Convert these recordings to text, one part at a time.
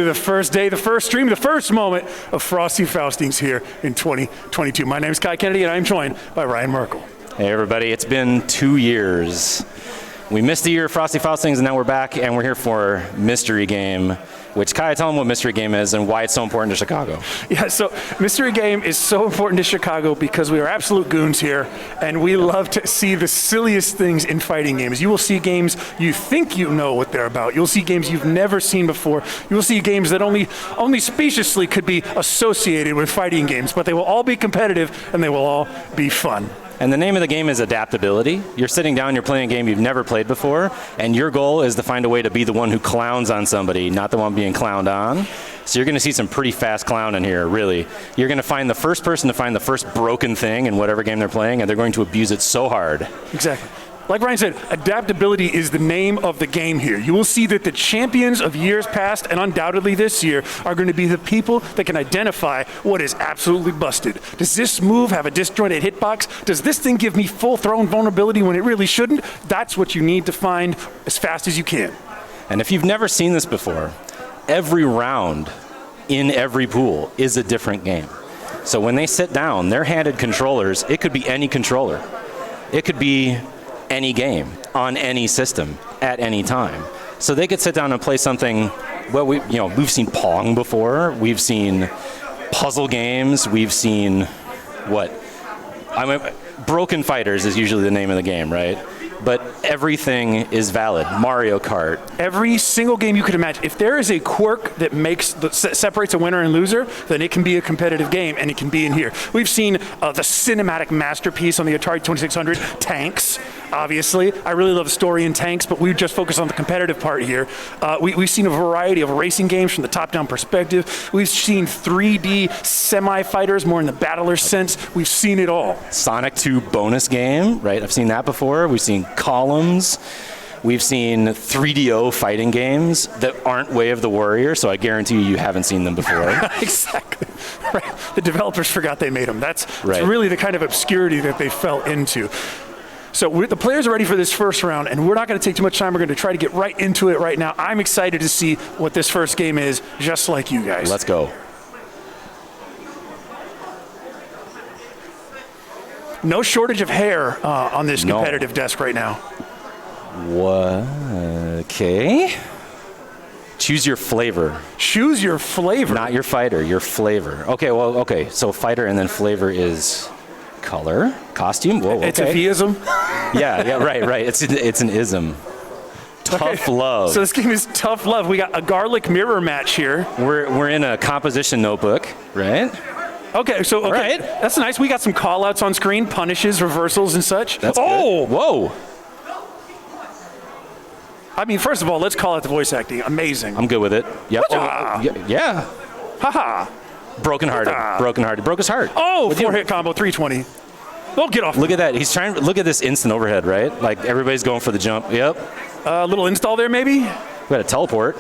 The first day, the first stream, the first moment of Frosty Faustings here in 2022. My name is Kai Kennedy, and I'm joined by Ryan Merkel. Hey everybody, it's been 2 years. We missed a year of Frosty Faustings, and now we're back, and we're here for Mystery Game, which, Kai, tell them what Mystery Game is and why it's so important to Chicago. Yeah, so Mystery Game is so important to Chicago because we are absolute goons here, and we love to see the silliest things in fighting games. You will see games you think you know what they're about. You'll see games you've never seen before. You will see games that only speciously could be associated with fighting games, but they will all be competitive, and they will all be fun. And the name of the game is adaptability. You're sitting down, you're playing a game you've never played before, and your goal is to find a way to be the one who clowns on somebody, not the one being clowned on. So you're going to see some pretty fast clowning here, really. You're going to find the first person to find the first broken thing in whatever game they're playing, and they're going to abuse it so hard. Exactly. Like Ryan said, adaptability is the name of the game here. You will see that the champions of years past, and undoubtedly this year, are going to be the people that can identify what is absolutely busted. Does this move have a disjointed hitbox? Does this thing give me full thrown vulnerability when it really shouldn't? That's what you need to find as fast as you can. And if you've never seen this before, every round in every pool is a different game. So when they sit down, they're handed controllers. It could be any controller. It could be any game on any system at any time. So they could sit down and play something. Well, we've seen Pong before. We've seen puzzle games. We've seen Broken Fighters is usually the name of the game, right? But everything is valid. Mario Kart. Every single game you could imagine. If there is a quirk that separates a winner and loser, then it can be a competitive game, and it can be in here. We've seen the cinematic masterpiece on the Atari 2600, Tanks, obviously. I really love the story in Tanks, but we just focus on the competitive part here. We've seen a variety of racing games from the top-down perspective. We've seen 3D semi-fighters, more in the battler sense. We've seen it all. Sonic 2 bonus game, right? I've seen that before. We've seen Columns. We've seen 3DO fighting games that aren't Way of the Warrior, so I guarantee you haven't seen them before. Exactly. Right. The developers forgot they made them. That's right. Really the kind of obscurity that they fell into. So the players are ready for this first round, and we're not going to take too much time. We're going to try to get right into it right now. I'm excited to see what this first game is, just like you guys. Let's go. No shortage of hair on this competitive desk right now. What? Okay. Choose your flavor. Choose your flavor. Not your fighter, your flavor. Okay, so fighter and then flavor is color, costume. Whoa, okay. It's a theism. Yeah, right. It's an ism. Tough love. So this game is tough love. We got a garlic mirror match here. We're in a composition notebook, right? Okay, right. That's nice. We got some call-outs on screen, punishes, reversals, and such. That's good. Whoa. I mean, first of all, let's call out the voice acting. Amazing. I'm good with it. Yep. Yeah. Haha. Brokenhearted. Broke his heart. Oh, four-hit combo, 320. Oh, get off. Look at that. He's trying. Look at this instant overhead, right? Like everybody's going for the jump. Yep. A little install there, maybe? We got a teleport.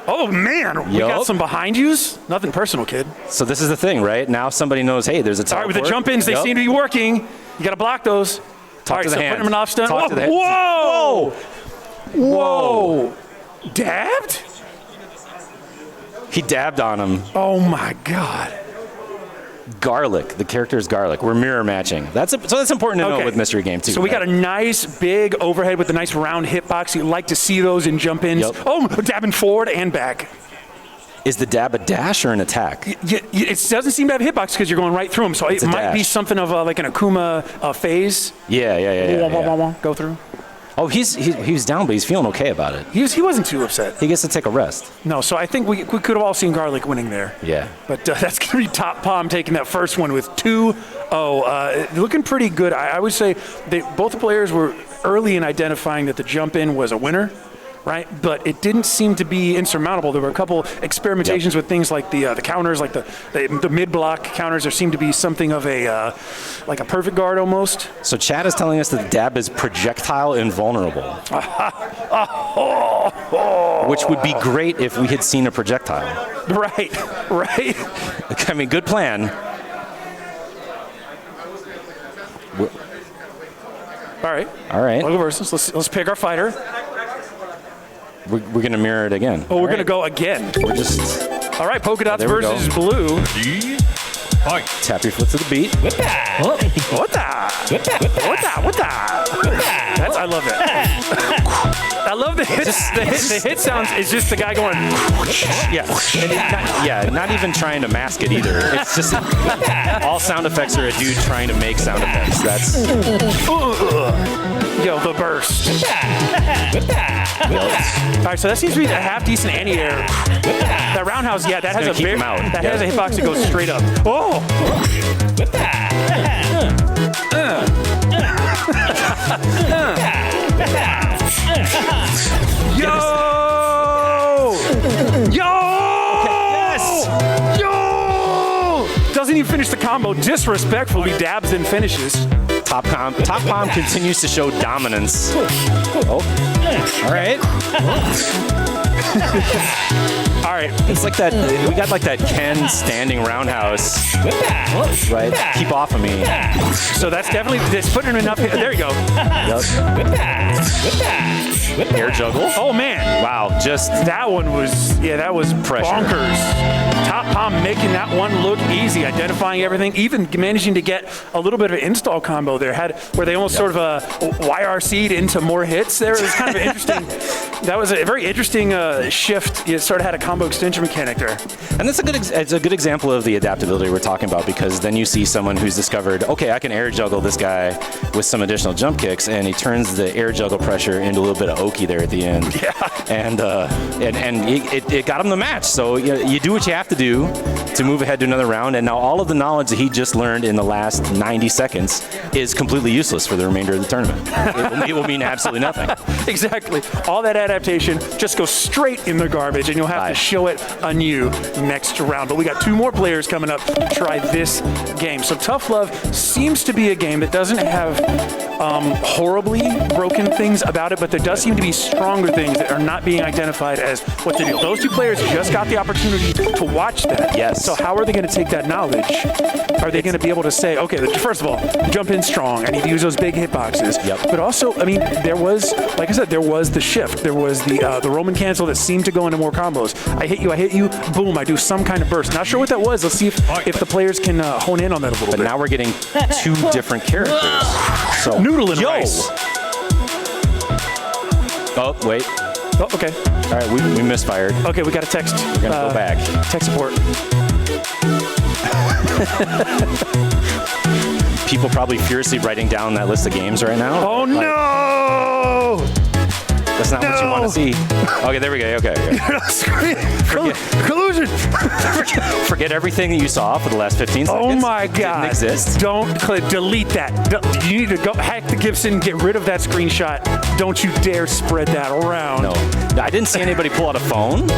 Oh, man. We got some behind yous. Nothing personal, kid. So this is the thing, right? Now somebody knows, hey, there's a teleport. All right, with the jump-ins, they seem to be working. You got to block those. Talk to the hand. Putting them in off stun. Talk to the hand. Whoa. Dabbed? He dabbed on him. Oh, my God. Garlic. The character is Garlic. We're mirror matching. That's important to know with Mystery Game, too. So we got a nice big overhead with a nice round hitbox. You like to see those in jump-ins. Yep. Oh, dabbing forward and back. Is the dab a dash or an attack? It doesn't seem to have hitbox because you're going right through them. So it might be something of like an Akuma phase. Yeah. Go through. Oh, he was down, but he's feeling okay about it. He wasn't too upset. He gets to take a rest. No, so I think we could have all seen Garlic winning there. Yeah. But that's going to be Top Palm taking that first one with 2-0. Looking pretty good. I would say both players were early in identifying that the jump-in was a winner. Right, but it didn't seem to be insurmountable. There were a couple experimentations with things like the counters, like the mid-block counters. There seemed to be something of like a perfect guard almost. So Chad is telling us that the dab is projectile invulnerable, which would be great if we had seen a projectile. Right. I mean, good plan. All right. Let's Let's pick our fighter. we're going to mirror it again. Oh, we're going to go again. We're just... All right, polka dots There we versus go. blue. Tap your foot to the beat. What the? That's, I love that. I love the hits. The hit sounds is just the guy going. Yeah. Not even trying to mask it either. It's just all sound effects are a dude trying to make sound effects. That's Yo, the burst. All right, so that seems to be a half decent anti-air. That roundhouse, yeah, that has a keep him out. That has a hitbox that goes straight up. Oh. Yo! yes. Yo! Doesn't even finish the combo. Disrespectfully dabs and finishes. Top Palm continues to show dominance. Oh, all right. All right. It's like that. We got like that Ken standing roundhouse. Right. Keep off of me. So that's definitely it's putting him enough. There you go. Yep. Air juggle. Oh man. Wow. Just that one was that was pressure. Bonkers. Top Palm making that one look easy, identifying everything, even managing to get a little bit of an install combo there. Where they almost sort of YRC'd into more hits there. It was kind of an interesting. That was a very interesting shift. You sort of had a combo extension mechanic there. And that's it's a good example of the adaptability we're talking about, because then you see someone who's discovered, okay, I can air juggle this guy with some additional jump kicks, and he turns the air juggle pressure into a little bit of oki there at the end. Yeah. And it got him the match. So you do what you have to do to move ahead to another round, and now all of the knowledge that he just learned in the last 90 seconds is completely useless for the remainder of the tournament. It will mean absolutely nothing. Exactly. All that adaptation just goes straight in the garbage, and you'll have to show it anew next round. But we got 2 more players coming up to try this game. So Tough Love seems to be a game that doesn't have horribly broken things about it, but there does seem to be stronger things that are not being identified as what to do. Those 2 players just got the opportunity to watch that. Yes. So how are they going to take that knowledge? Are they going to be able to say, okay, first of all, jump in strong, I need to use those big hitboxes. Yep. But also, I mean, there was, like I said, there was the shift. There was the Roman cancel that seemed to go into more combos. I hit you, boom, I do some kind of burst. Not sure what that was. Let's see if the players can hone in on that a little bit. But now we're getting 2 different characters. So Noodle and Rice. Oh, wait. Oh, okay. All right, we misfired. Okay, we got a text. We're going to go back. Tech support. People probably furiously writing down that list of games right now. Oh, no! That's not what you want to see. Okay, there we go. Okay. Collusion! Forget everything that you saw for the last 15 seconds. Oh my God! Didn't exist. Don't delete that. You need to go hack the Gibson, get rid of that screenshot. Don't you dare spread that around. No, I didn't see anybody pull out a phone.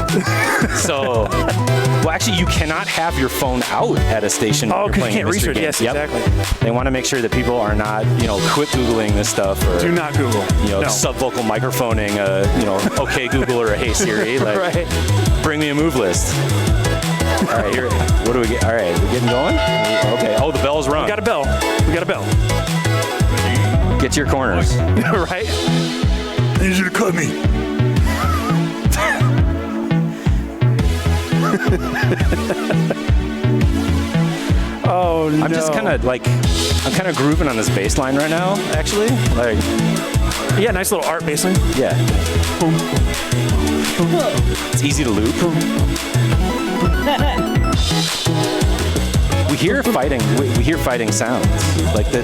So, well, actually, you cannot have your phone out at a station. Oh, because you can't mystery research. games. Yes, exactly. They want to make sure that people are not, quit Googling this stuff, or do not Google. No. Subvocal microphoning, okay Google or a Hey Siri. Like, right. Bring me a move list. All right, here. What do we get? All right, we're getting going. Okay. Oh, the bell's rung. We got a bell. Get to your corners. Right. I need you to cut me. Oh no. I'm just kind of grooving on this bass line right now, actually. Like, yeah, nice little art bass line. Yeah. Boom. It's easy to loop. We hear fighting. We hear fighting sounds like the.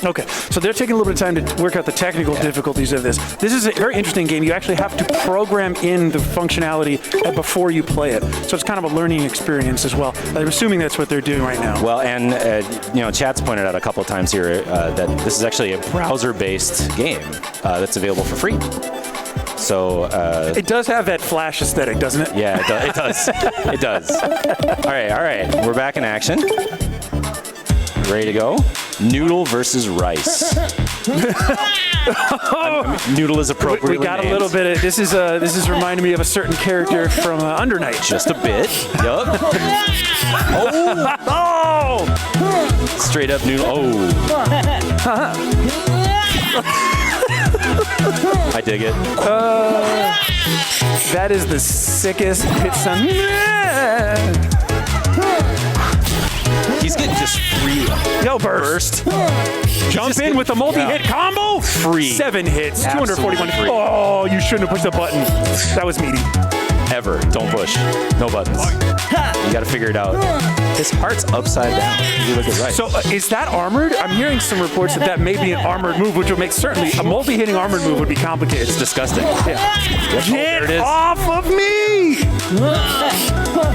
Okay, so they're taking a little bit of time to work out the technical difficulties of this. This is a very interesting game. You actually have to program in the functionality before you play it. So it's kind of a learning experience as well. I'm assuming that's what they're doing right now. Well, and chat's pointed out a couple of times here that this is actually a browser-based game that's available for free. So it does have that Flash aesthetic, doesn't it? Yeah, it does. It does. All right. We're back in action. Ready to go? Noodle versus Rice. Noodle is appropriately We got named. a little bit of this is reminding me of a certain character from Under Night. Just a bit. Yup. Oh! Oh! Straight up Noodle. Oh. I dig it. That is the sickest hit son. He's getting just free. Yo, burst. Jump in with a multi-hit combo. Free. 7 hits, 241. Free. Oh, you shouldn't have pushed the button. That was meaty. Ever. Don't push. No buttons. You got to figure it out. His heart's upside down. You look at right. So is that armored? I'm hearing some reports that that may be an armored move, which would make certainly a multi-hitting armored move would be complicated. It's disgusting. Yeah. Yep. Get there it is. off of me!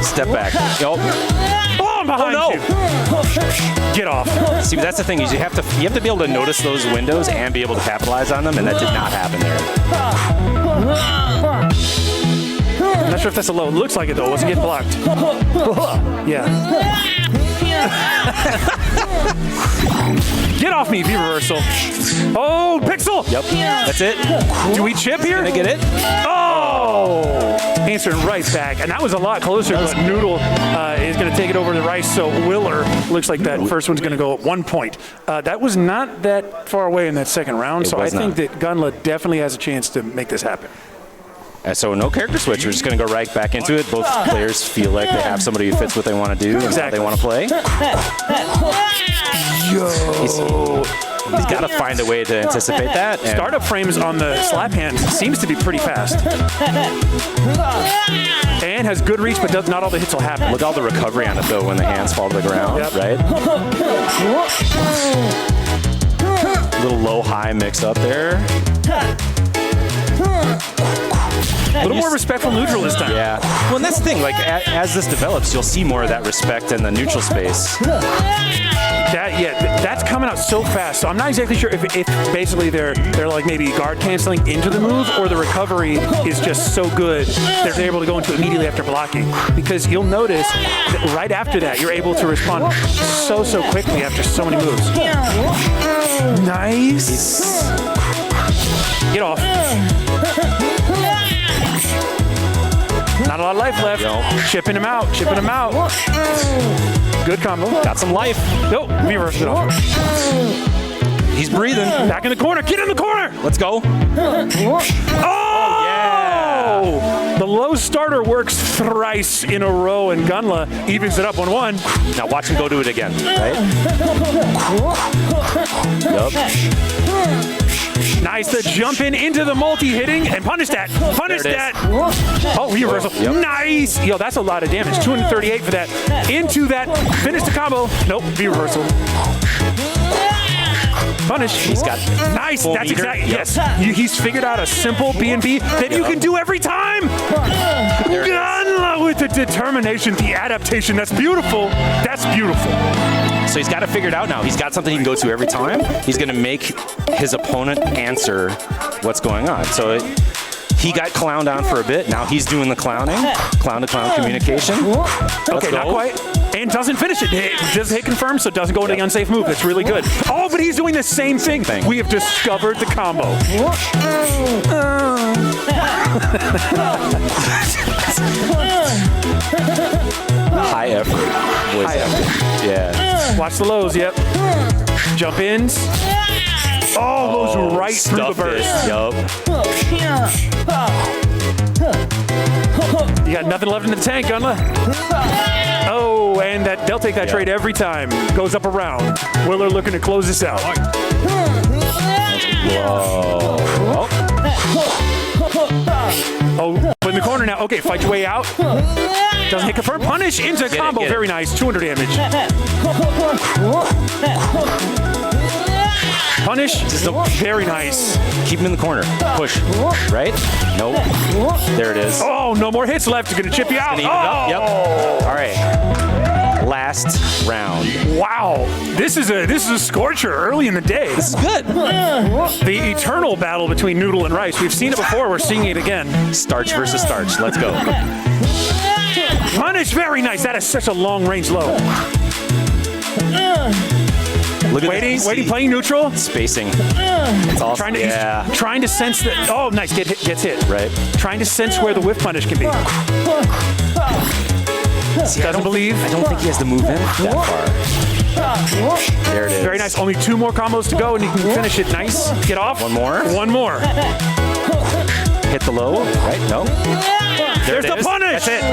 Step back. Nope. Oh, I'm behind you. Get off. See, that's the thing is you have to be able to notice those windows and be able to capitalize on them, and that did not happen there. I'm not sure if that's a low. It looks like it though. It wasn't getting blocked. Yeah. Get off me, V reversal. Oh, Pixel. Yep. That's it. Do we chip here? Gonna get it? Oh! Answering right back. And that was a lot closer, but Noodle is going to take it over to Rice, so Willer looks like that first one's going to go at 1 point. That was not that far away in that second round, so I think that Gunla definitely has a chance to make this happen. And so no character switch. We're just going to go right back into it. Both players feel like they have somebody who fits what they want to do and how they want to play. Yo! He's got to find a way to anticipate that. Startup frames on the slap hand seems to be pretty fast. And has good reach, but not all the hits will happen. Look at all the recovery on it, though, when the hands fall to the ground, right? A little low-high mix up there. A little more respectful neutral this time. Yeah. Well, and that's the thing. Like, as this develops, you'll see more of that respect in the neutral space. That's coming out so fast. So I'm not exactly sure if basically they're like maybe guard canceling into the move, or the recovery is just so good they're able to go into it immediately after blocking. Because you'll notice that right after that you're able to respond so quickly after so many moves. Nice. Get off. Not a lot of life left. Chipping him out. Good combo. Got some life. Nope. We reversed it off. He's breathing. Back in the corner. Get in the corner. Let's go. Oh, yeah. The low starter works thrice in a row, and Gunla evens it up 1-1. Now watch him go do it again, right? Yup. Nice, the jump into the multi-hitting, and punish that. Punish that. Oh, reversal. Yep. Nice. Yo, that's a lot of damage. 238 for that. Into that. Finish the combo. Nope, V-reversal. Punish. He's got nice. That's exactly. Yes. He's figured out a simple B&B that you can do every time. Gunla with the determination, the adaptation. That's beautiful. That's beautiful. So he's got it figured out now. He's got something he can go to every time. He's going to make his opponent answer what's going on. So he got clowned on for a bit. Now he's doing the clowning. Clown-to-clown communication. Okay, not quite. And doesn't finish it. It does hit confirm, so it doesn't go into the unsafe move. That's really good. Oh, but he's doing the same thing. We have discovered the combo. High effort. High effort. Yeah. Watch the lows, yep. Jump ins. Oh, goes right through the burst. Yup. You got nothing left in the tank, Gunla. Oh, and they'll take that trade every time. Goes up around. Willer looking to close this out. Whoa. Oh, in the corner now. Okay, fight your way out. Doesn't hit confirm. Punish into combo. Very nice. 200 damage. Punish. Very nice. Keep him in the corner. Push. Right? Nope. There it is. Oh, no more hits left. You're going to chip you out. Yep. All right. Last round. Wow. This is a scorcher early in the day. This is good. The eternal battle between Noodle and Rice. We've seen it before. We're seeing it again. Starch versus starch. Let's go. Punish. Very nice. That is such a long range low. Look at waiting, playing neutral. Spacing. It's awesome. Trying to sense that. Oh, nice. Gets hit. Right. Trying to sense where the whiff punish can be. Doesn't believe. I don't think he has to move in that far. There it is. Very nice. Only 2 more combos to go, and you can finish it nice. Get off. One more. One more. Hit the low, right? No. There's the punish. That's it.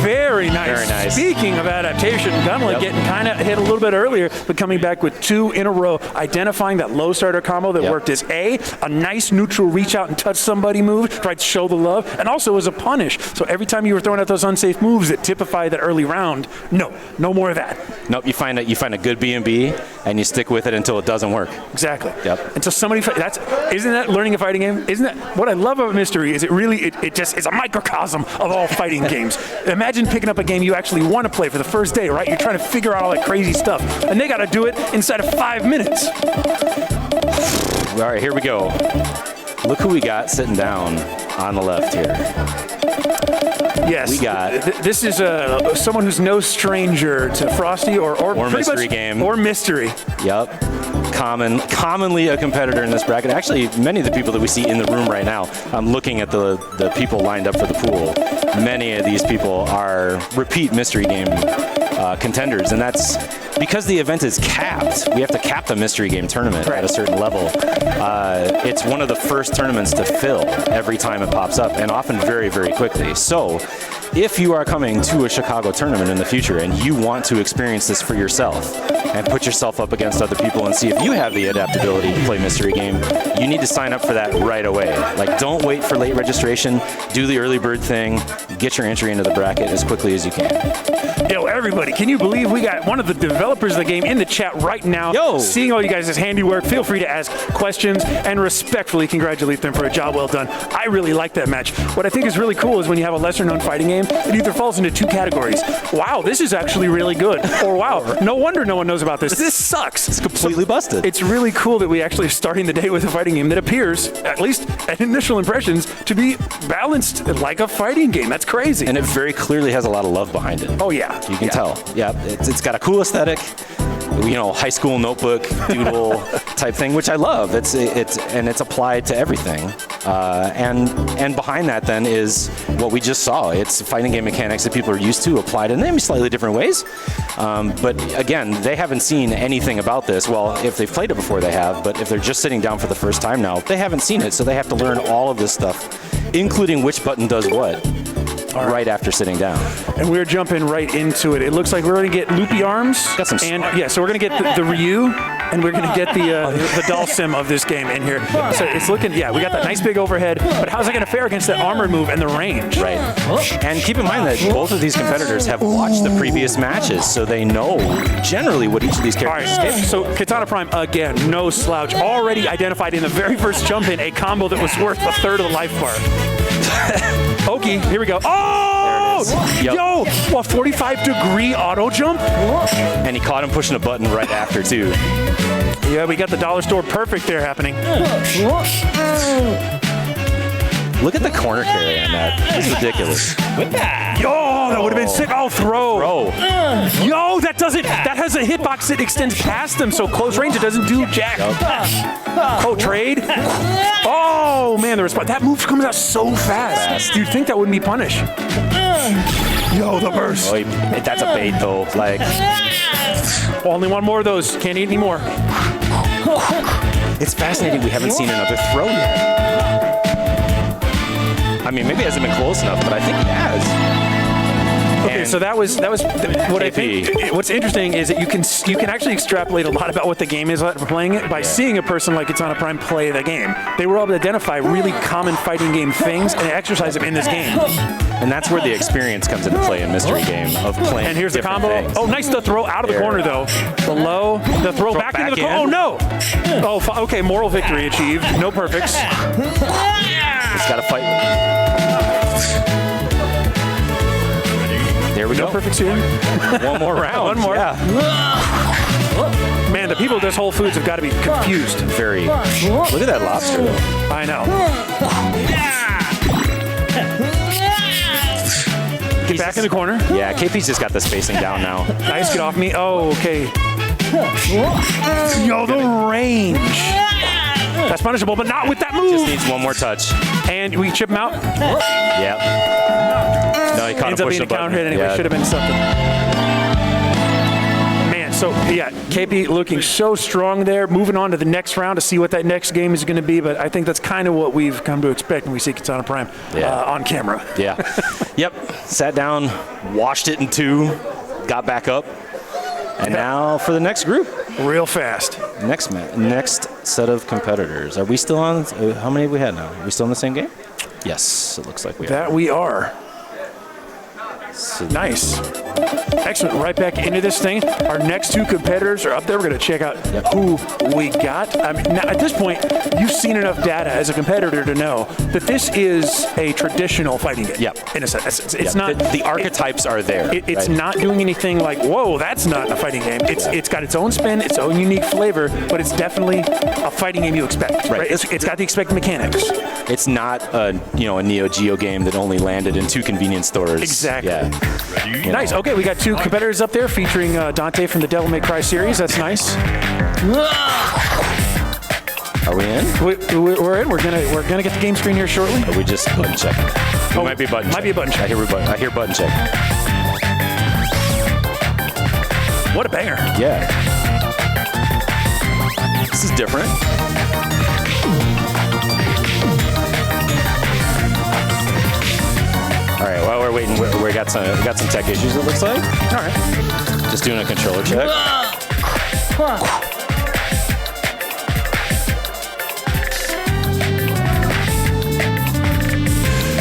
Very nice. Very nice. Speaking of adaptation, Gunley getting kind of hit a little bit earlier, but coming back with 2 in a row, identifying that low starter combo that worked as a nice neutral reach out and touch somebody move, tried to show the love, and also as a punish. So every time you were throwing out those unsafe moves that typify that early round, no more of that. Nope, you find a good B&B and you stick with it until it doesn't work. Exactly. Yep. Until somebody, isn't that learning a fighting game? Isn't that what I love about Mystery? Is it just is a microcosm of all fighting games. Imagine picking up a game you actually want to play for the first day, right? You're trying to figure out all that crazy stuff, and they got to do it inside of 5 minutes. All right, here we go. Look who we got sitting down on the left here. Yes, we got. This is someone who's no stranger to Frosty or mystery game or Mystery. Yep. Commonly a competitor in this bracket. Actually, many of the people that we see in the room right now, I'm looking at the people lined up for the pool. Many of these people are repeat mystery game contenders, and that's because the event is capped. We have to cap the mystery game tournament at a certain level. It's one of the first tournaments to fill every time it pops up, and often very, very quickly. So if you are coming to a Chicago tournament in the future and you want to experience this for yourself and put yourself up against other people and see if you have the adaptability to play mystery game, you need to sign up for that right away. Like, don't wait for late registration. Do the early bird thing. Get your entry into the bracket as quickly as you can. Yo, everybody, can you believe we got one of the developers of the game in the chat right now? Yo! Seeing all you guys' handiwork, feel free to ask questions and respectfully congratulate them for a job well done. I really like that match. What I think is really cool is when you have a lesser-known fighting game, it either falls into 2 categories. Wow, this is actually really good. Or wow, no wonder no one knows about this. This sucks. It's completely busted. It's really cool that we actually are starting the day with a fighting game that appears, at least at initial impressions, to be balanced like a fighting game. That's crazy. And it very clearly has a lot of love behind it. Oh, yeah. You can tell. Yeah, it's got a cool aesthetic. You know, high school notebook doodle type thing, which I love. It's applied to everything. And behind that then is what we just saw. It's fighting game mechanics that people are used to, applied in maybe slightly different ways. But again, they haven't seen anything about this. Well, if they've played it before, they have. But if they're just sitting down for the first time now, they haven't seen it. So they have to learn all of this stuff, including which button does what. Right after sitting down. And we're jumping right into it. It looks like we're going to get loopy arms. Got some so we're going to get the Ryu, and we're going to get the doll sim of this game in here. So it's looking, we got that nice big overhead, but how's it going to fare against that armor move and the range? Right. And keep in mind that both of these competitors have watched the previous matches, so they know generally what each of these characters do. So Katana Prime, again, no slouch. Already identified in the very first jump in a combo that was worth a third of the life bar. Oki, here we go. Oh! Yep. Yo! Well, 45-degree auto jump? And he caught him pushing a button right after, too. Yeah, we got the dollar store perfect there happening. Look at the corner carry on that. It's ridiculous. Yo, that would have been sick. Oh, throw. Yo, that has a hitbox that extends past them, so close range, it doesn't do jack. Oh, trade. Oh, man, the response. That move comes out so fast. You'd think that wouldn't be punish. Yo, the burst. Oh, that's a bait, though. Like, only one more of those. Can't eat any more. It's fascinating we haven't seen another throw yet. I mean, maybe it hasn't been close enough, but I think it has. Okay, so that was what I think. What's interesting is that you can actually extrapolate a lot about what the game is like for playing it by seeing a person like Katana Prime play the game. They were able to identify really common fighting game things and exercise them in this game. And that's where the experience comes into play in mystery game of playing. And here's the combo. Things. Oh, nice the throw out of the corner though. The low, the throw back into the corner. Oh no! Oh, okay, moral victory achieved. No perfects. It's got to fight. There we go. No perfects here. One more round. One more. Yeah. Man, the people at this Whole Foods have got to be confused. Very. Look at that lobster, though. I know. Get back in the corner. Yeah, KP's just got the spacing down now. Nice, get off me. Oh, okay. Yo, the range. That's punishable, but not with that move. Just needs one more touch. And we chip him out? Yep. he caught Ends up being a counter hit anyway. Should have been something. Man, so yeah, KP looking so strong there. Moving on to the next round to see what that next game is going to be. But I think that's kind of what we've come to expect when we see Katana Prime on camera. Yeah. Yep. Sat down, washed it in 2, got back up. And now for the next group. Real fast. Next set of competitors. Are we still on? How many have we had now? Are we still in the same game? Yes, it looks like we are. That we are. So nice. Excellent. Right back into this thing. Our next 2 competitors are up there. We're going to check out who we got. I mean, now, at this point, you've seen enough data as a competitor to know that this is a traditional fighting game. Yep. In a sense. It's not. The archetypes are there. It's not doing anything like, whoa, that's not a fighting game. It's got its own spin, its own unique flavor, but it's definitely a fighting game you expect. Right. It's got the expected mechanics. It's not a Neo Geo game that only landed in 2 convenience stores. Exactly. Yeah. Nice. Okay, we got 2 competitors up there featuring Dante from the Devil May Cry series. That's nice. Are we in? We're in. We're gonna get the game screen here shortly. Are we just button checking? It might be button. Might be a button check. I hear button check. What a banger! Yeah. This is different. All right, while we're waiting, we got some tech issues, it looks like. All right. Just doing a controller check.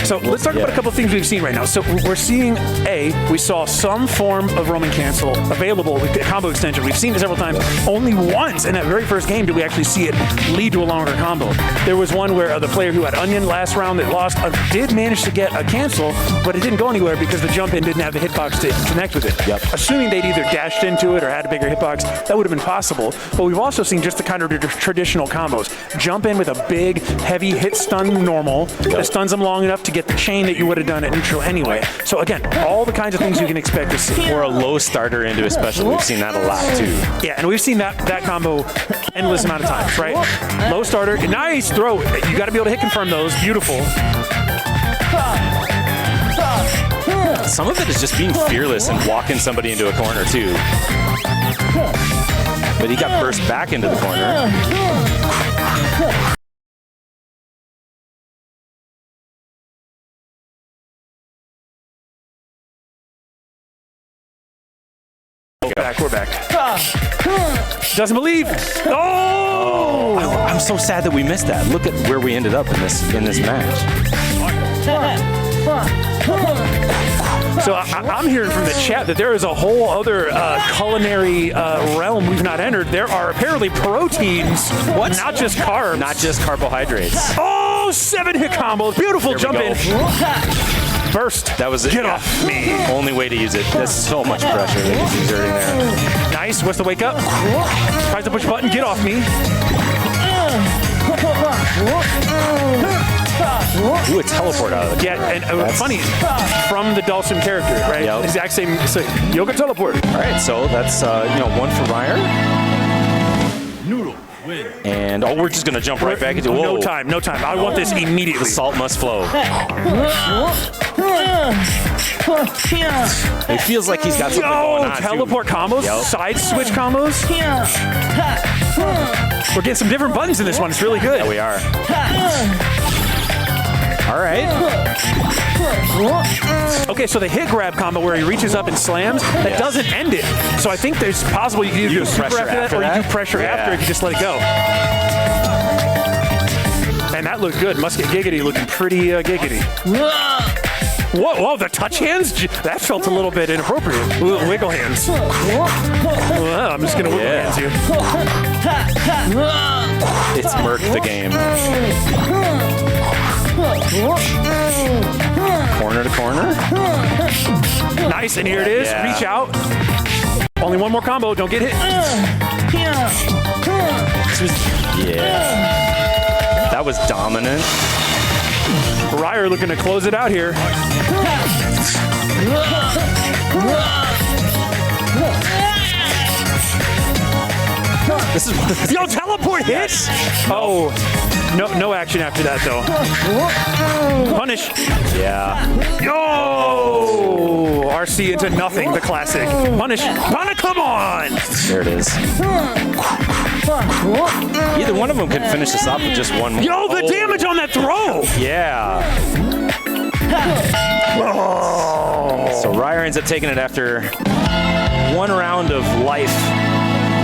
So let's talk about a couple of things we've seen right now. So we're seeing, we saw some form of Roman cancel available with the combo extension. We've seen it several times. Only once in that very first game did we actually see it lead to a longer combo. There was one where the player who had Onion last round that lost did manage to get a cancel, but it didn't go anywhere because the jump in didn't have the hitbox to connect with it. Yep. Assuming they'd either dashed into it or had a bigger hitbox, that would have been possible. But we've also seen just the kind of traditional combos. Jump in with a big, heavy hit stun normal that stuns them long enough to get the chain that you would have done at neutral anyway. So again, all the kinds of things you can expect to see. Or a low starter into a special. We've seen that a lot too. Yeah, and we've seen that combo endless amount of times, right? Low starter, nice throw. You got to be able to hit confirm those. Beautiful. Some of it is just being fearless and walking somebody into a corner too. But he got burst back into the corner. We're back. Doesn't believe. Oh! I'm so sad that we missed that. Look at where we ended up in this match. So I'm hearing from the chat that there is a whole other culinary realm we've not entered. There are apparently proteins, not just carbs. Not just carbohydrates. Oh, 7-hit combos. Beautiful jump in. Burst. That was it. Get off me. Only way to use it. There's so much pressure that he's exerting there. Nice. What's the wake up? Tries to push button. Get off me. Ooh, a teleport out of the corner. Yeah, and funny, from the Dhalsim character, right? Yep. Exact same. So yoga teleport. All right, so that's 1 for Ryan. Noodle win. And we're just gonna jump right back into. Whoa. No time. I want this immediately. The salt must flow. It feels like he's got something going on. Teleport combos, side switch combos. We're getting some different buttons in this one. It's really good. Yeah, we are. All right. Okay, so the hit grab combo where he reaches up and slams, that doesn't end it. So I think there's possible you can either do a super after that, or you do pressure after if you just let it go. And that looked good. Musket Giggity looking pretty giggity. Whoa, the touch hands? That felt a little bit inappropriate. Wiggle hands. Well, I'm just going to wiggle hands here. It's murked the game. Corner to corner. Nice, and here it is. Yeah. Reach out. Only one more combo. Don't get hit. Yeah. That was dominant. Ryer looking to close it out here. This is teleport hit. Oh, no action after that though. Punish. Yeah. Yo! RC into nothing, the classic. Punish, come on! There it is. Either one of them could finish this up with just one more. Yo, the damage on that throw! Yeah. Oh. So Ryer ends up taking it after one round of life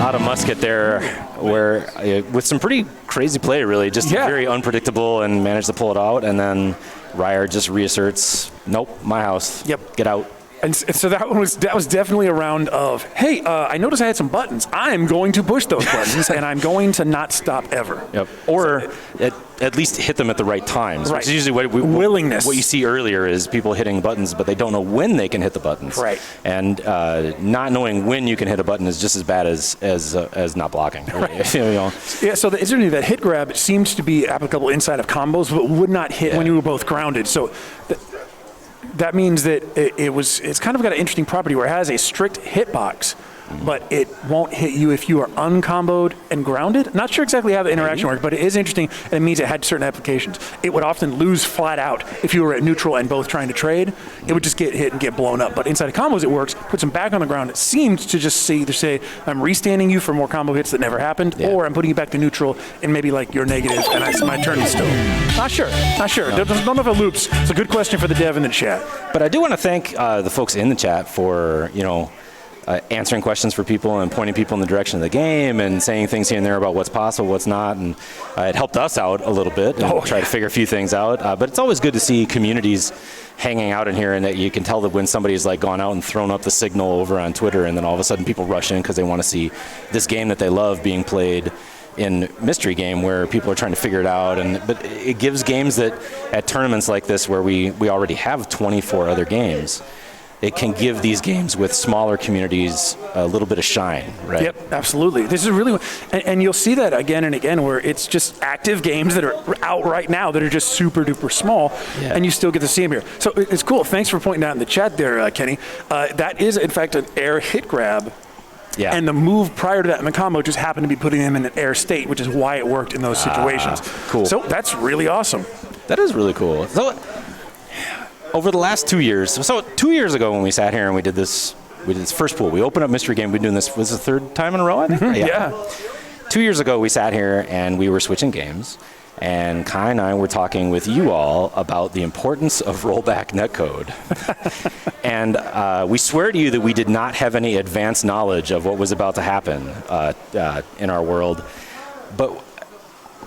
out of musket there, where with some pretty crazy play, really, just very unpredictable, and managed to pull it out. And then Ryer just reasserts, nope, my house. Yep. Get out. And so that was definitely a round of, hey, I noticed I had some buttons. I'm going to push those buttons, and I'm going to not stop ever. Yep. Or at least hit them at the right times. Right. Which is usually willingness. What you see earlier is people hitting buttons, but they don't know when they can hit the buttons. Right. And not knowing when you can hit a button is just as bad as not blocking. Right. Yeah. So the interesting that hit grab seems to be applicable inside of combos, but would not hit when you were both grounded. So. That means that it's kind of got an interesting property where it has a strict hitbox, but it won't hit you if you are uncomboed and grounded. Not sure exactly how the interaction works, but it is interesting, and it means it had certain applications. It would often lose flat out if you were at neutral and both trying to trade. It would just get hit and get blown up. But inside of combos, it works. Puts them back on the ground. It seems to just either say, I'm restanding you for more combo hits that never happened, or I'm putting you back to neutral and maybe like you're negative, and my turn is still. Not sure. No. Don't know if it loops. It's a good question for the dev in the chat. But I do want to thank the folks in the chat for, answering questions for people and pointing people in the direction of the game and saying things here and there about what's possible, what's not. And it helped us out a little bit and try to figure a few things out. But it's always good to see communities hanging out in here, and that you can tell that when somebody's like gone out and thrown up the signal over on Twitter, and then all of a sudden people rush in because they want to see this game that they love being played in mystery game, where people are trying to figure it out. But it gives games that at tournaments like this, where we already have 24 other games, it can give these games with smaller communities a little bit of shine, right? Yep, absolutely. This is really, and you'll see that again and again, where it's just active games that are out right now that are just super duper small, and you still get to see them here. So it's cool. Thanks for pointing out in the chat there, Kenny. That is, in fact, an air hit grab. Yeah. And the move prior to that in the combo just happened to be putting them in an air state, which is why it worked in those situations. Cool. So that's really awesome. That is really cool. So over the last 2 years, so 2 years ago when we sat here and we did this first pool, we opened up mystery game. We've been doing this, was the third time in a row, I think? Yeah. 2 years ago we sat here and we were switching games, and Kai and I were talking with you all about the importance of rollback netcode. And we swear to you that we did not have any advanced knowledge of what was about to happen in our world. But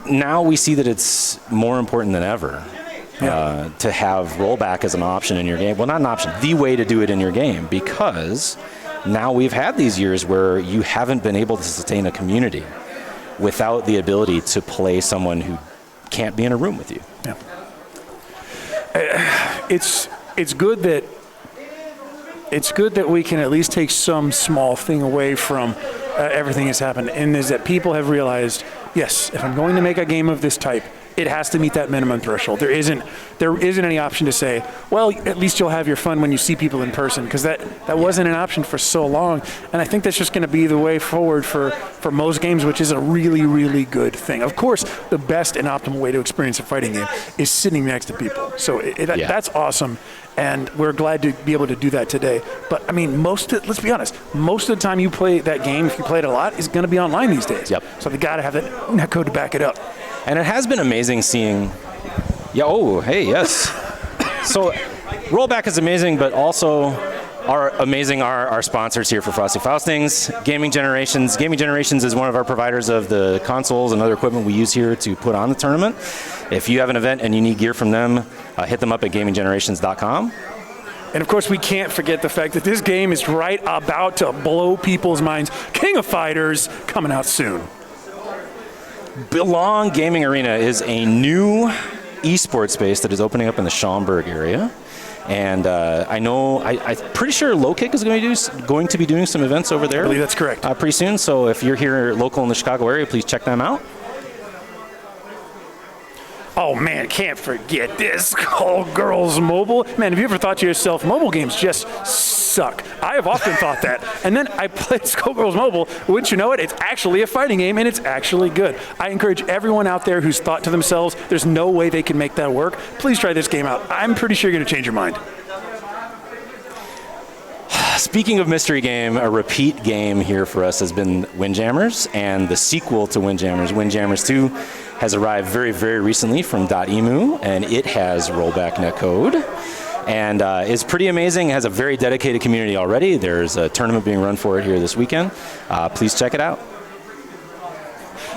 now we see that it's more important than ever to have rollback as an option in your game. Well, not an option, the way to do it in your game, because now we've had these years where you haven't been able to sustain a community without the ability to play someone who can't be in a room with you. Yeah. It's good that we can at least take some small thing away from everything that's happened, and is that people have realized, yes, if I'm going to make a game of this type, it has to meet that minimum threshold. There isn't any option to say, well, at least you'll have your fun when you see people in person, because that wasn't an option for so long. And I think that's just going to be the way forward for most games, which is a really, really good thing. Of course, the best and optimal way to experience a fighting game is sitting next to people. So that's awesome. And we're glad to be able to do that today. But I mean, let's be honest, most of the time you play that game, if you play it a lot, is going to be online these days. Yep. So they got to have that netcode to back it up. And it has been amazing seeing, yes. So rollback is amazing, but also our sponsors here for Frosty Faustings, Gaming Generations. Gaming Generations is one of our providers of the consoles and other equipment we use here to put on the tournament. If you have an event and you need gear from them, hit them up at gaminggenerations.com. And of course, we can't forget the fact that this game is right about to blow people's minds. King of Fighters coming out soon. Belong Gaming Arena is a new esports space that is opening up in the Schaumburg area. And I'm pretty sure Low Kick is going to be doing some events over there. I believe that's correct. Pretty soon. So if you're here local in the Chicago area, please check them out. Oh man, can't forget this. Girls Mobile. Man, have you ever thought to yourself, mobile games just suck? I have often thought that. And then I played Skullgirls Mobile. Wouldn't you know it? It's actually a fighting game, and it's actually good. I encourage everyone out there who's thought to themselves, there's no way they can make that work. Please try this game out. I'm pretty sure you're going to change your mind. speaking of mystery game, a repeat game here for us has been Windjammers, and the sequel to Windjammers, Windjammers 2, has arrived very, very recently from .emu, and it has rollback netcode. And is pretty amazing. It has a very dedicated community already. There's a tournament being run for it here this weekend. Please check it out.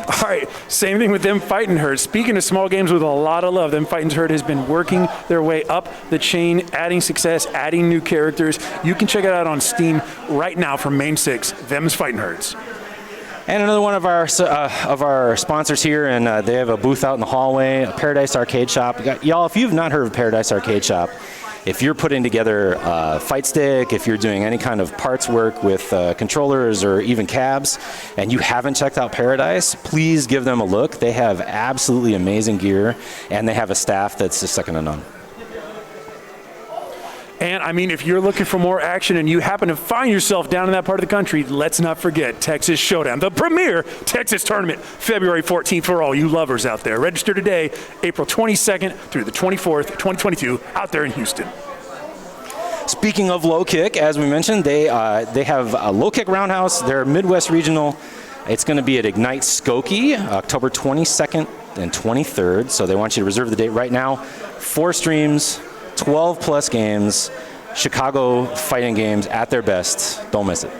All right, same thing with Them Fightin' Herd. Speaking of small games with a lot of love, Them Fightin' Herd has been working their way up the chain, adding success, adding new characters. You can check it out on Steam right now from Main 6, Them's Fightin' Herds. And another one of our sponsors here, and they have a booth out in the hallway, a Paradise Arcade Shop. Y'all, if you've not heard of Paradise Arcade Shop, if you're putting together a fight stick, if you're doing any kind of parts work with controllers or even cabs, and you haven't checked out Paradise, please give them a look. They have absolutely amazing gear, and they have a staff that's just second to none. And I mean, if you're looking for more action and you happen to find yourself down in that part of the country, let's not forget Texas Showdown, the premier Texas tournament, February 14th for all you lovers out there. Register today, April 22nd through the 24th, 2022, out there in Houston. Speaking of low kick, as we mentioned, they have a low kick roundhouse. They're Midwest regional. It's going to be at Ignite Skokie, October 22nd and 23rd. So they want you to reserve the date right now. 4 streams. 12 plus games, Chicago fighting games at their best. Don't miss it.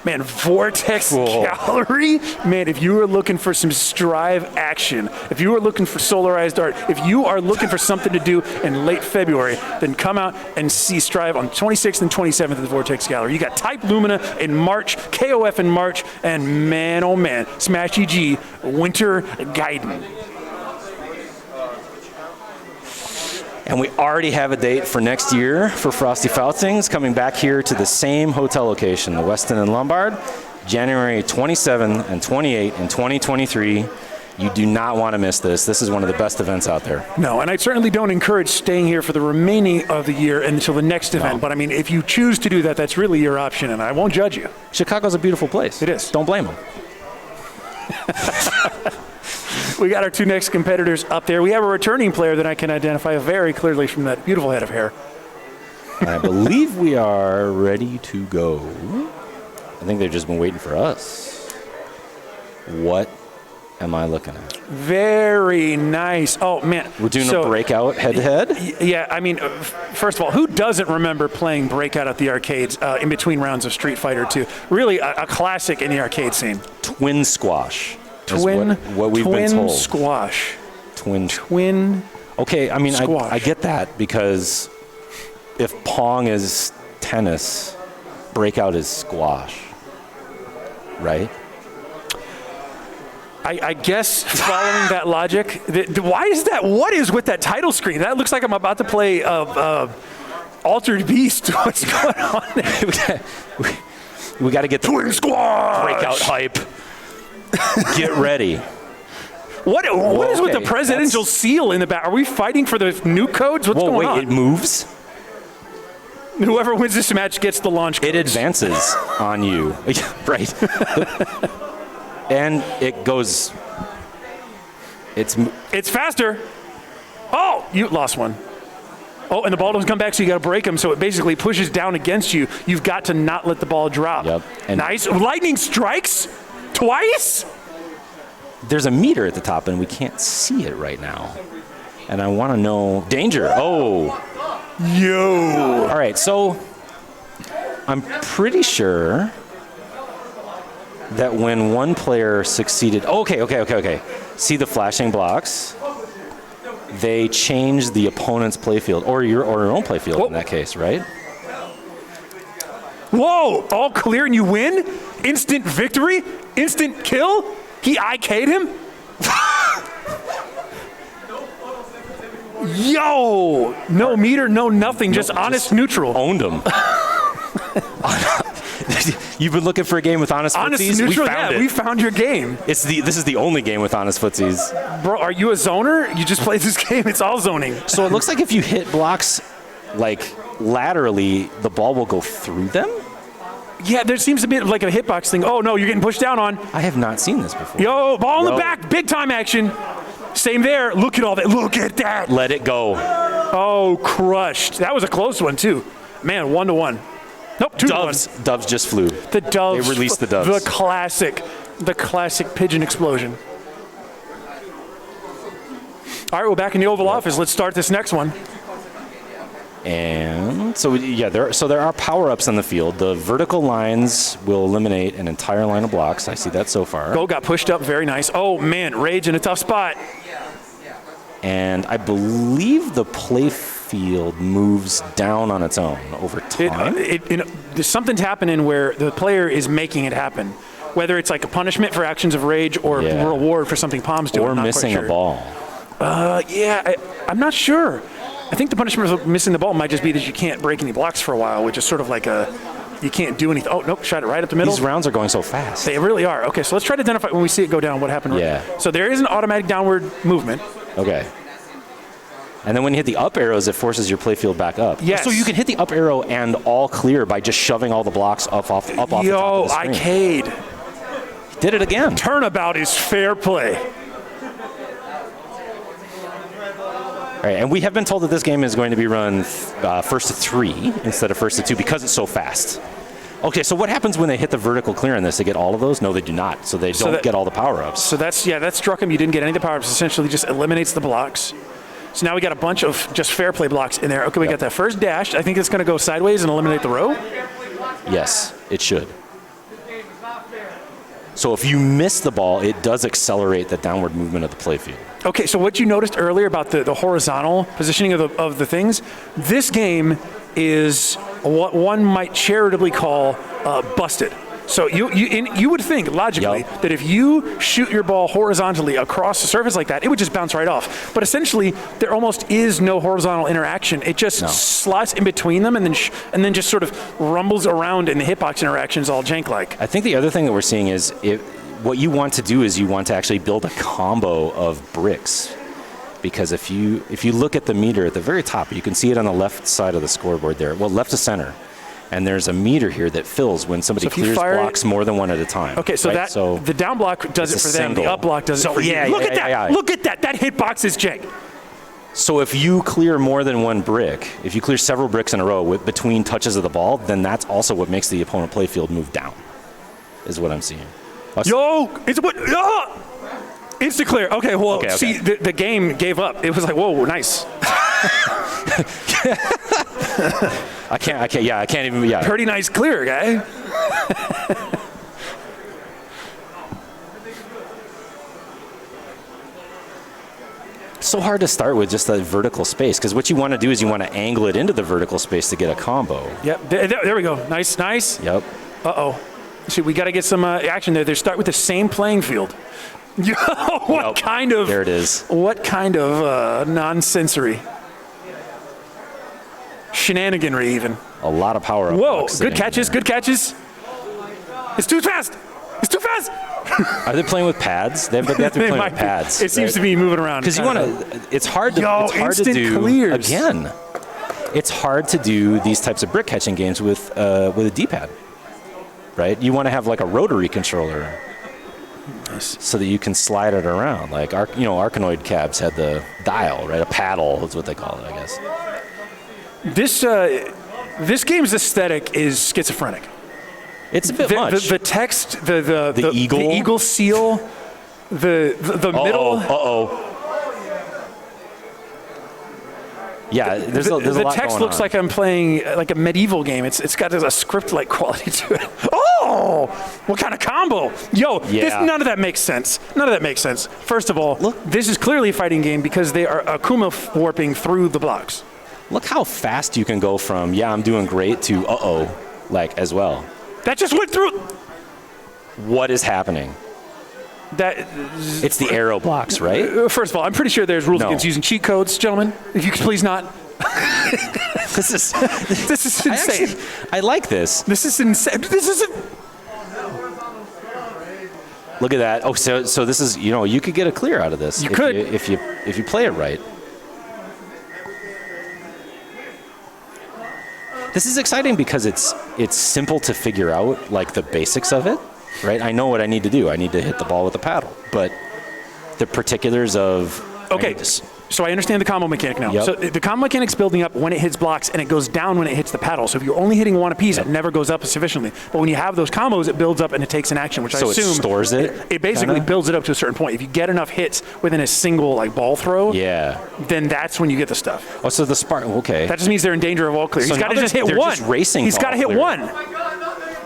Man, Vortex Gallery? Man, if you were looking for some Strive action, if you were looking for Solarized Art, if you are looking for something to do in late February, then come out and see Strive on 26th and 27th at the Vortex Gallery. You got Type Lumina in March, KOF in March, and man, oh man, Smash EG, Winter Gaiden. And we already have a date for next year for Frosty Faustings, coming back here to the same hotel location, the Westin and Lombard, January 27 and 28 in 2023. You do not want to miss this. This is one of the best events out there. No, and I certainly don't encourage staying here for the remaining of the year until the next event. But I mean, if you choose to do that, that's really your option, and I won't judge you. Chicago's a beautiful place. It is. Don't blame them. We got our 2 next competitors up there. We have a returning player that I can identify very clearly from that beautiful head of hair. I believe we are ready to go. I think they've just been waiting for us. What am I looking at? Very nice. Oh, man. We're doing a breakout head-to-head? Yeah, I mean, first of all, who doesn't remember playing breakout at the arcades in between rounds of Street Fighter 2? Really a classic in the arcade scene. Twin squash. What we've been told. Squash. Twin. Okay, I mean, I get that, because if Pong is tennis, breakout is squash, right? I guess following that logic, why is that? What is with that title screen? That looks like I'm about to play Altered Beast. What's going on there? We got to get the Twin squash breakout hype. Get ready. What is with the presidential seal in the back? Are we fighting for the new codes? What's going on? It moves. Whoever wins this match gets the launch codes. It advances on you. Right. And it goes. It's faster. Oh, you lost one. Oh, and the ball doesn't come back, so you got to break them. So it basically pushes down against you. You've got to not let the ball drop. Yep. And nice. Lightning strikes twice? There's a meter at the top, and we can't see it right now. And I want to know. Danger. Oh. Yo. All right, so I'm pretty sure that when one player succeeded. Okay. See the flashing blocks? They change the opponent's playfield, or your own playfield in that case, right? Whoa! All clear and you win? Instant victory? Instant kill? He IK'd him? Yo! No meter, no nothing, just honest neutral. Owned him. You've been looking for a game with honest footsies? Neutral, we found it. We found your game. This is the only game with honest footsies. Bro, are you a zoner? You just played this game, it's all zoning. So it looks like if you hit blocks like laterally, the ball will go through them? Yeah, there seems to be like a hitbox thing. Oh no, you're getting pushed down on. I have not seen this before. Yo, ball in the back, big time action. Same there, look at all that, look at that. Let it go. Oh, crushed. That was a close one too. Man, 1-1. Nope, 2 Doves. to 1. Doves just flew. The doves. They released the doves. The classic pigeon explosion. All right, we're back in the Oval Office. Let's start this next one. And so, yeah, there are power-ups on the field. The vertical lines will eliminate an entire line of blocks. I see that so far. Go got pushed up. Very nice. Oh, man, Rage in a tough spot. And I believe the play field moves down on its own over time. There's something's happening where the player is making it happen. Whether it's like a punishment for actions of Rage or a reward for something Palms do. Or missing a ball. I'm not sure. I think the punishment for missing the ball might just be that you can't break any blocks for a while, which is sort of like you can't do anything. Oh, nope, shot it right up the middle. These rounds are going so fast. They really are. Okay, so let's try to identify when we see it go down what happened. Yeah. So there is an automatic downward movement. Okay. And then when you hit the up arrows, it forces your playfield back up. Yes. So you can hit the up arrow and all clear by just shoving all the blocks up off the top of the screen. Arcade. Did it again. Turnabout is fair play. All right, and we have been told that this game is going to be run first to 3 instead of first to 2 because it's so fast. Okay, so what happens when they hit the vertical clear on this? They get all of those? No, they do not. So they don't get all the power-ups. So that struck him. You didn't get any of the power-ups. Essentially just eliminates the blocks. So now we got a bunch of just fair play blocks in there. Okay, we got that first dash. I think it's going to go sideways and eliminate the row. Yes, it should. So if you miss the ball, it does accelerate the downward movement of the playfield. Okay, so what you noticed earlier about the horizontal positioning of the things, this game is what one might charitably call busted. So you would think logically that if you shoot your ball horizontally across the surface like that, it would just bounce right off. But essentially, there almost is no horizontal interaction. It just slots in between them and then just sort of rumbles around, and the hitbox interaction is all jank-like. I think the other thing that we're seeing is what you want to do is you want to actually build a combo of bricks. Because if you look at the meter at the very top, you can see it on the left side of the scoreboard there. Well, left to center. And there's a meter here that fills when somebody clears blocks more than one at a time. Okay, so the down block does it for them. The up block does it for you. Look at that! Look at that! That hitbox is jank. So if you clear more than one brick, if you clear several bricks in a row between touches of the ball, then that's also what makes the opponent playfield move down, is what I'm seeing. It's what? Instant clear. Okay, well, okay. See, the game gave up. It was like, whoa, nice. I can't even. Pretty nice clear, guy. It's so hard to start with just a vertical space, because what you want to do is you want to angle it into the vertical space to get a combo. Yep, there we go. Nice. Yep. Uh-oh. See, we got to get some action there. They start with the same playing field. Yo, what kind of... There it is. What kind of nonsensory? Shenaniganry, even. A lot of power up. Whoa, good catches. It's too fast. Are they playing with pads? They have to be playing with pads. It seems to be moving around. Because you want to. It's hard to do. Clears. Again, it's hard to do these types of brick catching games with a D-pad, right? You want to have like a rotary controller, so that you can slide it around. Like Arkanoid cabs had the dial, right? A paddle is what they call it, I guess. This game's aesthetic is schizophrenic. It's a bit much. The text, the eagle seal, the middle. Yeah, there's a lot going on. The text looks like I'm playing like a medieval game. It's got a script-like quality to it. Oh, what kind of combo? None of that makes sense. First of all, this is clearly a fighting game because they are Akuma warping through the blocks. Look how fast you can go from, I'm doing great, to as well. That just went through. What is happening? It's the arrow blocks, right? First of all, I'm pretty sure there's rules against using cheat codes, gentlemen. If you could please not. This is insane. I like this. This is insane. Look at that. Oh, so this is, you could get a clear out of this. You could. If you play it right. This is exciting because it's simple to figure out, like the basics of it, right? I know what I need to do. I need to hit the ball with the paddle, but the particulars of So I understand the combo mechanic now. Yep. So the combo mechanic's building up when it hits blocks, and it goes down when it hits the paddle. So if you're only hitting one apiece, it never goes up sufficiently. But when you have those combos, it builds up and it takes an action, which I assume it stores it. It basically kinda? builds it up to a certain point. If you get enough hits within a single like ball throw, then that's when you get the stuff. Oh, so the Sparta. Okay. That just means they're in danger of all clear. So He's got to now just hit they're one. just racing He's to got to all hit clear. one.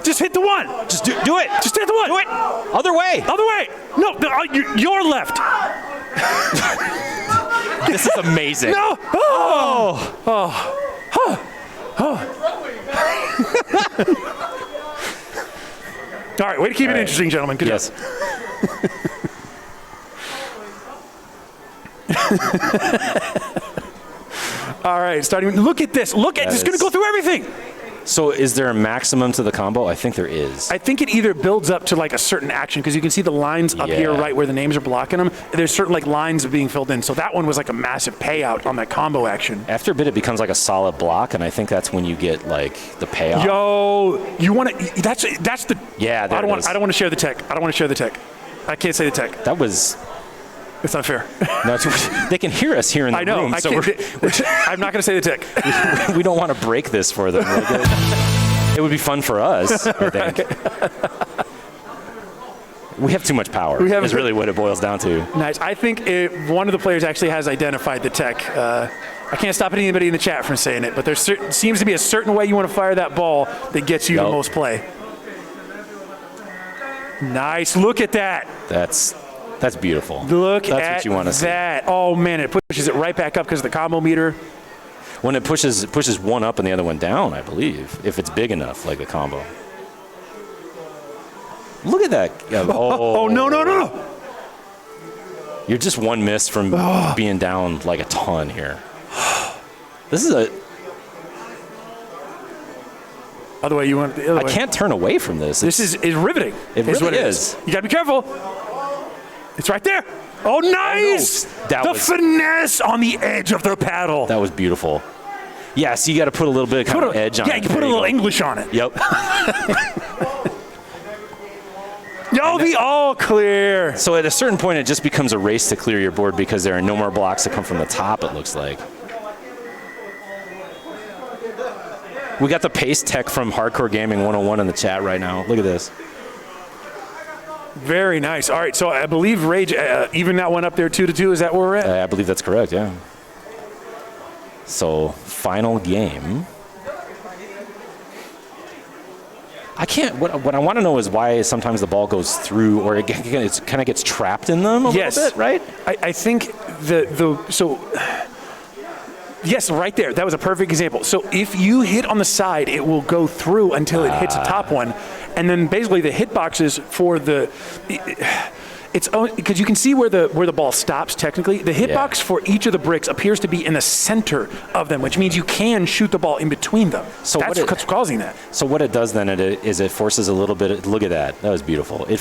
Just hit the one. Just do it. Just hit the one. Do it. Other way. Other way. No, your left. This is amazing. No. All right, way to keep it interesting, gentlemen. Good Yes. All right, starting. Look at this. Look at. It's going to go through everything. So is there a maximum to the combo? I think there is. I think it either builds up to like a certain action because you can see the lines up here, right where the names are blocking them. There's certain like lines of being filled in. So that one was like a massive payout on that combo action. After a bit, it becomes like a solid block, and I think that's when you get like the payoff. Yo, you want to? That's the. Yeah, I don't want to share the tech. I don't want to share the tech. I can't say the tech. That was. It's unfair. No, they can hear us here in the room. I so I'm not going to say the tech. we don't want to break this for them. It would be fun for us, I think. We have too much power. Is really what it boils down to. Nice. I think one of the players actually has identified the tech. I can't stop anybody in the chat from saying it, but there seems to be a certain way you want to fire that ball that gets you the most play. Nice. Look at that. That's beautiful. That's what you want to see. That. Oh man, it pushes it right back up because of the combo meter. When it pushes one up and the other one down, I believe, if it's big enough, like the combo. Look at that. Oh no. You're just one miss from being down like a ton here. This is a. Other way, you want the other way. I can't turn away from this. This is riveting. It really is. You gotta be careful. It's right there. Oh, nice! The finesse on the edge of the paddle. That was beautiful. Yeah, so you got to put a little bit of edge on it. Yeah, you put a little English on it. Yep. Yo, the all clear. So at a certain point, it just becomes a race to clear your board because there are no more blocks that come from the top, it looks like. We got the pace tech from Hardcore Gaming 101 in the chat right now. Look at this. Very nice. All right, so I believe Rage even that one up there 2-2. Is that where we're at? I believe that's correct, yeah. So, final game. I can't. What I want to know is why sometimes the ball goes through, or it kind of gets trapped in them a little bit, right? I think yes, right there. That was a perfect example. So if you hit on the side, it will go through until it hits the top one. And then basically the hitboxes for it's because you can see where the ball stops technically. The hitbox for each of the bricks appears to be in the center of them, which means you can shoot the ball in between them. So that's what's causing that. So what it does then is it forces a little bit. Look at that. That was beautiful. It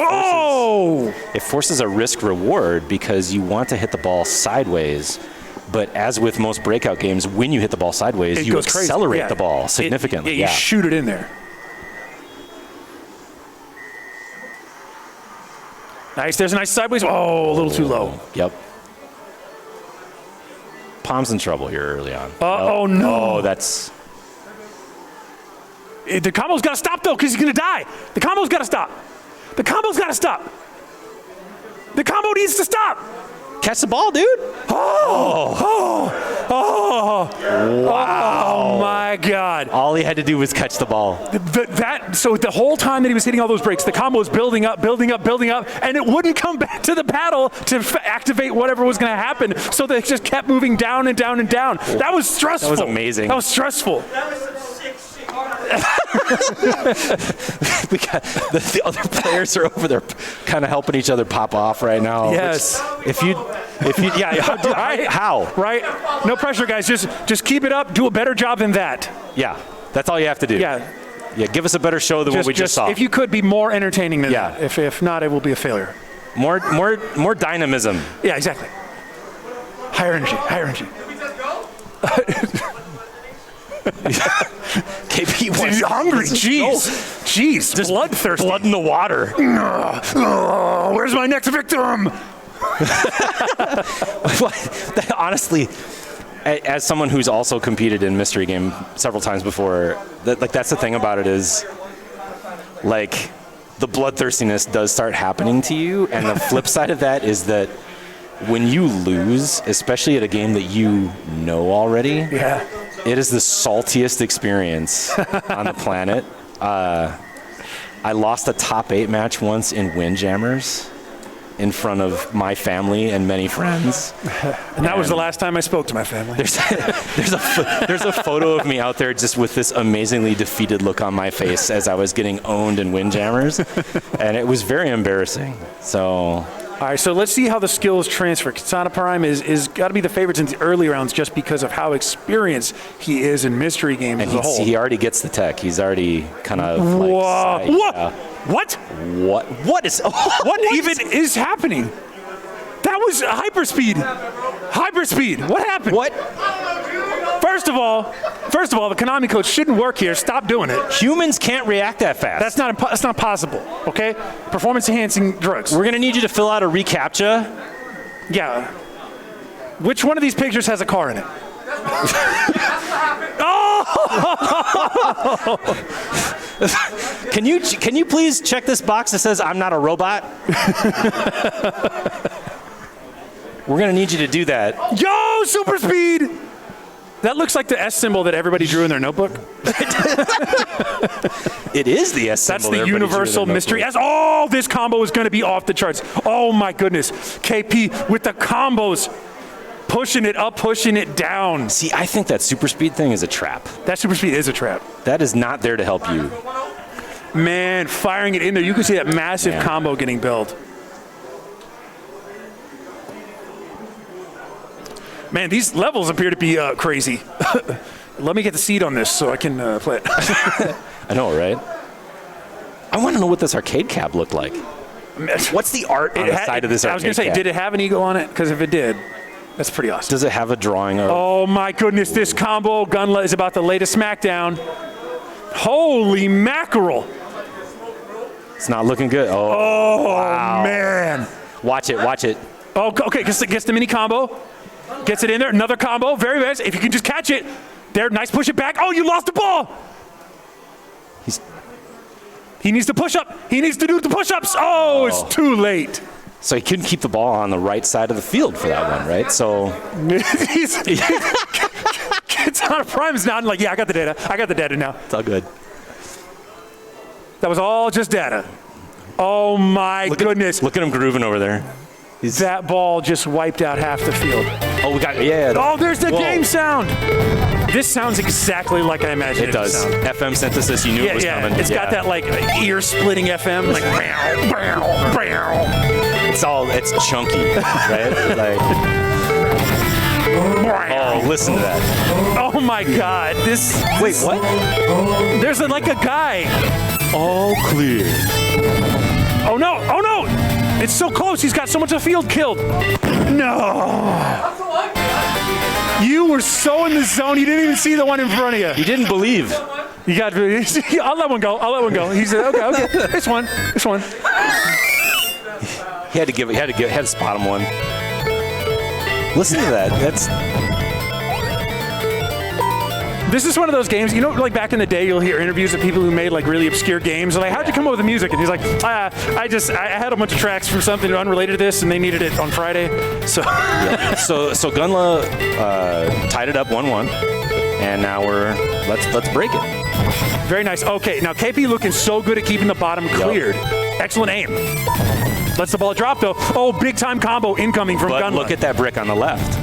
forces a risk reward because you want to hit the ball sideways. But as with most breakout games, when you hit the ball sideways, you accelerate the ball significantly. You shoot it in there. Nice. There's a nice sideways. Oh, a little too low. Yep. Palm's in trouble here early on. Oh, no. Oh, that's... The combo's got to stop, though, because he's going to die. The combo's got to stop. The combo's got to stop. The combo needs to stop. Catch the ball, dude. Wow. Oh, my God. All he had to do was catch the ball. So the whole time that he was hitting all those breaks, the combo was building up, and it wouldn't come back to the paddle to activate whatever was going to happen. So they just kept moving down and down and down. That was stressful. That was amazing. That was stressful. That was some sick shit. We got the other players are over there kind of helping each other pop off right now. Yes. If you right? How? Right? No pressure, guys. Just keep it up. Do a better job than that. Yeah. That's all you have to do. Yeah. Yeah, give us a better show than what we just saw. If you could be more entertaining than that. If not, it will be a failure. More dynamism. Yeah, exactly. Higher energy. KP wants He's hungry. Jeez. Just bloodthirsty. Blood in the water. Where's my next victim? Honestly, as someone who's also competed in Mystery Game several times before, that's the thing about it is, like, the bloodthirstiness does start happening to you, and the flip side of that is that when you lose, especially at a game that you know already, it is the saltiest experience on the planet. I lost a top 8 match once in Windjammers in front of my family and many friends. And that was the last time I spoke to my family. There's a photo of me out there just with this amazingly defeated look on my face as I was getting owned in Windjammers, and it was very embarrassing. So. All right, so let's see how the skills transfer. Katana Prime is got to be the favorites in the early rounds just because of how experienced he is in Mystery Games as a whole. He already gets the tech. He's already kind of like... Whoa. What? What is... What even is happening? That was hyperspeed. Hyperspeed. What happened? What? First of all, the Konami code shouldn't work here. Stop doing it. Humans can't react that fast. That's not possible, okay? Performance-enhancing drugs. We're going to need you to fill out a reCAPTCHA. Yeah. Which one of these pictures has a car in it? Oh! Can you please check this box that says I'm not a robot? We're going to need you to do that. Yo, super speed! That looks like the S symbol that everybody drew in their notebook. It is the S symbol. That's the universal mystery. This combo is going to be off the charts. Oh my goodness. KP with the combos. Pushing it up, pushing it down. See, I think that super speed thing is a trap. That super speed is a trap. That is not there to help you. Man, firing it in there. You can see that massive combo getting built. Man, these levels appear to be crazy. Let me get the seat on this so I can play it. I know, right? I want to know what this arcade cab looked like. What's the art on the side of this arcade cab? I was going to say, did it have an eagle on it? Because if it did, that's pretty awesome. Does it have a drawing of... Oh my goodness, this combo Gunla is about to lay to smackdown. Holy mackerel. It's not looking good. Oh wow. Man. Watch it, watch it. Oh, okay, gets the mini combo. Gets it in there, another combo, very nice. If you can just catch it, there, nice push it back. Oh, you lost the ball. He needs to push up. He needs to do the push-ups. Oh, it's too late. So he couldn't keep the ball on the right side of the field for that one, right? So it's on a prime. It's not like, yeah, I got the data. I got the data now. It's all good. That was all just data. Oh my goodness. Look at him grooving over there. That ball just wiped out half the field. Oh, we got, yeah. Oh, there's the game sound. This sounds exactly like I imagined it does. FM synthesis, you knew it was coming. It's got that like ear-splitting FM, like it's chunky, right? Like, oh, listen to that. Oh my God, Wait, what? There's like a guy. All clear. Oh no, oh no! It's so close, he's got so much of the field killed. No! You were so in the zone, you didn't even see the one in front of you. You didn't believe. You got to, I'll let one go, He said, okay, this one. He had to spot him one. Listen to that, This is one of those games, you know, like back in the day, you'll hear interviews of people who made like really obscure games. They're like, how'd you come up with the music? And he's like, I had a bunch of tracks from something unrelated to this, and they needed it on Friday. So, so Gunla tied it up 1-1, and now let's break it. Very nice. Okay, now KP looking so good at keeping the bottom cleared. Yep. Excellent aim. Lets the ball drop though. Oh, big time combo incoming from Gunla. Look at that brick on the left.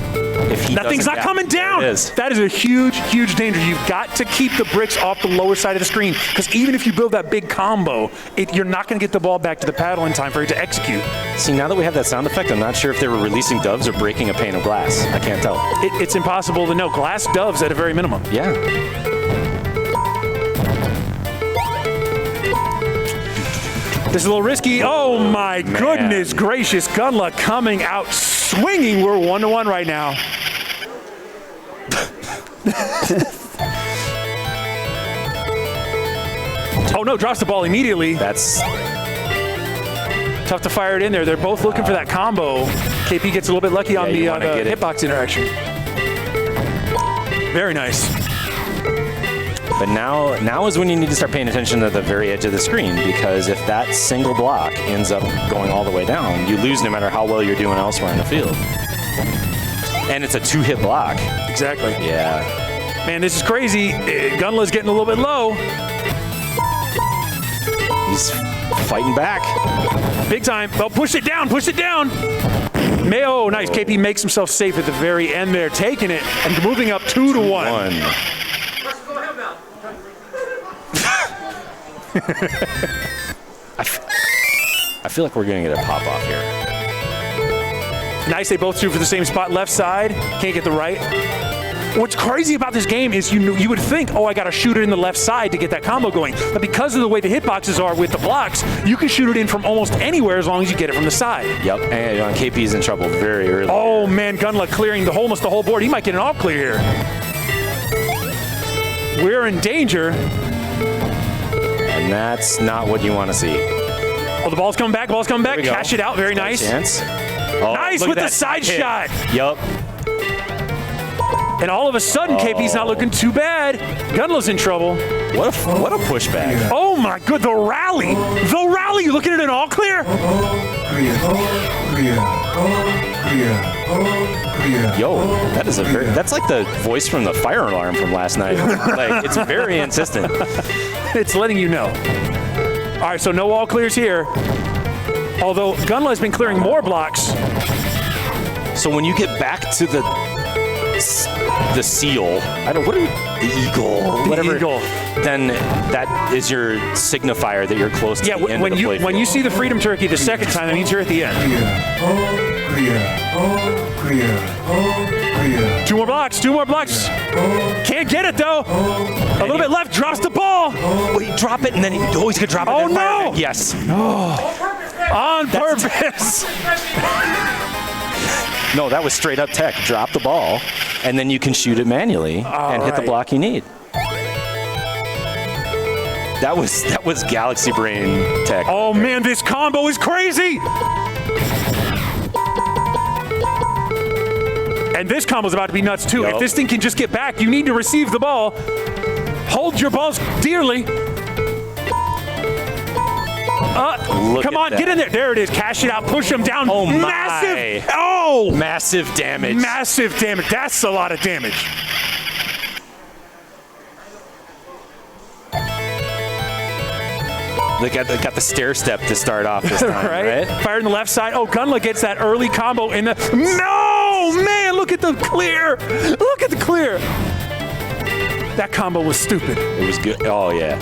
That thing's not coming down. That is a huge, huge danger. You've got to keep the bricks off the lower side of the screen, because even if you build that big combo, you're not going to get the ball back to the paddle in time for it to execute. See, now that we have that sound effect, I'm not sure if they were releasing doves or breaking a pane of glass. I can't tell. It's impossible to know. Glass doves at a very minimum. Yeah. This is a little risky. Oh my goodness gracious. Gunla coming out swinging. We're 1-1 right now. Oh no, drops the ball immediately. Tough to fire it in there. They're both looking for that combo. KP gets a little bit lucky on the hitbox interaction. Very nice. But now is when you need to start paying attention to the very edge of the screen, because if that single block ends up going all the way down, you lose no matter how well you're doing elsewhere in the field. And it's a 2-hit block. Exactly. Yeah. Man, this is crazy. Gunla's getting a little bit low. He's fighting back. Big time. Well, push it down, push it down. Mayo, nice. KP makes himself safe at the very end there, taking it and moving up 2-1. I feel like we're going to get a pop-off here. Nice, they both shoot for the same spot, left side. Can't get the right. What's crazy about this game is you would think, oh, I got to shoot it in the left side to get that combo going. But because of the way the hitboxes are with the blocks, you can shoot it in from almost anywhere as long as you get it from the side. Yep, and KP's in trouble very early. Oh, man, Gunla clearing almost the whole board. He might get an all clear here. We're in danger. And that's not what you want to see. Oh, the ball's coming back, Cash it out, very nice. Chance. Oh, nice with the side shot. Yup. And all of a sudden, KP's not looking too bad. Gunla's in trouble. What a pushback. Oh my good, the rally. The rally, you looking at an all clear? Yo, that's like the voice from the fire alarm from last night. Like, it's very insistent. It's letting you know. All right, so no all clears here. Although Gunla has been clearing more blocks. So when you get back to the seal, the eagle, whatever. Eagle. Then that is your signifier that you're close to the end of the play when you see the Freedom Turkey the second time, that means you're at the end. Two more blocks. Can't get it though. A little bit left, drops the ball. Wait, drop it, and then he's going to drop it. Oh no! Yes. On purpose. No, that was straight up tech. Drop the ball, and then you can shoot it manually and hit the block you need. That was Galaxy Brain tech. Oh man, this combo is crazy. And this combo's about to be nuts too. If this thing can just get back, you need to receive the ball. Hold your balls dearly. Come on, get in there. There it is. Cash it out. Push him down. Oh, my. Massive. Oh. Massive damage. Massive damage. That's a lot of damage. They got the stair step to start off this time, right? Fire in the left side. Oh, Gunla gets that early combo in the... No! Man, look at the clear. Look at the clear. That combo was stupid. It was good. Oh, yeah.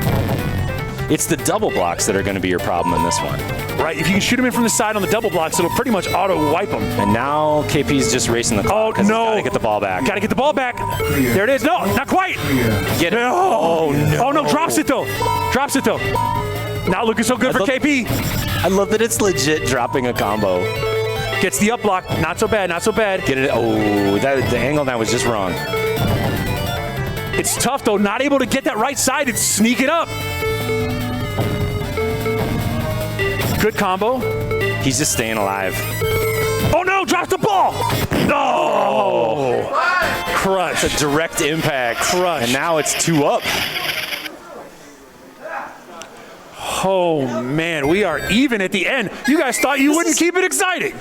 It's the double blocks that are going to be your problem in this one. Right, if you can shoot him in from the side on the double blocks, it'll pretty much auto-wipe him. And now KP's just racing the clock. Oh, no. Got to get the ball back. Got to get the ball back. There it is. No, not quite. Get it. No. Oh, no. Oh, no, drops it, though. Not looking so good for KP. I love that it's legit dropping a combo. Gets the up block. Not so bad. Get it. Oh, the angle on that was just wrong. It's tough, though. Not able to get that right side. It's sneaking up. Good combo. He's just staying alive. Oh, no. Drops the ball. Oh. Crush. A direct impact. Crush. And now it's 2 up. Oh, man, we are even at the end. You guys thought you wouldn't keep it exciting.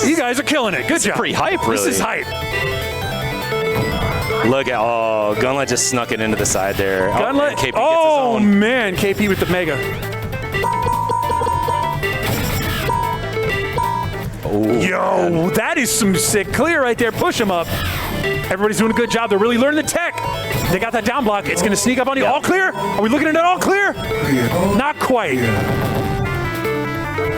You guys are killing it. Good job. Pretty hype, really. This is hype. Look at, Gunla just snuck it into the side there. Gunla, KP gets his own. Man, KP with the mega. Yo, that is some sick clear right there. Push him up. Everybody's doing a good job. They're really learning the tech. They got that down block. It's going to sneak up on you. All clear? Are we looking at it all clear? Not quite.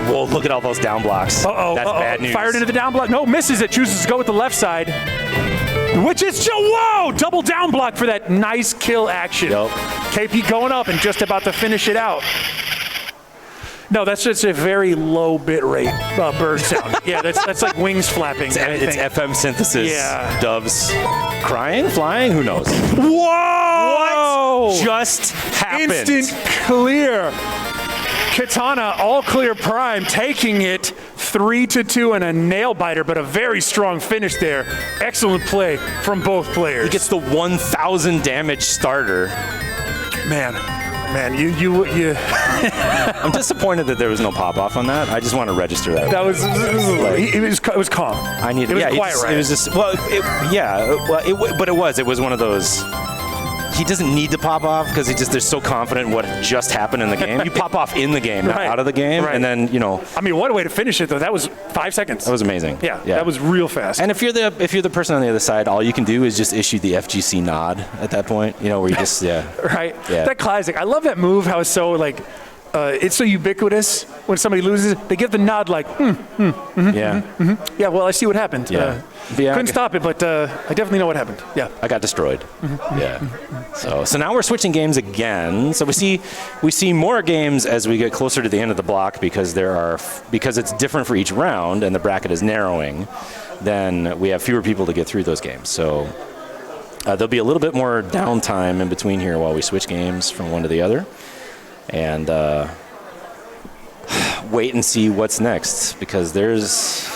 Whoa, look at all those down blocks. That's bad news. Fired into the down block. No, misses it. Chooses to go with the left side. Which is, whoa, double down block for that nice kill action. Yep. KP going up and just about to finish it out. No, that's just a very low bit rate bird sound. Yeah, that's like wings flapping. It's FM synthesis. Yeah. Doves crying, flying, who knows? Whoa! What just happened? Instant clear. Katana, all clear prime, taking it 3-2 and a nail biter, but a very strong finish there. Excellent play from both players. He gets the 1,000 damage starter. Man, you. I'm disappointed that there was no pop off on that. I just want to register that. That was it was calm. I need. It was yeah, quiet, right? It was just. Well, but it was one of those. He doesn't need to pop off because they're so confident in what just happened in the game. You pop off in the game, not out of the game, and then I mean, what a way to finish it though. That was 5 seconds. That was amazing. Yeah, that was real fast. And if you're the person on the other side, all you can do is just issue the FGC nod at that point. Where you just right. Yeah. That classic. I love that move. How it's so it's so ubiquitous. When somebody loses, they give the nod like, yeah. Yeah, well, I see what happened. Yeah. Couldn't stop it, but I definitely know what happened. Yeah. I got destroyed. Yeah. So now we're switching games again. So we see more games as we get closer to the end of the block because it's different for each round and the bracket is narrowing. Then we have fewer people to get through those games. So there'll be a little bit more downtime in between here while we switch games from one to the other. And wait and see what's next because there's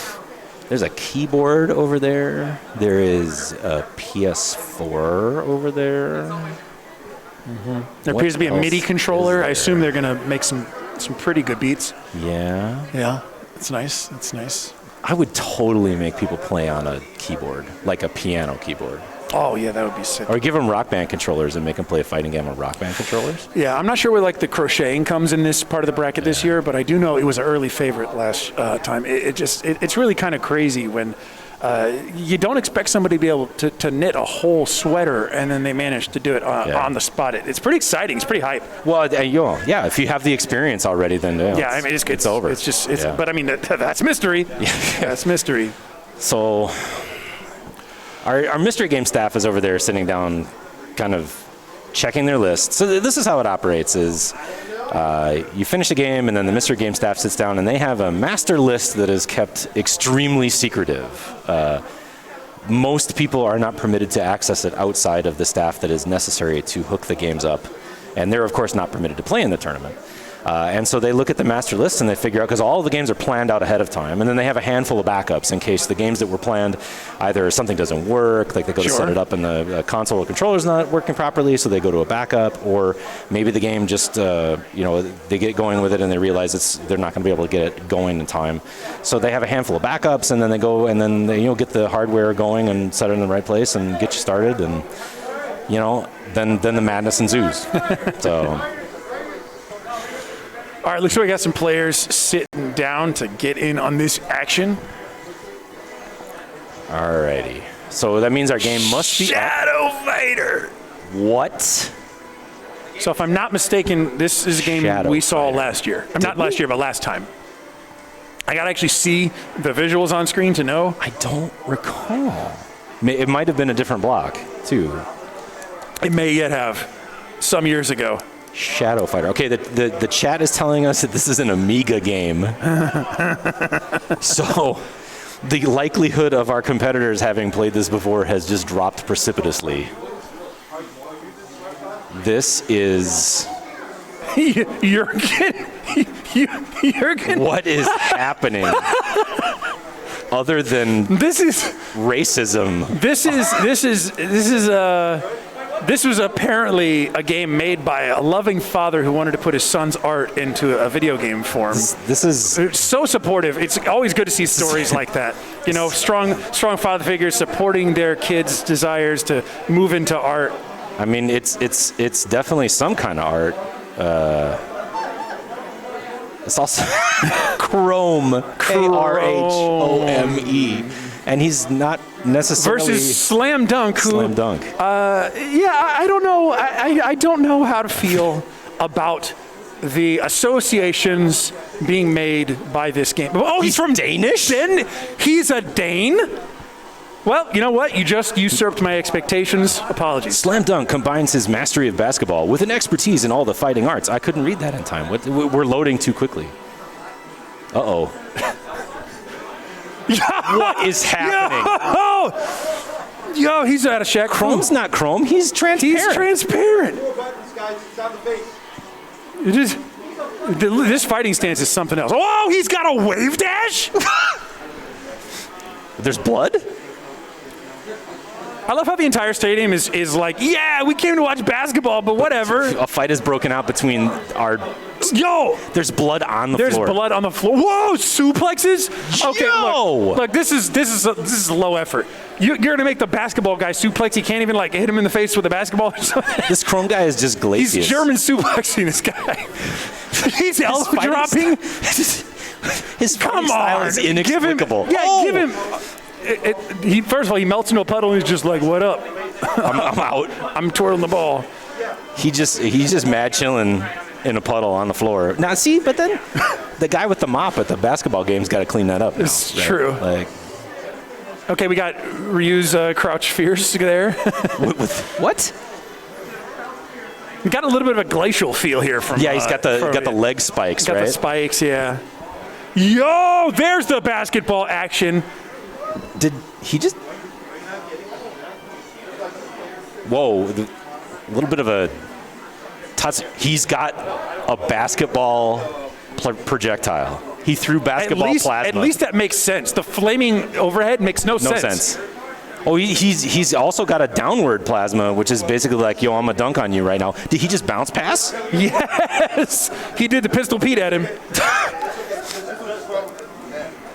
a keyboard over there. There is a PS4 over there. There appears to be a MIDI controller. I assume they're going to make some pretty good beats. Yeah. Yeah, it's nice. It's nice. I would totally make people play on a keyboard, like a piano keyboard. Oh, yeah, that would be sick. Or give them Rock Band controllers and make them play a fighting game on Rock Band controllers. Yeah, I'm not sure where the crocheting comes in this part of the bracket this year, but I do know it was an early favorite last time. It's really kind of crazy when you don't expect somebody to be able to knit a whole sweater and then they manage to do it on the spot. It's pretty exciting. It's pretty hype. Well, yeah, if you have the experience already, then I mean, it's over. It's just, but I mean, that's mystery. That's mystery. So our mystery game staff is over there sitting down, kind of checking their list. So this is how it operates: is you finish a game, and then the mystery game staff sits down, and they have a master list that is kept extremely secretive. Most people are not permitted to access it outside of the staff that is necessary to hook the games up, and they're of course not permitted to play in the tournament. And so they look at the master list and they figure out, because all of the games are planned out ahead of time, and then they have a handful of backups in case the games that were planned, either something doesn't work, like they go to set it up and the console or controller's not working properly, so they go to a backup, or maybe the game just, they get going with it and they realize they're not going to be able to get it going in time. So they have a handful of backups, and then they go and then they, get the hardware going and set it in the right place and get you started, and then the madness ensues. So. All right, looks like we got some players sitting down to get in on this action. Alrighty. So that means our game must be Shadow Fighter. What? So if I'm not mistaken, this is a game we saw last year. Not last year, but last time. I got to actually see the visuals on screen to know. I don't recall. It might have been a different block, too. It may yet have. Some years ago. Shadow Fighter. Okay, the chat is telling us that this is an Amiga game. So the likelihood of our competitors having played this before has just dropped precipitously. This is... Jurgen. What is happening? Other than this is racism. This was apparently a game made by a loving father who wanted to put his son's art into a video game form. This is it's so supportive. It's always good to see stories like that. Strong father figures supporting their kids' desires to move into art. I mean, it's definitely some kind of art. It's also Chrome, Krhome, and he's not necessarily versus Slam Dunk. Slam Dunk. I don't know. I don't know how to feel about the associations being made by this game. Oh, he's from Danish? Then he's a Dane? Well, you know what? You just usurped my expectations. Apologies. Slam Dunk combines his mastery of basketball with an expertise in all the fighting arts. I couldn't read that in time. We're loading too quickly. Uh-oh. What is happening? Yo, he's out of check. Chrome's not Chrome. He's transparent. He's transparent. This fighting stance is something else. Oh, he's got a wave dash? There's blood? I love how the entire stadium is like, yeah, we came to watch basketball, but whatever. A fight has broken out between our... Yo! There's blood on the floor. There's blood on the floor. Whoa, suplexes? Okay, Yo! look, this is low effort. You're going to make the basketball guy suplex. He can't even, like, hit him in the face with a basketball or something. This Chrome guy is just glacious. He's German suplexing this guy. He's elbow dropping. His fighting style is inexplicable. Give him... first of all, he melts into a puddle and he's just like, what up? I'm out. I'm twirling the ball. He's just mad chilling in a puddle on the floor. Now, see, but then the guy with the mop at the basketball game's got to clean that up now, it's right? true. Like, okay, we got Ryu's crouch fierce there. what? We got a little bit of a glacial feel here from. Yeah, he's got the leg spikes, got right? the spikes, yeah. Yo, there's the basketball action. Did he just? Whoa, a little bit of a touch. He's got a basketball projectile. He threw basketball plasma. At least that makes sense. The flaming overhead makes no sense. Oh, he's also got a downward plasma, which is basically like, yo, I'm a dunk on you right now. Did he just bounce pass? Yes, he did the Pistol Pete at him.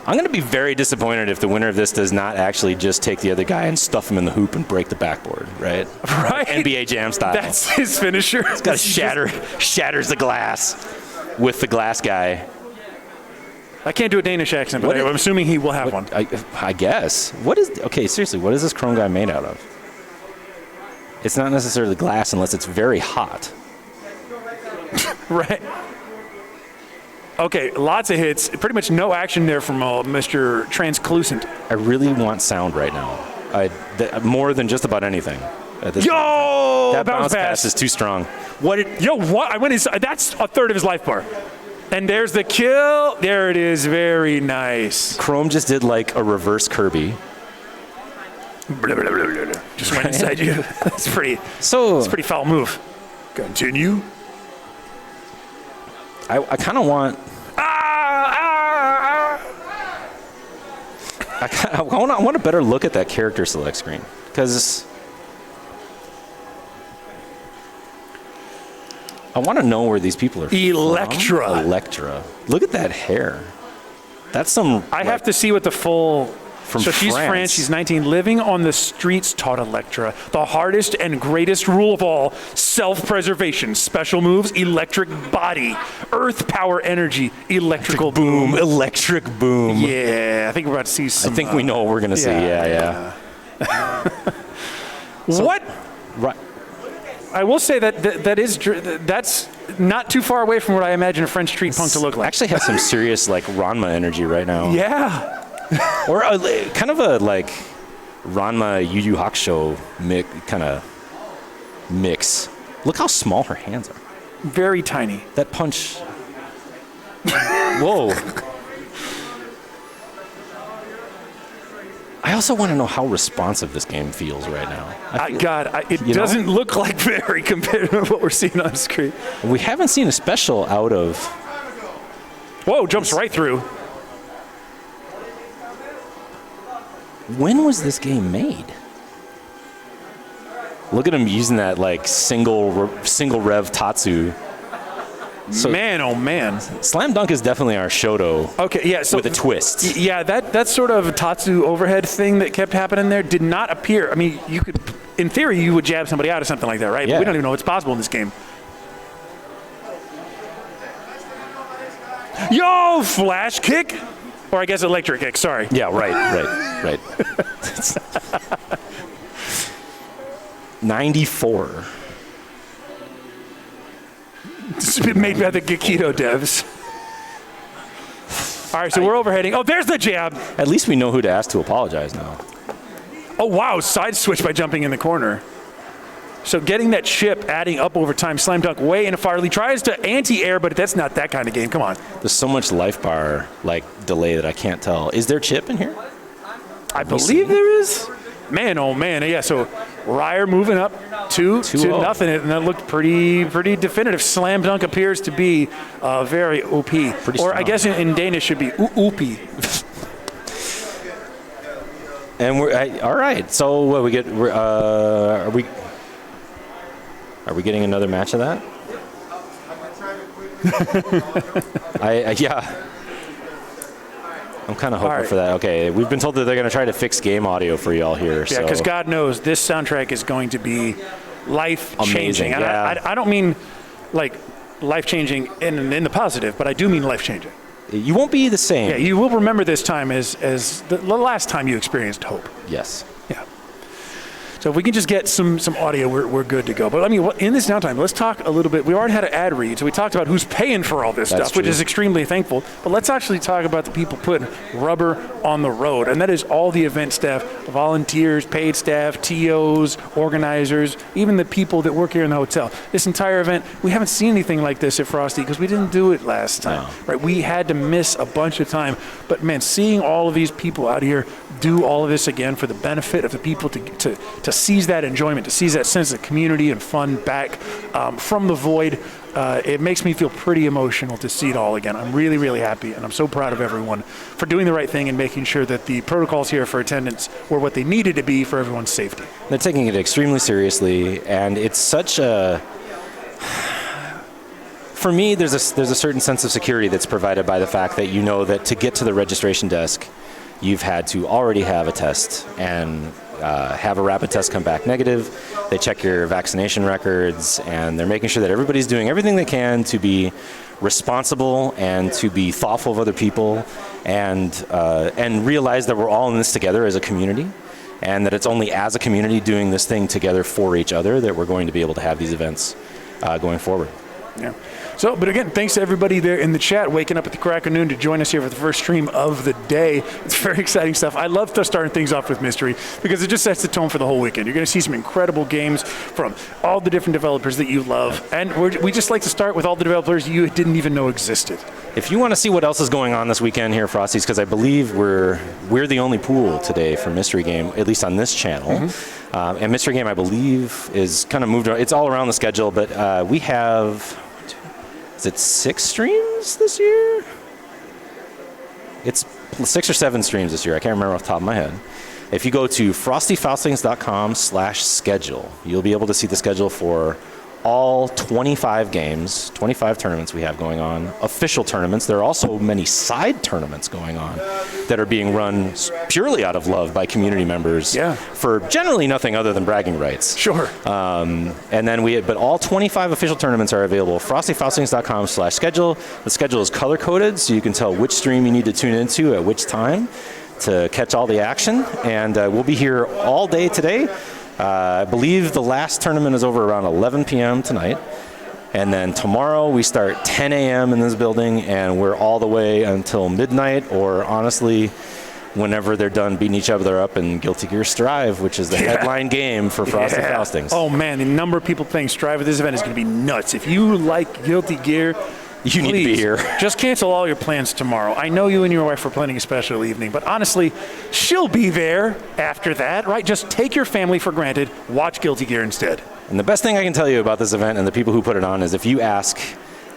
I'm going to be very disappointed if the winner of this does not actually just take the other guy and stuff him in the hoop and break the backboard, right? Right. NBA Jam style. That's his finisher. It's got to shatters the glass with the glass guy. I can't do a Danish accent, but I'm assuming he will have one. I guess. Okay, seriously, what is this chrome guy made out of? It's not necessarily glass unless it's very hot. Right. Okay, lots of hits. Pretty much no action there from Mr. Translucent. I really want sound right now. More than just about anything. Yo! That bounce pass is too strong. What? I went inside. That's a third of his life bar. And there's the kill. There it is. Very nice. Chrome just did like a reverse Kirby. Just went inside you. That's pretty foul move. Continue. I kind of want. I want a better look at that character select screen because I want to know where these people are Electra. from. Electra. Look at that hair. That's some. I have to see what the full. From so she's France. She's 19. Living on the streets taught Electra the hardest and greatest rule of all: self-preservation. Special moves: electric body, earth power, energy, electrical boom. Electric boom. Yeah, I think we're about to see some. I think we know what we're gonna see. Yeah. What? Right. I will say that's not too far away from what I imagine a French street punk to look like. Actually, has some serious like Ranma energy right now. Yeah. Or kind of a like Ranma Yu Yu Hakusho kind of mix. Look how small her hands are. Very tiny. That punch. Whoa. I also want to know how responsive this game feels right now. It doesn't look like very compared to what we're seeing on screen. We haven't seen a special out of. Whoa, jumps right through. When was this game made? Look at him using that like single rev Tatsu. So man, oh man. Slam Dunk is definitely our Shoto. Okay, yeah. So with a twist. Yeah, that sort of Tatsu overhead thing that kept happening there did not appear. I mean, you could, in theory, you would jab somebody out or something like that, right? Yeah. But we don't even know what's possible in this game. Yo, flash kick. Or I guess electric kick, sorry. Yeah, right. 94. This has been made by the Gekido devs. All right, so we're overheading. Oh, there's the jab. At least we know who to ask to apologize now. Oh, wow, side switch by jumping in the corner. So getting that chip, adding up over time, Slam Dunk way into Farley. Tries to anti-air, but that's not that kind of game. Come on. There's so much life bar like delay that I can't tell. Is there chip in here? I believe there is. Man, oh man, yeah. So Ryer moving up 2-0, and that looked pretty definitive. Slam dunk appears to be very OP, or I guess in Danish should be OP. And we're all right. So what we get? Are we getting another match of that? Yeah. I'm kind of hoping for that. Okay, we've been told that they're going to try to fix game audio for y'all here. Yeah, because God knows this soundtrack is going to be life-changing. And I don't mean like life-changing in the positive, but I do mean life-changing. You won't be the same. Yeah, you will remember this time as the last time you experienced hope. Yes. Yeah. So if we can just get some audio, we're good to go. But I mean, in this downtime, let's talk a little bit. We already had an ad read, so we talked about who's paying for all this stuff, which is extremely thankful. But let's actually talk about the people putting rubber on the road, and that is all the event staff, volunteers, paid staff, TOs, organizers, even the people that work here in the hotel. This entire event, we haven't seen anything like this at Frosty because we didn't do it last time. No. Right? We had to miss a bunch of time. But man, seeing all of these people out here do all of this again for the benefit of the people to seize that enjoyment, to seize that sense of community and fun back from the void, it makes me feel pretty emotional to see it all again. I'm really, really happy, and I'm so proud of everyone for doing the right thing and making sure that the protocols here for attendance were what they needed to be for everyone's safety. They're taking it extremely seriously, and it's such a... For me, there's a certain sense of security that's provided by the fact that you know that to get to the registration desk, you've had to already have a test and have a rapid test come back negative. They check your vaccination records, and they're making sure that everybody's doing everything they can to be responsible and to be thoughtful of other people, and realize that we're all in this together as a community, and that it's only as a community doing this thing together for each other that we're going to be able to have these events going forward. Yeah. So, but again, thanks to everybody there in the chat, waking up at the crack of noon to join us here for the first stream of the day. It's very exciting stuff. I love starting things off with mystery because it just sets the tone for the whole weekend. You're going to see some incredible games from all the different developers that you love. And we just like to start with all the developers you didn't even know existed. If you want to see what else is going on this weekend here, Frosties, because I believe we're the only pool today for Mystery Game, at least on this channel. Mm-hmm. And Mystery Game, I believe, is kind of moved around. It's all around the schedule, but we have... Is it 6 streams this year? It's 6 or 7 streams this year. I can't remember off the top of my head. If you go to frostyfaustings.com/schedule, you'll be able to see the schedule for all 25 games, 25 tournaments we have going on, official tournaments. There are also many side tournaments going on that are being run purely out of love by community members for generally nothing other than bragging rights. Sure. And then but all 25 official tournaments are available. frostyfaustings.com/schedule. The schedule is color-coded, so you can tell which stream you need to tune into at which time to catch all the action. And we'll be here all day today. I believe the last tournament is over around 11 p.m. tonight. And then tomorrow we start 10 a.m. in this building, and we're all the way until midnight, or honestly, whenever they're done beating each other up in Guilty Gear Strive, which is the headline game for Frosty Faustings. Oh man, the number of people playing Strive at this event is going to be nuts. If you like Guilty Gear, you need to be here. Just cancel all your plans tomorrow. I know you and your wife are planning a special evening, but honestly, she'll be there after that, right? Just take your family for granted. Watch Guilty Gear instead. And the best thing I can tell you about this event and the people who put it on is if you ask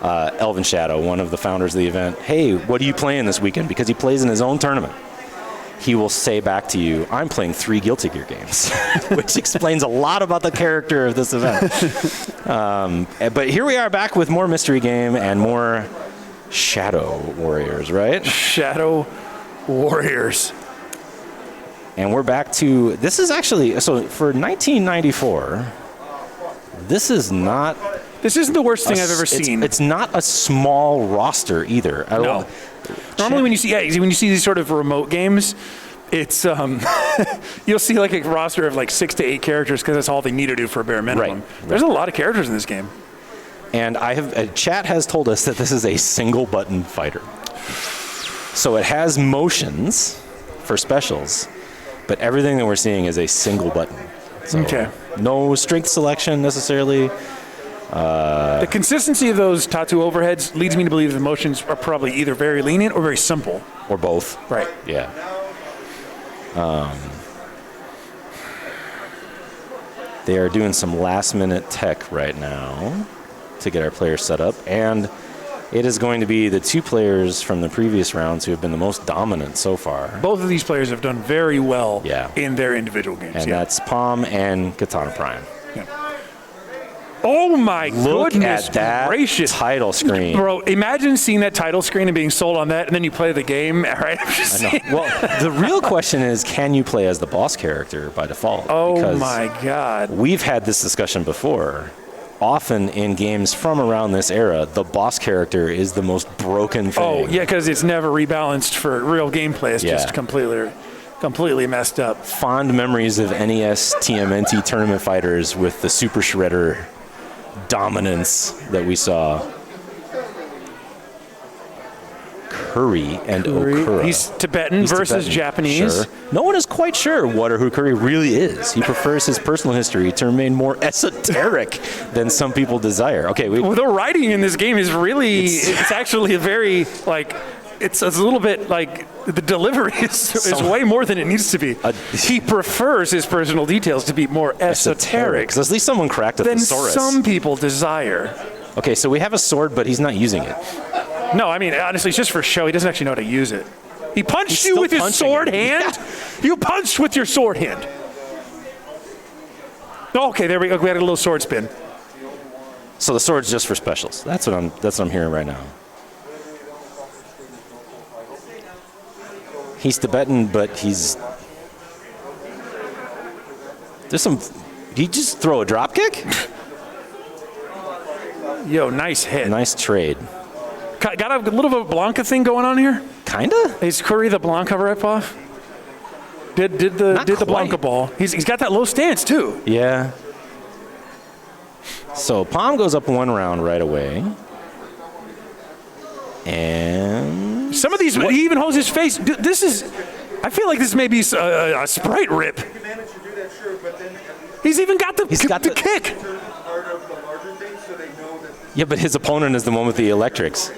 Elvin Shadow, one of the founders of the event, hey, what are you playing this weekend? Because he plays in his own tournament. He will say back to you, I'm playing 3 Guilty Gear games, which explains a lot about the character of this event. But here we are back with more Mystery Game and more Shadow Warriors, right? Shadow Warriors. And we're back to, this is actually, so for 1994, this isn't the worst thing I've ever seen. It's not a small roster either. No. Normally when you see these sort of remote games, it's you'll see like a roster of like 6 to 8 characters because that's all they need to do for a bare minimum. Right. There's a lot of characters in this game. And chat has told us that this is a single button fighter. So it has motions for specials, but everything that we're seeing is a single button. So no strength selection necessarily. The consistency of those tattoo overheads leads me to believe the motions are probably either very lenient or very simple. Or both. Right. Yeah. They are doing some last-minute tech right now to get our players set up, and it is going to be the 2 players from the previous rounds who have been the most dominant so far. Both of these players have done very well Yeah. in their individual games. And that's Palm and Katana Prime. Yeah. Oh my Look goodness at that gracious. title screen. Bro, imagine seeing that title screen and being sold on that, and then you play the game, right? I'm just saying. Well, the real question is, can you play as the boss character by default? Oh Because my God. we've had this discussion before. Often in games from around this era, the boss character is the most broken thing. Oh, yeah, because it's never rebalanced for real gameplay. It's Yeah. just completely messed up. Fond memories of NES TMNT tournament fighters with the Super Shredder dominance that we saw. Hukuri and Okura. He's Tibetan versus Tibetan, Japanese. Sure. No one is quite sure what a Hukuri really is. He prefers his personal history to remain more esoteric than some people desire. Okay, Well, the writing in this game is really, it's actually a very, like, it's a little bit like the delivery is way more than it needs to be. He prefers his personal details to be more esoteric because at least someone cracked a than thesaurus. some people desire. Okay, so we have a sword, but he's not using it. No, I mean, honestly, it's just for show. He doesn't actually know how to use it. He punched He's you still with his punching sword him. hand? You punched with your sword hand. Okay, there we go. We had a little sword spin. So the sword's just for specials. That's what I'm hearing right now. He's Tibetan, but he's there's some. Did he just throw a drop kick? Yo, nice hit. Nice trade. Got a little bit of a Blanca thing going on here? Kinda. Is Curry the Blanca ripoff? Did the quite. Blanca ball? He's got that low stance too. Yeah. So Palm goes up 1 round right away, and Some of these, he even holds his face. Dude, this is, I feel like this may be a Sprite rip. He's even got the kick. yeah, but his opponent is the one with the electrics.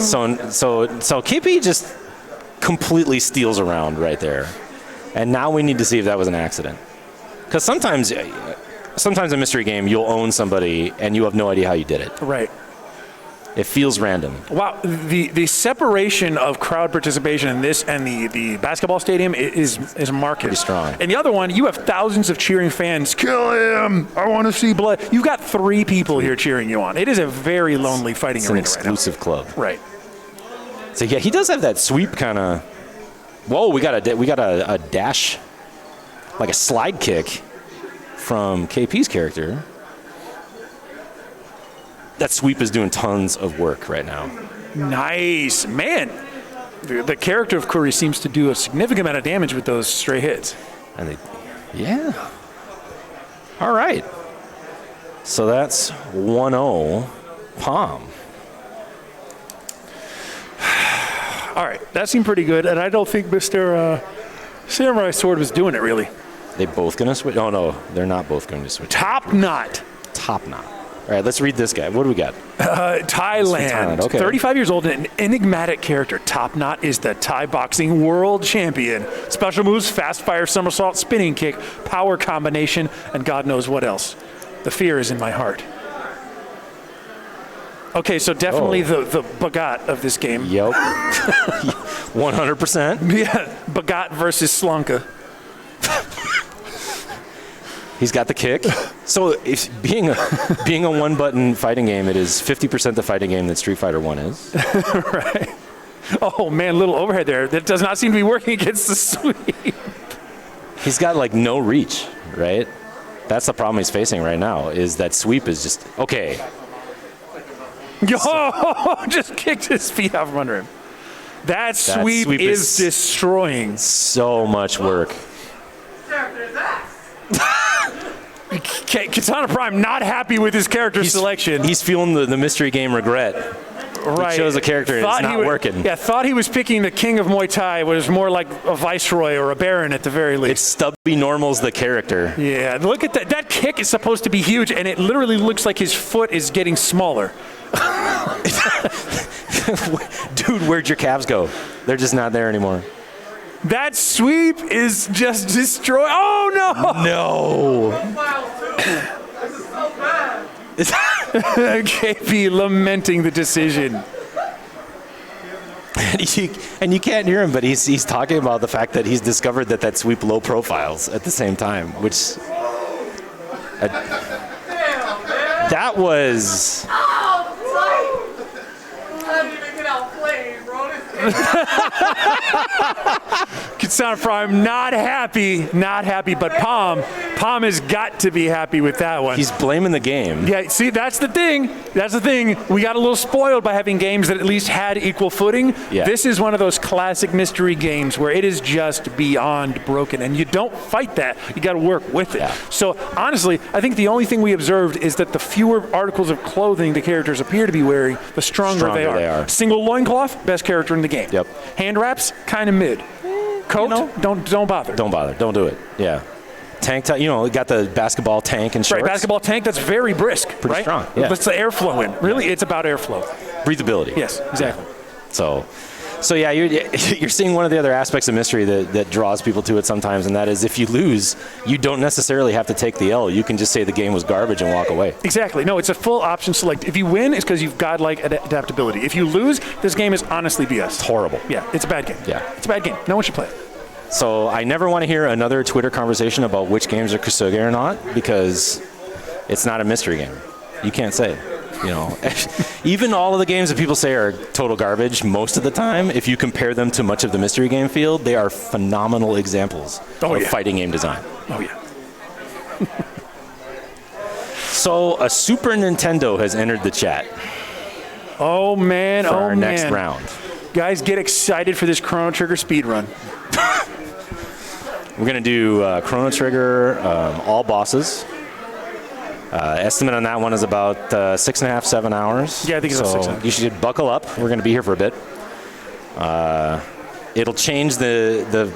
So Kippy just completely steals around right there, and now we need to see if that was an accident. Because sometimes in mystery game you'll own somebody and you have no idea how you did it. Right. It feels random. Wow, the separation of crowd participation in this and the basketball stadium is marked. Pretty strong. And the other one, you have thousands of cheering fans. Kill him! I want to see blood. You've got 3 people here cheering you on. It is a very lonely fighting It's an arena exclusive club. right now. Right. So yeah, he does have that sweep kind of. Whoa, we got a dash, like a slide kick from KP's character. That sweep is doing tons of work right now. Nice, man. The character of Curry seems to do a significant amount of damage with those stray hits. And yeah. All right. So that's 1-0 Palm. All right, that seemed pretty good, and I don't think Mr. Samurai Sword was doing it really. They both going to switch? Oh, no, they're not both going to switch. Top knot. Top knot. All right, let's read this guy. What do we got? Thailand. Okay. 35 years old and an enigmatic character. Top Knot is the Thai boxing world champion. Special moves, fast fire somersault, spinning kick, power combination, and God knows what else. The fear is in my heart. Okay, so definitely the Bagat of this game. Yep. 100%. Yeah, Bagat versus Slanka. He's got the kick. So if being a one-button fighting game, it is 50% the fighting game that Street Fighter 1 is. Right. Oh, man, little overhead there. That does not seem to be working against the sweep. He's got like no reach, right? That's the problem he's facing right now, is that sweep is just, okay. Yo, just kicked his feet out from under him. That sweep is destroying. So much work. Katana Prime not happy with his character selection. He's feeling the mystery game regret. Right. He chose a character and it's not working. Yeah, thought he was picking the king of Muay Thai, was more like a viceroy or a baron at the very least. It's Stubby Normal's the character. Yeah, look at that. That kick is supposed to be huge, and it literally looks like his foot is getting smaller. Dude, where'd your calves go? They're just not there anymore. That sweep is just destroy. Oh no! No. KP lamenting the decision. And you can't hear him, but he's talking about the fact that he's discovered that sweep low profiles at the same time, which that was. Sound Prime not happy, but Palm has got to be happy with that one. He's blaming the game. Yeah, see, that's the thing. We got a little spoiled by having games that at least had equal footing. Yeah. This is one of those classic mystery games where it is just beyond broken, and you don't fight that. You got to work with it. Yeah. So honestly, I think the only thing we observed is that the fewer articles of clothing the characters appear to be wearing, the stronger they are. Single loincloth, best character in the game. Yep. Hand wraps, kind of mid. Coat, don't bother. Don't bother. Don't do it. Yeah. Tank top, got the basketball tank and shorts. Right, basketball tank, that's very brisk, Pretty right? strong, yeah. Let's the airflow in. Really, it's about airflow. Breathability. Yes, exactly. So yeah, you're seeing one of the other aspects of mystery that draws people to it sometimes, and that is if you lose, you don't necessarily have to take the L. You can just say the game was garbage and walk away. Exactly. No, it's a full option select. If you win, it's because you've godlike adaptability. If you lose, this game is honestly BS. It's horrible. Yeah, it's a bad game. Yeah. It's a bad game. No one should play it. So I never want to hear another Twitter conversation about which games are Kusuge or not, because it's not a mystery game. You can't say. Even all of the games that people say are total garbage, most of the time, if you compare them to much of the mystery game field, they are phenomenal examples of fighting game design. Oh, yeah. So a Super Nintendo has entered the chat. Oh, man. For our next round. Guys, get excited for this Chrono Trigger speedrun. We're going to do Chrono Trigger, all bosses. Estimate on that one is about 6.5, 7 hours. Yeah, I think it's about 6 hours. You should buckle up. We're going to be here for a bit. It'll change the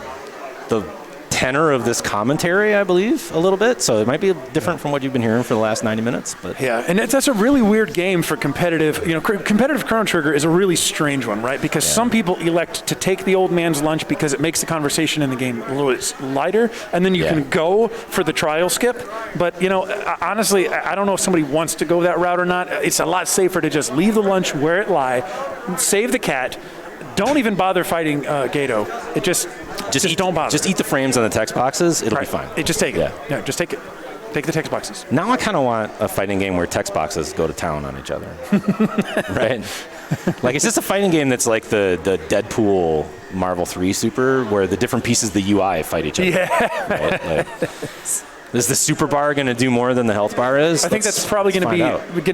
tenor of this commentary, I believe, a little bit. So it might be different from what you've been hearing for the last 90 minutes. But yeah, and that's a really weird game for competitive. Competitive Chrono Trigger is a really strange one, right? Because some people elect to take the old man's lunch because it makes the conversation in the game a little bit lighter, and then you can go for the trial skip. But honestly, I don't know if somebody wants to go that route or not. It's a lot safer to just leave the lunch where it lie, save the cat. Don't even bother fighting Gato. Just don't bother. Just eat the frames on the text boxes. It'll be fine. Just take it. Yeah, just take it. Take the text boxes. Now I kind of want a fighting game where text boxes go to town on each other. Right? Like, is this a fighting game that's like the Deadpool Marvel 3 Super, where the different pieces of the UI fight each other? Yeah. Right? Is the super bar going to do more than the health bar is? I think that's probably going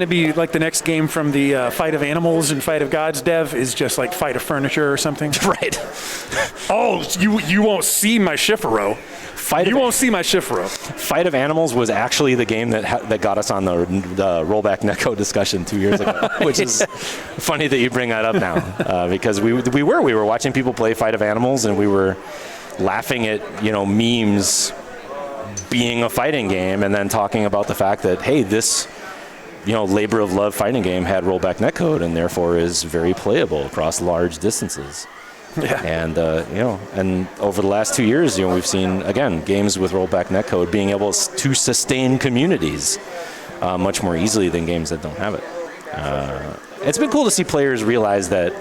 to be like the next game from the Fight of Animals and Fight of Gods dev is just like Fight of Furniture or something. Right. Oh, you won't see my Shifero. You won't see my Shifero. Fight of Animals was actually the game that got us on the rollback netcode discussion 2 years ago, which is funny that you bring that up now, because we were watching people play Fight of Animals and we were laughing at memes being a fighting game, and then talking about the fact that, hey, this labor of love fighting game had rollback netcode and therefore is very playable across large distances. Yeah. And and over the last 2 years, we've seen again games with rollback netcode being able to sustain communities much more easily than games that don't have it. It's been cool to see players realize that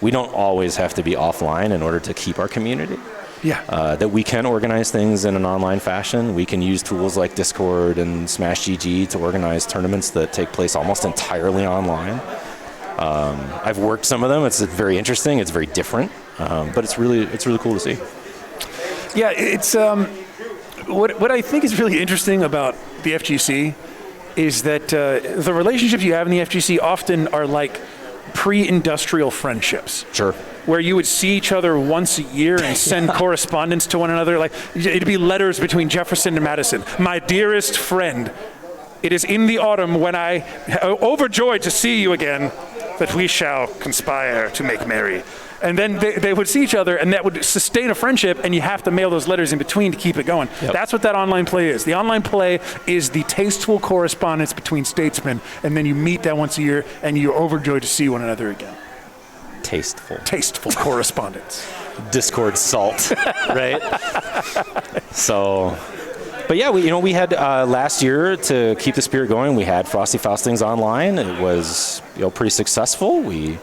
we don't always have to be offline in order to keep our community. Yeah. That we can organize things in an online fashion. We can use tools like Discord and Smash GG to organize tournaments that take place almost entirely online. I've worked some of them. It's very interesting. It's very different, but it's really cool to see. Yeah, it's what I think is really interesting about the FGC is that the relationships you have in the FGC often are like pre-industrial friendships. Sure. Where you would see each other once a year and send correspondence to one another. Like, it'd be letters between Jefferson and Madison. My dearest friend, it is in the autumn when I overjoyed to see you again that we shall conspire to make merry. And then they would see each other, and that would sustain a friendship, and you have to mail those letters in between to keep it going. Yep. That's what that online play is. The online play is the tasteful correspondence between statesmen, and then you meet that once a year, and you're overjoyed to see one another again. Tasteful. Tasteful correspondence. Discord salt, right? So, but yeah, we had last year to keep the spirit going. We had Frosty Faustings online. It was pretty successful. We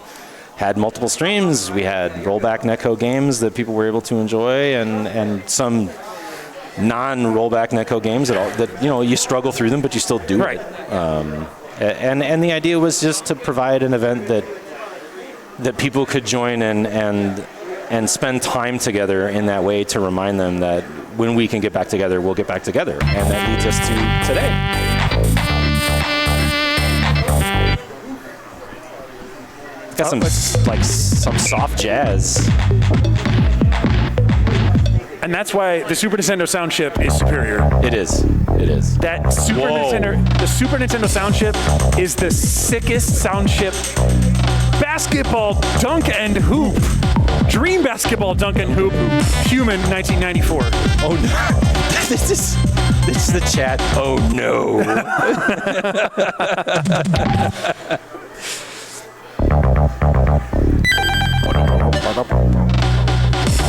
had multiple streams. We had rollback netcode games that people were able to enjoy, and some non-rollback netcode games that you struggle through them, but you still do right. And the idea was just to provide an event that people could join and spend time together in that way to remind them that when we can get back together, we'll get back together. And that leads us to today. Got some soft jazz. And that's why the Super Nintendo sound chip is superior. It is. That the Super Nintendo sound chip is the sickest sound chip. Basketball dunk and hoop. Dream basketball dunk and hoop. Human 1994. Oh no. This is the chat. Oh no.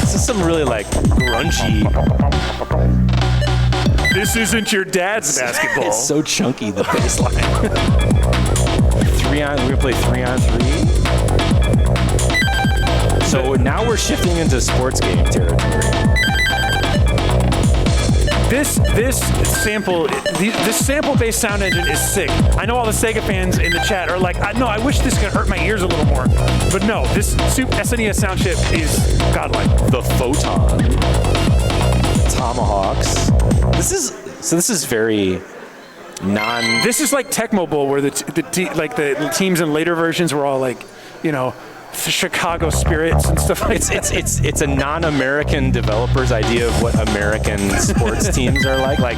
This is some really grungy. This isn't your dad's basketball. It's so chunky, the bass line. We're gonna play 3-on-3. So now we're shifting into sports game territory. This sample-based sound engine is sick. I know all the Sega fans in the chat are like, no, I wish this could hurt my ears a little more. But no, this SNES sound chip is godlike. The Photon, Tomahawks. This is very non. This is like Tecmo Bowl, where the teams in later versions were all like, Chicago Spirits and stuff like that. It's a non-American developer's idea of what American sports teams are like. Like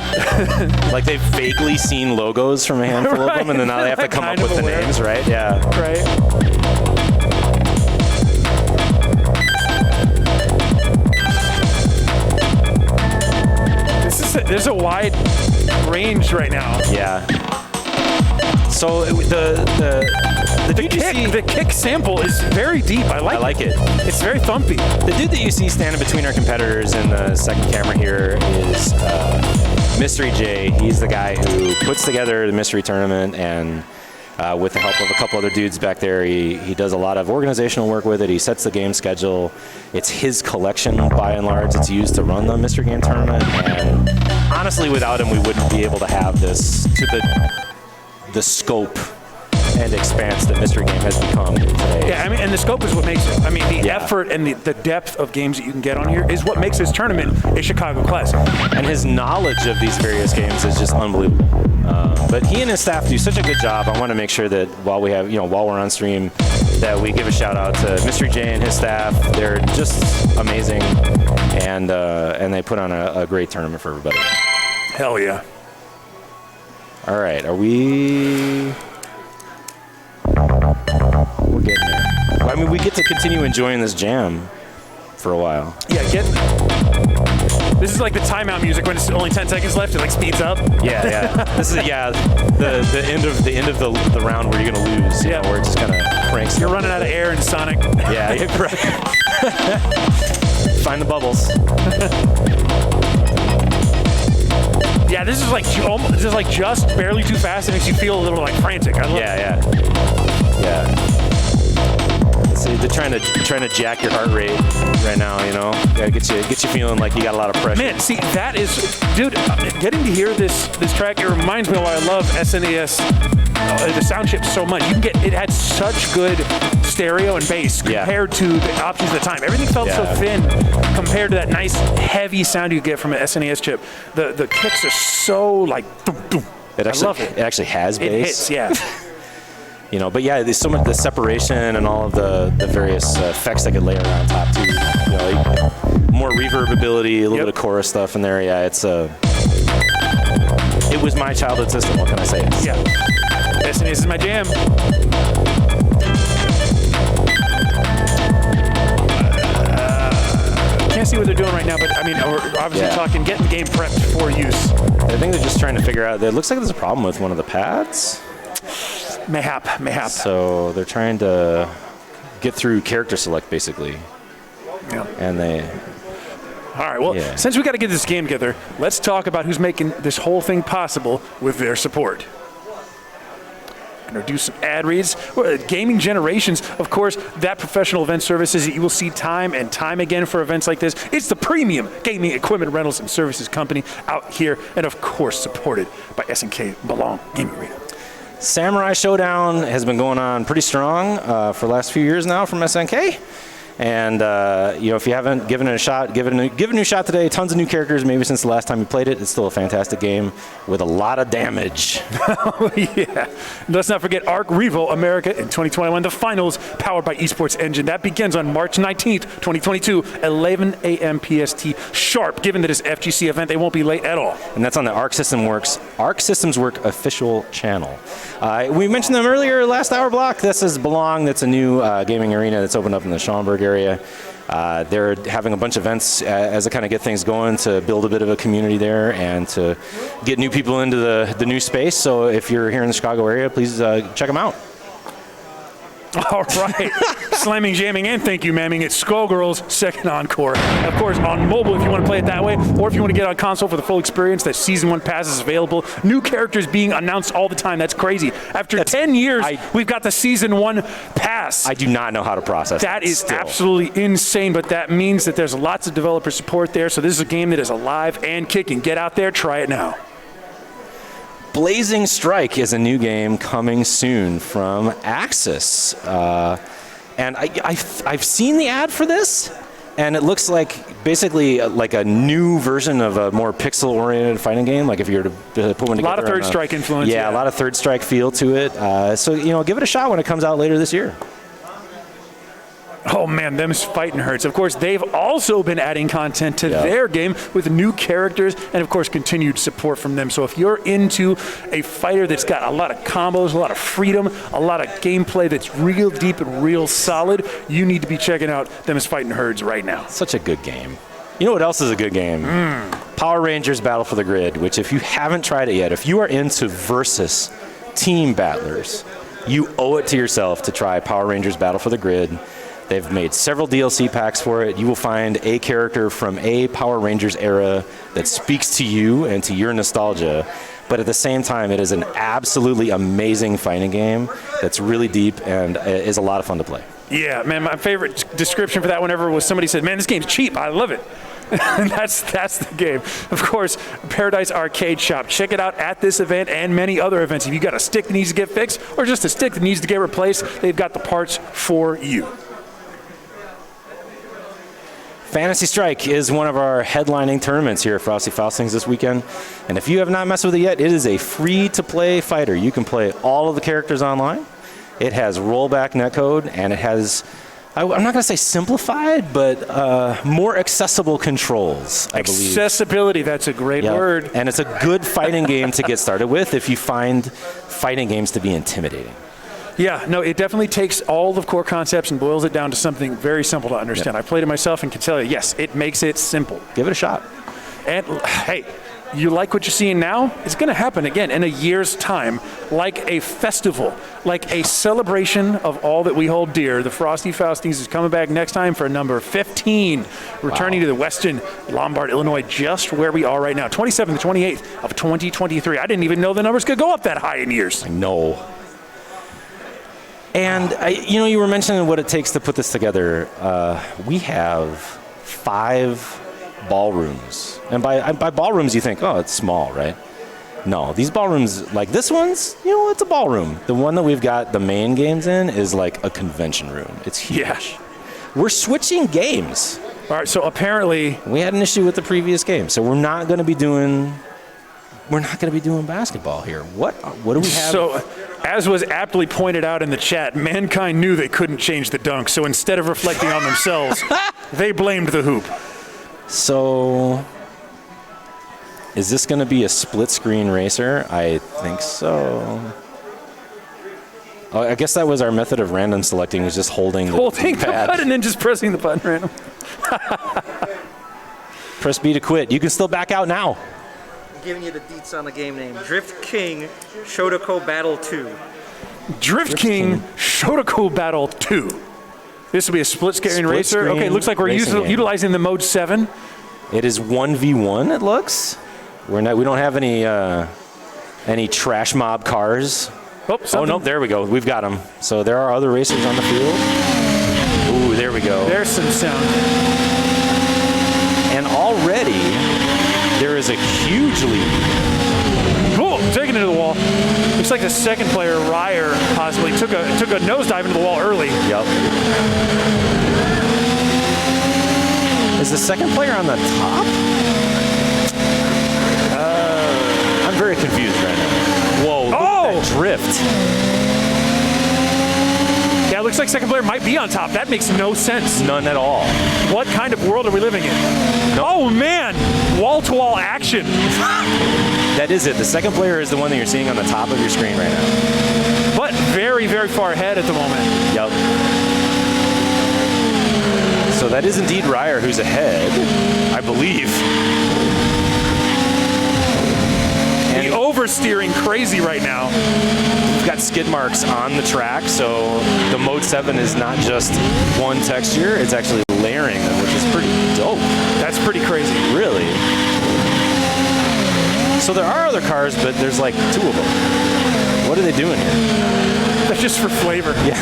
they've vaguely seen logos from a handful of them, and then now they have to come up with the names, right? Yeah. Right. There's a wide range right now. Yeah. So the kick sample is very deep. I like it. It's very thumpy. The dude that you see standing between our competitors in the second camera here is Mystery J. He's the guy who puts together the mystery tournament, and with the help of a couple other dudes back there, he does a lot of organizational work with it. He sets the game schedule. It's his collection, by and large, that's used to run the mystery game tournament. And honestly, without him, we wouldn't be able to have this to the scope and expanse that mystery game has become today. Yeah, and the scope is what makes it. The effort and the depth of games that you can get on here is what makes this tournament a Chicago classic. And his knowledge of these various games is just unbelievable. But he and his staff do such a good job. I want to make sure that while we're on stream, that we give a shout out to Mystery J and his staff. They're just amazing, and they put on a great tournament for everybody. Hell yeah. All right, we're getting there. We get to continue enjoying this jam for a while. Yeah, this is like the timeout music when it's only 10 seconds left. It speeds up. Yeah. This is the end of the round where you're gonna lose. Where it just kind of cranks. You're running out of air in Sonic. Yeah, correct. Find the bubbles. Yeah, this is just barely too fast. It makes you feel a little frantic. I love it. Yeah. So they're trying to jack your heart rate right now. Gotta get you feeling like you got a lot of pressure. Man, see, that is, dude. Getting to hear this track, it reminds me of why I love SNES, the sound chip so much. It had such good stereo and bass compared to the options at the time. Everything felt so thin compared to that nice heavy sound you get from an SNES chip. The kicks are so doom, doom. I love it. It actually has bass. It hits, yeah. But yeah, there's so much the separation and all of the various effects that could layer on top too. More reverb ability, a little bit of chorus stuff in there. Yeah, it was my childhood system. What can I say? Yeah, SNES is my jam. Can't see what they're doing right now, but we're obviously talking getting the game prepped for use. I think they're just trying to figure out. It looks like there's a problem with one of the pads. Mayhap. So they're trying to get through character select, basically. Yeah. And they... All right, well, since we got to get this game together, let's talk about who's making this whole thing possible with their support. Going to do some ad reads. Gaming Generations, of course, that professional event services that you will see time and time again for events like this. It's the premium gaming equipment rentals and services company out here, and of course supported by SNK Belong Gaming Arena. Samurai Showdown has been going on pretty strong for the last few years now from SNK. And if you haven't given it a shot, give it a new shot today. Tons of new characters, maybe since the last time you played it. It's still a fantastic game with a lot of damage. Oh, yeah. Let's not forget Arc Revo America in 2021, the finals powered by Esports Engine. That begins on March 19th, 2022, 11 a.m. PST sharp. Given that it's FGC event, they won't be late at all. And that's on the Arc Systems Works official channel. We mentioned them earlier, last hour block. This is Belong. That's a new gaming arena that's opened up in the Schaumburg area. They're having a bunch of events as they kind of get things going to build a bit of a community there and to get new people into the new space. So if you're here in the Chicago area, please check them out. All right. Slamming, jamming, and thank you, mamming. It's Skullgirls Second Encore. Of course, on mobile if you want to play it that way, or if you want to get on console for the full experience, that Season 1 pass is available. New characters being announced all the time. That's crazy. After 10 years, we've got the Season 1 pass. I do not know how to process that. That is absolutely insane, but that means that there's lots of developer support there, so this is a game that is alive and kicking. Get out there, try it now. Blazing Strike is a new game coming soon from Axis. And I've seen the ad for this, and it looks like basically like a new version of a more pixel-oriented fighting game. Like if you were to put one together. A lot of Third Strike influence. Yeah, a lot of Third Strike feel to it. So, give it a shot when it comes out later this year. Oh man, them's fighting hurts. Of course, they've also been adding content to their game with new characters and of course continued support from them. So if you're into a fighter that's got a lot of combos, a lot of freedom, a lot of gameplay that's real deep and real solid, you need to be checking out them's fighting herds right now. Such a good game. You know what else is a good game? Power Rangers Battle for the Grid, which if you haven't tried it yet, if you are into versus team battlers, you owe it to yourself to try Power Rangers Battle for the Grid. They've made several DLC packs for it. You will find a character from a Power Rangers era that speaks to you and to your nostalgia. But at the same time, it is an absolutely amazing fighting game that's really deep and is a lot of fun to play. Yeah, man, my favorite description for that whenever was somebody said, man, this game's cheap. I love it. And that's the game. Of course, Paradise Arcade Shop. Check it out at this event and many other events. If you got a stick that needs to get fixed or just a stick that needs to get replaced, they've got the parts for you. Fantasy Strike is one of our headlining tournaments here at Frosty Faustings this weekend. And if you have not messed with it yet, it is a free-to-play fighter. You can play all of the characters online. It has rollback netcode, and it has, I'm not going to say simplified, but more accessible controls, I believe. Accessibility, that's a great word. And it's a good fighting game to get started with if you find fighting games to be intimidating. Yeah, no, it definitely takes all the core concepts and boils it down to something very simple to understand. I played it myself and can tell you, yes, it makes it simple. Give it a shot. And hey, you like what you're seeing now? It's going to happen again in a year's time, like a festival, like a celebration of all that we hold dear. The Frosty Faustings is coming back next time for number 15, returning to the Weston Lombard, Illinois, just where we are right now, 27th and 28th of 2023. I didn't even know the numbers could go up that high in years. I know. And you were mentioning what it takes to put this together. We have 5 ballrooms, and by ballrooms you think, oh, it's small, right? No, these ballrooms, like this one's, it's a ballroom. The one that we've got the main games in is like a convention room. It's huge. Yeah. We're switching games. All right, so apparently we had an issue with the previous game, so we're not going to be doing basketball here. What do we have? So, as was aptly pointed out in the chat, mankind knew they couldn't change the dunk, so instead of reflecting on themselves, they blamed the hoop. So, is this going to be a split-screen racer? I think so. Oh, I guess that was our method of random selecting, was just holding the pad. And then just pressing the button random. Press B to quit. You can still back out now. Giving you the deets on the game name. Drift King Shotoko Battle 2. Drift King Shotoko Battle 2. This will be a split screen Split racer. screen Okay, looks like we're racing game. utilizing the mode 7. It is 1v1. It looks. We don't have any trash mob cars. Oh no, there we go. We've got them. So there are other racers on the field. Ooh, there we go. There's some sound. And already there is a huge lead. Cool, taking it to the wall. Looks like the second player, Ryer, possibly took a nosedive into the wall early. Yep. Is the second player on the top? I'm very confused right now. Whoa, look at that drift. Yeah, it looks like second player might be on top. That makes no sense. None at all. What kind of world are we living in? Oh man, wall-to-wall action. That is it. The second player is the one that you're seeing on the top of your screen right now. But very, very far ahead at the moment. Yep. So that is indeed Ryer who's ahead, I believe. And the oversteering crazy right now. We've got skid marks on the track, so the Mode 7 is not just one texture, it's actually layering them, which is pretty dope. That's pretty crazy. Really? So there are other cars, but there's like 2 of them. What are they doing here? That's just for flavor. Yeah.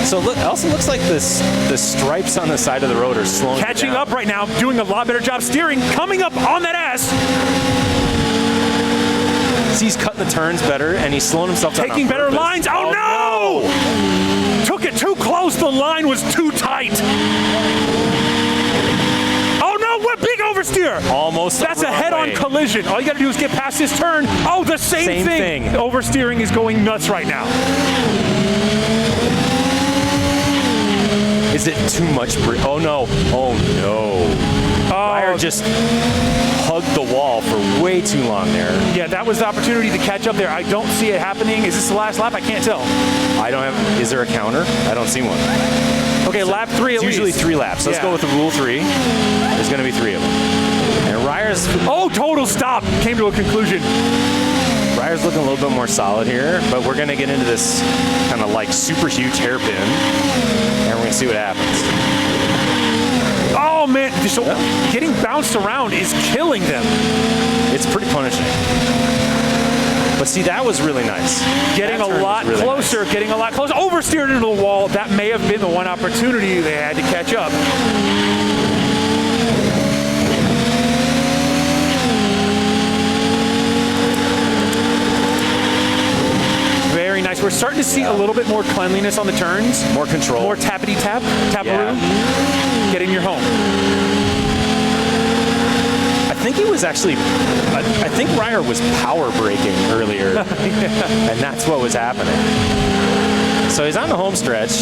So it also looks like the stripes on the side of the road are slowing down. Catching up right now, doing a lot better job steering, coming up on that ass. See, he's cutting the turns better, and he's slowing himself down. Taking better lines. Oh no! Took it too close. The line was too tight. Oh no! What big oversteer! Almost. That's a head-on collision. All you got to do is get past this turn. Oh, the same thing. Oversteering is going nuts right now. Is it too much? Oh no! Oh no! Ryer just hugged the wall for way too long there. Yeah, that was the opportunity to catch up there. I don't see it happening. Is this the last lap? I can't tell. I don't have. Is there a counter? I don't see one. Okay, lap 3 at least. Usually 3 laps. Let's go with the rule 3. There's going to be 3 of them. And Ryer's. Oh, total stop. Came to a conclusion. Ryer's looking a little bit more solid here, but we're going to get into this kind of like super huge hairpin, and we're going to see what happens. Oh man, so getting bounced around is killing them. It's pretty punishing. But see, that was really nice. Getting a lot closer, getting a lot closer. Oversteered into the wall. That may have been the one opportunity they had to catch up. Very nice. We're starting to see a little bit more cleanliness on the turns. More control. More tappity-tap, taparoo. Get in your home. I think he was actually, I think Ryer was power braking earlier, and that's what was happening. So he's on the home stretch,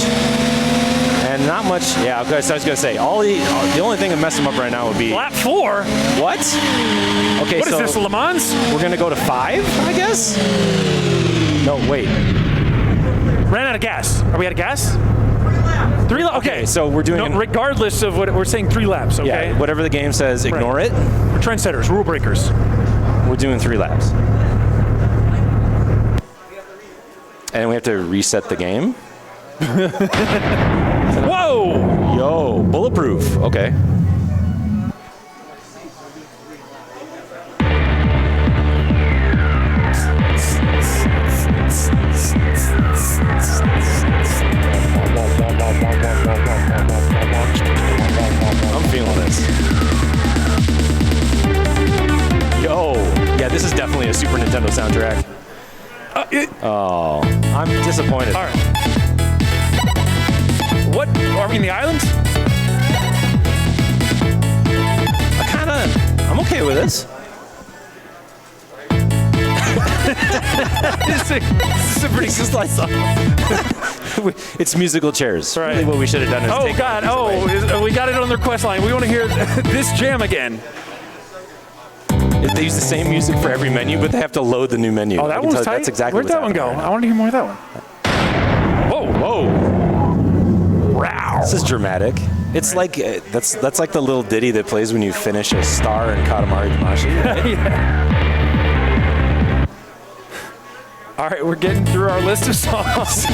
and not much, yeah, I was going to say, the only thing that messed him up right now would be... Lap 4? What? Okay, what is this, Le Mans? We're going to go to 5, I guess? No, wait. Ran out of gas. Are we out of gas? 3 laps. Okay, so we're doing... No, regardless of what we're saying, 3 laps, okay? Yeah, whatever the game says, ignore it. We're trendsetters, rule breakers. We're doing 3 laps. And we have to reset the game. Whoa! Yo, bulletproof. Okay. I'm feeling this. Yo, yeah, this is definitely a Super Nintendo soundtrack. Oh, I'm disappointed. All right. What? Are we in the islands? I'm okay with this. This is a pretty good song. It's musical chairs. Right. Really what we should have done is Oh, God. Oh, we got it on their quest line. We want to hear this jam again. They use the same music for every menu, but they have to load the new menu. Oh, that one's tight. That's exactly Where'd that one go? Right, I want to hear more of that one. Whoa. Wow. This is dramatic. It's like, that's like the little ditty that plays when you finish a star in Katamari Damacy. Right? Yeah. All right, we're getting through our list of songs.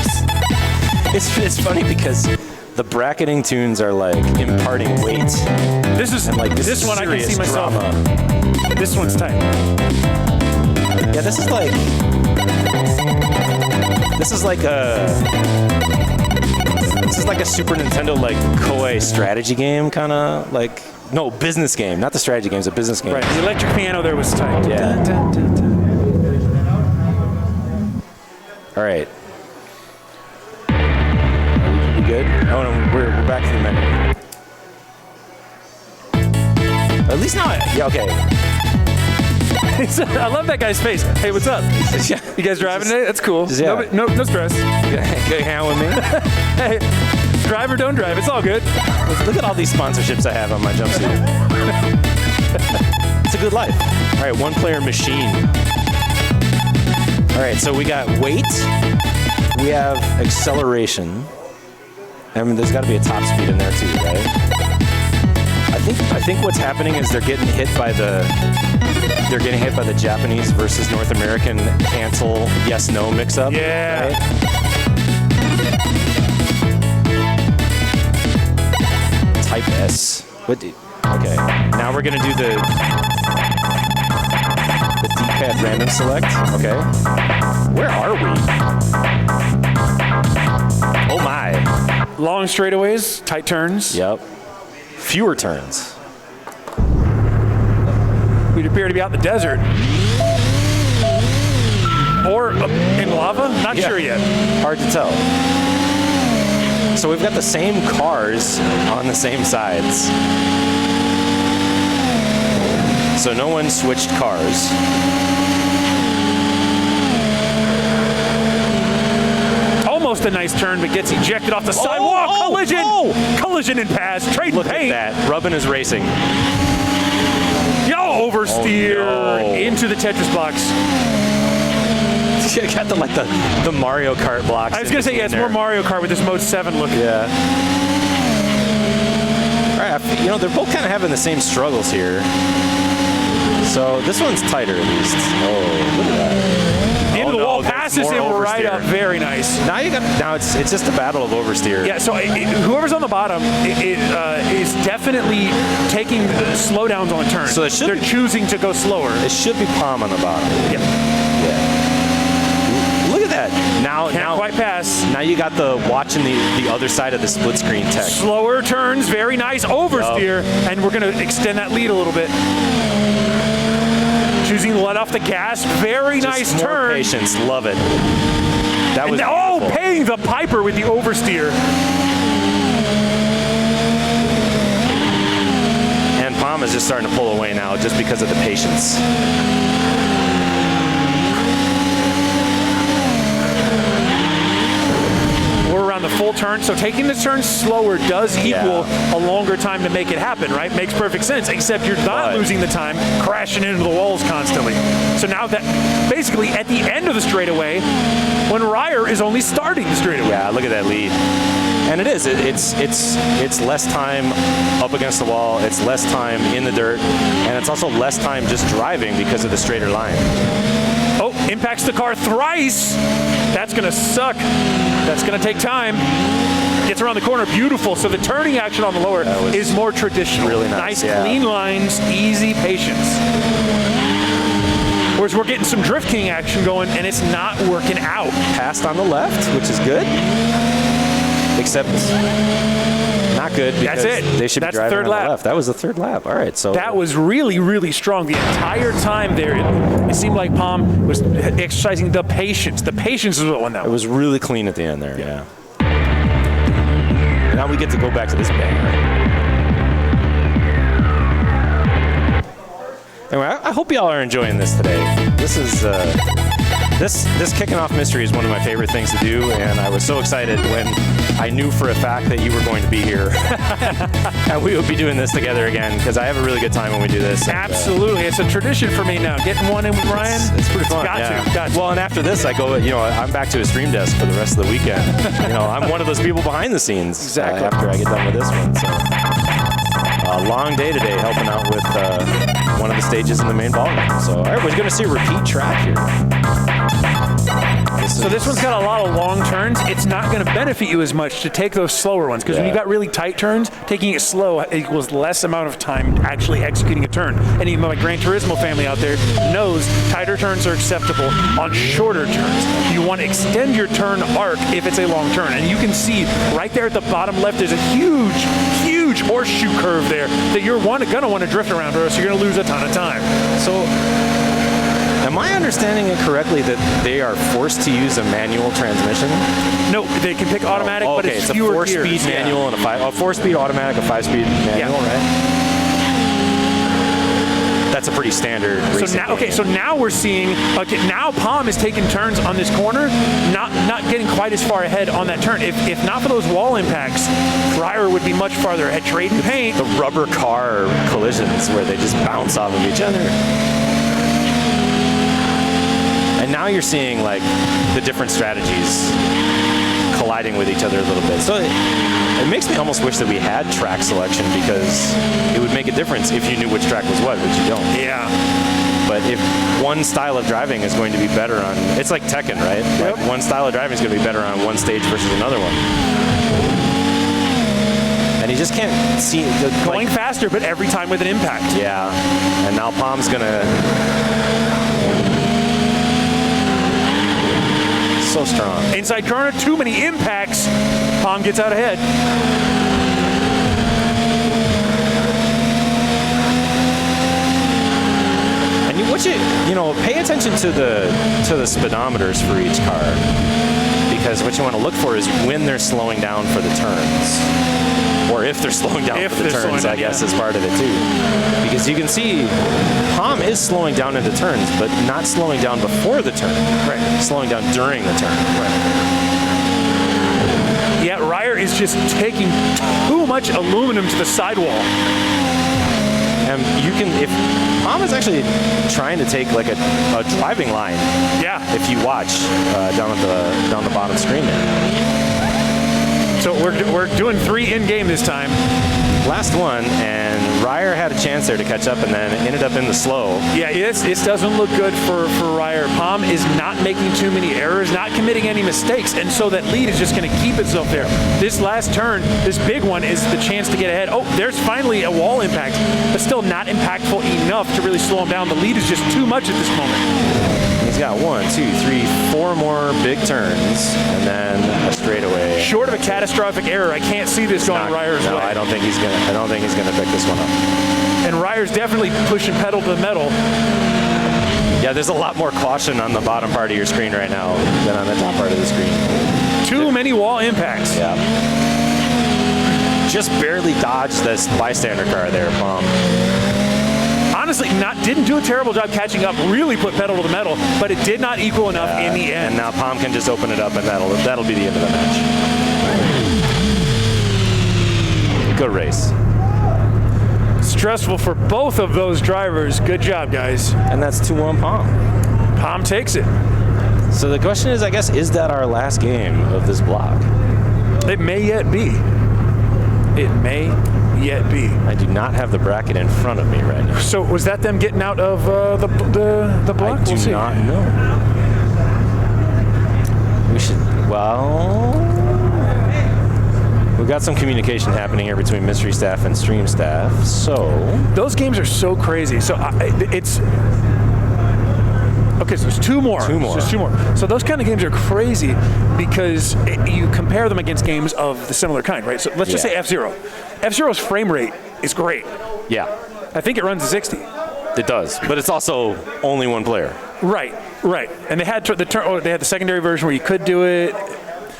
It's funny because The bracketing tunes are like imparting weight. This is And, like, this one I can see myself. drama. This one's tight. Yeah, this is like a Super Nintendo like Koei strategy game, kind of like no business game, not the strategy game, it's a business game. Right. The electric piano there was tight. Yeah. Dun, dun, dun, dun. All right. We good? Oh no, we're back to the menu. At least now, yeah, okay. I love that guy's face. Hey, what's up? Yeah. You guys driving today? That's cool. Yeah. No stress. Go hang out with me. Hey, drive or don't drive, it's all good. Look at all these sponsorships I have on my jumpsuit. It's a good life. All right, one player machine. All right, so we got weight. We have acceleration. I mean, there's got to be a top speed in there too, right? I think what's happening is they're getting hit by the Japanese versus North American cancel yes/no mix-up. Yeah. Right? Type S. Okay. Now we're gonna do the D-pad random select. Okay. Where are we? Oh my. Long straightaways, tight turns. Yep. Fewer turns. We'd appear to be out in the desert. Or in lava? Not sure yet. Hard to tell. So we've got the same cars on the same sides. So no one switched cars. Almost a nice turn, but gets ejected off the sidewalk. Collision! Collision and pass. Trade Look paint. at that. Rubbin is racing. Yo, oversteer into the Tetris box. You got the Mario Kart blocks. I was going to say, yeah, it's more Mario Kart with this Mode 7 look. Yeah. All right, they're both kind of having the same struggles here. So this one's tighter at least. Oh, look at that. Into the wall, passes him right up. Very nice. Now it's just a battle of oversteer. Yeah, so whoever's on the bottom is definitely taking slowdowns on turns. So they're choosing to go slower. It should be Palm on the bottom. Yeah. Look at that. Now quite pass. Now you got the watching the other side of the split screen tech. Slower turns, very nice oversteer, and we're going to extend that lead a little bit. Choosing to let off the gas, very nice more turn. Patience, love it. That was beautiful. Paying the piper with the oversteer. And Palm is just starting to pull away now just because of the patience. Around the full turn, so taking the turn slower does equal a longer time to make it happen, right? Makes perfect sense, except you're not losing the time crashing into the walls constantly. So now that basically at the end of the straightaway, when Ryer is only starting the straightaway. Yeah, look at that lead. And it is. It's less time up against the wall. It's less time in the dirt, and it's also less time just driving because of the straighter line. Oh, impacts the car thrice. That's going to suck. That's going to take time. Gets around the corner, beautiful. So the turning action on the lower is more traditional. Really nice. Clean lines, easy patience. Whereas we're getting some Drift King action going, and it's not working out. Passed on the left, which is good. Except not good because they should be driving on the left. That was the third lap. All right, so that was really, really strong the entire time there. It seemed like Palm was exercising the patience. The patience is what won that one. It was really clean at the end there. Yeah. Now we get to go back to this banger. Anyway, I hope y'all are enjoying this today. This is this kicking off mystery is one of my favorite things to do, and I was so excited when I knew for a fact that you were going to be here and we would be doing this together again, because I have a really good time when we do this. Absolutely. It's a tradition for me now. Getting one in with Ryan. It's pretty fun. Got to. Well, and after this, I go, I'm back to a stream desk for the rest of the weekend. I'm one of those people behind the scenes. Exactly. After I get done with this one. So, a long day today helping out with one of the stages in the main ballroom. So, all right, we're going to see a repeat track here. This is So this one's got a lot of long turns. It's not going to benefit you as much to take those slower ones because when you've got really tight turns, taking it slow equals less amount of time actually executing a turn. And even my Gran Turismo family out there knows tighter turns are acceptable on shorter turns. You want to extend your turn arc if it's a long turn. And you can see right there at the bottom left, there's a huge horseshoe curve there that you're going to want to drift around or else you're going to lose a ton of time. So, am I understanding it correctly that they are forced to use a manual transmission? No, they can pick automatic, but it's fewer a 4-speed manual and a 4-speed automatic, a 5-speed manual, right? That's a pretty standard. So now we're seeing. Okay, now Palm is taking turns on this corner, not getting quite as far ahead on that turn. If not for those wall impacts, Ryer would be much farther ahead. Trading paint. The rubber car collisions where they just bounce off of each other. And now you're seeing like the different strategies colliding with each other a little bit. So it makes me almost wish that we had track selection because it would make a difference if you knew which track was what, which you don't. Yeah. But if one style of driving is going to be better on, it's like Tekken, right? Yep. Like one style of driving is going to be better on one stage versus another one. And he just can't see going faster, but every time with an impact. Yeah. And now Palm's going to. So strong. Inside corner, too many impacts. Palm gets out ahead. And pay attention to the speedometers for each car, because what you want to look for is when they're slowing down for the turns, or if they're slowing down for the turns. I guess is part of it too, because you can see Palm is slowing down into turns, but not slowing down before the turn. Right. Slowing down during the turn. Right. Yeah, Ryer is just taking too much aluminum to the sidewall. And you can, if Palm is actually trying to take like a driving line. Yeah. If you watch down the bottom screen there. So we're doing 3 in game this time. Last one, and Ryer had a chance there to catch up and then ended up in the slow. Yeah, this doesn't look good for Ryer. Palm is not making too many errors, not committing any mistakes, and so that lead is just going to keep itself there. This last turn, this big one, is the chance to get ahead. Oh, there's finally a wall impact, but still not impactful enough to really slow him down. The lead is just too much at this moment. He's got 1, 2, 3, 4 more big turns, and then a straightaway. Short of a catastrophic error, I can't see this going Ryer's way. No, I don't think he's gonna pick this one up. And Ryer's definitely pushing pedal to the metal. Yeah, there's a lot more caution on the bottom part of your screen right now than on the top part of the screen. Too many wall impacts. Yeah. Just barely dodged this bystander car there, Palm. Honestly, didn't do a terrible job catching up, really put pedal to the metal, but it did not equal enough in the end. And now Palm can just open it up, and that'll be the end of the match. Good race. Stressful for both of those drivers. Good job, guys. And that's 2-1 Palm. Palm takes it. So the question is, I guess, is that our last game of this block? It may yet be. It may yet be. I do not have the bracket in front of me right now. So was that them getting out of the block? I do not know. We should. Well, we've got some communication happening here between mystery staff and stream staff. So those games are so crazy. So it's. Okay, so there's 2 more. So there's 2 more. So those kind of games are crazy because you compare them against games of the similar kind, right? So let's just say F-Zero. F-Zero's frame rate is great. Yeah. I think it runs at 60. It does, but it's also only one player. Right. They had the secondary version where you could do it.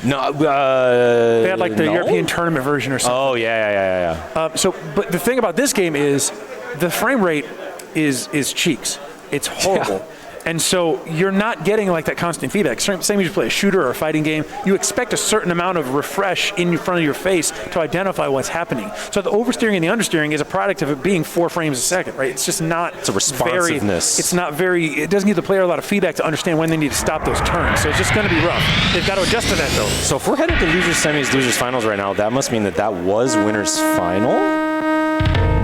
No, they had like the European tournament version or something. Oh yeah. But the thing about this game is the frame rate is cheeks. It's horrible. Yeah. And so you're not getting like that constant feedback. Same as you play a shooter or a fighting game. You expect a certain amount of refresh in front of your face to identify what's happening. So the oversteering and the understeering is a product of it being 4 frames a second, right? It's just not. It's a responsiveness. It doesn't give the player a lot of feedback to understand when they need to stop those turns. So it's just going to be rough. They've got to adjust to that though. So if we're headed to losers semis, losers finals right now, that must mean that was winners final.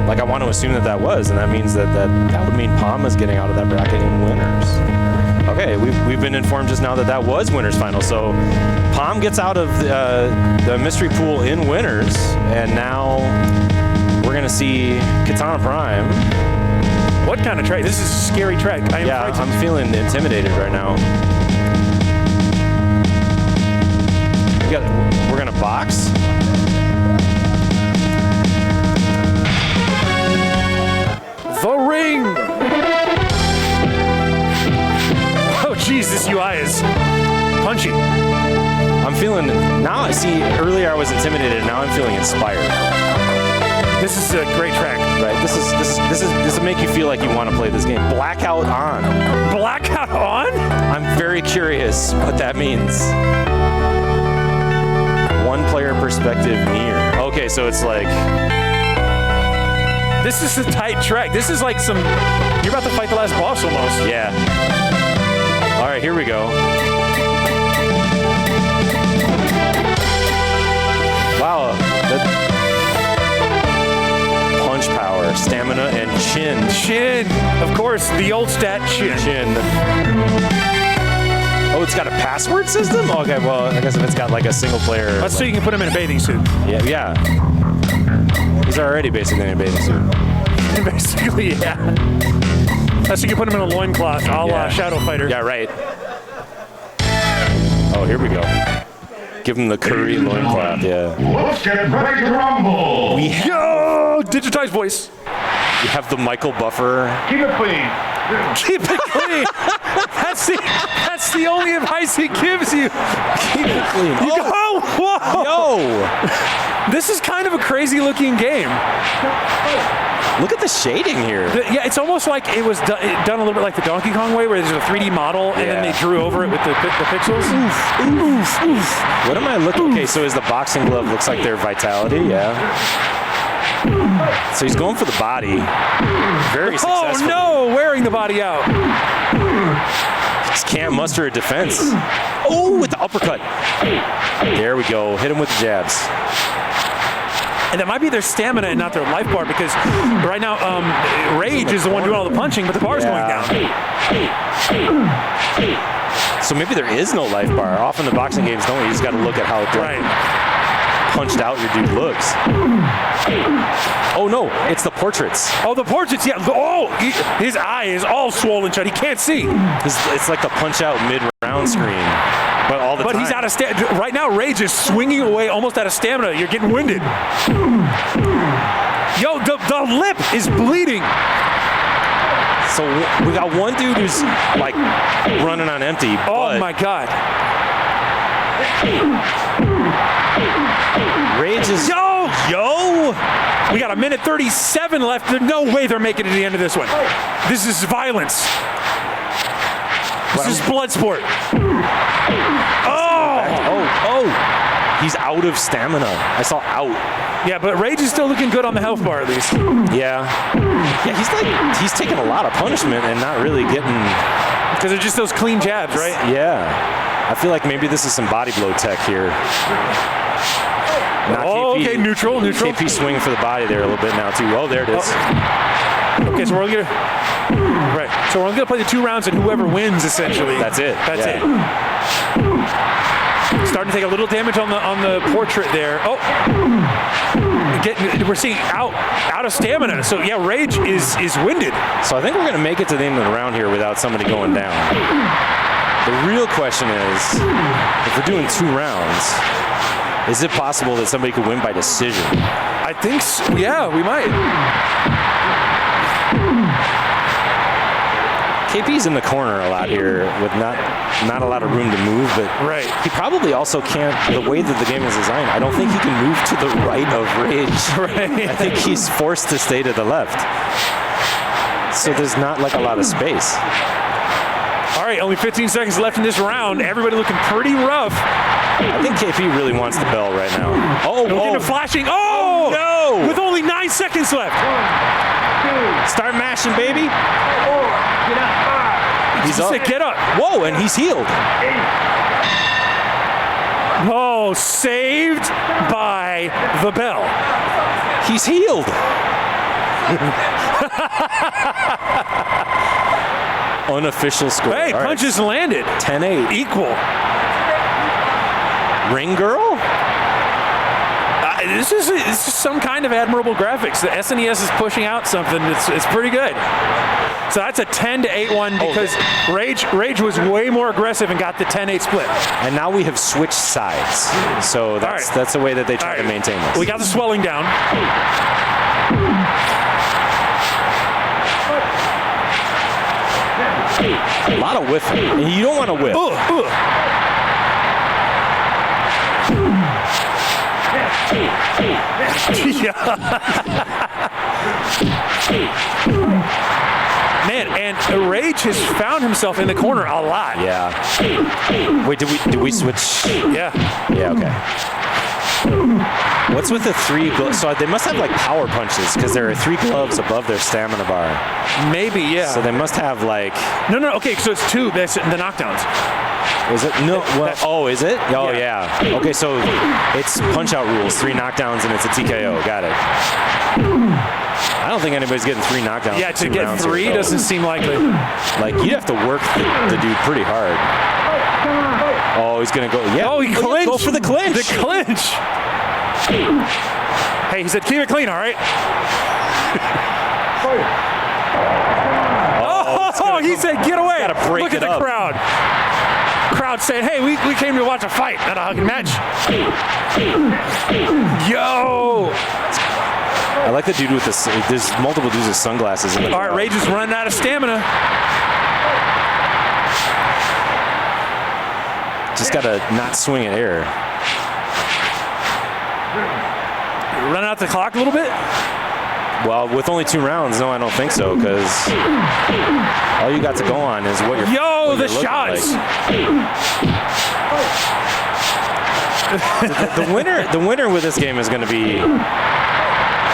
Like I want to assume that was, and that means that would mean Palm is getting out of that bracket in winners. Okay, we've been informed just now that that was winners final. So Palm gets out of the mystery pool in winners, and now we're gonna see Katana Prime. What kind of track? This is a scary track. I'm feeling intimidated right now. We're gonna box. The ring. Oh, geez, this UI is punchy. I'm feeling now. I see. Earlier I was intimidated. Now I'm feeling inspired. This is a great track. Right. This will make you feel like you want to play this game. Blackout on. Blackout on? I'm very curious what that means. One player perspective near. Okay, so it's like. This is a tight track. This is like some. You're about to fight the last boss almost. Yeah. All right, here we go. Wow. Punch power, stamina, and chin. Chin. Of course, the old stat chin. Oh, it's got a password system? Okay, well, I guess if it's got like a single player. That's so you can put him in a bathing suit. Yeah. He's already basically in a bathing suit. Basically, yeah. That's so you can put him in a loincloth, a la Shadow Fighter. Yeah, right. Oh, here we go. Give him the curry loincloth, yeah. Let's get ready to rumble. Yo, digitized voice. You have the Michael Buffer. Keep it clean. Keep it clean. That's the only advice he gives you. Keep it clean. Oh, whoa. Yo! This is kind of a crazy looking game. Look at the shading here. Yeah, it's almost like it was done a little bit like the Donkey Kong way, where there's a 3D model and then they drew over it with the pixels. What am I looking? Okay, so is the boxing glove looks like their vitality? Yeah. So he's going for the body. Very successful. Oh no, wearing the body out. Just can't muster a defense. Oh, with the uppercut. There we go. Hit him with the jabs. And that might be their stamina and not their life bar, because right now Rage is the one doing all the punching, but the bar's going down. So maybe there is no life bar. Often the boxing games don't. You just got to look at how punched out your dude looks. Oh no, it's the portraits. Oh, the portraits, yeah. Oh, his eye is all swollen shut. He can't see. It's like the punch out mid-round screen. But all the time. But he's out of stamina. Right now, Rage is swinging away almost out of stamina. You're getting winded. Yo, the lip is bleeding. So we got one dude who's like running on empty. Oh my God. Rage is. Yo! We got 1:37 left. There's no way they're making it to the end of this one. This is violence. This is blood sport. Oh! He's out of stamina. I saw out. Yeah, but Rage is still looking good on the health bar at least. Yeah, he's taking a lot of punishment and not really getting. Because they're just those clean jabs, right? Yeah. I feel like maybe this is some body blow tech here. Okay, neutral. KP swinging for the body there a little bit now too. Oh, there it is. Okay, so we're only gonna play the 2 rounds, and whoever wins, essentially. That's it. It. Starting to take a little damage on the portrait there. Oh, we're seeing out of stamina. So yeah, Rage is winded. So I think we're gonna make it to the end of the round here without somebody going down. The real question is, if we're doing 2 rounds, is it possible that somebody could win by decision? I think so. Yeah, we might. KP's in the corner a lot here with not a lot of room to move, but he probably also can't, the way that the game is designed, I don't think he can move to the right of Rage. I think he's forced to stay to the left. So there's not like a lot of space. All right, only 15 seconds left in this round. Everybody looking pretty rough. I think KP really wants the bell right now. Oh, flashing. Oh, no! With only 9 seconds left. 1, 2, start mashing, baby. 4, get up, 5. He's up. Get up. Whoa, and he's healed. 8. Oh, saved by the bell. He's healed. unofficial score. Hey, All right. punches landed. 10-8. Equal. Ring girl? This is some kind of admirable graphics. The SNES is pushing out something. It's pretty good. So that's a 10-8 one because Rage was way more aggressive and got the 10-8 split. And now we have switched sides. So that's the way that they try to maintain this. We got the swelling down. A lot of whiffing. You don't want to whiff. Man, and Rage has found himself in the corner a lot. Yeah. Wait, did we switch? Yeah. Yeah, okay. What's with the 3 gloves? So they must have like power punches because there are 3 gloves above their stamina bar. Maybe, yeah. So they must have like... No, okay, so it's 2, that's the knockdowns. Is it? No. Well, is it? Oh, yeah. Okay, so it's punch-out rules, 3 knockdowns, and it's a TKO. Got it. I don't think anybody's getting 3 knockdowns. Yeah, to get 3 doesn't seem likely. Like, you'd have to work the dude pretty hard. Oh, he's going to go. Yeah. Oh, he clinched. Go for the clinch. The clinch. Hey, he said, keep it clean, all right? Oh, he said, get away. Gotta break Look at it the up. crowd. Crowd saying, hey, we came to watch a fight, not a hugging match. Yo. I like the dude with the... There's multiple dudes with sunglasses in the All right, Rage is running out of stamina. Just got to not swing at air. Running out the clock a little bit? Well, with only 2 rounds, no, I don't think so, because all you got to go on is what you're... Yo, the shots! Like. The winner with this game is going to be...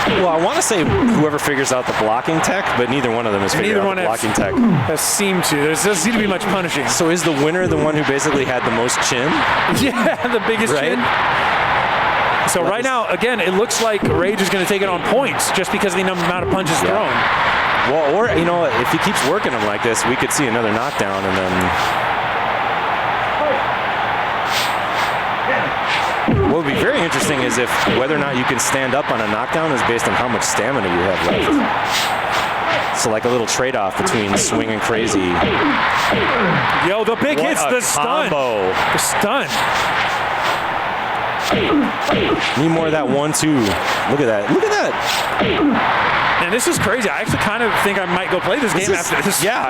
Well, I want to say whoever figures out the blocking tech, but neither one of them is figuring out the blocking tech. Has seemed to. There doesn't seem to be much punishing. So is the winner the one who basically had the most chin? Yeah, the biggest chin. So right now, again, it looks like Rage is going to take it on points just because of the amount of punches thrown. Well, or, you know, if he keeps working them like this, we could see another knockdown and then... What would be very interesting is if whether or not you can stand up on a knockdown is based on how much stamina you have left. So like a little trade-off between swing and crazy. Yo, the big hits, the stun. The stun. Need more of that 1-2. Look at that. Look at that. And this is crazy. I actually kind of think I might go play this game after this. Yeah,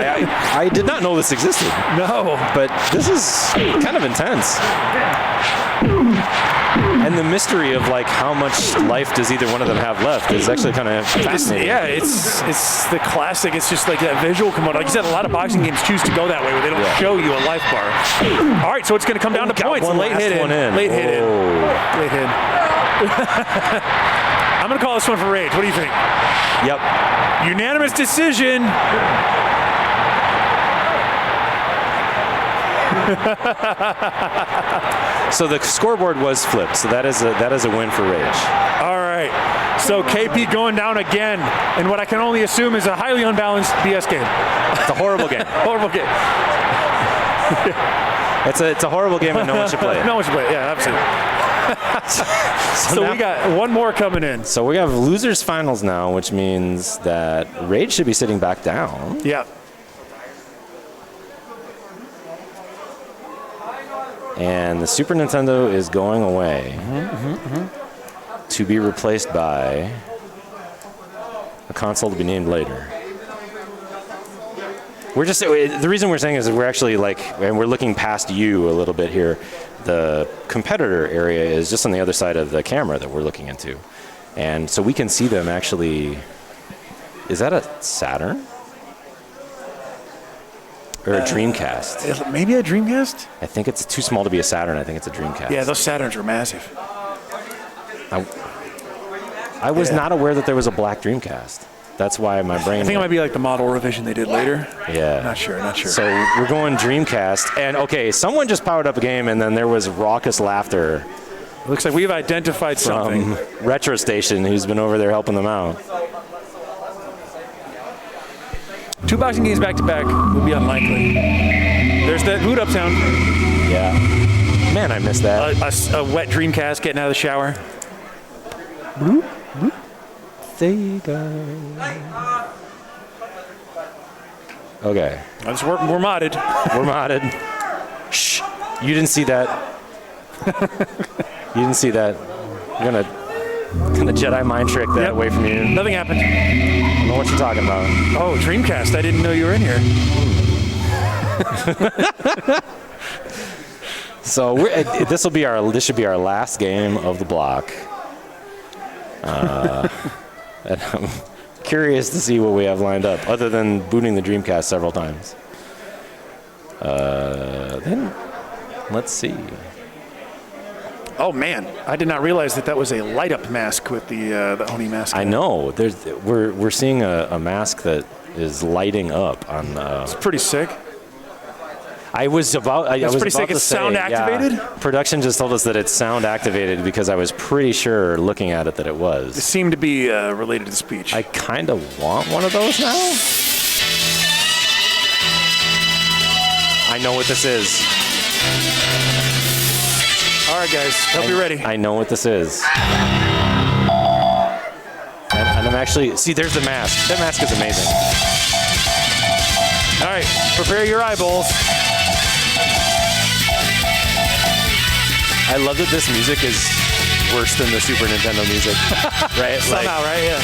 I did not know this existed. No. But this is kind of intense. And the mystery of like how much life does either one of them have left is actually kind of fascinating. Yeah, it's the classic. It's just like that visual component. Like you said, a lot of boxing games choose to go that way where they don't show you a life bar. All right, so it's going to come down to points. Late hit in. Late hit in. Late hit. I'm going to call this one for Rage. What do you think? Yep. Unanimous decision. So the scoreboard was flipped. So that is a win for Rage. All right. So KP going down again in what I can only assume is a highly unbalanced BS game. It's a horrible game. Horrible game. It's a horrible game and no one should play it. No one should play it. Yeah, absolutely. So we got one more coming in. So we have losers finals now, which means that Rage should be sitting back down. Yeah. And the Super Nintendo is going away to be replaced by a console to be named later. We're just, the reason we're saying is that we're actually like, and we're looking past you a little bit here. The competitor area is just on the other side of the camera that we're looking into. And so we can see them actually, is that a Saturn? Or a Dreamcast? Maybe a Dreamcast? I think it's too small to be a Saturn. I think it's a Dreamcast. Yeah, those Saturns are massive. I was not aware that there was a black Dreamcast. That's why my brain... I think it might be like the model revision they did later. Yeah. Not sure. So we're going Dreamcast. And, okay, someone just powered up a game, and then there was raucous laughter. Looks like we've identified something. Retro Station, who's been over there helping them out. 2 boxing games back to back would be unlikely. There's that boot up sound. Yeah. Man, I missed that. A wet Dreamcast getting out of the shower. Sega. Okay. We're modded. We're modded. Shh. You didn't see that. You didn't see that. I'm gonna Jedi mind trick that away from you. Nothing happened. I don't know what you're talking about. Oh, Dreamcast. I didn't know you were in here. So this should be our last game of the block. And I'm curious to see what we have lined up, other than booting the Dreamcast several times. Then let's see. Oh man, I did not realize that was a light up mask with the Oni mask. I know. We're seeing a mask that is lighting up on. It's pretty sick. I was about pretty sick. to It's say, sound activated? Yeah, production just told us that it's sound activated because I was pretty sure looking at it that it It was. seemed to be related to speech. I kind of want one of those now. I know what this is. All right, guys. Hope you're ready. I know what this is. And I'm actually... See, there's the mask. That mask is amazing. All right. Prepare your eyeballs. I love that this music is worse than the Super Nintendo music. Right? Somehow, right? Yeah.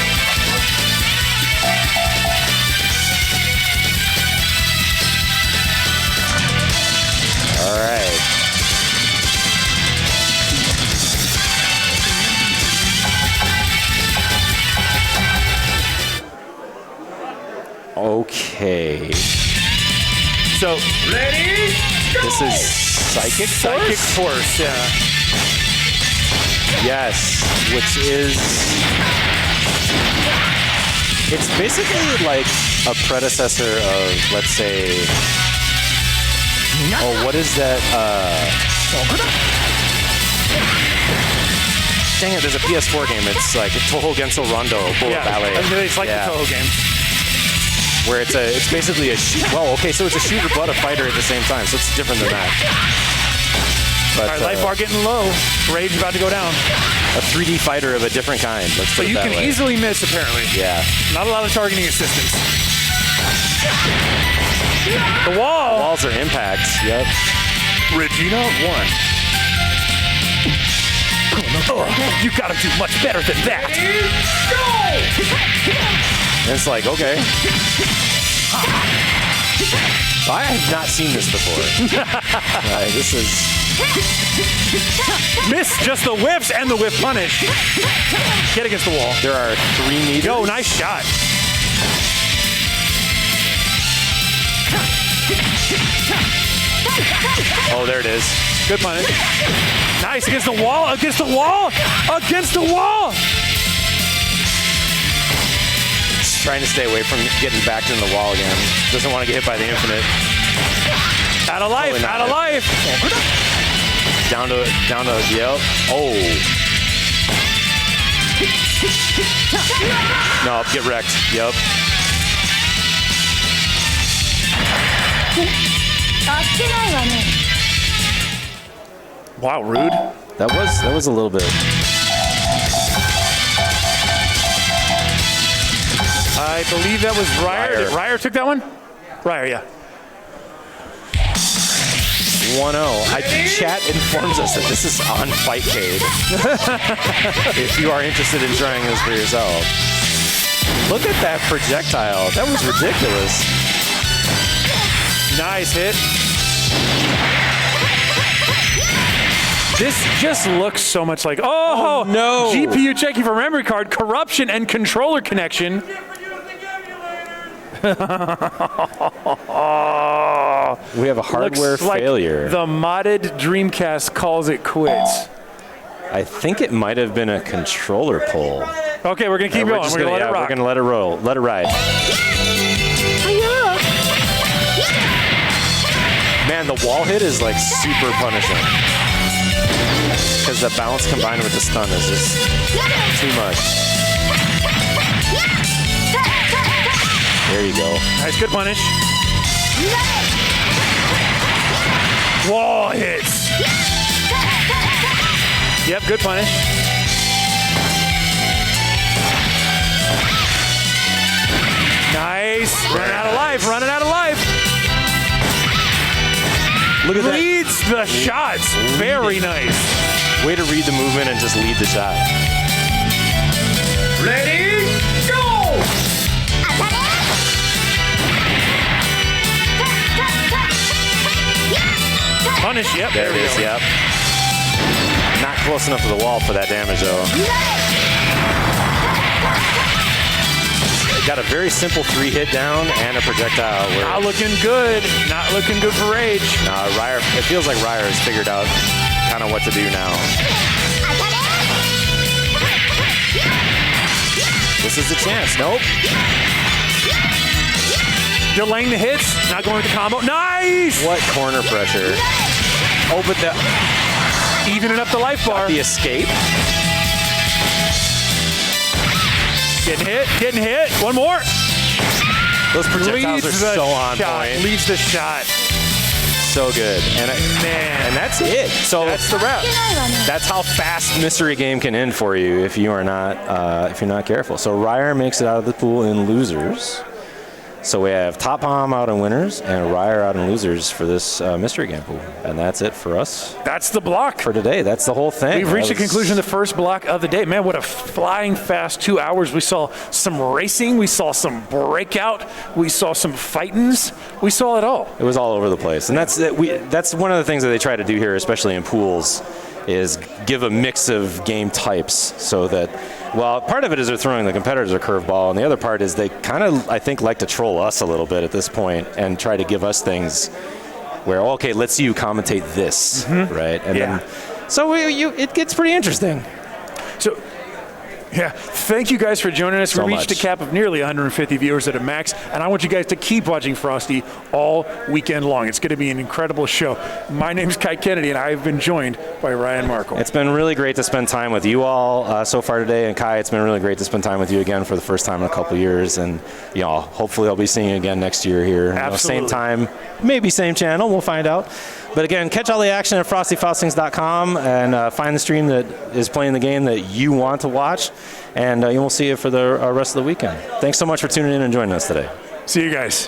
All right. Okay. So, ready? This is Psychic Psychic Force, yeah. Yes, which is... It's basically like a predecessor of, let's say... Oh, what is that? Dang it, there's a PS4 game. It's like Toho Genso Rondo Bullet Ballet. It's like the Toho game. Where it's basically a shoot. Well, okay, so it's a shooter but a fighter at the same time, so it's different than that. But, all right, life bar getting low. Rage about to go down. A 3D fighter of a different kind. Let's put But it you that can way. easily miss, apparently. Yeah. Not a lot of targeting assistance. The wall. Walls are impacts. Yep. Regina 1. You gotta do much better than that. And it's like, okay. I have not seen this before. Right, this is... Miss just the whiffs and the whiff punish. Get against the wall. There are 3 meters. Yo, nice shot. Oh, there it is. Good punish. Nice against the wall. Against the wall. Against the wall. Just trying to stay away from getting backed in the wall again. Doesn't want to get hit by the infinite. Out of life. Out of life. Down to, yep. Oh. No, get wrecked. Yep. Wow, rude. That was a little bit. I believe that was Ryer. Ryer took that one? Ryer, yeah. 1-0. Chat informs us that this is on Fightcade. If you are interested in trying this for yourself. Look at that projectile. That was ridiculous. Nice hit. This just looks so much like, oh no. GPU checking for memory card, corruption, and controller connection. We have a hardware Looks like failure. The modded Dreamcast calls it quits. I think it might have been a controller pull. Okay, we're gonna keep going. We're gonna let it rock. We're gonna let it roll. Let it ride. Man, the wall hit is like super punishing. Because the bounce combined with the stun is just too much. There you go. Nice, good punish. Wall hits. Yep, good punish. Nice. Running out of life, running out of life. Look at that. Leads the shots. Very nice. Way to read the movement and just lead the shot. Ready, go! Punish, yep. There it we is, go. yep. Not close enough to the wall for that damage, though. Got a very simple 3-hit down and a projectile. Where, Not looking good. Not looking good for Rage. Ryer, it feels like Ryer has figured out kind of what to do now. This is the chance. Nope. Delaying the hits. Not going with the combo. Nice! What corner pressure. Oh, but the Evening up the life bar. the escape. Getting hit. Getting hit. One more. Those projectiles Leads are the so on shot. point. Leads the shot. So good. Man. And that's it. So That's the wrap. that's how fast mystery game can end for you if you are not if you're not careful. So Ryer makes it out of the pool in losers. So we have Top Palm out in winners and Ryer out in losers for this mystery game pool, and that's it for us That's the block. for today. That's the whole thing. We've reached the That was- conclusion of the first block of the day. Man, what a flying fast 2 hours. We saw some racing. We saw some breakout. We saw some fightings. We saw it all. It was all over the place, and that's one of the things that they try to do here, especially in pools, is give a mix of game types so that. Well, part of it is they're throwing the competitors a curveball, and the other part is they kind of, I think, like to troll us a little bit at this point and try to give us things where, okay, let's see you commentate this, right? And Yeah. then, so it gets pretty interesting. So, yeah, thank you guys for joining us. So we reached much. a cap of nearly 150 viewers at a max, and I want you guys to keep watching Frosty all weekend long. It's going to be an incredible show. My name's Kai Kennedy, and I've been joined by Ryan Markle. It's been really great to spend time with you all so far today, and Kai, it's been really great to spend time with you again for the first time in a couple of years, and hopefully I'll be seeing you again next year here. Absolutely. Same time, maybe same channel, we'll find out. But again, catch all the action at FrostyFaustings.com and find the stream that is playing the game that you want to watch, and you will see it for the rest of the weekend. Thanks so much for tuning in and joining us today. See you guys.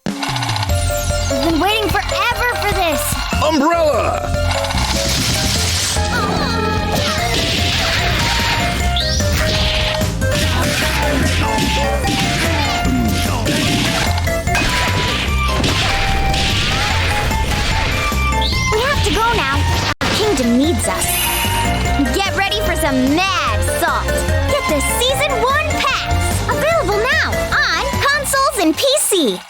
I've been waiting forever for this. Umbrella! We have to go now. Our kingdom needs us. Get ready for some mad salt. Get the Season 1 packs. Available now on consoles and PC.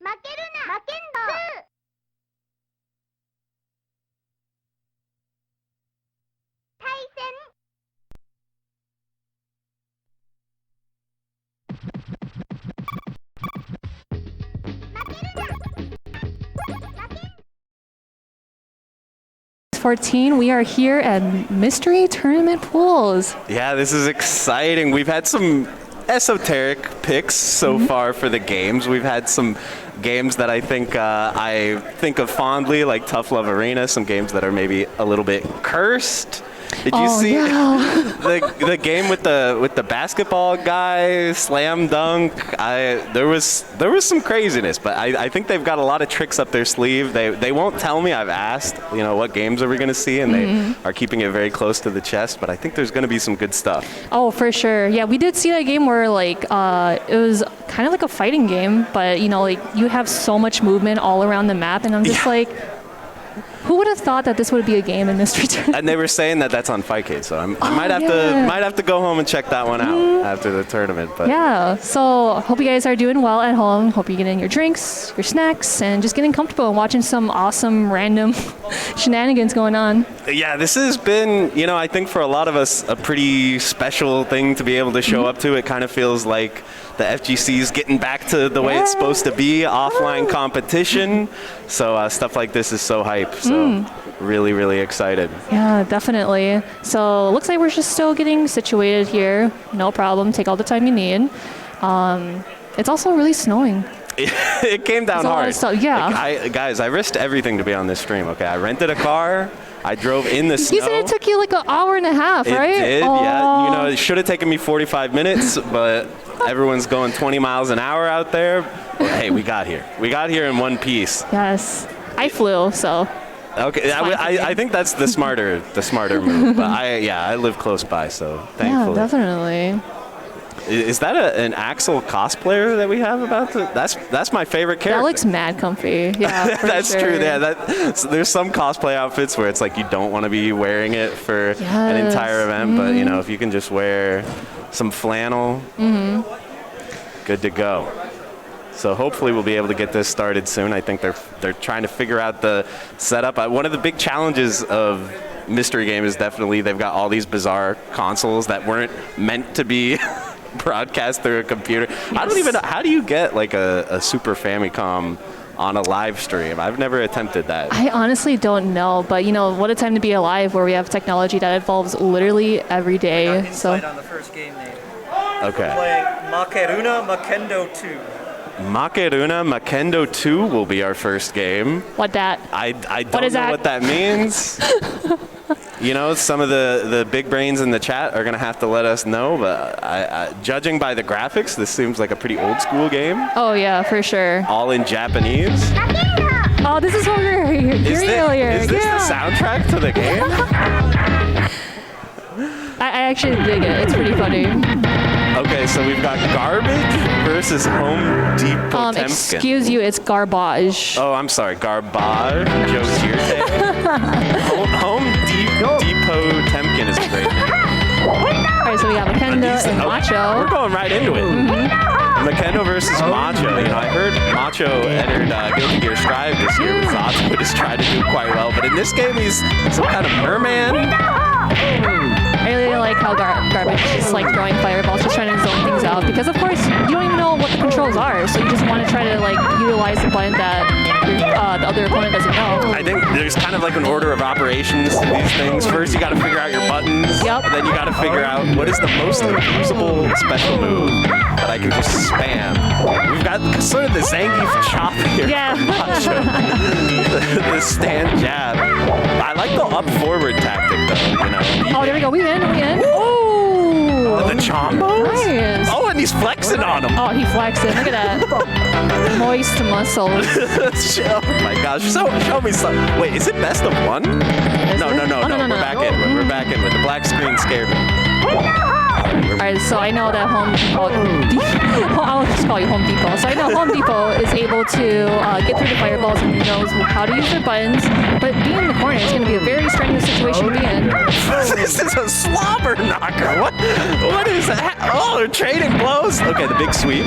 Makeruna! Makendo! Tyson! Makeruna! 14, we are here at Mystery Tournament Pools. Yeah, this is exciting. We've had some esoteric picks so far for the games. We've had some games that I think of fondly, like Tough Love Arena, some games that are maybe a little bit cursed. Did you see the game with the basketball guy, slam dunk? There was some craziness, but I think they've got a lot of tricks up their sleeve. They won't tell me. I've asked, what games are we going to see, and they are keeping it very close to the chest. But I think there's going to be some good stuff. Oh, for sure. Yeah, we did see that game where it was kind of like a fighting game, but you have so much movement all around the map, and I'm just who would have thought that this would be a game in Mystery Tournament? And they were saying that that's on Fightcade, so I might have to go home and check that one out after the tournament. But yeah, so hope you guys are doing well at home. Hope you're getting your drinks, your snacks, and just getting comfortable and watching some awesome random shenanigans going on. Yeah, this has been, I think for a lot of us, a pretty special thing to be able to show up to. It kind of feels like the FGC is getting back to the way it's supposed to be, offline competition. So stuff like this is so hype. So really, really excited. Yeah, definitely. So looks like we're just still getting situated here. No problem. Take all the time you need. It's also really snowing. It came down hard. Yeah. Guys, I risked everything to be on this stream. Okay, I rented a car. I drove in the snow. You said it took you like an hour and a half, right? It did, yeah. It should have taken me 45 minutes, but everyone's going 20 miles an hour out there. But hey, we got here. We got here in one piece. Yes. I flew, so. Okay, I think that's the smarter move. But I live close by, so thankfully. Yeah, definitely. Is that an Axel cosplayer that we have about to? That's my favorite character. That looks mad comfy. Yeah, that's true. Yeah, there's some cosplay outfits where it's like you don't want to be wearing it for an entire event, but if you can just wear some flannel, good to go. So hopefully we'll be able to get this started soon. I think they're trying to figure out the setup. One of the big challenges of Mystery Game is definitely they've got all these bizarre consoles that weren't meant to be broadcast through a computer. Yes. I don't even know, how do you get like a Super Famicom on a live stream? I've never attempted that. I honestly don't know, but what a time to be alive where we have technology that evolves literally every day. I got insight on the first game name. Okay. We're playing Makeruna Makendo 2. Makeruna Makendo 2 will be our first game. What that? I don't know what that means. Some of the big brains in the chat are going to have to let us know, but judging by the graphics, this seems like a pretty old school game. Oh, yeah, for sure. All in Japanese. Oh, this is what we were hearing earlier. Is this the soundtrack to the game? I actually dig it. It's pretty funny. Okay, so we've got Garbage versus Home Depot Temkin. Excuse you, it's Garbage. Oh, I'm sorry, Garbage. Joe Gierte. Home Depot Temkin is a great name. All right, so we have Makendo and Macho. We're going right into it. Makendo versus Macho. I heard Macho entered Guilty Gear Strive this year with Zato, but has tried to do quite well. But in this game, he's some kind of merman. I really like how Garbage is like throwing fireballs, just trying to zone things out. Because of course, you don't even know what the controls are, so you just want to try to like utilize the button that the other opponent doesn't know. I think there's kind of like an order of operations to these things. First, you got to figure out your buttons. Yep. And then you got to figure out what is the most usable special move that I can just spam. We've got sort of the Zangief chop here. Yeah. The stand jab. I like the up forward tactic though, you know. Oh, there we go. We in. Oh. The chombos? Nice. Oh, and he's flexing on him. Oh, he flexing. Look at that. Moist muscles. Oh my gosh. Show me some. Wait, is it best of one? No. We're back in. We're back in with the black screen scared me. Alright, so I know that Home Depot, I'll just call you Home Depot. So I know Home Depot is able to get through the fireballs and knows how to use their buttons, but being in the corner is going to be a very strenuous situation to be in. This is a slobber knocker. What is that? Oh, they're trading blows. Okay, the big sweep.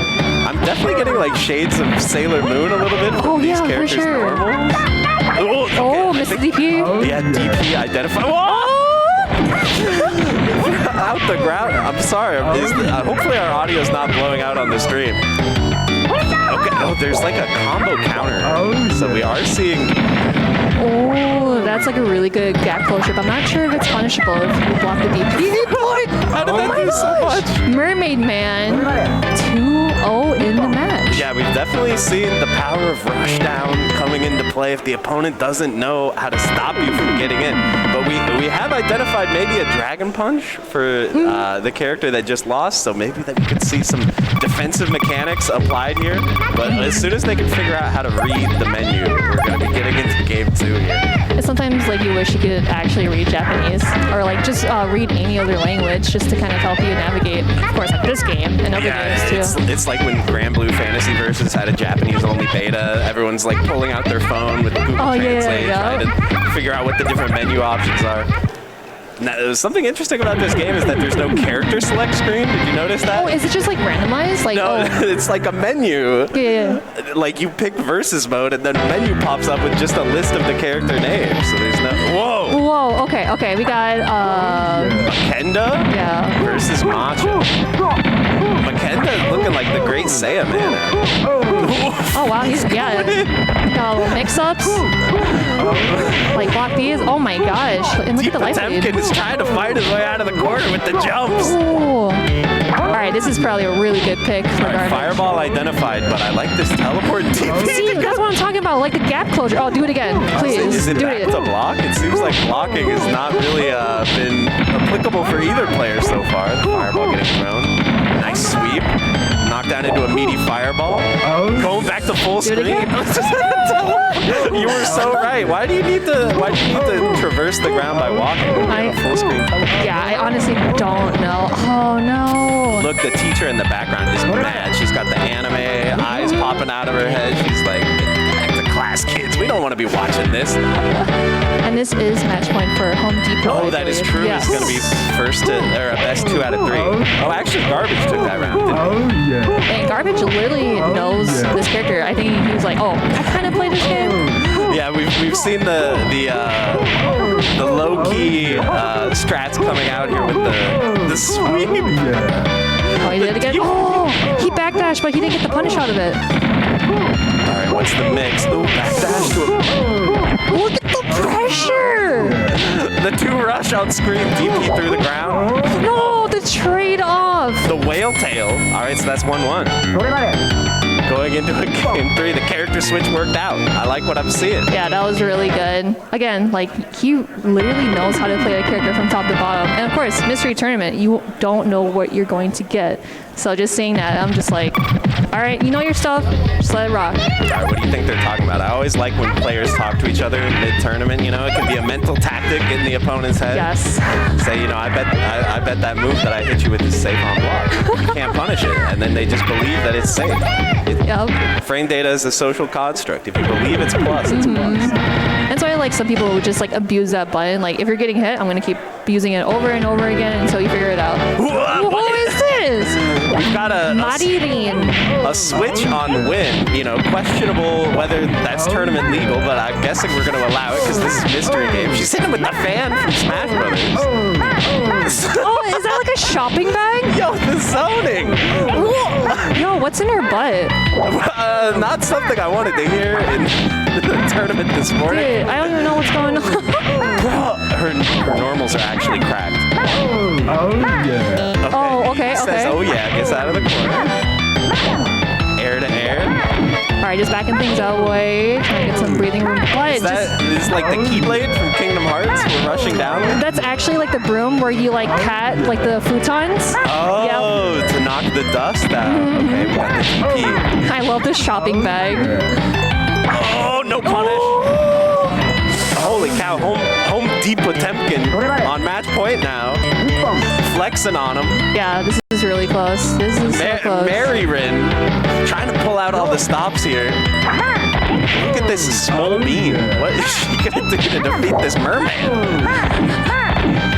I'm definitely getting like shades of Sailor Moon a little bit from these characters' for sure. normals. Oh, Mr. DP. Yeah, DP identify. Whoa! Out the ground. I'm sorry. Hopefully our audio is not blowing out on the stream. Okay. Oh, there's like a combo counter. So we are seeing. Oh, that's like a really good gap closure, but I'm not sure if it's punishable if you block the DP. How did that do so much? Mermaid Man 2-0 in the match. Yeah, we've definitely seen the power of rushdown coming into play if the opponent doesn't know how to stop you from getting in. But we have identified maybe a dragon punch for the character that just lost, so maybe that we could see some defensive mechanics applied here. But as soon as they can figure out how to read the menu, we're going to be getting into game 2 here. And sometimes like you wish you could actually read Japanese or like just read any other language just to kind of help you navigate, of course, like this game and other games too. It's like when Grand Blue Fantasy Versus had a Japanese-only beta. Everyone's like pulling out their phone with Google Translate, trying to figure out what the different menu options are. Now, something interesting about this game is that there's no character select screen. Did you notice that? Oh, is it just like randomized? Like, no, it's like a menu. Yeah. Like you pick versus mode, and then a menu pops up with just a list of the character names. So there's no. Whoa. Okay. We got Makendo. Yeah. Versus Macho. Makendo looking like the Great Saiyaman. Oh wow, got a little mix-ups. Like block these. Oh my gosh! And look at the life lead. Temkin is trying to fight his way out of the corner with the jumps. Ooh. All right, this is probably a really good pick for Garbage. Fireball identified, but I like this teleport TP. See, that's what I'm talking about, like the gap closure. Oh, do it again, please. Is it back to block? It seems like blocking has not really been applicable for either player so far. The fireball getting thrown. Nice sweep. Knocked down into a meaty fireball. Going back to full screen. You were so right. Why do you need to traverse the ground by walking? Full screen. Yeah, I honestly don't know. Oh no. Look, the teacher in the background is mad. She's got the anime eyes popping out of her head. She's like, back to class, kids. We don't want to be watching this. And this is match point for Home Depot. Oh, that is true. Yes. It's going to be a best 2 out of 3. Oh, actually, Garbage took that round, didn't he? And Garbage literally knows this character. I think he was like, oh, I kind of play this game. Yeah, we've seen the low key strats coming out here with the sweep. Oh, he did it again. Oh, he backdashed, but he didn't get the punish out of it. All right, what's the mix? Oh, backdash to a. Look at the pressure. The 2 rush out screen DP through the ground. No, the trade off. The whale tail. All right, so that's 1-1. Going into a game 3, the character switch worked out. I like what I'm seeing. Yeah, that was really good. Again, like, he literally knows how to play a character from top to bottom. And of course, Mystery Tournament, you don't know what you're going to get. So just saying that, I'm just like, all right, you know your stuff, just let it rock. All right, what do you think they're talking about? I always like when players talk to each other in mid-tournament. You know, it can be a mental tactic in the opponent's head. Yes. Say, you know, I bet that move that I hit you with is safe on block. You can't punish it. And then they just believe that it's safe. Yep. Frame data is a social construct. If you believe it's plus, it's plus. And so I like some people who just like abuse that button. Like if you're getting hit, I'm gonna keep using it over and over again until you figure it out. Who is this? We've got a switch on win. You know, questionable whether that's tournament legal, but I'm guessing we're going to allow it because this is mystery game. She's hitting with the fan from Smash Brothers. Oh, shopping bag? Yo, the zoning. Yo, what's in her butt? Not something I wanted to hear in the tournament this morning. Dude, I don't even know what's going on. Her normals are actually cracked. Oh, okay, Says, okay. oh yeah, gets out of the corner. Air to air. All right, just backing things out, boy. Trying to get some breathing room. But Is that is like the Keyblade from Kingdom Hearts? We're rushing down. that's actually like the broom where you like pat like the futons. Oh, to knock the dust out. Okay, we got the TP. I love this shopping bag. Oh, no punish. Holy cow, home deep Potemkin on match point now. Flexing on him. Yeah, this is really close. This is so close. Maryrin trying to pull out all the stops here. Look at this small beam. What is she gonna do to defeat this merman?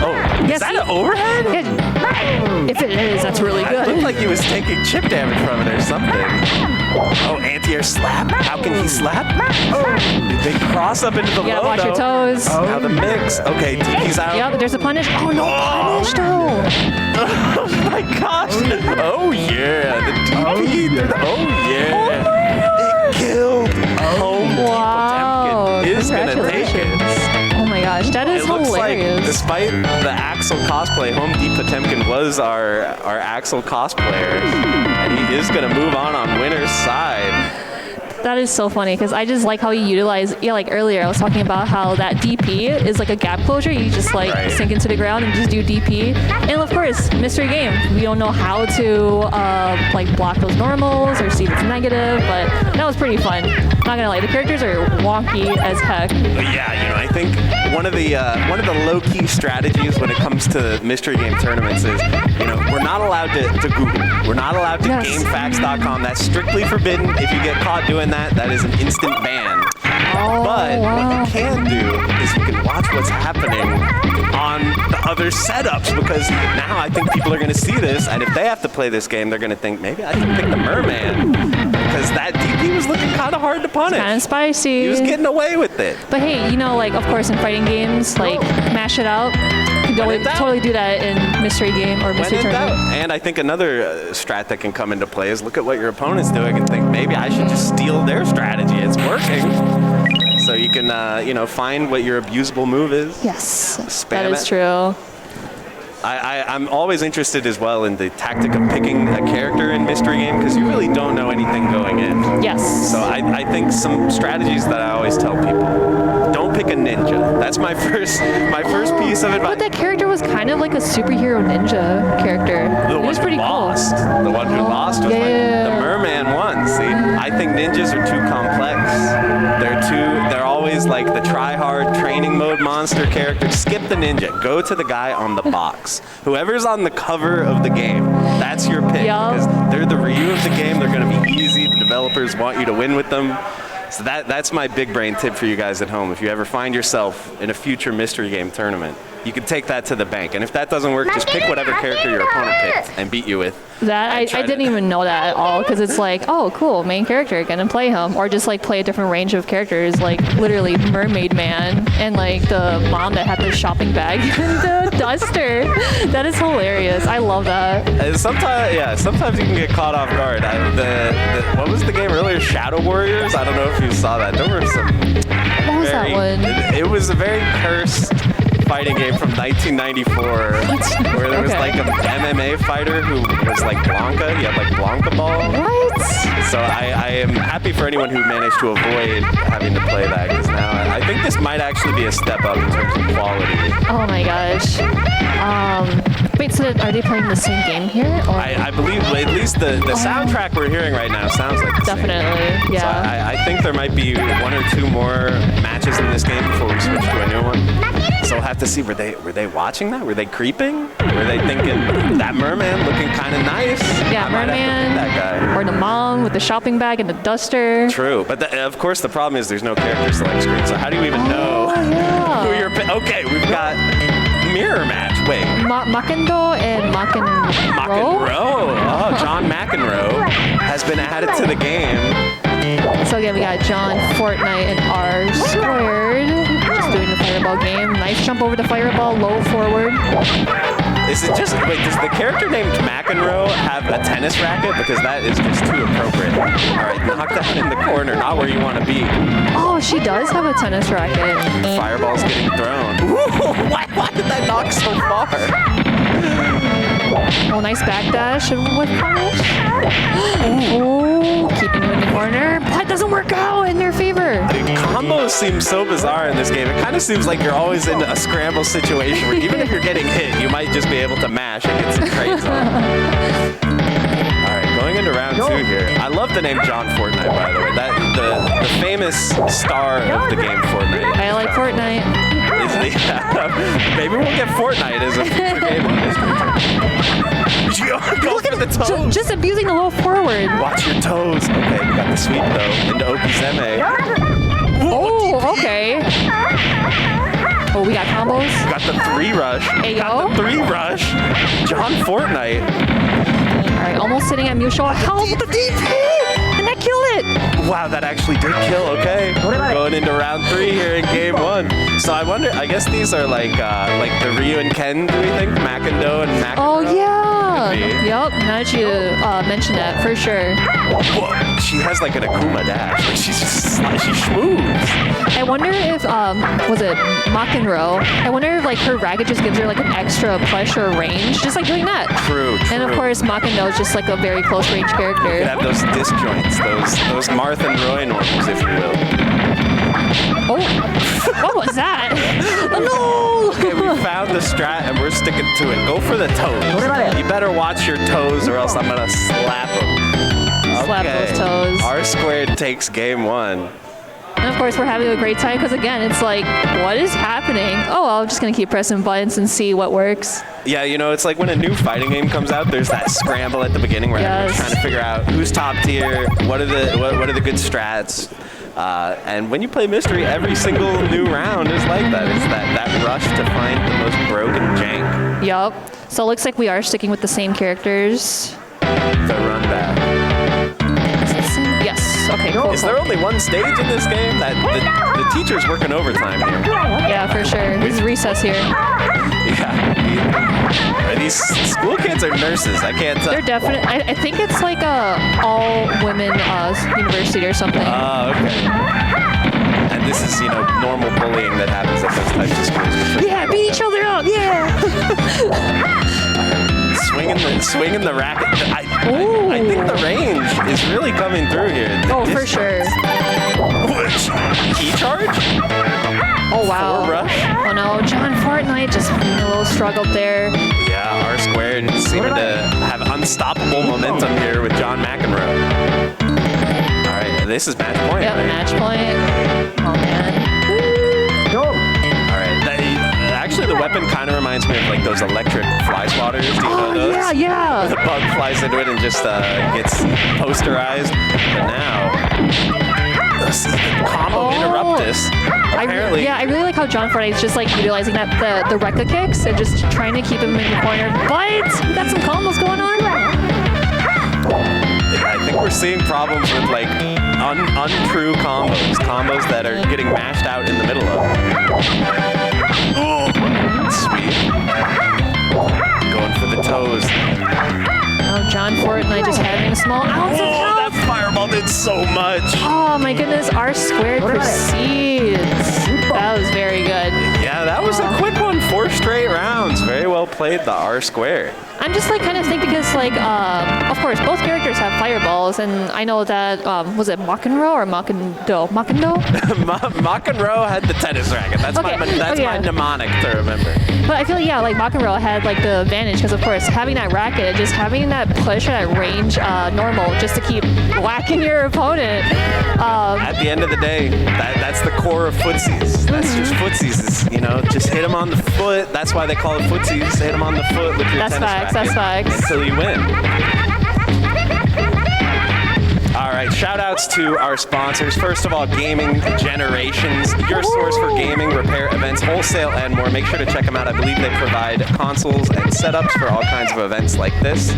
Oh, Yes, is that an overhead? If it is, that's really It looked good. like he was taking chip damage from it or something. Oh, anti-air slap. How can he slap? Did they cross up into the You gotta low, watch your though? toes. Now the mix. Okay, TP's out. Yep, there's a punish. Oh, no punish, though. Oh my gosh. Oh yeah, the TP. Oh yeah. It killed home. Wow. Potemkin is gonna take it. Oh my gosh, that is It looks hilarious. like, despite the Axel cosplay, Home Deep Potemkin was our Axel cosplayer, and he is going to move on winner's side. That is so funny because I just like how you utilize, like earlier I was talking about how that DP is like a gap closure. You just like Right. sink into the ground and just do DP. And of course, mystery game. We don't know how to like block those normals or see if it's negative, but that was pretty fun. Not gonna lie, the characters are wonky as heck. But yeah, I think one of the low-key strategies when it comes to mystery game tournaments is, we're not allowed to Google. We're not allowed to Yes. GameFAQs.com. That's strictly forbidden. If you get caught doing that is an instant ban. But what you can do is you can watch what's happening on the other setups, because now I think people are going to see this, and if they have to play this game, they're going to think, maybe I can pick the merman, because that DP was looking kind of hard to punish. Kind of spicy. He was getting away with it. But hey, like of course in fighting games, like mash it out. You can When in doubt. totally do that in mystery game or When mystery in doubt. tournament. And I think another strat that can come into play is look at what your opponent's doing and think, maybe I should just steal their strategy. It's working. So you can, find what your abusable move is. Yes, Spam that is it. true. I'm always interested as well in the tactic of picking a character in mystery game, because you really don't know anything going in. Yes. So I think some strategies that I always tell people: don't pick a ninja. That's my first piece of advice. But that character was kind of like a superhero ninja character. The It one was who pretty lost. cool. The one who lost was like Yeah. the merman won. See, I think ninjas are too complex. They're always like the try-hard training mode monster character. Skip the ninja. Go to the guy on the box. Whoever's on the cover of the game, that's your pick. Yeah. Because they're the Ryu of the game. They're going to be easy. The developers want you to win with them. So that's my big brain tip for you guys at home. If you ever find yourself in a future mystery game tournament, you can take that to the bank. And if that doesn't work, just pick whatever character your opponent picked and beat you with. That I try to- didn't even know that at all, because it's like, oh cool, main character, gonna play him, or just like play a different range of characters, like literally Mermaid Man and like the mom that had the shopping bag and the duster. That is hilarious. I love that. Sometimes you can get caught off guard. What was the game earlier? Shadow Warriors? I don't know if you saw that. There were some. What was that one? It was a very cursed fighting game from 1994 where there was Okay. like an MMA fighter who was like Blanca. He had like Blanca ball. What? So I am happy for anyone who managed to avoid having to play that, because now I think this might actually be a step up in terms of quality. Oh my gosh. Wait, so are they playing the same game here? Or? I believe at least the soundtrack we're hearing right now sounds like the same. Definitely, So yeah. I think there might be one or two more matches in this game before we switch to a new one. So we'll have to see. Were they watching that? Were they creeping? Were they thinking that merman looking kind of nice? Yeah, I might have to merman, pick that guy. or the mom with the shopping bag and the duster. True, but of course the problem is there's no character select screen. So how do you even know who you're? Okay, we've got mirror match. Wait. Makendo and Makendo. McEnroe. Oh, John McEnroe has been added to the game. So again, we got John, Fortnite, and R squared. Just doing the fireball game. Nice jump over the fireball, low forward. Is it just, wait, does the character named Makenro have a tennis racket? Because that is just too appropriate. All right, knock that in the corner, not where you want to be. Oh, she does have a tennis racket. Fireball's getting thrown. Ooh, why did that knock so far? Oh, nice backdash with punish. Oh, keeping you in the corner. That doesn't work out in their favor. Combos seem so bizarre in this game. It kind of seems like you're always in a scramble situation where even if you're getting hit, you might just be able to mash and get some trades on. All right, going into round 2 here. I love the name John Fortnite, by the way. The famous star of the game Fortnite. I like Fortnite. Maybe we'll get Fortnite as a future game on this. Go for the toes. Just abusing the low forward. Watch your toes. Okay, we got the sweep though into Okizeme. Oh, okay. Oh, we got combos. We got the 3 rush. Hey, Got yo. the 3 rush. John Fortnite. All right, almost sitting at mutual health with the DP, and that killed it. Wow, that actually did kill. Okay, we're going into round 3 here in game 1. So I wonder. I guess these are like the Ryu and Ken. Do we think Makendo and Makeruna? Oh yeah. Could be. Yep. Now that you mentioned that, for sure. Whoa, she has like an Akuma dash. Like she schmooves. I wonder if was it Makenro? I wonder if like her racket just gives her like an extra push or range, just like doing that. True. And of course, Makendo is just like a very close range character. You have those disjoints, those Marth and Roy normals, if you will. Oh, what was that? Oh, no! Okay, we found the strat and we're sticking to it. Go for the toes. You better watch your toes or else I'm gonna slap them. Slap those toes. R squared takes game 1. And of course, we're having a great time because again, it's like, what is happening? Oh, well, I'm just gonna keep pressing buttons and see what works. Yeah, you know, it's like when a new fighting game comes out, there's that scramble at the beginning where everyone's trying to figure out who's top tier, what are the good strats. And when you play Mystery, every single new round is like that. It's that rush to find the most broken jank. Yup. So it looks like we are sticking with the same characters. The run back. Yes. Okay, cool. Is there only one stage in this game? That the teacher's working overtime here. Yeah, for sure. This is recess here. Yeah. These school kids are nurses. I can't tell. They're definitely. I think it's like a all-women university or something. Oh, okay. And this is, normal bullying that happens at those types of schools. Yeah, beat each other up. Yeah. Swinging the racket. I think the range is really coming through here. Oh, for sure. Key charge? Oh, wow. 4 rush? Oh, no. John Fortnite just being a little struggled there. Yeah, R squared seeming to have unstoppable momentum here with John McEnroe. All right, this is match point. Yep, right? match point. Oh, man. All right. Actually, the weapon kind of reminds me of like those electric fly swatters. Do you know those? Yeah. The bug flies into it and just gets posterized. But now, combo interruptus. Apparently, I really like how John Fortnite is just like utilizing the Rekka kicks and just trying to keep him in the corner. But we got some combos going on. I think we're seeing problems with like untrue combos that are getting mashed out in the middle of. Oh, sweet. Going for the toes. Oh, John Fortnite just having a small ounce of health. That fireball did so much. Oh my goodness, R squared proceeds. That was very good. Yeah, that was a quick one. 4 straight rounds. Very well played, the R square. I'm just like kind of thinking because like, of course, both characters have fireballs, and I know that was it Makenro or Makendo? Makenro had the tennis racket. That's my mnemonic to remember. But I feel like Makenro had like the advantage because of course having that racket, just having that push or that range normal, just to keep whacking your opponent. At the end of the day, that's the core of footsies. That's just footsies. Is, just hit them on the foot. That's why they call it footsies. Hit them on the foot with your tennis racket. That's facts. Until you win. All right, shout outs to our sponsors. First of all, Gaming Generations, your source for gaming, repair, events, wholesale, and more. Make sure to check them out. I believe they provide consoles and setups for all kinds of events like this.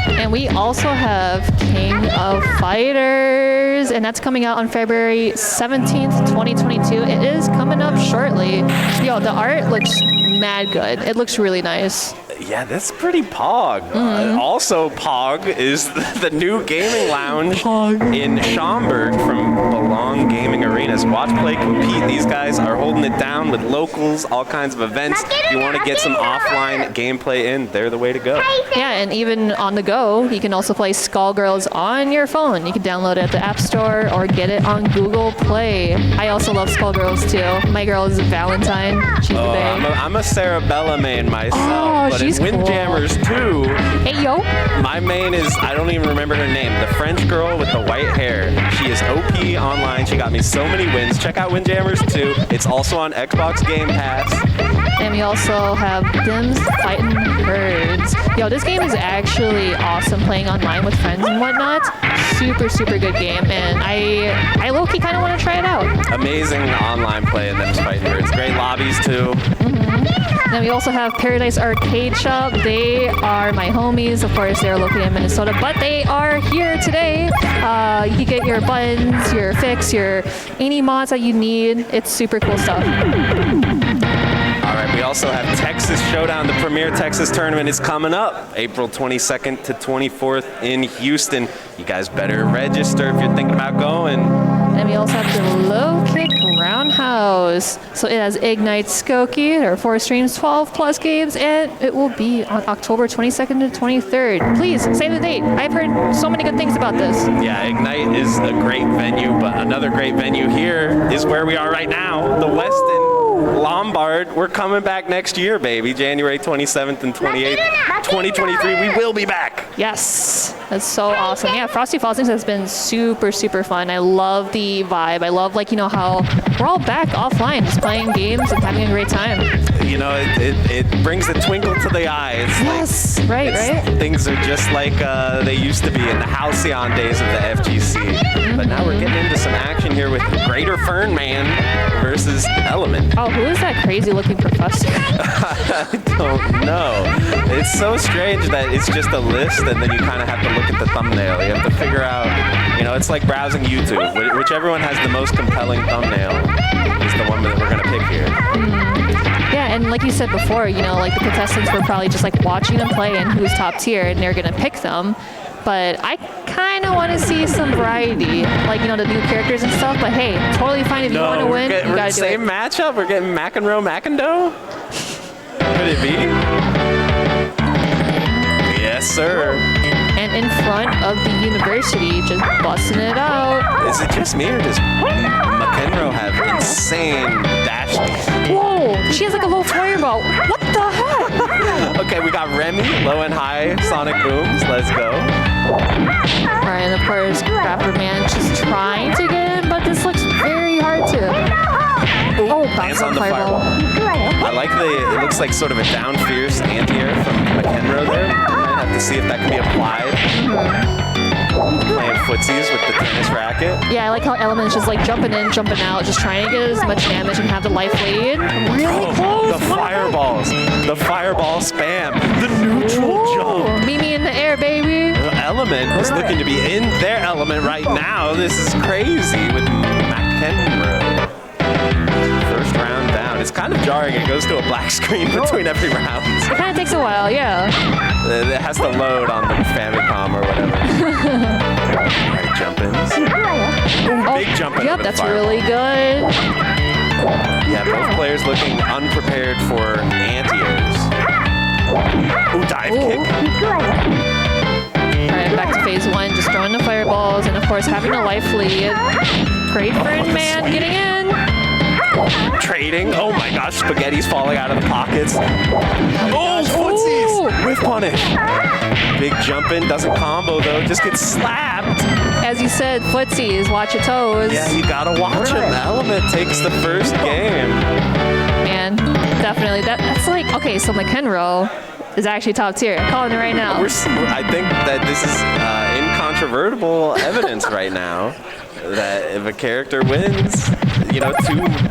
And we also have King of Fighters, and that's coming out on February 17th, 2022. It is coming up shortly. Yo, the art looks mad good. It looks really nice. Yeah, that's pretty pog. Also pog is the new gaming lounge in Schaumburg from Belong Gaming Arenas. Watch, play, compete. These guys are holding it down with locals, all kinds of events. If you want to get some offline gameplay in, they're the way to go. Yeah, and even on the go, you can also play Skullgirls on your phone. You can download it at the App Store or get it on Google Play. I also love Skullgirls too. My girl is Valentine. She's the babe. I'm a Sarabella main myself, Oh, but she's in Windjammers 2, Hey, yo. my main is, I don't even remember her name, the French girl with the white hair. She is OP online. She got me so many wins. Check out Windjammers 2. It's also on Xbox Game Pass. And we also have Dims Fighting Herds. Yo, this game is actually awesome playing online with friends and whatnot. Super, super good game, and I low-key kind of want to try it out. Amazing online play in Them's Fighting Birds. Great lobbies too. Then we also have Paradise Arcade Shop. They are my homies. Of course, they're located in Minnesota, but they are here today. You can get your buttons, your fix, any mods that you need. It's super cool stuff. All right, we also have Texas Showdown. The premier Texas tournament is coming up April 22nd to 24th in Houston. You guys better register if you're thinking about going. And we also have the Low Kick Roundhouse. So it has Ignite Skokie. There are 4 streams, 12 plus games, and it will be on October 22nd to 23rd. Please, save the date. I've heard so many good things about this. Yeah, Ignite is a great venue, but another great venue here is where we are right now, the Westin Lombard. We're coming back next year, baby. January 27th and 28th, 2023. We will be back. Yes, that's so awesome. Yeah, Frosty Faustings has been super, super fun. I love the vibe. I love, how we're all back offline, just playing games and having a great time. You know, it brings a twinkle to the eye. It's Yes, right. Things are just like they used to be in the halcyon days of the FGC. But now we're getting into some action here with Greater Fern Man versus Element. Oh, who is that crazy looking professor? I don't know. It's so strange that it's just a list and then you kind of have to look at the thumbnail. You have to figure out, it's like browsing YouTube. Whichever one has the most compelling thumbnail is the one that we're going to pick here. Yeah, and like you said before, the contestants were probably just watching them play and who's top tier and they're going to pick them. But I kind of want to see some variety, the new characters and stuff. But hey, totally fine if you want to win, you got to do it. Same matchup? We're getting Makendo? Could it be? Yes, sir. And in front of the university, just busting it out. Is it just me or does Makendo have insane dash speed? Whoa, she has a low fireball. What the heck? Okay, we got Remy, low and high sonic booms. Let's go. All right, and of course, Rapper Man just trying to get in, but this looks very hard to. Oh, bounce on the fireball. I like it looks like sort of a down fierce anti-air from Makendo there. Might have to see if that can be applied. Playing footsies with the tennis racket. Yeah, I like how Element's just jumping in, jumping out, just trying to get as much damage and have the life lead. Really close. The fireballs. The fireball spam. The neutral jump. Meet me in the air, baby. The Element is looking to be in their element right now. This is crazy with Makendo. First round down. It's kind of jarring. It goes to a black screen between every round. It kind of takes a while, yeah. It has to load on the Famicom or whatever. Alright, jump-ins. Big jump-in. Yep, that's really good. Yeah, both players looking unprepared for anti-airs. Ooh, dive kick. Alright, back to phase 1, just throwing the fireballs, and of course having a life lead. Great Fern Man getting in. Trading. Oh my gosh, spaghetti's falling out of the pockets. Oh, footsies with punish. Big jump in, doesn't combo though, just gets slapped. As you said, footsies, watch your toes. Yeah, you gotta watch him. Element takes the first game. Man, definitely. That's okay, so Makendo is actually top tier. I'm calling it right now. I think that this is incontrovertible evidence right now that if a character wins,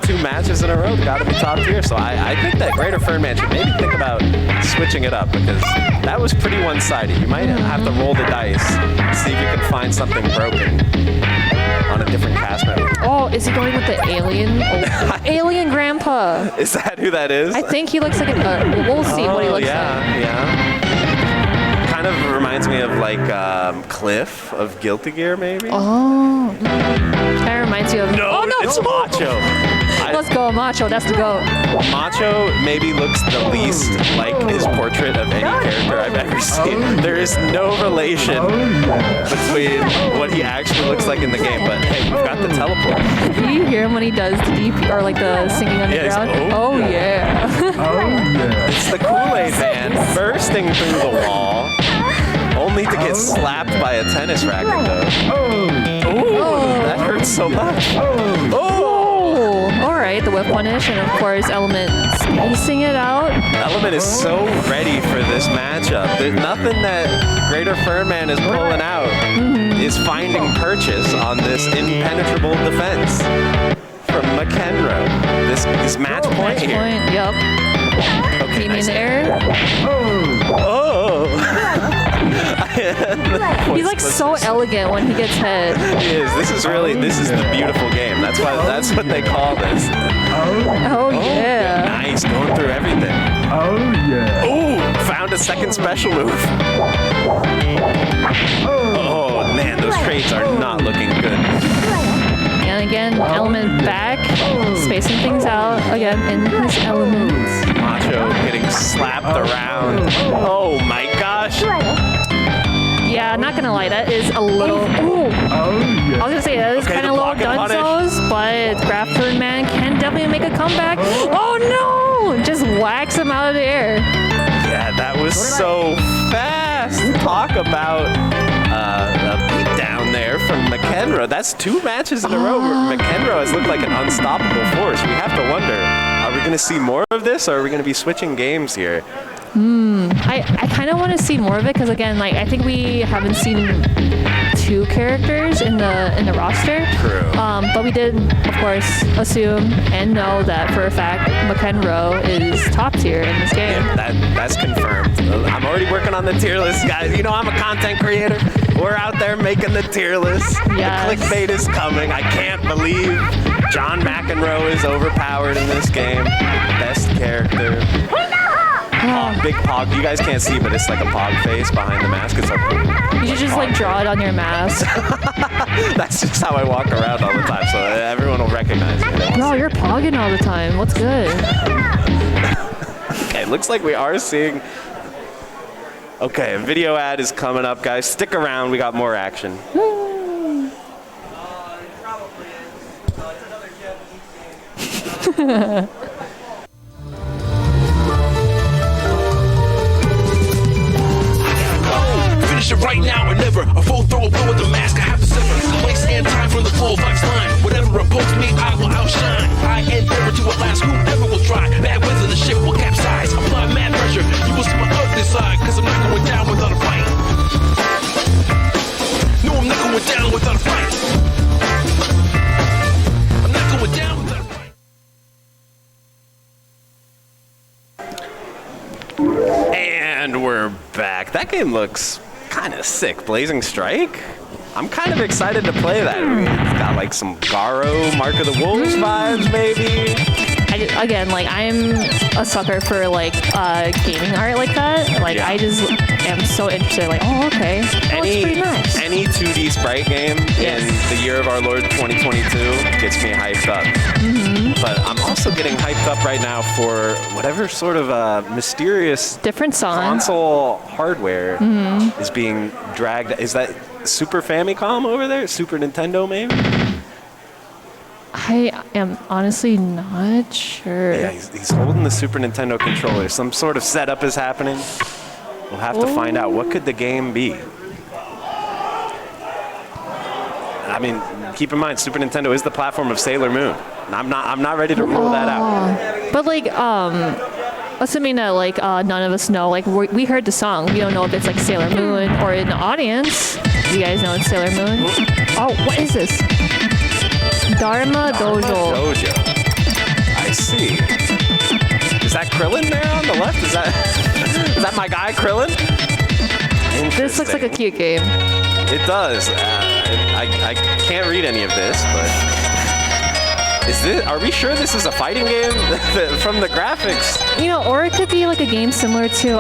two matches in a row, they gotta be top tier. So I think that Greater Fern Man should maybe think about switching it up because that was pretty one-sided. You might have to roll the dice, see if you can find something broken on a different cast member. Oh, is he going with the alien? Alien Grandpa. Is that who that is? I think he looks like we'll see what he looks like. Yeah. me of like Cliff of Guilty Gear, maybe. Oh. That reminds you of. No, oh, no. it's Macho. Let's go, Macho. That's the goat. Macho maybe looks the least like his portrait of any character I've ever seen. There is no relation between what he actually looks like in the game, but hey, we've got the teleport. Do you hear him when he does the DP or like the singing underground? Yeah, oh yeah. It's the Kool-Aid Man bursting through the wall, only to get slapped by a tennis racket though. Oh, that hurts so much. Oh! All right, the whip punish, and of course Element spacing it out. Element is so ready for this matchup. There's nothing that Greater Furman is pulling out is finding purchase on this impenetrable defense from Makendo. This match point here. Yep. Okay, Team nice in the air. Oh! He's like so elegant when he gets hit. He is. This is the beautiful game. That's what they call this. Oh yeah. Nice, going through everything. Oh yeah. Ooh, found a second special move. Oh man, those trades are not looking good. And again, Element back, spacing things out again in his elements. Macho getting slapped around. Oh my gosh. Yeah, not gonna lie, that is a little. Ooh. I was gonna say that is kind of low dunzos, but Grafton Man can definitely make a comeback. Oh no! Just whacks him out of the air. Yeah, that was so fast. Talk about a beatdown there from Makendo. That's 2 matches in a row where Makendo has looked like an unstoppable force. We have to wonder, are we going to see more of this, or are we going to be switching games here? I kind of want to see more of it because again, like I think we haven't seen 2 characters in the roster. True. But we did, of course, assume and know that for a fact Makendo is top tier in this game. Yeah, that's confirmed. I'm already working on the tier list, guys. You know I'm a content creator. We're out there making the tier list. Yes. The clickbait is coming. I can't believe John McEnroe is overpowered in this game. Best character. Big pog. You guys can't see, but it's like a pog face behind the mask. It's like You should just like draw it on your mask. that's just how I walk around all the time, so everyone will recognize me. Bro, you're pogging all the time. What's good? Okay, looks like we are seeing. Okay, a video ad is coming up, guys. Stick around. We got more action. Finish it right now or never. A full throw blow with the mask. I have to sever place and time from the full life's line. Whatever opposed me, I will outshine. I endeavor to outlast whoever will try. Bad winds of the ship will capsize. Apply mad pressure. You will see my ugly side, cause I'm not going down without a fight. No, I'm not going down without a fight. I'm not going down without a fight. And we're back. That game looks kind of sick. Blazing Strike? I'm kind of excited to play that. It's got like some Garo, Mark of the Wolves vibes, maybe. Again, like I'm a sucker for like gaming art like that. Like Yeah. I just am so interested. Like, oh, okay, that's pretty nice. Any 2D sprite game in the year of our Lord 2022 gets me hyped up. But I'm also getting hyped up right now for whatever sort of mysterious Different song. console hardware is being dragged. Is that Super Famicom over there? Super Nintendo, maybe? I am honestly not sure. Yeah, he's holding the Super Nintendo controller. Some sort of setup is happening. We'll have to find out. What could the game be? I mean, keep in mind, Super Nintendo is the platform of Sailor Moon. I'm not ready to rule that out. But like, assuming that like none of us know, like we heard the song, we don't know if it's like Sailor Moon or in the audience. You guys know it's Sailor Moon. Oh, what is this? Dharma Dojo. I see. Is that Krillin there on the left? Is that my guy Krillin? This looks like a cute game. It does. I can't read any of this, but are we sure this is a fighting game from the graphics? You know, or it could be like a game similar to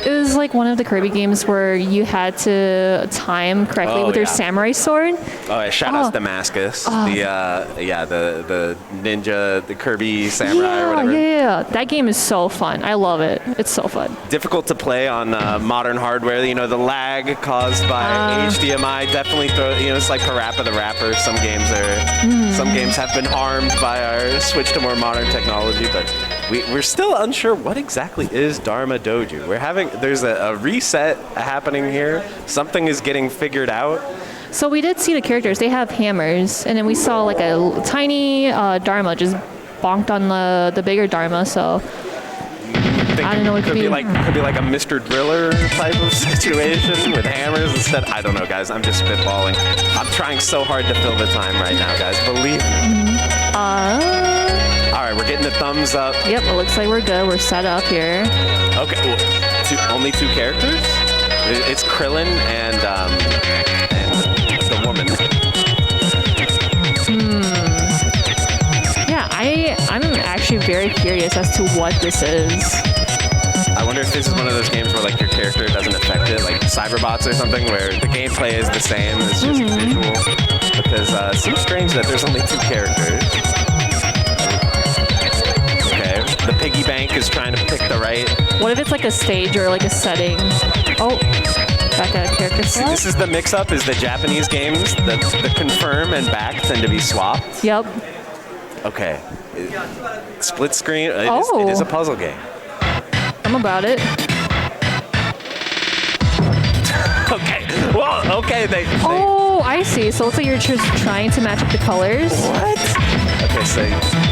It was like one of the Kirby games where you had to time correctly with your samurai sword. Oh, yeah, shoutouts Damascus. The ninja, the Kirby samurai or whatever. Yeah. That game is so fun. I love it. It's so fun. Difficult to play on modern hardware. You know, the lag caused by HDMI definitely it's like Parappa the Rapper. Some games have been harmed by our switch to more modern technology, but we're still unsure what exactly is Dharma Dojo. There's a reset happening here. Something is getting figured out. So we did see the characters. They have hammers, and then we saw like a tiny Dharma just bonked on the bigger Dharma. So I don't know. It could be like a Mr. Driller type of situation with hammers instead. I don't know, guys. I'm just spitballing. I'm trying so hard to fill the time right now, guys. Believe me. All right, we're getting the thumbs up. Yep, it looks like we're good. We're set up here. Okay, only 2 characters? It's Krillin and the woman. Yeah, I'm actually very curious as to what this is. I wonder if this is one of those games where like your character doesn't affect it, like Cyberbots or something, where the gameplay is the same, it's just visual. Because it seems strange that there's only 2 characters. Okay, the piggy bank is trying to pick the right. What if it's like a stage or like a setting? Oh, back at character slot. This is the mix-up, is the Japanese games, the confirm and back tend to be swapped. Yep. Okay. Split screen, it is a puzzle game. I'm about it. Okay. Well, okay. Oh, I see. So it's like you're just trying to match up the colors. What? Okay, so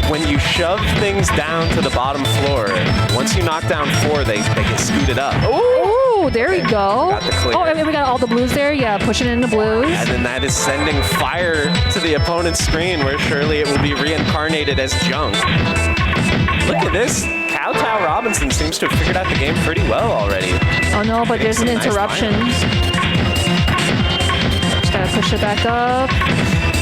when you shove things down to the bottom floor, once you knock down 4, they get scooted up. Oh, there we go. Got the clear. Oh, and we got all the blues there. Yeah, pushing in the blues. And then that is sending fire to the opponent's screen, where surely it will be reincarnated as junk. Look at this. Kowtow Robinson seems to have figured out the game pretty well already. Oh no, but there's an interruption. Just gotta push it back up.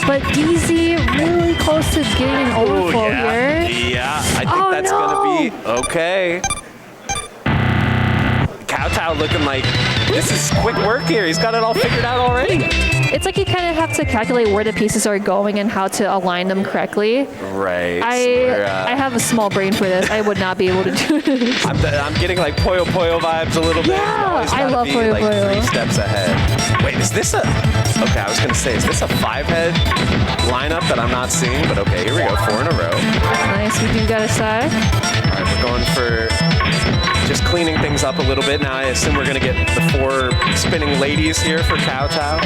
But DZ really close to getting an overflow here. Yeah, I think that's gonna be okay. Kowtow looking like this is quick work here. He's got it all figured out already. It's like you kind of have to calculate where the pieces are going and how to align them correctly. Right. I have a small brain for this. I would not be able to do this. I'm getting like Puyo Puyo vibes a little bit. Yeah, I love Puyo like Puyo. 3 steps ahead. Wait, is this a... Okay, I was going to say, is this a 5-head lineup that I'm not seeing? But okay, here we go, 4 in a row. Nice, we do got a side. All right, we're going for just cleaning things up a little bit. Now I assume we're going to get the 4 spinning ladies here for Kowtow.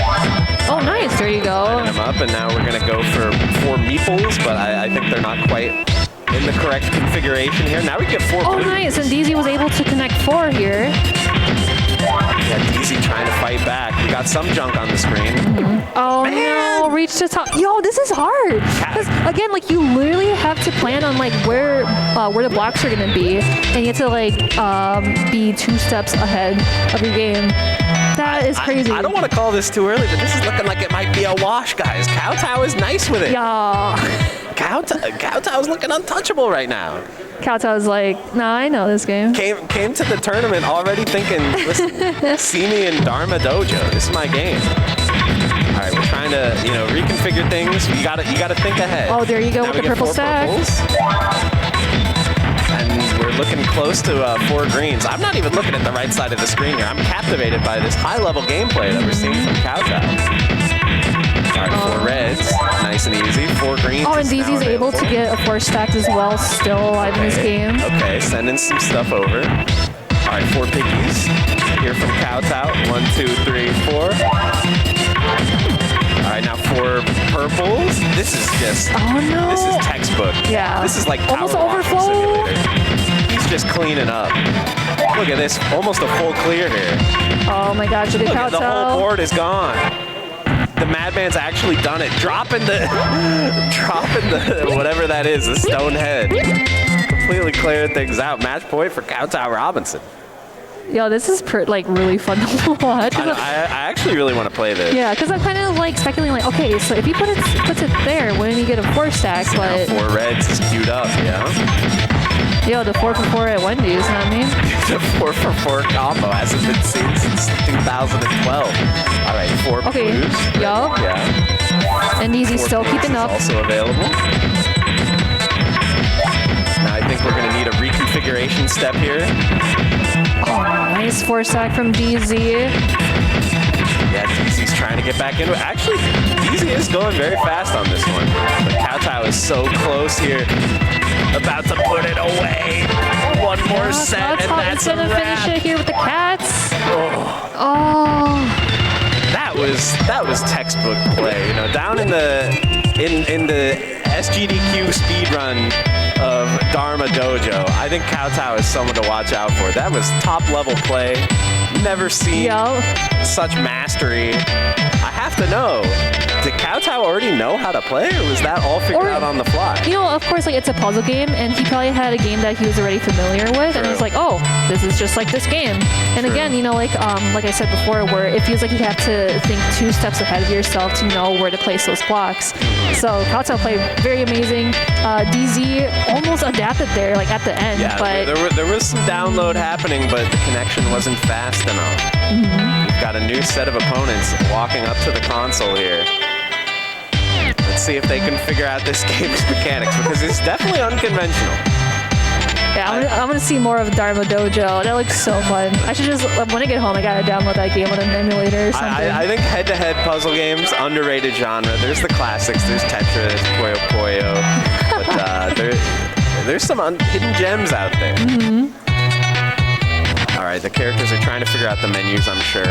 Oh, nice. There you go. Lining them up, and now we're going to go for 4 meeples, but I think they're not quite in the correct configuration here. Now we get 4 Oh, blues. nice. And DZ was able to connect 4 here. Yeah, DZ trying to fight back. We got some junk on the screen. Oh, no. Reach the top. Yo, this is hard. Because, again, like, you literally have to plan on, like, where the blocks are going to be. And you have to, like, be 2 steps ahead of your game. That is crazy. I don't want to call this too early, but this is looking like it might be a wash, guys. Kowtow is nice with it. Yeah. Kowtow is looking untouchable right now. Kowtow was like, nah, I know this game. Came to the tournament already thinking, listen, see me in Dharma Dojo. This is my game. All right, we're trying to, reconfigure things. You gotta think ahead. Oh, there you go Now with we the get purple 4 stack. purples. And we're looking close to 4 greens. I'm not even looking at the right side of the screen here. I'm captivated by this high-level gameplay that we're seeing from Kowtow. All right, 4 reds, nice and easy. 4 greens. Oh, and DZ's able to get a 4 stack as well, still alive in this game. Okay, sending some stuff over. All right, 4 piggies here from Kowtow. 1, 2, 3, 4. All right, now 4 purples. This is just. Oh no. This is textbook. Yeah. This is like almost power washing overflow. simulator. He's just cleaning up. Look at this, almost a full clear here. Oh my gosh, look at Look at the whole Kowtow. board is gone. The Madman's actually done it. dropping the whatever that is, the stone head. Completely cleared things out. Match point for Kowtow Robinson. Yo, this is really fun to watch. I actually really want to play this. Yeah, because I'm kind of like speculating, like, okay, so if he puts it there, wouldn't he get a 4 stack? But 4 reds is queued up, yeah. yo, the 4 for 4 at Wendy's, you know what I mean? The 4-for-4 combo hasn't been seen since 2012. All right, 4 Okay, blues. yup. Yeah. And Easy 4 still pinks keeping is up. also available. Now I think we're going to need a reconfiguration step here. Oh, nice 4-stack from DZ. Yeah, DZ's trying to get back into it. Actually, DZ is going very fast on this one. But Kowtow is so close here. About to put it away. One more set, and that's a gonna wrap. finish it here with the cats. Oh. That was textbook play. You know, down in the SGDQ speedrun of Dharma Dojo, I think Kowtow is someone to watch out for. That was top level play. Never seen such mastery. I have to know, did Kowtow already know how to play, or was that all figured out on the fly? You know, of course, like, it's a puzzle game, and he probably had a game that he was already familiar with, and it was like, oh, this is just like this game. And again, you know, like I said before, where it feels like you have to think 2 steps ahead of yourself to know where to place those blocks. So Kowtow played very amazing. DZ almost adapted there, like at the end. Yeah, but there was some download happening, but the connection wasn't fast enough. We've got a new set of opponents walking up to the console here. Let's see if they can figure out this game's mechanics, because it's definitely unconventional. yeah, I'm gonna see more of Dharma Dojo. That looks so fun. I should just, when I get home, I gotta download that game on an emulator or something. I think head-to-head puzzle games, underrated genre. There's the classics. There's Tetris, Puyo Puyo, but there's some hidden gems out there. All right, the characters are trying to figure out the menus, I'm sure.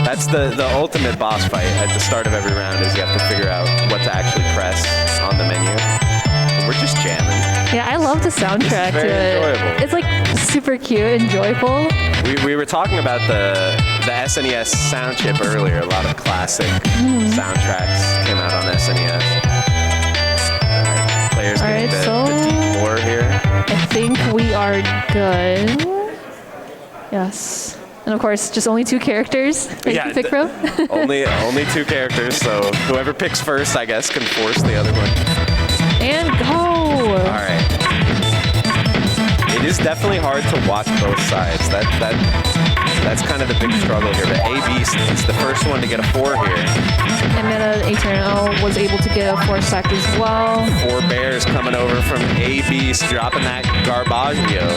That's the ultimate boss fight at the start of every round, is you have to figure out what to actually press on the menu. We're just jamming. Yeah, I love the soundtrack to very it. enjoyable. It's like super cute and joyful. We were talking about the SNES sound chip earlier. A lot of classic soundtracks came out on SNES. All right, players getting the deep lore here. I think we are good. Yes. And of course, just only 2 characters that you can pick from. only 2 characters, so whoever picks first, I guess, can force the other one. And go! All right. It is definitely hard to watch both sides. That's kind of the big struggle here. But A-Beast is the first one to get a 4 here. And then Eternal was able to get a 4-stack as well. 4 bears coming over from A-Beast, dropping that Garbaggio.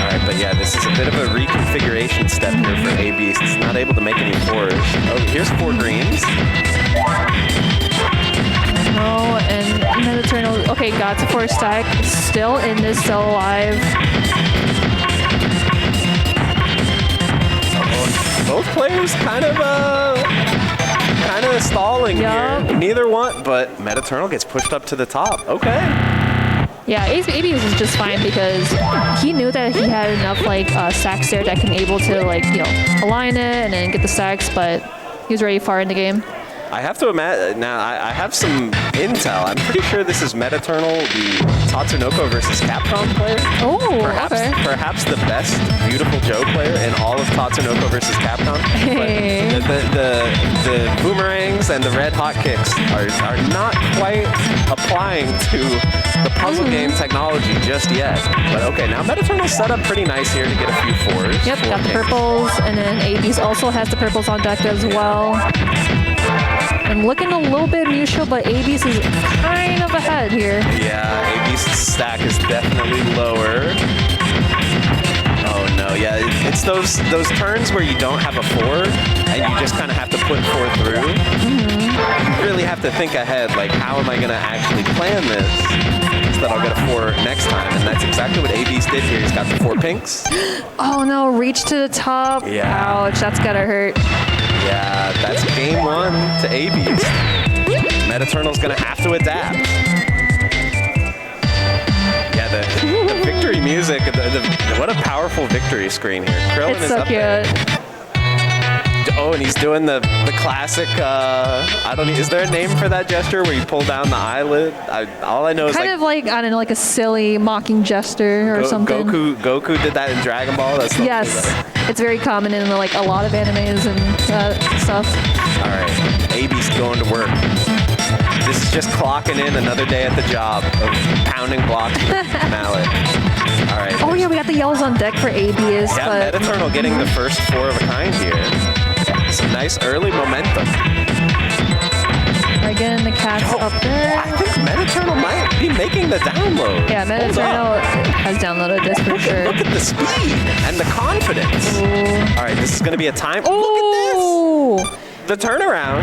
All right, but yeah, this is a bit of a reconfiguration step here for A-Beast. It's not able to make any 4s. Oh, here's 4 greens. No, and then Eternal. Okay, got to 4-stack. Still in this, still alive. Both players kind of stalling here. Neither one, but Metaternal gets pushed up to the top. Okay. Yeah, AB was just fine because he knew that he had enough stacks there that can able to align it and then get the stacks, but he was already far in the game. I have to imagine, now I have some intel. I'm pretty sure this is Metaternal, the Tatsunoko versus Capcom player. Oh, Perhaps the best Beautiful Joe player in all of Tatsunoko versus Capcom. Hey. But the boomerangs and the red hot kicks are not quite applying to the puzzle game technology just yet. But okay, now Metaternal's set up pretty nice here to get a few 4s. Yep, got the purples, and then AB's also has the purples on deck as well. I'm looking a little bit mutual, but AB's is kind of ahead here. Yeah, AB's stack is definitely lower. Oh no, yeah, it's those turns where you don't have a 4 and you just kind of have to put 4 through. You really have to think ahead, like how am I going to actually plan this so that I'll get a 4 next time, and that's exactly what AB's did here. He's got the 4 pinks. Oh no, reach to the top. Yeah. Ouch, that's gotta hurt. Yeah, that's game 1 to AB's. Metaternal's gonna have to adapt. Yeah, the victory music, what a powerful victory screen here. Krillin It's is so up cute. there. Oh, and he's doing the classic, is there a name for that gesture where you pull down the eyelid? All I know is Kind of like, I don't know, like a silly mocking gesture or something. Goku did that in Dragon Ball. That's Yes, it's very common in a lot of animes and stuff. All right, AB's going to work. This is just clocking in another day at the job of pounding blocks with the mallet. All right. Oh yeah, we got the yells on deck for ABs, Yeah, but Metaternal getting the first 4 of a kind here. Some nice early momentum. again, the cat's up there. I think Metaternal might be making the download. Yeah, Hold Metaternal up. has downloaded this for sure. Look at the speed and the confidence. Ooh. All right, this is going to be a time. Ooh. Look at this. The turnaround.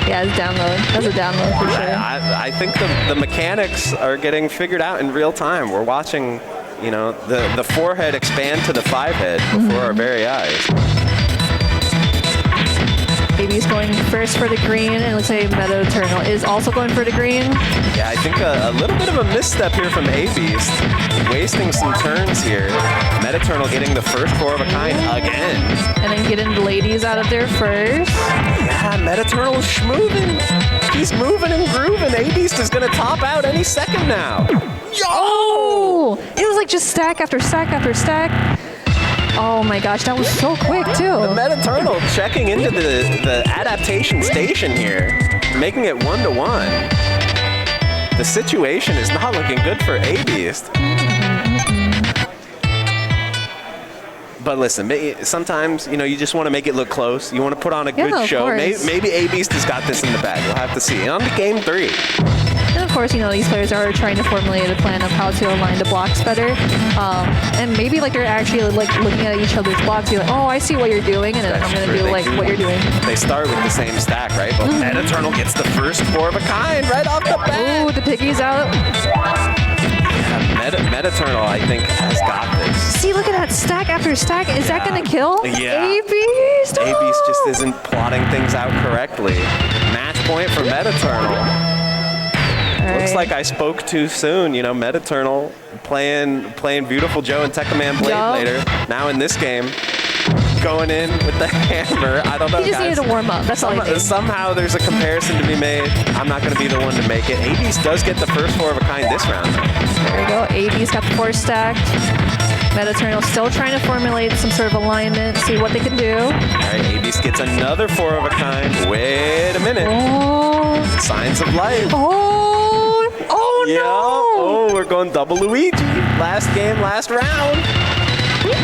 Yeah, it's download. That's a download for sure. I think the mechanics are getting figured out in real time. We're watching, you know, the 4-head expand to the 5-head before our very eyes. AB's going first for the green, and it looks like Metaternal is also going for the green. Yeah, I think a little bit of a misstep here from A-Beast. Wasting some turns here. Metaternal getting the first 4 of a kind again. And then getting the ladies out of there first. Yeah, Metaternal is schmoving. He's moving and grooving. A-Beast is going to top out any second now. Oh! It was like just stack after stack after stack. Oh my gosh, that was so quick too. Metaternal checking into the adaptation station here, making it 1-1. The situation is not looking good for A-Beast. But listen, sometimes, you know, you just want to make it look close. You want to put on a good show. Maybe A-Beast has got this in the bag. We'll have to see. And on to game 3. And of course, you know, these players are trying to formulate a plan of how to align the blocks better. And maybe like they're actually like looking at each other's blocks, be like, oh, I see what you're doing, and then I'm going to do like what you're doing. They start with the same stack, right? But Metaternal gets the first 4 of a kind right off the bat. Ooh, the piggy's out. Yeah, Metaternal, I think, has got this. See, look at that stack after stack. Is that going to kill? Yeah. A-Beast? A-Beast just isn't plotting things out correctly. Match point for Metaternal. Looks like I spoke too soon. You know, Metaternal playing Beautiful Joe and Tekkaman Blade later. Now in this game, going in with the hammer. I don't know, He just guys. needed to warm up. That's all he did. Somehow there's a comparison to be made. I'm not going to be the one to make it. A-Beast does get the first 4 of a kind this round. There we go. A-Beast got the 4 stacked. Metaternal still trying to formulate some sort of alignment, see what they can do. All right, A-Beast gets another 4 of a kind. Wait a minute. Oh. Signs of life. Oh Yeah. no! Oh, we're going double Luigi. Last game, last round.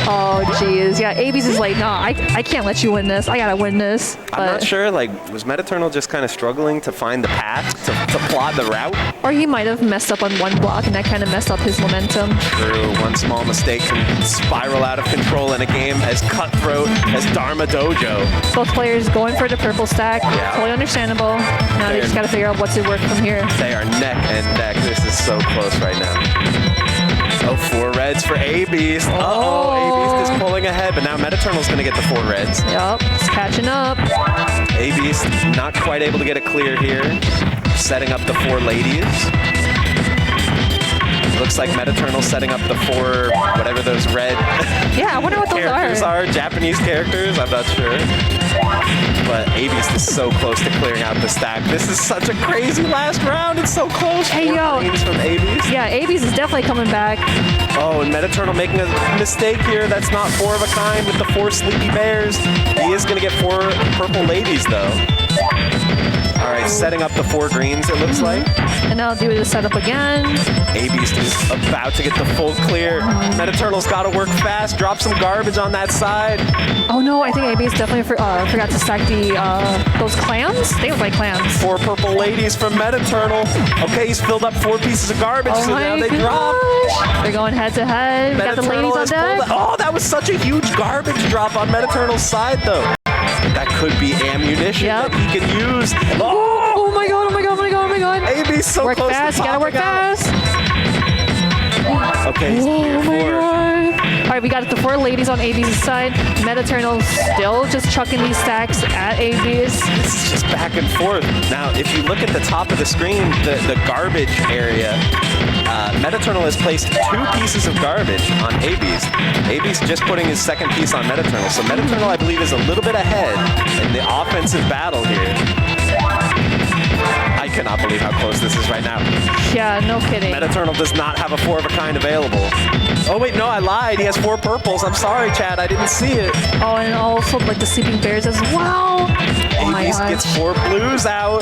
Oh jeez, yeah. A-Beast is like, nah, I can't let you win this. I gotta win this. I'm not sure. Like, was Metaternal just kind of struggling to find the path to plot the route? Or he might have messed up on one block, and that kind of messed up his momentum. True. One small mistake can spiral out of control in a game as cutthroat as Dharma Dojo. Both players going for the purple stack. Yeah. Totally understandable. Now they just gotta figure out what to work from here. They are neck and neck. This is so close right now. Oh, 4 reds for A-Beast. Uh-oh, A-Beast is pulling ahead, but now Metaternal's going to get the 4 reds. Yup, it's catching up. A-Beast not quite able to get it clear here. Setting up the 4 ladies. Looks like Metaternal's setting up the 4, whatever those red Yeah, I wonder what those characters are. are. Japanese characters, I'm not sure. But A-Beast is so close to clearing out the stack. This is such a crazy last round. It's so close. Hey, 4 yo. greens from A-Beast. Yeah, A-Beast is definitely coming back. Oh, and Metaternal making a mistake here. That's not 4 of a kind with the 4 Sleepy Bears. He is going to get 4 purple ladies, though. All right, setting up the 4 greens, it looks like. And now do the setup again. A-Beast is about to get the full clear. Metaternal's got to work fast, drop some garbage on that side. Oh no, I think A-Beast definitely forgot to stack the those clams. They look like clams. 4 purple ladies from Metaternal. Okay, he's filled up 4 pieces of garbage, Oh so now my they drop. gosh. They're going head to head. We got the ladies on has deck. pulled. Oh, that was such a huge garbage drop on Metaternal's side, though. That could be ammunition that he can use. Oh my god, oh my god, oh my god, oh my god. A-Beast so work close fast, to you gotta work popping out. fast. Okay, he's Oh clear my 4. god. Alright, we got the 4 ladies on A-Beast's side. Metaternal still just chucking these stacks at A-Beast. This is just back and forth. Now, if you look at the top of the screen, the garbage area, Metaternal has placed 2 pieces of garbage on A-Beast. A-Beast just putting his second piece on Metaternal. So Metaternal, I believe, is a little bit ahead in the offensive battle here. I cannot believe how close this is right now. Yeah, no kidding. Metaternal does not have a 4 of a kind available. Oh wait, no, I lied. He has 4 purples. I'm sorry, Chad. I didn't see it. Oh, and also like the Sleeping Bears as well. Oh my A-Beast gosh. gets 4 blues out,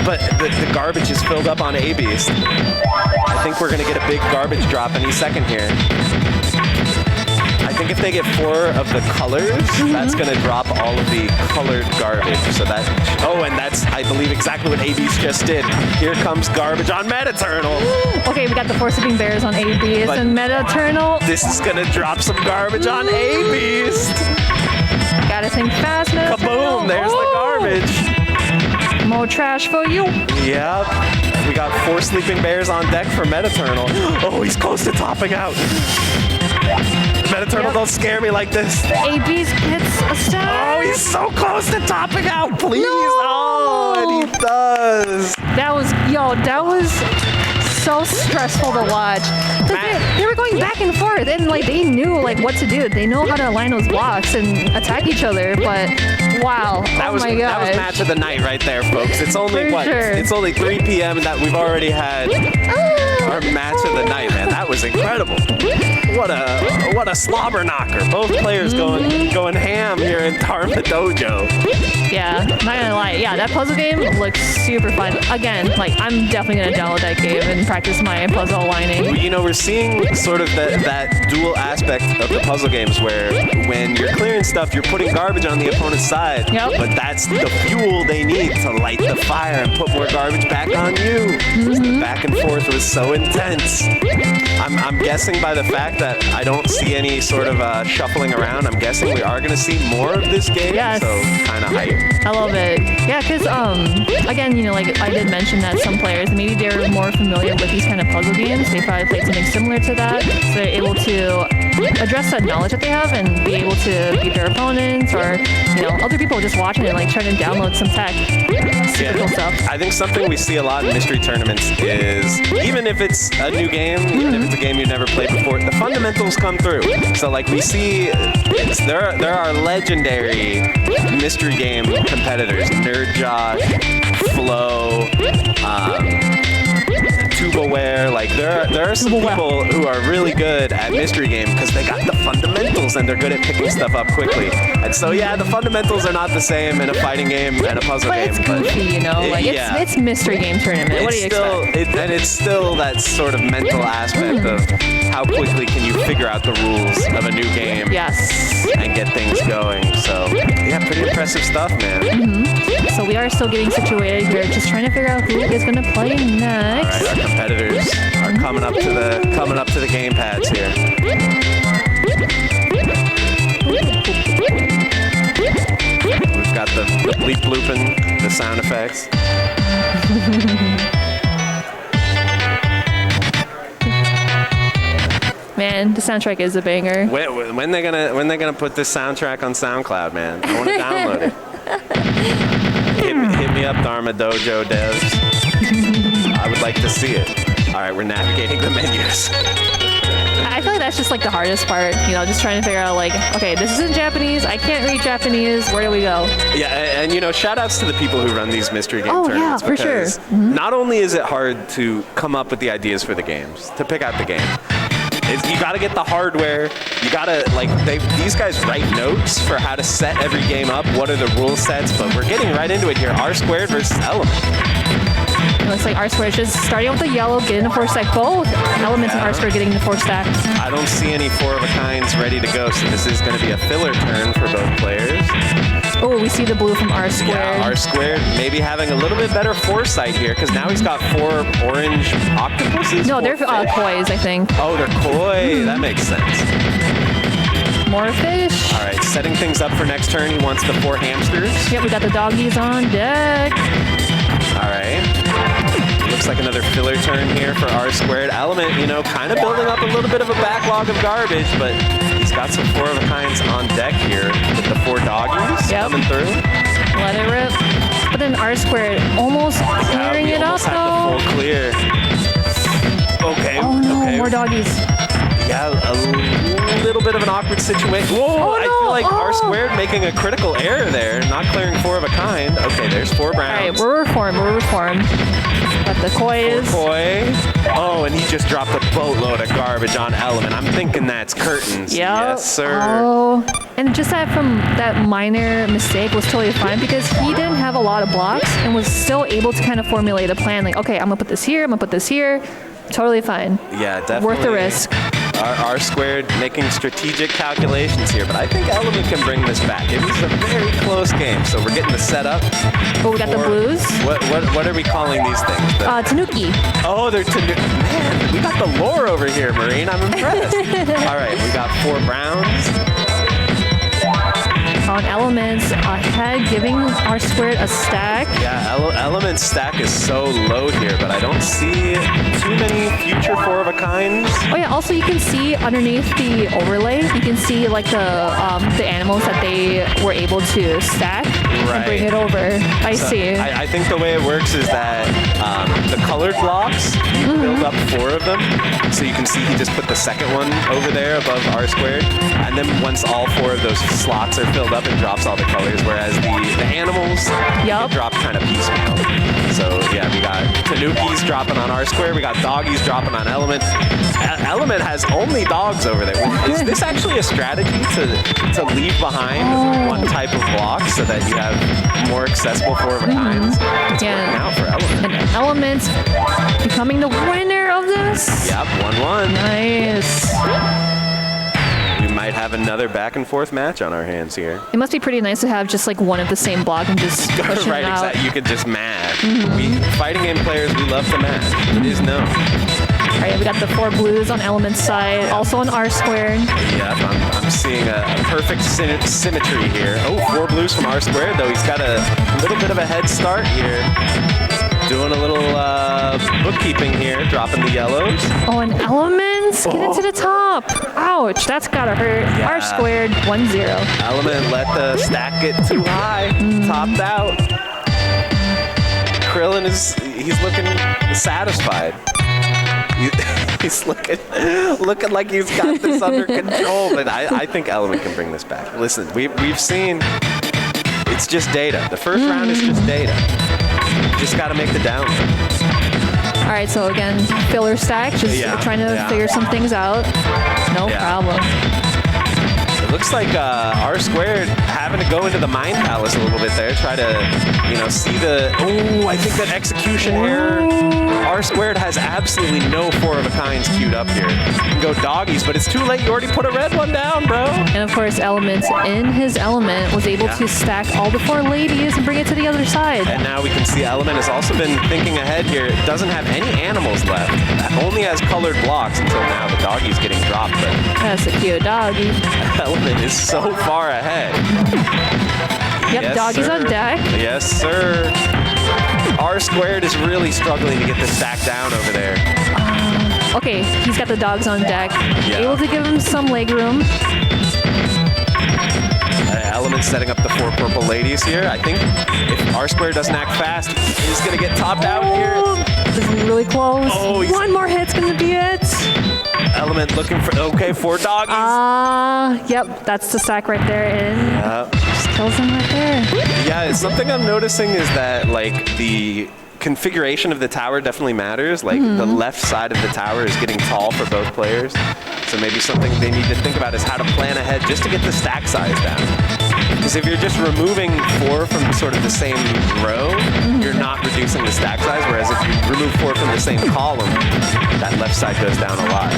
but the garbage is filled up on A-Beast. I think we're going to get a big garbage drop any second here. I think if they get 4 of the colors, that's going to drop all of the colored garbage. So that, and that's, I believe, exactly what ABs just did. Here comes garbage on Metaternal. Okay, we got the 4 sleeping bears on ABs But and Metaternal. This is going to drop some garbage on ABs. Gotta think fast, Metaternal. Kaboom, there's the garbage. More trash for you. Yep. We got 4 sleeping bears on deck for Metaternal. Oh, he's close to topping out. Metaturnal, don't scare me like this. ABs gets a star. Oh, he's so close to topping out, please. No! Oh, and he does. That was so stressful to watch. 'Cause they were going back and forth, and like they knew like what to do. They know how to align those blocks and attack each other. But wow, That was my god, that was match of the night right there, folks. It's only For what? sure. It's only 3 p.m. and that we've already had our match of the night, man. That was incredible. What a slobber knocker. Both players going ham here in Dharma Dojo. Yeah, not gonna lie. Yeah, that puzzle game looks super fun. Again, like I'm definitely gonna download that game and practice my puzzle aligning. You know, we're seeing sort of that dual aspect of the puzzle games where when you're clearing stuff, you're putting garbage on the opponent's side. Yep. But that's the fuel they need to light the fire and put more garbage back on you. The back and forth was so intense. I'm guessing by the fact that I don't see any sort of shuffling around, I'm guessing we are going to see more of this game. Yes. So kind of hype. I love it. Yeah, because again, you know, like I did mention that some players maybe they're more familiar with these kind of puzzle games. They probably played something similar to that, so they're able to address that knowledge that they have and be able to beat their opponents, or you know, other people just watching it, like trying to download some tech. Super cool stuff. I think something we see a lot in mystery tournaments is even if it's a new game, even if it's a game you've never played before, the fundamentals come through. So like we see, there are legendary mystery game competitors, Nerd Josh, Flo, Tubaware. Like there are some people who are really good at mystery game because they got the fundamentals and they're good at picking stuff up quickly. And so yeah, the fundamentals are not the same in a fighting game and a puzzle But game. it's goofy, you know, like it's mystery game tournament. What do you expect? And it's still that sort of mental aspect of how quickly can you figure out the rules of a new game Yes. and get things going. So yeah, pretty impressive stuff, man. So we are still getting situated here, just trying to figure out who is going to play next. All right, our competitors are coming up to the game pads here. We've got the bleep blooping, the sound effects. Man, the soundtrack is a banger. When they gonna put this soundtrack on SoundCloud, man? I want to download it. Hit me up, Dharma Dojo devs. I would like to see it. All right, we're navigating the menus. I feel like that's just like the hardest part, you know, just trying to figure out like, okay, this is in Japanese, I can't read Japanese, where do we go? Yeah, and you know, shout outs to the people who run these mystery game tournaments. Yeah, for sure. Because not only is it hard to come up with the ideas for the games, to pick out the game, you got to get the hardware. You got to, like, these guys write notes for how to set every game up. What are the rule sets? But we're getting right into it here. R squared versus Element. It looks like R squared just starting with the yellow, getting the 4 stack. Both elements in R squared getting the 4 stack. I don't see any 4 of a kinds ready to go, so this is going to be a filler turn for both players. Oh, we see the blue from R squared. Yeah, R squared maybe having a little bit better foresight here because now he's got 4 orange octopuses. No, they're kois, I think. Oh, they're koi. That makes sense. More fish. All right, setting things up for next turn. He wants the 4 hamsters. Yep, we got the doggies on deck. All right. Looks like another filler turn here for R squared. Element, you know, kind of building up a little bit of a backlog of garbage, but he's got some 4 of a kinds on deck here with the 4 doggies coming through. Let it rip. But then R squared almost clearing it up though. Full clear. Okay. Oh no, okay. more doggies. Yeah, a little bit of an awkward situation. Whoa, I feel like R squared making a critical error there, not clearing 4 of a kind. Okay, there's 4 browns. All right, we're reformed. Got the kois. Koi. Oh, and he just dropped a boatload of garbage on Element. I'm thinking that's curtains. Yep. Yes, sir. Oh, and just that from that minor mistake was totally fine because he didn't have a lot of blocks and was still able to kind of formulate a plan. Like, okay, I'm gonna put this here. I'm gonna put this here. Totally fine. Yeah, definitely. Worth the risk. R squared making strategic calculations here, but I think Element can bring this back. It was a very close game, so we're getting the setup. Oh, we got the blues. What are we calling these things? Tanuki. Oh, they're Tanuki. Man, we got the lore over here, Marine. I'm impressed. All right, we got 4 browns. On Elements ahead, giving R squared a stack. Yeah, Element's stack is so low here, but I don't see too many future 4-of-a-kinds. Oh yeah, also you can see underneath the overlay, you can see like the animals that they were able to stack and bring it over. I see. I think the way it works is that the colored blocks, you build up 4 of them. So you can see he just put the second one over there above R squared. And then once all 4 of those slots are filled up, it drops all the colors, whereas the animals get dropped kind of piecemeal. So yeah, we got Tanukis dropping on R square, we got doggies dropping on Element. Element has only dogs over there. Is this actually a strategy to leave behind one type of block so that you have more accessible 4-of-a-kinds? It's working out for Element. And Element becoming the winner of this. Yep, 1-1. Nice. We might have another back and forth match on our hands here. It must be pretty nice to have just like one of the same block and just push right, it out. exactly. You could just mash. We fighting game players, we love to mash. It is known. All right, we got the 4 blues on Element's side, also on R squared. Yep, I'm seeing a perfect symmetry here. Oh, 4 blues from R squared, though he's got a little bit of a head start here. Doing a little bookkeeping here, dropping the yellows. Oh, and Elements get to the top. Ouch, that's gotta hurt. Yeah. R squared, 1-0. Element let the stack get too high, topped out. Krillin he's looking satisfied. He's looking like he's got this under control, but I think Element can bring this back. Listen, we've seen, it's just data. The first round is just data. Just got to make the down. All right, so again, filler stack, just trying to figure some things out. No problem. It looks like R squared having to go into the Mind Palace a little bit there, try to, see the, I think that execution error. R squared has absolutely no 4-of-a-kinds queued up here. You can go doggies, but it's too late. You already put a red one down, bro. And of course, Elements in his element was able to stack all the 4 ladies and bring it to the other side. And now we can see Element has also been thinking ahead here. It doesn't have any animals left. It only has colored blocks until now. The doggie's getting dropped, but that's a cute doggy. Element is so far ahead. Yep, yes, doggies on deck. Yes, sir. R squared is really struggling to get the stack down over there. Okay, he's got the dogs on deck. Able to give him some leg room. Element setting up the 4 purple ladies here. I think if R squared doesn't act fast, he's going to get topped out here. This is really close. Oh, one more hit's going to be it. Element looking for, 4 doggies. Yep, that's the sack right there. And just kills him right there. Yeah, something I'm noticing is that, like, the configuration of the tower definitely matters. Like, the left side of the tower is getting tall for both players. So maybe something they need to think about is how to plan ahead just to get the stack size down. Because if you're just removing 4 from sort of the same row, you're not reducing the stack size. Whereas if you remove 4 from the same column, that left side goes down a lot.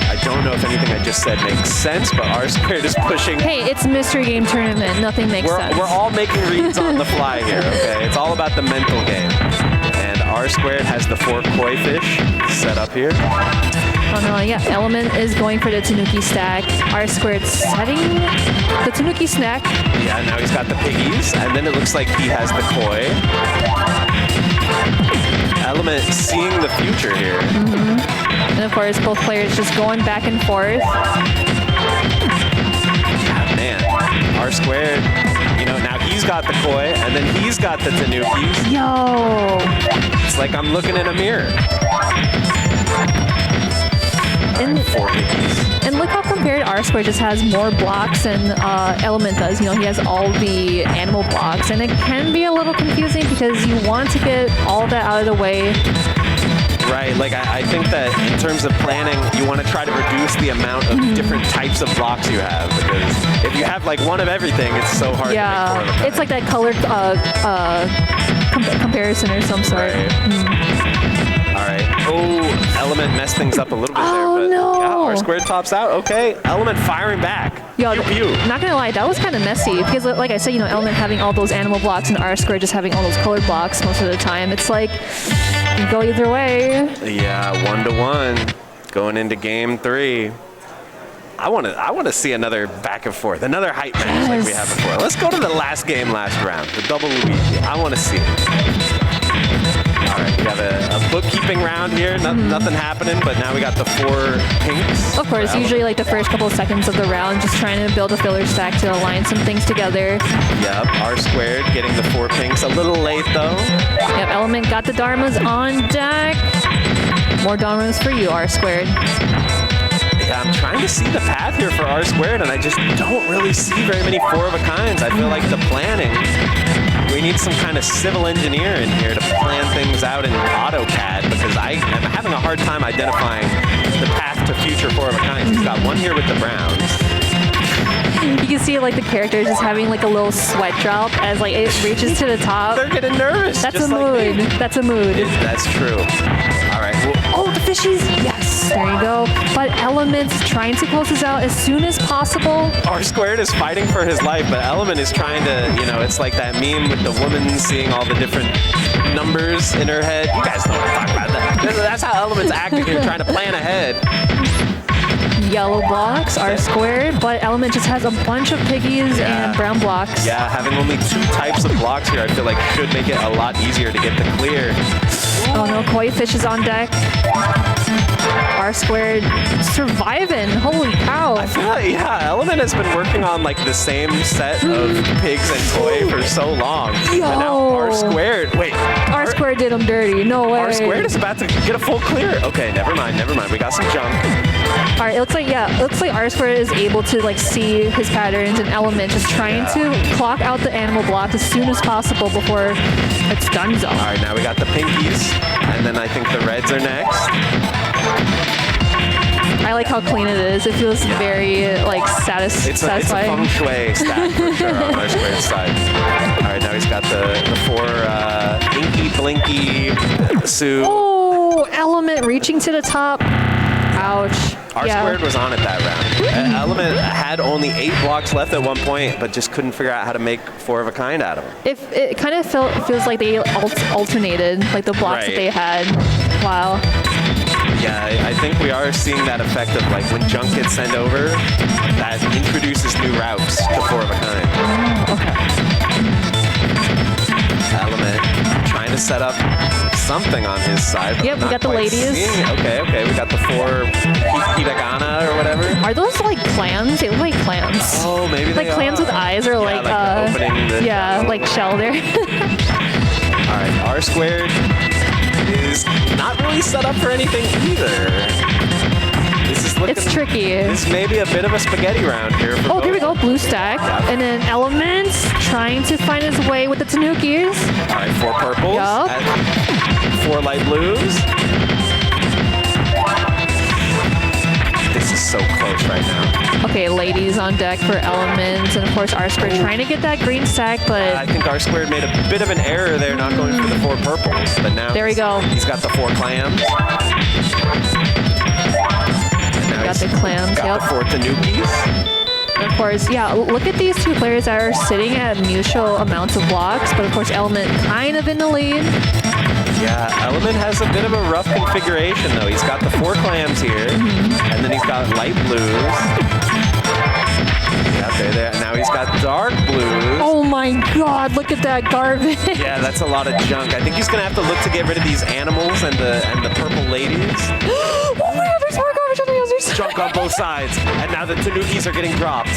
I don't know if anything I just said makes sense, but R squared is pushing. Hey, it's Mystery Game Tournament. Nothing makes sense. We're all making reads on the fly here, okay? It's all about the mental game. And R squared has the 4 koi fish set up here. Oh no, yeah, Element is going for the Tanuki stack. R squared setting the Tanuki snack. Yeah, now he's got the piggies, and then it looks like he has the koi. Element seeing the future here. And of course, both players just going back and forth. Man, R squared, now he's got the koi, and then he's got the Tanukis. Yo! It's like I'm looking in a mirror. And look how compared R squared just has more blocks than Element does. He has all the animal blocks, and it can be a little confusing because you want to get all that out of the way. Right, like I think that in terms of planning, you want to try to reduce the amount of different types of blocks you have, because if you have like one of everything, it's so hard to make 4 of it's like that colored comparison or some sort. Right. All right, right. Oh, Element messed things up a little bit Oh, there, but no. yeah, R squared tops out. Okay, Element firing back. Yo, Pew, pew. not gonna lie, that was kind of messy because, like I said, you know, Element having all those animal blocks and R squared just having all those colored blocks most of the time. It's like you go either way. Yeah, 1-1 going into game 3. I want to see another back and forth, another hype match like we had before. Let's go to the last game, last round, the double Luigi. I want to see it. All right, we got a bookkeeping round here. Nothing happening, but now we got the 4 pinks. Of course, usually like the first couple of seconds of the round, just trying to build a filler stack to align some things together. Yep, R squared getting the 4 pinks. A little late though. Yep, Element got the Dharmas on deck. More Dharmas for you, R squared. Yeah, I'm trying to see the path here for R squared, and I just don't really see very many 4 of a kinds. I feel like the planning, we need some kind of civil engineer in here to plan things out in AutoCAD, because I am having a hard time identifying the path to future 4 of a kinds. He's got one here with the Browns. You can see like the character just having like a little sweat drop as like it reaches to the top. They're getting nervous. That's just a like mood. me. That's a mood. That's true. All right. Well, Oh, the fishies! Yes, there you go. But Element's trying to close this out as soon as possible. R squared is fighting for his life, but Element is trying to, you know, it's like that meme with the woman seeing all the different numbers in her head. You guys know what I'm talking about. That's how Element's acting here, trying to plan ahead. Yellow blocks are squared, but Element just has a bunch of piggies and brown blocks. Yeah, having only 2 types of blocks here, I feel like should make it a lot easier to get the clear. Oh no, koi fish is on deck. R squared surviving. Holy cow. I feel like, yeah, Element has been working on like the same set of pigs and koi for so long. Yo. And now R squared, wait. R squared did him dirty. No way. R squared is about to get a full clear. Okay, never mind. We got some junk. All right, it looks like R squared is able to like see his patterns and Element just trying to clock out the animal block as soon as possible before it's done. All right, now we got the pinkies, and then I think the reds are next. I like how clean it is. It feels very like satisfying. It's a feng shui stack for sure on R squared side. All right, now he's got the 4 inky blinky Sue. Oh, Element reaching to the top. Ouch. R squared was on it that round. Element had only 8 blocks left at one point, but just couldn't figure out how to make 4 of a kind out of them. It kind of feels like they alternated like the blocks that they had. Wow. Yeah, I think we are seeing that effect of like when junk gets sent over, that introduces new routes to 4 of a kind. Element trying to set up something on his side. But Yep, we not got the quite ladies. seeing it. Okay, we got the 4 hiragana or whatever. Are those like clams? They look like clams. Oh, maybe like they clams are. with eyes or Yeah, the opening the shell. like shell there. All right, R squared is not really set up for anything either. This is looking, It's tricky. This may be a bit of a spaghetti round here. For Oh, here we both. go, blue stack. And then Element trying to find his way with the Tanukis. All right, 4 purples. Yup. 4 light blues. This is so close right now. Okay, ladies on deck for Element. And of course, R squared trying to get that green stack, but I think R squared made a bit of an error there, not going for the 4 purples. But now There we go. He's got the 4 clams. And now got he's the clams, got yep. the 4 tanukis. And of course, yeah, look at these 2 players that are sitting at mutual amounts of blocks, but of course Element kind of in the lead. Yeah, Element has a bit of a rough configuration though. He's got the 4 clams here, and then he's got light blues. Yeah, there. Now he's got dark blues. Oh my god, look at that garbage. Yeah, that's a lot of junk. I think he's gonna have to look to get rid of these animals and the purple ladies. Oh my god, there's more garbage on the other side. Junk on both sides, and now the tanukis are getting dropped.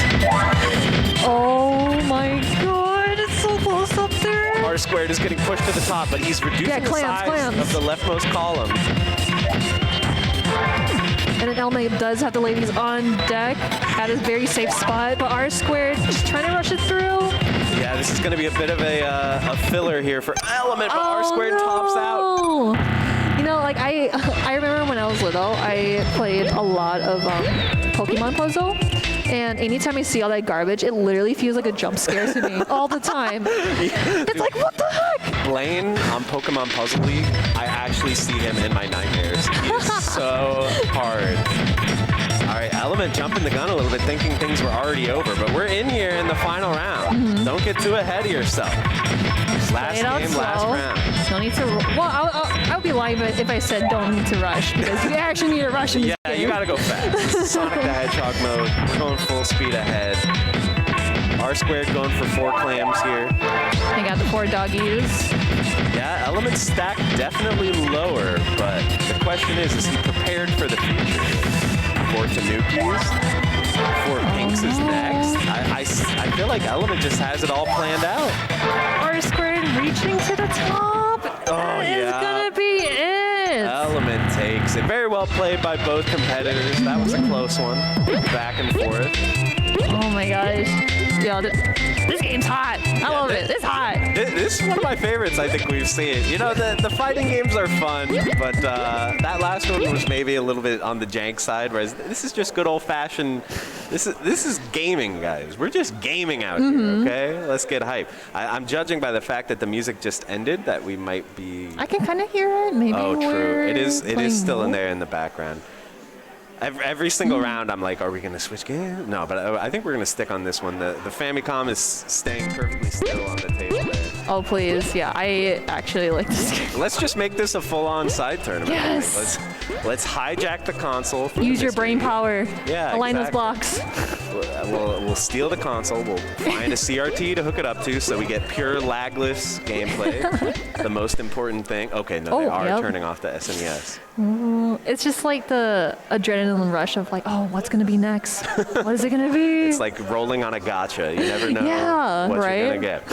Oh my god, it's so close up there. R squared is getting pushed to the top, but he's reducing the size clams. of the leftmost column. And then Element does have the ladies on deck at a very safe spot, but R squared just trying to rush it through. Yeah, this is going to be a bit of a filler here for Element, but R squared tops out. You know, like I remember when I was little, I played a lot of Pokemon Puzzle. And anytime I see all that garbage, it literally feels like a jump scare to me all the time. It's like, what the heck? Blaine on Pokemon Puzzle League, I actually see him in my nightmares. He is so hard. All right, Element jumping the gun a little bit, thinking things were already over, but we're in here in the final round. Don't get too ahead of yourself. Last game, last round. Don't need to. Well, I would be lying if I said don't need to rush, because you actually need to rush in this game. You gotta go fast. Sonic the Hedgehog mode. We're going full speed ahead. R squared going for 4 clams here. I got the 4 doggies. Yeah, Element stack definitely lower, but the question is he prepared for the future? 4 Tanukis. 4 Pinks is next. I feel like Element just has it all planned out. R squared reaching to the top. That is gonna be it. Element takes it. Very well played by both competitors. That was a close one. Back and forth. Oh my gosh. Yo, this game's hot. I love it. It's hot. This is one of my favorites I think we've seen. You know, the fighting games are fun, but that last one was maybe a little bit on the jank side, whereas this is just good old-fashioned. This is gaming, guys. We're just gaming out here, okay? Let's get hype. I'm judging by the fact that the music just ended that we might be... I can kind of hear it. Maybe. Oh, true. It is still in there in the background. Every single round, I'm like, are we going to switch game? No, but I think we're going to stick on this one. The Famicom is staying perfectly still on the table there. Oh, please. Yeah, I actually like this game. Let's just make this a full-on side tournament. Yes. Let's hijack the console. Use your brain power. Yeah, align those blocks. We'll steal the console. We'll find a CRT to hook it up to so we get pure lagless gameplay. The most important thing. Okay, no, they are turning off the SNES. It's just like the adrenaline rush of like, oh, what's going to be next? What is it going to be? It's like rolling on a gacha. You never know what you're going to get.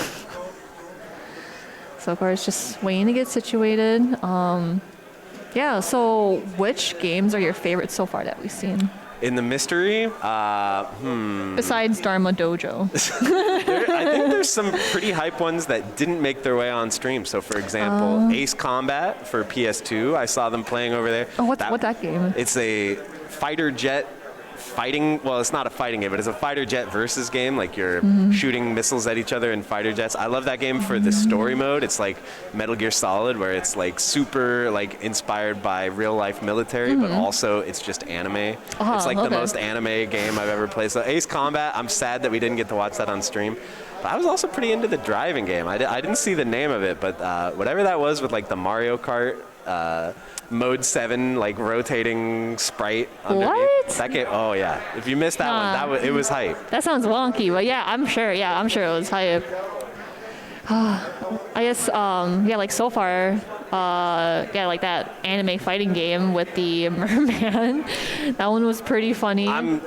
So far, it's just waiting to get situated. Yeah, so which games are your favorites so far that we've seen? In the mystery, besides Dharma Dojo. I think there's some pretty hype ones that didn't make their way on stream. So, for example, Ace Combat for PS2, I saw them playing over there. Oh, what's that game? It's a fighter jet fighting. Well, it's not a fighting game, but it's a fighter jet versus game. Like you're shooting missiles at each other in fighter jets. I love that game for the story mode. It's like Metal Gear Solid, where it's like super like inspired by real life military, but also it's just anime. It's like the most anime game I've ever played. So Ace Combat, I'm sad that we didn't get to watch that on stream. But I was also pretty into the driving game. I didn't see the name of it, but whatever that was with like the Mario Kart Mode 7, like rotating sprite underneath. What? That game, oh yeah. If you missed that one, it was hype. That sounds wonky, but yeah, I'm sure it was hype. I guess, like so far, like that anime fighting game with the merman. That one was pretty funny. I'm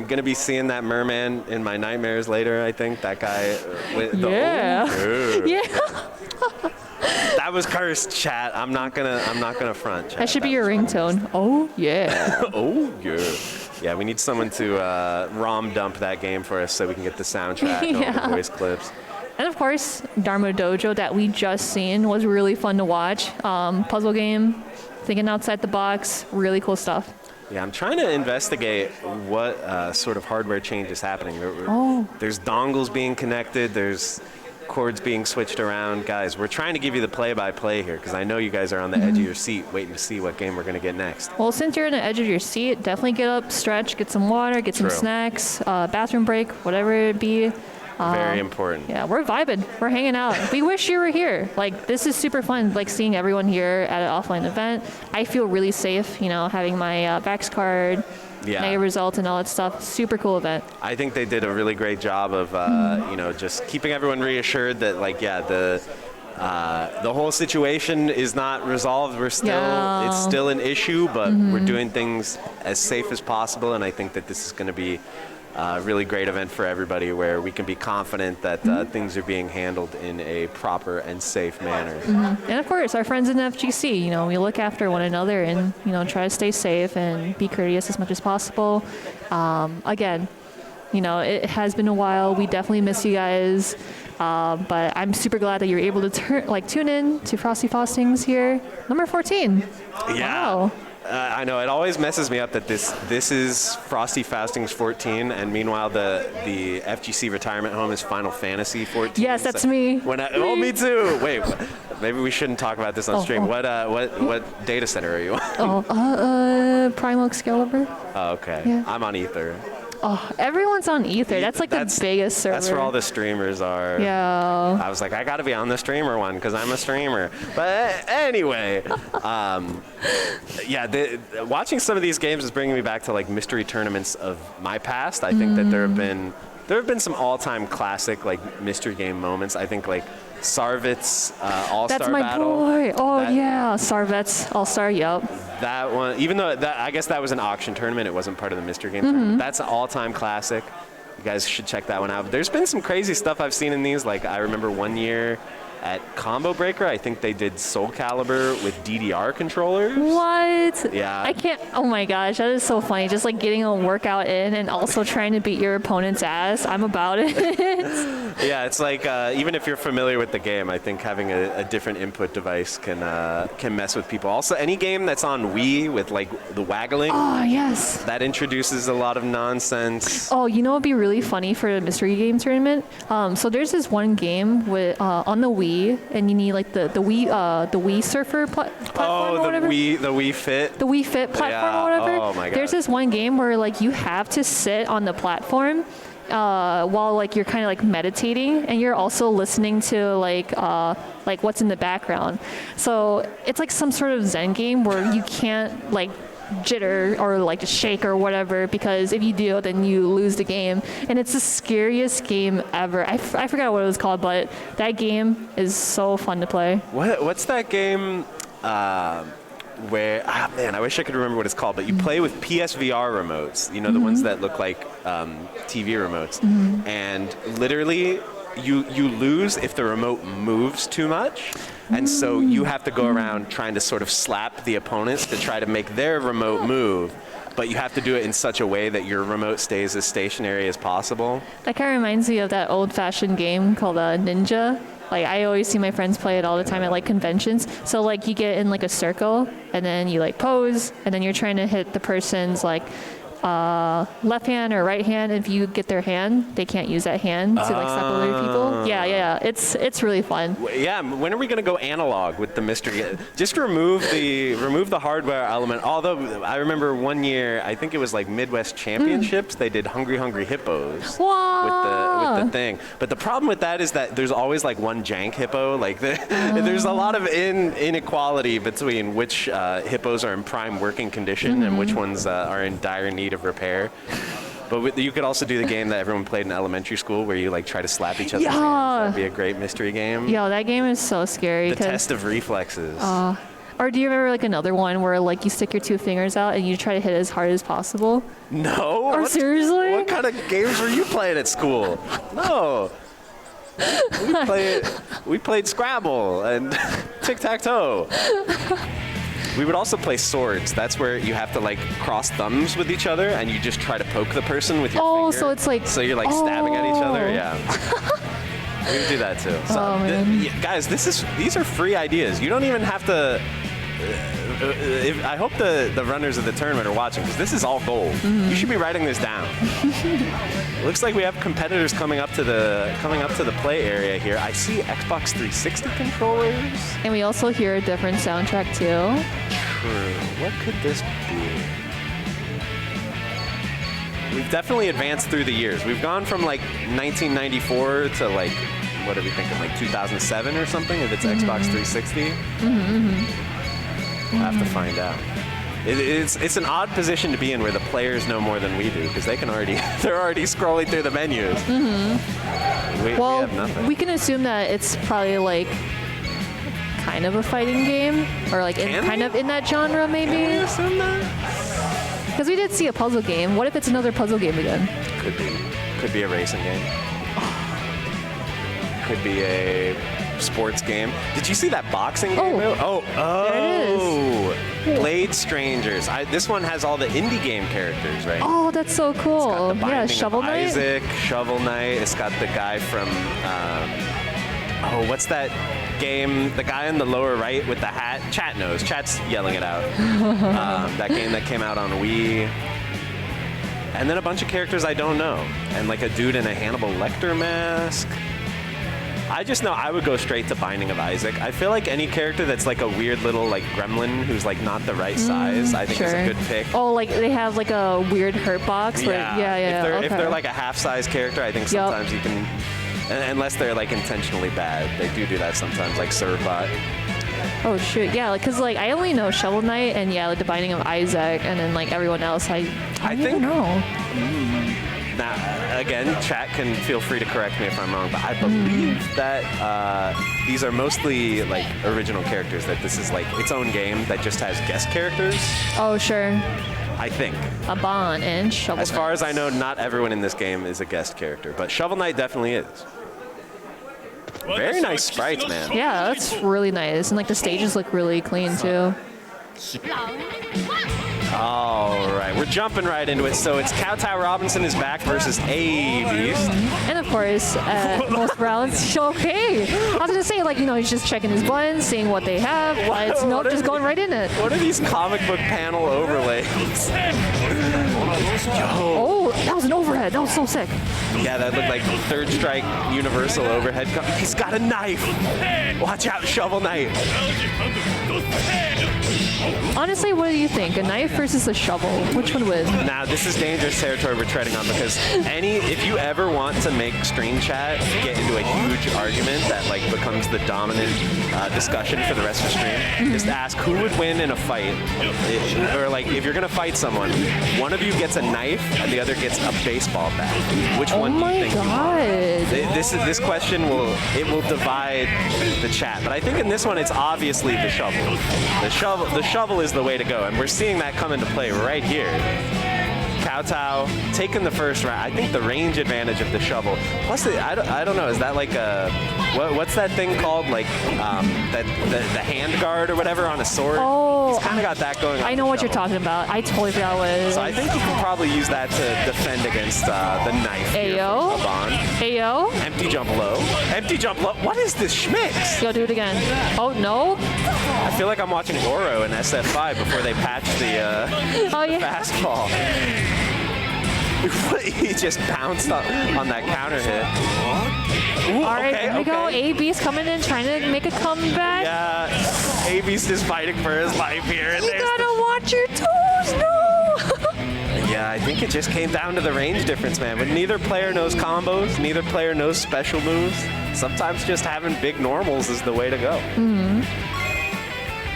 gonna be seeing that merman in my nightmares later. I think that guy. That was cursed, chat. I'm not gonna front. Chat. That should be your ringtone. Oh yeah. Oh yeah. Yeah, we need someone to ROM dump that game for us so we can get the soundtrack and all the voice clips. And of course, Dharma Dojo that we just seen was really fun to watch. Puzzle game, thinking outside the box, really cool stuff. Yeah, I'm trying to investigate what sort of hardware change is happening. There's dongles being connected, there's cords being switched around. Guys, we're trying to give you the play-by-play here because I know you guys are on the edge of your seat waiting to see what game we're going to get next. Well, since you're on the edge of your seat, definitely get up, stretch, get some water, get some snacks, bathroom break, whatever it be. Very important. Yeah, we're vibing. We're hanging out. We wish you were here. Like, this is super fun, like, seeing everyone here at an offline event. I feel really safe, having my Vax card, negative results, and all that stuff. Super cool event. I think they did a really great job of, just keeping everyone reassured that, the whole situation is not resolved. It's still an issue, but we're doing things as safe as possible, and I think that this is going to be a really great event for everybody where we can be confident that things are being handled in a proper and safe manner. And of course, our friends in FGC, we look after one another and, try to stay safe and be courteous as much as possible. Again, it has been a while. We definitely miss you guys. But I'm super glad that you're able to tune in to Frosty Faustings here. Number 14. Yeah. Wow. I know it always messes me up that this is Frosty Faustings 14, and meanwhile the FGC retirement home is Final Fantasy 14. Yes, that's me. Oh, me too. Wait, maybe we shouldn't talk about this on stream. What data center are you on? Primal Excalibur. Oh, okay. Yeah. I'm on Ether. Oh, everyone's on Ether. That's like the biggest server. That's where all the streamers are. Yeah. I was like, I got to be on the streamer one because I'm a streamer. But anyway, watching some of these games is bringing me back to like mystery tournaments of my past. I think that there have been some all-time classic like mystery game moments. I think like Sarvet's All-Star That's my Battle. boy. Oh yeah, Sarvet's All-Star. Yup. That one, even though I guess that was an auction tournament, it wasn't part of the mystery game tournament. That's an all-time classic. You guys should check that one out. There's been some crazy stuff I've seen in these. Like I remember one year at Combo Breaker, I think they did Soulcalibur with DDR controllers. What? Yeah. I can't. Oh my gosh, that is so funny. Just like getting a workout in and also trying to beat your opponent's ass. I'm about it. Yeah, it's like even if you're familiar with the game, I think having a different input device can mess with people. Also, any game that's on Wii with like the waggling. Oh yes. That introduces a lot of nonsense. Oh, you know what'd be really funny for a mystery game tournament? So there's this one game with on the Wii, and you need like the Wii Surfer platform or whatever. the Wii Fit. The Wii Fit platform or whatever. Oh my god. There's this one game where like you have to sit on the platform while like you're kind of like meditating, and you're also listening to like what's in the background. So it's like some sort of Zen game where you can't like jitter or like shake or whatever, because if you do, then you lose the game. And it's the scariest game ever. I forgot what it was called, but that game is so fun to play. What's that game where, I wish I could remember what it's called, but you play with PSVR remotes, you know, the ones that look like TV remotes, and literally you lose if the remote moves too much. And so you have to go around trying to sort of slap the opponents to try to make their remote move, but you have to do it in such a way that your remote stays as stationary as possible. That kind of reminds me of that old-fashioned game called Ninja. Like I always see my friends play it all the time at like conventions. So like you get in like a circle, and then you like pose, and then you're trying to hit the person's like left hand or right hand. If you get their hand, they can't use that hand to like slap other people. Yeah. It's really fun. Yeah, when are we gonna go analog with the mystery? Just remove the hardware element. Although I remember one year, I think it was like Midwest Championships, they did Hungry Hippos with the thing. But the problem with that is that there's always like one jank hippo. Like there's a lot of inequality between which hippos are in prime working condition and which ones are in dire need of repair. But you could also do the game that everyone played in elementary school where you like try to slap each other's hands. That'd be a great mystery game. Yo, that game is so scary. The test of reflexes. Or do you remember like another one where like you stick your two fingers out and you try to hit it as hard as possible? No. Seriously? What kind of games were you playing at school? No. We played Scrabble and tic-tac-toe. We would also play swords. That's where you have to like cross thumbs with each other, and you just try to poke the person with your finger. So it's like... So you're like stabbing at each other, yeah. We would do that too. So, guys, these are free ideas. You don't even have to... I hope the runners of the tournament are watching, because this is all gold. You should be writing this down. Looks like we have competitors coming up to the play area here. I see Xbox 360 controllers. And we also hear a different soundtrack too. True. What could this be? We've definitely advanced through the years. We've gone from like 1994 to like, what are we thinking, like 2007 or something, if it's Xbox 360? We'll have to find out. It's an odd position to be in where the players know more than we do, because they're already scrolling through the menus. We have nothing. We can assume that it's probably like kind of a fighting game, or like kind of in that genre maybe. Can we assume that? Because we did see a puzzle game. What if it's another puzzle game again? Could be a racing game. Could be a sports game. Did you see that boxing game? Oh, there it is. Blade Strangers. This one has all the indie game characters, right? Oh, that's so cool. It's got the Yeah, Shovel Knight. Isaac, Shovel Knight. It's got the guy from Oh, what's that game? The guy in the lower right with the hat? Chat knows. Chat's yelling it out. That game that came out on Wii. And then a bunch of characters I don't know. And like a dude in a Hannibal Lecter mask. I just know I would go straight to Binding of Isaac. I feel like any character that's like a weird little like gremlin who's like not the right size, I think is a good pick. Oh, like they have like a weird hurt box? Yeah. If they're like a half-size character, I think sometimes you can, unless they're like intentionally bad, they do that sometimes, like Servbot. Oh shoot, yeah, like, cause like I only know Shovel Knight and like the Binding of Isaac, and then like everyone else I don't even know. Now, again, chat can feel free to correct me if I'm wrong, but I believe that these are mostly like original characters, that this is like its own game that just has guest characters. Oh, sure. I think. Aban and Shovel Knight. As far as I know, not everyone in this game is a guest character, but Shovel Knight definitely is. Very nice sprites, man. Yeah, that's really nice. And like the stages look really clean too. All right, we're jumping right into it. So it's Kowtow Robinson is back versus A-Beast. And of course, most rounds, okay. I was gonna say, like, you know, he's just checking his buttons, seeing what they have, but nope, just going right in it. What are these comic book panel overlays? Oh, that was an overhead. That was so sick. Yeah, that looked like Third Strike Universal overhead. He's got a knife. Watch out, Shovel Knight. Honestly, what do you think? A knife versus a shovel? Which one wins? Now, this is dangerous territory we're treading on, because if you ever want to make stream chat get into a huge argument that like becomes the dominant discussion for the rest of the stream, just ask who would win in a fight, or like if you're gonna fight someone, one of you gets a knife and the other gets a baseball bat. Which one do you think? Oh my god! This question will divide the chat, but I think in this one it's obviously the shovel. The shovel is the way to go, and we're seeing that come into play right here. Kowtow taking the first round. I think the range advantage of the shovel. Plus, I don't know. Is that like a what's that thing called? Like the hand guard or whatever on a sword. Oh, he's kind of got that going on. I know what you're talking about. I totally forgot what it is. So I think you can probably use that to defend against the knife. Ayo. Ayo. Empty jump low. Empty jump low. What is this schmix? Go do it again. Oh no. I feel like I'm watching Oro in SF5 before they patched the fastball. He just bounced on that counter hit. Ooh, all right, okay, here we go. A-Beast coming in, trying to make a comeback. Yeah, A-Beast is fighting for his life here. And you gotta watch your toes, no! Yeah, I think it just came down to the range difference, man. When neither player knows combos, neither player knows special moves, sometimes just having big normals is the way to go.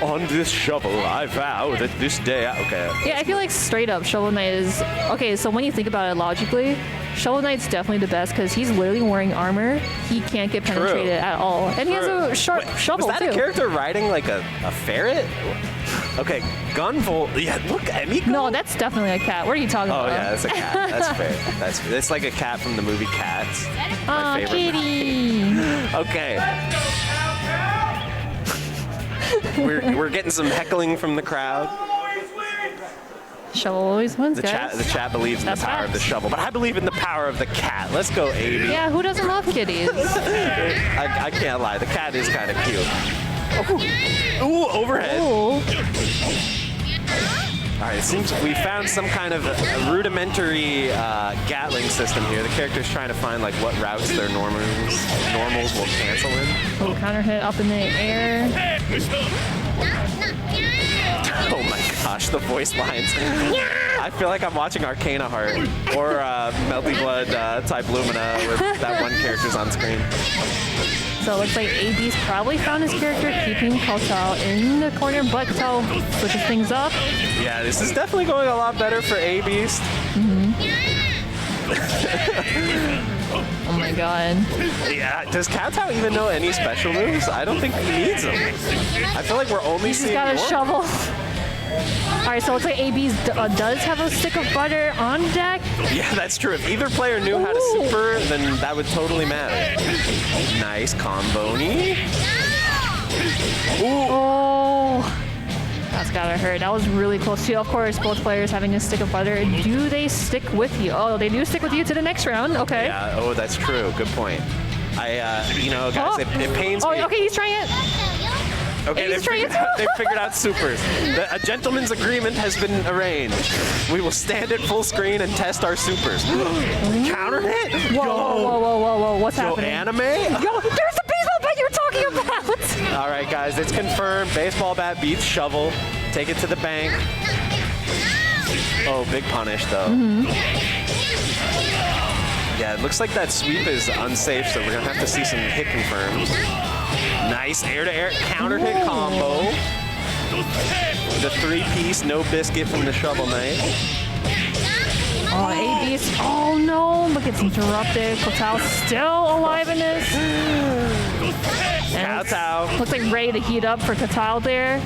On this shovel, I vow that this day... Okay. Yeah, I feel like straight up, Shovel Knight is... Okay, so when you think about it logically, Shovel Knight's definitely the best because he's literally wearing armor. He can't get penetrated at all. And he has a sharp shovel, was that too. A character riding like a ferret? Okay, Gunvolt. Yeah, look at me. No, that's definitely a cat. What are you talking about? Oh, yeah, that's a cat. That's fair. It's like a cat from the movie Cats. My favorite. Kitty. Okay. We're getting some heckling from the crowd. Shovel always wins, guys. The chat believes in the power of the shovel, but I believe in the power of the cat. Let's go, A-B. Yeah, who doesn't love kitties? I can't lie. The cat is kind of cute. Ooh, overhead. Ooh. All right, it seems we found some kind of a rudimentary Gatling system here. The character's trying to find like what routes their normals will cancel in. Oh, counter hit up in the air. Oh my gosh, the voice lines. I feel like I'm watching Arcana Heart or Melty Blood type Lumina with that one character's on screen. So it looks like A-Beast probably found his character, keeping Kowtow in the corner, but Kowtow switches things up. Yeah, this is definitely going a lot better for A-Beast. Oh my god. Yeah, does Kowtow even know any special moves? I don't think he needs them. I feel like we're only seeing He's got a shovel. Alright, so it looks like A-Beast does have a stick of butter on deck. Yeah, that's true. If either player knew how to super, then that would totally matter. Nice comboni. Ooh. Oh. That's gotta hurt. That was really close too. Of course, both players having a stick of butter. Do they stick with you? Oh, they do stick with you to the next round. Okay. Yeah, oh, that's true. Good point. You know, guys, it pains me. Okay, he's trying it. Okay, they've figured out supers. A gentleman's agreement has been arranged. We will stand at full screen and test our supers. Counter hit? Whoa, what's Yo, happening? anime? Yo, there's the baseball bat you were talking about! All right, guys, it's confirmed. Baseball bat beats shovel. Take it to the bank. Oh, big punish, though. Yeah, it looks like that sweep is unsafe, so we're going to have to see some hit confirms. Nice air-to-air counter hit combo. The three-piece, no biscuit from the Shovel Knight. Oh, AB's. Oh no, but gets interrupted. Kotao's still alive in this. Kotao. Looks like ready to heat up for Kotao there.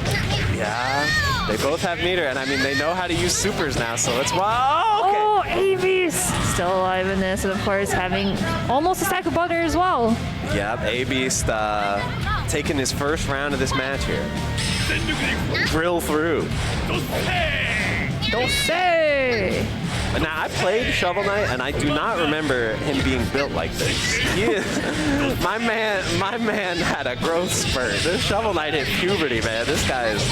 Yeah, they both have meter, and I mean, they know how to use supers now, so it's wow. Okay. Oh, AB's still alive in this, and of course having almost a stack of butter as well. Yep, A-Beast taking his first round of this match here. Drill through. Don't say. But now, I played Shovel Knight, and I do not remember him being built like this. My man had a growth spurt. This Shovel Knight hit puberty, man. This guy is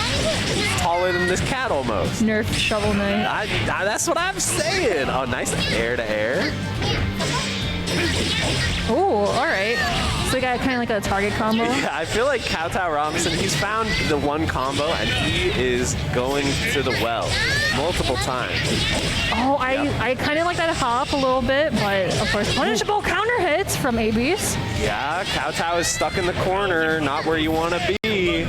taller than this cat almost. Nerf Shovel Knight. That's what I'm saying. Oh, nice air-to-air. Oh, all right. So we got kind of like a target combo. Yeah, I feel like Kowtow Robinson, he's found the one combo, and he is going to the well multiple times. Oh, I kind of like that hop a little bit, but of course punishable counter hits from AB's. Yeah, Kowtow is stuck in the corner, not where you want to be.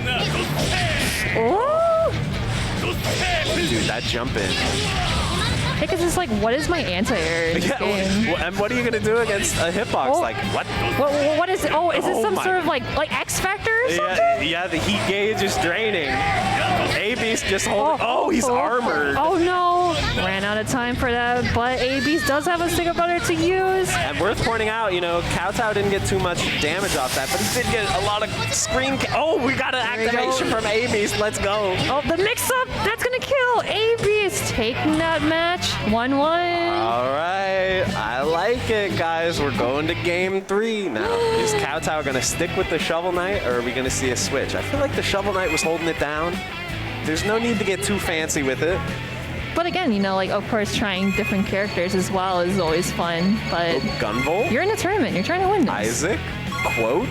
Oh! Dude, that jump in. Because it's like, what is my anti-air in this game? And what are you going to do against a hitbox? Oh. Like, what? What is it? Oh, is this some sort of like X Factor or something? Yeah, the heat gauge is draining. A-Beast just holding. Oh, he's armored. Oh no! Ran out of time for that, but A-Beast does have a stick of butter to use. And worth pointing out, you know, Kowtow didn't get too much damage off that, but he did get a lot of screen. Oh, we got an activation from A-Beast. Let's go. Oh, the mix-up! That's gonna kill A-Beast taking that match 1-1. All right, I like it, guys. We're going to game 3 now. Is Kowtow going to stick with the Shovel Knight, or are we going to see a switch? I feel like the Shovel Knight was holding it down. There's no need to get too fancy with it. But again, you know, like, of course, trying different characters as well is always fun, but Gunvolt? you're in a tournament. You're trying to win this. Isaac? Quote?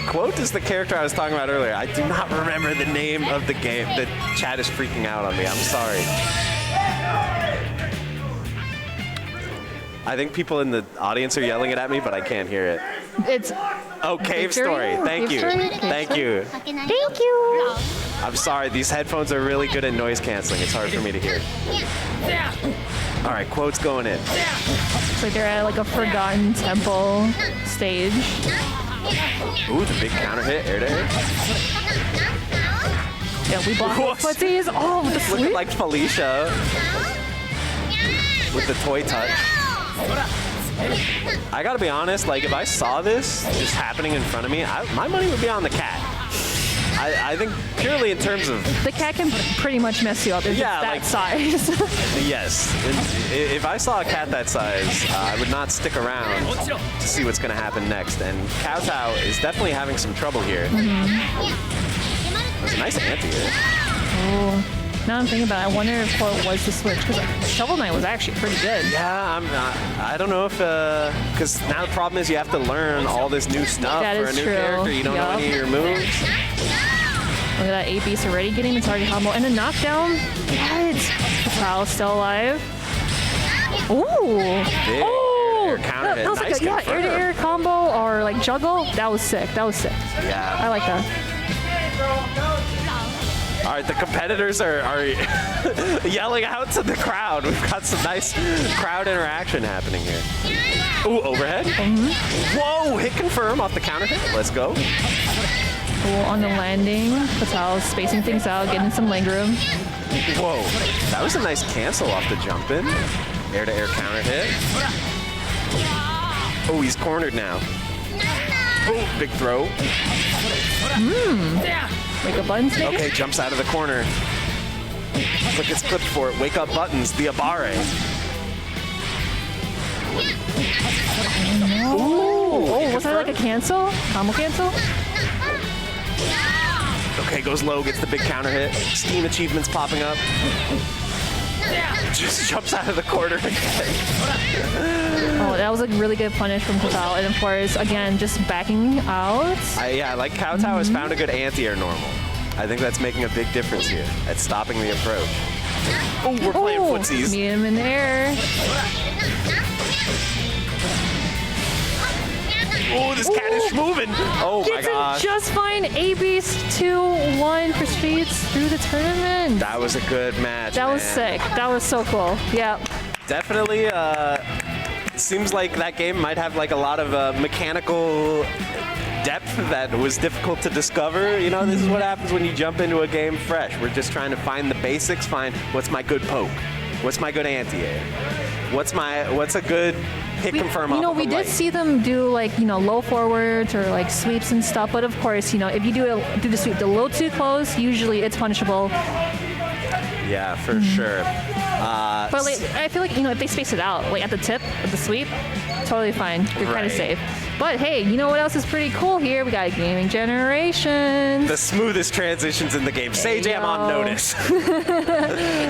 Quote is the character I was talking about earlier. I do not remember the name of the game. The chat is freaking out on me. I'm sorry. I think people in the audience are yelling it at me, but I can't hear it. It's... Oh, Cave Story. Thank you. Thank you. Thank you. I'm sorry, these headphones are really good at noise canceling. It's hard for me to hear. All right, quote's going in. It's like they're at like a forgotten temple stage. Ooh, the big counter hit, air to air. Yeah, we blocked the footsies. Oh, with the Looking sweep. like Felicia with the toy touch. I gotta be honest, like if I saw this just happening in front of me, my money would be on the cat. I think purely in terms of... The cat can pretty much mess you up if it's that size. Yes. If I saw a cat that size, I would not stick around to see what's gonna happen next. And Kowtow is definitely having some trouble here. That's a nice anti-air. Oh. Now I'm thinking about it, I wonder if what was the switch, because Shovel Knight was actually pretty good. Yeah, I don't know if, because now the problem is you have to learn all this new stuff for a new character. You don't know any of your moves. Look at that, A-Beast already getting the target combo, and a knockdown. What? Kyle still alive. Ooh. Big air counter hit. That was Nice like air-to-air combo or like juggle. That was sick. That was sick. Yeah. I like that. All right, the competitors are yelling out to the crowd. We've got some nice crowd interaction happening here. Ooh, overhead. Whoa, hit confirm off the counter hit. Let's go. Cool on the landing. Patal's spacing things out, getting some leg room. Whoa, that was a nice cancel off the jump in. Air-to-air counter hit. Oh, he's cornered now. Oh, big throw. Wake up buttons, maybe? Okay, jumps out of the corner. Look, it's clipped for it. Wake up buttons, the Abare. Ooh, Oh, was that like a cancel? Combo cancel? Okay, goes low, gets the big counter hit. Steam achievements popping up. Just jumps out of the corner again. Oh, that was a really good punish from Kotao. And of course, again, just backing out. I like Kowtow has found a good anti-air normal. I think that's making a big difference here at stopping the approach. Oh, we're playing footsies. Meet him in the air. Oh, this cat is moving. Oh my Gets him gosh. just fine. A-Beast 2-1 for Streets through the tournament. That was a good match. That was man. sick. That was so cool. Yeah. Definitely seems like that game might have like a lot of mechanical depth that was difficult to discover. You know, this is what happens when you jump into a game fresh. We're just trying to find the basics, find what's my good poke, what's my good anti-air, what's a good hit confirm off of a We did light. see them do like, low forwards or like sweeps and stuff, but of course, if you do the sweep a little too close, usually it's punishable. Yeah, for sure. But like, I feel like, if they space it out, like at the tip of the sweep, totally fine. You're kind Right. of safe. But hey, you know what else is pretty cool here? We got Gaming Generations. The smoothest transitions in the game. Sage Am on Yo. notice.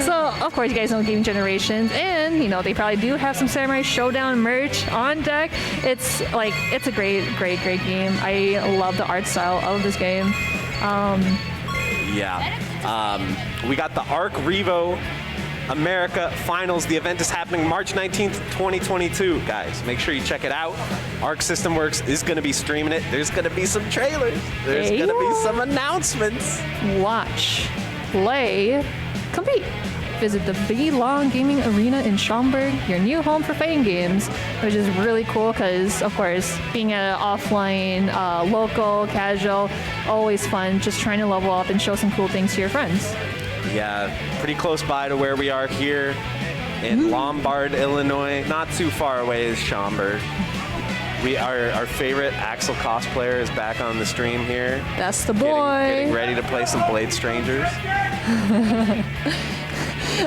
So, of course, you guys know Gaming Generations, and, they probably do have some Samurai Showdown merch on deck. It's a great, great, great game. I love the art style of this game. Yeah. We got the Arc Revo America Finals. The event is happening March 19th, 2022. Guys, make sure you check it out. Arc System Works is going to be streaming it. There's going to be some trailers. There's Hey. going to be some announcements. Watch, play, compete. Visit the Big Long Gaming Arena in Schaumburg, your new home for fighting games, which is really cool because, of course, being at an offline, local, casual, always fun, just trying to level up and show some cool things to your friends. Yeah, pretty close by to where we are here in Lombard, Illinois. Not too far away is Schaumburg. Our favorite Axel cosplayer is back on the stream here. That's the boy. Getting ready to play some Blade Strangers.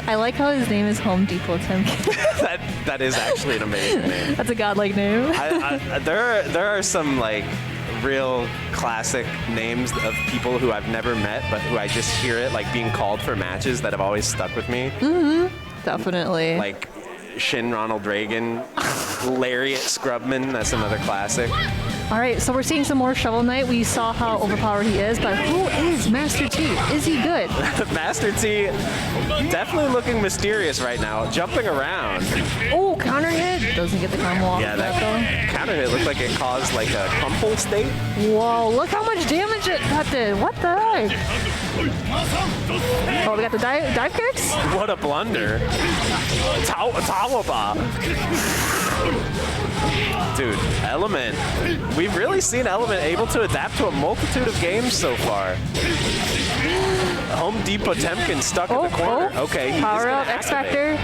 I like how his name is Home Depot Temkin. That is actually an amazing name. That's a godlike name. There are some like real classic names of people who I've never met, but who I just hear it like being called for matches that have always stuck with me. Definitely. Like Shin Ronald Reagan, Lariat Scrubman. That's another classic. All right, so we're seeing some more Shovel Knight. We saw how overpowered he is, but who is Master T? Is he good? Master T, definitely looking mysterious right now, jumping around. Oh, counter hit. Doesn't get the combo off Yeah, of that that counter hit looked like it caused like a crumple state. though. Whoa, look how much damage that did. What the heck? Oh, we got the dive kicks? What a blunder. Tawaba. Dude, Element. We've really seen Element able to adapt to a multitude of games so far. Home Depot Temkin stuck in the corner. Okay, he's Power gonna up, X activate.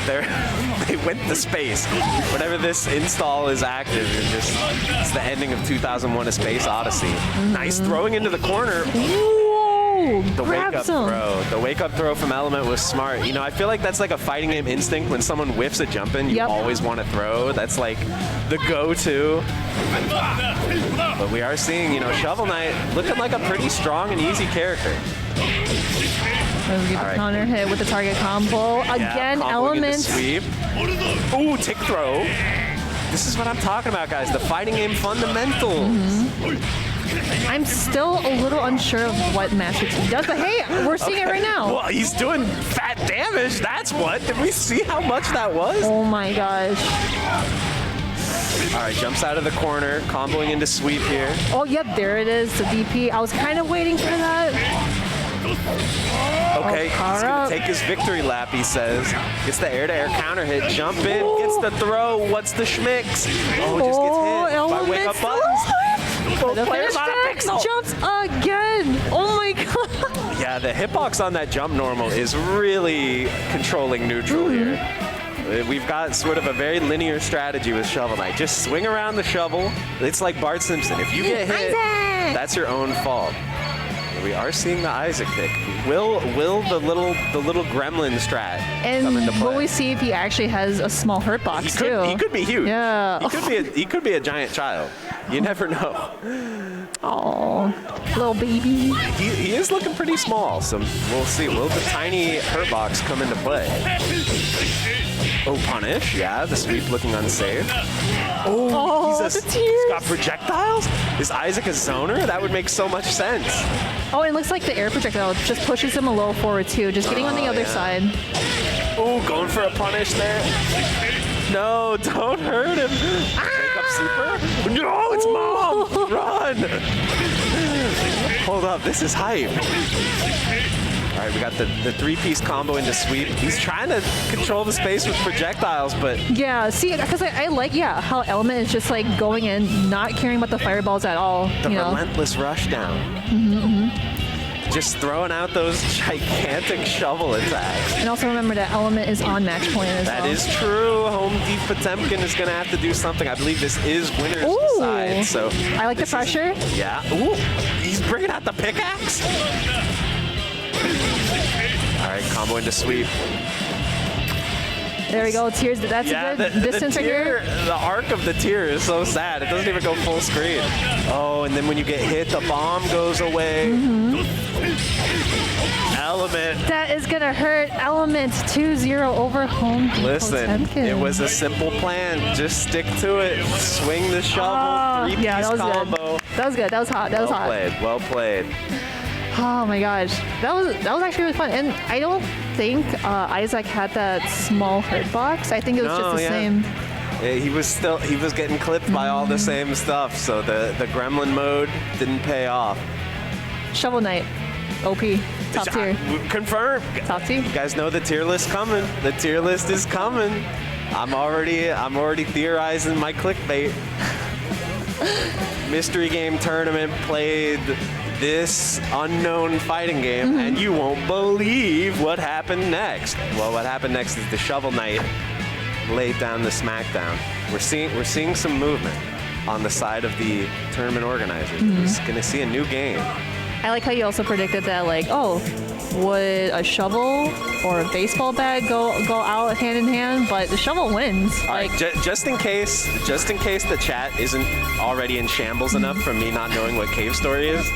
Factor. They went to space. Whenever this install is active, it's the ending of 2001: A Space Odyssey. Nice throwing into the corner. Whoa! The wake up grabs him. throw. The wake up throw from Element was smart. I feel like that's like a fighting game instinct. When someone whiffs a jump in, you Yep. always want to throw. That's like the go-to. But we are seeing, Shovel Knight looking like a pretty strong and easy character. We get the All right. counter hit with the target combo. Yeah, Again, comboing into Element. sweep. Ooh, tick throw. This is what I'm talking about, guys. The fighting game fundamentals. I'm still a little unsure of what Master T does, but hey, we're seeing it right now. Well, he's doing fat damage. That's what. Did we see how much that was? Oh my gosh. All right, jumps out of the corner, comboing into sweep here. Oh, yep, there it is, the DP. I was kind of waiting for that. Okay, power he's gonna up. take his victory lap, he says. Gets the air-to-air counter hit, jump in, gets the throw. What's the schmicks? Oh, just gets hit by wake up buttons. Both players on a pixel. Jumps again. Oh my god. Yeah, the hitbox on that jump normal is really controlling neutral here. We've got sort of a very linear strategy with Shovel Knight. Just swing around the shovel. It's like Bart Simpson. If you get hit, that's your own fault. we are seeing the Isaac pick. Will the little gremlin strat come into And play? will we see if he actually has a small hurt box too? He could be huge. Yeah. He could be a giant child. You never know. Oh, little baby. He is looking pretty small, so we'll see. Will the tiny hurt box come into play? Oh, punish. Yeah, the sweep looking unsafe. Oh, He's the tears. got projectiles? Is Isaac a zoner? That would make so much sense. Oh, and it looks like the air projectile just pushes him a little forward too, just getting on the other side. Oh, going for a punish there. No, don't hurt him. Wake up, super. No, it's Mom. Run. Hold up, this is hype. All right, we got the three-piece combo into sweep. He's trying to control the space with projectiles, but Yeah, see, because I like, how Element is just like going in, not caring about the fireballs at all. the you know? relentless rush down. Just throwing out those gigantic shovel attacks. And also remember that Element is on match point as well. That is true. Home Deep Potemkin is going to have to do something. I believe this is winner's Ooh. side. So I like the this is- pressure. Yeah. Ooh, he's bringing out the pickaxe. All right, combo into sweep. There we go, tears. That's Yeah, a good distance right here. the arc of the tier is so sad. It doesn't even go full screen. Oh, and then when you get hit, the bomb goes away. Element. That is gonna hurt. Element 2-0 over Home Depot Listen, Potemkin. it was a simple plan. Just stick to it. Swing the shovel. Oh, Three-piece yeah, that was combo. good. That was good. That was hot. That was Well hot. played. Well played. Oh my gosh, that was actually really fun. And I don't think Isaac had that small hurt box. I think it was just the same. Yeah, he was getting clipped by all the same stuff. So the gremlin mode didn't pay off. Shovel Knight, OP, top tier, Confirmed. top tier. You guys know the tier list coming. The tier list is coming. I'm already theorizing my clickbait. Mystery game tournament played this unknown fighting game, and you won't believe what happened next. Well, what happened next is the Shovel Knight laid down the smackdown. We're seeing some movement on the side of the tournament organizers. We're gonna see a new game. I like how you also predicted that, like, oh, would a shovel or a baseball bat go out hand in hand? But the shovel wins. All right, Like, just in case the chat isn't already in shambles enough from me not knowing what Cave Story is,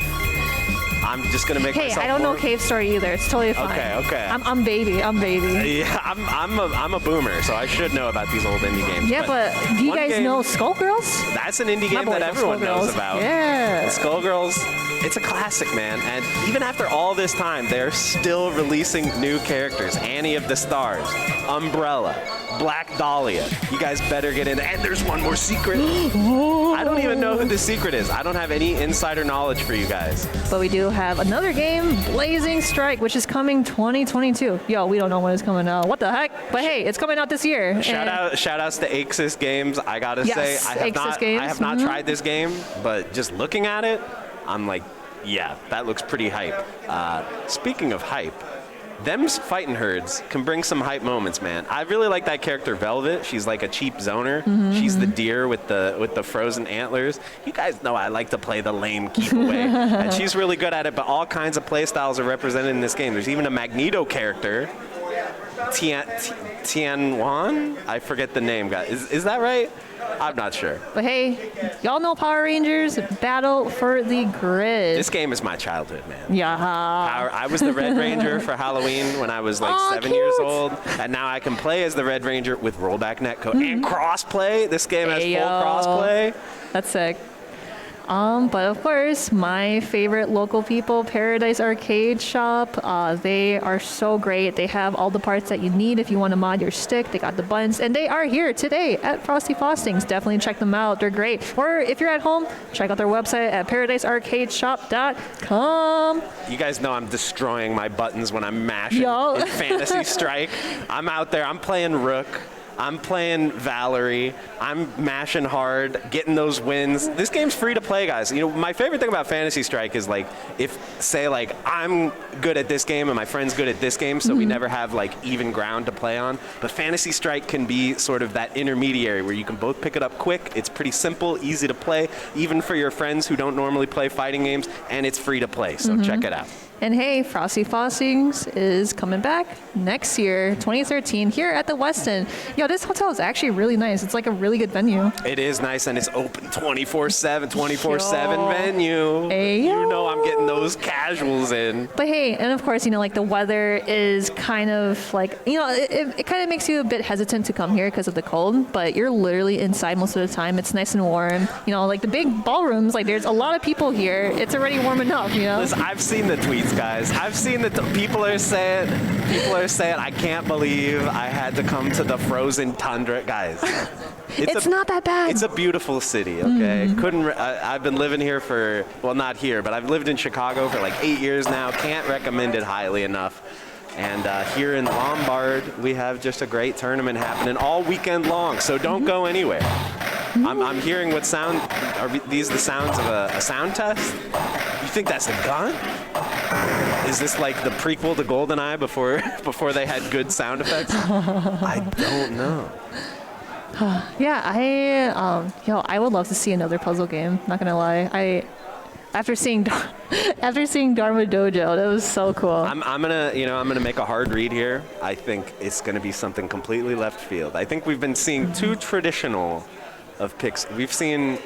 I'm just gonna make hey, myself I don't know more- Cave Story either. It's totally fine. Okay. I'm baby. I'm baby. Yeah, I'm a boomer, so I should know about these old indie games. Yeah, but do you one guys game- know Skullgirls? That's an indie My game boy that from everyone knows Skullgirls. about. Yeah. Skullgirls, it's a classic, man. And even after all this time, they're still releasing new characters. Annie of the Stars, Umbrella, Black Dahlia. You guys better get in. And there's one more secret. I don't even know who the secret is. I don't have any insider knowledge for you guys. But we do have another game, Blazing Strike, which is coming 2022. Yo, we don't know when it's coming out. What the heck? But hey, it's coming out this year. Shout outs to Axis Games. I gotta Yes, say, Axis Games. I have not tried this game, but just looking at it, I'm like, yeah, that looks pretty hype. Speaking of hype, them's fighting herds can bring some hype moments, man. I really like that character Velvet. She's like a cheap zoner. She's the deer with the frozen antlers. You guys know I like to play the lame keep away, and she's really good at it. But all kinds of play styles are represented in this game. There's even a Magneto character. Tianwan? I forget the name, guys. Is that right? I'm not sure. But hey, y'all know Power Rangers Battle for the Grid. This game is my childhood, man. Yeah. I was the Red Ranger for Halloween when I was like Aw, 7 years cute. old, and now I can play as the Red Ranger with rollback netcode and crossplay. This game has Ayo. full crossplay. That's sick. But of course, my favorite local people, Paradise Arcade Shop. They are so great. They have all the parts that you need if you want to mod your stick. They got the buttons, and they are here today at Frosty Faustings. Definitely check them out. They're great. Or if you're at home, check out their website at paradisearcadeshop.com. You guys know I'm destroying my buttons when I'm mashing Yo. in Fantasy Strike. I'm out there. I'm playing Rook. I'm playing Valerie. I'm mashing hard, getting those wins. This game's free to play, guys. You know, my favorite thing about Fantasy Strike is like, if say like I'm good at this game and my friend's good at this game, so we never have like even ground to play on. But Fantasy Strike can be sort of that intermediary where you can both pick it up quick. It's pretty simple, easy to play, even for your friends who don't normally play fighting games, and it's free to play. So check it out. And hey, Frosty Faustings is coming back next year, 2013, here at the Westin. Yo, this hotel is actually really nice. It's like a really good venue. It is nice, and it's open 24/7 venue. Hey, you know I'm getting those casuals in. But hey, and of course, you know, like the weather is kind of like, you know, it kind of makes you a bit hesitant to come here because of the cold, but you're literally inside most of the time. It's nice and warm. You know, like the big ballrooms, like there's a lot of people here. It's already warm enough, you know? Listen, I've seen the tweets, guys. I've seen that people are saying, I can't believe I had to come to the frozen tundra. Guys, it's not that bad. It's a beautiful city, okay? I've been living here for, well, not here, but I've lived in Chicago for like 8 years now. Can't recommend it highly enough. And here in Lombard, we have just a great tournament happening all weekend long, so don't go anywhere. I'm hearing what sound, are these the sounds of a sound test? You think that's a gun? Is this like the prequel to GoldenEye before they had good sound effects? I don't know. Yeah, I would love to see another puzzle game. Not gonna lie, after seeing Dharma Dojo, that was so cool. I'm gonna make a hard read here. I think it's gonna be something completely left field. I think we've been seeing too traditional of picks. We've seen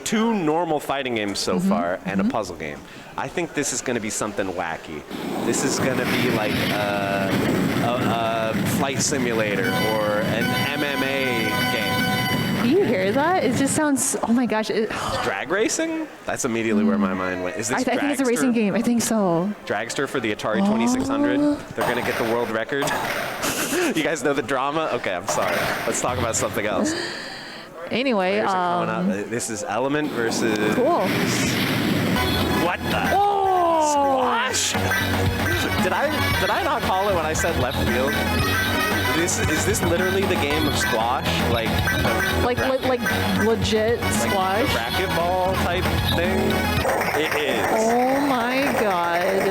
two normal fighting games so far and a puzzle game. I think this is going to be something wacky. This is going to be like a flight simulator or an MMA game. Do you hear that? It just sounds, oh my gosh. Drag racing? That's immediately where my mind went. Is this I think it's a racing game. I think so. Dragster for the Atari 2600. They're going to get the world record. You guys know the drama? Okay, I'm sorry. Let's talk about something else. Anyway, this is Element versus... Cool. What the? Oh! Squash? Did I not call it when I said left field? Is this literally the game of squash? Like legit squash? The racquetball type thing? It is. Oh my god.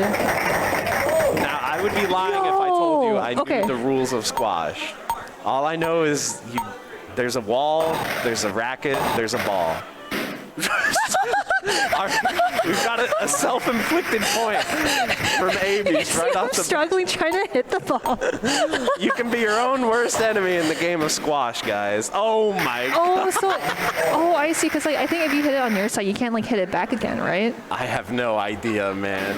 Now, I would be lying if I told you I knew the rules of squash. All I know is there's a wall, there's a racket, there's a ball. We've got a self-inflicted point from Amy's right off the... struggling trying to hit the ball. You can be your own worst enemy in the game of squash, guys. Oh my god. I see, because I think if you hit it on your side, you can't like hit it back again, right? I have no idea, man.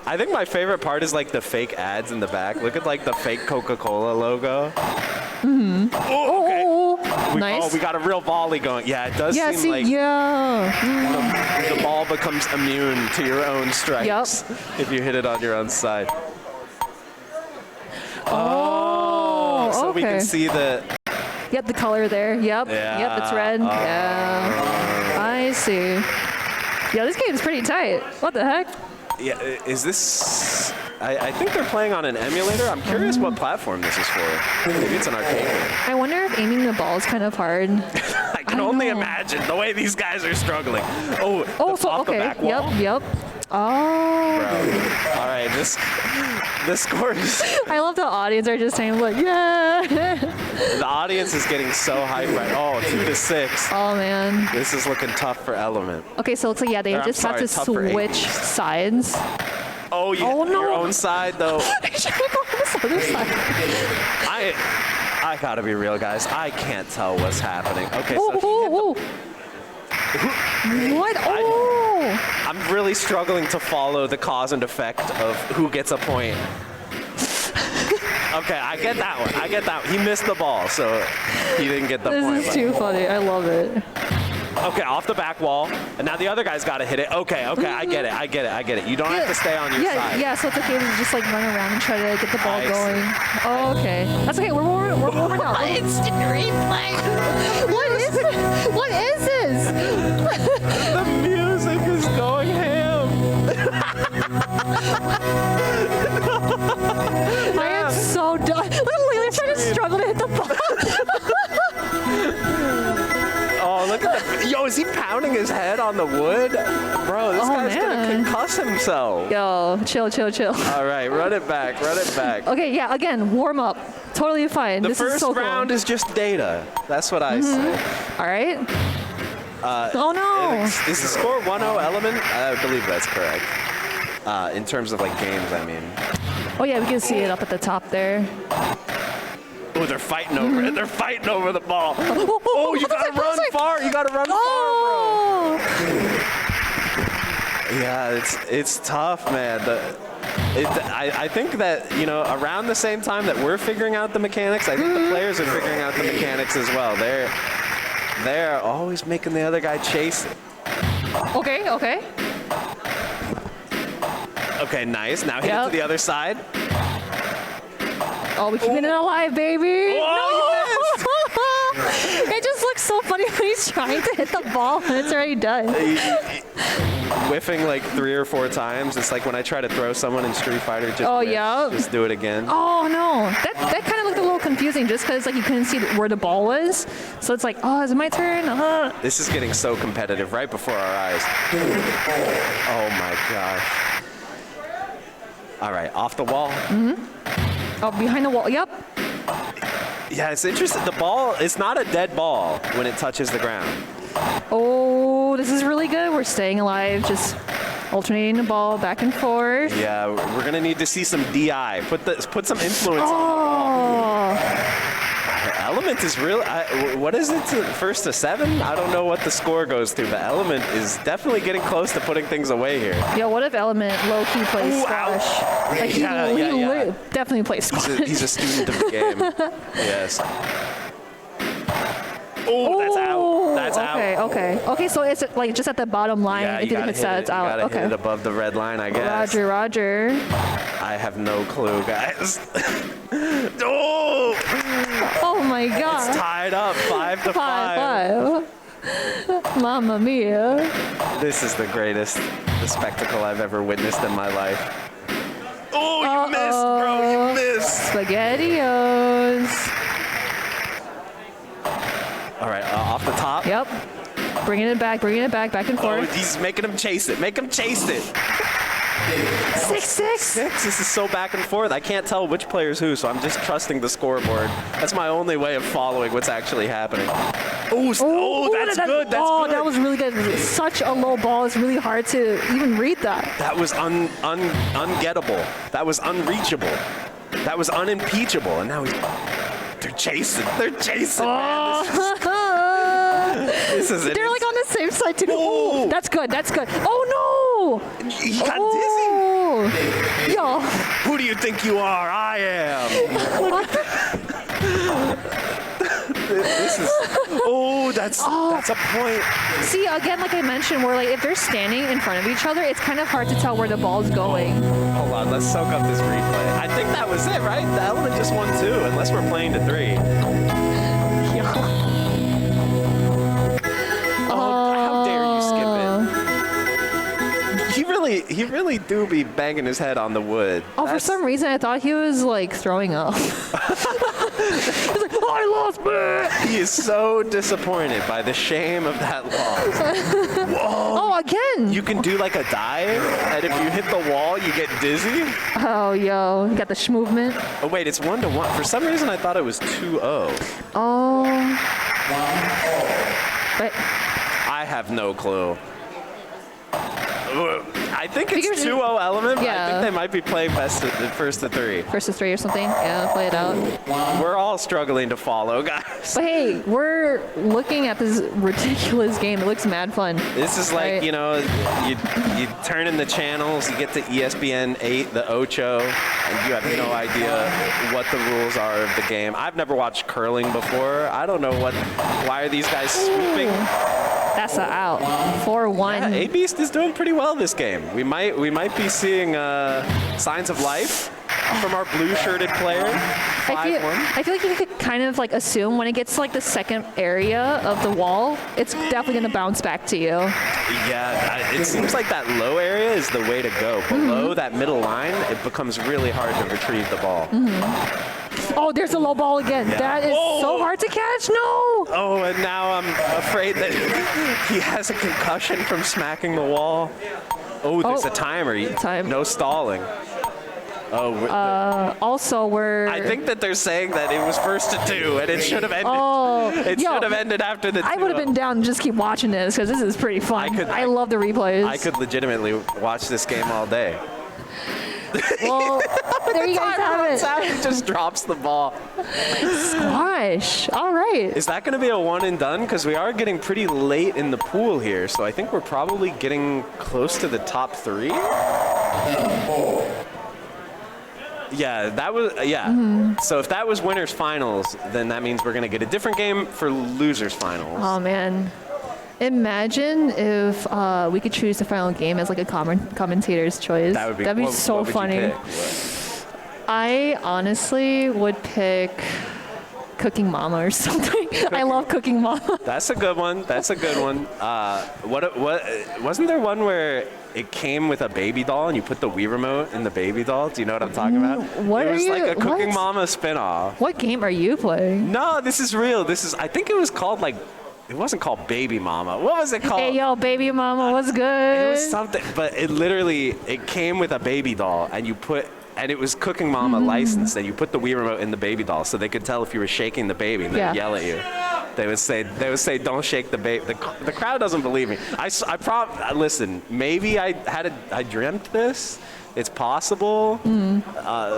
I think my favorite part is like the fake ads in the back. Look at like the fake Coca-Cola logo. Oh, okay. Nice. We got a real volley going. Yeah, it does seem like the ball becomes immune to your own strikes if you hit it on your own side. So we can see the... Yep, the color there. Yep. Yeah. Yep, it's red. Yeah. I see. Yeah, this game's pretty tight. What the heck? Yeah, is this... I think they're playing on an emulator. I'm curious what platform this is for. Maybe it's an arcade game. I wonder if aiming the ball is kind of hard. I can only imagine the way these guys are struggling. The back wall. Yep. Oh. Bro. All right, this score is... I love the audience are just saying, like, yeah. The audience is getting so hyped right. 2-6. Oh, man. This is looking tough for Element. Okay, so it looks like, they just have to switch sides. Oh, yeah. Oh, no. Your own side, though. Should we go on this other side? I gotta be real, guys. I can't tell what's happening. Okay, What? Oh! I'm really struggling to follow the cause and effect of who gets a point. Okay, I get that one. He missed the ball, so he didn't get the point. This is too funny. I love it. Okay, off the back wall, and now the other guy's got to hit it. Okay, I get it. You don't have to stay on your side. Yeah, so it's okay to just like run around and try to get the ball going. Oh, okay. That's okay. We're warming up. Instant replay. What is this? The music is going ham. I am so done. struggle to hit the ball. Oh, look at that. Yo, is he pounding his head on the wood? Bro, this guy's going to concuss himself. Yo, chill. All right, run it back. Okay, yeah, again, warm up. Totally fine. The this first is so round cool. is just data. That's what I say. All right. Oh, no. Is the score 1-0 Element? I believe that's correct. In terms of like games, I mean. Oh, yeah, we can see it up at the top there. Oh, they're fighting over it. They're fighting over the ball. Oh, you gotta run far. You gotta run Oh! far, bro. Yeah, it's tough, man. I think that, you know, around the same time that we're figuring out the mechanics, I think the players are figuring out the mechanics as well. They're always making the other guy chase it. Okay. Okay, nice. Now hit it to the other side. Oh, we keeping it alive, baby. Oh, No! It just looks so funny when he's trying to hit the ball and it's already done. Whiffing like 3 or 4 times. It's like when I try to throw someone in Street Fighter. Just do it again. Oh no, that kind of looked a little confusing just because like you couldn't see where the ball was. So it's like, oh, is it my turn? This is getting so competitive right before our eyes. Oh my gosh. All right, off the wall. Oh, behind the wall. Yep. Yeah, it's interesting. The ball, it's not a dead ball when it touches the ground. Oh, this is really good. We're staying alive, just alternating the ball back and forth. Yeah, we're gonna need to see some DI. Put some influence on the ball. Element is real. What is it? First to 7? I don't know what the score goes to, but Element is definitely getting close to putting things away here. Yo, what if Element low-key plays squash? Like he definitely plays squash. He's a student of the game. Yes. Oh, that's out. That's out. Okay, so it's like just at the bottom line. Yeah, if you it gotta hits that, it's out. gotta hit it above the red line, I guess. Roger. I have no clue, guys. Oh! Oh my god. It's tied up, 5-5. 5-5. Mamma mia. This is the greatest spectacle I've ever witnessed in my life. Oh, you missed, bro. You missed. SpaghettiOs. All right, off the top. Yep. Bringing it back and Oh, forth. he's making him chase it. Make him chase it. 6-6. This is so back and forth. I can't tell which player's who, so I'm just trusting the scoreboard. That's my only way of following what's actually happening. Oh, that's good. That's good. That was really good. Such a low ball. It's really hard to even read that. That was ungettable. That was unreachable. That was unimpeachable. And now they're chasing. They're chasing, man. This is They're like on the same side too. Oh, that's good. Oh no! He got dizzy. Yo. Who do you think you are? I am. This is. Oh, that's a point. See, again, like I mentioned, where like if they're standing in front of each other, it's kind of hard to tell where the ball's going. Hold on, let's soak up this replay. I think that was it, right? The Element just won 2, unless we're playing to 3. How dare you skip it? He really do be banging his head on the wood. Oh, for some reason I thought he was like throwing up. He's like, oh, I lost, man. He is so disappointed by the shame of that loss. Whoa. Oh, again. You can do like a dive, and if you hit the wall, you get dizzy. Oh, yo, you got the movement. Oh wait, it's 1-1. For some reason, I thought it was 2-0. Oh. But I have no clue. I think it's 2-0 Element, but I think they might be playing first to 3. First to 3 or something. Yeah, play it out. We're all struggling to follow, guys. But hey, we're looking at this ridiculous game. It looks mad fun. This is like, you know, you turn in the channels, you get to ESPN 8, the Ocho, and you have no idea what the rules are of the game. I've never watched curling before. I don't know why are these guys sweeping? That's a out. 4-1. Yeah, A-Beast is doing pretty well this game. We might be seeing signs of life from our blue-shirted player. 5-1. I feel like you could kind of like assume when it gets to like the second area of the wall, it's definitely gonna bounce back to you. Yeah, it seems like that low area is the way to go. Below that middle line, it becomes really hard to retrieve the ball. Oh, there's a low ball again. That is so hard to catch. No. Oh, and now I'm afraid that he has a concussion from smacking the wall. Oh, there's a timer. Time. No stalling. Oh. Also, we're. I think that they're saying that it was first to 2, and it should have ended. Should have ended after the 2. I would have been down to just keep watching this because this is pretty fun. I love the replays. I could legitimately watch this game all day. Well, there you guys have it. He just drops the ball. Squash. All right. Is that going to be a one and done? Because we are getting pretty late in the pool here, so I think we're probably getting close to the top 3. Yeah, that was, So if that was winners finals, then that means we're going to get a different game for losers finals. Oh, man. Imagine if we could choose the final game as like a commentator's choice. That'd be so funny. I honestly would pick Cooking Mama or something. I love Cooking Mama. That's a good one. What wasn't there one where it came with a baby doll and you put the Wii remote in the baby doll? Do you know what I'm talking about? It was like a Cooking Mama spinoff. What game are you playing? No, this is real. I think it was called like. It wasn't called Baby Mama. What was it called? Hey, yo, Baby Mama was good. It was something, but it came with a baby doll, and it was Cooking Mama licensed, and you put the Wii remote in the baby doll, so they could tell if you were shaking the baby, and they'd yell at you. They would say, "Don't shake the baby." The crowd doesn't believe me. Listen, maybe I dreamt this. It's possible.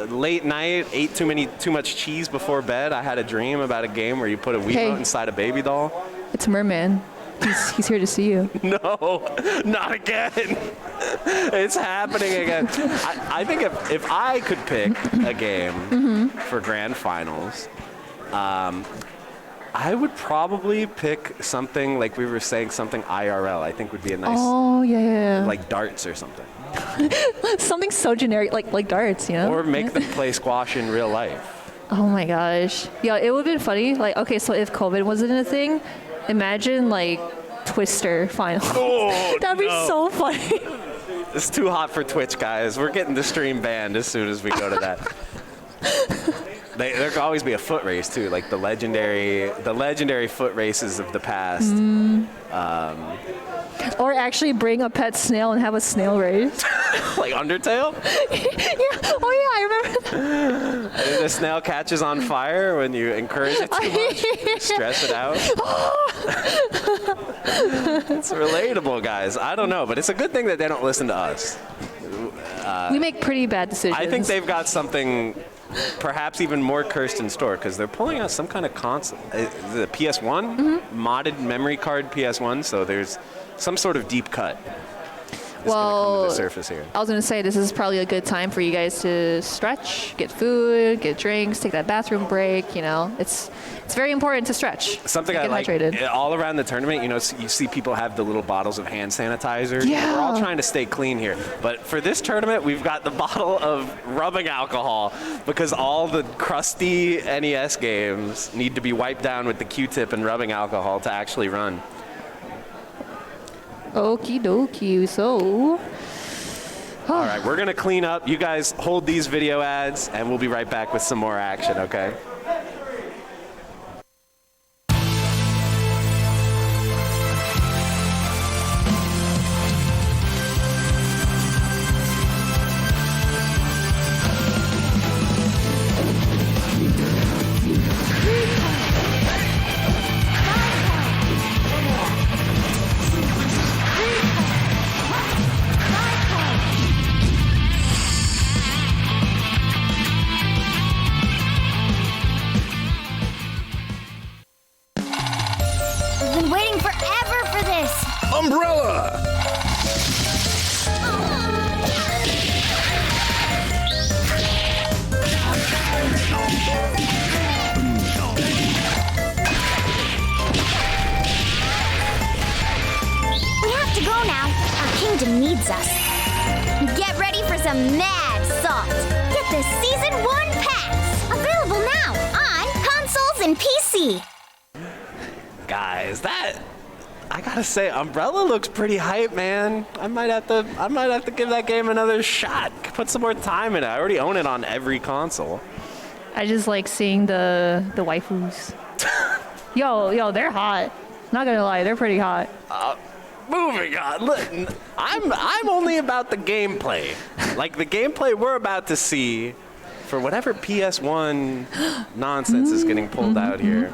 Late night, ate too much cheese before bed. I had a dream about a game where you put a Wii remote inside a baby doll. It's Merman. He's here to see you. No, not again. It's happening again. I think if I could pick a game for grand finals, I would probably pick something like we were saying, something IRL. I think would be a nice. Oh yeah. Like darts or something. Something so generic, like darts, you know. Or make them play squash in real life. Oh my gosh. Yeah, it would have been funny. Like, okay, so if COVID wasn't a thing, imagine like Twister final. Oh, that'd be so funny. It's too hot for Twitch, guys. We're getting the stream banned as soon as we go to that. There could always be a foot race too, like the legendary foot races of the past. Or actually bring a pet snail and have a snail race. Like Undertale? Yeah. Oh yeah, I remember. And the snail catches on fire when you encourage it too much. Stress it out. It's relatable, guys. I don't know, but it's a good thing that they don't listen to us. We make pretty bad decisions. I think they've got something perhaps even more cursed in store, because they're pulling out some kind of console. The PS1? Modded memory card PS1, so there's some sort of deep cut. Well, come to the surface here. I was going to say, this is probably a good time for you guys to stretch, get food, get drinks, take that bathroom break. You know, it's very important to stretch. Something I like all around the tournament, you know, you see people have the little bottles of hand sanitizer. Yeah. We're all trying to stay clean here. But for this tournament, we've got the bottle of rubbing alcohol, because all the crusty NES games need to be wiped down with the Q-tip and rubbing alcohol to actually run. Okie dokie, so. All right, we're going to clean up. You guys hold these video ads, and we'll be right back with some more action, okay? Umbrella! We have to go now. Our kingdom needs us. Get ready for some mad salt. Get the Season 1 packs. Available now on consoles and PC. Guys, I gotta say, Umbrella looks pretty hype, man. I might have to give that game another shot. Put some more time in it. I already own it on every console. I just like seeing the waifus. Yo, they're hot. Not gonna lie, they're pretty hot. Moving on. Look, I'm only about the gameplay. Like the gameplay we're about to see for whatever PS1 nonsense is getting pulled out here.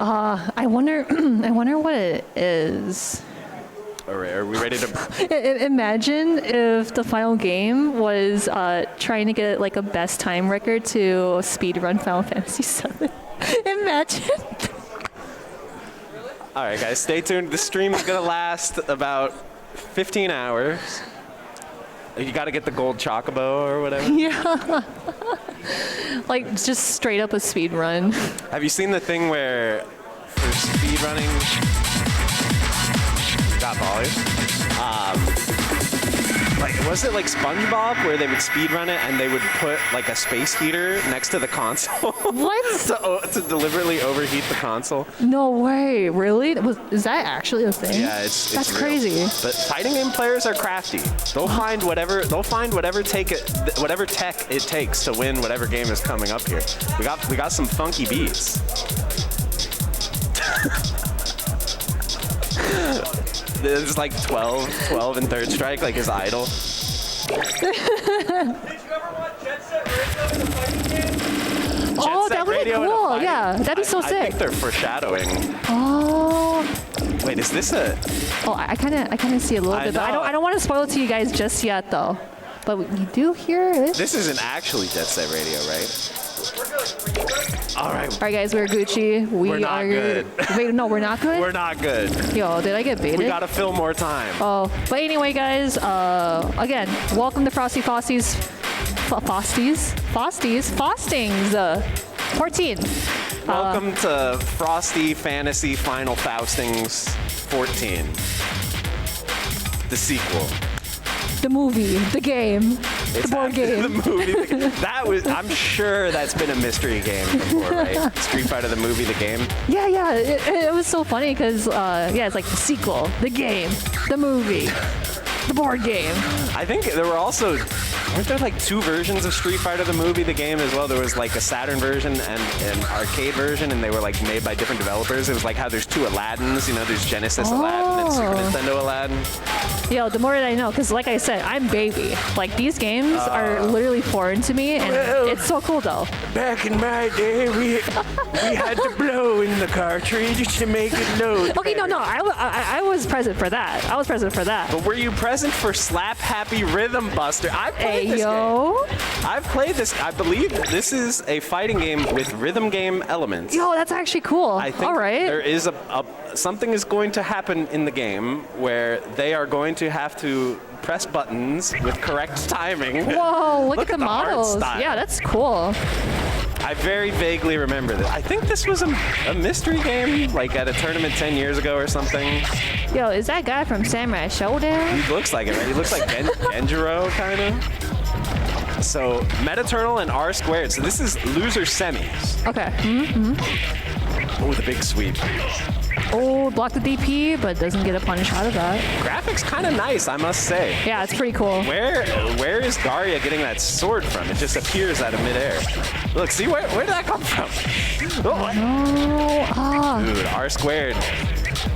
I wonder what it is. All right, are we ready to? Imagine if the final game was trying to get like a best time record to speedrun Final Fantasy VII. Imagine. All right, guys, stay tuned. The stream is gonna last about 15 hours. You got to get the gold chocobo or whatever. Yeah. Like just straight up a speed run. Have you seen the thing where for speed running? Got volume. Like, was it like SpongeBob where they would speed run it and they would put like a space heater next to the console? What? to deliberately overheat the console? No way. Really? Is that actually a thing? Yeah, it's That's real. crazy. But fighting game players are crafty. They'll find whatever tech it takes to win whatever game is coming up here. We got some funky beats. There's like 12 and Third Strike, like his idol. Oh, that would be cool. Yeah, that'd be so I sick. think they're foreshadowing. Oh. Wait, is this a? Oh, I kind of see a little bit. But I don't want to spoil it to you guys just yet, though. But you do hear it. This isn't actually Jet Set Radio, right? All right. All right, guys, we're Gucci. We're not good. Wait, no, we're not good? We're not good. Yo, did I get baited? We gotta fill more time. Oh, but anyway, guys, again, welcome to Frosty Faustings, 14. Welcome to Frosty Fantasy Final Faustings 14. The sequel. The movie, the game, the board game. The movie. I'm sure that's been a mystery game before, right? Street Fighter, the movie, the game. Yeah. It was so funny because, it's like the sequel, the game, the movie, the board game. I think there were also, weren't there like two versions of Street Fighter, the movie, the game as well? There was like a Saturn version and an arcade version, and they were like made by different developers. It was like how there's two Aladdins, there's Genesis Aladdin and Super Nintendo Aladdin. Yo, the more that I know, because like I said, I'm baby. Like these games are literally foreign to me, and it's so cool though. Back in my day, we had to blow in the cartridge to make it load. Okay, no, I was present for that. But were you present for Slap Happy Rhythm Buster? I played this game. I've played this. I believe this is a fighting game with rhythm game elements. Yo, that's actually cool. I think all right. there is something is going to happen in the game where they are going to have to press buttons with correct timing. Whoa, look at the models. Art style. Yeah, that's cool. I very vaguely remember this. I think this was a mystery game, like at a tournament 10 years ago or something. Yo, is that guy from Samurai Showdown? He looks like it, right? He looks like Genjiro, kind of. So, Metaternal and R squared. So this is loser semis. Okay. Oh, the big sweep. Oh, block the DP, but doesn't get a punish out of that. Graphics kind of nice, I must say. Yeah, it's pretty cool. Where is Daria getting that sword from? It just appears out of midair. Look, see, where did that come from? Dude, R squared.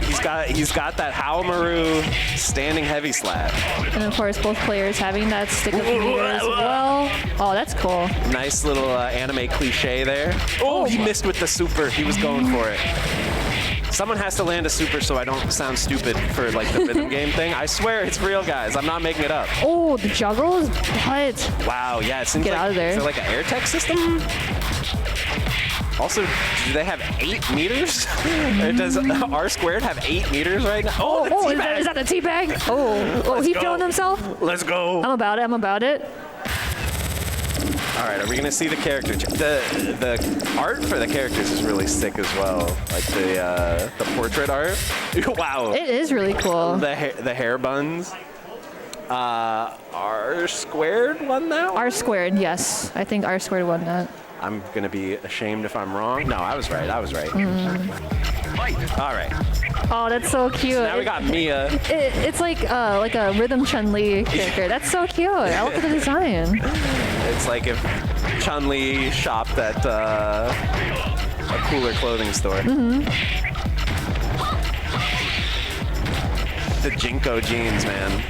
He's got that Howlmaru standing heavy slap. And of course, both players having that stick of meter as well. Oh, that's cool. Nice little anime cliche there. Oh, he missed with the super. He was going for it. Someone has to land a super so I don't sound stupid for like the rhythm game thing. I swear it's real, guys. I'm not making it up. Oh, the juggles? What? Wow, yeah, it seems Get like, out of there. Is there like an air tech system? Also, do they have 8 meters? Or does R squared have 8 meters right now? Oh, the teabag. Is that the teabag? Oh, he feeling himself? Let's go. I'm about it. All right, are we gonna see the character? The art for the characters is really sick as well. Like the portrait art. Wow. It is really cool. The hair buns. R squared won that one? R squared, yes. I think R squared won that. I'm gonna be ashamed if I'm wrong. No, I was right. All right. Oh, that's so cute. So now we got Mia. It's like a Rhythm Chun-Li character. That's so cute. I look at the design. It's like if Chun-Li shopped at a cooler clothing store. The Jinko jeans, man.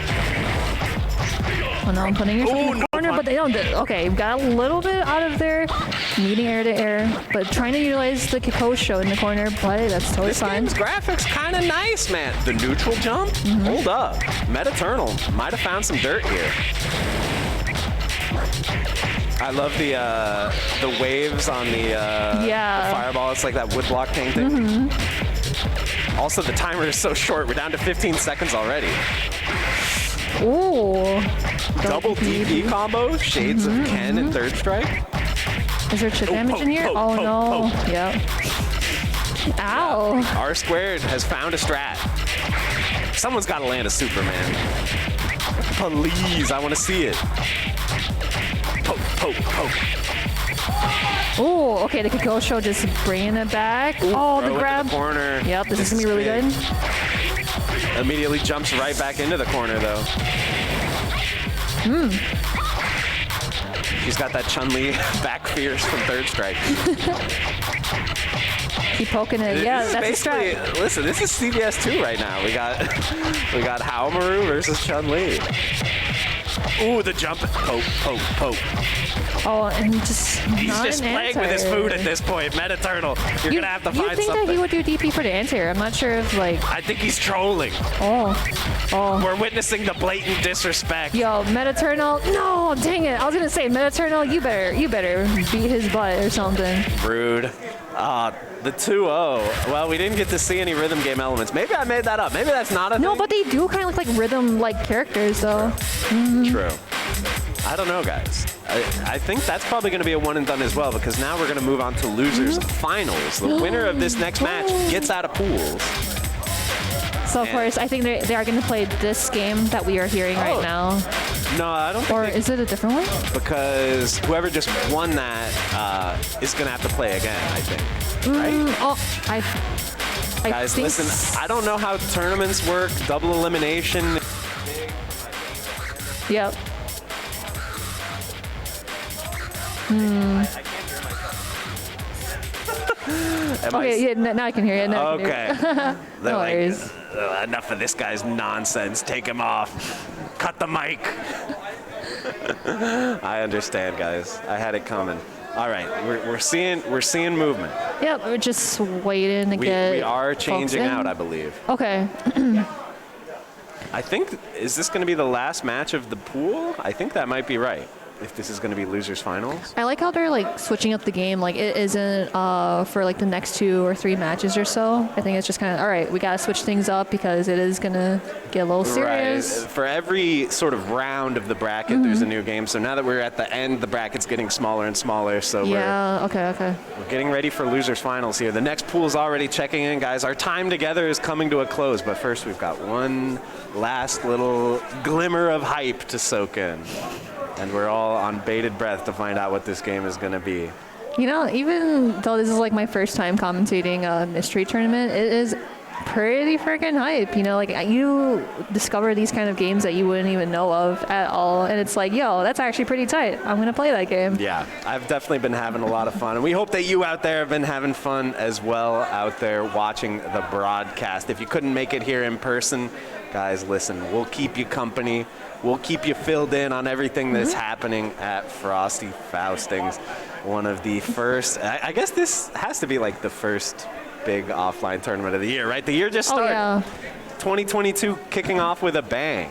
Oh no, I'm putting it in the corner, but they don't. Okay, got a little bit out of there, meeting air to air, but trying to utilize the Kikosho in the corner, but that's totally fine. This game's graphics kind of nice, man. The neutral jump? Hold up. Metaternal might have found some dirt here. I love the waves on the fireball. It's like that woodblock painting. Also, the timer is so short. We're down to 15 seconds already. Ooh. Double DP combo, Shades of Ken and Third Strike. Is there chip damage in here? Oh no. Yep. Ow. R squared has found a strat. Someone's got to land a Superman. Please, I want to see it. Poke, poke, poke. Ooh, okay, the Kikosho just bringing it back. Oh, the grab. The corner. Yep, this is going to be really good. Immediately jumps right back into the corner, though. She's got that Chun-Li back fierce from Third Strike. Keep poking it. Yeah, that's a strat. Listen, this is CBS 2 right now. We got Haomaru versus Chun-Li. Ooh, the jump. Poke, poke, poke. Oh, and just He's just playing with his food at this point. Metaternal. You're going to have to find something. You think that he would do DP for the anti-air? I'm not sure if, like... I think he's trolling. Oh. We're witnessing the blatant disrespect. Yo, Metaternal. No, dang it. I was going to say, Metaternal, you better beat his butt or something. Rude. The 2-0. Well, we didn't get to see any rhythm game elements. Maybe I made that up. Maybe that's not a thing. No, but they do kind of look like rhythm-like characters, though. True. I don't know, guys. I think that's probably going to be a one and done as well, because now we're going to move on to losers finals. The winner of this next match gets out of pools. So, of course, I think they are going to play this game that we are hearing right now. No, I don't think. Or is it a different one? Because whoever just won that is going to have to play again, I think. Right? I Guys, think listen, I don't know how tournaments work. Double elimination. Yep. Okay, yeah, now I can hear you. Okay. They're No like, worries. enough of this guy's nonsense. Take him off. Cut the mic. I understand, guys. I had it coming. All right, we're seeing movement. Yep, we're just waiting to get. We are changing folks in. out, I believe. Okay. I think, is this going to be the last match of the pool? I think that might be right. If this is going to be losers finals. I like how they're like switching up the game. Like it isn't for like the next 2 or 3 matches or so. I think it's just kind of all right. We gotta switch things up because it is gonna get a little serious. Right. For every sort of round of the bracket, there's a new game. So now that we're at the end, the bracket's getting smaller and smaller. So we're getting ready for losers finals here. The next pool's already checking in, guys. Our time together is coming to a close, but first we've got one last little glimmer of hype to soak in. And we're all on bated breath to find out what this game is going to be. You know, even though this is like my first time commentating a mystery tournament, it is pretty freaking hype. You know, like you discover these kind of games that you wouldn't even know of at all. And it's like, yo, that's actually pretty tight. I'm going to play that game. Yeah, I've definitely been having a lot of fun. And we hope that you out there have been having fun as well out there watching the broadcast. If you couldn't make it here in person, guys, listen, we'll keep you company. We'll keep you filled in on everything that's happening at Frosty Faustings. One of the first, I guess this has to be like the first big offline tournament of the year, right? The year just started. Oh, yeah. 2022 kicking off with a bang.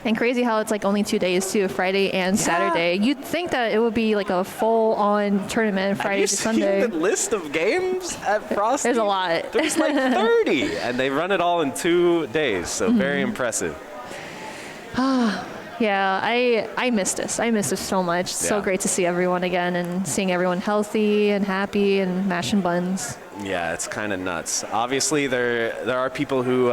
And crazy how it's like only 2 days too, Friday and Saturday. You'd think that it would be like a full-on tournament Friday to Sunday. Have you seen the list of games at Frosty? There's a lot. There's like 30, and they run it all in 2 days, so very impressive. Yeah, I miss this. I miss this so much. It's so great to see everyone again and seeing everyone healthy and happy and mashing buttons. Yeah, it's kind of nuts. Obviously, there are people who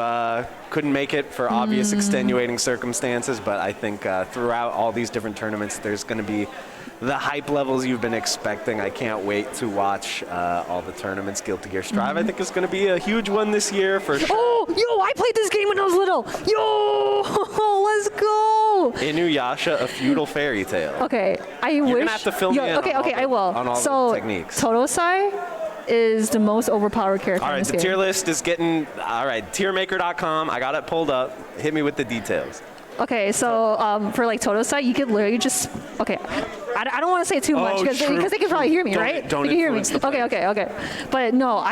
couldn't make it for obvious extenuating circumstances, but I think throughout all these different tournaments, there's going to be the hype levels you've been expecting. I can't wait to watch all the tournaments. Guilty Gear Strive, I think, is going to be a huge one this year for sure. Oh, yo, I played this game when I was little. Yo, let's go. Inuyasha, A Feudal Fairy Tale. Okay, I wish. You're gonna have to fill me in okay, on okay, all I will. on all so, the techniques. Totosai is the most overpowered character All in right, this the game. tier list is getting, all right, tiermaker.com. I got it pulled up. Hit me with the details. Okay, so for like Totosai, you could literally just, okay, I don't want to say too much because true. they can probably hear me, right? Don't they can hear me. influence the Okay. But no,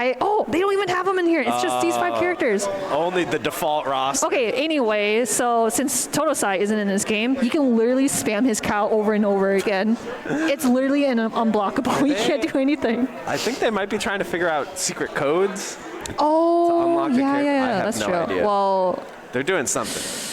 they don't even have them in here. It's just these 5 characters. Only the default roster. Okay, anyway, so since Totosai isn't in this game, you can literally spam his cow over and over again. It's literally unblockable. You can't do anything. I think they might be trying to figure out secret codes. Oh, unlock the character? I yeah, have that's no true. idea. Well, They're doing something.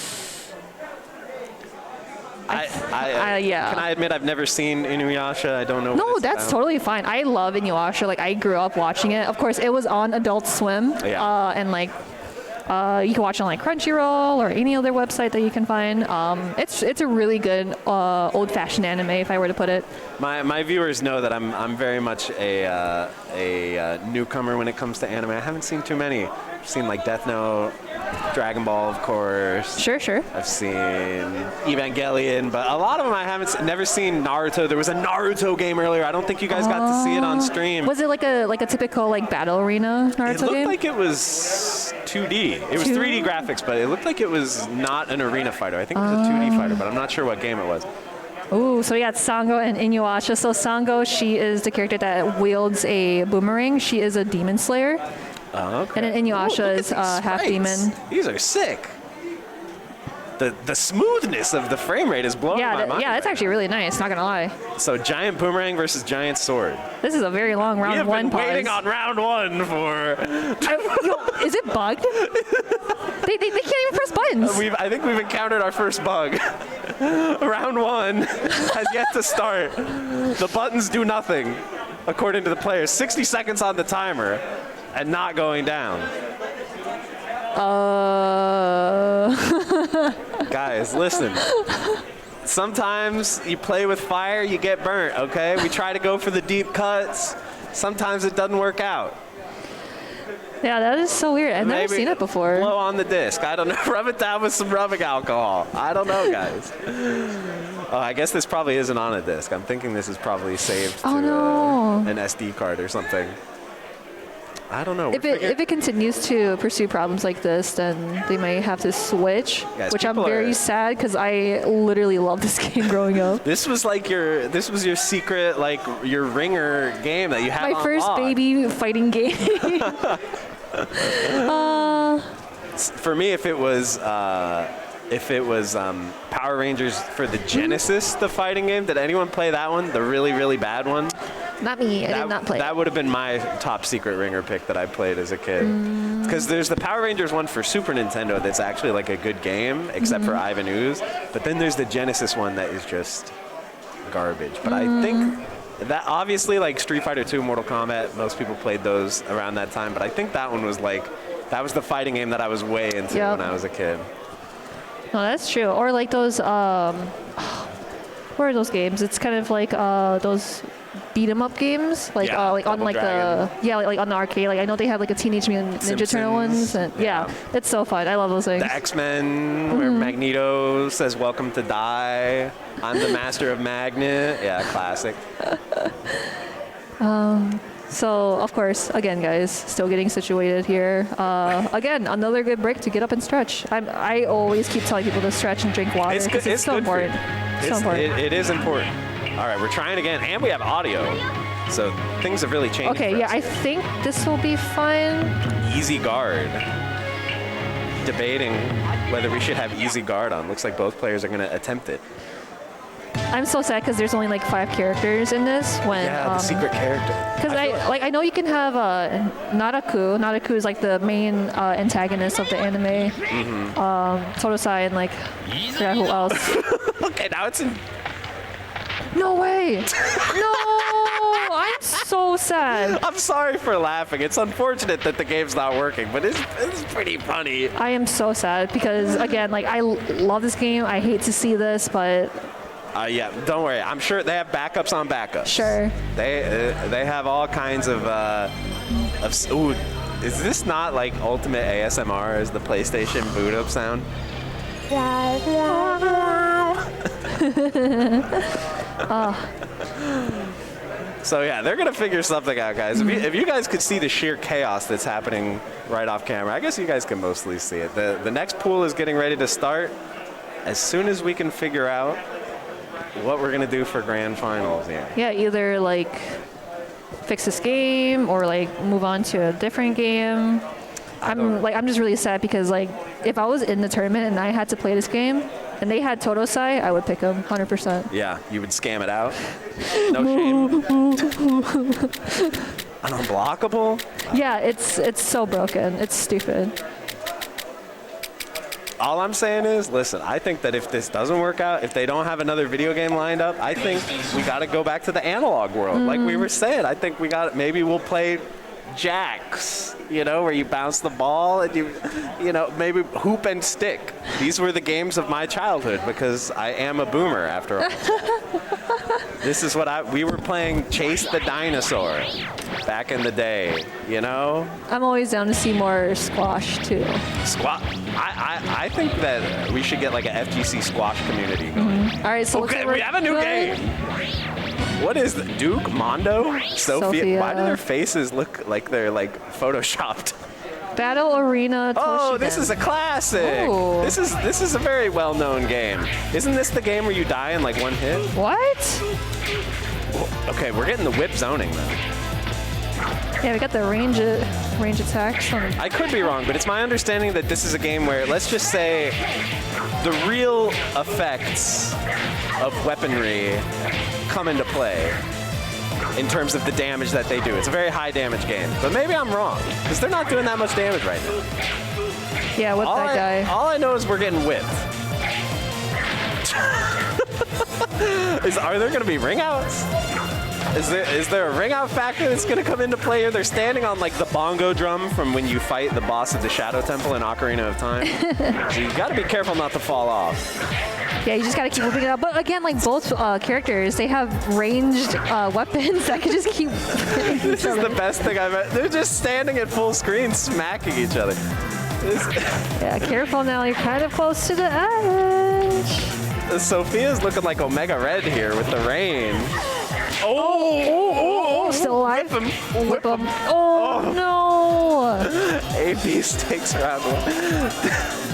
yeah. Can I admit I've never seen Inuyasha? I don't know. No, what it's that's about. totally fine. I love Inuyasha. Like, I grew up watching it. Of course, it was on Adult Swim. Yeah. And, like, you can watch it on, like, Crunchyroll or any other website that you can find. It's a really good old-fashioned anime, if I were to put it. My viewers know that I'm very much a newcomer when it comes to anime. I haven't seen too many. I've seen, like, Death Note, Dragon Ball, of course. Sure. I've seen Evangelion, but a lot of them I haven't never seen. Naruto. There was a Naruto game earlier. I don't think you guys got to see it on stream. Was it like a typical, like, battle arena Naruto It looked game? like it was 2D. It was 3D graphics, but it looked like it was not an arena fighter. I think it was a 2D fighter, but I'm not sure what game it was. Ooh, so yeah, it's Sango and Inuyasha. So Sango, she is the character that wields a boomerang. She is a demon slayer. Okay. And then Inuyasha is half demon. These are sick. The smoothness of the frame rate is blowing my mind. Yeah, that's actually really nice, not gonna lie. So giant boomerang versus giant sword. This is a very long round We have one been waiting pause. on round one for. Is it bugged? they can't even press buttons. I think we've encountered our first bug. Round one has yet to start. The buttons do nothing, according to the players. 60 seconds on the timer, and not going down. Guys, listen. Sometimes you play with fire, you get burnt, okay? We try to go for the deep cuts. Sometimes it doesn't work out. Yeah, that is so weird. I've never Maybe seen it before. Blow on the disc. I don't know. Rub it down with some rubbing alcohol. I don't know, guys. Oh, I guess this probably isn't on a disc. I'm thinking this is probably saved to an SD card or something. I don't know. If it continues to pursue problems like this, then they might have to switch, Guys, which I'm people very sad because I literally loved this game growing up. This was your secret, like your ringer game that you had My on first log. baby fighting game. For me, if it was Power Rangers for the Genesis, the fighting game, did anyone play that one? The really, really bad one? Not me. I did not play. That would have been my top secret ringer pick that I played as a kid. Because there's the Power Rangers one for Super Nintendo that's actually like a good game, except for Ivan Ooze. But then there's the Genesis one that is just garbage. But I think that obviously like Street Fighter 2, Mortal Kombat, most people played those around that time. But I think that one was that was the fighting game that I was way into when I was a kid. No, that's true. Or like those, what are those games? It's kind of like those beat 'em up games, like on Double like Dragon. like on the arcade. Like I know they have like a Teenage Mutant Ninja Turtle Simpsons. ones, and it's so fun. I love those things. The X-Men, where Magneto says, "Welcome to die. I'm the master of magnet." Yeah, classic. So of course, again, guys, still getting situated here. Again, another good break to get up and stretch. I always keep telling people to stretch and drink water It's because good. it's so good for you. important. So important. It is important. All right, we're trying again, and we have audio, so things have really changed. Okay, for yeah, us. I think this will be fun. Easy guard. Debating whether we should have easy guard on. Looks like both players are going to attempt it. I'm so sad because there's only like 5 characters in this. When The secret character. Because I know you can have Naraku. Naraku is like the main antagonist of the anime. Totosai and like I forgot who else. Okay, now it's in. No way! No! I'm so sad. I'm sorry for laughing. It's unfortunate that the game's not working, but it's pretty funny. I am so sad because again, like I love this game. I hate to see this, but Yeah, don't worry. I'm sure they have backups on backups. Sure. They have all kinds of ooh, is this not like ultimate ASMR as the PlayStation boot up sound? So yeah, they're gonna figure something out, guys. If you guys could see the sheer chaos that's happening right off camera, I guess you guys can mostly see it. The next pool is getting ready to start. As soon as we can figure out what we're gonna do for grand finals here. Yeah, either like fix this game or like move on to a different game. I'm just really sad because like if I was in the tournament and I had to play this game and they had Totosai, I would pick them 100%. Yeah, you would scam it out. No shame. An unblockable? Yeah, it's so broken. It's stupid. All I'm saying is, listen, I think that if this doesn't work out, if they don't have another video game lined up, I think we got to go back to the analog world. Like we were saying, I think maybe we'll play jacks, where you bounce the ball and maybe hoop and stick. These were the games of my childhood because I am a boomer after all. This is what we were playing Chase the Dinosaur back in the day, I'm always down to see more squash too. I think that we should get like an FGC squash community going. All right, so Okay, we have a new game. What is the Duke, Mondo, Sophia? Why do their faces look like they're like photoshopped? Battle Arena. Oh, this is a classic. Ooh. This is a very well-known game. Isn't this the game where you die in like one hit? What? Okay, we're getting the whip zoning though. Yeah, we got the range attacks. I could be wrong, but it's my understanding that this is a game where, let's just say, the real effects of weaponry come into play in terms of the damage that they do. It's a very high damage game, but maybe I'm wrong because they're not doing that much damage right now. Yeah, whip that guy. All I know is we're getting whipped. Are there going to be ring outs? Is there a ring out factor that's going to come into play here? They're standing on like the bongo drum from when you fight the boss of the Shadow Temple in Ocarina of Time. So you got to be careful not to fall off. Yeah, you just gotta keep moving it up. But again, like both characters, they have ranged weapons that can just keep. This is the best thing I've ever. They're just standing at full screen, smacking each other. Yeah, careful now. You're kind of close to the edge. Sophia's looking like Omega Red here with the range. Oh, still alive. Whip him. Oh no! AB stakes around one.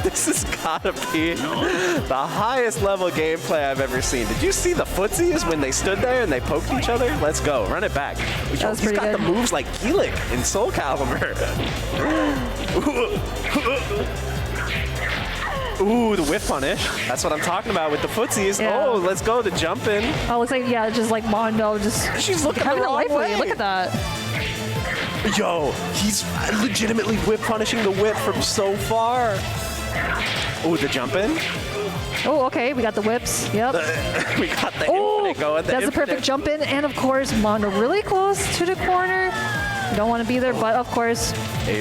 This has gotta be the highest level gameplay I've ever seen. Did you see the footsies when they stood there and they poked each other? Let's go, run it back. He's got the moves like Keelik in Soulcalibur. Ooh, the whiff punish. That's what I'm talking about with the footsies. Yeah. Oh, let's go, the jumping. Oh, looks like, just like Mondo. She's looking having the a wrong life way. Look at that. Yo, he's legitimately whip punishing the whip from so far. Oh, the jumping. Oh, okay, we got the whips. Yep. We got the infinite going. That's a perfect jump in. And of course, Mondo really close to the corner. Don't want to be there, but of course,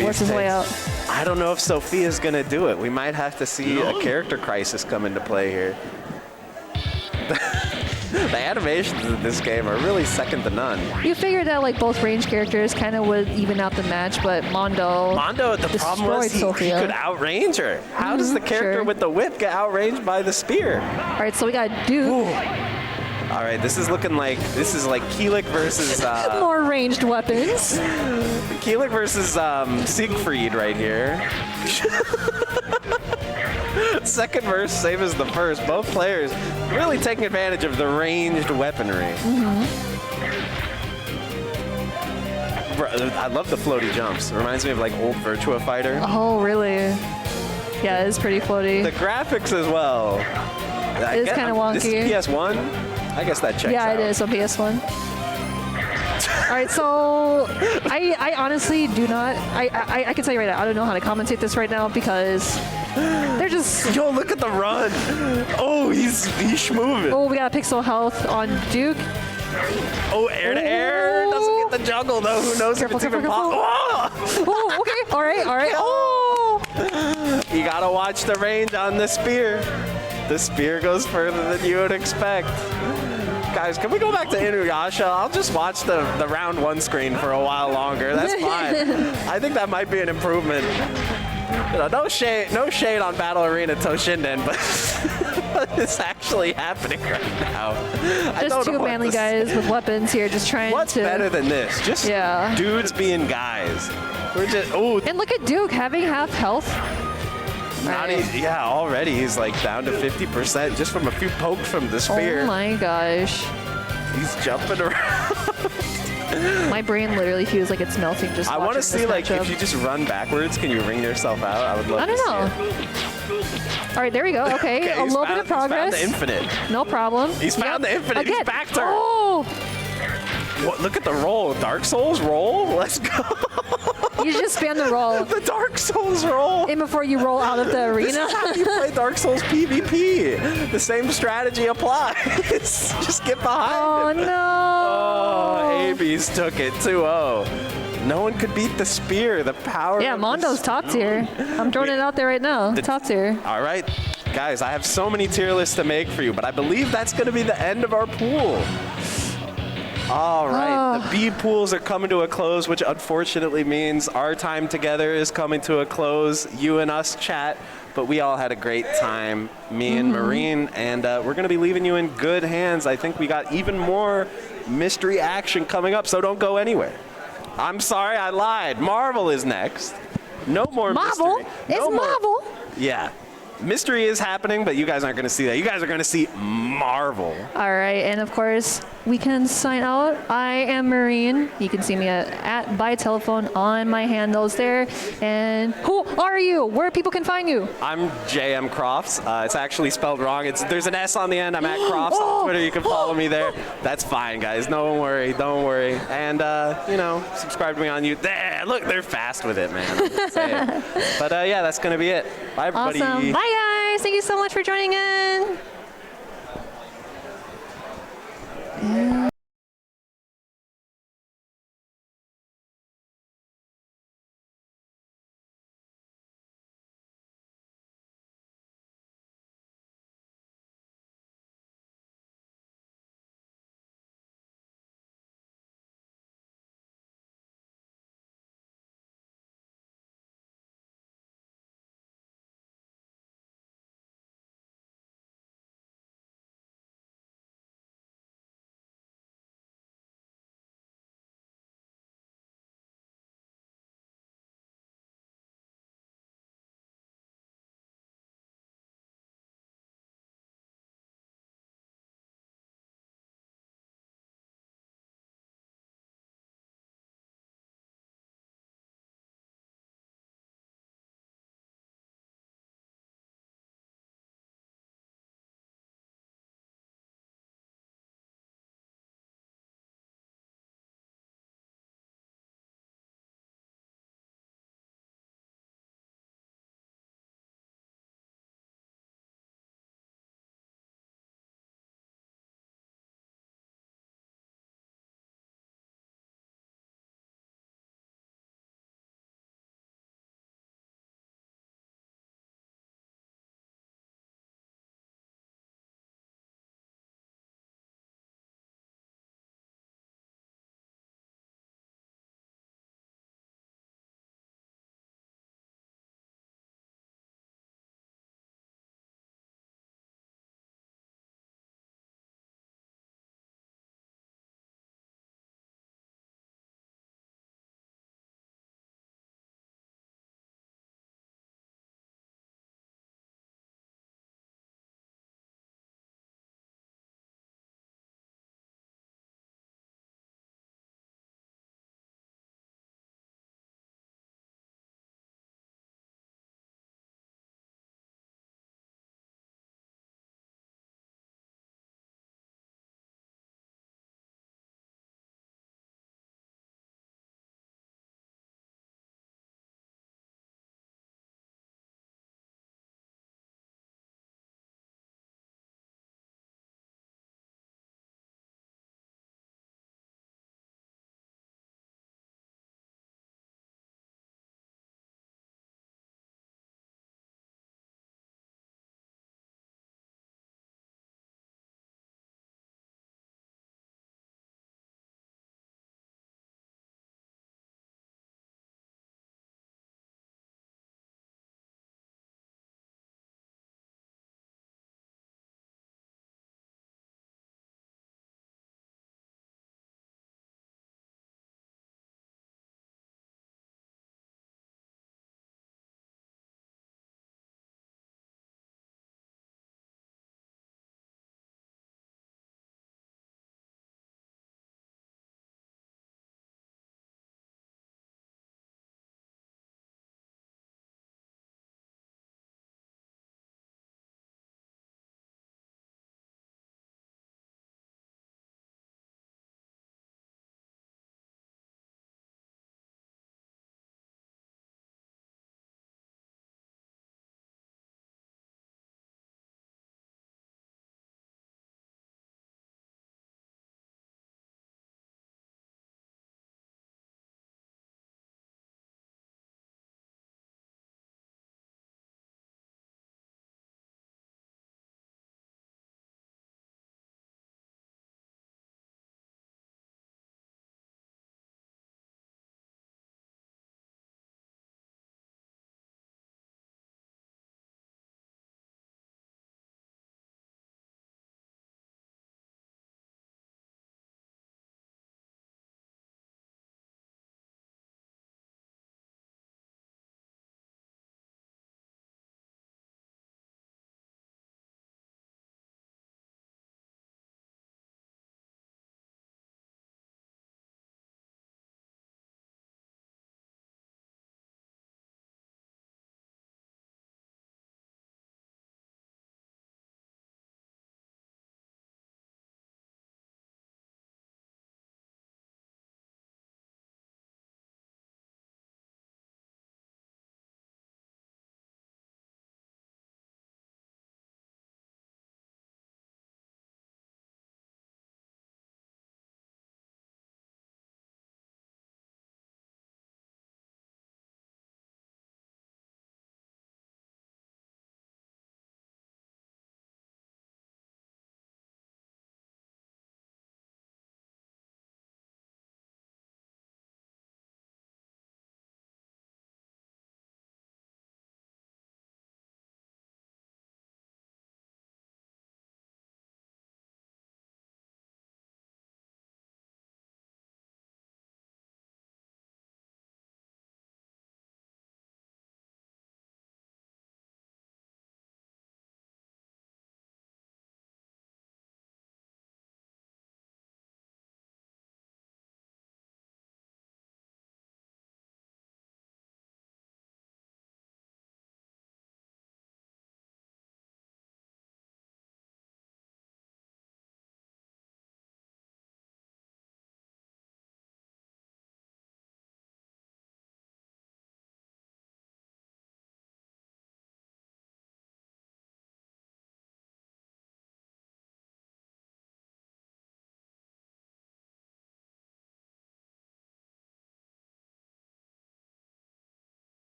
works his way out. I don't know if Sophia's going to do it. We might have to see a character crisis come into play here. The animations in this game are really second to none. You figured that like both range characters kind of would even out the match, but Mondo the problem was he could outrange her. How does the character with the whip get outranged by the spear? All right, so we got Duke. Ooh. All right, this is like Keelik versus more ranged weapons. Keelik versus Siegfried right here. Second verse, same as the first. Both players really taking advantage of the ranged weaponry. I love the floaty jumps. It reminds me of like old Virtua Fighter. Oh, really? Yeah, it's pretty floaty. The graphics as well. It is kind of wonky. This is PS1. I guess that checks out. Yeah, it is on PS1. All right, so I honestly do not. I can tell you right now, I don't know how to commentate this right now because they're just. Yo, look at the run. Oh, he's moving. Oh, we got a pixel health on Duke. Oh, air to air. Doesn't get the juggle though. Who knows if it's even possible? Oh, okay. All right. Oh. You gotta watch the range on the spear. The spear goes further than you would expect. Guys, can we go back to Inuyasha? I'll just watch the round 1 screen for a while longer. That's fine. I think that might be an improvement. You know, no shade on Battle Arena Toshinden, but it's actually happening right now. Just two manly guys with weapons here, just trying What's to. better than this? Just dudes being guys. We're just And look at Duke having half health. Yeah, already he's like down to 50% just from a few pokes from the spear. Oh my gosh. He's jumping around. My brain literally feels like it's melting just I want to see, like, if you just run backwards, can you ring yourself out? I would love to see I don't know. All right, there we go. Okay, a little bit of progress. He's found the infinite. No problem. He's found the infinite. Again. He's back to her. Oh! What, look at the roll. Dark Souls roll? Let's go. You just spam the roll. The Dark Souls roll. And before you roll out of the arena. This is how you play Dark Souls PvP. The same strategy applies. Just get behind him. Oh, no. Oh, Abies took it 2-0. No one could beat the spear, the power. Yeah, Mondo's top tier. I'm throwing it out there right now. Top tier. All right, guys, I have so many tier lists to make for you, but I believe that's going to be the end of our pool. All right, the B pools are coming to a close, which unfortunately means our time together is coming to a close. You and us chat, but we all had a great time, me and Marine, and we're going to be leaving you in good hands. I think we got even more mystery action coming up, so don't go anywhere. I'm sorry, I lied. Marvel is next. No more Marvel? mystery. It's Marvel. Yeah. Mystery is happening, but you guys aren't going to see that. You guys are going to see Marvel. All right, and of course, we can sign out. I am Marine. You can see me at by telephone on my handles there. And who are you? Where people can find you? I'm JM Crofts. It's actually spelled wrong. There's an S on the end. I'm at Crofts on Twitter. You can follow me there. That's fine, guys. Don't worry. Don't worry. And, you know, subscribe to me on YouTube. There, look, they're fast with it, man. But, yeah, that's going to be it. Bye, everybody. Awesome. Bye, guys. Thank you so much for joining in.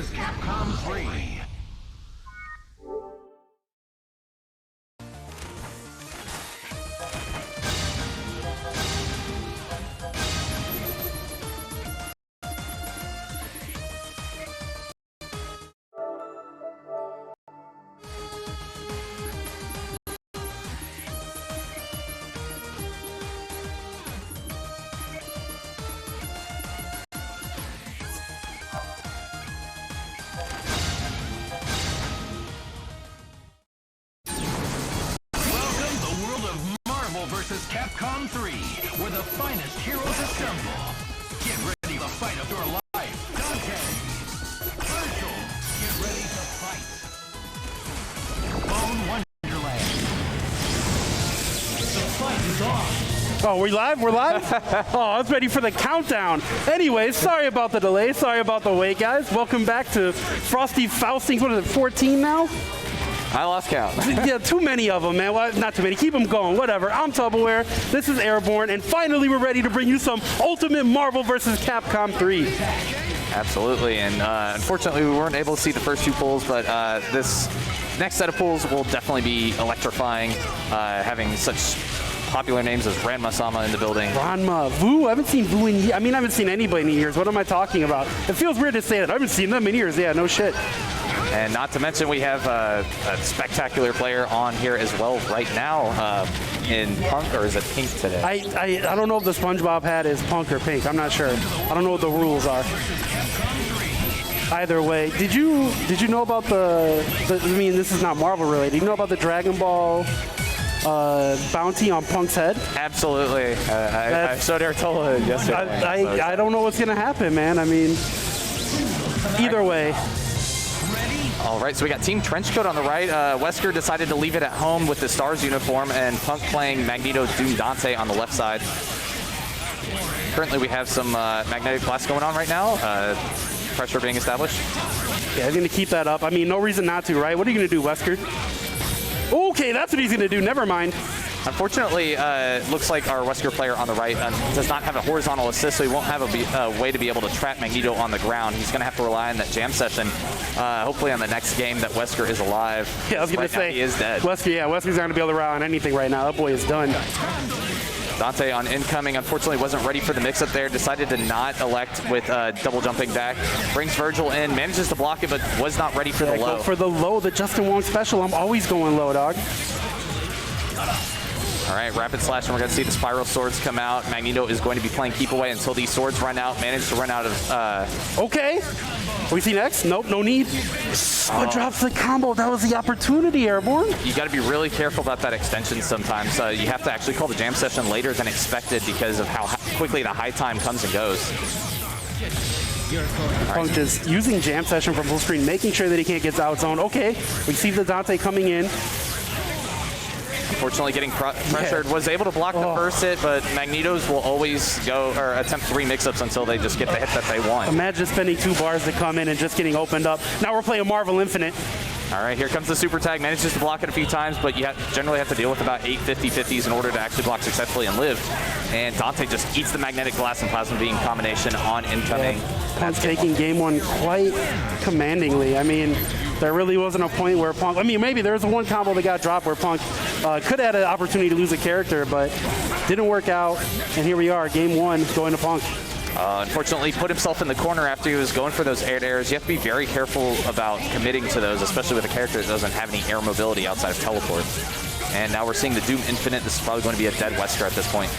vs. Capcom 3. Vs. Capcom 3, where the finest heroes assemble. Get ready to fight of your life. Dante, Virgil, get ready to fight. Bone Wonderland. The fight is on. Oh, we live? We're live? Oh, I was ready for the countdown. Anyways, sorry about the delay. Sorry about the wait, guys. Welcome back to Frosty Faustings. What is it, 14 now? I lost count. Yeah, too many of them, man. Well, not too many. Keep them going. Whatever. I'm Tupperware. This is Airborne. And finally, we're ready to bring you some Ultimate Marvel vs. Capcom 3. Absolutely. And unfortunately, we weren't able to see the first two pulls, but this next set of pulls will definitely be electrifying, having such popular names as Ranma-sama in the building. Ranma, Vu. I haven't seen Vu in years. I mean, I haven't seen anybody in years. What am I talking about? It feels weird to say that. I haven't seen them in years. Yeah, no shit. And not to mention, we have a spectacular player on here as well right now in Punk, or is it Pink today? I don't know if the SpongeBob hat is Punk or Pink. I'm not sure. I don't know what the rules are. Either way, did you know about the I mean, this is not Marvel related. Did you know about the Dragon Ball bounty on Punk's head? Absolutely. I showed Artola yesterday. I don't know what's going to happen, man. I mean, either way. All right, so we got Team Trenchcoat on the right. Wesker decided to leave it at home with the Stars uniform, and Punk playing Magneto Doom Dante on the left side. Currently, we have some magnetic blast going on right now. Pressure being established. Yeah, he's going to keep that up. I mean, no reason not to, right? What are you going to do, Wesker? Okay, that's what he's going to do. Never mind. Unfortunately, looks like our Wesker player on the right does not have a horizontal assist, so he won't have a way to be able to trap Magneto on the ground. He's going to have to rely on that jam session. Hopefully on the next game that Wesker is alive. Yeah, I was going to say, he is dead. Wesker, yeah, Wesker's not going to be able to rely on anything right now. That boy is done. Dante on incoming, unfortunately wasn't ready for the mix-up there, decided to not elect with double jumping back. Brings Virgil in, manages to block it, but was not ready for the low. Go for the low, the Justin Wong special. I'm always going low, dog. All right, rapid slash, and we're going to see the spiral swords come out. Magneto is going to be playing keep away until these swords run out. Managed to run out of... Okay. What do we see next? Nope, no need. Oh, drops the combo. That was the opportunity, Airborne. You got to be really careful about that extension sometimes. You have to actually call the jam session later than expected because of how quickly the high time comes and goes. Punk just using jam session from full screen, making sure that he can't get out zone. Okay, we see the Dante coming in. Unfortunately, getting pressured, was able to block the first hit, but Magnetos will always go or attempt 3 mix-ups until they just get the hit that they want. Imagine spending 2 bars to come in and just getting opened up. Now we're playing Marvel Infinite. All right, here comes the super tag. Manages to block it a few times, but you generally have to deal with about 8 50-50s in order to actually block successfully and live. And Dante just eats the magnetic glass and plasma beam combination on incoming. Punk's taking game 1 quite commandingly. I mean, there really wasn't a point where Punk, I mean, maybe there was one combo that got dropped where Punk could have had an opportunity to lose a character, but didn't work out. And here we are, game 1 going to Punk. Unfortunately, put himself in the corner after he was going for those air airs. You have to be very careful about committing to those, especially with a character that doesn't have any air mobility outside of teleport. And now we're seeing the Doom Infinite. This is probably going to be a dead Wesker at this point.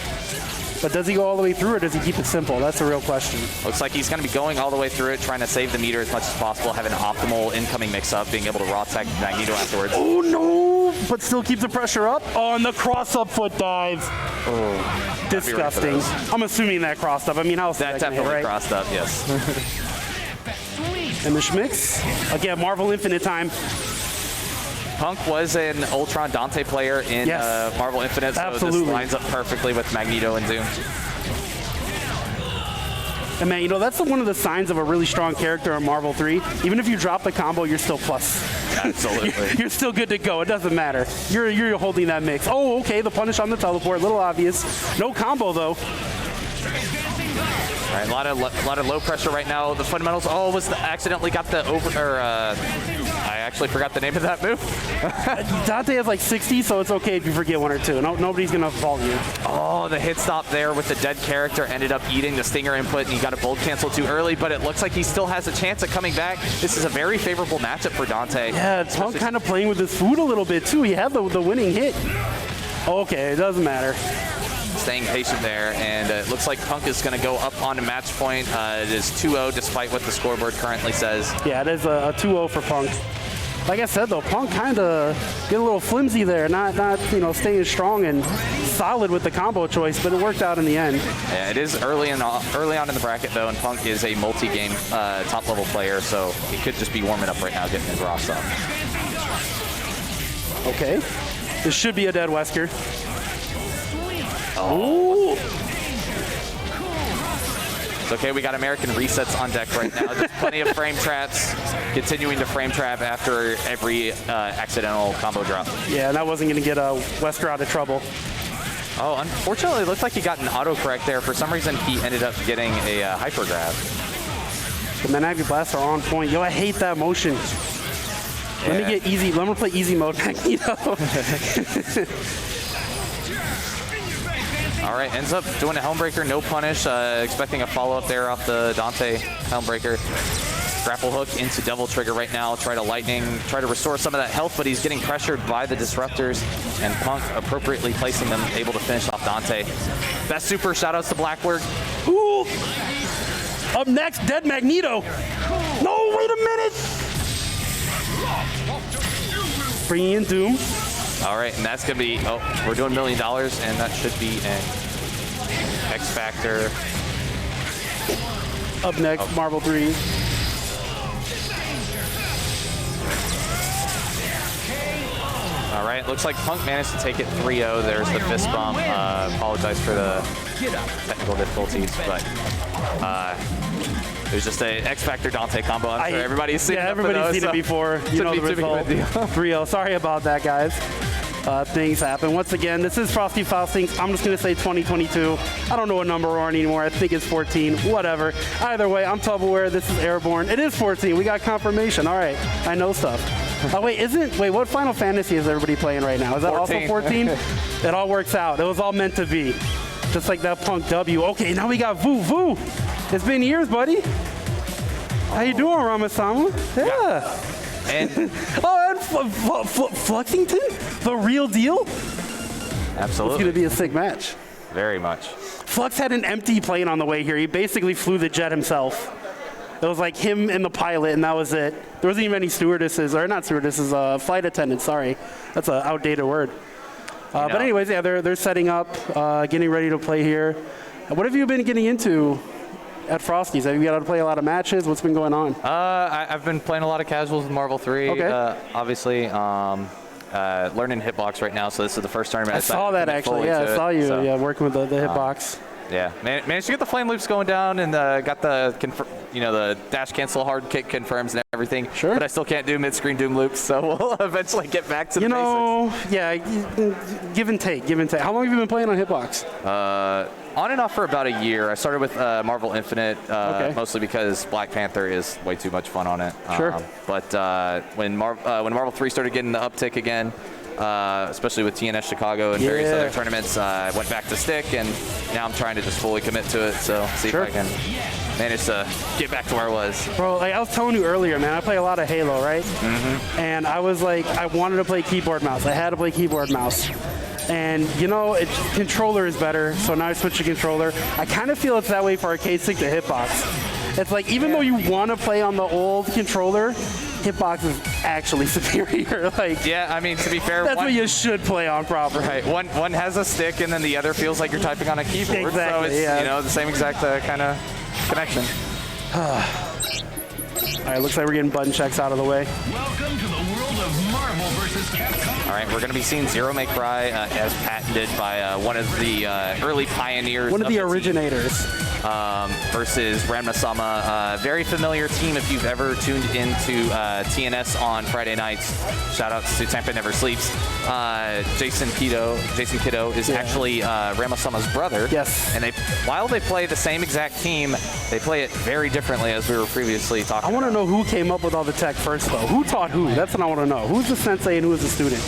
But does he go all the way through, or does he keep it simple? That's a real question. Looks like he's going to be going all the way through it, trying to save the meter as much as possible, have an optimal incoming mix-up, being able to raw tag Magneto afterwards. Oh, no! But still keeps the pressure up. Oh, and the cross-up foot dive. Oh, disgusting. I'm assuming that crossed up. I mean, how else that definitely right? Crossed up, yes. And the Schmix. Again, Marvel Infinite time. Punk was an Ultron Dante player in Marvel Infinite, so absolutely. This lines up perfectly with Magneto and Doom. And man, you know, that's one of the signs of a really strong character in Marvel 3. Even if you drop the combo, you're still plus. Absolutely. You're still good to go. It doesn't matter. You're holding that mix. Oh, okay, the punish on the teleport, a little obvious. No combo, though. All right, a lot of low pressure right now. The fundamentals. Oh, accidentally got the over. I actually forgot the name of that move. Dante has like 60, so it's okay if you forget one or two. Nobody's gonna fault you. Oh, the hit stop there with the dead character ended up eating the stinger input, and he got a bold cancel too early. But it looks like he still has a chance at coming back. This is a very favorable matchup for Dante. Yeah, Punk kind of playing with his food a little bit too. He had the winning hit. Okay, it doesn't matter. Staying patient there, and it looks like Punk is going to go up on a match point. It is 2-0 despite what the scoreboard currently says. Yeah, it is a 2-0 for Punk. Like I said though, Punk kind of get a little flimsy there, not staying strong and solid with the combo choice, but it worked out in the end. Yeah, it is early on in the bracket though, and Punk is a multi-game top level player, so he could just be warming up right now, getting his Ross up. Okay, this should be a dead Wesker. Oh. It's okay, we got American resets on deck right now. There's plenty of frame traps, continuing to frame trap after every accidental combo drop. Yeah, and that wasn't going to get Wesker out of trouble. Oh, unfortunately, it looked like he got an autocorrect there. For some reason, he ended up getting a hyper grab. The Managi blasts are on point. Yo, I hate that motion. Yeah. Let me get easy. Let me play easy mode, Magneto. All right, ends up doing a Helmbreaker, no punish, expecting a follow-up there off the Dante Helmbreaker. Grapple hook into Devil Trigger right now, try to restore some of that health, but he's getting pressured by the Disruptors, and Punk appropriately placing them, able to finish off Dante. Best super, shoutouts to Blackwork. Ooh! Up next, Dead Magneto. No, wait a minute! Bringing in Doom. All right, and that's gonna be, we're doing $1 million, and that should be an X Factor. Up next, Marvel 3. All right, looks like Punk managed to take it 3-0. There's the fist bump. Apologize for the technical difficulties, but it was just a X Factor Dante combo. I'm sure everybody's seen it. Yeah, everybody's seen it before. You know the result. 3-0. Sorry about that, guys. Things happen. Once again, this is Frosty Faustings. I'm just going to say 2022. I don't know what number we're on anymore. I think it's 14. Whatever. Either way, I'm Tubbleware. This is Airborne. It is 14. We got confirmation. All right. I know stuff. Oh, wait, what Final Fantasy is everybody playing right now? Is that 14. Also 14? It all works out. It was all meant to be. Just like that Punk W. Okay, now we got Voo Voo. It's been years, buddy. How you doing, Ramasama? Yeah. And Fluxington? The real deal? Absolutely. It's going to be a sick match. Very much. Flux had an empty plane on the way here. He basically flew the jet himself. It was like him and the pilot, and that was it. There wasn't even any stewardesses, or not stewardesses, flight attendants, sorry. That's an outdated word. But anyways, yeah, they're setting up, getting ready to play here. What have you been getting into at Frosty's? Have you got to play a lot of matches? What's been going on? I've been playing a lot of casuals with Marvel 3, okay. Obviously. Learning hitbox right now, so this is the first tournament. I saw that actually. Yeah, I saw you. Yeah, working with the hitbox. Yeah, managed to get the flame loops going down, and got the the dash cancel hard kick confirms and everything. Sure. But I still can't do mid-screen doom loops, so we'll eventually get back to the basics. Yeah, give and take, give and take. How long have you been playing on hitbox? On and off for about a year. I started with Marvel Infinite, mostly because Black Panther is way too much fun on it. Sure. But when Marvel 3 started getting the uptick again, especially with TNS Chicago and various other tournaments, I went back to Stick, and now I'm trying to just fully commit to it. So see if I can manage to get back to where I was. Bro, like I was telling you earlier, man, I play a lot of Halo, right? Mm-hmm. And I was like, I wanted to play keyboard mouse. I had to play keyboard mouse. And controller is better, so now I switched to controller. I kind of feel it's that way for arcade stick to hitbox. It's like, even though you want to play on the old controller, hitbox is actually superior. Yeah, I mean, to be fair, that's what you should play on proper. Right. One has a stick, and then the other feels like you're typing on a keyboard. Exactly, so it's the same exact kind of connection. All right, looks like we're getting button checks out of the way. Welcome to the world of Marvel vs. Capcom. All right, we're going to be seeing Zero May Cry as patented by one of the early pioneers. One of the originators. versus Ranma-sama. Very familiar team if you've ever tuned into TNS on Friday nights. Shoutouts to Tampa Never Sleeps. Jason Kiddo is actually Ranma-sama's brother. Yes. And while they play the same exact team, they play it very differently, as we were previously talking I want to know who came up with all the tech first, though. Who taught who? That's what I want to know. Who's the sensei and who is the student?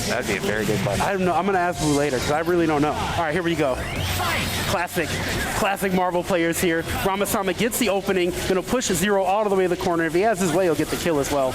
That'd be a very good question. I don't know. I'm going to ask Blue later because I really don't know. All right, here we go. Classic Marvel players here. Ramasama gets the opening, going to push Zero all the way to the corner. If he has his way, he'll get the kill as well.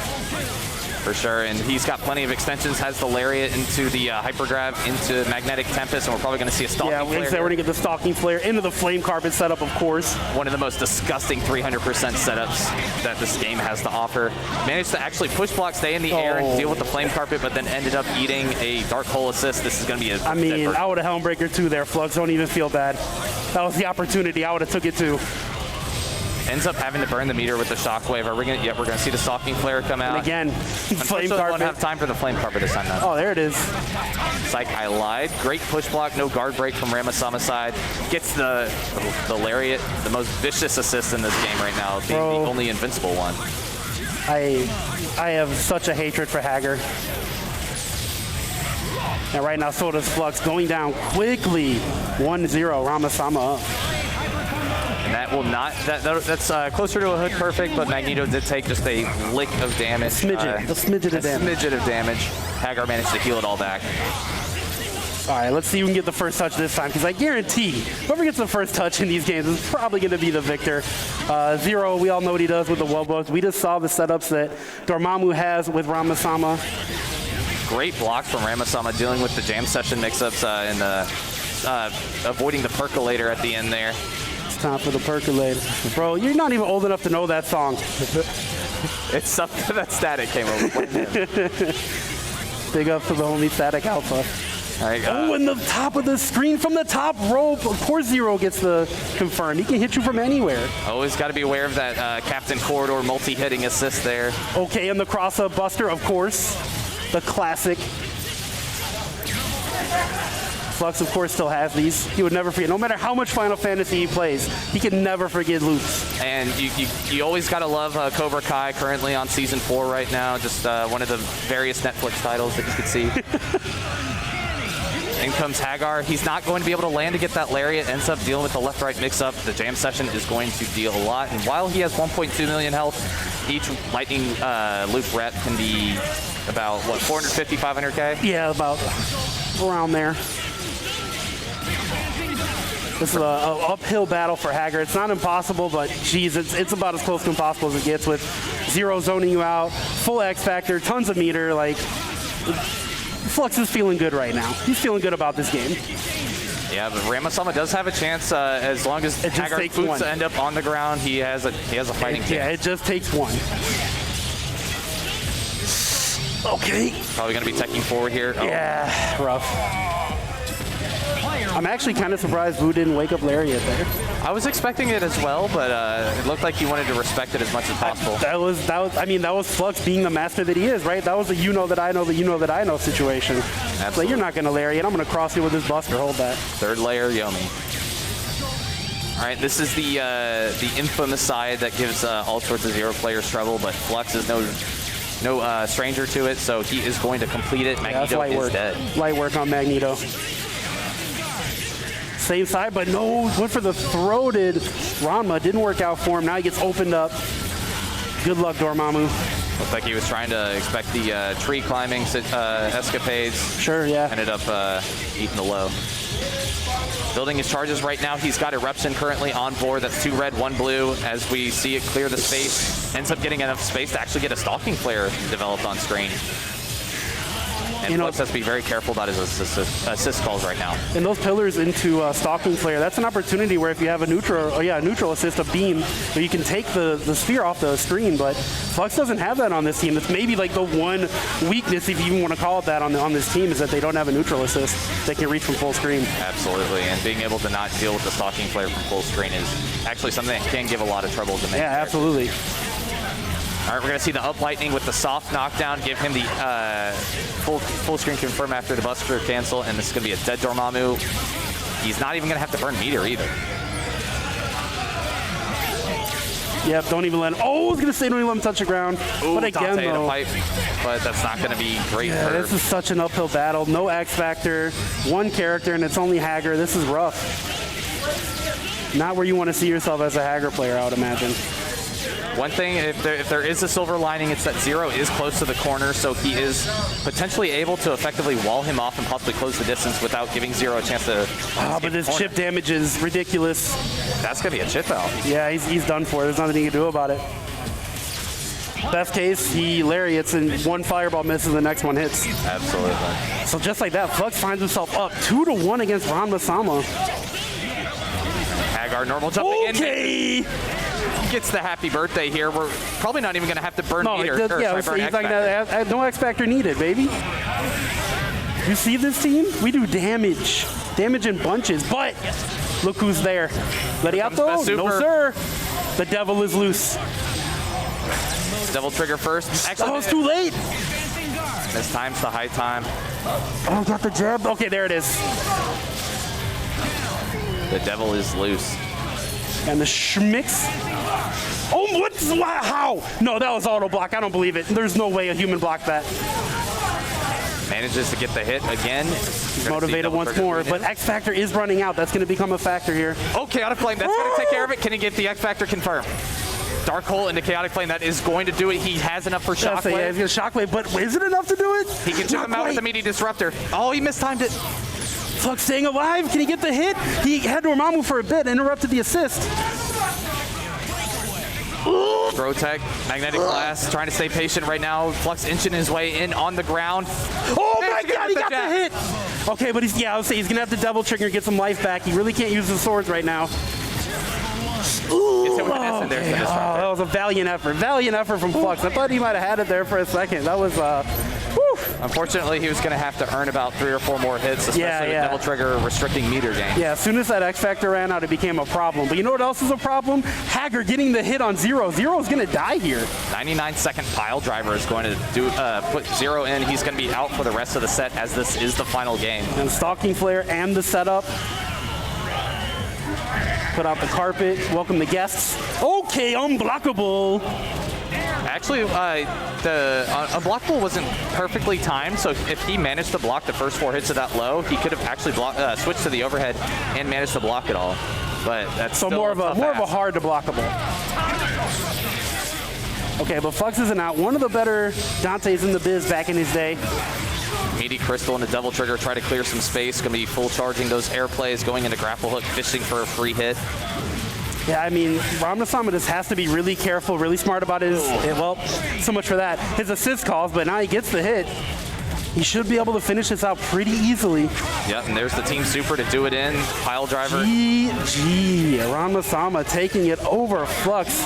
For sure, and he's got plenty of extensions, has the Lariat into the Hyper Grab, into Magnetic Tempest, and we're probably going to see a Stalking Flare. Yeah, we're going to get the Stalking Flare into the Flame Carpet setup, of course. One of the most disgusting 300% setups that this game has to offer. Managed to actually push block, stay in the air, and deal with the Flame Carpet, but then ended up eating a Dark Hole assist. This is going to be a I mean, I would have Helmbreaker 2 there, Flux. Don't even feel bad. That was the opportunity. I would have took it too. Ends up having to burn the meter with the Shockwave. Are we gonna? Yep, we're gonna see the Stalking Flare come out. And again, Flame Carpet. Won't have time for the Flame Carpet this time though. Oh, there it is. Psych, I lied. Great push block, no guard break from Ramasama's side. Gets the Lariat, the most vicious assist in this game right now, being the only invincible one. I have such a hatred for Hager. And right now, so does Flux, going down quickly. 1-0, Ramasama up. And that will not, that's closer to a hood perfect, but Magneto did take just a lick of damage. A smidget of damage. Hagar managed to heal it all back. All right, let's see who can get the first touch this time, because I guarantee whoever gets the first touch in these games is probably going to be the victor. Zero, we all know what he does with the wellbooks. We just saw the setups that Dormammu has with Ramasama. Great block from Ramasama, dealing with the jam session mix-ups and avoiding the percolator at the end there. Time for the percolator. Bro, you're not even old enough to know that song. It's something that Static came over with. Big up to the homie Static Alpha. Oh, and the top of the screen from the top rope. Of course Zero gets the confirm. He can hit you from anywhere. Always got to be aware of that Captain Corridor multi-hitting assist there. Okay, and the cross-up buster, of course. The classic. Flux, of course, still has these. He would never forget. No matter how much Final Fantasy he plays, he can never forget loops. And you always got to love Cobra Kai, currently on Season 4 right now. Just one of the various Netflix titles that you could see. In comes Hagar. He's not going to be able to land to get that Lariat. Ends up dealing with the left-right mix-up. The jam session is going to deal a lot. And while he has 1.2 million health, each lightning loop rep can be about, what, 450, 500K? Yeah, about around there. This is an uphill battle for Hager. It's not impossible, but geez, it's about as close to impossible as it gets with Zero zoning you out, full X Factor, tons of meter. Like, Flux is feeling good right now. He's feeling good about this game. Yeah, but Ramasama does have a chance as long as Hagar's boots end up on the ground. He has a fighting chance. Yeah, it just takes one. Okay. Probably going to be teching forward here. Oh. Yeah, rough. I'm actually kind of surprised Vu didn't wake up Lariat there. I was expecting it as well, but it looked like he wanted to respect it as much as possible. That was Flux being the master that he is, right? That was the you know that I know that you know that I know situation. Absolutely. Like, you're not going to Lariat. I'm going to cross you with this buster. Hold that. Third layer Yomi. All right, this is the infamous side that gives all sorts of Zero players trouble, but Flux is no stranger to it, so he is going to complete it. Magneto is dead. Light work on Magneto. Same side, but no, went for the throated Ranma. Didn't work out for him. Now he gets opened up. Good luck, Dormammu. Looked like he was trying to expect the tree climbing escapades. Sure, yeah. Ended up eating the low. Building his charges right now. He's got Eruption currently on board. That's 2 red, 1 blue. As we see it clear the space, ends up getting enough space to actually get a Stalking Flare developed on screen. And Flux has to be very careful about his assist calls right now. And those pillars into Stalking Flare, that's an opportunity where if you have a neutral assist, a beam, where you can take the sphere off the screen, but Flux doesn't have that on this team. It's maybe like the one weakness, if you even want to call it that, on this team, is that they don't have a neutral assist that can reach from full screen. Absolutely, and being able to not deal with the Stalking Flare from full screen is actually something that can give a lot of trouble to make. Yeah, absolutely. All right, we're going to see the up lightning with the soft knockdown, give him the full screen confirm after the buster cancel, and this is going to be a dead Dormammu. He's not even going to have to burn meter either. Yep, don't even let him. Oh, I was going to say don't even let him touch the ground. Ooh, but again, Dante in a though. pipe, but that's not going to be great Yeah, for this is such an uphill battle. No X Factor, one character, and it's only Hager. This is rough. Not where you want to see yourself as a Hager player, I would imagine. One thing, if there is a silver lining, it's that Zero is close to the corner, so he is potentially able to effectively wall him off and possibly close the distance without giving Zero a chance to. But this chip damage is ridiculous. That's going to be a chip out. Yeah, he's done for. There's nothing he can do about it. Best case, he lariats and one fireball misses, the next one hits. Absolutely. So just like that, Flux finds himself up 2-1 against Ranma-sama. Hagar normal jumping in. Gets the happy birthday here. We're probably not even going to have to burn meter. He's like, no X Factor needed, baby. You see this team? We do damage. Damage in bunches, but look who's there. Lariato? No, sir. The devil is loose. Devil trigger first. Oh, it's too late. This time's the high time. Oh, got the jab. Okay, there it is. The devil is loose. And the schmicks. Oh, how? No, that was auto block. I don't believe it. There's no way a human blocked that. Manages to get the hit again. He's motivated once more, but X Factor is running out. That's going to become a factor here. Oh, Chaotic Flame. That's going to take care of it. Can he get the X Factor confirmed? Dark Hole into Chaotic Flame. That is going to do it. He has enough for Shockwave. Yeah, he's going to Shockwave, but is it enough to do it? He can chip him out with the Meaty Disruptor. Oh, he mistimed it. Flux staying alive. Can he get the hit? He had Dormammu for a bit, interrupted the assist. Grotech, Magnetic Glass, trying to stay patient right now. Flux inching his way in on the ground. Oh my God, he got the hit. Okay, but I would say he's going to have to double trigger and get some life back. He really can't use the swords right now. That was a valiant effort. Valiant effort from Flux. I thought he might have had it there for a second. That was, Unfortunately, he was going to have to earn about 3 or 4 more hits, especially with Devil Trigger restricting meter gain. Yeah, as soon as that X Factor ran out, it became a problem. But you know what else is a problem? Hager getting the hit on Zero. Zero's going to die here. 99-second pile driver is going to put Zero in. He's going to be out for the rest of the set, as this is the final game. And Stalking Flare and the setup. Put out the carpet. Welcome the guests. Okay, unblockable. Actually, the unblockable wasn't perfectly timed, so if he managed to block the first 4 hits of that low, he could have actually switched to the overhead and managed to block it all. But that's so more of a hard to blockable. Okay, but Flux isn't out. One of the better Dantes in the biz back in his day. Meaty Crystal and the Devil Trigger try to clear some space. Going to be full charging those air plays, going into grapple hook, fishing for a free hit. Yeah, I mean, Ranma-sama just has to be really careful, really smart about his, well, so much for that, his assist calls, but now he gets the hit. He should be able to finish this out pretty easily. Yep, and there's the team super to do it in. Pile driver. GG. Ranma-sama taking it over Flux.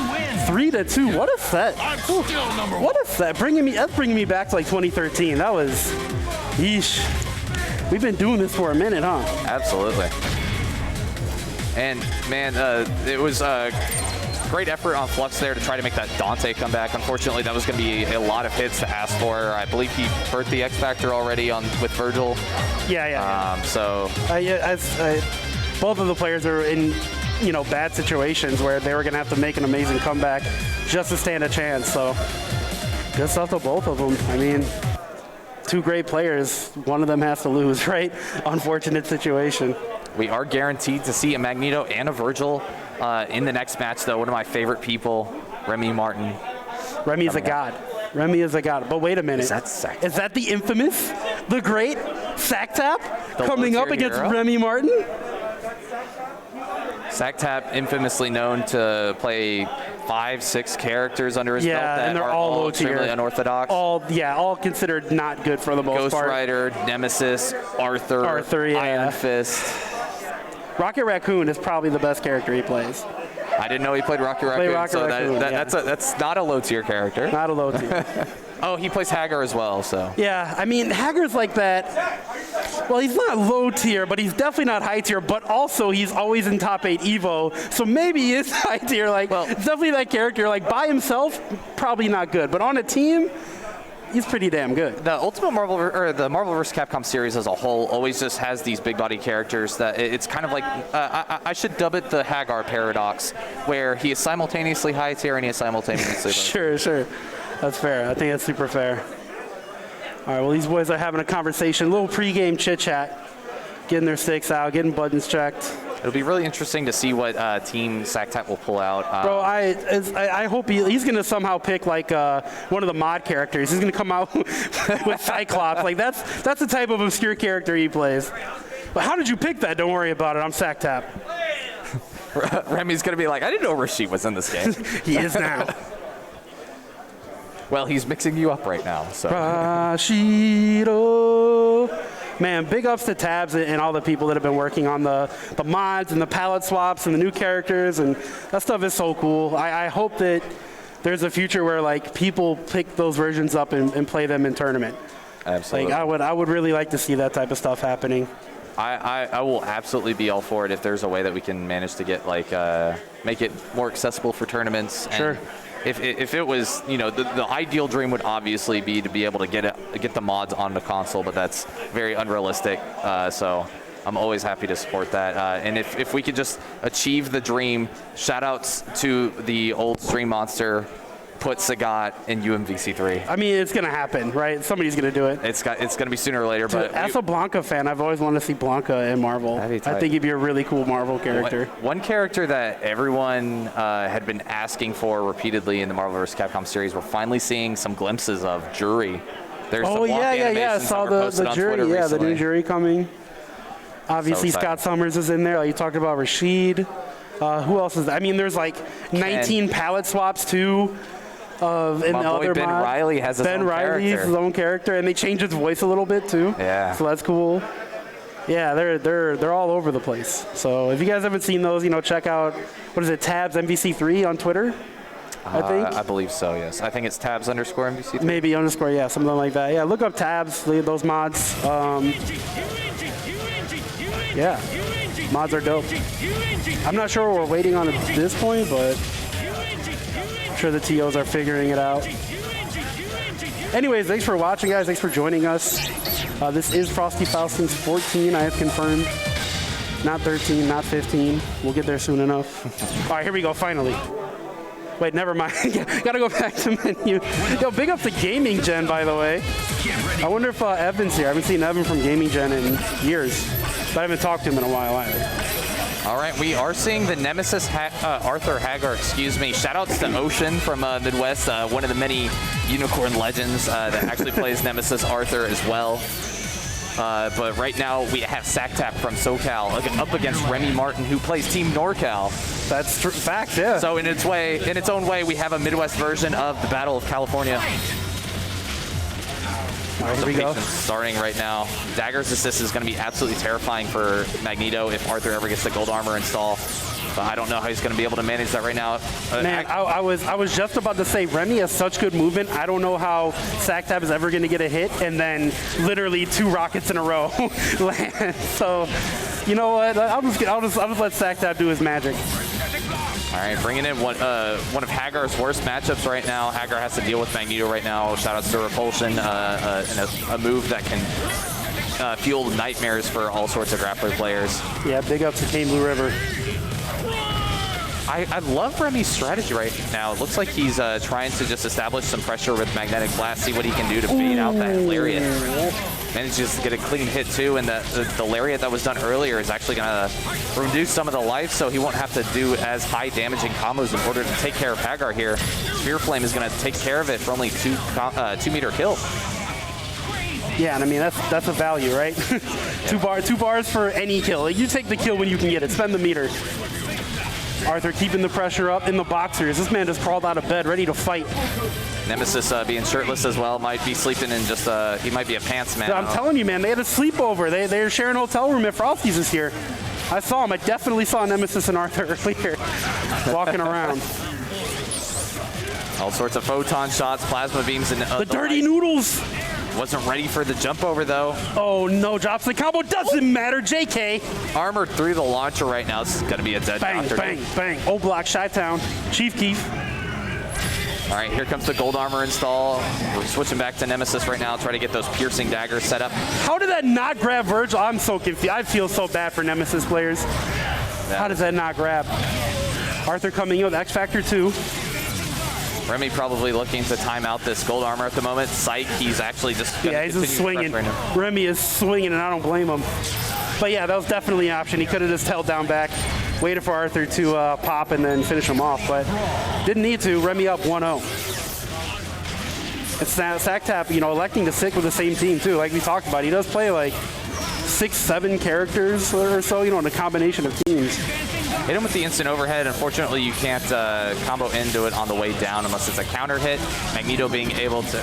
3-2. What a set. What a set. That's bringing me back to like 2013. That was, yeesh. We've been doing this for a minute, huh? Absolutely. And man, it was a great effort on Flux there to try to make that Dante come back. Unfortunately, that was going to be a lot of hits to ask for. I believe he burnt the X Factor already with Virgil. Yeah. So both of the players are in, bad situations where they were going to have to make an amazing comeback just to stand a chance. So good stuff to both of them. I mean, 2 great players. One of them has to lose, right? Unfortunate situation. We are guaranteed to see a Magneto and a Virgil in the next match, though. One of my favorite people, Remy Martin. Remy is a god. Remy is a god. But wait a minute. Is that Sack? Is that the infamous, the great Sack Tap coming up against hero? Remy Martin? Sack Tap, infamously known to play 5-6 characters under his belt that and they're are all extremely unorthodox. All considered not good for the most Ghost part. Rider, Nemesis, Arthur, Iron Fist. Rocket Raccoon is probably the best character he plays. I didn't know he played Rocket Raccoon, that's not a low tier character. Not a low tier. Oh, he plays Hagar as well, so. Yeah, I mean, Hagar's like that. Well, he's not low tier, but he's definitely not high tier, but also he's always in top 8 Evo, so maybe he is high tier. It's definitely that character. Like, by himself, probably not good, but on a team, he's pretty damn good. The Ultimate Marvel or the Marvel vs. Capcom series as a whole always just has these big body characters that it's kind of like I should dub it the Hagar paradox, where he is simultaneously high tier and he is simultaneously low. Sure. That's fair. I think that's super fair. All right, well, these boys are having a conversation, a little pregame chit-chat, getting their sticks out, getting buttons checked. It'll be really interesting to see what Team SacTap will pull out. Bro, I hope he's going to somehow pick like one of the mod characters. He's going to come out with Cyclops. Like that's the type of obscure character he plays. But how did you pick that? Don't worry about it. I'm SacTap. Remy's going to be like, I didn't know Rashid was in this game. He is now. Well, he's mixing you up right now. So. Rashido. Man, big ups to Tabs and all the people that have been working on the mods and the palette swaps and the new characters, and that stuff is so cool. I hope that there's a future where like people pick those versions up and play them in tournament. Absolutely. Like I would really like to see that type of stuff happening. I will absolutely be all for it if there's a way that we can manage to get like make it more accessible for tournaments. Sure. If it was, you know, the ideal dream would obviously be to be able to get the mods on the console, but that's very unrealistic. So I'm always happy to support that. And if we could just achieve the dream, shout outs to the old Stream Monster, put Sagat in UMVC3. I mean, it's going to happen, right? Somebody's going to do it. It's going to be sooner or later. Dude, but as a Blanca fan, I've always wanted to see Blanca in Marvel. I think he'd be a really cool Marvel character. One character that everyone had been asking for repeatedly in the Marvel vs. Capcom series, we're finally seeing some glimpses of Jury. There's some yeah. I saw the Jury. Yeah, recently. The new Jury coming. Obviously, so Scott Summers is in there. Like you talked about Rashid. Who else is there? I mean, there's like 19 palette swaps too. In my the boy other Ben mod. Riley has his Ben own Riley's character. his own character, and they changed his voice a little bit too. Yeah. So that's cool. Yeah, they're all over the place. So if you guys haven't seen those, you know, check out Tabs MVC3 on Twitter. I think. I believe so. Yes. I think it's Tabs _ MVC3. Maybe _ yeah, something like that. Yeah, look up Tabs. Those mods. Yeah, mods are dope. I'm not sure what we're waiting on at this point, but I'm sure the TOs are figuring it out. Anyways, thanks for watching, guys. Thanks for joining us. This is Frosty Faustings 14. I have confirmed. Not 13, not 15. We'll get there soon enough. All right, here we go, finally. Wait, never mind. Gotta go back to menu. Yo, big up to Gaming Gen, by the way. I wonder if Evan's here. I haven't seen Evan from Gaming Gen in years. But I haven't talked to him in a while either. All right, we are seeing the Nemesis Arthur Hagar, excuse me. Shoutouts to Ocean from Midwest, one of the many unicorn legends that actually plays Nemesis Arthur as well. But right now we have SacTap from SoCal up against Remy Martin, who plays Team NorCal. That's fact, yeah. So in its own way, we have a Midwest version of the Battle of California. All right, here we go. Starting right now. Dagger's assist is going to be absolutely terrifying for Magneto if Arthur ever gets the gold armor install. But I don't know how he's going to be able to manage that right now. Man, I was just about to say, Remy has such good movement. I don't know how SacTap is ever going to get a hit and then literally 2 rockets in a row land. So, you know what? I'll just let SacTap do his magic. All right, bringing in one of Hagar's worst matchups right now. Hagar has to deal with Magneto right now. Shoutouts to Repulsion, and a move that can fuel nightmares for all sorts of grappler players. Yeah, big up to Team Blue River. I love Remy's strategy right now. It looks like he's trying to just establish some pressure with Magnetic Blast, see what he can do to bait out that Lariat. Manages to get a clean hit too, and the Lariat that was done earlier is actually going to reduce some of the life, so he won't have to do as high damaging combos in order to take care of Hagar here. Spear Flame is going to take care of it for only 2 meter kill. Yeah, and I mean that's a value, right? Yeah. two bars for any kill. Like, you take the kill when you can get it. Spend the meter. Arthur keeping the pressure up in the boxers. This man just crawled out of bed, ready to fight. Nemesis being shirtless as well, might be sleeping in just he might be a pants man. I'm telling you, man, they had a sleepover. They're sharing a hotel room at Frosty's this year. I saw him. I definitely saw Nemesis and Arthur earlier walking around. All sorts of photon shots, plasma beams, and the dirty noodles. Wasn't ready for the jump over though. Oh no, drops the combo, doesn't matter, JK. Armored through the launcher right now. This is gonna be a dead bang, doctor. Bang, bang, bang. O block, Chi-Town, Chief Keef. All right, here comes the gold armor install. We're switching back to Nemesis right now, try to get those piercing daggers set up. How did that not grab Virgil? I'm so confused. I feel so bad for Nemesis players. How does that not grab? Arthur coming in with X Factor 2. Remy probably looking to time out this gold armor at the moment. Psych, he's actually just he's just swinging. Right now. Remy is swinging, and I don't blame him. But yeah, that was definitely an option. He could have just held down back, waited for Arthur to pop, and then finish him off. But didn't need to. Remy up 1-0. It's SacTap, electing to stick with the same team too. Like we talked about, he does play like 6-7 characters or so, in a combination of teams. Hit him with the instant overhead. Unfortunately, you can't combo into it on the way down unless it's a counter hit. Magneto being able to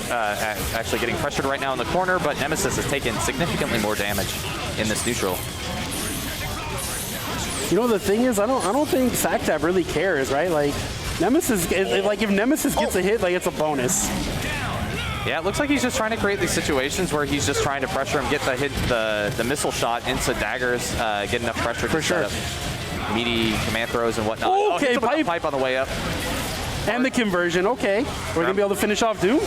actually getting pressured right now in the corner, but Nemesis has taken significantly more damage in this neutral. The thing is, I don't think SacTap really cares, right? Like Nemesis, if Nemesis gets a hit, like it's a bonus. Yeah, it looks like he's just trying to create these situations where he's just trying to pressure him, get the missile shot into daggers, get enough pressure to set up meaty command throws and whatnot. Okay, pipe on the way up. And the conversion, okay. We're going to be able to finish off Doom?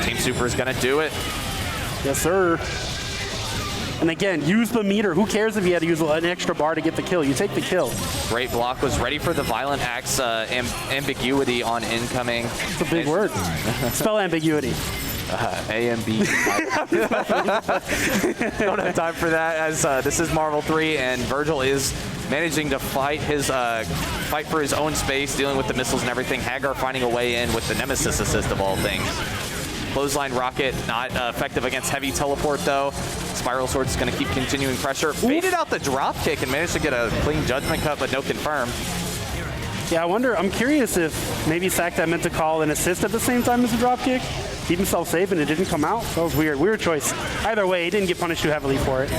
Team Super is going to do it. Yes, sir. And again, use the meter. Who cares if you had to use an extra bar to get the kill? You take the kill. Great block. Was ready for the Violent Axe ambiguity on incoming. It's a big word. Spell ambiguity. A-M-B. Don't have time for that, as this is Marvel 3, and Virgil is managing to fight for his own space, dealing with the missiles and everything. Hagar finding a way in with the Nemesis assist of all things. Clothesline rocket, not effective against heavy teleport though. Spiral Sword is going to keep continuing pressure. Baited out the drop kick and managed to get a clean judgment cut, but no confirm. Yeah, I'm curious if maybe SacTap meant to call an assist at the same time as the drop kick. Keep himself safe and it didn't come out. That was weird. Weird choice. Either way, he didn't get punished too heavily for it.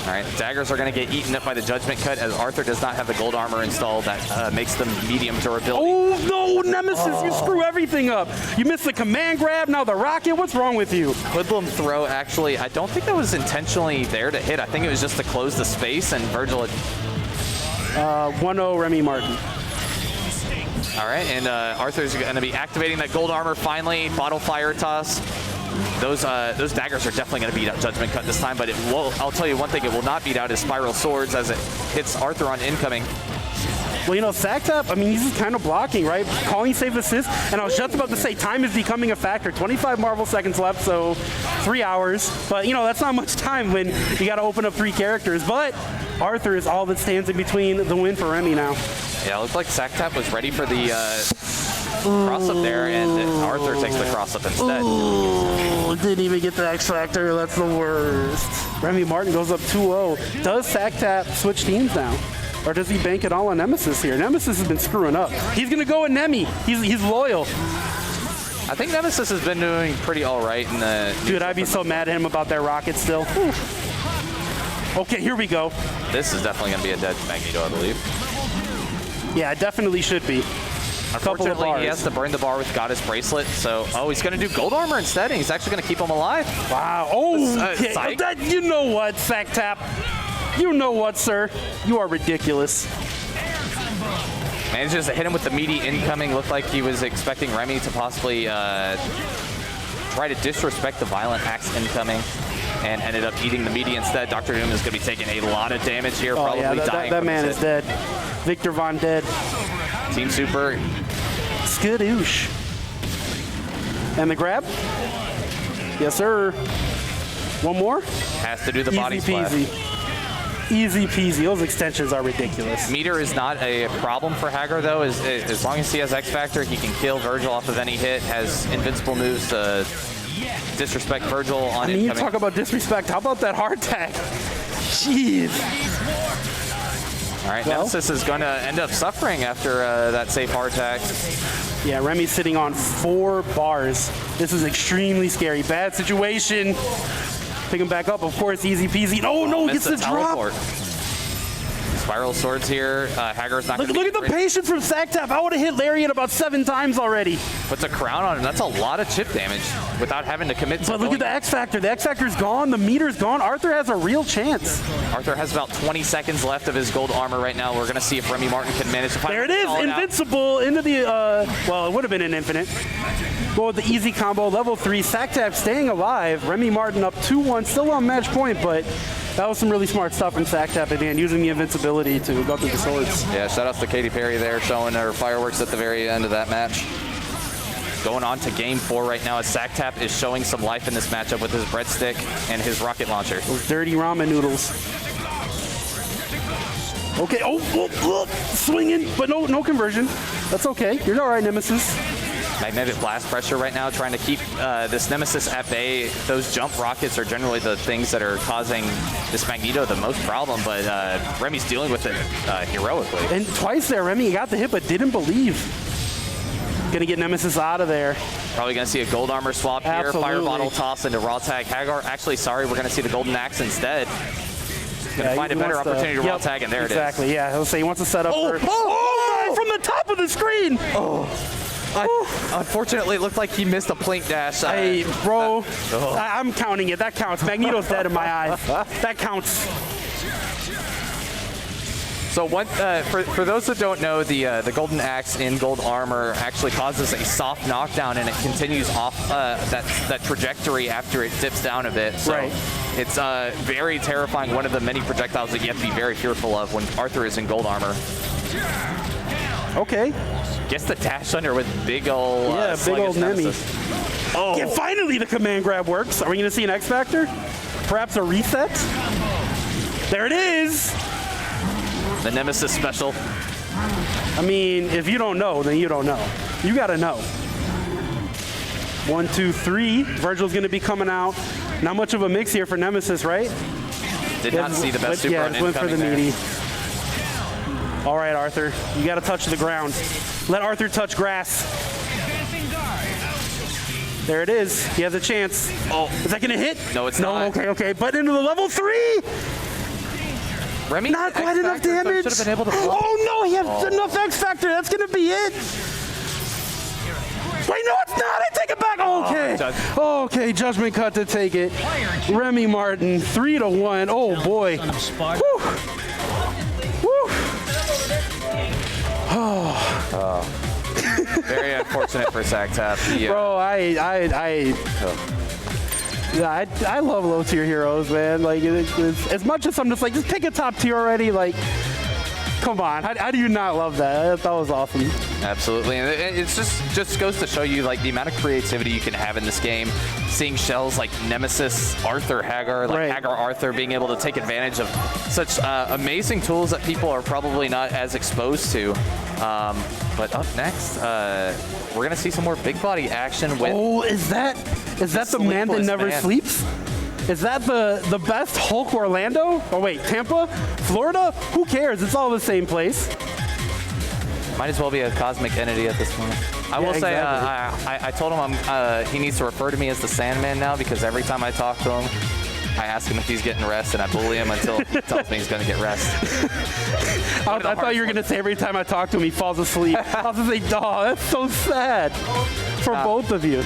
All right, daggers are going to get eaten up by the judgment cut as Arthur does not have the gold armor installed that makes them medium durability. Oh no, Nemesis, you screw everything up. You missed the command grab, now the rocket. What's wrong with you? Hoodlum throw, actually, I don't think that was intentionally there to hit. I think it was just to close the space, and Virgil had... 1-0 Remy Martin. All right, and Arthur's going to be activating that gold armor finally. Bottle fire toss. Those daggers are definitely going to beat out Judgment Cut this time, but I'll tell you one thing, it will not beat out his Spiral Swords as it hits Arthur on incoming. Well, SacTap, he's just kind of blocking, right? Calling save assist, and I was just about to say time is becoming a factor. 25 Marvel seconds left, so 3 hours. But, that's not much time when you got to open up 3 characters. But Arthur is all that stands in between the win for Remy now. Yeah, it looked like SacTap was ready for the cross-up there, and Arthur takes the cross-up instead. Ooh, didn't even get the X Factor. That's the worst. Remy Martin goes up 2-0. Does SacTap switch teams now? Or does he bank it all on Nemesis here? Nemesis has been screwing up. He's going to go with Nemi. He's loyal. I think Nemesis has been doing pretty all right in the... Dude, I'd be so mad at him about that rocket still. Okay, here we go. This is definitely going to be a dead Magneto, I believe. Yeah, it definitely should be. Unfortunately, he has to burn the bar with Goddess Bracelet, so... Oh, he's going to do Gold Armor instead, and he's actually going to keep him alive. Wow. Oh, you know what, SacTap? You know what, sir? You are ridiculous. Manages to hit him with the meaty incoming. Looked like he was expecting Remy to possibly try to disrespect the Violent Axe incoming, and ended up eating the meaty instead. Dr. Doom is going to be taking a lot of damage here, probably dying. That man is dead. Victor Von dead. Team Super. Skadoosh. And the grab? Yes, sir. One more? Has to do the body splash. Easy peasy. Those extensions are ridiculous. Meter is not a problem for Hagar, though. As long as he has X Factor, he can kill Virgil off of any hit, has invincible moves to disrespect Virgil on incoming. You talk about disrespect. How about that hard tag? Jeez. All right, Nemesis is going to end up suffering after that safe hard tag. Yeah, Remy's sitting on 4 bars. This is extremely scary. Bad situation. Pick him back up, of course, easy peasy. No, gets the drop. spiral swords here. Hagar's not Look going to at the patience from SacTap. I would have hit Lariat about 7 times already. Puts a crown on him. That's a lot of chip damage without having to commit to But look at the X Factor. The X Factor's gone. The meter's gone. Arthur has a real chance. Arthur has about 20 seconds left of his gold armor right now. We're going to see if Remy Martin can manage to find There it is. Invincible into the, well, it would have been an infinite. Go with the easy combo. Level 3. SacTap staying alive. Remy Martin up 2-1. Still on match point, but that was some really smart stuff from SacTap at the end, using the invincibility to go through the swords. Yeah, shout outs to Katy Perry there, showing her fireworks at the very end of that match. Going on to game 4 right now as SacTap is showing some life in this matchup with his breadstick and his rocket launcher. Those dirty ramen noodles. Okay, swinging, but no conversion. That's okay. You're all right, Nemesis. Magnetic blast pressure right now, trying to keep this Nemesis at bay. Those jump rockets are generally the things that are causing this Magneto the most problem, but Remy's dealing with it heroically. And twice there, Remy got the hit, but didn't believe. Gonna get Nemesis out of there. Probably gonna see a gold armor swap here. Absolutely. Fire bottle toss into raw tag Hagar. Actually, sorry, we're gonna see the golden axe instead. Gonna find a better opportunity to raw tag, and there it is. Exactly, yeah. He'll say he wants to set up for... From the top of the screen! Unfortunately, it looked like he missed a plink dash. Hey, bro, I'm counting it. That counts. Magneto's dead in my eyes. That counts. So for those that don't know, the golden axe in gold armor actually causes a soft knockdown, and it continues off that trajectory after it dips down a bit. So right. It's very terrifying. One of the many projectiles that you have to be very fearful of when Arthur is in gold armor. Okay. Gets the dash under with big old big old Nemi. Yeah, finally the command grab works. Are we going to see an X Factor? Perhaps a reset? There it is. The Nemesis special. I mean, if you don't know, then you don't know. You got to know. 1, 2, 3. Virgil's going to be coming out. Not much of a mix here for Nemesis, right? Did not see the best super run went for the meaty. All right, Arthur. You got to touch the ground. Let Arthur touch grass. There it is. He has a chance. Oh. Is that going to hit? No, it's not. Okay. But into the level 3. Remy, not quite enough damage. Should have been able to oh, no. He has enough X Factor. That's going to be it. Wait, no, it's not. I take it back. Okay. Okay, judgment cut to take it. Remy Martin, 3-1. Oh, boy. Very unfortunate for SacTap. Bro, I love low tier heroes, man. Like, as much as I'm just like, just pick a top tier already. Like, come on, how do you not love that? That was awesome. Absolutely, and it just goes to show you like the amount of creativity you can have in this game. Seeing shells like Nemesis, Arthur, Hagar, like Hagar, Arthur, being able to take advantage of such amazing tools that people are probably not as exposed to. But up next, we're gonna see some more big body action with. Oh, is that the man that never sleeps? Is that the best Hulk Orlando? Oh wait, Tampa? Florida? Who cares? It's all the same place. Might as well be a cosmic entity at this point. I will say, I told him he needs to refer to me as the Sandman now, because every time I talk to him, I ask him if he's getting rest, and I bully him until he tells me he's going to get rest. I thought you were going to say every time I talk to him, he falls asleep. I was going to say, dawg, that's so sad for both of you.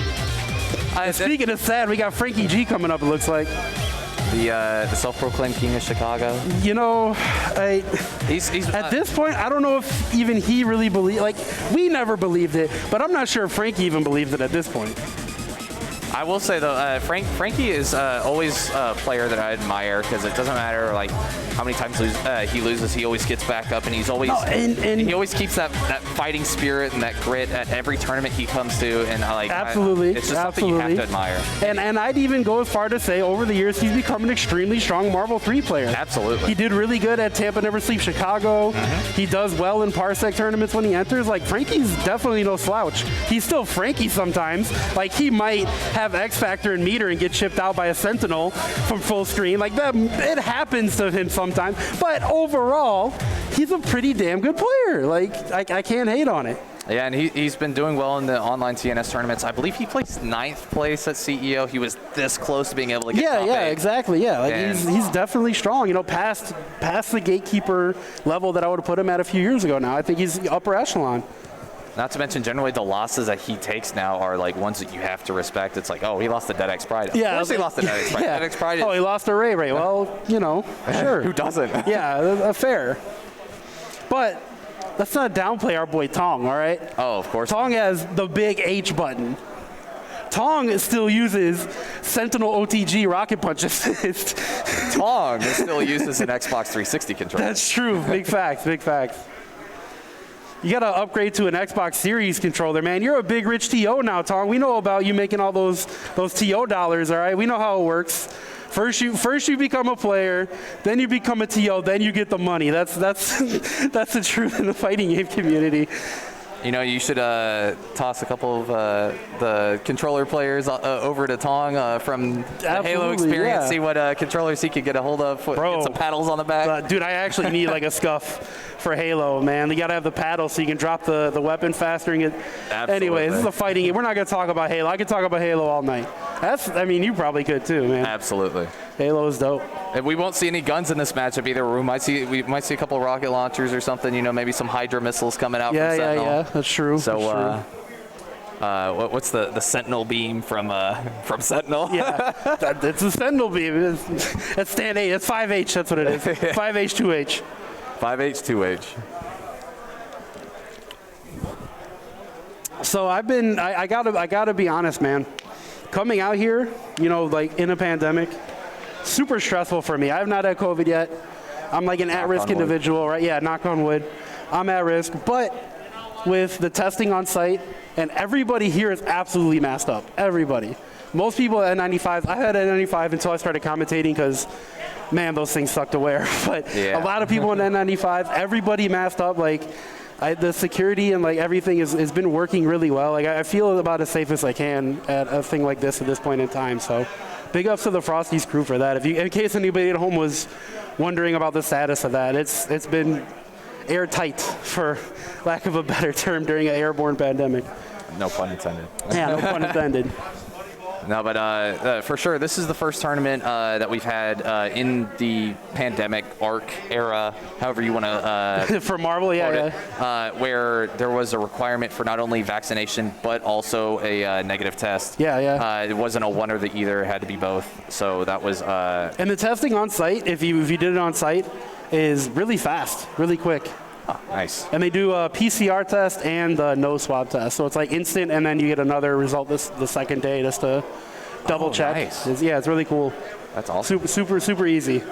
Speaking of sad, we got Frankie G coming up, it looks like. The self-proclaimed king of Chicago. You know, he's at this point, I don't know if even he really believed. Like, we never believed it, but I'm not sure if Frankie even believes it at this point. I will say though, Frankie is always a player that I admire, because it doesn't matter like how many times he loses, he always gets back up, and he's always he always keeps that fighting spirit and that grit at every tournament he comes to, and it's just something you have to admire. And I'd even go as far to say over the years he's become an extremely strong Marvel 3 player. Absolutely. He did really good at Tampa Never Sleep Chicago. He does well in Parsec tournaments when he enters. Like, Frankie's definitely no slouch. He's still Frankie sometimes. Like, he might have have X Factor and meter and get chipped out by a Sentinel from full screen. Like that, it happens to him sometimes. But overall, he's a pretty damn good player. Like I can't hate on it. Yeah, and he's been doing well in the online TNS tournaments. I believe he placed 9th place at CEO. He was this close to being able to get top 8. Exactly. Yeah, like he's definitely strong. You know, past the gatekeeper level that I would have put him at a few years ago. Now I think he's upper echelon. Not to mention, generally the losses that he takes now are like ones that you have to respect. It's like, oh, he lost to Dead X Pride. Yeah, of course he lost to Dead X Pride. Yeah. Dead X Pride. Oh, he lost to Ray. Well, you know, sure. Who doesn't? Yeah, fair. But let's not downplay our boy Tong, all right? Oh, of course. Tong has the big H button. Tong still uses Sentinel OTG Rocket Punch Assist. Tong still uses an Xbox 360 controller. That's true. Big facts, big facts. You got to upgrade to an Xbox Series controller, man. You're a big rich TO now, Tong. We know about you making all those TO dollars, all right? We know how it works. First you become a player, then you become a TO, then you get the money. That's the truth in the fighting game community. You know, you should toss a couple of the controller players over to Tong from the Halo experience, see what controllers he could get a hold of, get some paddles on the back. Dude, I actually need like a scuff for Halo, man. You got to have the paddle so you can drop the weapon faster and get... Absolutely. Anyway, this is a fighting game. We're not going to talk about Halo. I could talk about Halo all night. I mean, you probably could too, man. Absolutely. Halo is dope. And we won't see any guns in this matchup either. We might see a couple rocket launchers or something. You know, maybe some Hydra missiles coming out from Sentinel. Yeah. That's true. So, what's the Sentinel beam from Sentinel? Yeah, it's a Sentinel beam. It's stand 8. It's 5H. That's what it is. 5H, 2H. 5H, 2H. So I gotta be honest, man. Coming out here, you know, like in a pandemic, super stressful for me. I have not had COVID yet. I'm like an at-risk individual, right? Yeah, knock on wood. I'm at risk, but with the testing on site, and everybody here is absolutely masked up. Everybody. Most people at N95s. I had N95 until I started commentating because, man, those things suck to wear. But a lot of people in N95s, everybody masked up. Like, the security and like everything has been working really well. Like I feel about as safe as I can at a thing like this at this point in time. So big ups to the Frosties crew for that. In case anybody at home was wondering about the status of that, it's been airtight, for lack of a better term, during an airborne pandemic. No pun intended. Yeah, no pun intended. No, but for sure, this is the first tournament that we've had in the pandemic arc era, however you want to for Marvel, where there was a requirement for not only vaccination but also a negative test. It wasn't a one or the either; it had to be both. So that was. And the testing on site, if you did it on site, is really fast, really quick. Oh, nice. And they do a PCR test and a no swab test. So it's like instant, and then you get another result the second day just to double check. Nice. It's really cool. That's awesome. Super easy. All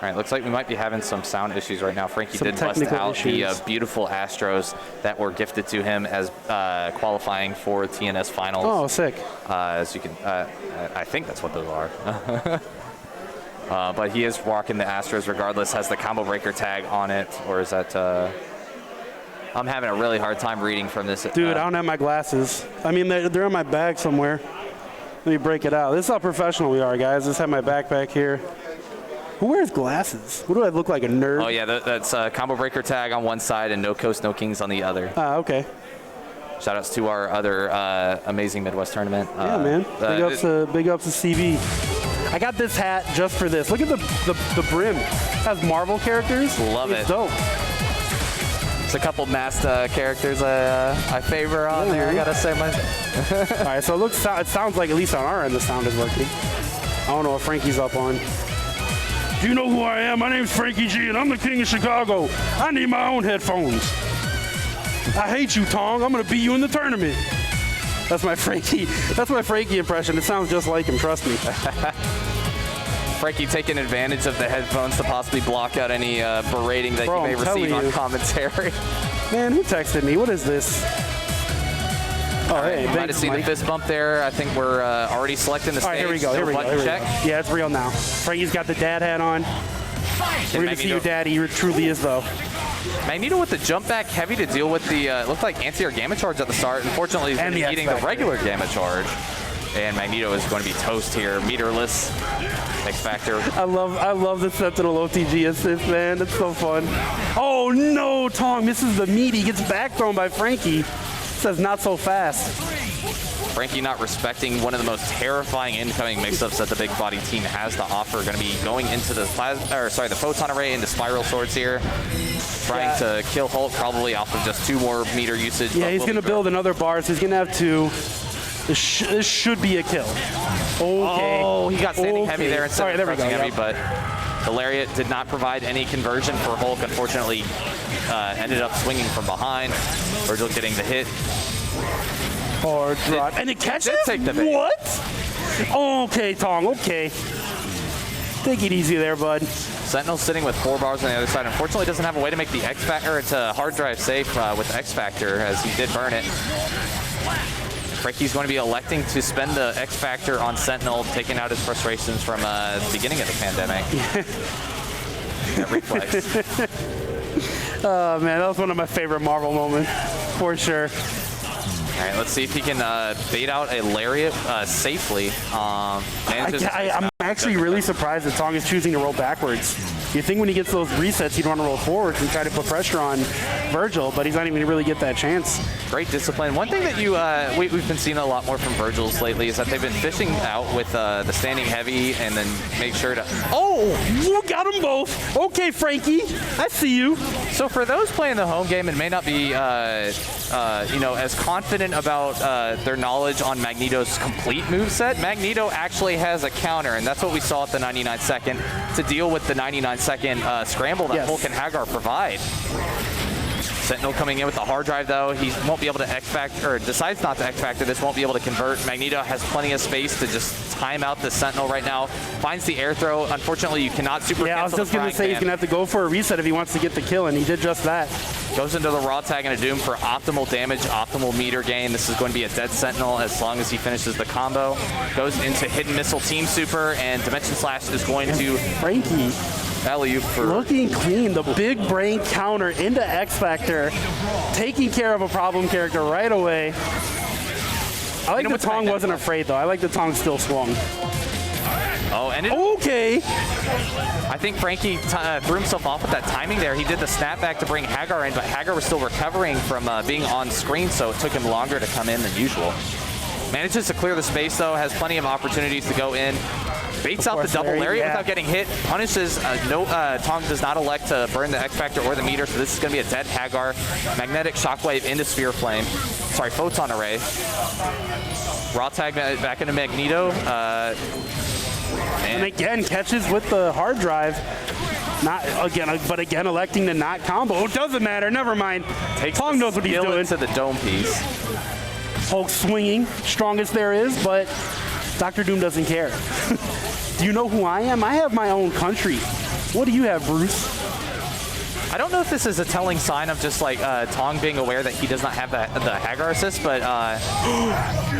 right, looks like we might be having some sound issues right now. Frankie did bust out the beautiful Astros that were gifted to him as qualifying for TNS finals. Oh, sick. As you can, I think that's what those are. But he is rocking the Astros regardless, has the combo breaker tag on it, or is that, I'm having a really hard time reading from this. Dude, I don't have my glasses. I mean, they're in my bag somewhere. Let me break it out. This is how professional we are, guys. Just have my backpack here. Who wears glasses? What do I look like, a nerd? Oh yeah, that's combo breaker tag on one side and no coast, no kings on the other. Okay. Shoutouts to our other amazing Midwest tournament. Yeah, man. Big ups to CB. I got this hat just for this. Look at the brim. It has Marvel characters. Love it. It's dope. There's a couple masked characters I favor on there. I gotta say All right, so it sounds like, at least on our end, the sound is working. I don't know what Frankie's up on. Do you know who I am? My name's Frankie G, and I'm the king of Chicago. I need my own headphones. I hate you, Tong. I'm gonna beat you in the tournament. That's my Frankie impression. It sounds just like him, trust me. Frankie taking advantage of the headphones to possibly block out any berating that you may receive on commentary. Man, who texted me? What is this? Oh, hey, you might have seen the fist bump there. I think we're already selecting the stage. All right, here we go. Check. Yeah, it's real now. Frankie's got the dad hat on. We're going to see who Daddy truly is, though. Magneto with the jump back heavy to deal with the, looked like anti-air Gamma Charge at the start. Unfortunately, he's going to be eating the regular Gamma Charge. And Magneto is going to be toast here. Meterless X Factor. I love the Sentinel OTG assist, man. That's so fun. Oh no, Tong misses the meat. He gets back thrown by Frankie. Says not so fast. Frankie not respecting one of the most terrifying incoming mix-ups that the big body team has to offer. Going to be going into the the photon array into spiral swords here. Trying to kill Hulk probably off of just 2 more meter usage. Yeah, he's going to build another bar, so he's going to have 2. This should be a kill. Okay. Oh, he got standing heavy there instead of pressing heavy, yep. but the Lariat did not provide any conversion for Hulk. Unfortunately, ended up swinging from behind. Virgil getting the hit. Hard drive. And it catches? Take the bait. What? Okay, Tong, okay. Take it easy there, bud. Sentinel sitting with 4 bars on the other side. Unfortunately, doesn't have a way to make the X Factor. It's a hard drive safe with X Factor, as he did burn it. Frankie's going to be electing to spend the X Factor on Sentinel, taking out his frustrations from the beginning of the pandemic. That reflex. Oh man, that was one of my favorite Marvel moments, for sure. All right, let's see if he can bait out a Lariat safely. I'm actually really surprised that Tong is choosing to roll backwards. You think when he gets those resets, he'd want to roll forwards and try to put pressure on Virgil, but he's not even going to really get that chance. Great discipline. One thing that we've been seeing a lot more from Virgil's lately is that they've been fishing out with the standing heavy and then make sure to... Oh, you got them both. Okay, Frankie, I see you. So for those playing the home game and may not be as confident about their knowledge on Magneto's complete moveset, Magneto actually has a counter, and that's what we saw at the 99 second to deal with the 99-second scramble that Hulk and Hagar provide. Sentinel coming in with the hard drive, though. He won't be able to X-Factor, or decides not to X-Factor. This won't be able to convert. Magneto has plenty of space to just time out the Sentinel right now. Finds the air throw. Unfortunately, you cannot super cancel. Yeah, I was just going to say he's going to have to go for a reset if he wants to get the kill, and he did just that. Goes into the raw tag and a Doom for optimal damage, optimal meter gain. This is going to be a dead Sentinel as long as he finishes the combo. Goes into Hidden Missile Team Super, and Dimension Slash is going to... Frankie. Alley-oop for... Looking clean, the big brain counter into X Factor, taking care of a problem character right away. I like that Tong wasn't afraid, though. I like that Tong still swung. Oh, and okay. I think Frankie threw himself off with that timing there. He did the snapback to bring Hagar in, but Hagar was still recovering from being on screen, so it took him longer to come in than usual. Manages to clear the space, though, has plenty of opportunities to go in. Baits out the double Lariat without getting hit. Punishes. Tong does not elect to burn the X Factor or the meter, so this is going to be a dead Hagar. Magnetic Shockwave into Sphere Flame. Sorry, Photon Array. Raw tag back into Magneto. And again, catches with the hard drive. Not again, but again, electing to not combo. Oh, doesn't matter. Never mind. Tong knows what he's doing. To the dome piece. Hulk swinging, strongest there is, but Dr. Doom doesn't care. Do you know who I am? I have my own country. What do you have, Bruce? I don't know if this is a telling sign of just like Tong being aware that he does not have the Hagar assist, but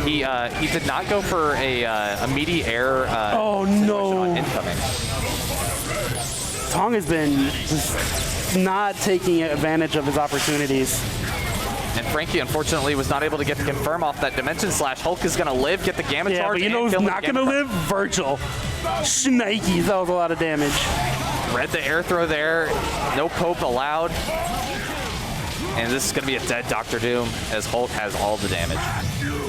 he did not go for a meaty air on incoming. Tong has been just not taking advantage of his opportunities. And Frankie, unfortunately, was not able to get the confirm off that Dimension Slash. Hulk is going to live, get the Gamma Charge. Yeah, but you know who's not going to live? Virgil. Shnikes, that was a lot of damage. Read the air throw there. No poke allowed. And this is going to be a dead Dr. Doom as Hulk has all the damage.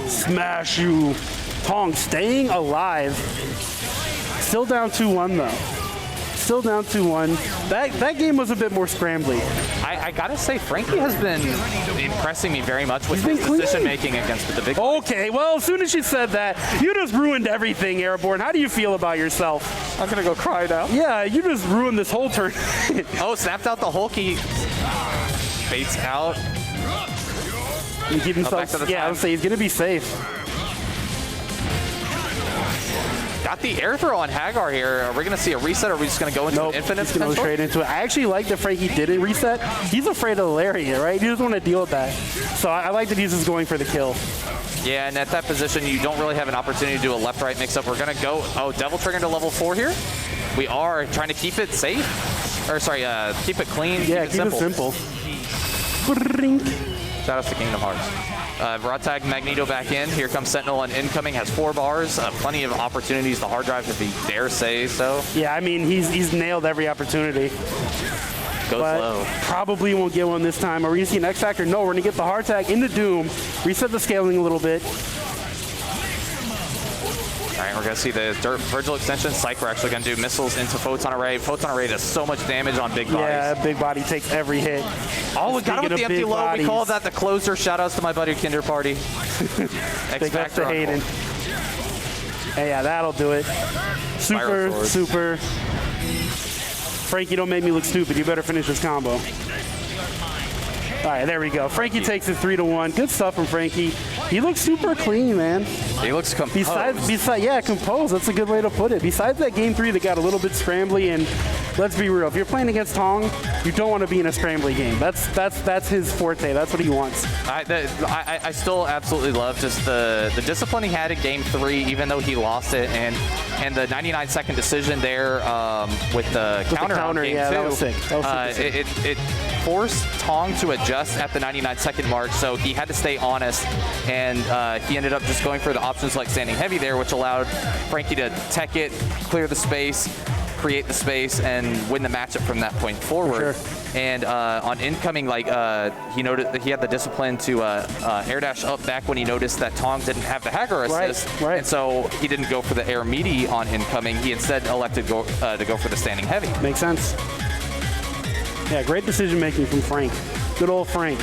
Smash you. Tong staying alive. Still down 2-1, though. Still down 2-1. That game was a bit more scrambly. I gotta say, Frankie has been impressing me very much with his decision making against the big. Okay, well, as soon as you said that, you just ruined everything, Airborne. How do you feel about yourself? I'm gonna go cry now. Yeah, you just ruined this whole turn. Oh, snapped out the Hulky. Baits out. You keep himself. Yeah, I would say he's gonna be safe. Got the air throw on Hagar here. Are we going to see a reset, or are we just going to go into an infinite? He's going to go straight into it. I actually like that Frankie didn't reset. He's afraid of the Lariat, right? He doesn't want to deal with that. So I like that he's just going for the kill. Yeah, and at that position, you don't really have an opportunity to do a left-right mix-up. We're going to go, Devil Trigger into level 4 here. We are trying to keep it safe. or sorry, keep it clean. Yeah, keep it simple. Shout outs to Kingdom Hearts. Raw tag Magneto back in. Here comes Sentinel on incoming, has 4 bars. Plenty of opportunities to hard drive if he dare say so. Yeah, I mean, he's nailed every opportunity. Goes low. Probably won't get one this time. Are we going to see an X Factor? No, we're going to get the hard tag into Doom. Reset the scaling a little bit. All right, we're going to see the Dirt Virgil extension. Psych, we're actually going to do missiles into Photon Array. Photon Array does so much damage on big bodies. Yeah, big body takes every hit. Oh, we got him with the empty low. We call that the closer. Shoutouts to my buddy Kinder Party. X Factor to Hayden. Hey, yeah, that'll do it. Super. Frankie, don't make me look stupid. You better finish this combo. All right, there we go. Frankie takes it 3-1. Good stuff from Frankie. He looks super clean, man. He looks composed. Besides, yeah, composed. That's a good way to put it. Besides that game 3 that got a little bit scrambly, and let's be real, if you're playing against Tong, you don't want to be in a scrambly game. That's his forte. That's what he wants. I still absolutely love just the discipline he had in game 3, even though he lost it, and the 99-second decision there with the counter on game 2. That was sick. It forced Tong to adjust at the 99-second mark, so he had to stay honest, and he ended up just going for the options like standing heavy there, which allowed Frankie to tech it, clear the space, create the space, and win the matchup from that point forward. Sure. And on incoming, he noted that he had the discipline to air dash up back when he noticed that Tong didn't have the Hacker assist, right. And so he didn't go for the air meaty on incoming. He instead elected to go for the standing heavy. Makes sense. Yeah, great decision making from Frank. Good old Frank.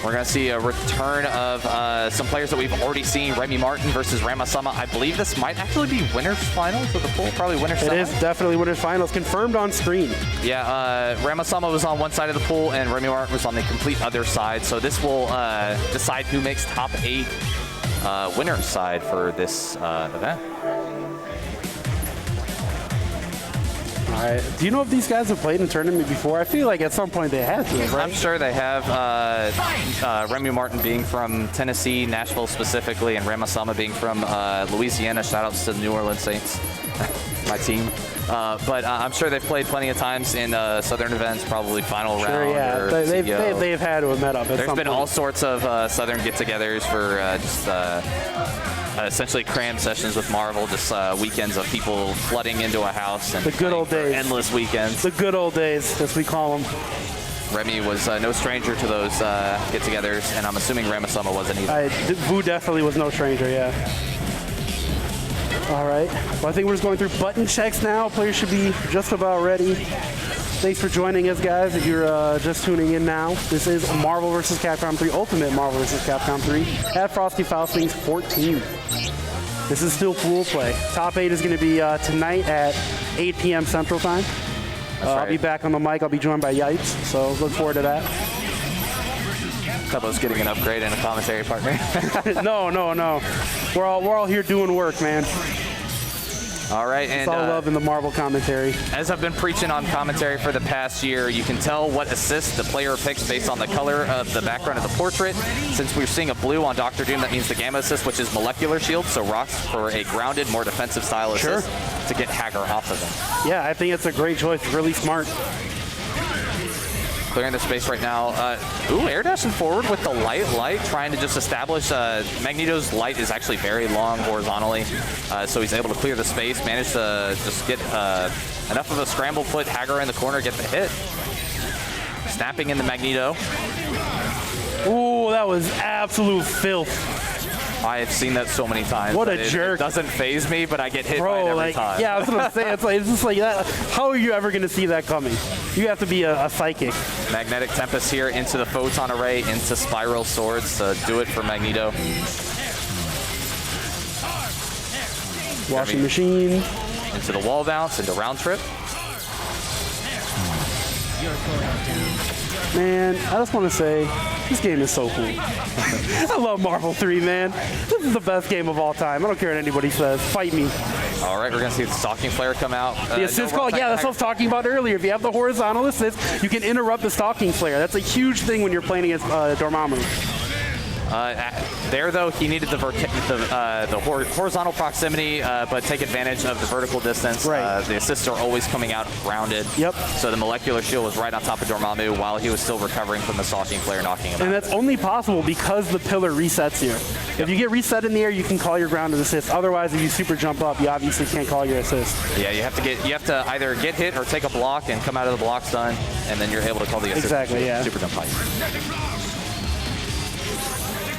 We're going to see a return of some players that we've already seen. Remy Martin versus Ramasama. I believe this might actually be winners finals of the pool. Probably winners It is definitely winners finals. Confirmed on screen. Yeah, Ramasama was on one side of the pool and Remy Martin was on the complete other side. So this will decide who makes top 8 winners side for this event. All right. Do you know if these guys have played in a tournament before? I feel like at some point they had to, right? I'm sure they have. Remy Martin being from Tennessee, Nashville specifically, and Ramasama being from Louisiana. Shoutouts to the New Orleans Saints, my team. But I'm sure they've played plenty of times in Southern events, probably final round. Yeah, or they've had to have met up. There's been all sorts of Southern get-togethers for just essentially cram sessions with Marvel, just weekends of people flooding into a house and the good old days, endless weekends. The good old days, as we call them. Remy was no stranger to those get-togethers, and I'm assuming Ramasama wasn't either. Vu definitely was no stranger, yeah. All right, well, I think we're just going through button checks now. Players should be just about ready. Thanks for joining us, guys. If you're just tuning in now, this is Marvel vs. Capcom 3, Ultimate Marvel vs. Capcom 3 at Frosty Faustings 14. This is still pool play. Top 8 is going to be tonight at 8 p.m. Central Time. I'll be back on the mic. I'll be joined by Yipes, so look forward to that. Cabo's getting an upgrade and a commentary partner. No. We're all here doing work, man. All right, and it's all love in the Marvel commentary. As I've been preaching on commentary for the past year, you can tell what assist the player picks based on the color of the background of the portrait. Since we're seeing a blue on Dr. Doom, that means the Gamma assist, which is molecular shield, so rocks for a grounded, more defensive style assist to get Hacker off of them. Yeah, I think it's a great choice. Really smart. Clearing the space right now. Air dashing forward with the light, trying to just establish. Magneto's light is actually very long horizontally, so he's able to clear the space, manage to just get enough of a scramble, put Hagar in the corner, get the hit. Snapping in the Magneto. Ooh, that was absolute filth. I have seen that so many times. What a jerk. It doesn't faze me, but I get hit by it every time. Yeah, that's what I'm saying. It's just like that. How are you ever going to see that coming? You have to be a psychic. Magnetic Tempest here into the Photon Array, into Spiral Swords to do it for Magneto. Washing machine. Into the wall bounce, into round trip. Man, I just want to say, this game is so cool. I love Marvel 3, man. This is the best game of all time. I don't care what anybody says. Fight me. All right, we're going to see the Stalking Flare come out. The assist call, yeah, that's what I was talking about earlier. If you have the horizontal assist, you can interrupt the Stalking Flare. That's a huge thing when you're playing against Dormammu. There, though, he needed the horizontal proximity, but take advantage of the vertical distance. Right. The assists are always coming out grounded. Yep. So the molecular shield was right on top of Dormammu while he was still recovering from the stalking flare knocking him out. And that's only possible because the pillar resets here. Yep. If you get reset in the air, you can call your grounded assist. Otherwise, if you super jump up, you obviously can't call your assist. Yeah, you have to either get hit or take a block and come out of the block stun, and then you're able to call the assist. Exactly, yeah. Super jump height.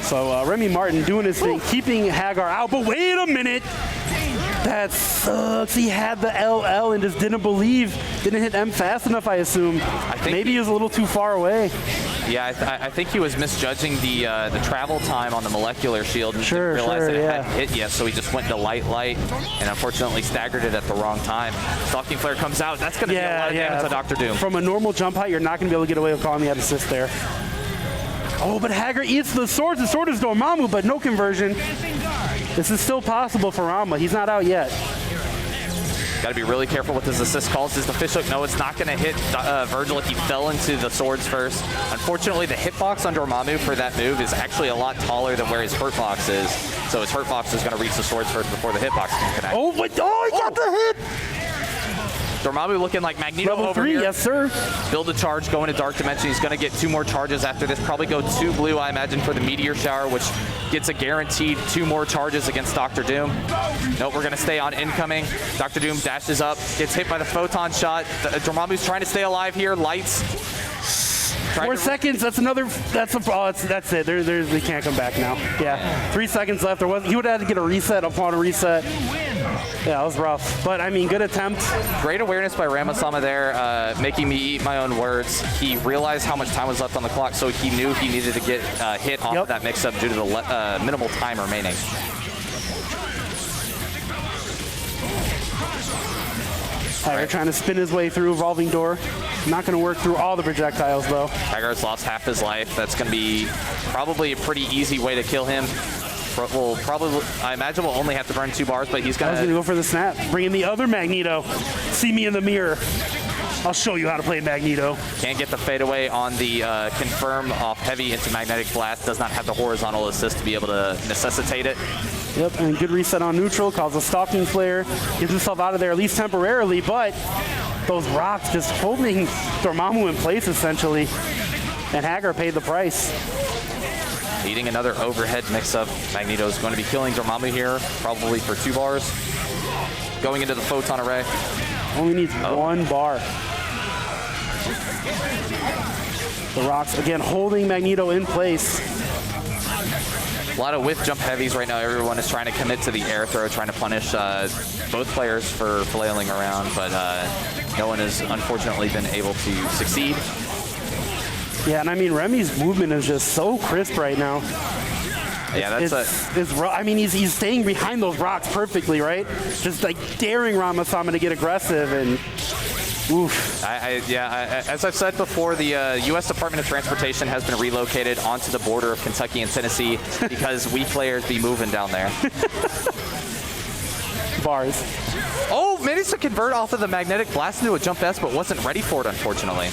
So Remy Martin doing his thing, keeping Hagar out. But wait a minute. That sucks. He had the LL and just didn't hit M fast enough, I assume. Maybe he was a little too far away. Yeah, I think he was misjudging the travel time on the molecular shield and didn't realize that it hadn't hit yet, so he just went to light, and unfortunately staggered it at the wrong time. Stalking flare comes out. That's going to do a lot of damage to Dr. Doom. From a normal jump height, you're not going to be able to get away with calling the assist there. Oh, but Hagar eats the sword. The sword is Dormammu, but no conversion. This is still possible for Rama. He's not out yet. Got to be really careful with his assist calls. Is the fish hook? No, it's not going to hit Virgil if he fell into the swords first. Unfortunately, the hitbox on Dormammu for that move is actually a lot taller than where his hurtbox is. So his hurtbox is going to reach the swords first before the hitbox can connect. Oh, but he got the hit! Dormammu looking like Magneto Level over 3, here. yes, sir. Build a charge, go into Dark Dimension. He's going to get 2 more charges after this. Probably go 2 blue, I imagine, for the Meteor Shower, which gets a guaranteed 2 more charges against Dr. Doom. Nope, we're going to stay on incoming. Dr. Doom dashes up, gets hit by the photon shot. Dormammu's trying to stay alive here. Lights. 4 seconds. That's another. That's it. They can't come back now. Yeah. 3 seconds left. He would have had to get a reset upon a reset. Yeah, it was rough. But I mean, good attempt. Great awareness by Ramasama there, making me eat my own words. He realized how much time was left on the clock, so he knew he needed to get hit off of that mix-up due to the minimal time remaining. Hagar trying to spin his way through Evolving Door. Not going to work through all the projectiles, though. Hagar's lost half his life. That's going to be probably a pretty easy way to kill him. We'll probably, I imagine we'll only have to burn 2 bars, but he's going to go for the snap. Bring in the other Magneto. See me in the mirror. I'll show you how to play Magneto. Can't get the fadeaway on the confirm off heavy into magnetic blast. Does not have the horizontal assist to be able to necessitate it. Yep, and good reset on neutral. Calls a stalking flare. Gets himself out of there at least temporarily, but those rocks just holding Dormammu in place essentially. And Hagar paid the price. Needing another overhead mix-up. Magneto's going to be killing Dormammu here, probably for 2 bars. Going into the photon array. Only needs 1 bar. The rocks, again, holding Magneto in place. A lot of whiff jump heavies right now. Everyone is trying to commit to the air throw, trying to punish both players for flailing around, but no one has unfortunately been able to succeed. Yeah, and I mean, Remy's movement is just so crisp right now. Yeah, I mean, he's staying behind those rocks perfectly, right? Just like daring Ramasama to get aggressive and oof. As I've said before, the U.S. Department of Transportation has been relocated onto the border of Kentucky and Tennessee because we players be moving down there. Bars. Oh, managed to convert off of the magnetic blast into a jump S, but wasn't ready for it, unfortunately.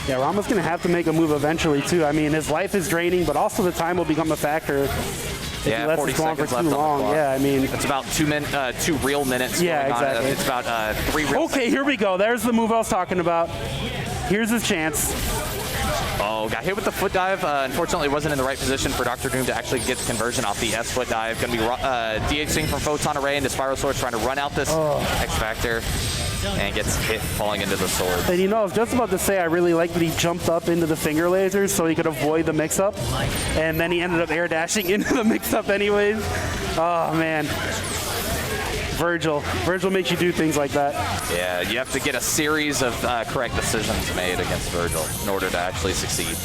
Yeah, Rama's going to have to make a move eventually, too. I mean, his life is draining, but also the time will become a factor if he lets it go on for too long. Yeah, I mean... It's about 2 real minutes. Yeah, exactly. It's about 3 real Okay, here we go. There's the move I was talking about. Here's his chance. Oh, got hit with the foot dive. Unfortunately, wasn't in the right position for Dr. Doom to actually get the conversion off the S foot dive. Going to be DHing from Photon Array into Spiral Sword, trying to run out this X Factor. And gets hit falling into the sword. And you know, I was just about to say I really like that he jumped up into the finger lasers so he could avoid the mix-up. And then he ended up air dashing into the mix-up anyways. Oh, man. Virgil makes you do things like that. Yeah, you have to get a series of correct decisions made against Virgil in order to actually succeed.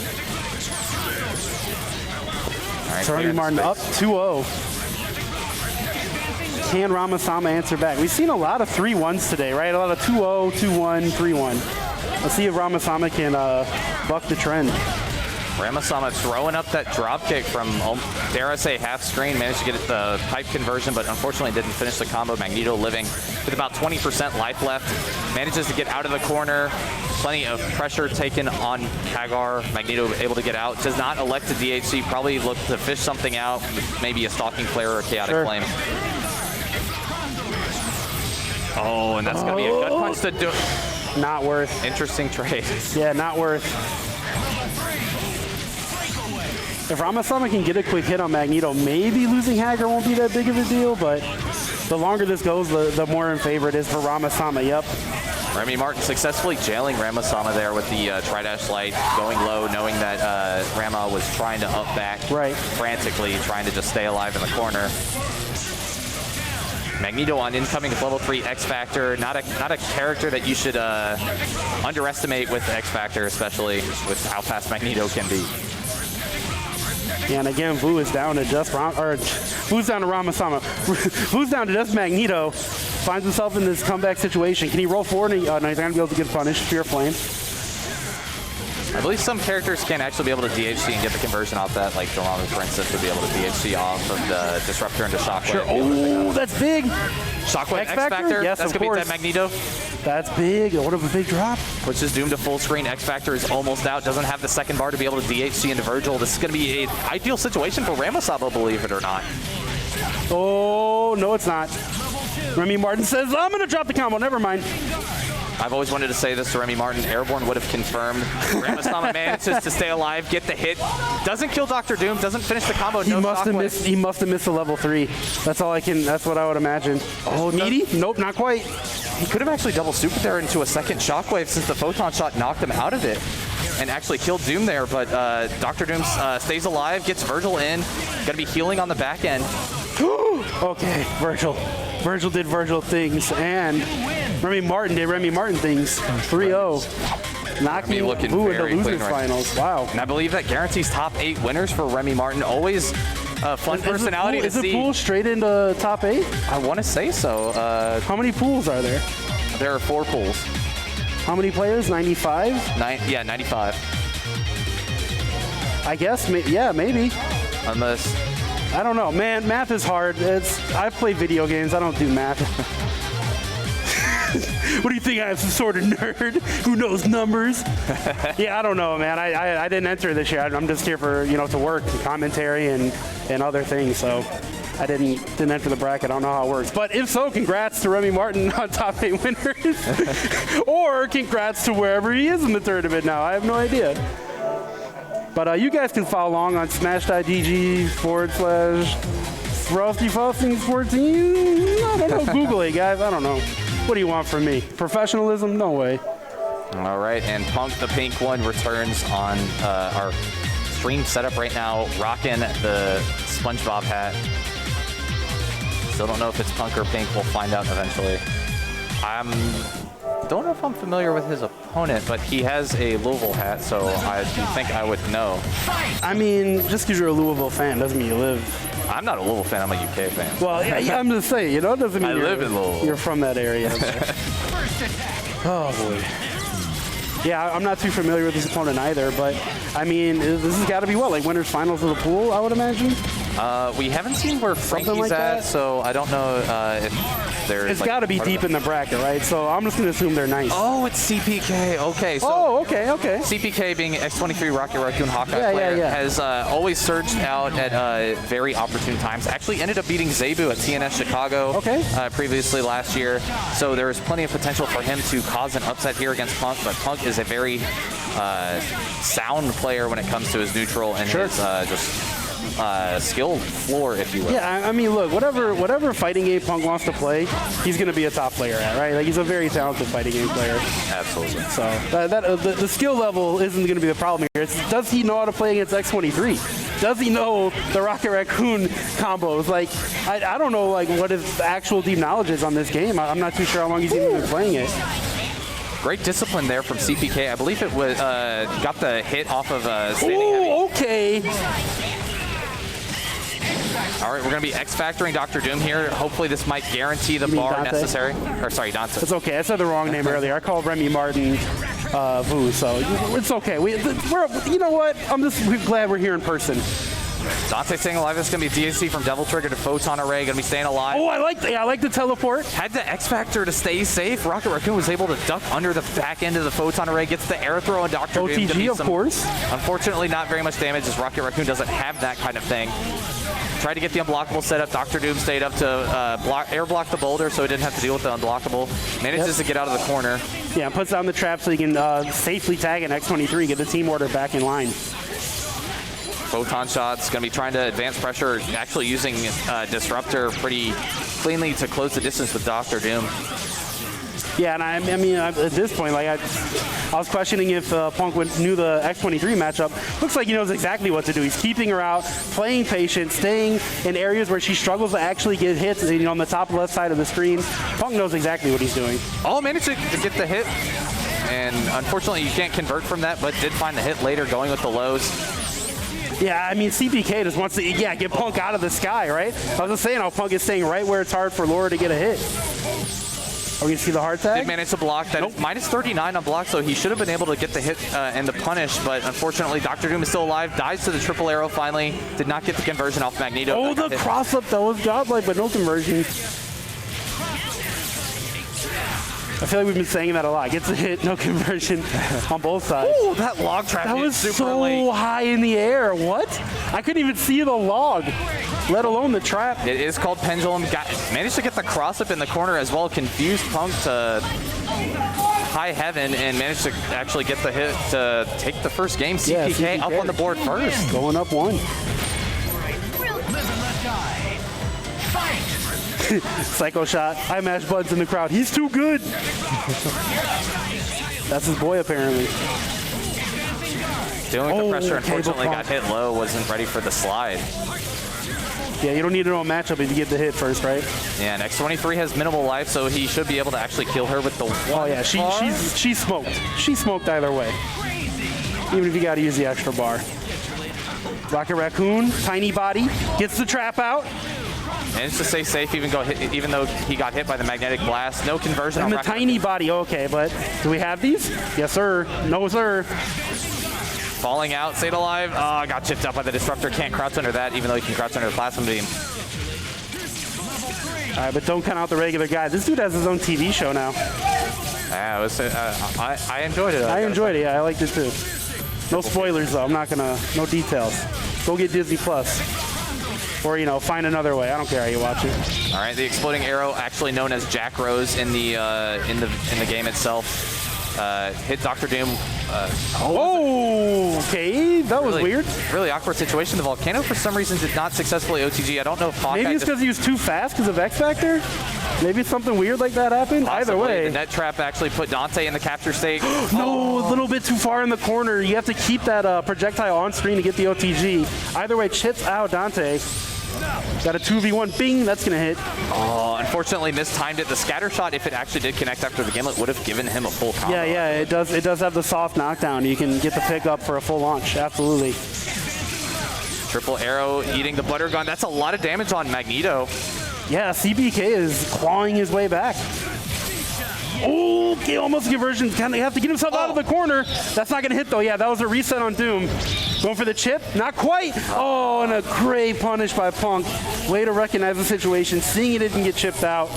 All right, Remy Martin up 2-0. Can Ramasama answer back? We've seen a lot of 3-1s today, right? A lot of 2-0, 2-1, 3-1. Let's see if Ramasama can buck the trend. Ramasama throwing up that drop kick from, dare I say, half screen. Managed to get the pipe conversion, but unfortunately didn't finish the combo. Magneto living with about 20% life left. Manages to get out of the corner. Plenty of pressure taken on Hagar. Magneto able to get out. Does not elect to DHC. Probably look to fish something out. Maybe a stalking flare or a chaotic flame. Oh, and that's going to be a gut punch to do. Not worth. Interesting trade. Yeah, not worth. If Ramasama can get a quick hit on Magneto, maybe losing Hagar won't be that big of a deal, but the longer this goes, the more in favor it is for Ramasama, yep. Remy Martin successfully jailing Ramasama there with the tri-dash light, going low, knowing that Rama was trying to up back frantically, trying to just stay alive in the corner. Magneto on incoming with level 3 X Factor, not a character that you should underestimate with X Factor, especially with how fast Magneto can be. Yeah, and again, Vu is down to just Vu's down to Ramasama. Vu's down to just Magneto. Finds himself in this comeback situation. Can he roll forward? And no, he's not gonna be able to get punished. Fear Flame. I believe some characters can actually be able to DHC and get the conversion off that, like Dharma, for instance, would be able to DHC off of the Disruptor into Shockwave. Sure. Oh, that's big. Shockwave X Factor? Yes, that's of going to course. beat that Magneto. That's big. What a big drop. Pushes Doom to full screen. X Factor is almost out. Doesn't have the second bar to be able to DHC into Virgil. This is going to be an ideal situation for Ramasama, believe it or not. Oh, no, it's not. Remy Martin says, I'm going to drop the combo. Never mind. I've always wanted to say this to Remy Martin. Airborne would have confirmed. Ramasama manages to stay alive, get the hit. Doesn't kill Dr. Doom, doesn't finish the combo. He must have missed a level 3. That's all I can, that's what I would imagine. Oh, Needy? Nope, not quite. He could have actually double supered there into a second Shockwave since the Photon Shot knocked him out of it and actually killed Doom there, but Dr. Doom stays alive, gets Virgil in. Got to be healing on the back end. Okay, Virgil. Virgil did Virgil things, and Remy Martin did Remy Martin things. 3-0. Knocking Vu into losers finals. Wow. And I believe that guarantees top 8 winners for Remy Martin. Always a fun personality to see. Is the pool straight into top 8? I want to say so. How many pools are there? There are 4 pools. How many players? 95? Yeah, 95. I guess, yeah, maybe. Unless... I don't know, man. Math is hard. I play video games. I don't do math. What do you think? I'm some sort of nerd who knows numbers? Yeah, I don't know, man. I didn't enter this year. I'm just here for to work, commentary, and other things. So I didn't enter the bracket. I don't know how it works. But if so, congrats to Remy Martin on top 8 winners, or congrats to wherever he is in the tournament now. I have no idea. But you guys can follow along on smash.gg/Frosty Faustings 14. I don't know. Google it, guys. I don't know. What do you want from me? Professionalism? No way. All right, and Punk the Pink One returns on our stream setup right now, rocking the SpongeBob hat. Still don't know if it's Punk or Pink. We'll find out eventually. Don't know if I'm familiar with his opponent, but he has a Louisville hat, so I think I would know. I mean, just because you're a Louisville fan doesn't mean you live. I'm not a Louisville fan. I'm a UK fan. Well, yeah, I'm just saying, it doesn't mean I live in Louisville. You're from that area. Oh, boy. Yeah, I'm not too familiar with his opponent either, but, I mean, this has got to be what, like winners finals of the pool, I would imagine? We haven't seen where Frankie's like at, that? so I don't know if there's... It's got to be deep in the bracket, right? So I'm just going to assume they're nice. Oh, it's CPK. Okay. So okay. CPK, being X23 Rocket Raccoon Hawkeye player, has always surged out at very opportune times. Actually ended up beating Zebu at TNS Chicago previously last year. So there is plenty of potential for him to cause an upset here against Punk, but Punk is a very sound player when it comes to his neutral and his just skill floor, if you will. Yeah, I mean, look, whatever fighting game Punk wants to play, he's going to be a top player at, right? Like, he's a very talented fighting game player. Absolutely. So the skill level isn't going to be the problem here. Does he know how to play against X23? Does he know the Rocket Raccoon combos? Like, I don't know, like, what his actual deep knowledge is on this game. I'm not too sure how long he's even been playing it. Great discipline there from CPK. I believe it was got the hit off of standing heavy. Okay. All right, we're going to be X-Factoring Dr. Doom here. Hopefully this might guarantee the bar Dante? necessary. Or sorry, Dante. It's okay. I said the wrong name earlier. I called Remy Martin Vu, so it's okay. We're you know what? We're glad we're here in person. Dante staying alive. It's going to be DAC from Devil Trigger to Photon Array. Going to be staying alive. Oh, I like the teleport. Had the X Factor to stay safe. Rocket Raccoon was able to duck under the back end of the Photon Array. Gets the air throw on Dr. Doom. OTG, of course. Unfortunately, not very much damage as Rocket Raccoon doesn't have that kind of thing. Tried to get the unblockable set up. Dr. Doom stayed up to air block the boulder so he didn't have to deal with the unblockable. Manages to get out of the corner. Yeah, puts down the trap so he can safely tag an X23, get the team order back in line. Photon shots, going to be trying to advance pressure, actually using Disruptor pretty cleanly to close the distance with Dr. Doom. Yeah, and I mean, at this point, like I was questioning if Punk knew the X23 matchup. Looks like he knows exactly what to do. He's keeping her out, playing patient, staying in areas where she struggles to actually get hits, on the top left side of the screen. Punk knows exactly what he's doing. Oh, managed to get the hit, and unfortunately you can't convert from that, but did find the hit later going with the lows. Yeah, I mean, CPK just wants to, get Punk out of the sky, right? I was just saying how Punk is staying right where it's hard for Laura to get a hit. Are we going to see the hard tag? Did manage to block that. Nope. Minus 39 on block, so he should have been able to get the hit and the punish, but unfortunately, Dr. Doom is still alive, dies to the triple arrow finally, did not get the conversion off Magneto. Oh, the cross-up, that was godlike, but no conversion. I feel like we've been saying that a lot. Gets a hit, no conversion on both sides. Oh, that log trap that was super so late. high in the air. What? I couldn't even see the log, let alone the trap. It is called Pendulum. Managed to get the cross-up in the corner as well. Confused Punk to high heaven and managed to actually get the hit to take the first game. CPK up on the board first. Going up one. Psycho shot. I mash buds in the crowd. He's too good. That's his boy, apparently. Dealing with the pressure, unfortunately got hit low, wasn't ready for the slide. Yeah, you don't need to know a matchup if you get the hit first, right? Yeah, and X23 has minimal life, so he should be able to actually kill her with the one. Oh yeah, she smoked. She smoked either way. Even if you got to use the extra bar. Rocket Raccoon, tiny body, gets the trap out. Managed to stay safe even though he got hit by the magnetic blast. No conversion and on the Rocket tiny body, okay, but do we have these? Yes, sir. No, sir. Falling out, stayed alive. Oh, got chipped out by the Disruptor. Can't crouch under that, even though he can crouch under the Plasma Beam. All right, but don't count out the regular guy. This dude has his own TV show now. Yeah, it was, I enjoyed it. I enjoyed it, yeah, I liked it too. No spoilers, though. I'm not gonna, no details. Go get Disney Plus. Or, find another way. I don't care how you watch it. All right, the exploding arrow, actually known as Jack Rose in the game itself, hit Dr. Doom. Okay, that was weird. Really awkward situation. The Volcano, for some reason, did not successfully OTG. I don't know if Hawkeye. Maybe it's because he was too fast because of X Factor. Maybe something weird like that happened. Possibly. Either way, the net trap actually put Dante in the capture state. No, a little bit too far in the corner. You have to keep that projectile on screen to get the OTG. Either way, chips out Dante. Got a 2v1, bing, that's gonna hit. Oh, unfortunately mistimed it. The scatter shot, if it actually did connect after the gimlet, would have given him a full combo. Yeah, it does have the soft knockdown. You can get the pickup for a full launch, absolutely. Triple arrow eating the butter gun. That's a lot of damage on Magneto. Yeah, CPK is clawing his way back. Okay, almost a conversion. Kind of have to get himself out of the corner. That's not gonna hit though. Yeah, that was a reset on Doom. Going for the chip, not quite. Oh, and a great punish by Punk. Way to recognize the situation, seeing it didn't get chipped out,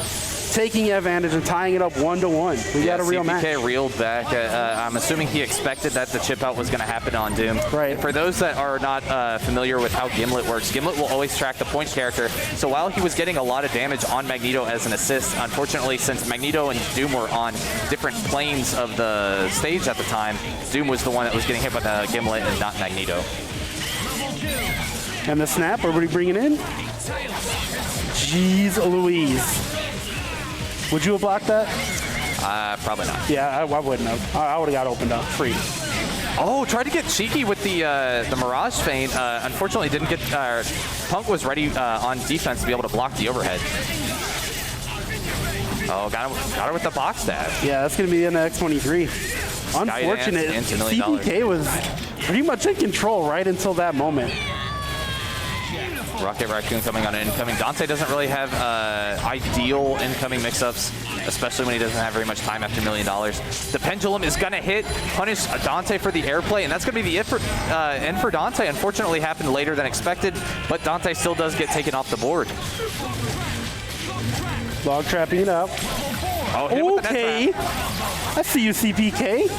taking advantage and tying it up 1-1. We got a real match. CPK reeled back. I'm assuming he expected that the chip out was going to happen on Doom. Right. And for those that are not familiar with how Gimlet works, Gimlet will always track the point character. So while he was getting a lot of damage on Magneto as an assist, unfortunately, since Magneto and Doom were on different planes of the stage at the time, Doom was the one that was getting hit by the Gimlet and not Magneto. And the snap, everybody bringing in? Jeez Louise. Would you have blocked that? Probably not. Yeah, I wouldn't have. I would have got opened up free. Oh, tried to get cheeky with the Mirage feint. Unfortunately, didn't get. Punk was ready on defense to be able to block the overhead. Oh, got her with the box stab. Yeah, that's going to be in the X23. Unfortunate. CPK was pretty much in control right until that moment. Rocket Raccoon coming on incoming. Dante doesn't really have ideal incoming mix-ups, especially when he doesn't have very much time after $1 million. The pendulum is going to punish Dante for the airplay, and that's going to be the end for Dante. Unfortunately, happened later than expected, but Dante still does get taken off the board. Log trapping it out. Oh, hit him with the net Okay. trap. I see you, CPK.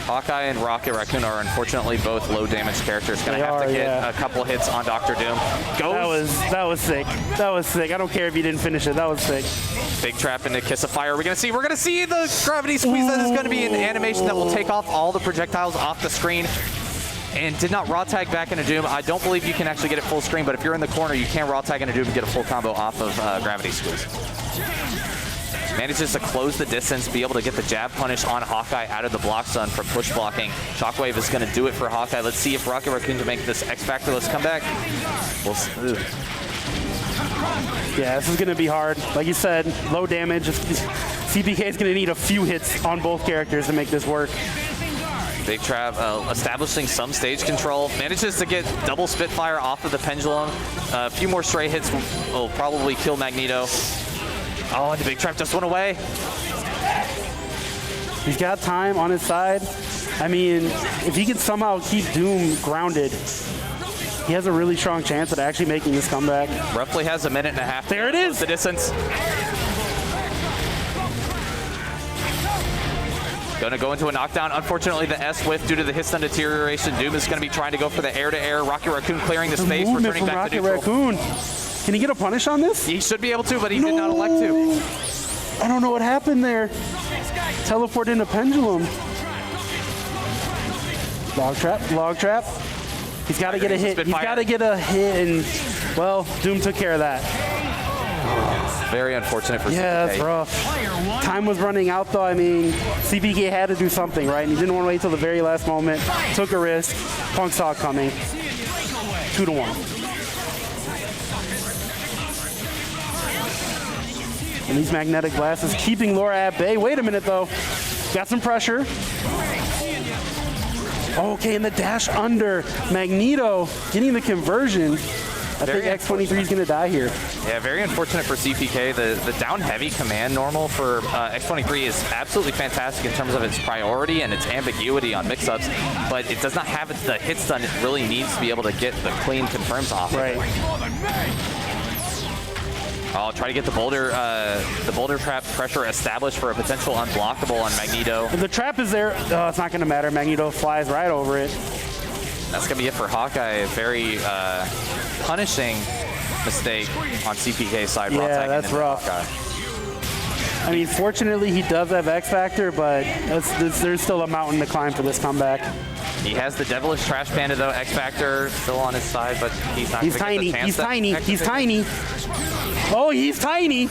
Hawkeye and Rocket Raccoon are unfortunately both low damage characters. Gonna have to get a couple hits on Dr. Doom. That was sick. That was sick. I don't care if you didn't finish it. That was sick. Big trap into Kiss of Fire. We're gonna see the gravity squeeze. That is gonna be an animation that will take off all the projectiles off the screen. And did not raw tag back into Doom. I don't believe you can actually get it full screen, but if you're in the corner, you can raw tag into Doom and get a full combo off of gravity squeeze. Manages to close the distance, be able to get the jab punish on Hawkeye out of the block zone from push blocking. Shockwave is going to do it for Hawkeye. Let's see if Rocket Raccoon can make this X-Factor-less comeback. Yeah, this is going to be hard. Like you said, low damage. CPK is going to need a few hits on both characters to make this work. Big Trap establishing some stage control. Manages to get double Spitfire off of the pendulum. A few more stray hits will probably kill Magneto. Oh, and the Big Trap just went away. He's got time on his side. I mean, if he can somehow keep Doom grounded, he has a really strong chance at actually making this comeback. Roughly has a minute and a half. There it is. The distance. Gonna go into a knockdown. Unfortunately, the S whiff due to the hit stun deterioration. Doom is gonna be trying to go for the air-to-air. Rocket Raccoon clearing the space, returning back to neutral. Raccoon. Can he get a punish on this? He should be able to, but he did not elect to. I don't know what happened there. Teleport into pendulum. Log trap, log trap. He's got to get a hit. He's got to get a hit, and, well, Doom took care of that. Very unfortunate for CPK. Yeah, that's rough. Time was running out, though. I mean, CPK had to do something, right? And he didn't want to wait till the very last moment. Took a risk. Punk saw it coming. 2-1. And these magnetic blasts is keeping Laura at bay. Wait a minute, though. Got some pressure. Okay, and the dash under. Magneto getting the conversion. I think X23 is going to die here. Yeah, very unfortunate for CPK. The down heavy command normal for X23 is absolutely fantastic in terms of its priority and its ambiguity on mix-ups, but it does not have the hit stun it really needs to be able to get the clean confirms off. Right. I'll try to get the boulder trap pressure established for a potential unblockable on Magneto. If the trap is there, it's not going to matter. Magneto flies right over it. That's going to be it for Hawkeye. Very punishing mistake on CPK's side. Yeah, that's rough. Hawkeye. I mean, fortunately, he does have X Factor, but there's still a mountain to climb for this comeback. He has the Devilish Trash Panda, though. X Factor still on his side, but he's not going to get the chance. He's tiny. He's tiny. Oh, he's tiny.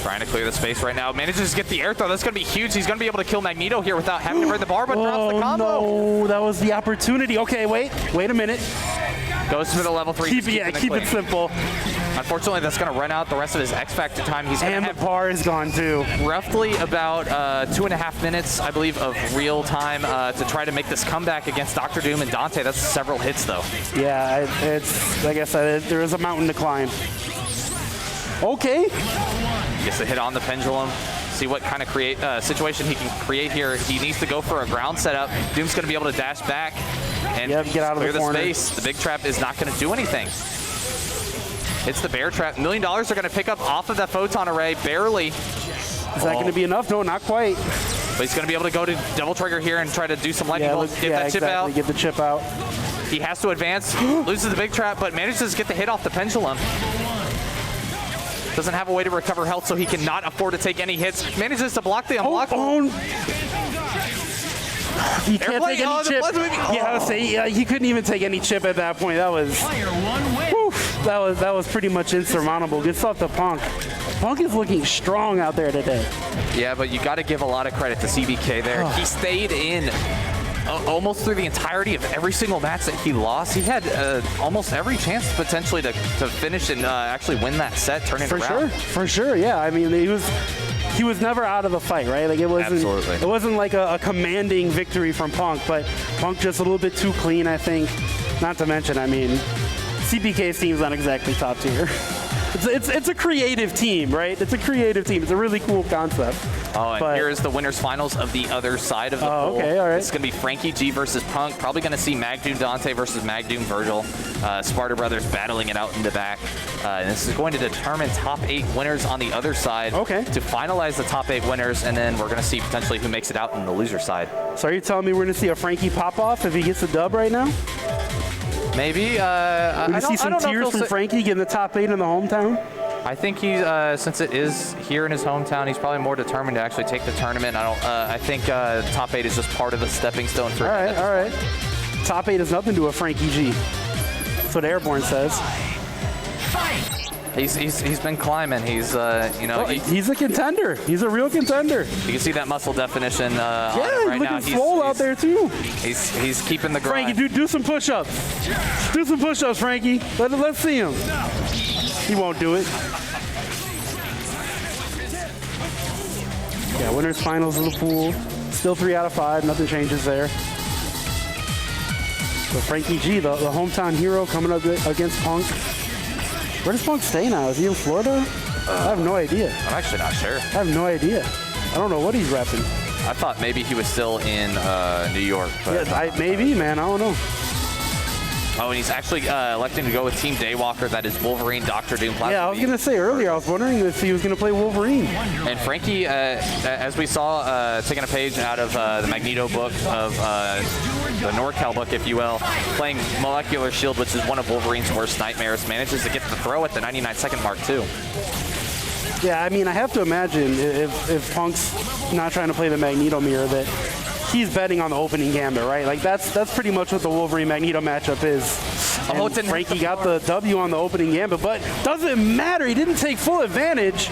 Trying to clear the space right now. Manages to get the air throw. That's going to be huge. He's going to be able to kill Magneto here without having to burn the bar, but drops the combo. No, that was the opportunity. Okay, wait a minute. Goes to the level 3. Keep it simple. Unfortunately, that's going to run out the rest of his X Factor time. He's going to have the bar is gone too. Roughly about 2.5 minutes, I believe, of real time to try to make this comeback against Dr. Doom and Dante. That's several hits, though. Yeah, it's like I said, there is a mountain to climb. Okay. Gets a hit on the pendulum. See what kind of situation he can create here. He needs to go for a ground setup. Doom's going to be able to dash back and get out of clear the the corner. space. The big trap is not going to do anything. Hits the bear trap. $1 million are going to pick up off of that photon array, barely. Is that going to be enough? No, not quite. But he's going to be able to go to double trigger here and try to do some lightning bolt. Get that chip out. Get the chip out. He has to advance, loses the big trap, but manages to get the hit off the pendulum. Doesn't have a way to recover health, so he cannot afford to take any hits. Manages to block the unblockable. He can't take any chip. Yeah, he couldn't even take any chip at that point. That was, that was pretty much insurmountable. Good stuff to Punk. Punk is looking strong out there today. Yeah, but you got to give a lot of credit to CBK there. He stayed in almost through the entirety of every single match that he lost. He had almost every chance potentially to finish and actually win that set, turn it around. For sure, yeah. I mean, he was never out of the fight, right? Like it wasn't. Absolutely. It wasn't like a commanding victory from Punk, but Punk just a little bit too clean, I think. Not to mention, I mean, CPK's team's not exactly top tier. It's a creative team, right? It's a creative team. It's a really cool concept. Oh, and here is the winners finals of the other side of the pool. Okay, all right. It's going to be Frankie G versus Punk. Probably going to see Magdoom Dante versus Magdoom Virgil. Sparta Brothers battling it out in the back. And this is going to determine top 8 winners on the other side. Okay. To finalize the top 8 winners, and then we're going to see potentially who makes it out in the loser side. So are you telling me we're going to see a Frankie pop-off if he gets the dub right now? Maybe. We're going to see some tears from Frankie getting the top 8 in the hometown? I think he, since it is here in his hometown, he's probably more determined to actually take the tournament. I think top 8 is just part of the stepping stone for him. All right. Top 8 has nothing to do with Frankie G. That's what Airborne says. He's been climbing. He's he's a contender. He's a real contender. You can see that muscle definition on him right looking now. swole out there too. He's keeping the grind. Frankie, do some push-ups. Do some push-ups, Frankie. Let's see him. He won't do it. Yeah, winners finals of the pool. Still 3 out of 5. Nothing changes there. So Frankie G, the hometown hero, coming up against Punk. Where does Punk stay now? Is he in Florida? I have no idea. I'm actually not sure. I have no idea. I don't know what he's repping. I thought maybe he was still in New York. But Yeah, maybe, man. I don't know. Oh, and he's actually electing to go with Team Daywalker. That is Wolverine, Dr. Doom, Plasma Yeah, I was Beam. going to say earlier, I was wondering if he was going to play Wolverine. And Frankie, as we saw, taking a page out of the Magneto book of the NorCal book, if you will, playing Molecular Shield, which is one of Wolverine's worst nightmares, manages to get the throw at the 99-second mark, too. Yeah, I mean, I have to imagine if Punk's not trying to play the Magneto mirror, that he's betting on the opening gambit, right? Like, that's pretty much what the Wolverine-Magneto matchup is. And Frankie got the W on the opening gambit, but doesn't matter. He didn't take full advantage.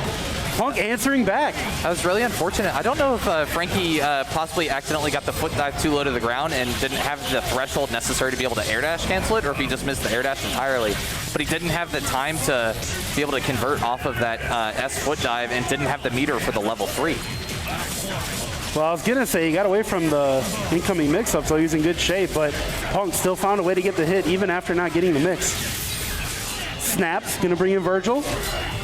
Punk answering back. That was really unfortunate. I don't know if Frankie possibly accidentally got the foot dive too low to the ground and didn't have the threshold necessary to be able to air dash cancel it, or if he just missed the air dash entirely. But he didn't have the time to be able to convert off of that S foot dive and didn't have the meter for the level 3. Well, I was going to say he got away from the incoming mix-up, so he's in good shape, but Punk still found a way to get the hit even after not getting the mix. Snaps, going to bring in Virgil.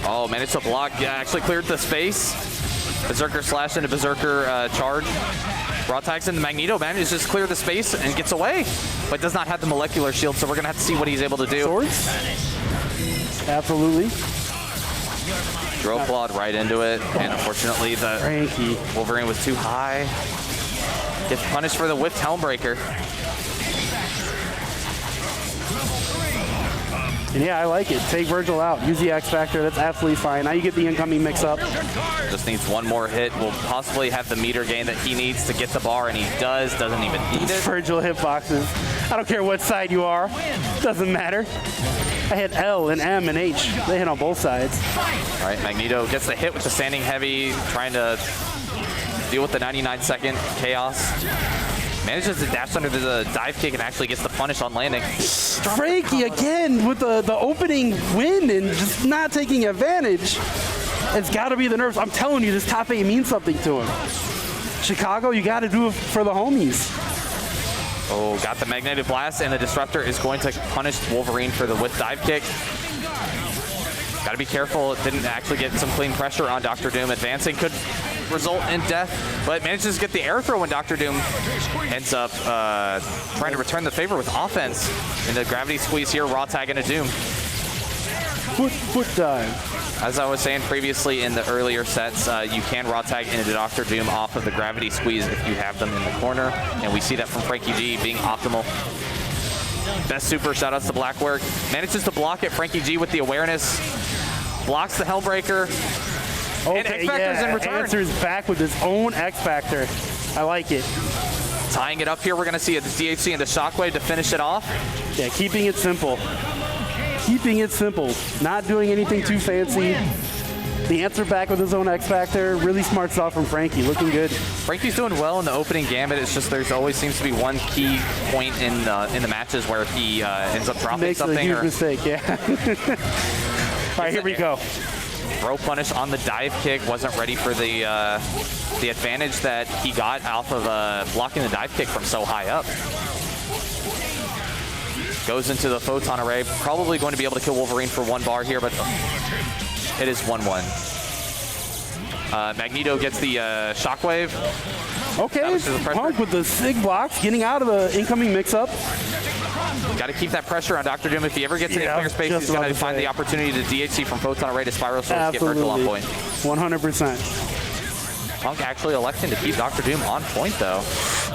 Oh, managed to block. Yeah, actually cleared the space. Berserker slash into Berserker charge. Raw tags into Magneto, manages to just clear the space and gets away, but does not have the molecular shield, so we're going to have to see what he's able to do. Swords? Absolutely. Drove Clawed right into it, and unfortunately the Frankie Wolverine was too high. Gets punished for the whiffed Helmbreaker. And yeah, I like it. Take Virgil out. Use the X Factor. That's absolutely fine. Now you get the incoming mix-up. Just needs one more hit. Will possibly have the meter gain that he needs to get the bar, and he does. Doesn't even need it. Virgil hitboxes. I don't care what side you are. Doesn't matter. I hit L and M and H. They hit on both sides. All right, Magneto gets the hit with the standing heavy, trying to deal with the 99-second chaos. Manages to dash under the dive kick and actually gets the punish on landing. Frankie again with the opening win and just not taking advantage. It's got to be the nerves. I'm telling you, this top 8 means something to him. Chicago, you got to do it for the homies. Oh, got the magnetic blast, and the disruptor is going to punish Wolverine for the whiff dive kick. Got to be careful. It didn't actually get some clean pressure on Dr. Doom. Advancing could result in death, but manages to get the air throw when Dr. Doom ends up trying to return the favor with offense. In the gravity squeeze here, raw tag into Doom. Foot dive. As I was saying previously in the earlier sets, you can raw tag into Dr. Doom off of the gravity squeeze if you have them in the corner, and we see that from Frankie G being optimal. Best super, shoutouts to Blackwork. Manages to block it, Frankie G with the awareness. Blocks the Hellbreaker. Okay, and X Factor's in return. Answers back with his own X Factor. I like it. Tying it up here, we're going to see a DHC and the Shockwave to finish it off. Yeah, keeping it simple. Keeping it simple. Not doing anything too fancy. The answer back with his own X Factor. Really smart stuff from Frankie. Looking good. Frankie's doing well in the opening gambit. It's just there's always seems to be one key point in the matches where he ends up dropping Makes something. Makes a huge mistake, yeah. All right, here we go. Throw punish on the dive kick. Wasn't ready for the advantage that he got off of blocking the dive kick from so high up. Goes into the photon array. Probably going to be able to kill Wolverine for 1 bar here, but it is 1-1. Magneto gets the shockwave. Okay, Punk with the sig blocks, getting out of the incoming mix-up. Got to keep that pressure on Dr. Doom. If he ever gets any clear space, he's going to find the opportunity to DHC from photon array to spiral source, get Virgil on point. 100%. Punk actually electing to keep Dr. Doom on point, though.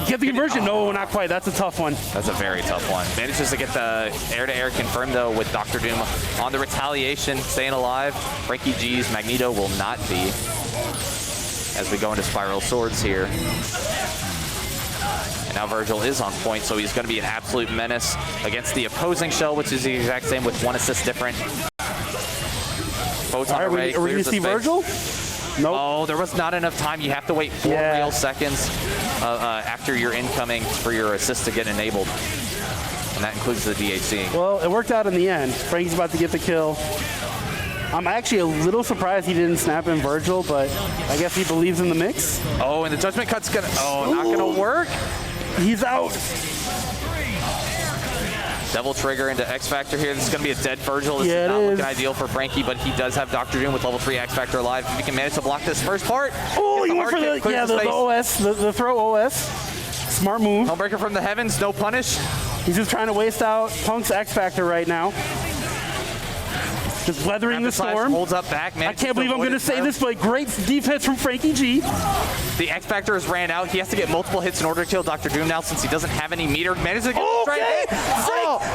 Get the conversion. No, not quite. That's a tough one. That's a very tough one. Manages to get the air-to-air confirmed, though, with Dr. Doom on the retaliation, staying alive. Frankie G's Magneto will not be, as we go into spiral swords here. And now Virgil is on point, so he's going to be an absolute menace against the opposing shell, which is the exact same with 1 assist different. Photon array. Are we going to see Virgil? Nope. Oh, there was not enough time. You have to wait 4 real seconds after your incoming for your assist to get enabled. And that includes the DHC. Well, it worked out in the end. Frankie's about to get the kill. I'm actually a little surprised he didn't snap in Virgil, but I guess he believes in the mix. Oh, and the judgment cut's gonna, not gonna work. He's out. Double trigger into X Factor here. This is going to be a dead Virgil. This is not looking ideal for Frankie, but he does have Dr. Doom with level 3 X Factor alive. If he can manage to block this first part. Oh, he went for the OS, the throw OS. Smart move. Homebreaker from the heavens, no punish. He's just trying to waste out Punk's X Factor right now. Just weathering the storm. Holds up back, man. I can't believe I'm going to say this, but great defense from Frankie G. The X Factor has ran out. He has to get multiple hits in order to kill Dr. Doom now since he doesn't have any meter. Manages to get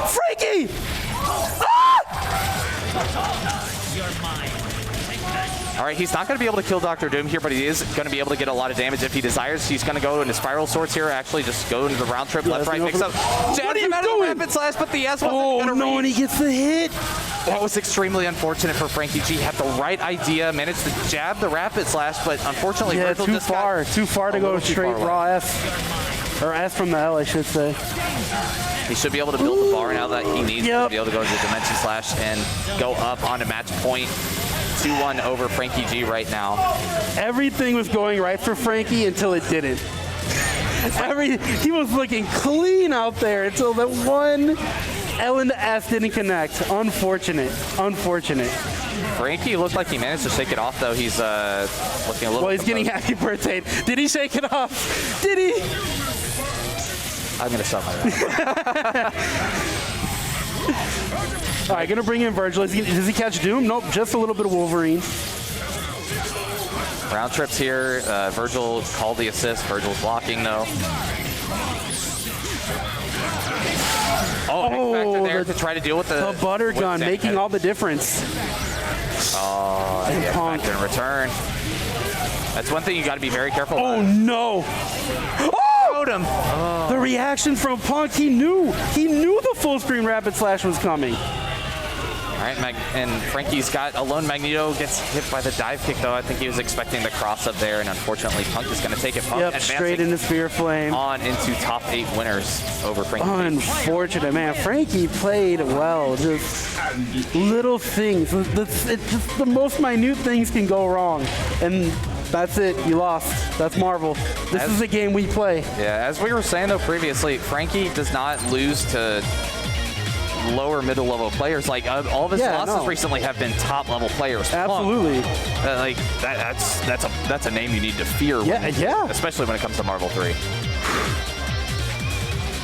Frankie! All right, he's not going to be able to kill Dr. Doom here, but he is going to be able to get a lot of damage if he desires. He's going to go into spiral swords here, actually just go into the round trip, left, right, mix up. What are you doing? Rapid slash, but the S wasn't going to no, and he gets the hit. That was extremely unfortunate for Frankie G. Had the right idea, managed to jab the rapid slash, but unfortunately, Virgil too far to go straight raw S, or S from the L, I should say. He should be able to build the bar now that he needs to be able to go into Dimension Slash and go up onto match point. 2-1 over Frankie G right now. Everything was going right for Frankie until it didn't. He was looking clean out there until that one L into S didn't connect. Unfortunate. Frankie looked like he managed to shake it off, though. He's looking a little. Well, he's getting happy birthday. Did he shake it off? Did he? I'm gonna stop my All right, gonna bring in Virgil. Does he catch Doom? Nope, just a little bit of Wolverine. Round trips here. Virgil called the assist. Virgil's blocking, though. Oh, X Factor there to try to deal with the butter gun, making all the difference. Oh, the X Factor in return. That's one thing you got to be very careful about. Oh, no. Him. Oh. The reaction from Punk, he knew the full screen rapid slash was coming. All right, and Frankie's got a lone Magneto, gets hit by the dive kick, though. I think he was expecting the cross up there, and unfortunately, Punk is going to take it. Punk straight into Spear Flame. On into top 8 winners over Frankie. Unfortunate, man. Frankie played well. Just little things. It's just the most minute things can go wrong. And that's it. You lost. That's Marvel. This is a game we play. Yeah, as we were saying, though, previously, Frankie does not lose to lower middle level players. Like all of his losses recently have been top level players. Absolutely. Like that's a name you need to fear. Especially when it comes to Marvel 3.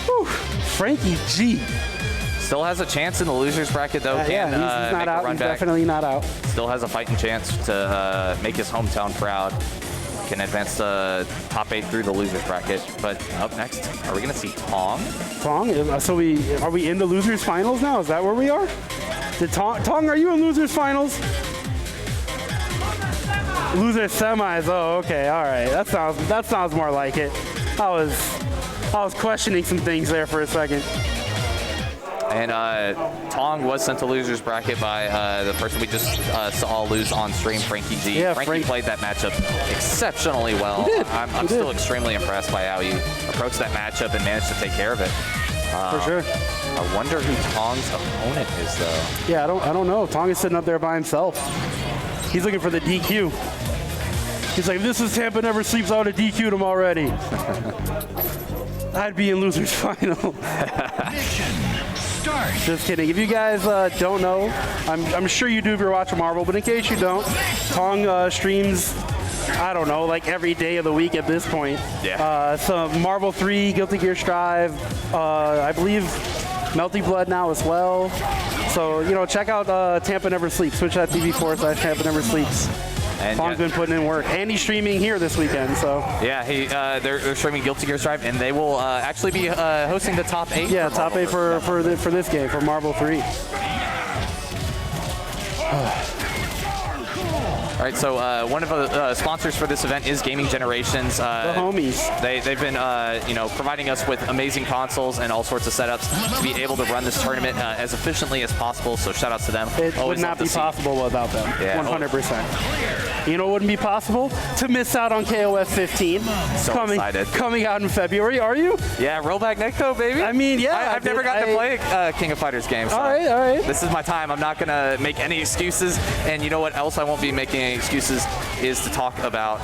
Whew. Frankie G. Still has a chance in the losers bracket, though. He's not out. He's definitely not out. Still has a fighting chance to make his hometown proud. Can advance the top 8 through the losers bracket. But up next, are we going to see Tong? Tong? So are we in the losers finals now? Is that where we are? Tong, are you in losers finals? Losers semis. Oh, okay. All right. That sounds more like it. I was questioning some things there for a second. And Tong was sent to losers bracket by the person we just saw lose on stream, Frankie G. Yeah, Frankie played that matchup exceptionally well. He did. I'm still extremely impressed by how he approached that matchup and managed to take care of it. For sure. I wonder who Tong's opponent is, though. Yeah, I don't know. Tong is sitting up there by himself. He's looking for the DQ. He's like, this is Tampa Never Sleeps, I would have DQ'd him already. I'd be in losers final. Just kidding. If you guys don't know, I'm sure you do if you're watching Marvel, but in case you don't, Tong streams, I don't know, like every day of the week at this point. Yeah. Some Marvel 3, Guilty Gear Strive, I believe Melty Blood now as well. So, you know, check out Tampa Never Sleeps, twitch.tv/Tampa Never Sleeps. And Tong's been putting in work, and he's streaming here this weekend. So yeah, they're streaming Guilty Gear Strive, and they will actually be hosting the top 8. Yeah, top 8 for this game, for Marvel 3. All right, so one of the sponsors for this event is Gaming Generations. The homies. They've been providing us with amazing consoles and all sorts of setups to be able to run this tournament as efficiently as possible. So shout outs to them. It would not be possible without them. Yeah, 100%. You know what wouldn't be possible? To miss out on KOF 15. So excited. Coming out in February, are you? Yeah, rollback Necto, baby. I mean, yeah. I've never gotten to play a King of Fighters game. So all right. This is my time. I'm not going to make any excuses. And you know what else I won't be making any excuses is to talk about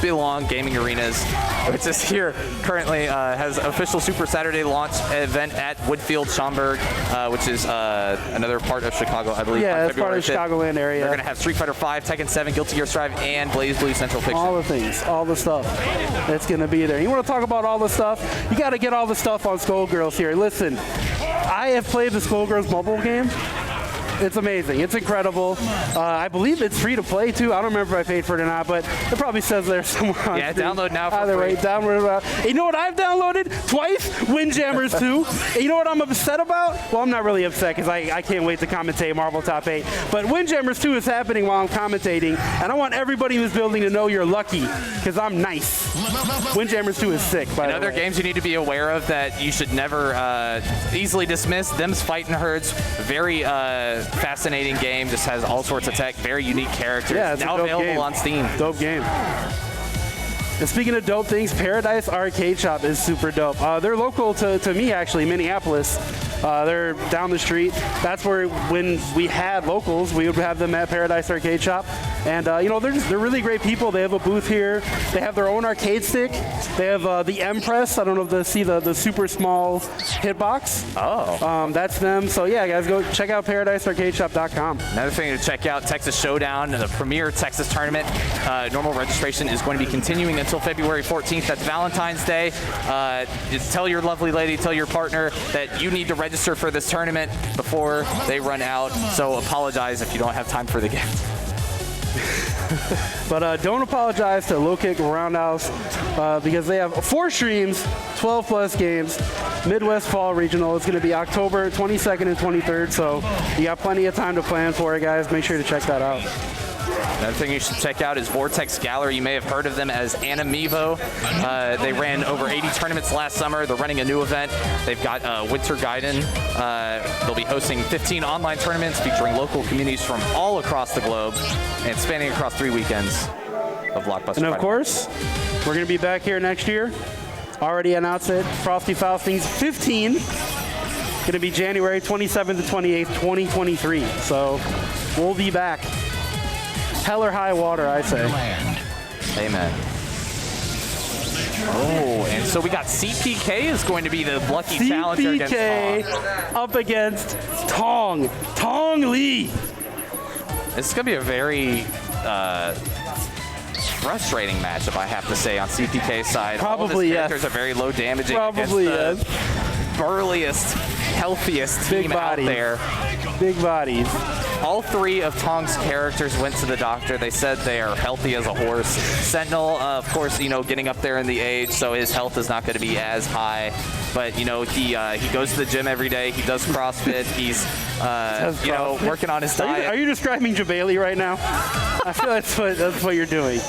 Belong Gaming Arenas, which is here currently, has official Super Saturday launch event at Woodfield, Schaumburg, which is another part of Chicago, I believe. Yeah, it's part of the Chicagoland area. They're going to have Street Fighter V, Tekken 7, Guilty Gear Strive, and Blaze Blue Central Fiction. All the things, all the stuff that's going to be there. You want to talk about all the stuff? You got to get all the stuff on Skullgirls here. Listen, I have played the Skullgirls mobile game. It's amazing. It's incredible. I believe it's free to play too. I don't remember if I paid for it or not, but it probably says there somewhere on Yeah, Steam. download now for Either free. way, download. You know what I've downloaded twice? Windjammers 2. And you know what I'm upset about? Well, I'm not really upset because I can't wait to commentate Marvel Top 8. But Windjammers 2 is happening while I'm commentating, and I want everybody in this building to know you're lucky because I'm nice. Windjammers 2 is sick, by the way. Other games you need to be aware of that you should never easily dismiss. Them's Fightin' Herds, very fascinating game. Just has all sorts of tech, very unique characters. Yeah, it's now a dope available game. on Steam. Dope game. And speaking of dope things, Paradise Arcade Shop is super dope. They're local to me, actually, Minneapolis. They're down the street. That's where, when we had locals, we would have them at Paradise Arcade Shop. And, you know, they're really great people. They have a booth here. They have their own arcade stick. They have the M-Press. I don't know if they see the super small hitbox. Oh. That's them. So, yeah, guys, go check out ParadiseArcadeShop.com. Another thing to check out, Texas Showdown, the premier Texas tournament. Normal registration is going to be continuing until February 14th. That's Valentine's Day. Just tell your lovely lady, tell your partner that you need to register for this tournament before they run out. So apologize if you don't have time for the gift. But don't apologize to Low Kick Roundhouse because they have 4 streams, 12 plus games. Midwest Fall Regional is going to be October 22nd and 23rd, so you got plenty of time to plan for it, guys. Make sure to check that out. Another thing you should check out is Vortex Gallery. You may have heard of them as Animivo. They ran over 80 tournaments last summer. They're running a new event. They've got Winter Gaiden. They'll be hosting 15 online tournaments featuring local communities from all across the globe and spanning across 3 weekends of Blockbuster. And of course, we're going to be back here next year. Already announced it. Frosty Faustings 15. Going to be January 27th to 28th, 2023. So we'll be back. Hell or high water, I say. Amen. Oh, and so we got CPK is going to be the lucky challenger against CPK up against Tong. Tong Lee. This is going to be a very frustrating matchup, I have to say, on CPK's side. Probably, yes. Characters are very low damaging Probably, against the burliest, healthiest Big team bodies. out there. Big bodies. All 3 of Tong's characters went to the doctor. They said they are healthy as a horse. Sentinel, of course, you know, getting up there in the age, so his health is not going to be as high. But, you know, he goes to the gym every day. He does CrossFit. He's, you know, working on his diet. Are you describing Jabali right now? I feel that's what you're doing.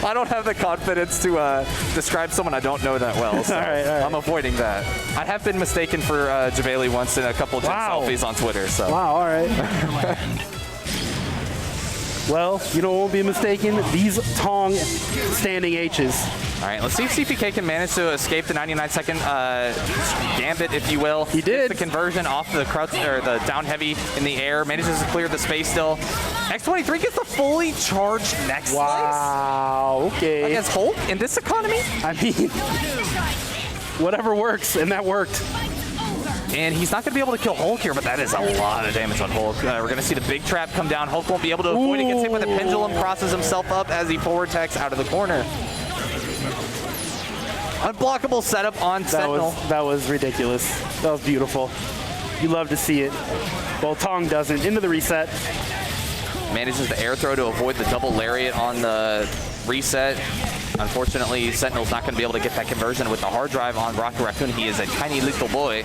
I don't have the confidence to describe someone I don't know that well, so all right. I'm avoiding that. I have been mistaken for Jabali once in a couple of gym selfies on Twitter. So. Wow, all right. Well, you know what won't be mistaken? These Tong standing H's. All right, let's see if CPK can manage to escape the 99-second gambit, if you will. He did. Gets the conversion off the crutch or the down heavy in the air. Manages to clear the space still. X23 gets the fully charged neck slice Wow, okay. against Hulk in this economy. I mean, whatever works, and that worked. And he's not going to be able to kill Hulk here, but that is a lot of damage on Hulk. We're going to see the big trap come down. Hulk won't be able to avoid it. Gets hit with the pendulum, crosses himself up as he forward techs out of the corner. Unblockable setup on Sentinel. That was ridiculous. That was beautiful. You love to see it. Well, Tong doesn't. Into the reset. Manages the air throw to avoid the double lariat on the reset. Unfortunately, Sentinel's not going to be able to get that conversion with the hard drive on Rocket Raccoon. He is a tiny little boy.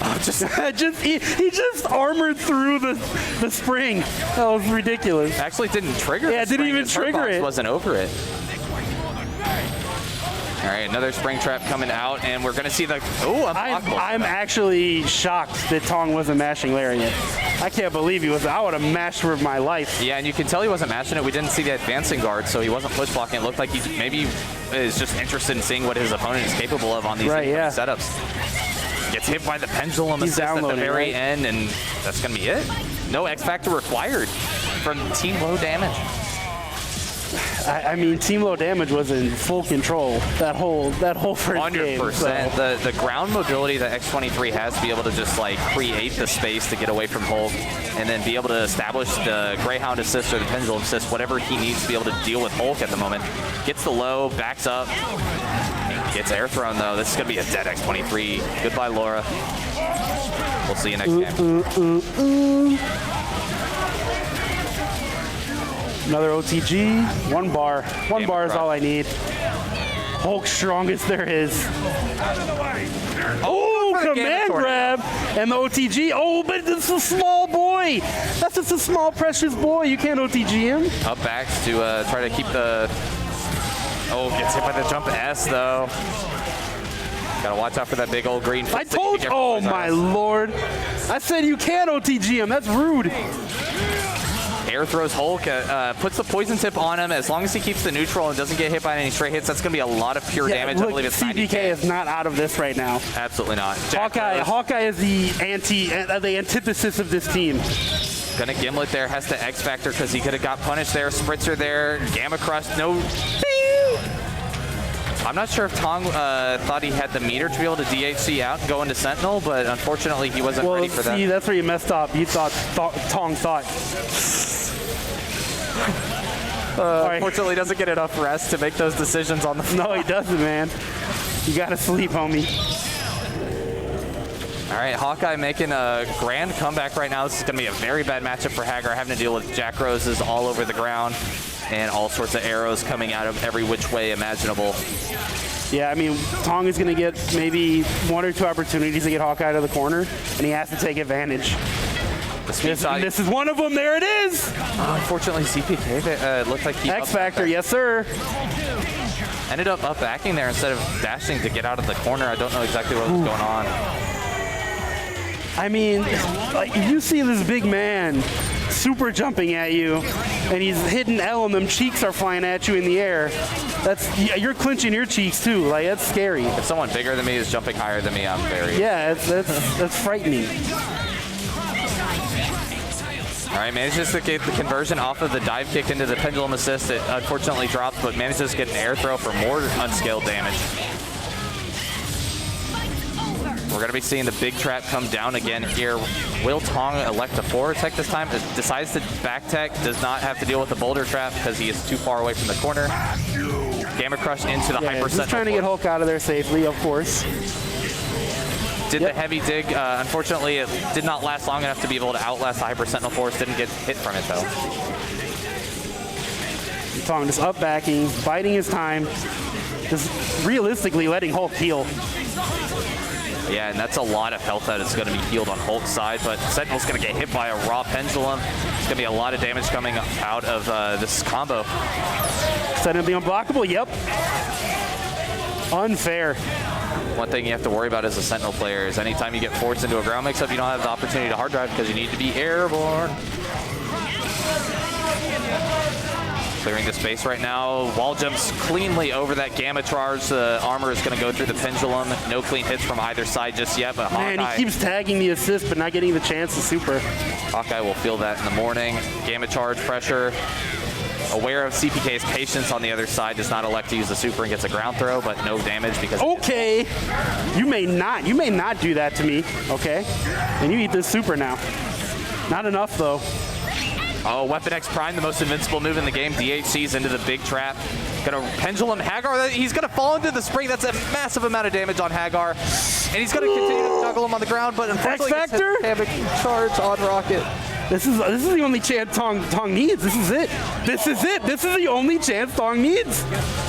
Oh, he just armored through the spring. That was ridiculous. Actually didn't trigger Yeah, the spring. didn't even His trigger hurtbox it. Wasn't over it. All right, another spring trap coming out, and we're going to see the... Oh, I'm actually shocked that Tong wasn't mashing Lariat. I can't believe he was. I would have mashed for my life. Yeah, and you can tell he wasn't mashing it. We didn't see the advancing guard, so he wasn't push blocking. It looked like he maybe is just interested in seeing what his opponent is capable of on these setups. Gets hit by the pendulum assist at the very end, and that's going to be it. No X Factor required from Team Low Damage. I mean, Team Low Damage was in full control that whole first game. 100%. So. The ground mobility that X23 has to be able to just like create the space to get away from Hulk, and then be able to establish the Greyhound assist or the pendulum assist, whatever he needs to be able to deal with Hulk at the moment. Gets the low, backs up, gets air thrown though. This is going to be a dead X23. Goodbye, Laura. We'll see you next game. Another OTG, one bar. One bar is all I need. Hulk strongest there is. Oh, command grab and the OTG. Oh, but it's a small boy. That's just a small, precious boy. You can't OTG him. Up backs to try to keep the... Oh, gets hit by the jump S though. Gotta watch out for that big old green. I told you. Oh my lord. I said you can't OTG him. That's rude. Air throws Hulk, puts the poison tip on him. As long as he keeps the neutral and doesn't get hit by any straight hits, that's going to be a lot of pure damage. Look, I believe it's CBK 90K. is not out of this right now. Absolutely not. Hawkeye is the antithesis of this team. Gonna Gimlet there, has to X Factor because he could have got punished there. Spritzer there, Gamma Crush, no. I'm not sure if Tong thought he had the meter to be able to DHC out and go into Sentinel, but unfortunately he wasn't ready for that. See, that's where you messed up. You thought Tong thought. Unfortunately, he doesn't get enough rest to make those decisions on the fly. No, he doesn't, man. You gotta sleep, homie. All right, Hawkeye making a grand comeback right now. This is going to be a very bad matchup for Hagar, having to deal with Jack Roses all over the ground and all sorts of arrows coming out of every which way imaginable. Yeah, I mean, Tong is going to get maybe one or two opportunities to get Hawkeye to the corner, and he has to take advantage. This is one of them. There it is. Unfortunately, CPK looked like he X Factor, yes, sir. Ended up backing there instead of dashing to get out of the corner. I don't know exactly what was going on. I mean, like, if you see this big man super jumping at you, and he's hitting L, and them cheeks are flying at you in the air, you're clenching your cheeks too. Like, that's scary. If someone bigger than me is jumping higher than me, I'm very... Yeah, that's frightening. All right, manages to get the conversion off of the dive kick into the pendulum assist. It unfortunately dropped, but manages to get an air throw for more unscaled damage. We're going to be seeing the big trap come down again here. Will Tong elect a forward tech this time? Decides to back tech, does not have to deal with the boulder trap because he is too far away from the corner. Gamma Crush into the Hyper Sentinel. Just trying to get Hulk out of there safely, of course. Did the heavy dig. Unfortunately, it did not last long enough to be able to outlast the Hyper Sentinel Force. Didn't get hit from it, though. Tong just up backing, biding his time, just realistically letting Hulk heal. Yeah, and that's a lot of health that is going to be healed on Hulk's side, but Sentinel's going to get hit by a raw pendulum. It's going to be a lot of damage coming out of this combo. Sentinel be unblockable? Yep. Unfair. One thing you have to worry about as a Sentinel player is anytime you get forced into a ground mix-up, you don't have the opportunity to hard drive because you need to be airborne. Clearing the space right now. Wall jumps cleanly over that Gamma charge. The armor is going to go through the pendulum. No clean hits from either side just yet, but Man, Hawkeye, he keeps tagging the assist, but not getting the chance to super. Hawkeye will feel that in the morning. Gamma charge pressure. Aware of CPK's patience on the other side, does not elect to use the super and gets a ground throw, but no damage because... Okay, you may not do that to me, okay? And you eat this super now. Not enough though. Oh, Weapon X Prime, the most invincible move in the game. DHC's into the big trap. Gonna pendulum Hagar. He's gonna fall into the spring. That's a massive amount of damage on Hagar. And he's gonna continue to juggle him on the ground, but unfortunately X Factor? Hammock charge on Rocket. This is the only chance Tong needs. This is it. This is it. This is the only chance Tong needs.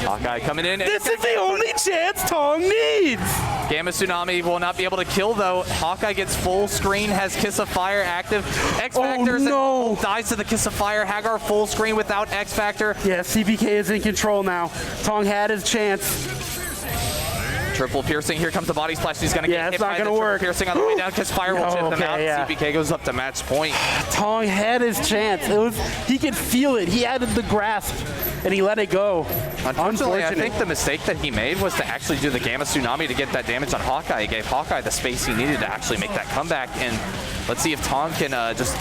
Hawkeye coming in. This is the only chance Tong needs. Gamma Tsunami will not be able to kill though. Hawkeye gets full screen, has Kiss of Fire active. X Factor dies to the Kiss of Fire. Hagar full screen without X Factor. Yeah, CPK is in control now. Tong had his chance. Triple piercing. Here comes the body splash. He's gonna get hit by the triple piercing on the way down. Kiss Fire will chip him out. Yeah. CPK goes up to match point. Tong had his chance. He could feel it. He added the grasp, and he let it go. Unfortunately, I think the mistake that he made was to actually do the Gamma Tsunami to get that damage on Hawkeye. It gave Hawkeye the space he needed to actually make that comeback. And let's see if Tong can just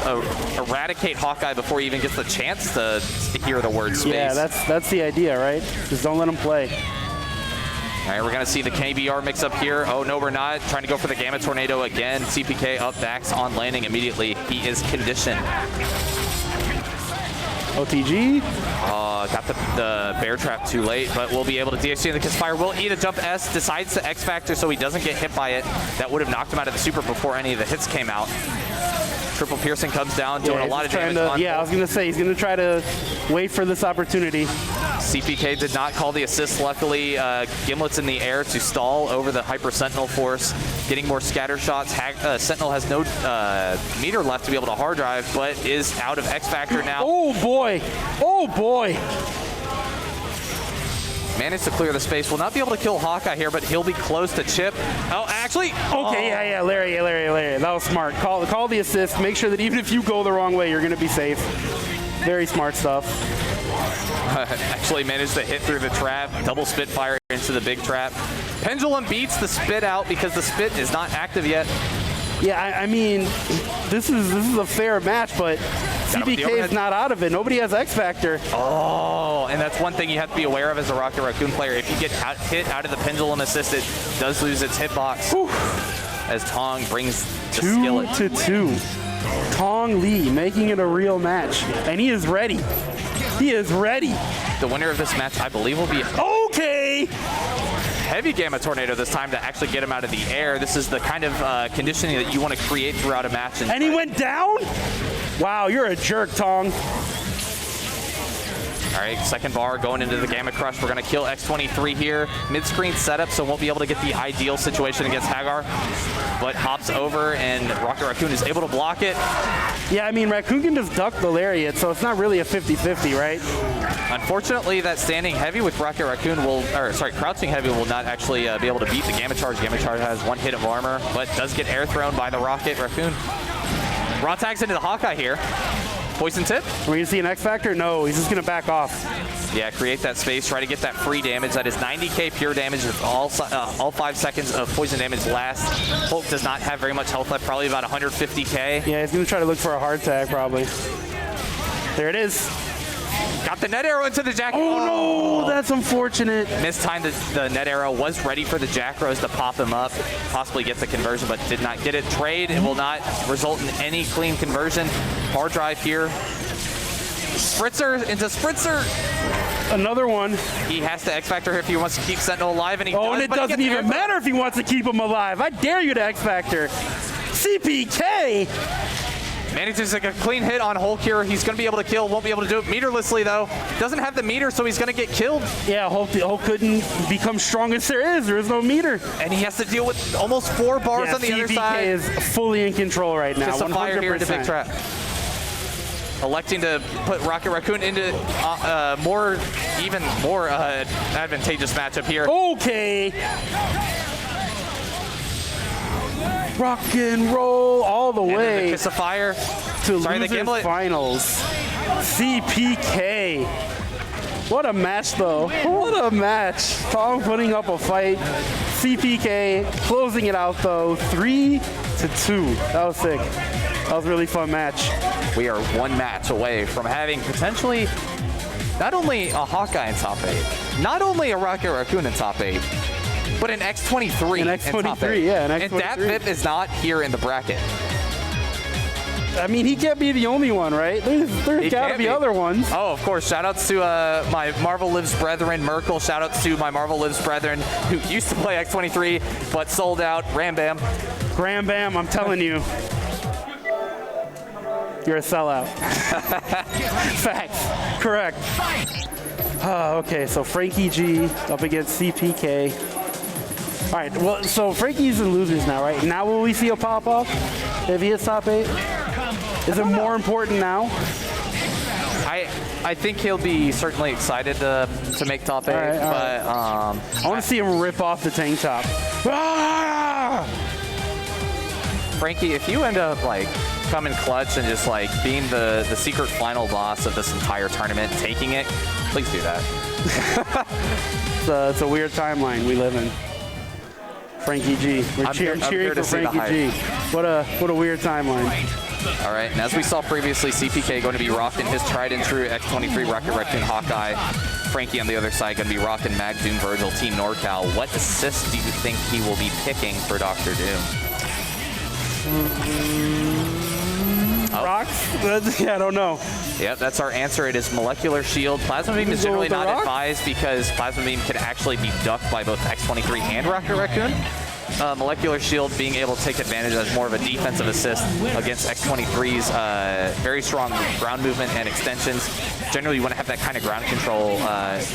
eradicate Hawkeye before he even gets the chance to hear the word space. Yeah, that's the idea, right? Just don't let him play. All right, we're going to see the KBR mix up here. Oh, no, we're not. Trying to go for the Gamma Tornado again. CPK up backs on landing immediately. He is conditioned. OTG. Got the bear trap too late, but we'll be able to DHC in the Kiss Fire. Will eat a jump S, decides to X Factor so he doesn't get hit by it. That would have knocked him out of the super before any of the hits came out. Triple piercing comes down, doing a lot of damage on I was going to say, he's going to try to wait for this opportunity. CPK did not call the assist, luckily. Gimlet's in the air to stall over the Hyper Sentinel force, getting more scatter shots. Sentinel has no meter left to be able to hard drive, but is out of X Factor now. Oh boy, oh boy. Managed to clear the space. Will not be able to kill Hawkeye here, but he'll be close to chip. Oh, actually. Okay, yeah, Larry. That was smart. Call the assist. Make sure that even if you go the wrong way, you're going to be safe. Very smart stuff. Actually managed to hit through the trap. Double Spitfire into the big trap. Pendulum beats the spit out because the spit is not active yet. Yeah, I mean, this is a fair match, but CPK is not out of it. Nobody has X Factor. Oh, and that's one thing you have to be aware of as a Rocket Raccoon player. If you get hit out of the pendulum assist, it does lose its hitbox. Whew. As Tong brings the skillet. 2-2. Tong Lee making it a real match, and he is ready. He is ready. The winner of this match, I believe, will be okay. Heavy Gamma Tornado this time to actually get him out of the air. This is the kind of conditioning that you want to create throughout a match. And he went down? Wow, you're a jerk, Tong. All right, second bar going into the Gamma Crush. We're going to kill X23 here. Mid-screen setup, so won't be able to get the ideal situation against Hagar. But hops over, and Rocket Raccoon is able to block it. Yeah, I mean, Raccoon can just duck the lariat, so it's not really a 50-50, right? Unfortunately, that standing heavy with Rocket Raccoon crouching heavy will not actually be able to beat the Gamma Charge. Gamma Charge has one hit of armor, but does get air thrown by the Rocket Raccoon. Raw tags into the Hawkeye here. Poison tip. Are we going to see an X Factor? No, he's just going to back off. Yeah, create that space, try to get that free damage. That is 90k pure damage if all 5 seconds of poison damage last. Hulk does not have very much health left, probably about 150k. Yeah, he's going to try to look for a hard tag, probably. There it is. Got the net arrow into the Jack. Oh no, that's unfortunate. Mistimed the net arrow, was ready for the Jack Rose to pop him up, possibly get the conversion, but did not get it. Trade, it will not result in any clean conversion. Hard drive here. Spritzer into Spritzer. Another one. He has to X Factor here if he wants to keep Sentinel alive, and he does. And it doesn't even matter if he wants to keep him alive. I dare you to X Factor. CPK. Manages to get a clean hit on Hulk here. He's going to be able to kill. Won't be able to do it meterlessly, though. Doesn't have the meter, so he's going to get killed. Yeah, Hulk couldn't become strongest there is. There is no meter. And he has to deal with almost 4 bars on the other side. CPK is fully in control right now. Just a fire here into Big Trap. Electing to put Rocket Raccoon into even more advantageous matchup here. Okay. Rock and roll all the way. The Kiss of Fire to losers finals. CPK. What a match, though. What a match. Tom putting up a fight. CPK closing it out, though. 3-2. That was sick. That was a really fun match. We are one match away from having potentially not only a Hawkeye in top 8, not only a Rocket Raccoon in top 8, but an X23 An in top 8. X23, yeah, an And that X23. VIP is not here in the bracket. I mean, he can't be the only one, right? There's He got to can't be be. other ones. Oh, of course. Shoutouts to my Marvel Lives brethren, Merkel. Shoutouts to my Marvel Lives brethren who used to play X23 but sold out. Ram Bam. Ram Bam, I'm telling you. You're a sellout. Facts. Correct. Okay, so Frankie G up against CPK. All right, well, so Frankie's in losers now, right? Now will we see a pop-off if he hits top 8? Is it more important now? I think he'll be certainly excited to make top 8, All right, but I want to see him rip off the tank top. Ah! Frankie, if you end up like coming clutch and just like being the secret final boss of this entire tournament, taking it, please do that. It's a weird timeline we live in. Frankie G. We're I'm here cheering to for see the Frankie G. What a weird timeline. All right, and as we saw previously, CPK going to be rocking his tried and true X23 Rocket Raccoon Hawkeye. Frankie on the other side going to be rocking Mag Doom Virgil, Team NorCal. What assist do you think he will be picking for Dr. Doom? Rocks? Yeah, I don't know. Yep, that's our answer. It is Molecular Shield. Plasma Beam is Go generally with the not rock? advised because Plasma Beam can actually be ducked by both X23 and Rocket Raccoon. Molecular Shield being able to take advantage as more of a defensive assist against X23's very strong ground movement and extensions. Generally, you want to have that kind of ground control.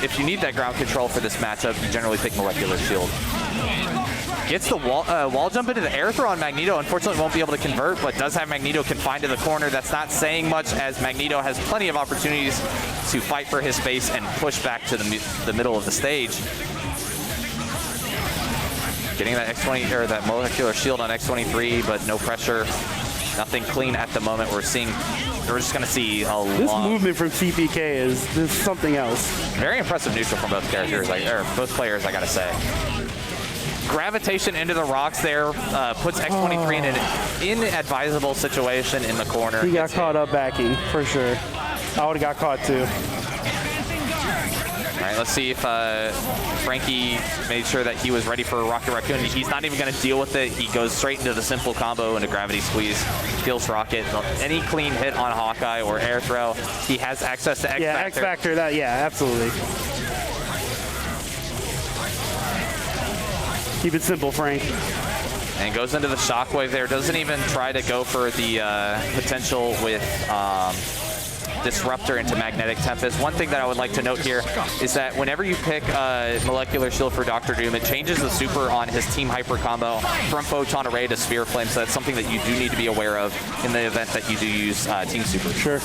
If you need that ground control for this matchup, you generally pick Molecular Shield. Gets the wall jump into the air throw on Magneto. Unfortunately, won't be able to convert, but does have Magneto confined to the corner. That's not saying much, as Magneto has plenty of opportunities to fight for his space and push back to the middle of the stage. Getting that X20 or that Molecular Shield on X23, but no pressure. Nothing clean at the moment. We're just going to see a This long, movement from CPK is something else. very impressive neutral from both characters, or both players, I got to say. Gravitation into the rocks there puts X23 in an inadvisable situation in the corner. He got caught up backing, for sure. I would have got caught too. All right, let's see if Frankie made sure that he was ready for Rocket Raccoon. He's not even going to deal with it. He goes straight into the simple combo into Gravity Squeeze, kills Rocket. Any clean hit on Hawkeye or air throw, he has access to X Yeah, Factor. X Factor, that, yeah, absolutely. Keep it simple, Frank. And goes into the shockwave there. Doesn't even try to go for the potential with Disruptor into Magnetic Tempest. One thing that I would like to note here is that whenever you pick Molecular Shield for Dr. Doom, it changes the super on his Team Hyper combo from Photon Array to Sphere Flame, so that's something that you do need to be aware of in the event that you do use Team Super. Sure.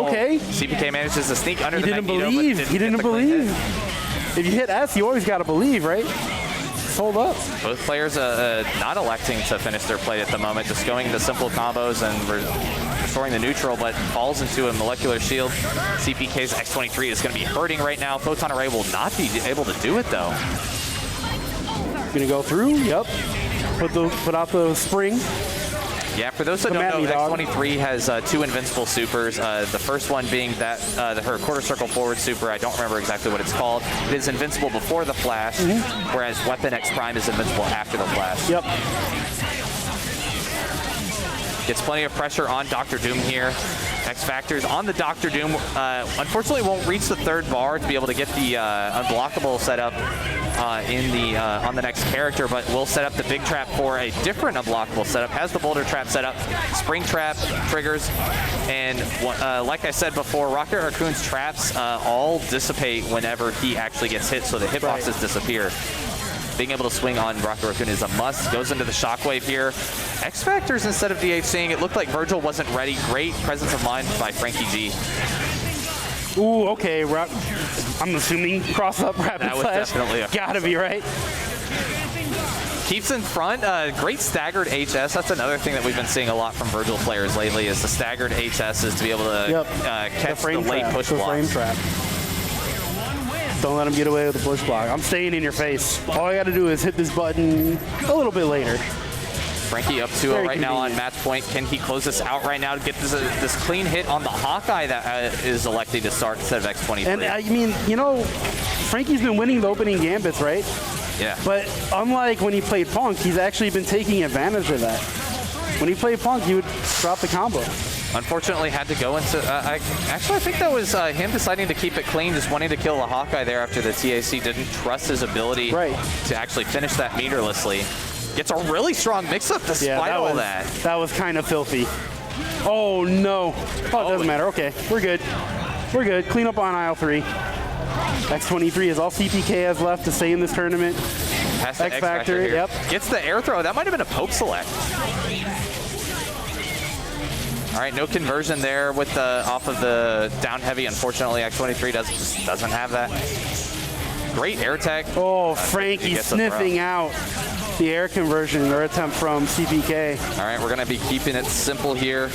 Okay. CPK manages to sneak under He the didn't Magneto, believe. but He get didn't the clean believe. hit. If you hit S, you always got to believe, right? Just hold up. Both players not electing to finish their play at the moment, just going into simple combos and restoring the neutral, but falls into a Molecular Shield. CPK's X23 is going to be hurting right now. Photon Array will not be able to do it, though. Gonna go through. Yep. Put out the spring. Yeah, for those that Come at don't me, know, dog. X23 has two invincible supers. The first one being that her quarter circle forward super. I don't remember exactly what it's called. It is invincible before the flash, whereas Weapon X Prime is invincible after the flash. Yep. Gets plenty of pressure on Dr. Doom here. X Factors on the Dr. Doom. Unfortunately, won't reach the third bar to be able to get the unblockable setup on the next character, but will set up the big trap for a different unblockable setup. Has the boulder trap set up, spring trap triggers, and like I said before, Rocket Raccoon's traps all dissipate whenever he actually gets hit, so the hitboxes disappear. Being able to swing on Rocket Raccoon is a must. Goes into the shockwave here. X Factors instead of DHCing. It looked like Virgil wasn't ready. Great presence of mind by Frankie G. Ooh, okay. I'm assuming cross up rapid That was flash. definitely a Gotta be right. Keeps in front. Great staggered HS. That's another thing that we've been seeing a lot from Virgil players lately is the staggered HSs to be able to catch the late push blocks. Frame trap. Don't let him get away with the push block. I'm staying in your face. All I got to do is hit this button a little bit later. Frankie up 2-0 right now on match point. Can he close this out right now to get this clean hit on the Hawkeye that is electing to start instead of X23? And I mean, you know, Frankie's been winning the opening gambits, right? Yeah. But unlike when he played Punk, he's actually been taking advantage of that. When he played Punk, he would drop the combo. Unfortunately, had to go into... I think that was him deciding to keep it clean, just wanting to kill the Hawkeye there after the TAC didn't trust his ability to actually finish that meterlessly. Gets a really strong mix-up despite all that. That was kind of filthy. Oh, no. Oh, it doesn't matter. Okay, we're good. We're good. Clean up on aisle 3. X23 is all CPK has left to stay in this tournament. X Factor, yep. Gets the air throw. That might have been a poke select. All right, no conversion there with the off of the down heavy. Unfortunately, X23 doesn't have that. Great air tech. Oh, Frankie sniffing out the air conversion or attempt from CPK. All right, we're going to be keeping it simple here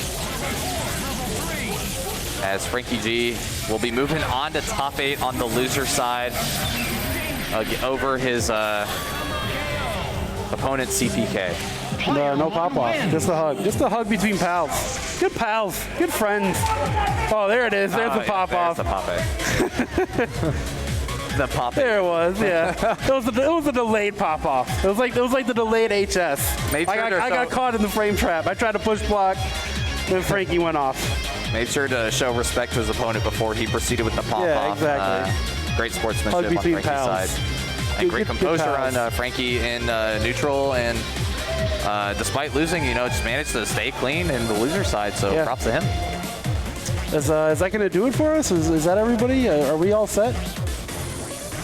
as Frankie G will be moving on to top 8 on the loser side over his opponent CPK. No pop-off, just a hug. Just a hug between pals. Good pals, good friends. Oh, there it is. There's the pop-off. There's the pop-off. The pop. There it was, yeah. it was a delayed pop-off. It was like the delayed HS. I got caught in the frame trap. I tried to push block, then Frankie went off. Made sure to show respect to his opponent before he proceeded with the pop-off. Yeah, exactly. Great sportsmanship on Frankie's side. And great composure on Frankie in neutral, and despite losing, just managed to stay clean in the loser side, so props to him. Is that going to do it for us? Is that everybody? Are we all set?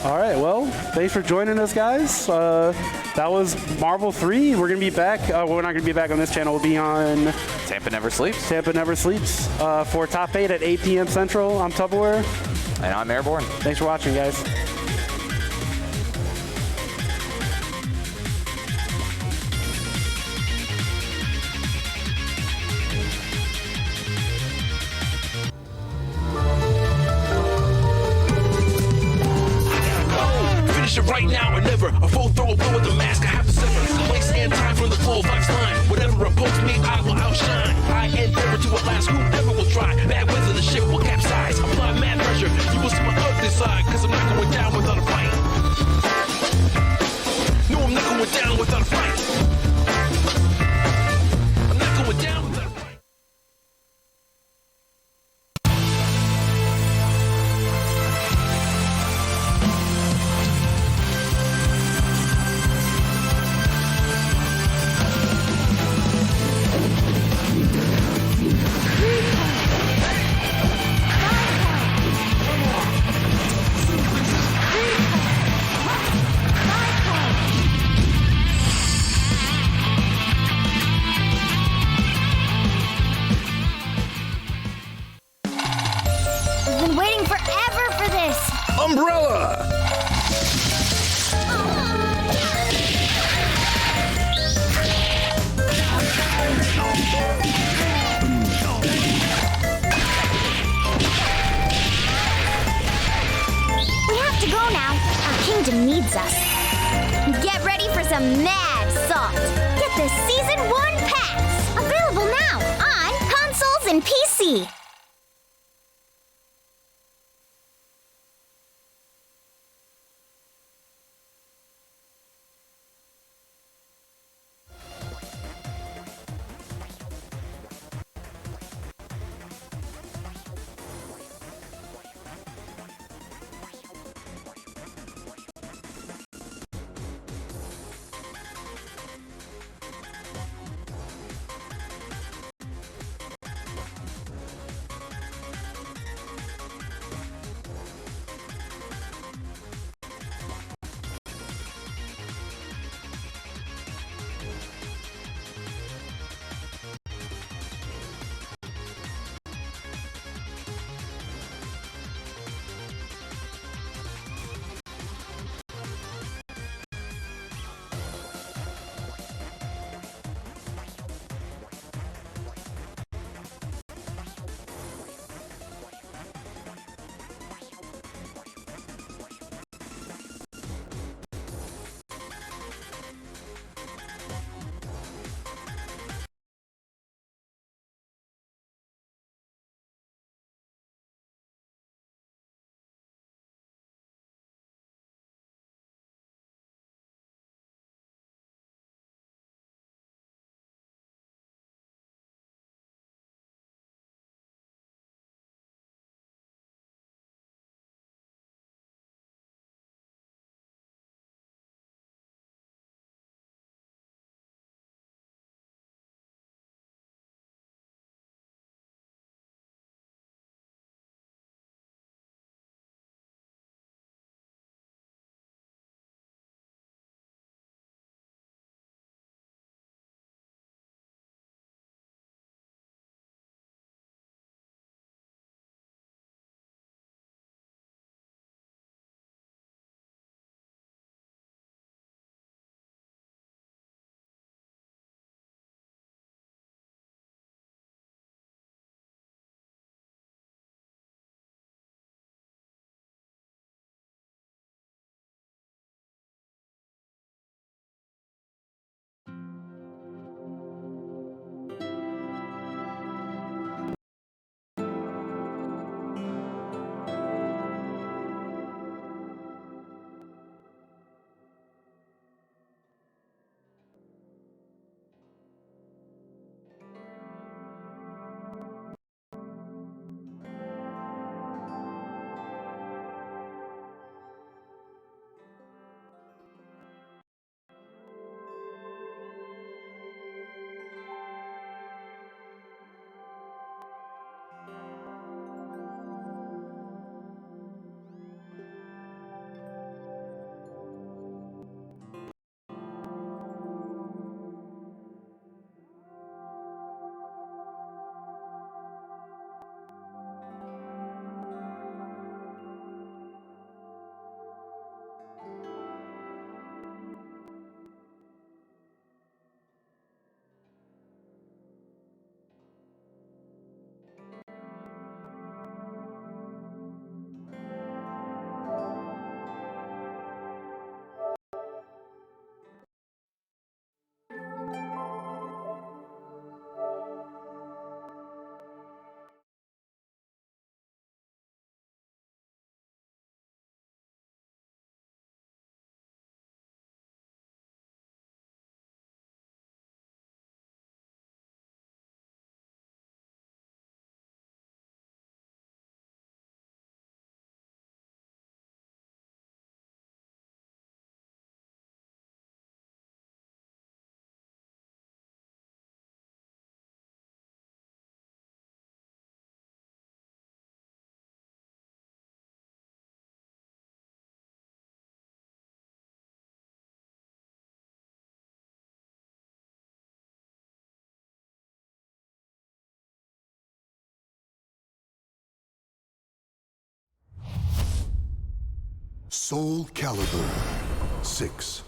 All right, well, thanks for joining us, guys. That was Marvel 3. We're going to be back. We're not going to be back on this channel. We'll be on Tampa Never Sleeps. Tampa Never Sleeps for Top 8 at 8 p.m. Central. I'm Tupperware. And I'm Airborne. Thanks for watching, guys. Right now or never, a full throw blow with the mask. I have to sever place and time from the full vibes line. Whatever opposed me, I will outshine. I endeavor to outlast whoever will try. Bad weather, the ship will capsize. Apply mad pressure, you will see my ugly side. Cause I'm not going down without a fight. No, I'm not going down without a fight. I'm not going down without a fight. Umbrella! We have to go now. Our kingdom needs us. Get ready for some mad salt. Get the Season 1 packs. Available now on consoles and PC. Soulcalibur VI.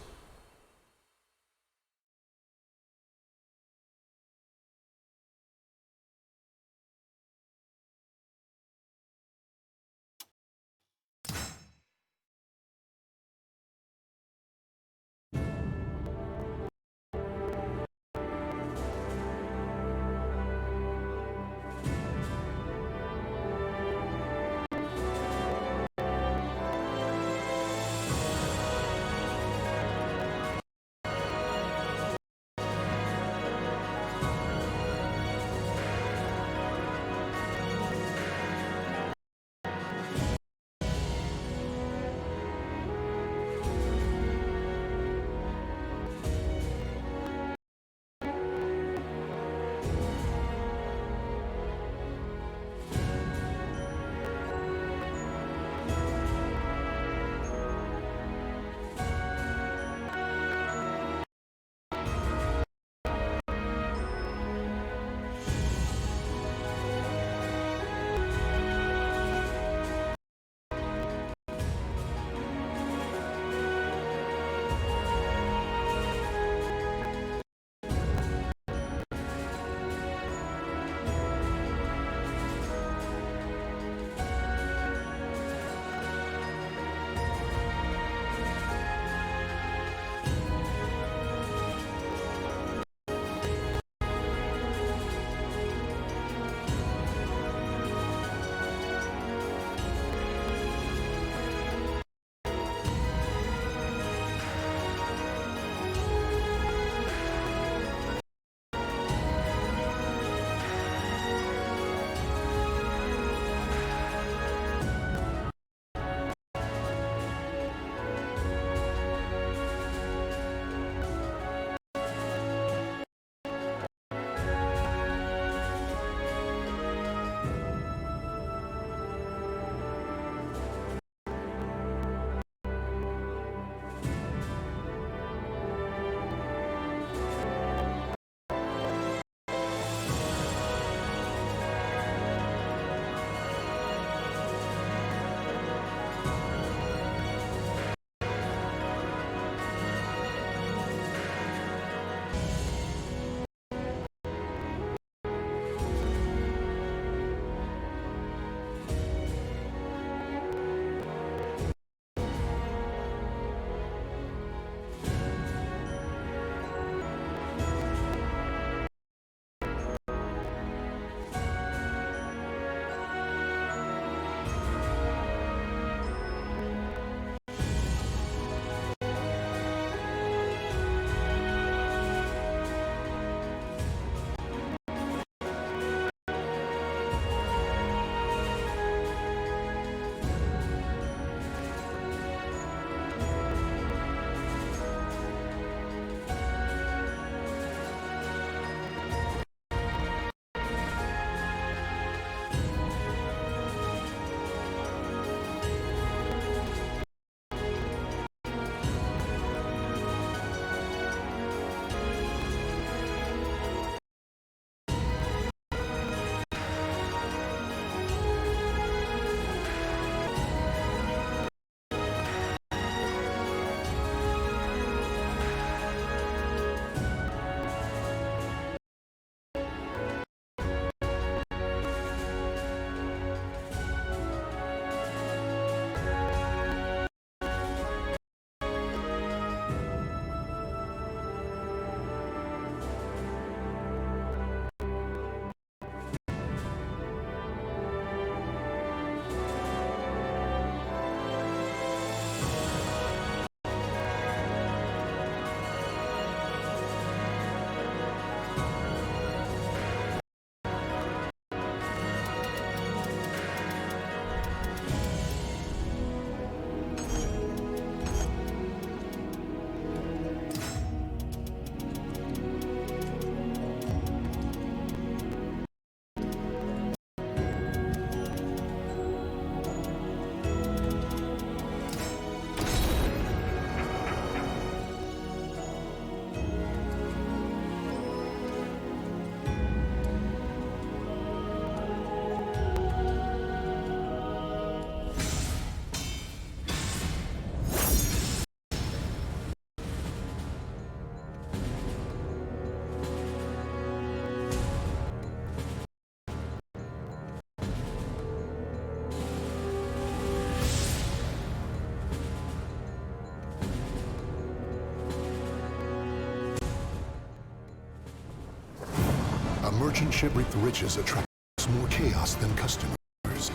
merchant ship with riches attracts more chaos than customers.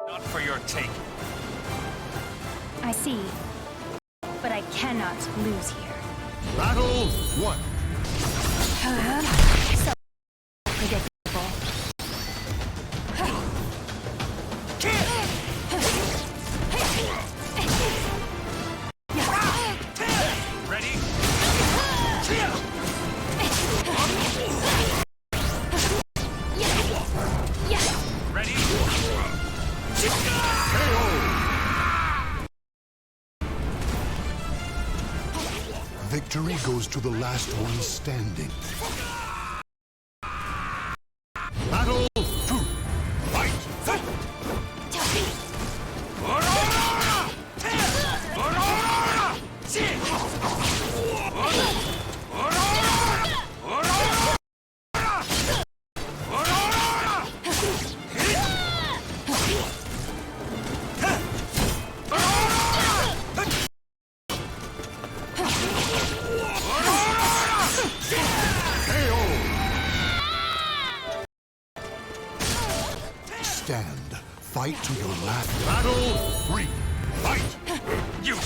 Not for your take. I see. But I cannot lose here. Battle 1. So predictable. Ready? Ready? Victory goes to the last one standing. Battle 2. Fight! Stand. Fight to your last. Battle 3. Fight! You!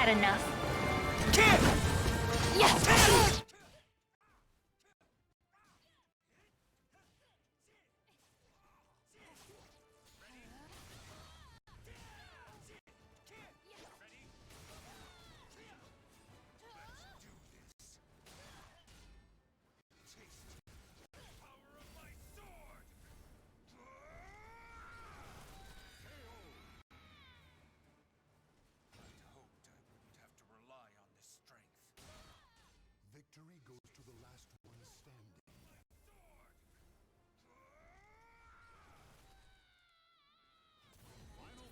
had enough. Victory goes to the last one standing.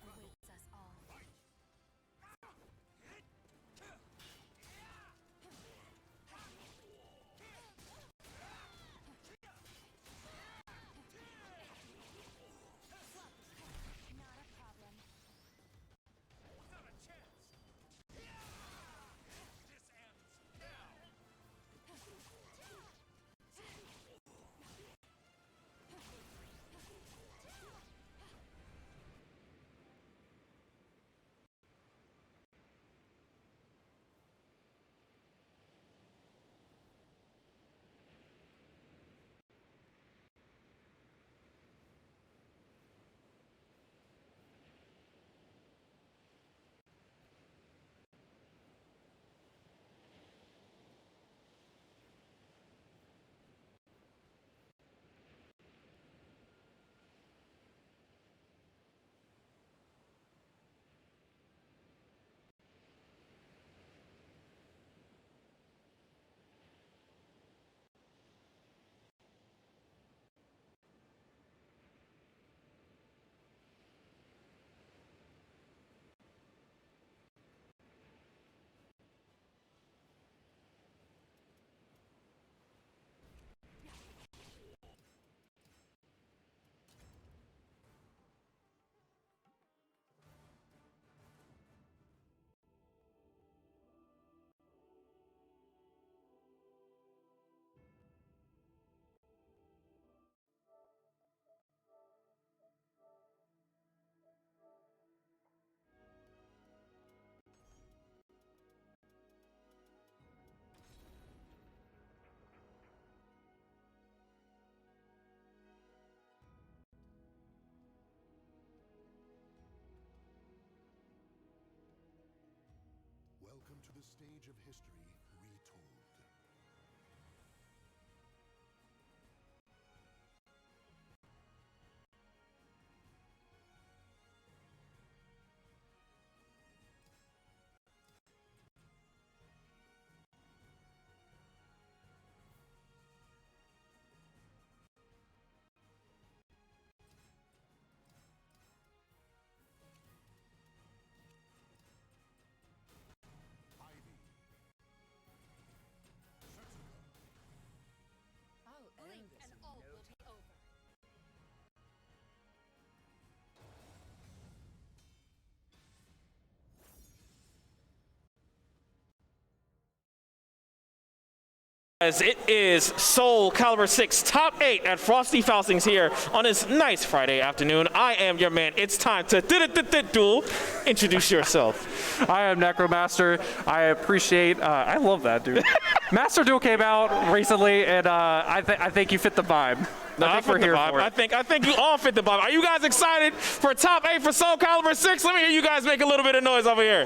Awaits us all. Not a problem. Not a chance. This ends now. Welcome to the stage of history retold. Blink and all will be over. As it is Soulcalibur VI Top 8 at Frosty Faustings here on this nice Friday afternoon. I am your man. It's time to duel. Introduce yourself. I am Necromaster. I appreciate. I love that, dude. Master Duel came out recently, and I think you fit the vibe. No, I fit the vibe. I think you all fit the vibe. Are you guys excited for Top 8 for Soulcalibur VI? Let me hear you guys make a little bit of noise over here.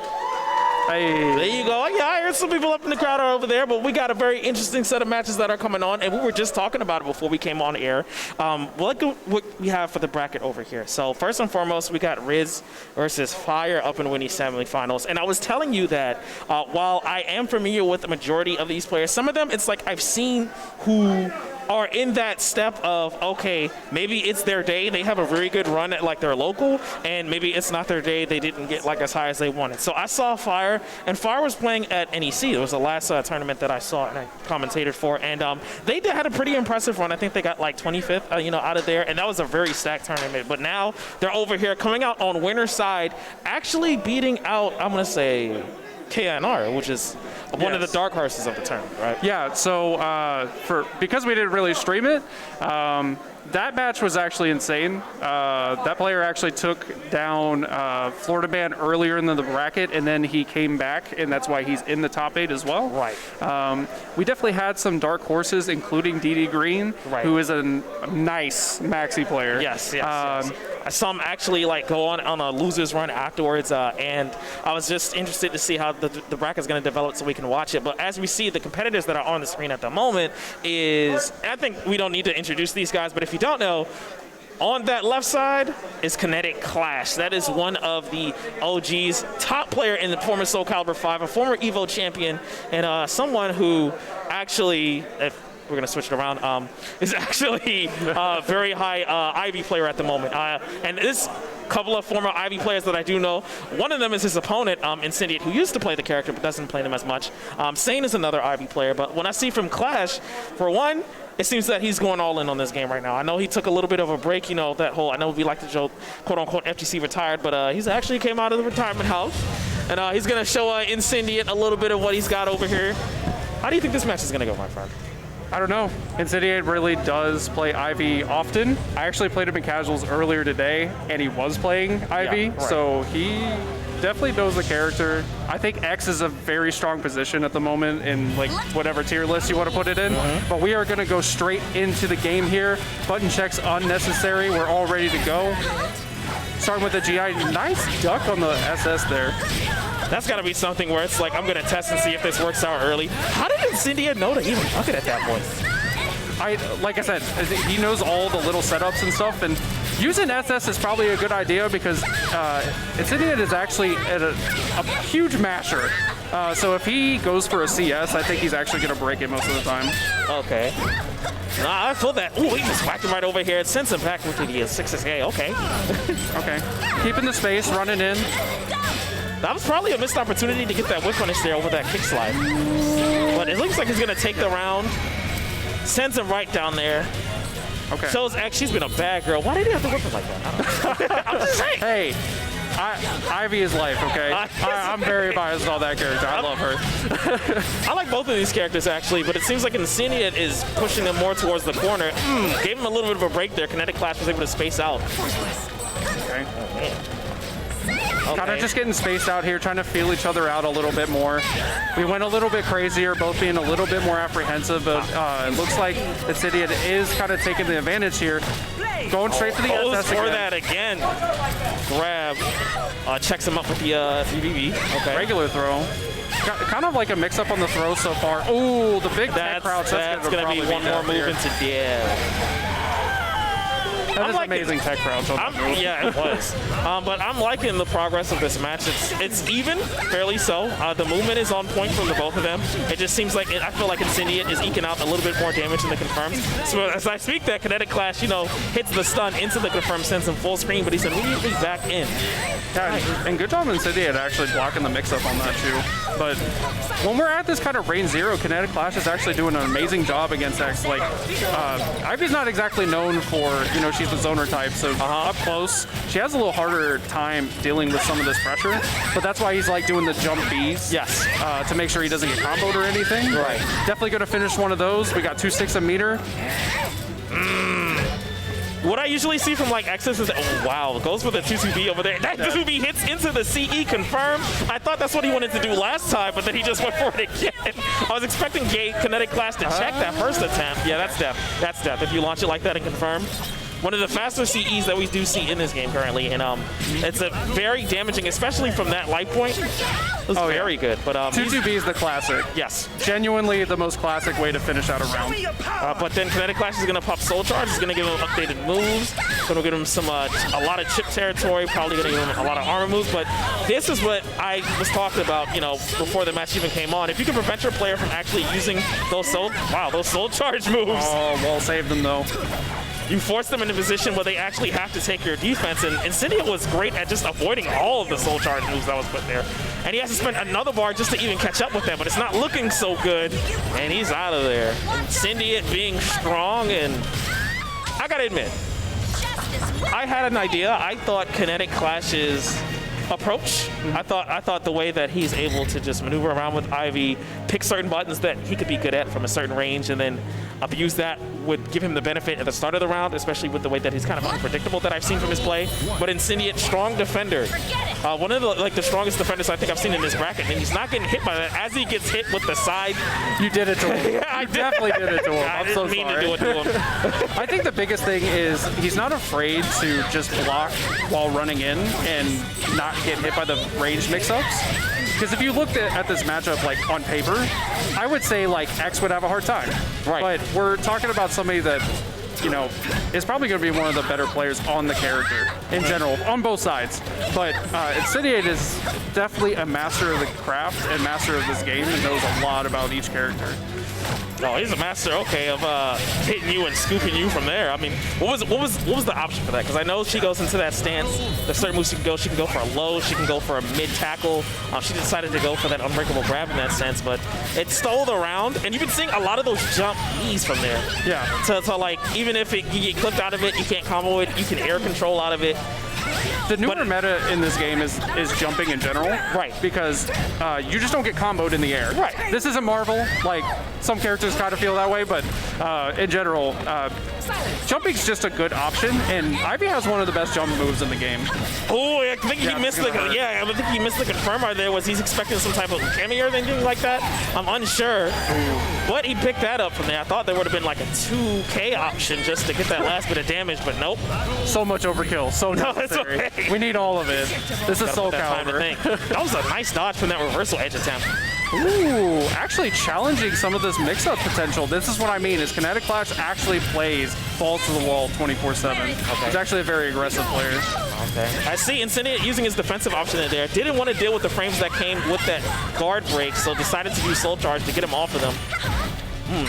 Hey. There you go. Yeah, I heard some people up in the crowd are over there, but we got a very interesting set of matches that are coming on, and we were just talking about it before we came on air. Look at what we have for the bracket over here. So first and foremost, we got Riz versus Fire up in Winnie's semifinals, and I was telling you that while I am familiar with the majority of these players, some of them it's like I've seen who are in that step of, okay, maybe it's their day, they have a very good run at like their local, and maybe it's not their day, they didn't get like as high as they wanted. So I saw Fire, and Fire was playing at NEC. It was the last tournament that I saw and I commentated for, and they had a pretty impressive run. I think they got like 25th, out of there, and that was a very stacked tournament. But now they're over here coming out on winner's side, actually beating out, I'm gonna say, KNR, which is one of the dark horses of the tournament, right? Yeah, so because we didn't really stream it, that match was actually insane. That player actually took down Florida Man earlier in the bracket, and then he came back, and that's why he's in the top 8 as well. Right. We definitely had some dark horses, including DD Green, who is a nice maxi player. Yes. I saw him actually like go on a loser's run afterwards, and I was just interested to see how the bracket's going to develop so we can watch it. But as we see, the competitors that are on the screen at the moment I think we don't need to introduce these guys, but if you don't know, on that left side is Kinetic Clash. That is one of the OG's top player in the former Soulcalibur V, a former EVO champion, and someone who actually, if we're going to switch it around, is actually a very high Ivy player at the moment. And this couple of former Ivy players that I do know, one of them is his opponent, Incendiate, who used to play the character but doesn't play them as much. Sane is another Ivy player, but when I see from Clash, for one, it seems that he's going all in on this game right now. I know he took a little bit of a break, you know, that whole, I know we like to joke, quote-unquote, FTC retired, but he's actually came out of the retirement house, and he's going to show Incendiate a little bit of what he's got over here. How do you think this match is going to go, my friend? I don't know. Incendiate really does play Ivy often. I actually played him in casuals earlier today, and he was playing Ivy, so he definitely knows the character. I think X is a very strong position at the moment in like whatever tier list you want to put it in. But we are going to go straight into the game here. Button checks unnecessary. We're all ready to go. Starting with the GI. Nice duck on the SS there. That's got to be something where it's like, I'm going to test and see if this works out early. How did Incendiate know to even duck it at that point? Like I said, he knows all the little setups and stuff, and using SS is probably a good idea because Incendiate is actually a huge masher. So if he goes for a CS, I think he's actually going to break it most of the time. Okay. Nah, I feel that. Ooh, he just whacked him right over here. It sends him back into the 6SK. Okay. Okay. Keeping the space, running in. That was probably a missed opportunity to get that whip punish there over that kick slide. But it looks like he's going to take the round. Sends him right down there. Okay. Shows X, she's been a bad girl. Why did he have to whip him like that? I'm just saying. Hey, Ivy is life, okay? I'm very biased on that character. I love her. I like both of these characters, actually, but it seems like Incendiate is pushing them more towards the corner. Gave him a little bit of a break there. Kinetic Clash was able to space out. Okay. Oh, man. Kind of just getting spaced out here, trying to feel each other out a little bit more. We went a little bit crazier, both being a little bit more apprehensive, but it looks like Incendiate is kind of taking the advantage here. Going straight to the SS for again. that again. Grab. Checks him up with the 3BB. Okay. Regular throw. Kind of like a mix-up on the throw so far. Ooh, the big tech crouch. That's going to be one more move into dev. That is amazing tech crouch on the move. Yeah, it was. But I'm liking the progress of this match. It's even, fairly so. The movement is on point from the both of them. It just seems like, I feel like Incendiate is eking out a little bit more damage than the confirms. So as I speak, that Kinetic Clash, you know, hits the stun into the confirm, sends him full screen, but he's immediately back in. Yeah, and good job Incendiate actually blocking the mix-up on that too. But when we're at this kind of range 0, Kinetic Clash is actually doing an amazing job against X. Like, Ivy's not exactly known for, you know, she's the zoner type, so up close, she has a little harder time dealing with some of this pressure, but that's why he's like doing the jump Bs. Yes. To make sure he doesn't get comboed or anything. Right. Definitely going to finish one of those. We got 2.6 a meter. What I usually see from like X's is, oh wow, goes for the 2-2B over there. That 2-2B hits into the CE confirm. I thought that's what he wanted to do last time, but then he just went for it again. I was expecting Kinetic Clash to check that first attempt. Yeah, that's death. That's death. If you launch it like that and confirm. One of the faster CEs that we do see in this game currently, and it's a very damaging, especially from that light point. It was very good. But 2-2B is the classic. Yes. Genuinely the most classic way to finish out a round. But then Kinetic Clash is going to pop Soul Charge. It's going to give him updated moves. Going to give him some a lot of chip territory. Probably going to give him a lot of armor moves. But this is what I was talking about, you know, before the match even came on. If you can prevent your player from actually using those Soul Charge moves. Oh, well saved them though. You force them in a position where they actually have to take your defense, and Incendiate was great at just avoiding all of the Soul Charge moves that was put there. And he has to spend another bar just to even catch up with them, but it's not looking so good, and he's out of there. Incendiate being strong, and I gotta admit, I had an idea. I thought Kinetic Clash's approach. I thought the way that he's able to just maneuver around with Ivy, pick certain buttons that he could be good at from a certain range, and then abuse that would give him the benefit at the start of the round, especially with the way that he's kind of unpredictable that I've seen from his play. But Incendiate, strong defender. One of the strongest defenders I think I've seen in this bracket, and he's not getting hit by that. As he gets hit with the side, you did it to him. Yeah, I definitely did it to him. I didn't mean to do it to him. I think the biggest thing is he's not afraid to just block while running in and not get hit by the range mix-ups. Because if you looked at this matchup like on paper, I would say like X would have a hard time. Right. But we're talking about somebody that, you know, is probably going to be one of the better players on the character in general, on both sides. But Incendiate is definitely a master of the craft and master of this game and knows a lot about each character. Oh, he's a master, okay, of hitting you and scooping you from there. I mean, what was the option for that? Because I know she goes into that stance. There's certain moves she can go. She can go for a low. She can go for a mid tackle. She decided to go for that unbreakable grab in that sense, but it stole the round. And you've been seeing a lot of those jump E's from there. Yeah. So like, even if you get clipped out of it, you can't combo it. You can air control out of it. The newer meta in this game is jumping in general. Right. Because you just don't get comboed in the air. Right. This isn't Marvel. Like, some characters kind of feel that way, but in general, jumping's just a good option, and Ivy has one of the best jump moves in the game. Oh, I think he missed the confirmer there. Was he's expecting some type of cameo or anything like that? I'm unsure. But he picked that up from there. I thought there would have been like a 2K option just to get that last bit of damage, but nope. So much overkill. So necessary. Okay. We need all of it. This is Soulcalibur. That was a nice dodge from that reversal edge attempt. Ooh, actually challenging some of this mix-up potential. This is what I mean, is Kinetic Clash actually plays balls to the wall 24/7. Okay. He's actually a very aggressive player. Okay. I see Incendiate using his defensive option in there. Didn't want to deal with the frames that came with that guard break, so decided to use Soul Charge to get him off of them.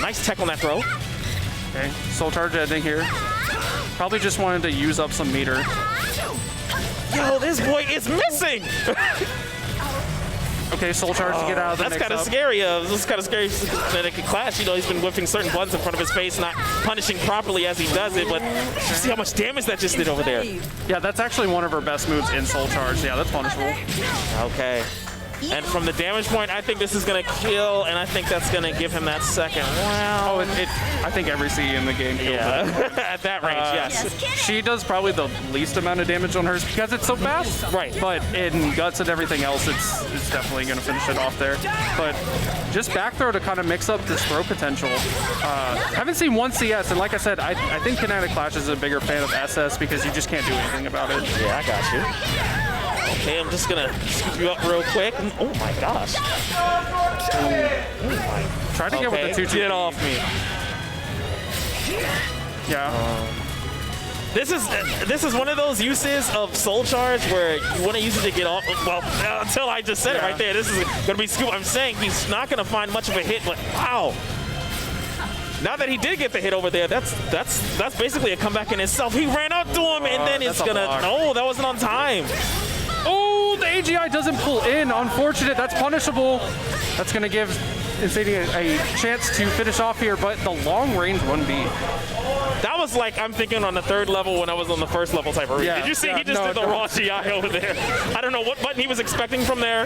Nice tech on that throw. Okay, Soul Charge ending here. Probably just wanted to use up some meter. Yo, this boy is missing! Okay, Soul Charge to get out of the That's mix-up. kind of scary. This is kind of scary Kinetic Clash. You know, he's been whipping certain buttons in front of his face, not punishing properly as he does it, but you see how much damage that just did over there. Yeah, that's actually one of her best moves in Soul Charge. Yeah, that's punishable. Okay. And from the damage point, I think this is going to kill, and I think that's going to give him that second round. Oh, I think every C in the game kills it. At that range, yes. She does probably the least amount of damage on hers because it's so fast. Right. But in Guts and everything else, it's definitely going to finish it off there. But just back throw to kind of mix up this throw potential. Haven't seen one CS, and like I said, I think Kinetic Clash is a bigger fan of SS because you just can't do anything about it. Yeah, I got you. Okay, I'm just gonna scoop you up real quick. Oh my gosh. Try to get with the 2-2. Get off me. Yeah. This is one of those uses of Soul Charge where you want to use it to get off. Well, until I just said it right there. This is gonna be scoop. I'm saying he's not gonna find much of a hit, but wow. Now that he did get the hit over there, that's basically a comeback in itself. He ran up to him, and then it's gonna. No, that wasn't on time. Oh, the AGI doesn't pull in. Unfortunate. That's punishable. That's going to give Incendiate a chance to finish off here, but the long range 1B. That was like, I'm thinking on the third level when I was on the first level type of read. Yeah, Did you see he just did the raw GI over there? I don't know what button he was expecting from there.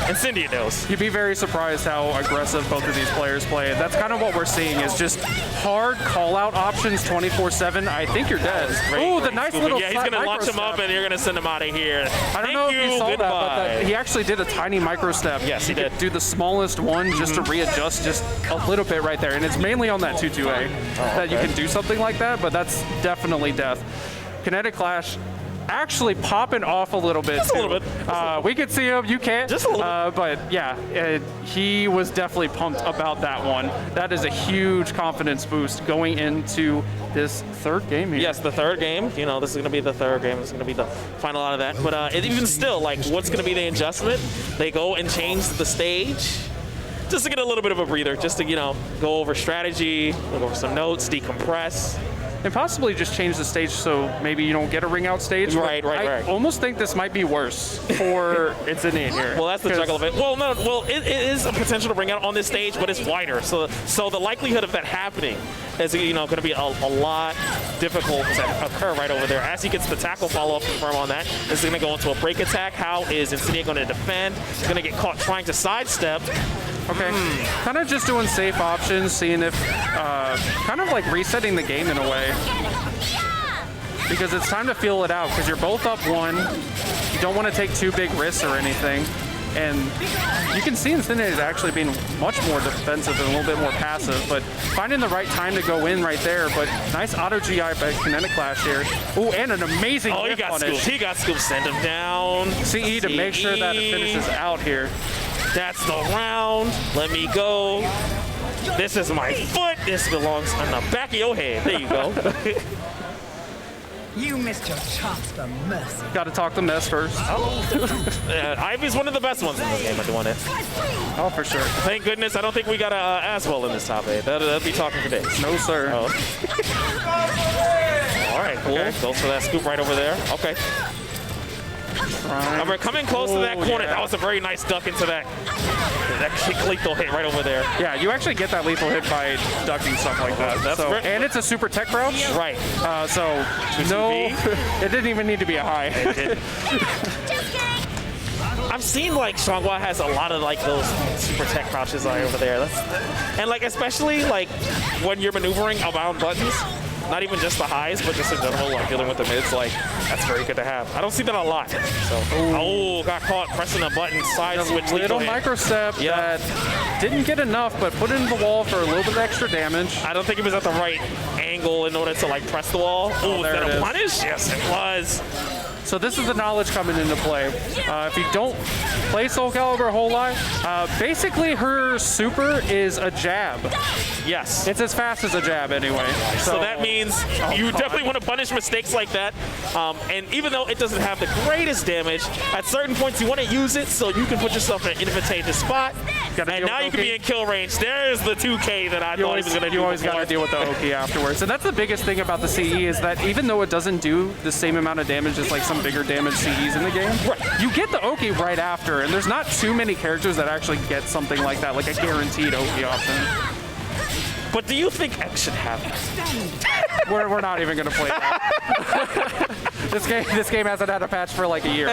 Incendiate knows. You'd be very surprised how aggressive both of these players play. That's kind of what we're seeing is just hard call-out options 24/7. I think you're dead. Oh, the nice little yeah, he's going to launch him up and you're going to send him out of here. I don't know if you saw that, but he actually did a tiny micro step. Yes, he did. Do the smallest one just to readjust just a little bit right there. And it's mainly on that 2-2A that you can do something like that, but that's definitely death. Kinetic Clash actually popping off a little bit. Just a little bit. We could see him, you can't. Just a little bit. But yeah, he was definitely pumped about that one. That is a huge confidence boost going into this third game here. Yes, the third game. You know, this is going to be the third game. This is going to be the final out of that. But even still, like, what's going to be the adjustment? They go and change the stage just to get a little bit of a breather, just to, you know, go over strategy, go over some notes, decompress. and possibly just change the stage so maybe you don't get a ring out stage. Right. I almost think this might be worse for Incendiate here. Well, that's the juggle of it. Well, no, it is a potential to bring out on this stage, but it's wider. So the likelihood of that happening is going to be a lot difficult to occur right over there. As he gets the tackle follow-up confirm on that, this is going to go into a break attack. How is Incendiate going to defend? He's going to get caught trying to sidestep. Okay, kind of just doing safe options, seeing if, kind of like resetting the game in a way. Because it's time to feel it out, because you're both up 1. You don't want to take too big risks or anything. And you can see Incendiate actually being much more defensive and a little bit more passive, but finding the right time to go in right there. But nice auto GI by Kinetic Clash here. Ooh, and an amazing he got scooped. He got scooped. Send him down. CE to make sure that it finishes out here. That's the round. Let me go. This is my foot. This belongs on the back of your head. There you go. You missed your chance for mercy. Got to talk the mess first. Ivy's one of the best ones in this game at doing it. Oh, for sure. Thank goodness I don't think we got a Aswell in this top 8. That'll be talking for days. No, sir. Oh. All right, cool. Okay. Goes for that scoop right over there. Okay. We're coming close to that corner. That was a very nice duck into that kick lethal hit right over there. Yeah, you actually get that lethal hit by ducking stuff like that. And it's a super tech crouch. Right. So no, it didn't even need to be a high. It didn't. I've seen like Shangwa has a lot of like those super tech crouches right over there. And like especially like when you're maneuvering around buttons. Not even just the highs, but just in general, like dealing with the mids, like that's very good to have. I don't see that a lot. So, got caught pressing a button, side switch. Little micro step that didn't get enough, but put it in the wall for a little bit of extra damage. I don't think it was at the right angle in order to like press the wall. Oh, there that it a is. punish? Yes, it was. So this is the knowledge coming into play. If you don't play Soulcalibur a whole lot, basically her super is a jab. Yes. It's as fast as a jab anyway. So that means you definitely want to punish mistakes like that. And even though it doesn't have the greatest damage, at certain points you want to use it so you can put yourself in an advantageous spot. And now you can be in kill range. There's the 2K that I thought he was going to do. You always got to deal with the Oki afterwards. And that's the biggest thing about the CE is that even though it doesn't do the same amount of damage as like some bigger damage CEs in the game, you get the Oki right after. And there's not too many characters that actually get something like that, like a guaranteed Oki option. But do you think X should have it? We're not even going to play that. This game hasn't had a patch for like a year.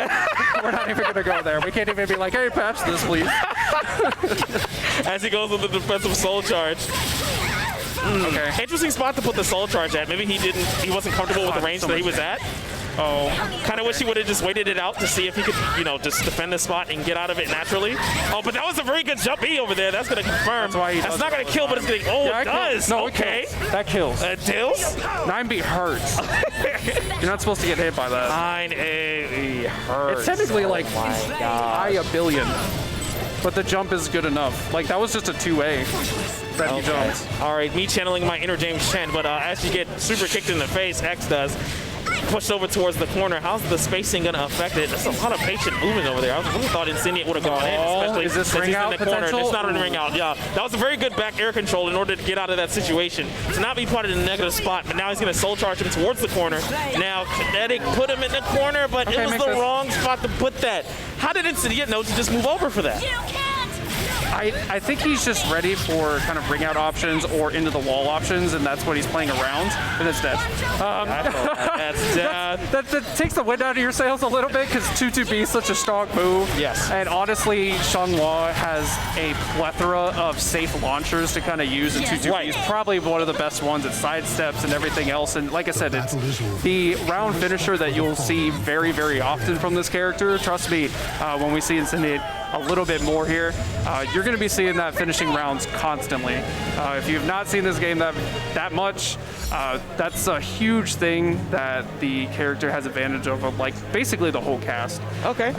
We're not even going to go there. We can't even be like, hey, patch this, please. As he goes with the defensive soul charge. Okay. Interesting spot to put the soul charge at. Maybe he wasn't comfortable with the range that he was at. Oh. Kind of wish he would have just waited it out to see if he could, just defend the spot and get out of it naturally. Oh, but that was a very good jump B over there. That's going to confirm. That's not going to kill, but it's going to. Oh, it does. No, okay. That kills. It kills? 9B hurts. You're not supposed to get hit by that. 9A hurts. It's technically like high a billion, but the jump is good enough. Like that was just a 2A that he jumped. All right, me channeling my inner James Chen, but as you get super kicked in the face, X does. Pushed over towards the corner. How's the spacing going to affect it? There's a lot of patient movement over there. I really thought Incendiate would have gone in, especially is this since he's ring out in the corner. potential? It's not a ring out. Yeah, that was a very good back air control in order to get out of that situation. To not be put in a negative spot, but now he's going to soul charge him towards the corner. Now, Kinetic put him in the corner, but it was the wrong spot to put that. How did Incendiate know to just move over for that? I think he's just ready for kind of ring out options or into the wall options, and that's what he's playing around, and it's dead. That's dead. That takes the wind out of your sails a little bit because 2-2B is such a strong move. Yes. And honestly, Xianghua has a plethora of safe launchers to kind of use in 2-2B. He's probably one of the best ones at sidesteps and everything else. And like I said, it's the round finisher that you'll see very, very often from this character. Trust me, when we see Incendiate a little bit more here, you're going to be seeing that finishing rounds constantly. If you've not seen this game that much, that's a huge thing that the character has advantage over, like basically the whole cast. Okay.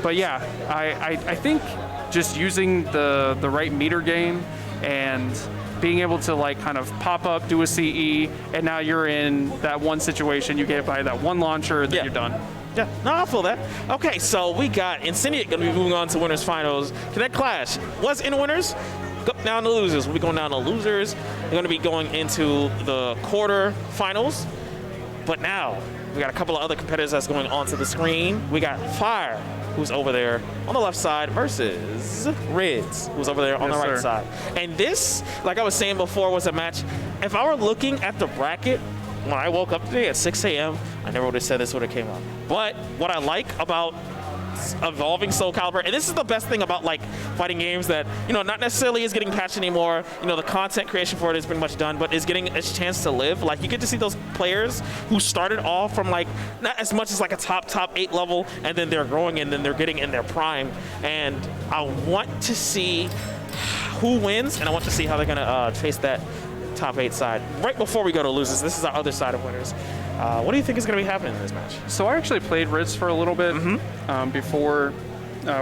But yeah, I think just using the right meter game and being able to like kind of pop up, do a CE, and now you're in that one situation, you get by that one launcher, and then you're done. Yeah, no, I feel that. Okay, so we got Incendiate going to be moving on to winners finals. Kinetic Clash was in winners. go down to losers. We'll be going down to losers. We're going to be going into the quarterfinals. But now, we got a couple of other competitors that's going onto the screen. We got Fire, who's over there on the left side, versus Rids, who's over there on the right side. And this, like I was saying before, was a match. If I were looking at the bracket when I woke up today at 6 a.m., I never would have said this would have came out. But what I like about evolving Soulcalibur, and this is the best thing about like fighting games that, you know, not necessarily is getting patched anymore. You know, the content creation for it is pretty much done, but is getting a chance to live. Like, you get to see those players who started off from like not as much as like a top 8 level, and then they're growing and then they're getting in their prime. And I want to see who wins, and I want to see how they're gonna face that top 8 side. Right before we go to losers, this is our other side of winners. What do you think is going to be happening in this match? So I actually played Riz for a little bit before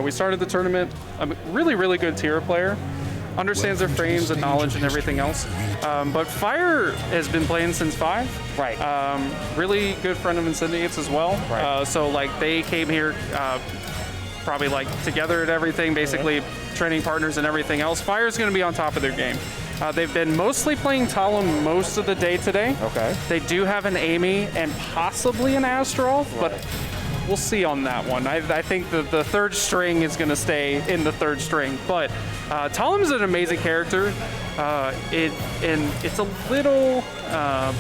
we started the tournament. I'm a really, really good tier player. Understands their frames and knowledge and everything else. But Fire has been playing since 5. Right. Really good friend of Incendiate's as well. Right. So like they came here probably like together and everything, basically training partners and everything else. Fire's going to be on top of their game. They've been mostly playing Talon most of the day today. Okay. They do have an Amy and possibly an Astaroth, but we'll see on that one. I think the 3rd string is going to stay in the 3rd string. But Talon is an amazing character. It's a little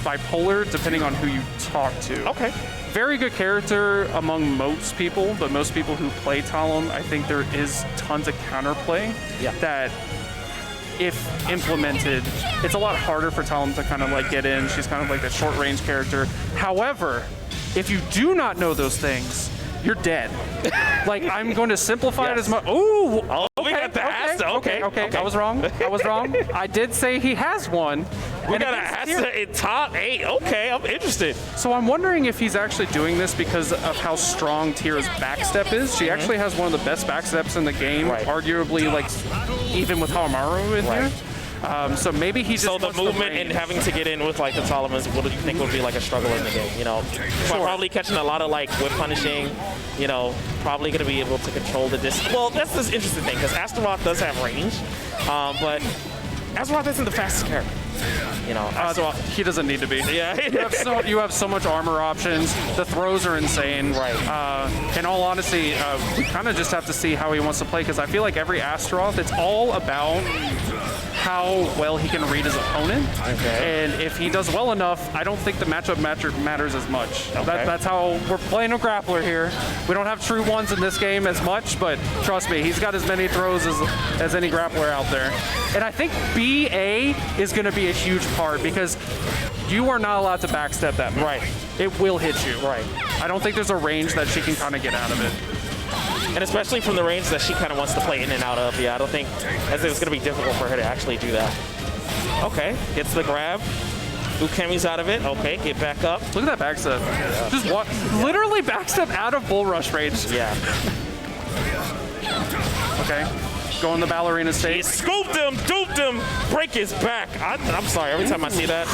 bipolar depending on who you talk to. Okay. Very good character among most people, but most people who play Talon, I think there is tons of counterplay that, if implemented, it's a lot harder for Talon to kind of like get in. She's kind of like that short range character. However, if you do not know those things, you're dead. Like, I'm going to simplify it as much. Ooh, we got the Asta. Okay. I was wrong. I did say he has one. We got an Asta in top 8. Okay, I'm interested. So I'm wondering if he's actually doing this because of how strong Tira's backstep is. She actually has one of the best backsteps in the game, arguably, like, even with Hamaru in here. So maybe he just the movement and having to get in with like the Solomons, what do you think would be like a struggle in the game? You know, probably catching a lot of like whip punishing. You know, probably going to be able to control the distance. Well, that's this interesting thing because Astaroth does have range, but Astaroth isn't the fastest character. You know, he doesn't need to be. Yeah. you have so much armor options. The throws are insane. Right. In all honesty, we kind of just have to see how he wants to play because I feel like every Astaroth, it's all about how well he can read his opponent. Okay. And if he does well enough, I don't think the matchup matters as much. Okay. That's how we're playing a grappler here. We don't have true ones in this game as much, but trust me, he's got as many throws as any grappler out there. And I think BA is going to be a huge part because you are not allowed to backstep that move. Right. It will hit you. Right. I don't think there's a range that she can kind of get out of it. And especially from the range that she kind of wants to play in and out of. Yeah, I don't think it's going to be difficult for her to actually do that. Okay, gets the grab. Ukemi's out of it. Okay, get back up. Look at that backstep. Just literally backstep out of bull rush range. Yeah. Okay. Go in the ballerina state. He scooped him, duped him, break his back. I'm sorry, every time I see that,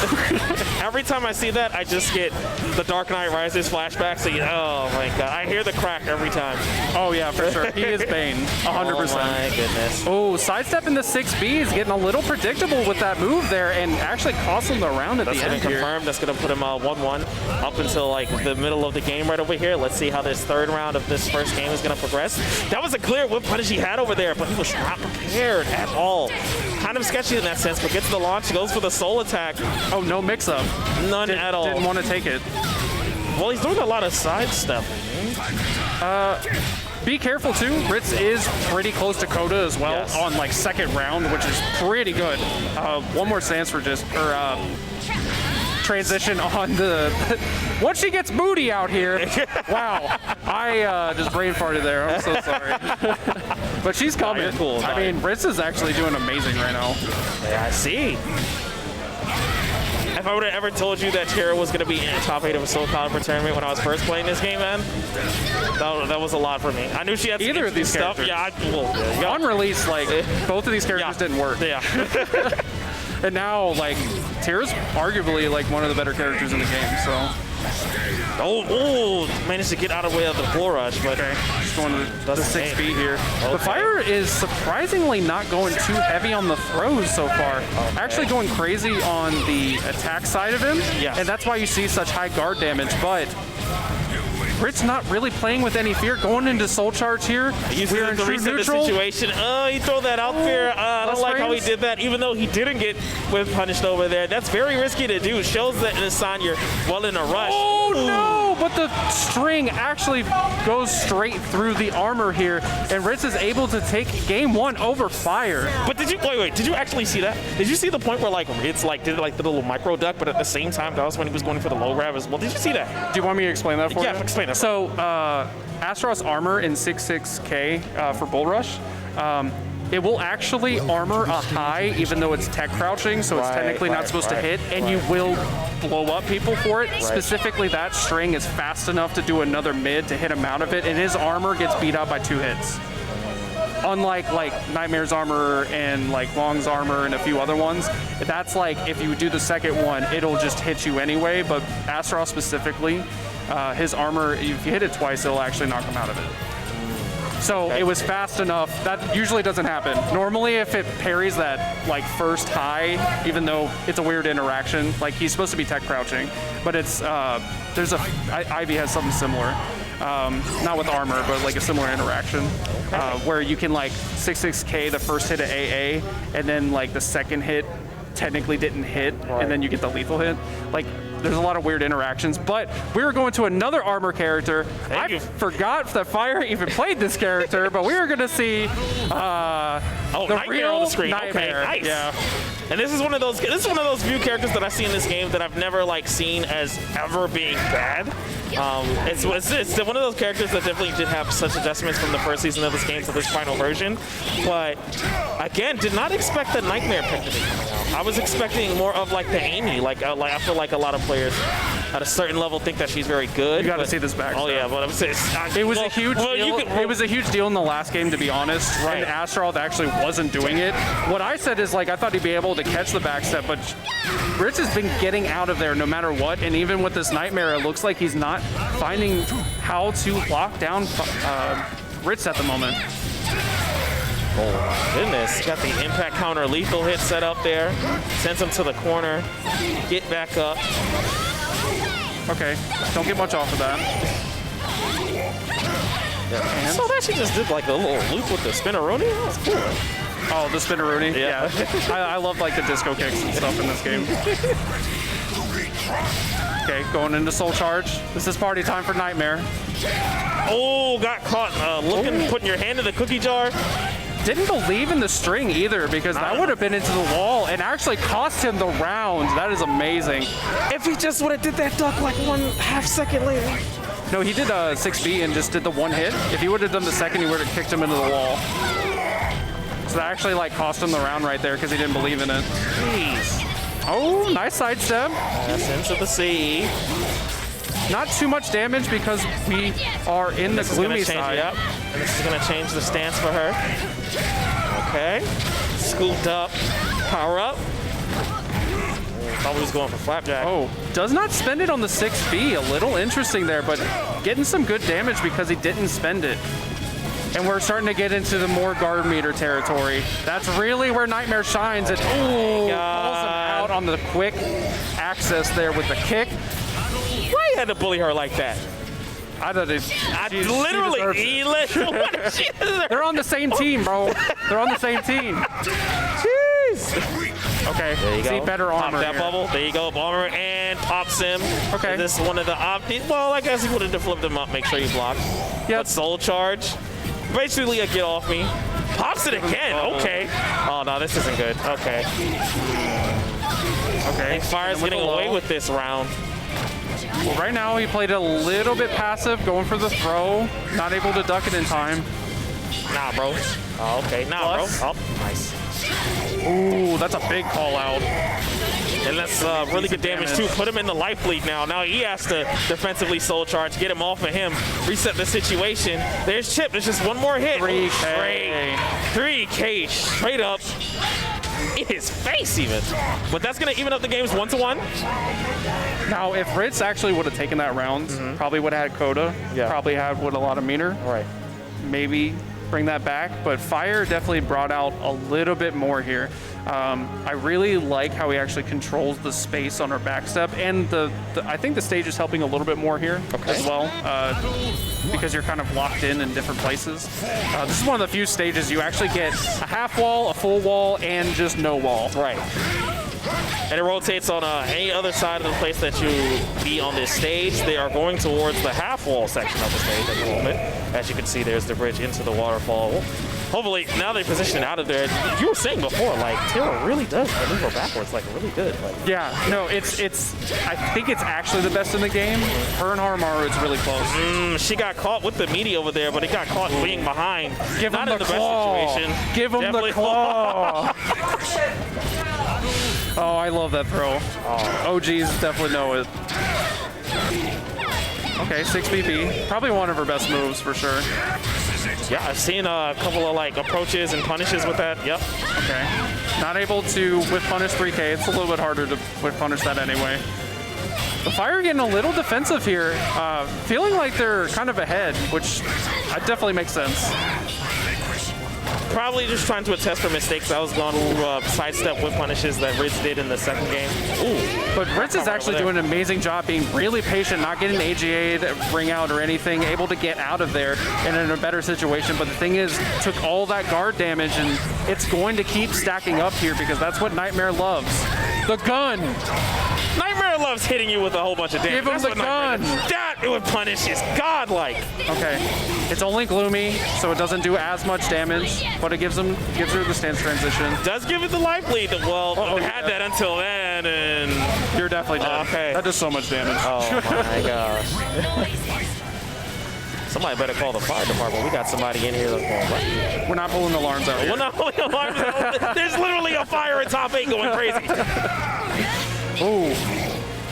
I just get the Dark Knight Rises flashback. So, oh my God, I hear the crack every time. Oh yeah, for sure. He is Bane, 100%. Oh my goodness. Oh, sidestepping the 6B is getting a little predictable with that move there and actually cost him the round at the end here. That's going to put him 1-1 up until like the middle of the game right over here. Let's see how this 3rd round of this first game is going to progress. That was a clear whip punish he had over there, but he was not prepared at all. Kind of sketchy in that sense, but gets the launch, goes for the soul attack. Oh, no mix-up. None at all. Didn't want to take it. Well, he's doing a lot of side stuff. Be careful too. Ritz is pretty close to Coda as well on like 2nd round, which is pretty good. One more stance for transition on the once she gets booty out here. Wow, I just brain farted there. I'm so sorry. But she's coming. Cool. I mean, Ritz is actually doing amazing right now. Yeah, I see. If I would have ever told you that Tira was going to be in the top 8 of a Soulcalibur tournament when I was first playing this game, man, that was a lot for me. I knew she had either of these stuff. Characters. Yeah, on release, like both of these characters didn't work. Yeah. And now, like, Tira's arguably like one of the better characters in the game. So Oh, managed to get out of the way of the full rush, but just going to the 6 feet here. Okay. The fire is surprisingly not going too heavy on the throws so far. Okay. Actually going crazy on the attack side of him, and that's why you see such high guard damage, but Brit's not really playing with any fear. Going into Soul Charge here. We're in true neutral. The situation. Oh, he threw that out there. I don't like how he did that, even though he didn't get whip punished over there. That's very risky to do. Shows that in a sign you're well in a rush. Oh, no, but the string actually goes straight through the armor here, and Ritz is able to take game 1 over fire. But did you, wait, did you actually see that? Did you see the point where Ritz did the little micro duck, but at the same time, that was when he was going for the low grab as well? Did you see that? Do you want me to explain that for you? Yeah, explain that. So, Astaroth's armor in 6.6K for Bull Rush, it will actually armor a high even though it's tech crouching, so it's technically not supposed to hit, and you will blow up people for it. Specifically, that string is fast enough to do another mid to hit him out of it, and his armor gets beat up by 2 hits. Unlike Nightmare's armor and Long's armor and a few other ones, that's if you do the second one, it'll just hit you anyway, but Astaroth specifically, his armor, if you hit it twice, it'll actually knock him out of it. So it was fast enough. That usually doesn't happen. Normally, if it parries that first high, even though it's a weird interaction, he's supposed to be tech crouching, but it's Ivy has something similar. Not with armor, but a similar interaction where you can 6.6K the first hit of AA, and then the second hit technically didn't hit, and then you get the lethal hit. There's a lot of weird interactions, but we were going to another armor character. I forgot that Fire even played this character, but we were going to see the Nightmare real on the screen. Nightmare. Okay, nice. Yeah. And this is one of those few characters that I see in this game that I've never seen as ever being bad. It's one of those characters that definitely did have such adjustments from the first season of this game to this final version. But again, did not expect the Nightmare pick to be coming out. I was expecting more of the Amy. I feel like a lot of players at a certain level think that she's very good. You got to see this back. Oh yeah, but I'm saying it was a huge deal. It was a huge deal in the last game, to be honest. Right. And Astaroth actually wasn't doing it. What I said is I thought he'd be able to catch the backstep, but Ritz has been getting out of there no matter what. And even with this Nightmare, it looks like he's not finding how to lock down Ritz at the moment. Oh my goodness, got the impact counter lethal hit set up there. Sends him to the corner. Get back up. Okay, don't get much off of that. Yeah. So that she just did a little loop with the spinneroonie. That was cool. Oh, the spinneroonie? Yeah. I love the disco kicks and stuff in this game. Okay, going into Soul Charge. This is party time for Nightmare. Oh, got caught putting your hand in the cookie jar. Didn't believe in the string either, because that would have been into the wall and actually cost him the round. That is amazing. If he just would have did that duck 1/2 second later. No, he did a 6B and just did the one hit. If he would have done the second, he would have kicked him into the wall. So that actually cost him the round right there because he didn't believe in it. Jeez. Oh, nice sidestep. Pass into the CE. Not too much damage because we are in the gloomy side. Yep. And this is going to change the stance for her. Okay. Scooped up. Power up. Thought he was going for flapjack. Oh, does not spend it on the 6B. A little interesting there, but getting some good damage because he didn't spend it. And we're starting to get into the more guard meter territory. That's really where Nightmare shines. It pulls him out on the quick access there with the kick. Why you had to bully her like that? I thought it. They're on the same team, bro. They're on the same team. Jeez. Okay, there you go. See better armor. Pop that here. bubble. There you go, armor and pops him. Okay. And this is one of the well, I guess he would have flipped him up. Make sure you block. Yep. But Soul Charge. Basically a get off me. Pops it again. Okay. Oh no, this isn't good. Okay. Okay. Fire's getting away with this round. Well, right now he played a little bit passive, going for the throw, not able to duck it in time. Nah, bro. Oh, okay. Nah, Plus. bro. Oh, nice. Ooh, that's a big call out. And that's really good damage too. Put him in the life lead now. Now he has to defensively Soul Charge, get him off of him, reset the situation. There's Chip. There's just one more hit. 3K. 3K straight up. in his face even. But that's going to even up the games 1-1. Now, if Ritz actually would have taken that round, probably would have had Coda, probably would a lot of meter. Right. Maybe bring that back, but Fire definitely brought out a little bit more here. I really like how he actually controls the space on our backstep, and I think the stage is helping a little bit more here as well, because you're kind of locked in different places. This is one of the few stages you actually get a half wall, a full wall, and just no wall. Right. And it rotates on any other side of the place that you be on this stage. They are going towards the half wall section of the stage at the moment. As you can see, there's the bridge into the waterfall. Hopefully, now they position it out of there. You were saying before, like, Tara really does maneuver backwards, like, really good. Like, yeah, no, I think it's actually the best in the game. Her and Haramaru, it's really close. She got caught with the meaty over there, but it got caught being behind. Give him Not in the claw. best situation. Give him Definitely the claw. Oh, I love that throw. OGs definitely know it. Okay, 6 BP. Probably one of her best moves for sure. Yeah, I've seen a couple of like approaches and punishes with that. Yep. Okay. Not able to whip punish 3K. It's a little bit harder to whip punish that anyway. The Fire getting a little defensive here. Feeling like they're kind of ahead, which definitely makes sense. Probably just trying to attest for mistakes. I was going to sidestep whip punishes that Ritz did in the second game. Ooh. But Ritz is actually doing an amazing job being really patient, not getting AGA ring out or anything, able to get out of there and in a better situation. But the thing is, took all that guard damage, and it's going to keep stacking up here because that's what Nightmare loves. The gun! Nightmare loves hitting you with a whole bunch of damage. Give him the gun! That with punish is godlike. Okay. It's only gloomy, so it doesn't do as much damage, but it gives her the stance transition. Does give it the life lead. Well, had that until then, and you're definitely dead. Okay. That does so much damage. Oh my gosh. Somebody better call the fire department. We got somebody in here that's going right. We're not pulling alarms out here. We're not pulling alarms out. There's literally a fire in top 8 going crazy. Ooh.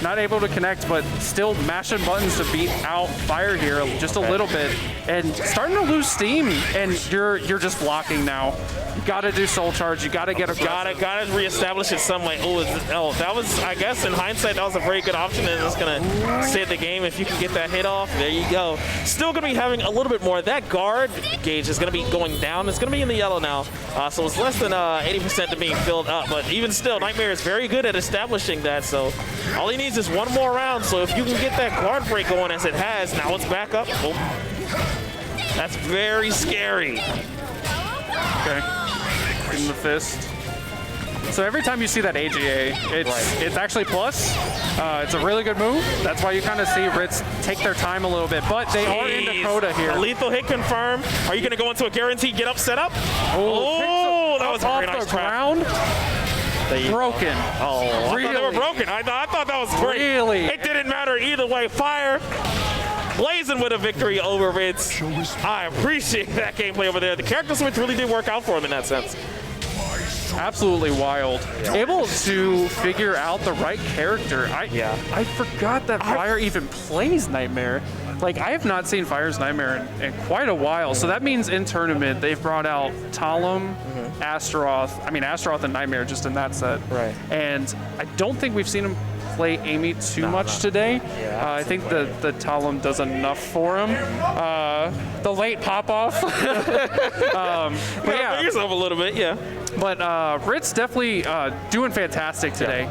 Not able to connect, but still mashing buttons to beat out Fire here just a little bit, and starting to lose steam. And you're just blocking now. You got to do soul charge. You got to get a got to reestablish it some way. That was, I guess, in hindsight, that was a very good option, and it's gonna save the game if you can get that hit off. There you go. Still gonna be having a little bit more. That guard gauge is gonna be going down. It's gonna be in the yellow now, so it's less than 80% to being filled up. But even still, Nightmare is very good at establishing that. So all he needs is one more round. So if you can get that guard break going as it has, now it's back up. Oh. That's very scary. Okay. In the fist. So every time you see that AGA, it's actually plus. It's a really good move. That's why you kind of see Ritz take their time a little bit. But they are in Dakota here. A lethal hit confirmed. Are you going to go into a guaranteed get up setup? Oh, that was a very nice trap. Broken. Oh, really? I thought they were broken. I thought that was great. Really? It didn't matter either way. Fire blazing with a victory over Ritz. I appreciate that gameplay over there. The character switch really did work out for him in that sense. Absolutely wild. Yeah. Able to figure out the right character. I forgot that Fire even plays Nightmare. Like, I have not seen Fire's Nightmare in quite a while. So that means in tournament, they've brought out Talum, Astaroth. I mean, Astaroth and Nightmare just in that set. Right. And I don't think we've seen him play Amy too much today. Yeah, I think the Talum does enough for him. The late pop-off. Yeah, yourself a little bit, yeah. But Ritz definitely doing fantastic today.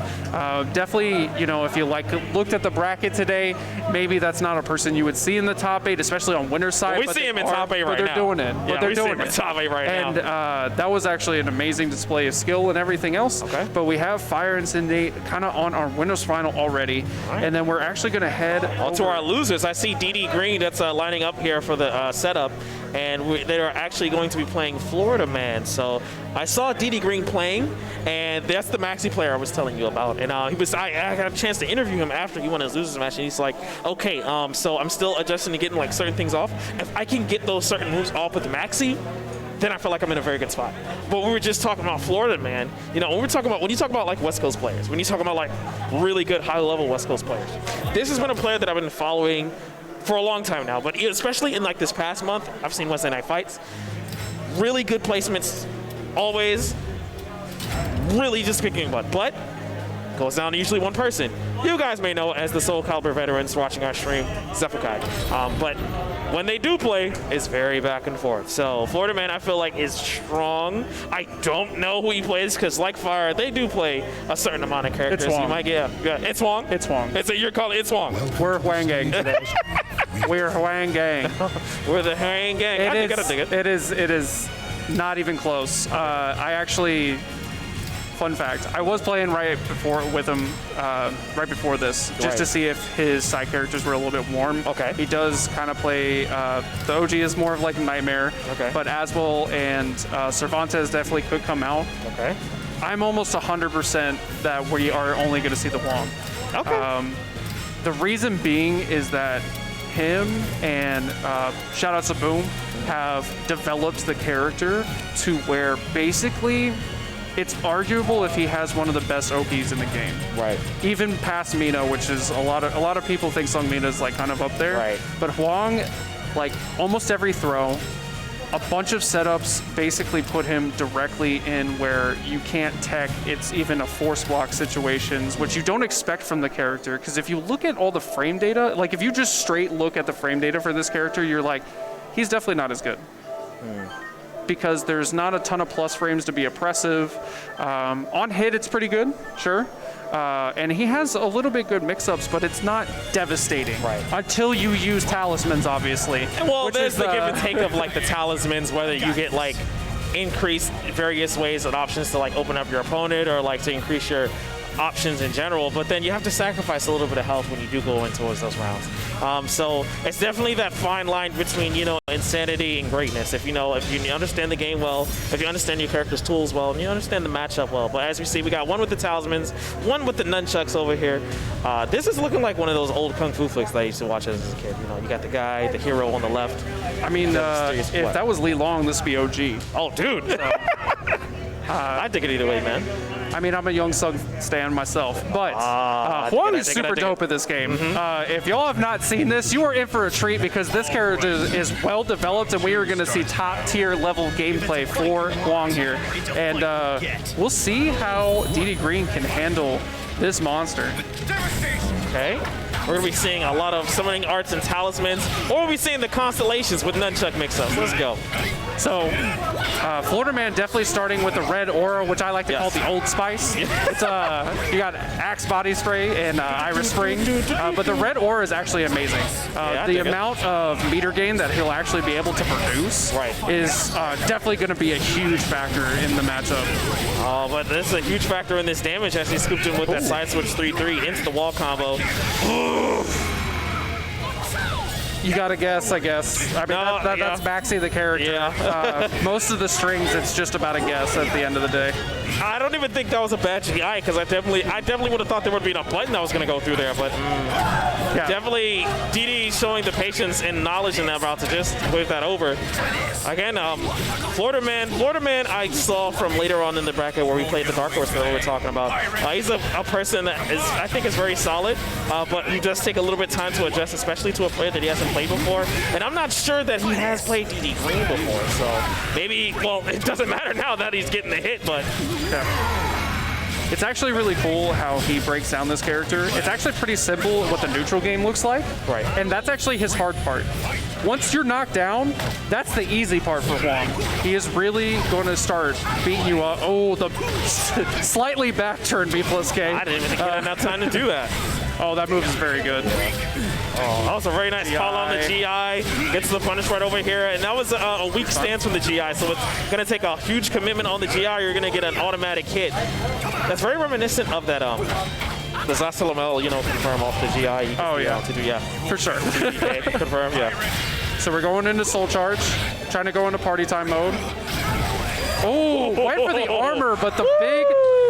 Definitely, you know, if you looked at the bracket today, maybe that's not a person you would see in the top 8, especially on winner's side. Well, we see him in top 8 right now. But they're doing it. Yeah, we see him in top 8 right now. And that was actually an amazing display of skill and everything else. Okay. But we have Fire and Cindy kind of on our winner's final already. Right. And then we're actually going to head on to our losers. I see DD Green that's lining up here for the setup. And they are actually going to be playing Florida Man. So I saw DD Green playing, and that's the Maxi player I was telling you about. And I got a chance to interview him after he won his losers match, and he's like, okay, so I'm still adjusting to getting like certain things off. If I can get those certain moves off with the Maxi, then I feel like I'm in a very good spot. But we were just talking about Florida Man. You know, when you talk about like West Coast players, when you talk about like really good high-level West Coast players, this has been a player that I've been following for a long time now, but especially in like this past month, I've seen Wednesday Night Fights. Really good placements, always. really just kicking butt. But goes down to usually one person. You guys may know as the Soulcalibur veterans watching our stream, Zephykai. But when they do play, it's very back and forth. So Florida Man, I feel like, is strong. I don't know who he plays because, like Fire, they do play a certain amount of characters. It's Wong. You might get, it's Wong. It's Wong. You're calling it's Wong. We're Hwang Gang today. We're Hwang Gang. We're the Hwang Gang. I dig it. It is not even close. I actually. Fun fact, I was playing right before this, just to see if his side characters were a little bit warm. Okay. He does kind of play, the OG is more of like a Nightmare, okay. But Asbel and Cervantes definitely could come out. Okay. I'm almost 100% that we are only going to see the Wong. Okay. The reason being is that him and shoutouts to Boom have developed the character to where basically it's arguable if he has one of the best OPs in the game. Right. Even past Mina, which is a lot of people think Sung Mina is like kind of up there. Right. But Hwang, like almost every throw, a bunch of setups basically put him directly in where you can't tech. It's even a force block situations, which you don't expect from the character. Because if you look at all the frame data, like if you just straight look at the frame data for this character, you're like, he's definitely not as good. Because there's not a ton of plus frames to be oppressive. On hit, it's pretty good, sure. And he has a little bit good mix-ups, but it's not devastating. Right. Until you use talismans, obviously. Well, there's the give and take of like the talismans, whether you get like increased various ways and options to like open up your opponent or like to increase your options in general, but then you have to sacrifice a little bit of health when you do go in towards those rounds. So it's definitely that fine line between, you know, insanity and greatness. If you understand the game well, if you understand your character's tools well, and you understand the matchup well. But as we see, we got one with the talismans, one with the nunchucks over here. This is looking like one of those old kung fu flicks that I used to watch as a kid. You know, you got the guy, the hero on the left. I mean, if that was Li Long, this would be OG. Oh, dude. I'd take it either way, man. I mean, I'm a Young Sung stan myself, but Hwang is super dope at this game. If y'all have not seen this, you are in for a treat because this character is well developed, and we are going to see top tier level gameplay for Hwang here. And we'll see how DD Green can handle this monster. Okay. We're going to be seeing a lot of summoning arts and talismans, or we'll be seeing the constellations with nunchuck mix-ups. Let's go. So, Florida Man definitely starting with the red aura, which I like to call the Old Spice. It's you got Axe Body Spray and Iris Spring, but the red aura is actually amazing. The amount of meter gain that he'll actually be able to produce is definitely going to be a huge factor in the matchup. But this is a huge factor in this damage as he scooped in with that side switch 3-3 into the wall combo. You gotta guess, I guess. I mean, that's Maxie the character. Yeah. Most of the strings, it's just about a guess at the end of the day. I don't even think that was a bad GI because I definitely would have thought there would be a button that was going to go through there, but definitely DD showing the patience and knowledge in that route to just wave that over. Again, Florida Man I saw from later on in the bracket where we played the Dark Horse that we were talking about. He's a person that I think is very solid, but he does take a little bit of time to adjust, especially to a player that he hasn't played before. And I'm not sure that he has played DD Green before, so maybe, well, it doesn't matter now that he's getting the hit, but it's actually really cool how he breaks down this character. It's actually pretty simple what the neutral game looks like. Right. And that's actually his hard part. Once you're knocked down, that's the easy part for Hwang. He is really going to start beating you up. Oh, the slightly back turn B plus K. I didn't even think he had enough time to do that. Oh, that move is very good. Oh, that was a very nice call on the GI. Gets the punish right over here. And that was a weak stance from the GI. So it's going to take a huge commitment on the GI. You're going to get an automatic hit. That's very reminiscent of that, the Zasalamel, confirm off the GI. Oh, yeah. For sure. Confirm, yeah. So we're going into Soul Charge, trying to go into party time mode. Oh, went for the armor, but the big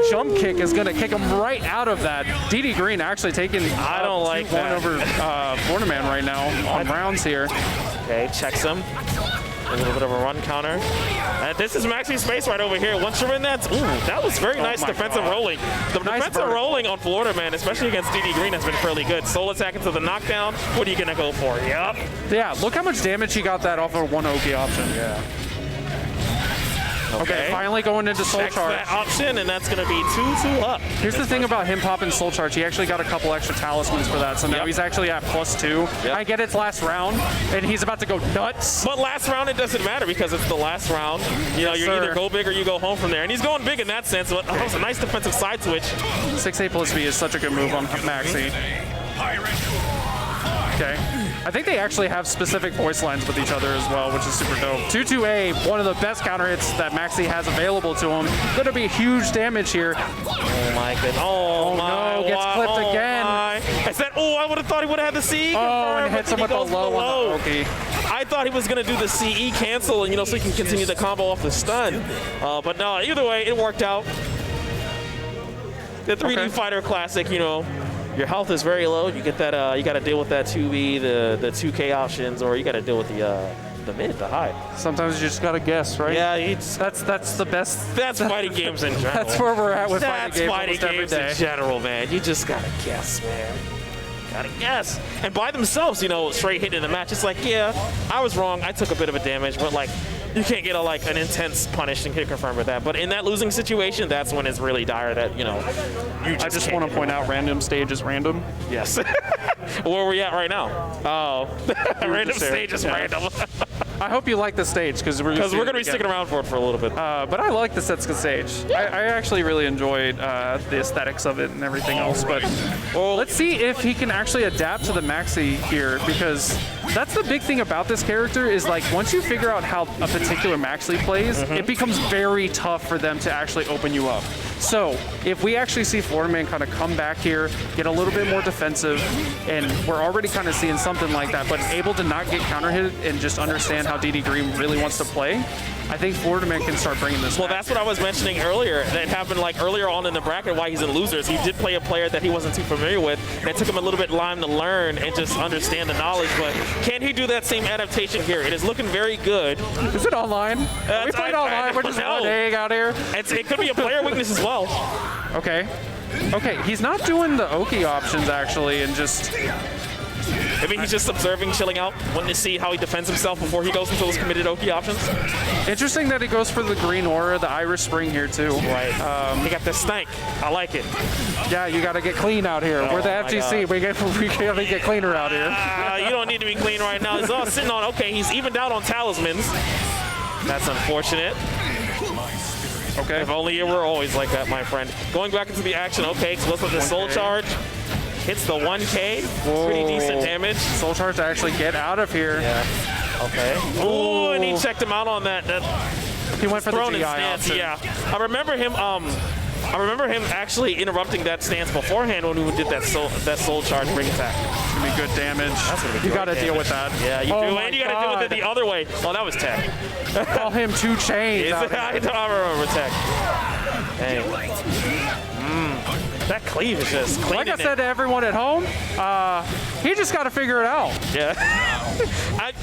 jump kick is going to kick him right out of that. DD Green actually taking I don't like that. over Florida Man right now on rounds here. Okay, checks him. A little bit of a run counter. This is Maxi Space right over here. Once you're in that, that was very nice defensive rolling. The defensive rolling on Florida Man, especially against DD Green, has been fairly good. Soul attack into the knockdown. What are you going to go for? Yep. Yeah, look how much damage he got that off of one Oki option. Yeah. Okay, finally going into Soul Checks Charge. that option, and that's going to be 2-2 up. Here's the thing about him popping Soul Charge. He actually got a couple extra talismans for that, so now he's actually at +2. I get it's last round, and he's about to go nuts. But last round, it doesn't matter because it's the last round. You know, you either go big or you go home from there. And he's going big in that sense. But that was a nice defensive side switch. 6A+B is such a good move on Maxi. Okay. I think they actually have specific voice lines with each other as well, which is super dope. 2-2A, one of the best counter hits that Maxi has available to him. Going to be huge damage here. Oh my goodness. Oh my. No, gets clipped again. I said, I would have thought he would have had the CE. Oh, and hits him with the low on the Oki. I thought he was going to do the CE cancel, and so he can continue the combo off the stun. But no, either way, it worked out. The 3D Fighter Classic, your health is very low. You get that. You got to deal with that 2B, the 2K options, or you got to deal with the mid, the high. Sometimes you just gotta guess, right? Yeah, that's the best. That's fighting games in general. That's where we're at with fighting games every day. in general, man. You just gotta guess, man. Gotta guess. And by themselves, straight hitting the match, it's like, yeah, I was wrong. I took a bit of a damage, but you can't get an intense punish and hit confirm with that. But in that losing situation, that's when it's really dire that, I just want to point out random stage is random. Yes. Where are we at right now? Oh, random stage is random. I hope you like the stage because we're going to be sticking around for it for a little bit. But I like the Setsuka stage. I actually really enjoyed the aesthetics of it and everything else. But let's see if he can actually adapt to the Maxi here, because that's the big thing about this character is once you figure out how a particular Maxi plays, it becomes very tough for them to actually open you up. So if we actually see Florida Man kind of come back here, get a little bit more defensive, and we're already kind of seeing something like that, but able to not get counter hit and just understand how DD Green really wants to play, I think Florida Man can start bringing this back. That's what I was mentioning earlier. That happened earlier on in the bracket why he's in losers. He did play a player that he wasn't too familiar with, and it took him a little bit of time to learn and just understand the knowledge. But can he do that same adaptation here? It is looking very good. Is it online? We played online. We're just playing out here. It could be a player weakness as well. Okay. He's not doing the Oki options actually, and just. Maybe he's just observing, chilling out, wanting to see how he defends himself before he goes into those committed Oki options. Interesting that he goes for the green aura, the Irish Spring here too. Right. He got the stank. I like it. Yeah, you got to get clean out here. We're the FGC. We gotta get cleaner out here. You don't need to be clean right now. He's all sitting on. Okay, he's evened out on talismans. That's unfortunate. Okay. If only it were always like that, my friend. Going back into the action. Okay, so let's look at the Soul Charge. Hits the 1K. Pretty decent damage. Soul Charge to actually get out of here. Yeah. Okay. Oh, and he checked him out on that. He went for the GI stance. option. Yeah. I remember him actually interrupting that stance beforehand when we did that Soul Charge bring attack. It's gonna be good damage. You got to deal with that. Yeah, you do, and you got to deal with it the other way. Oh, that was tech. Call him 2 Chainz. I remember tech. Hey. That cleave is just clean. Like I said to everyone at home, he just got to figure it out. Yeah.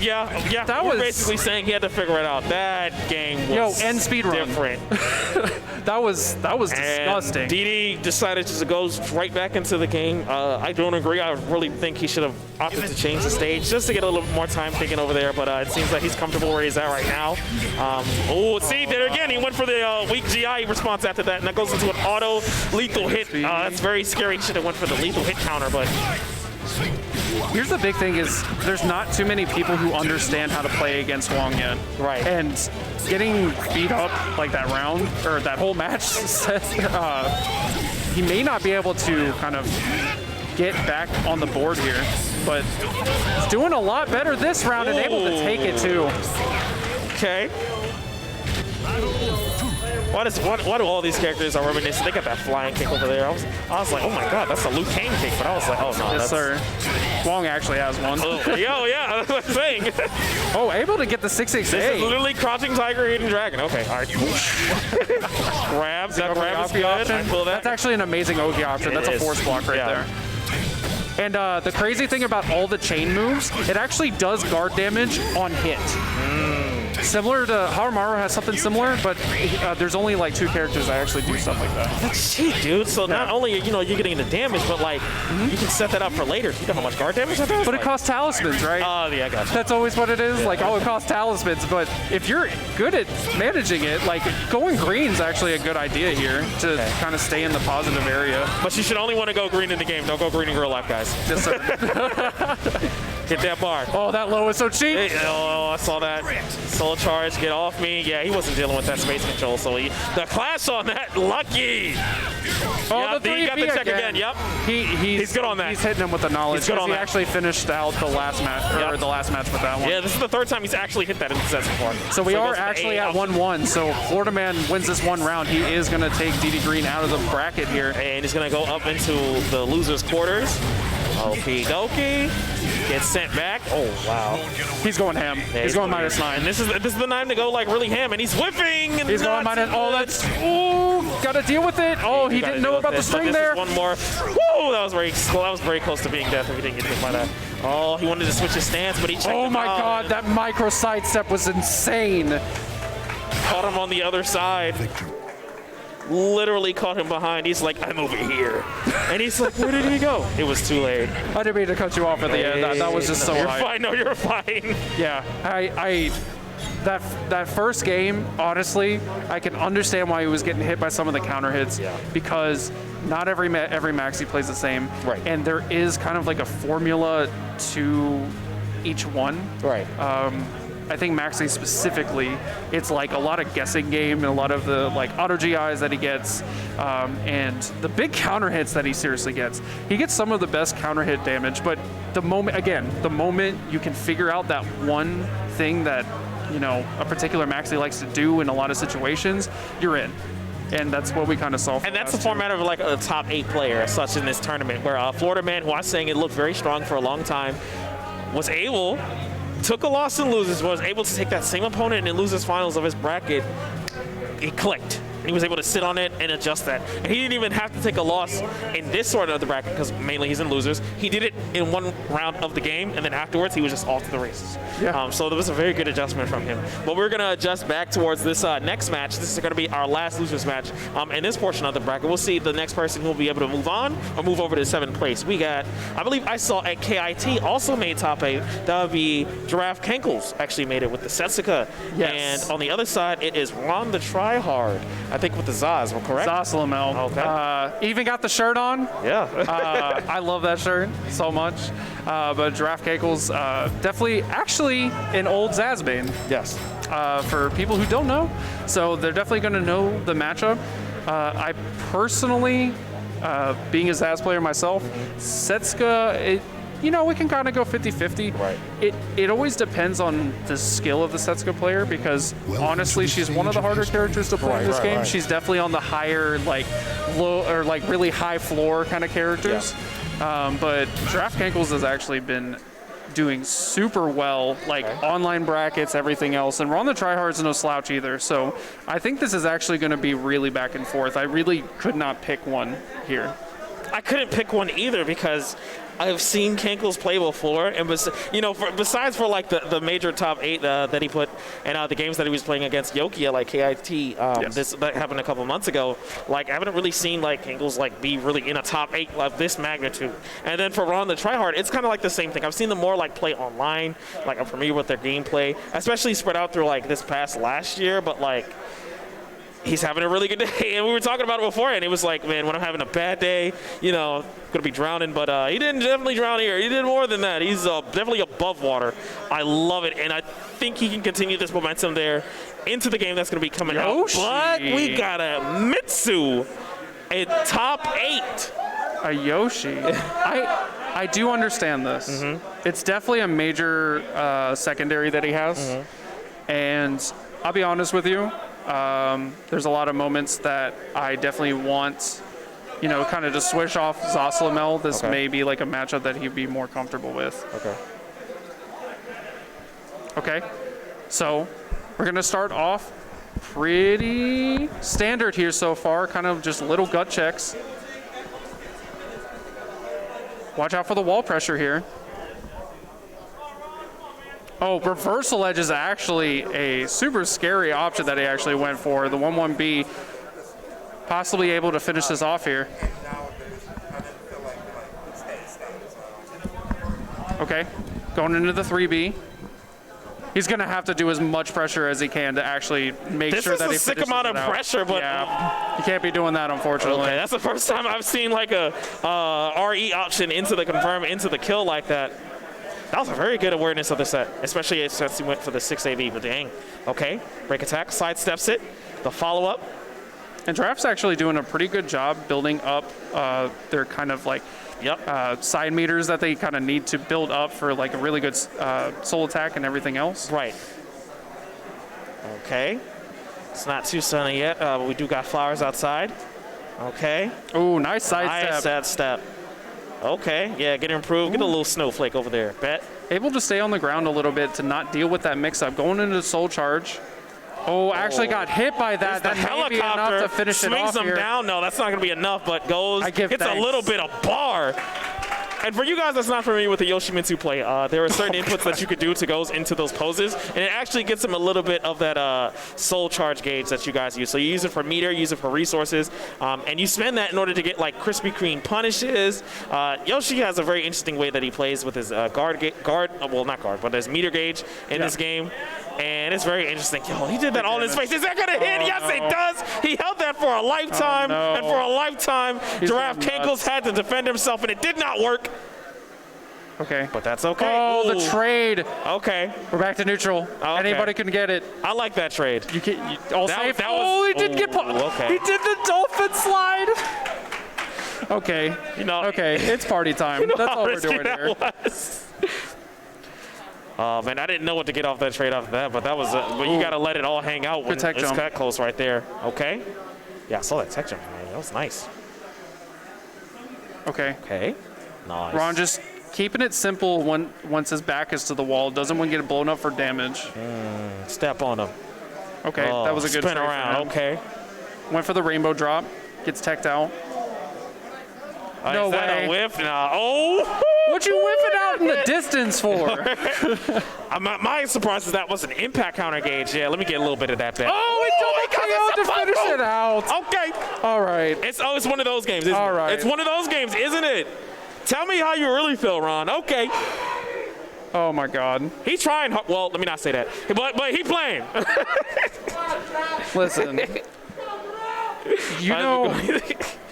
Yeah. That was basically saying he had to figure it out. That game was end speed different. That was disgusting. And DD decided just to go right back into the game. I don't agree. I really think he should have opted to change the stage just to get a little bit more time thinking over there. But it seems like he's comfortable where he's at right now. See, there again, he went for the weak GI response after that, and that goes into an auto lethal hit. That's very scary. He should have went for the lethal hit counter, but. Here's the big thing is there's not too many people who understand how to play against Wong yet. Right. And getting beat up like that round, or that whole match, he may not be able to kind of get back on the board here, but he's doing a lot better this round and able to take it too. Okay. What do all these characters are reminiscent? They got that flying kick over there. I was like, oh my god, that's a Liu Kang kick. But I was like, oh no, yes, sir. Wong actually has one. Yeah, that's the thing. Able to get the 668. This is literally crouching tiger, hidden dragon. Okay, all right. Grabs. That grab is good. That's actually an amazing Oki option. That's a force block right there. And the crazy thing about all the chain moves, it actually does guard damage on hit. Similar to Harumaru has something similar, but there's only like 2 characters that actually do stuff like that. That's cheap, dude. So not only you're getting the damage, but like you can set that up for later. You know how much guard damage that does? But it costs talismans, right? Oh, yeah, I got you. That's always what it is. Like, oh, it costs talismans. But if you're good at managing it, like going green's actually a good idea here to kind of stay in the positive area. But you should only want to go green in the game. Don't go green in real life, guys. Yes, sir. Hit that bar. Oh, that low is so cheap. Hey, oh, I saw that. Soul charge, get off me. Yeah, he wasn't dealing with that space control, so the clash on that, lucky. Oh, yep, the 3 he got the check again. Yep. He's good on that. He's hitting him with the knowledge. He's good on he that. actually finished out the last match, or the last match with that one. Yeah, this is the 3rd time he's actually hit that in the sets before. So we are actually at 1-1. So Florida Man wins this 1 round. He is going to take DD Green out of the bracket here. And he's going to go up into the loser's quarters. Okie dokie. Gets sent back. Oh, wow. He's going ham. Yeah, he's going -9. And this is the time to go like really ham, and he's whipping. And he's going -. Oh, that's. Oh, got to deal with it. Oh, he didn't know about the string there. One more. Whoa, that was very close to being death if he didn't get hit by that. Oh, he wanted to switch his stance, but he checked Oh him my out. God, that micro sidestep was insane. Caught him on the other side. Literally caught him behind. He's like, I'm over here. And he's like, where did he go? It was too late. I didn't mean to cut you off at the end. That was just so You're high. fine. No, you're fine. Yeah, that first game, honestly, I can understand why he was getting hit by some of the counter hits because not every maxi plays the same. Right. And there is kind of like a formula to each one. Right. I think Maxi specifically, it's like a lot of guessing game and a lot of the like auto GIs that he gets, and the big counter hits that he seriously gets. He gets some of the best counter hit damage, but the moment you can figure out that one thing that a particular Maxi likes to do in a lot of situations, you're in. And that's what we kind of saw. And that's the format of like a top 8 player, such in this tournament, where Florida Man, who I was saying it looked very strong for a long time, took a loss in losers, was able to take that same opponent in losers finals of his bracket. It clicked. He was able to sit on it and adjust that. And he didn't even have to take a loss in this sort of the bracket because mainly he's in losers. He did it in 1 round of the game, and then afterwards he was just off to the races. Yeah. So there was a very good adjustment from him. But we're going to adjust back towards this next match. This is going to be our last losers match in this portion of the bracket. We'll see the next person who will be able to move on or move over to 7th place. We got, I believe I saw at KIT also made top 8. That would be Giraffe Kenkles actually made it with the Setsuka. Yes. And on the other side, it is Ron the Tryhard. I think with the Zaz, correct? Zoslamel. Okay. Even got the shirt on. Yeah. I love that shirt so much. But Giraffe Kenkles, definitely actually an old Zazbane. Yes. For people who don't know. So they're definitely going to know the matchup. I personally, being a Zaz player myself, Setsuka, we can kind of go 50-50. Right. It always depends on the skill of the Setsuka player because honestly, she's one of the harder characters to play in this game. She's definitely on the higher, like low or like really high floor kind of characters. Yeah. But Giraffe Kenkles has actually been doing super well, like online brackets, everything else. And Ron the Tryhard's no slouch either. So I think this is actually going to be really back and forth. I really could not pick one here. I couldn't pick one either because I've seen Kenkles play before, and besides for like the major top 8 that he put, and the games that he was playing against Yokia, like KIT, that happened a couple months ago. Like I haven't really seen like Kenkles like be really in a top 8 of this magnitude. And then for Ron the Tryhard, it's kind of like the same thing. I've seen them more like play online, like I'm familiar with their gameplay, especially spread out through like this past last year, but like. He's having a really good day, and we were talking about it before, and it was like, man, when I'm having a bad day, gonna be drowning, but he didn't definitely drown here. He did more than that. He's definitely above water. I love it, and I think he can continue this momentum there into the game that's gonna be coming out. But we got a Mitsu at top 8. A Yoshi. I do understand this. Mm-hmm. It's definitely a major secondary that he has, and I'll be honest with you. There's a lot of moments that I definitely want, kind of to switch off Zoslamel. This may be like a matchup that he'd be more comfortable with. Okay. So we're going to start off pretty standard here so far, kind of just little gut checks. Watch out for the wall pressure here. Oh, reversal edge is actually a super scary option that he actually went for. The 1-1B possibly able to finish this off here. Okay, going into the 3B. He's going to have to do as much pressure as he can to actually make sure that he finishes it out. This is a sick amount of pressure, but yeah, he can't be doing that, unfortunately. Okay, that's the first time I've seen like a RE option into the confirm, into the kill like that. That was a very good awareness of the set, especially since he went for the 6 AV, but dang. Okay, break attack, sidesteps it, the follow-up. And Draft's actually doing a pretty good job building up their kind of like side meters that they kind of need to build up for like a really good soul attack and everything else. Right. Okay. It's not too sunny yet, but we do got flowers outside. Okay. Oh, nice side step. Nice side step. Okay, yeah, get improved. Get a little snowflake over there. Bet. Able to stay on the ground a little bit to not deal with that mix-up. Going into the soul charge. Oh, actually got hit by that. That may be enough to finish it off swings him here. down. No, that's not going to be enough, but goes. It's a little bit of bar. And for you guys that's not familiar with the Yoshimitsu play, there are certain inputs that you could do to go into those poses, and it actually gets them a little bit of that soul charge gauge that you guys use. So you use it for meter, use it for resources, and you spend that in order to get like Krispy Kreme punishes. Yoshi has a very interesting way that he plays with his but his meter gauge in this game. And it's very interesting. Yo, he did that all in his face. Is that going to hit? Yes, it does. He held that for a lifetime. And for a lifetime, Giraffe Cankles had to defend himself, and it did not work. Okay. But that's okay. Oh, Ooh. the trade. Okay. We're back to neutral. Okay. Anybody can get it. I like that trade. You can all safe. That oh, was, he did get okay. He did the dolphin slide. Okay. Okay, it's party time. That's all we're doing here. Oh man, I didn't know what to get off that trade after that, but that was. But you got to let it all hang out when it's that close right there. Okay. Yeah, I saw that tech jump, man. That was nice. Okay. Okay. Nice. Ron just keeping it simple once his back is to the wall. Doesn't want to get blown up for damage. Step on him. Okay, that was a good spin trade around. for him. Okay. Went for the rainbow drop. Gets teched out. No is that way. a whiff? No. Oh! What you whiffing out in the distance for? My surprise is that was an impact counter gauge. Yeah, let me get a little bit of that back. Oh, it double KO to finish it out. Okay. All right. It's one of those games, isn't All it? right. It's one of those games, isn't it? Tell me how you really feel, Ron. Okay. Oh my God. He's trying. Well, let me not say that. But he playing. Listen. You know,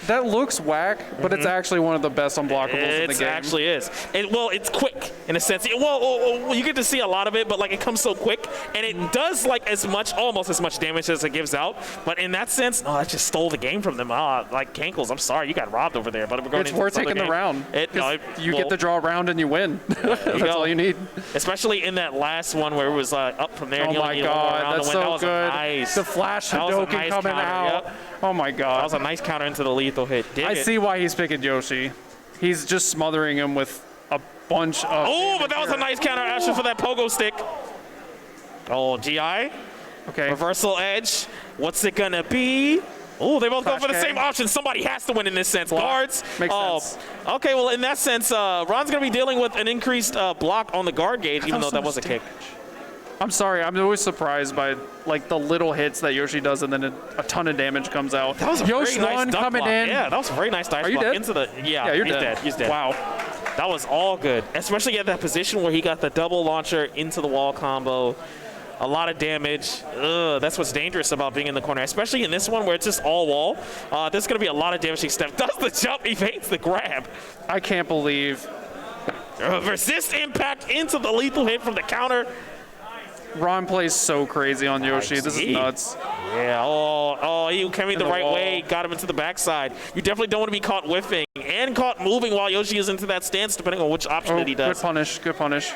that looks whack, but it's actually one of the best unblockables in the game. It actually is. Well, it's quick in a sense. Well, you get to see a lot of it, but like it comes so quick, and it does like almost as much damage as it gives out. But in that sense, no, that just stole the game from them. Like Cankles, I'm sorry, you got robbed over there. But we're going it's worth taking the round. You get the draw round and you win. That's all you need. Especially in that last one where it was up from there. Oh my God, that's so good. Nice. The flash Hadouken coming out. Yep. Oh my God. That was a nice counter into the lethal hit. I see why he's picking Yoshi. He's just smothering him with a bunch of. Oh, but that was a nice counter action for that pogo stick. Oh, GI. Okay. Reversal edge. What's it gonna be? Oh, they both go for the K. same option. Somebody has to win in this sense. Block. Guards. Makes sense. Okay, well, in that sense, Ron's gonna be dealing with an increased block on the guard gauge, even though that was a kick. I'm sorry, I'm always surprised by like the little hits that Yoshi does, and then a ton of damage comes out. That was a Yoshi very nice one duck coming block. in. Yeah, that was a very nice dice Are you block dead? into the. Yeah, you're he's dead. dead. He's dead. Wow. That was all good, especially at that position where he got the double launcher into the wall combo. A lot of damage. That's what's dangerous about being in the corner, especially in this one where it's just all wall. There's going to be a lot of damage. He does the jump, evades the grab. I can't believe. Resist impact into the lethal hit from the counter. Ron plays so crazy on Yoshi. This is nuts. Yeah. Oh, he came in the right way. Got him into the backside. You definitely don't want to be caught whiffing and caught moving while Yoshi is into that stance, depending on which option that he does. Good punish. Good punish.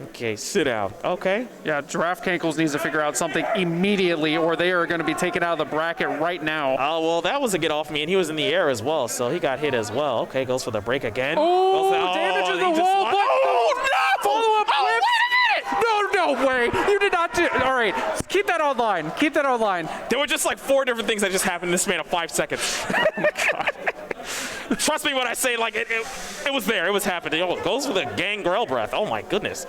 Okay, sit down. Okay. Yeah, Giraffe Cankles needs to figure out something immediately, or they are going to be taken out of the bracket right now. Oh, well, that was a get off me, and he was in the air as well, so he got hit as well. Okay, goes for the break again. Oh, damage in the wall. Oh, no! Follow up whip. No way. You did not do. All right, keep that online. Keep that online. There were just like 4 different things that just happened in this span of 5 seconds. Oh, my God. Trust me when I say, like, it was there. It was happening. Oh, it goes for the gangrel breath. Oh, my goodness.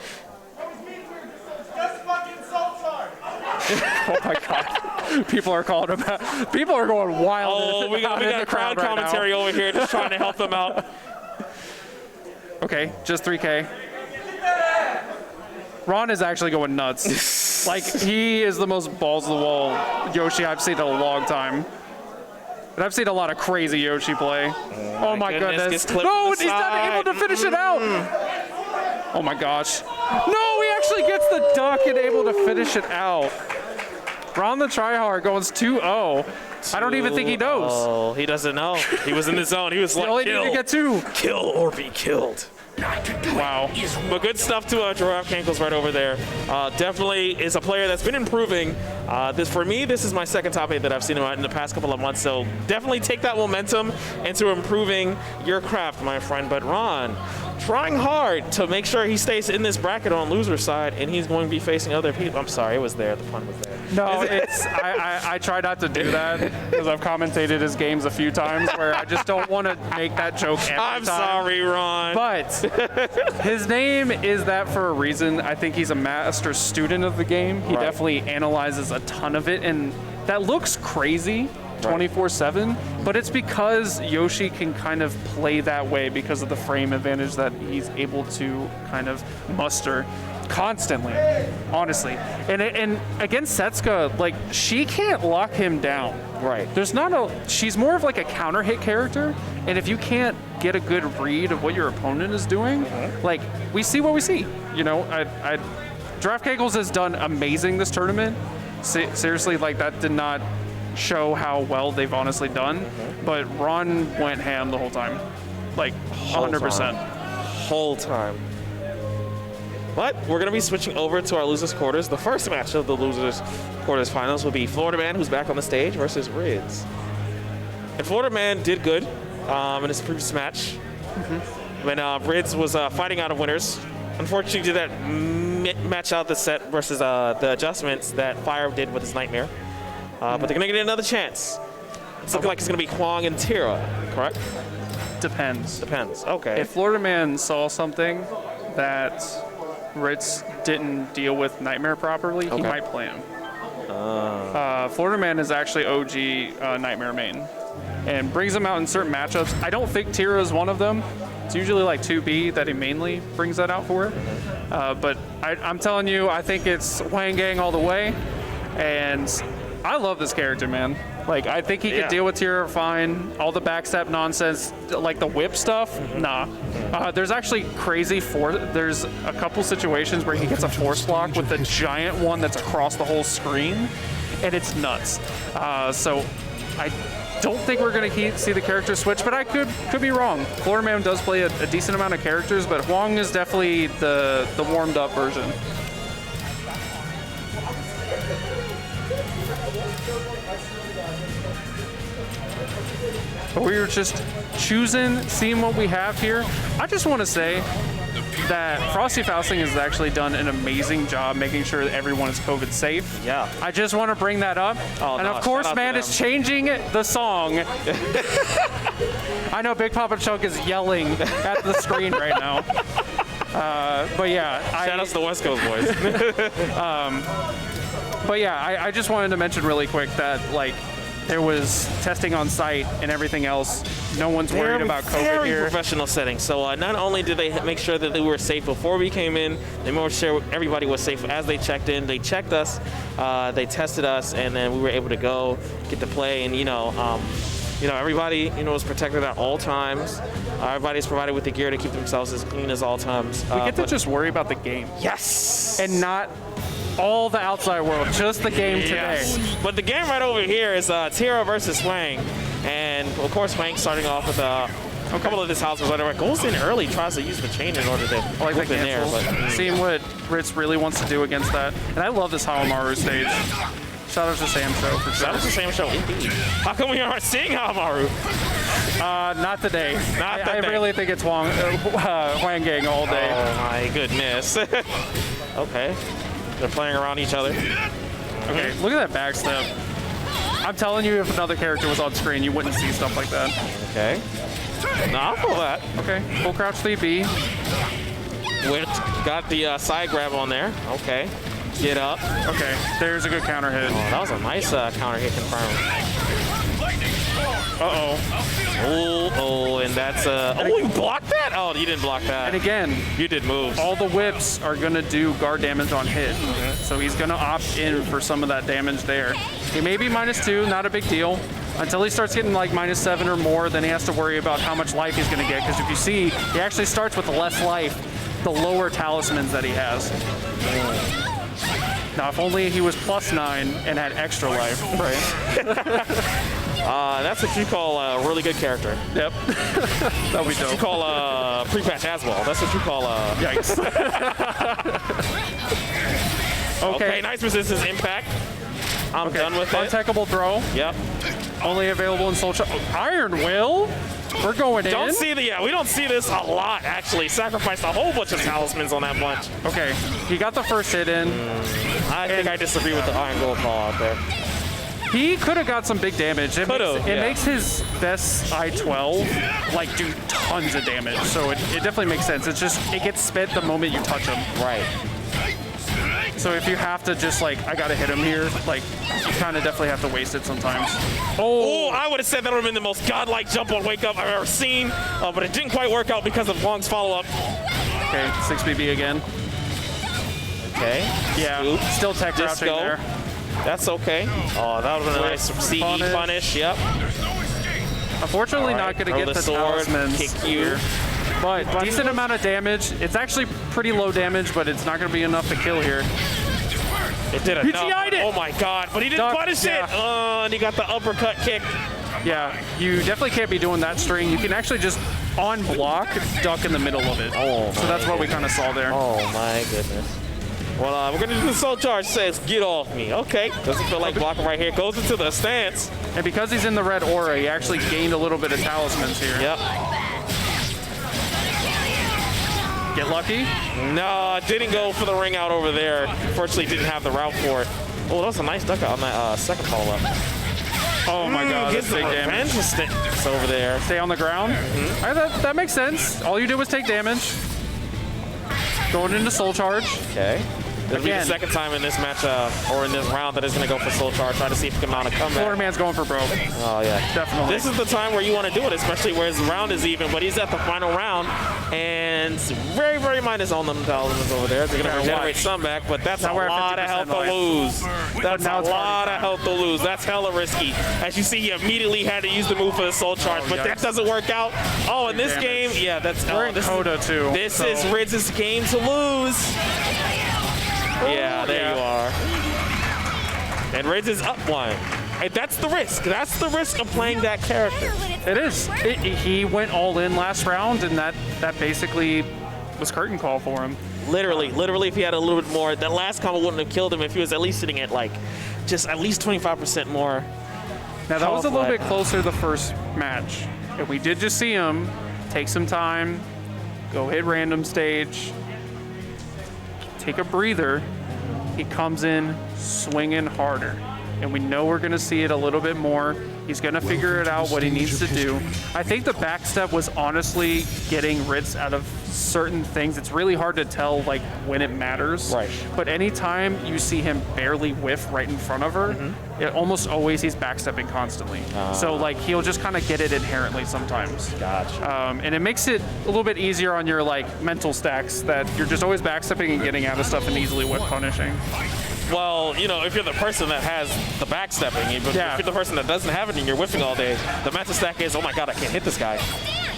Oh my God. People are calling him out. People are going wild. Oh, we got a crowd right commentary now. over here just trying to help them out. Okay, just 3K. Ron is actually going nuts. Like, he is the most balls to the wall Yoshi I've seen in a long time. And I've seen a lot of crazy Yoshi play. Oh my goodness. No, he's not able to finish it out. Oh my gosh. No, he actually gets the duck and able to finish it out. Ron the tryhard goes 2-0. I don't even think he knows. Oh, he doesn't know. He was in the zone. He was like, only kill. need to get 2. Kill or be killed. Wow. But good stuff to Giraffe Cankles right over there. Definitely is a player that's been improving. For me, this is my second top 8 that I've seen him in the past couple of months. So definitely take that momentum into improving your craft, my friend. But Ron, trying hard to make sure he stays in this bracket on loser side, and he's going to be facing other people. I'm sorry, it was there. The pun was there. No, it's I try not to do that because I've commentated his games a few times where I just don't want to make that joke every I'm time. sorry, Ron. But his name is that for a reason. I think he's a master student of the game. He definitely analyzes a ton of it, and that looks crazy 24/7, but it's because Yoshi can kind of play that way because of the frame advantage that he's able to kind of muster constantly, honestly. And against Setsuka, like, she can't lock him down. Right. She's more of like a counter hit character, and if you can't get a good read of what your opponent is doing, like, we see what we see. You know, Giraffe Cankles has done amazing this tournament. Seriously, like, that did not show how well they've honestly done, but Ron went ham the whole time, like 100%. Whole time. But we're going to be switching over to our losers quarters. The first match of the losers quarters finals will be Florida Man, who's back on the stage, versus Rids. And Florida Man did good in his previous match when Rids was fighting out of winners. Unfortunately, did that match out the set versus the adjustments that Fire did with his Nightmare. But they're going to get another chance. It's looking like it's going to be Kwong and Tira, correct? Depends. Okay. If Florida Man saw something that Ritz didn't deal with Nightmare properly, he might play him. Florida Man is actually OG Nightmare main and brings him out in certain matchups. I don't think Tira is one of them. It's usually like 2B that he mainly brings that out for. But I'm telling you, I think it's Wang Gang all the way. And I love this character, man. Like, I think he could deal with Tira fine. All the backstep nonsense, like the whip stuff, nah. There's actually there's a couple situations where he gets a force block with the giant one that's across the whole screen, and it's nuts. So I don't think we're going to see the character switch, but I could be wrong. Florida Man does play a decent amount of characters, but Huang is definitely the warmed up version. But we were just seeing what we have here. I just want to say that Frosty Fausting has actually done an amazing job making sure that everyone is COVID safe. Yeah. I just want to bring that up. And of course, man is changing the song. I know Big Papa Chunk is yelling at the screen right now. But yeah. Shout out to the West Coast boys. But yeah, I just wanted to mention really quick that, like, there was testing on site and everything else. No one's worried about COVID very here. Professional setting. So not only did they make sure that they were safe before we came in, they made sure everybody was safe as they checked in. They checked us, they tested us, and then we were able to go get to play. And everybody was protected at all times. Everybody's provided with the gear to keep themselves as clean as all times. We get to just worry about the game. Yes. And not all the outside world, just the game today. But the game right over here is Tira versus Wang. And of course, Wang starting off with a couple of this houses, whatever. Goes in early, tries to use the chain in order to like hook in there. But seeing what Ritz really wants to do against that. And I love this Hawamaru stage. Shout out to Sam Show for sure. Shout out to Sam Show, indeed. How come we aren't seeing Hawamaru? Not today. I really think it's Wang Gang all day. Oh my goodness. Okay. They're playing around each other. Okay, look at that backstep. I'm telling you, if another character was on screen, you wouldn't see stuff like that. Okay. Nah, I'll pull that. Okay, full crouch 3B. Got the side grab on there. Okay. Get up. Okay, there's a good counter hit. Oh, that was a nice counter hit confirmed. Oh, and that's oh, you blocked that? Oh, you didn't block that. And again, you did moves. All the whips are gonna do guard damage on hit, so he's gonna opt in for some of that damage there. He may be -2, not a big deal. Until he starts getting like -7 or more, then he has to worry about how much life he's gonna get. Because if you see, he actually starts with less life, the lower talismans that he has. Now, if only he was +9 and had extra life, right? That's what you call a really good character. Yep. That'll be dope. What you call pre-patch as well. That's what you call Yikes. Okay, nice resistance impact. I'm done with it. Untechable throw. Yep. Only available in Soul Charge. Iron Will. We're going in. Don't see we don't see this a lot actually. Sacrificed a whole bunch of talismans on that bunch. Okay, he got the first hit in. I think I disagree with the Iron Will call out there. He could have got some big damage. It makes his best I-12 like do tons of damage, so it definitely makes sense. It's just it gets spent the moment you touch him. Right. So if you have to just like, I gotta hit him here, like you kind of definitely have to waste it sometimes. Oh, I would have said that would have been the most godlike jump on Wake Up I've ever seen, but it didn't quite work out because of Wong's follow-up. Okay, 6BB again. Okay. Yeah, Scoop. still tech crouching there. That's okay. Oh, that would have been a nice CE punish. Yep. Unfortunately, not gonna get the talismans. Kick you. But decent amount of damage. It's actually pretty low damage, but it's not going to be enough to kill here. It did enough. PTI'd it. Oh my god, but he didn't punish it. And he got the uppercut kick. Yeah, you definitely can't be doing that string. You can actually just on block duck in the middle of it. Oh, so that's what we kind of saw there. Oh my goodness. Well, we're going to do the Soul Charge. Says, get off me. Okay. Doesn't feel like blocking right here. Goes into the stance. And because he's in the red aura, he actually gained a little bit of talismans here. Yep. Get lucky? No, didn't go for the ring out over there. Unfortunately, didn't have the route for it. Oh, that was a nice duck out on that second follow-up. Oh my god, that's big damage. It's over there. Stay on the ground? That makes sense. All you did was take damage. Going into Soul Charge. Okay. This will be the second time in this match, or in this round, that is going to go for Soul Charge. Try to see if he can mount a comeback. Florida Man's going for broke. Oh, yeah. Definitely. This is the time where you want to do it, especially where his round is even, but he's at the final round, and very, very minus on them talismans over there. They're going to regenerate some back, but that's a lot of health to lose. That's a lot of health to lose. That's hella risky. As you see, he immediately had to use the move for the Soul Charge, but that doesn't work out. Oh, in this game, yeah, that's... We're in Coda, too. This is Ridz's game to lose. Yeah, there you are. And Riz is up one. And that's the risk. That's the risk of playing that character. It is. He went all in last round, and that basically was curtain call for him. Literally, if he had a little bit more, that last combo wouldn't have killed him if he was at least sitting at like just at least 25% more. Now that was a little bit closer the first match, and we did just see him take some time, go hit random stage, take a breather. He comes in swinging harder, and we know we're going to see it a little bit more. He's going to figure it out what he needs to do. I think the backstep was honestly getting Ritz out of certain things. It's really hard to tell like when it matters. Right. But anytime you see him barely whiff right in front of her, it almost always he's backstepping constantly. So like he'll just kind of get it inherently sometimes. Gotcha. And it makes it a little bit easier on your like mental stacks that you're just always backstepping and getting out of stuff and easily whip punishing. Well, you know, if you're the person that has the backstepping, but if you're the person that doesn't have it and you're whiffing all day, the mental stack is, oh my god, I can't hit this guy.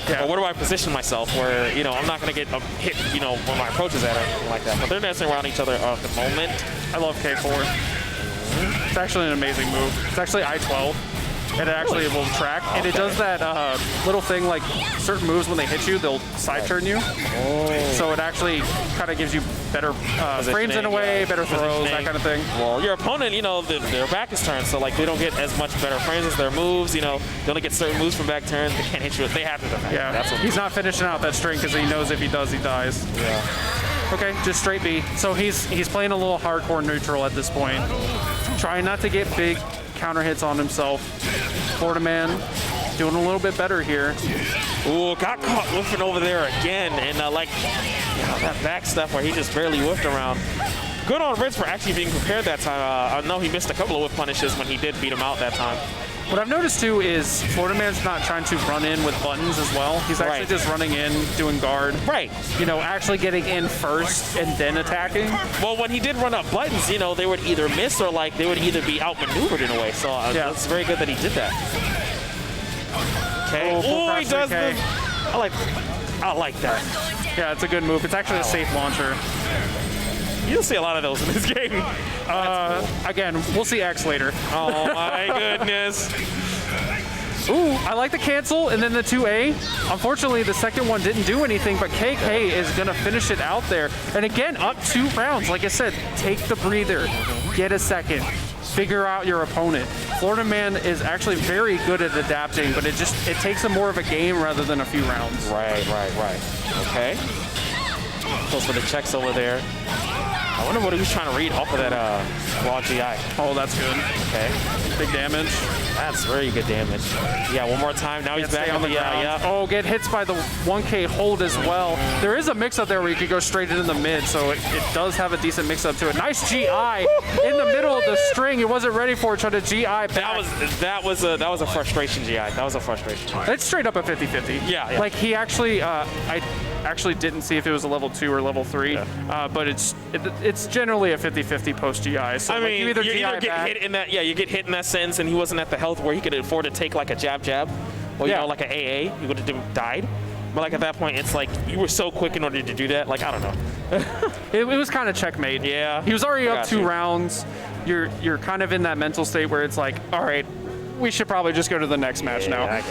Yeah. Or where do I position myself where, you know, I'm not going to get hit, you know, when my approach is at or anything like that. But they're dancing around each other at the moment. I love K4. It's actually an amazing move. It's actually I-12. And it actually will track. And it does that little thing like certain moves when they hit you, they'll side turn you. So it actually kind of gives you better frames in a way, better throws, that kind of thing. Well, your opponent, you know, their back is turned, so like they don't get as much better frames as their moves. You know, they only get certain moves from back turns. They can't hit you. They have to defend. Yeah, that's what he's not finishing out that string because he knows if he does, he dies. Yeah. Okay, just straight B. So he's playing a little hardcore neutral at this point. Trying not to get big counter hits on himself. Florida Man doing a little bit better here. Ooh, got caught whiffing over there again. And like, that back stuff where he just barely whiffed around. good on Ritz for actually being prepared that time. I know he missed a couple of whip punishes when he did beat him out that time. What I've noticed too is Florida Man's not trying to run in with buttons as well. He's actually just running in, doing guard. Right. You know, actually getting in first and then attacking. Well, when he did run up buttons, you know, they would either miss or like they would either be outmaneuvered in a way. So it's very good that he did that. Okay. Oh, he does the. I like that. Yeah, it's a good move. It's actually a safe launcher. You don't see a lot of those in this game. Again, we'll see X later. Oh my goodness. Ooh, I like the cancel and then the 2A. Unfortunately, the second one didn't do anything, but KK is going to finish it out there. And again, up 2 rounds. Like I said, take the breather, get a second, figure out your opponent. Florida Man is actually very good at adapting, but it takes him more of a game rather than a few rounds. Right. Okay. Goes for the checks over there. I wonder what he was trying to read off of that raw GI. Oh, that's good. Okay. Big damage. That's very good damage. Yeah, one more time. Now he's back on the ground. Oh, get hits by the 1K hold as well. There is a mix-up there where you could go straight into the mid, so it does have a decent mix-up to it. Nice GI in the middle of the string. He wasn't ready for it. Tried to GI back. That was a frustration GI. That was a frustration GI. It's straight up a 50-50. Yeah. Like he actually, I actually didn't see if it was a level 2 or level 3, but it's generally a 50-50 post GI. So I mean, you either get hit in that. Yeah, you get hit in that sense, and he wasn't at the health where he could afford to take like a jab, or you know, like an AA. He would have died. But like at that point, it's like you were so quick in order to do that. Like I don't know. it was kind of checkmate. Yeah. He was already up 2 rounds. You're kind of in that mental state where it's like, all right, we should probably just go to the next match now.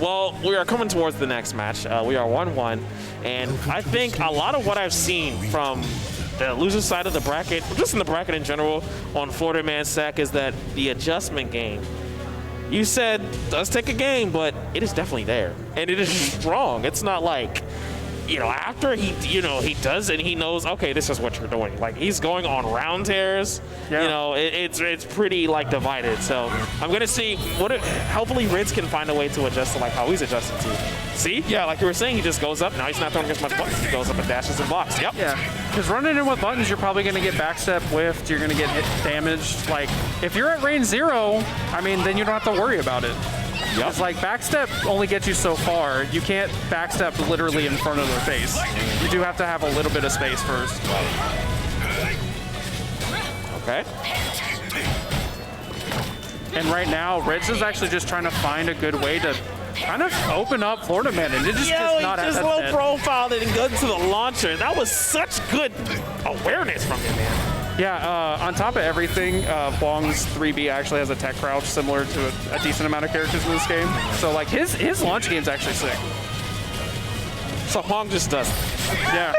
Well, we are coming towards the next match. We are 1-1, and I think a lot of what I've seen from the loser side of the bracket, just in the bracket in general, on Florida Man Sack is that the adjustment game, you said, does take a game, but it is definitely there, and it is strong. It's not like, you know, after he does and he knows, okay, this is what you're doing. Like he's going on round tears. Yeah. You know, it's pretty like divided. So I'm gonna see hopefully Rids can find a way to adjust to like how he's adjusted to. See, yeah, like you were saying, he just goes up. Now he's not throwing as much buttons. He goes up and dashes and blocks. Yep. Yeah. Because running in with buttons, you're probably gonna get backstep whiffed. You're gonna get hit damaged. Like if you're at range 0, I mean, then you don't have to worry about it. Yep. It's like backstep only gets you so far. You can't backstep literally in front of their face. You do have to have a little bit of space first. Okay. And right now, Reds is actually just trying to find a good way to kind of open up Florida Man, and it just does not have just low profiled it and go to the launcher. That was such good awareness from him, man. Yeah, on top of everything, Bong's 3B actually has a tech crouch similar to a decent amount of characters in this game. So like his launch game's actually sick. So Hong just does it. Yeah.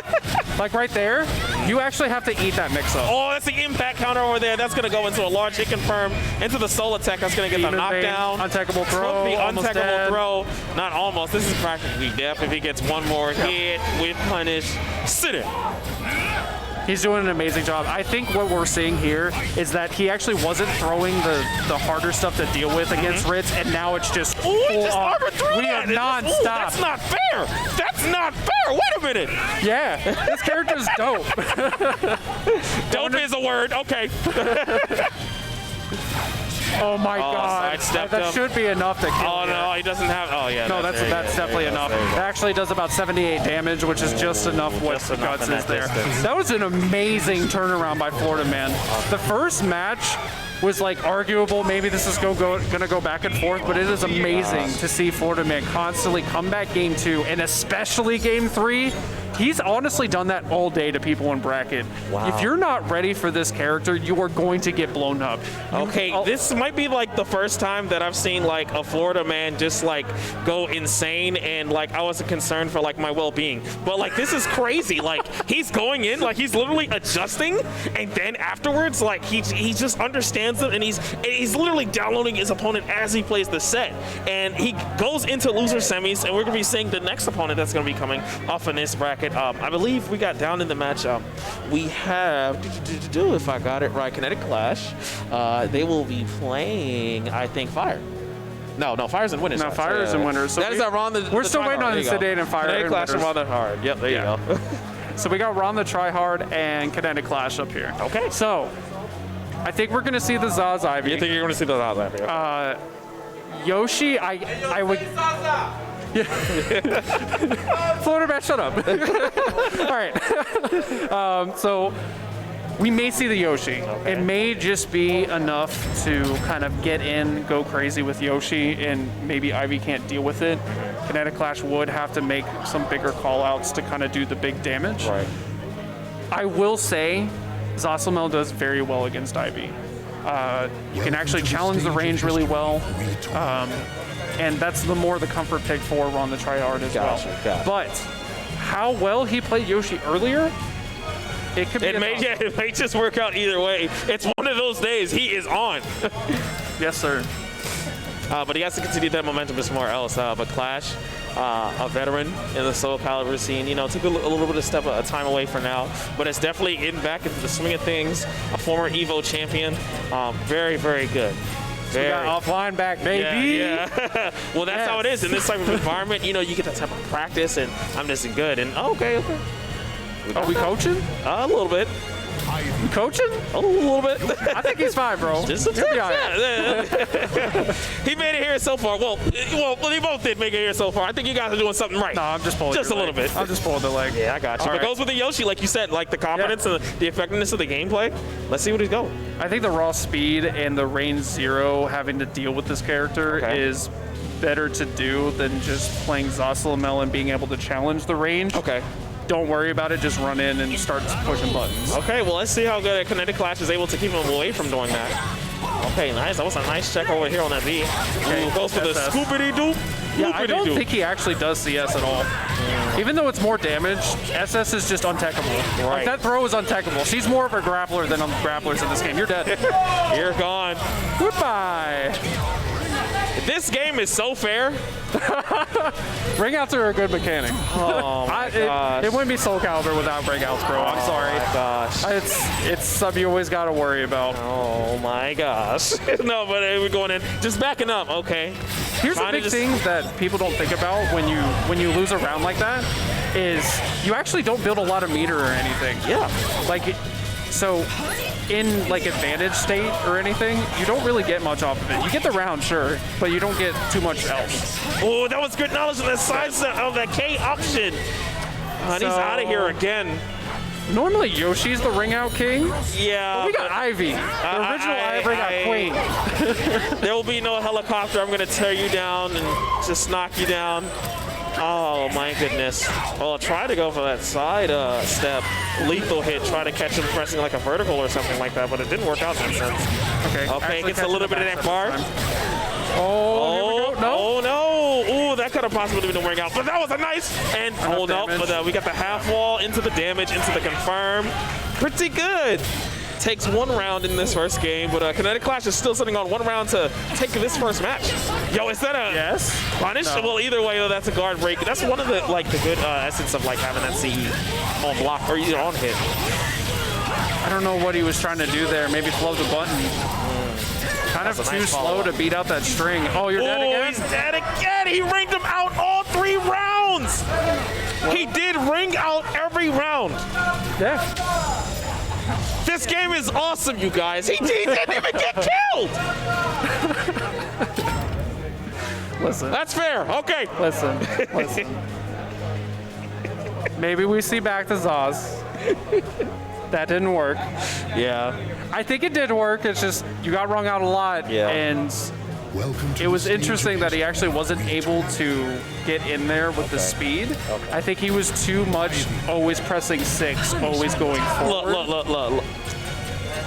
Like right there, you actually have to eat that mix-up. Oh, that's the impact counter over there. That's going to go into a large hit confirm, into the soul attack. That's going to get the knockdown. Untackable throw. The untackable throw. Not almost. This is practically death if he gets one more hit with punish. Sit it. He's doing an amazing job. I think what we're seeing here is that he actually wasn't throwing the harder stuff to deal with against Ritz, and now it's just full on. We are non-stop. That's not fair. That's not fair. Wait a minute. Yeah, this character's dope. Dope is a word. Okay. Oh my God! That should be enough to kill. Oh no, he doesn't have. Oh yeah. No, that's definitely enough. It actually does about 78 damage, which is just enough. What the guts is there. That was an amazing turnaround by Florida Man. The first match was like arguable. Maybe this is gonna go back and forth, but it is amazing to see Florida Man constantly come back game 2 and especially game 3. He's honestly done that all day to people in bracket. Wow. If you're not ready for this character, you are going to get blown up. Okay, this might be like the first time that I've seen like a Florida man just like go insane, and like I wasn't concerned for like my well-being. But like this is crazy. Like he's going in, like he's literally adjusting, and then afterwards, like he just understands them, and he's literally downloading his opponent as he plays the set, and he goes into loser semis, and we're gonna be seeing the next opponent that's gonna be coming off in this bracket. I believe we got down in the match. We have, if I got it right, Kinetic Clash. They will be playing, I think, Fire. No, Fire's and Winners. No, Fire's and Winners. So that is wrong. We're still waiting on Sedate and Fire. Kinetic Clash and Winners. Hard. Yep, there you go. So we got Ron the Tryhard and Kinetic Clash up here. Okay. So I think we're going to see the Zaz Ivy. You think you're going to see the Zaz Ivy? Yoshi, I would. Yeah. Floater bat, shut up. All right. So we may see the Yoshi. Okay. It may just be enough to kind of get in, go crazy with Yoshi, and maybe Ivy can't deal with it. Kinetic Clash would have to make some bigger call-outs to kind of do the big damage. Right. I will say Zosselmel does very well against Ivy. You can actually challenge the range really well. And that's the more the comfort pick for Ron the Tryhard as well. But how well he played Yoshi earlier, it could be. It may just work out either way. It's one of those days. He is on. Yes, sir. But he has to continue that momentum somewhere else. But Clash, a veteran in the Soulcalibur scene, took a little bit of time away for now, but it's definitely getting back into the swing of things. A former Evo champion, very, very good. So we got offline back, baby. Yeah. Well, that's how it is in this type of environment. You get that type of practice, and I'm just good. And okay. Are we coaching? A little bit. You coaching? A little bit. I think he's fine, bro. Just a touch. He made it here so far. Well, they both did make it here so far. I think you guys are doing something right. No, I'm just pulling. Just a little bit. I'm just pulling the leg. Yeah, I got you. But it goes with the Yoshi, like you said, like the confidence and the effectiveness of the gameplay. Let's see what he's going. I think the raw speed and the range 0 having to deal with this character is better to do than just playing Zosselmel and being able to challenge the range. Okay. Don't worry about it, just run in and start pushing buttons. Okay, well, let's see how good Kinetic Clash is able to keep him away from doing that. Okay, nice. That was a nice check over here on that B. Okay. Ooh, goes for the scoopity-doo. Yeah, I don't think he actually does CS at all. Even though it's more damage, SS is just untechable. Right. Like, that throw is untechable. She's more of a grappler than grapplers in this game. You're dead. You're gone. Goodbye. This game is so fair. Breakouts are a good mechanic. Oh my gosh. It wouldn't be Soulcalibur without breakouts, bro. I'm sorry. Oh my gosh. It's something you always got to worry about. Oh my gosh. No, but we're going in. Just backing up. Okay. Here's the big thing that people don't think about when you lose a round like that is you actually don't build a lot of meter or anything. Yeah. So in like advantage state or anything, you don't really get much off of it. You get the round, sure, but you don't get too much else. Oh, that was good knowledge of the sides of that K option. And he's out of here again. Normally Yoshi's the ring out king. Yeah. But we got Ivy. The original Ivy got queen. There will be no helicopter. I'm going to tear you down and just knock you down. Oh my goodness. Well, try to go for that side step. Lethal hit. Try to catch him pressing like a vertical or something like that, but it didn't work out in that sense. Okay, gets a little bit of that bar. Oh, here we go. No. Oh no. Ooh, that could have possibly been a ring out, but that was a nice. And hold up, but we got the half wall into the damage, into the confirm. Pretty good. Takes one round in this first game, but Kinetic Clash is still sitting on one round to take this first match. Yo, is that a punish? No. Well, either way, though, that's a guard break. That's one of the the good essence of having that CE on block or either on hit. I don't know what he was trying to do there. Maybe float the button. Kind of too slow to beat out that string. Oh, you're dead again? Oh, he's dead again. He ringed him out all 3 rounds. He did ring out every round. Yeah. This game is awesome, you guys. He didn't even get killed. Listen. That's fair. Okay. Listen. Maybe we see back to Zaz. That didn't work. Yeah. I think it did work. It's just you got rung out a lot. Yeah. And it was interesting that he actually wasn't able to get in there with the speed. I think he was too much always pressing 6, always going forward. Look.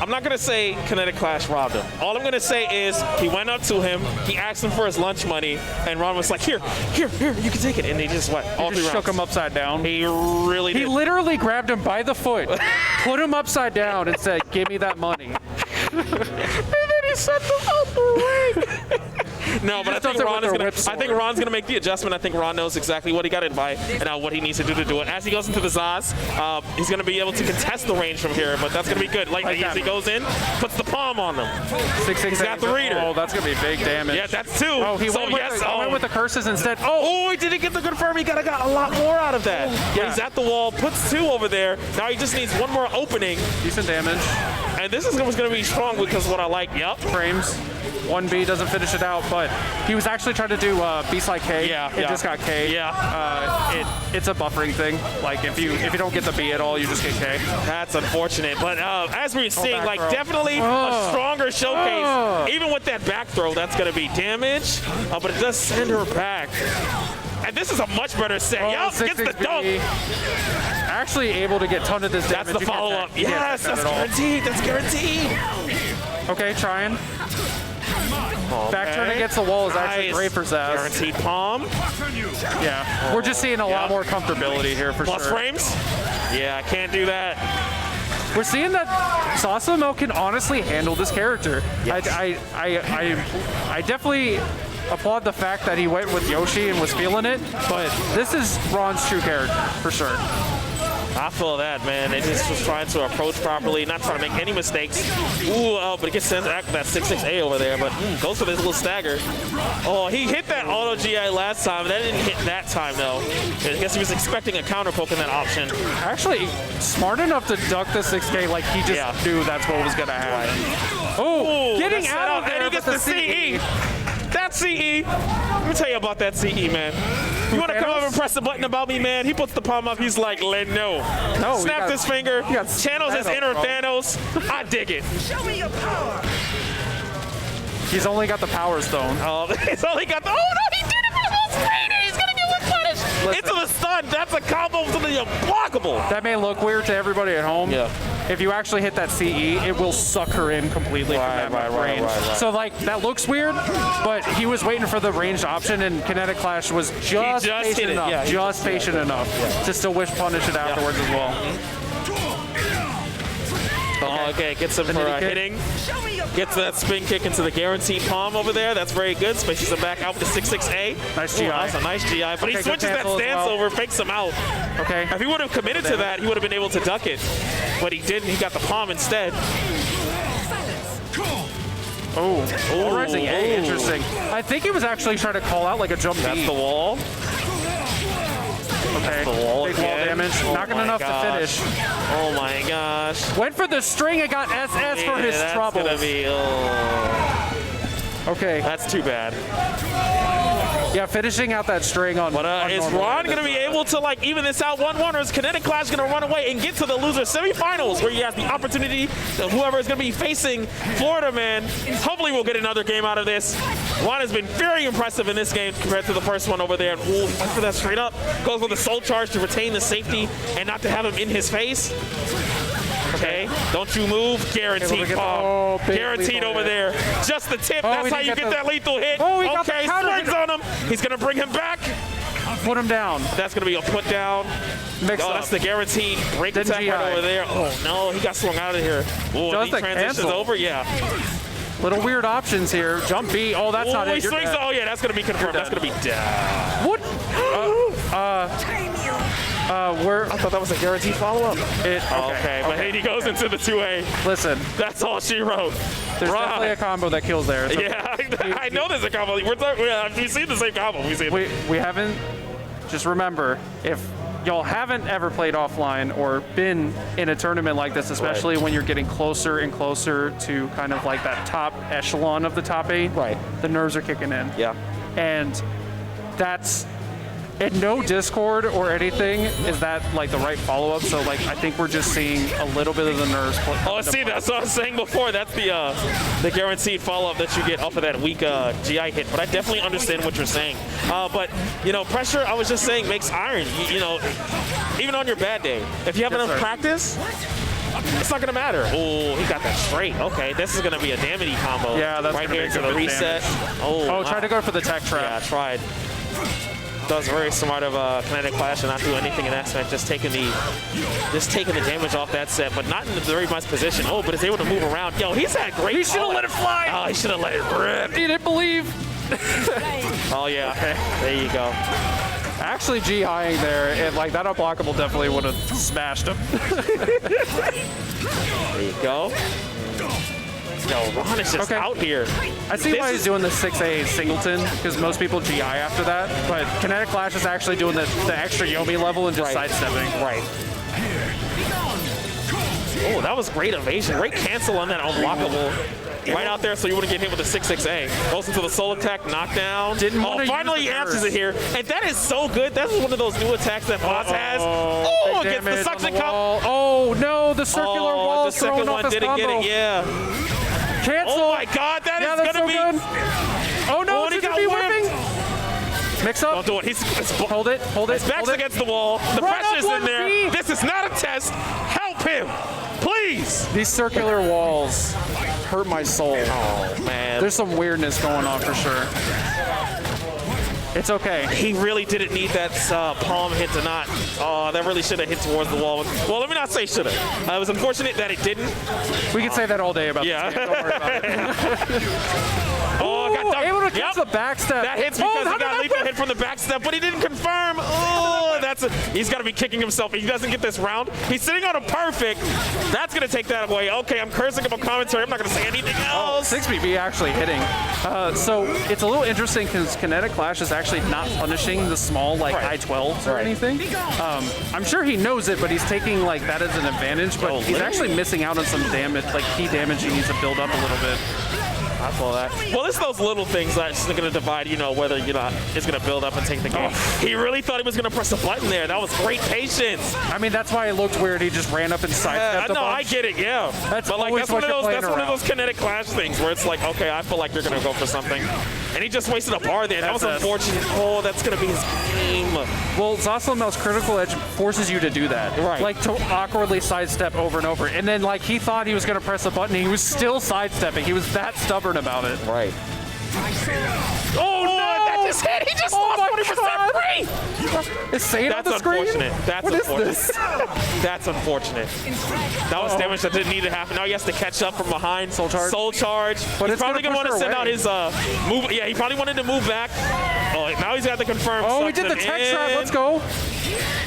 I'm not going to say Kinetic Clash robbed him. All I'm going to say is he went up to him, he asked him for his lunch money, and Ron was like, here, you can take it. And he just went all 3 rounds. Shook him upside down. He really did. He literally grabbed him by the foot, put him upside down, and said, give me that money. And then he set them out the ring. No, but I think Ron's gonna make the adjustment. I think Ron knows exactly what he got in by and what he needs to do it. As he goes into the Zaz, he's gonna be able to contest the range from here, but that's gonna be good. Like as he goes in, puts the palm on them. 6-6. He's got the reader. Oh, that's gonna be big damage. Yeah, that's 2. Oh, he went with the curses instead. Oh, he didn't get the confirm. He got a lot more out of that. Yeah. He's at the wall, puts 2 over there. Now he just needs one more opening. Decent damage. And this is going to be strong because what I like. Yep. Frames. 1B doesn't finish it out, but he was actually trying to do B-side K. Yeah. It just got K. Yeah. It's a buffering thing. Like if you don't get the B at all, you just get K. That's unfortunate. But as we're seeing, like definitely a stronger showcase. Even with that back throw, that's going to be damage. But it does send her back. And this is a much better set. Yup, gets the dunk. Actually able to get ton of this damage. That's the follow-up. Yes, that's guaranteed. That's guaranteed. Okay, trying. Back turn against the wall is actually great for Zaz. Guaranteed palm. Yeah, we're just seeing a lot more comfortability here for Plus sure. frames? Yeah, I can't do that. We're seeing that Sasamo can honestly handle this character. Yes. I definitely applaud the fact that he went with Yoshi and was feeling it, but this is Ron's true character, for sure. I feel that, man. They just was trying to approach properly, not trying to make any mistakes. Ooh, but it gets sent back that 6-6A over there, but goes for this little stagger. Oh, he hit that auto GI last time. That didn't hit that time, though. I guess he was expecting a counter poke in that option. Actually, smart enough to duck the 6K like he just knew that's what was going to happen. Oh, getting out of there, and he gets the CE. That CE. Let me tell you about that CE, man. You want to come over and press the button about me, man? He puts the palm up. He's like, no. Snapped his finger. Channels his inner Thanos. I dig it. Show me your power. He's only got the Power Stone. He's only got the. Oh, no, he did it for the trainer. He's going to get one punish. Into the stun. That's a combo to the unblockable. That may look weird to everybody at home. Yeah. If you actually hit that CE, it will suck her in completely from that range. So, like, that looks weird, but he was waiting for the ranged option, and Kinetic Clash was just patient enough, patient enough to still wish punish it afterwards as well. Oh, okay, gets him for hitting. Gets that spin kick into the guaranteed palm over there. That's very good. Spaces him back out with the 6-6A. Nice GI. That's a nice GI. But he switches that stance over, fakes him out. Okay. If he would have committed to that, he would have been able to duck it. But he didn't. He got the palm instead. Oh, rising A. Interesting. I think he was actually trying to call out like a jump B. That's the wall. Okay, big wall damage. Not good enough to finish. Oh my gosh. Went for the string and got SS for his troubles. Gonna be, okay. That's too bad. Yeah, finishing out that string on. But is Ron going to be able to like even this out 1-1, or is Kinetic Clash going to run away and get to the loser semifinals where he has the opportunity to whoever is going to be facing Florida Man? Hopefully we'll get another game out of this. Ron has been very impressive in this game compared to the first one over there. Ooh, went for that straight up. Goes with the soul charge to retain the safety and not to have him in his face. Okay, don't you move. Guaranteed palm. Guaranteed over there. Just the tip. That's how you get that lethal hit. Okay, swings on him. He's going to bring him back. Put him down. That's going to be a put down. That's the guaranteed break attack right over there. Oh, no. He got swung out of here. Oh, the transition's over? Yeah. Little weird options here. Jump B. Oh, that's not it. He swings. Oh, yeah, that's going to be confirmed. That's going to be dead. What? I thought that was a guaranteed follow-up. Okay, but he goes into the 2A. Listen. That's all she wrote. There's definitely a combo that kills there. So yeah, I know there's a combo. We've seen the same combo. We haven't. Just remember, if y'all haven't ever played offline or been in a tournament like this, especially when you're getting closer and closer to kind of like that top echelon of the top 8, the nerves are kicking in. Yeah. And that's... And no Discord or anything is that like the right follow-up. So like I think we're just seeing a little bit of the nerves. See, that's what I was saying before. That's the guaranteed follow-up that you get off of that weak GI hit. But I definitely understand what you're saying. But you know, pressure. I was just saying makes iron. You know, even on your bad day, if you have enough practice. It's not going to matter. Oh, he got that straight. Okay, this is going to be a damage combo. Yeah, that's right here to the reset. Damage. Tried to go for the tech trap. Yeah, tried. That was very smart of Kinetic Clash and not do anything in that set, just taking the damage off that set, but not in a very much position. Oh, but is able to move around. Yo, he's had great. He should have let it fly. Oh, he should have let it rip. He didn't believe. Oh yeah, there you go. Actually, G-high there, and like that unblockable definitely would have smashed him. There you go. Yo, Ron is just out here. I see why he's doing the 6A singleton, because most people GI after that, but Kinetic Clash is actually doing the extra Yomi level and just sidestepping. Right. Oh, that was great evasion. Great cancel on that unblockable. Right out there so you wouldn't get hit with the 6-6A. Goes into the soul attack, knockdown. Finally he answers it here. And that is so good. That's one of those new attacks that Boss has. Oh, against the suction cup. Oh no, the circular wall the second one didn't get it, yeah. Cancel. Oh my god, that is gonna be good. Oh no, it's gonna be whipping. Mix up. Don't do it. Hold it. His back's against the wall. The pressure's in there. This is not a test. Help him, please. These circular walls hurt my soul. Oh man. There's some weirdness going on for sure. It's okay. He really didn't need that palm hit to not. Oh, that really should have hit towards the wall. Well, let me not say should have. It was unfortunate that it didn't. We could say that all day about this game. Don't worry about it. Able to catch the backstep. That hits because he got lethal hit from the backstep, but he didn't confirm. Oh, he's got to be kicking himself. If he doesn't get this round, he's sitting on a perfect. That's going to take that away. Okay, I'm cursing about commentary. I'm not going to say anything else. 6BB actually hitting. So it's a little interesting because Kinetic Clash is actually not punishing the small like I-12s or anything. I'm sure he knows it, but he's taking like that as an advantage. But he's actually missing out on some damage, like key damage he needs to build up a little bit. I feel that. Well, it's those little things that's going to divide, whether it's going to build up and take the game. He really thought he was going to press a button there. That was great patience. I mean, that's why it looked weird. He just ran up and sidestepped a bunch. I get it, yeah. That's but like that's one of those Kinetic Clash things where it's like, okay, I feel like you're going to go for something. And he just wasted a bar there. That was unfortunate. Oh, that's going to be his game. Well, Zoslomel's Critical Edge forces you to do that. Right. Like to awkwardly sidestep over and over. And then like he thought he was going to press a button. He was still sidestepping. He was that stubborn about it. Right. Oh no! That just hit! He just lost 20% free! Is Sane on the screen? Unfortunate. That's unfortunate. Is this? That's unfortunate. That was damage that didn't need to happen. Now he has to catch up from behind. Soul charge. But he's probably gonna want to send out his move. Yeah, he probably wanted to move back. Oh, now he's got to confirm. Oh, he did the tech trap. Let's go.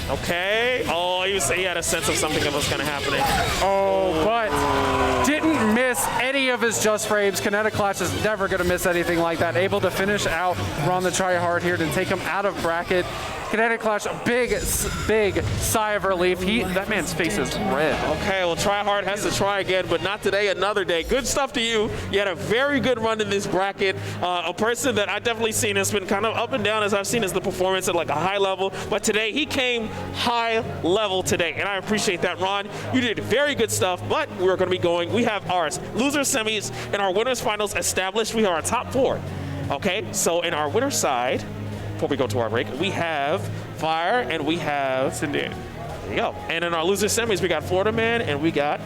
Okay. Oh, he had a sense of something that was kind of happening. Oh, but didn't miss any of his just frames. Kinetic Clash is never going to miss anything like that. Able to finish out Ron the Tryhard here to take him out of bracket. Kinetic Clash, big sigh of relief. That man's face is red. Okay, well, Tryhard has to try again, but not today, another day. Good stuff to you. You had a very good run in this bracket. A person that I definitely seen has been kind of up and down as I've seen as the performance at like a high level, but today he came high level today, and I appreciate that, Ron. You did very good stuff, but we're going to be going. We have our loser semis and our winners finals established. We are our top 4. Okay, so in our winner side, before we go to our break, we have Fire and we have Cindy. There you go. And in our loser semis, we got Florida Man and we got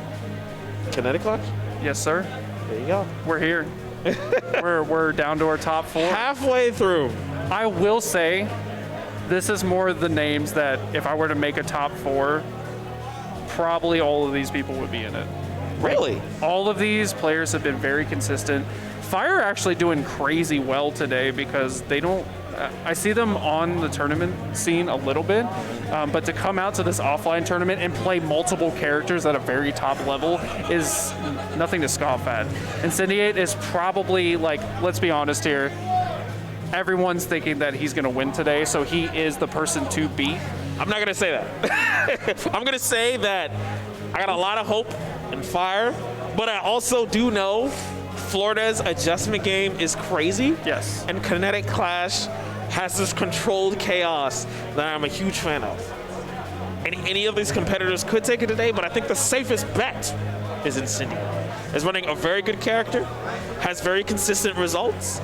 Kinetic Clash. Yes, sir. There you go. We're here. we're down to our top 4. Halfway through. I will say, this is more the names that if I were to make a top 4, probably all of these people would be in it. Really? All of these players have been very consistent. Fire actually doing crazy well today because they don't. I see them on the tournament scene a little bit, but to come out to this offline tournament and play multiple characters at a very top level is nothing to scoff at. Incendiate is probably, like, let's be honest here, everyone's thinking that he's going to win today, so he is the person to beat. I'm not going to say that. I'm going to say that I got a lot of hope in Fire, but I also do know Florida's adjustment game is crazy. Yes. And Kinetic Clash has this controlled chaos that I'm a huge fan of. And any of these competitors could take it today, but I think the safest bet is Incendiate. Is running a very good character, has very consistent results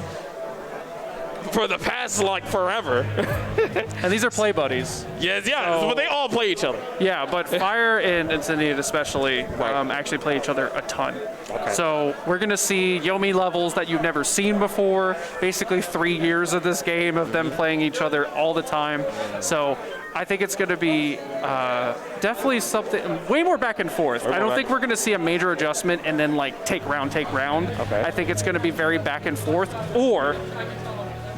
for the past, like, forever. And these are play buddies. Yes, yeah, but they all play each other. Yeah, but Fire and Incendiate especially actually play each other a ton. Okay. So we're going to see Yomi levels that you've never seen before, basically 3 years of this game of them playing each other all the time. So I think it's going to be definitely something way more back and forth. I don't think we're going to see a major adjustment and then like take round. Okay. I think it's going to be very back and forth, or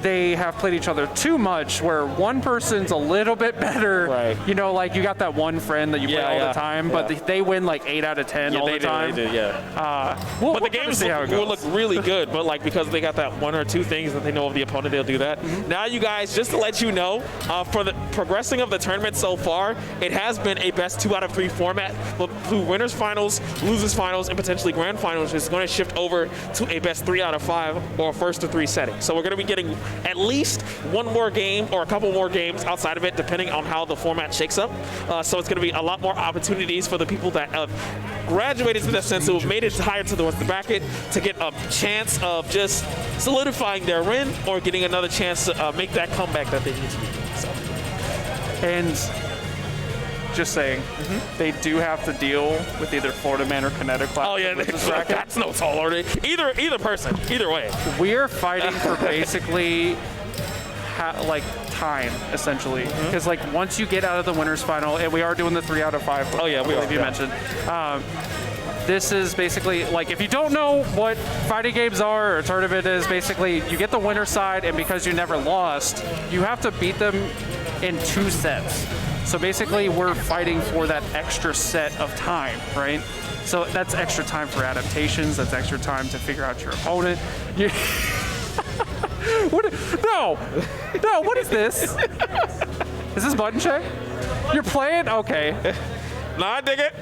they have played each other too much, where one person's a little bit better. Right. You know, like you got that one friend that you play all the time, but they win like 8 out of 10 all the time. They do, yeah. But the games will look really good, but like because they got that 1 or 2 things that they know of the opponent, they'll do that. Now, you guys, just to let you know, for the progressing of the tournament so far, it has been a best 2 out of 3 format. Who winners finals, losers finals, and potentially grand finals is going to shift over to a best 3 out of 5 or first to 3 setting. So we're going to be getting at least one more game or a couple more games outside of it, depending on how the format shakes up. So it's going to be a lot more opportunities for the people that have graduated to that sense, who have made it higher to the bracket, to get a chance of just solidifying their win or getting another chance to make that comeback that they need to do. So. And just saying, they do have to deal with either Florida Man or Kinetic Class. Oh yeah, that's no tall order. Either person, either way. We are fighting for basically like time, essentially, because like once you get out of the winners final, and we are doing the 3 out of 5. Oh yeah, we are. You mentioned. This is basically like, if you don't know what fighting games are or a tournament is, basically you get the winner side, and because you never lost, you have to beat them in 2 sets. So basically we're fighting for that extra set of time, right? So that's extra time for adaptations, that's extra time to figure out your opponent. No, what is this? Is this button check? You're playing? Okay. No, I dig it.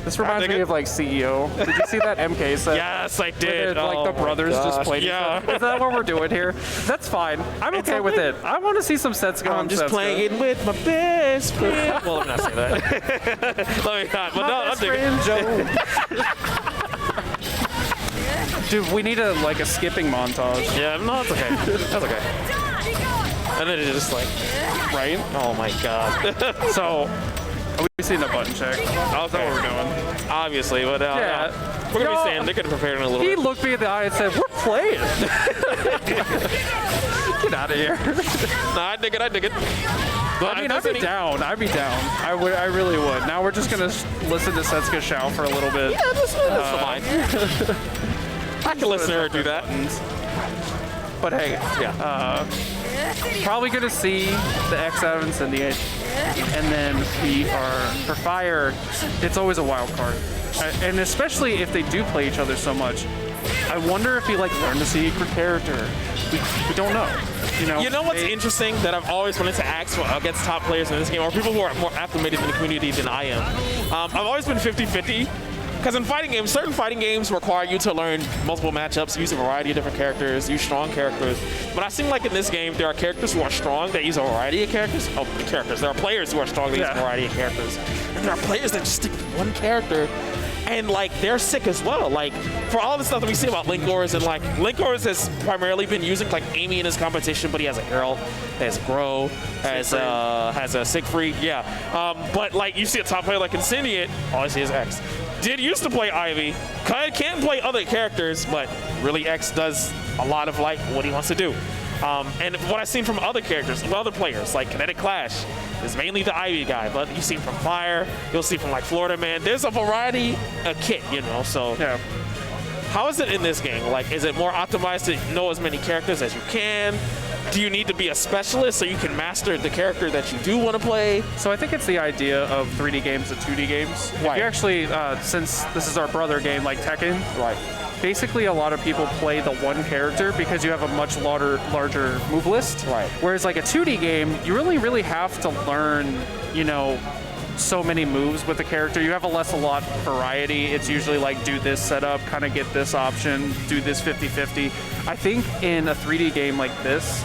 This reminds me of like CEO. Did you see that MK set? Yes, I did. Like the brothers just played each other. Is that what we're doing here? That's fine. I'm okay with it. I want to see some sets go. I'm just playing it with my best friend. Well, let me not say that. Let me not. But no, I dig it. Dude, we need a skipping montage. Yeah, no, that's okay. That's okay. And then it's just like, right? Oh my god. So, we seen the button check. That's what we're doing. Obviously, but yeah. We're gonna be saying they could have prepared in a little bit. He looked me in the eye and said, "We're playing." Get out of here. Nah, I dig it. But I mean, I'd be down. I really would. Now we're just gonna listen to Setsuka Shao for a little bit. Yeah, that's fine. I can listen to her do that. But hey, probably gonna see the X out of Incendiate, and then we are for Fire. It's always a wild card, and especially if they do play each other so much. I wonder if he like learned a secret character. We don't know. You know what's interesting that I've always wanted to ask for against top players in this game, or people who are more acclimated in the community than I am. I've always been 50-50. Because in fighting games, certain fighting games require you to learn multiple matchups, use a variety of different characters, use strong characters. But I seem like in this game, there are characters who are strong that use a variety of characters. There are players who are strong that use a variety of characters. And there are players that just stick with one character, and like they're sick as well. Like for all the stuff that we see about Linkors, and like Linkors has primarily been using like Amy in his competition, but he has a Herald, has Grow, has a Siegfried, but like you see a top player like Incendiate, all I see is X. Did used to play Ivy, can play other characters, but really X does a lot of like what he wants to do. And what I've seen from other characters, other players, like Kinetic Clash, is mainly the Ivy guy, but you see from Fire, you'll see from like Florida Man, there's a variety of kit, so. Yeah. How is it in this game? Like, is it more optimized to know as many characters as you can? Do you need to be a specialist so you can master the character that you do want to play? So I think it's the idea of 3D games to 2D games. Right. You actually, since this is our brother game like Tekken, right. Basically a lot of people play the one character because you have a much larger move list. Right. Whereas like a 2D game, you really have to learn, so many moves with the character. You have a lot variety. It's usually like do this setup, kind of get this option, do this 50-50. I think in a 3D game like this,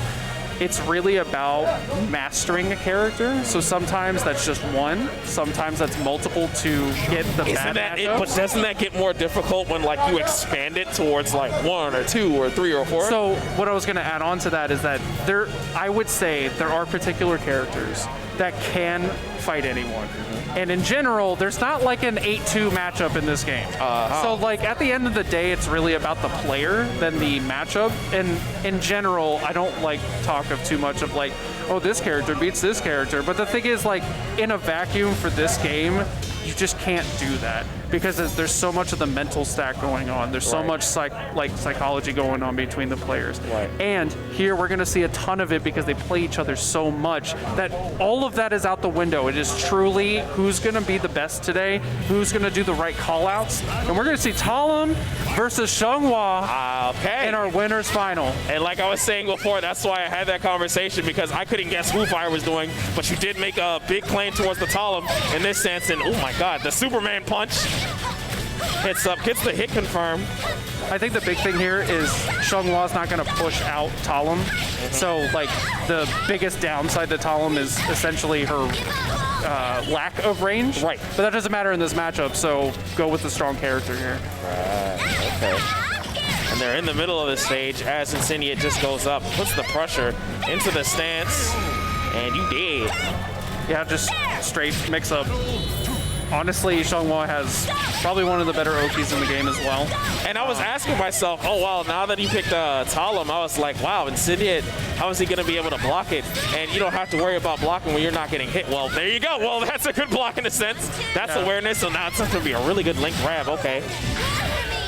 it's really about mastering a character. So sometimes that's just one, sometimes that's multiple to get the bad matchups. But doesn't that get more difficult when like you expand it towards like 1 or 2 or 3 or 4? So what I was going to add on to that is that I would say there are particular characters that can fight anyone. And in general, there's not like an 8-2 matchup in this game. So like at the end of the day, it's really about the player than the matchup. And in general, I don't like talk of too much of like, oh, this character beats this character. But the thing is, like in a vacuum for this game, you just can't do that because there's so much of the mental stack going on. There's so much psychology going on between the players. Right. And here we're going to see a ton of it because they play each other so much that all of that is out the window. It is truly who's going to be the best today, who's going to do the right call-outs. And we're going to see Talum versus Xianghua in our winner's final. And like I was saying before, that's why I had that conversation, because I couldn't guess who Fire was doing, but you did make a big claim towards the Talum in this sense, and oh my god, the Superman punch hits up, gets the hit confirmed. I think the big thing here is Xianghua's not going to push out Talum. So, like, the biggest downside to Talum is essentially her lack of range. Right. But that doesn't matter in this matchup, so go with the strong character here. Right, okay. And they're in the middle of the stage as Insidiate just goes up, puts the pressure into the stance, and you did. Yeah, just straight mix-up. Honestly, Xianghua has probably one of the better Okis in the game as well. And I was asking myself, oh wow, now that he picked Talum, I was like, wow, Insidiate, how is he going to be able to block it? And you don't have to worry about blocking when you're not getting hit. Well, there you go. Well, that's a good block in a sense. That's awareness, so now it's going to be a really good link grab. Okay.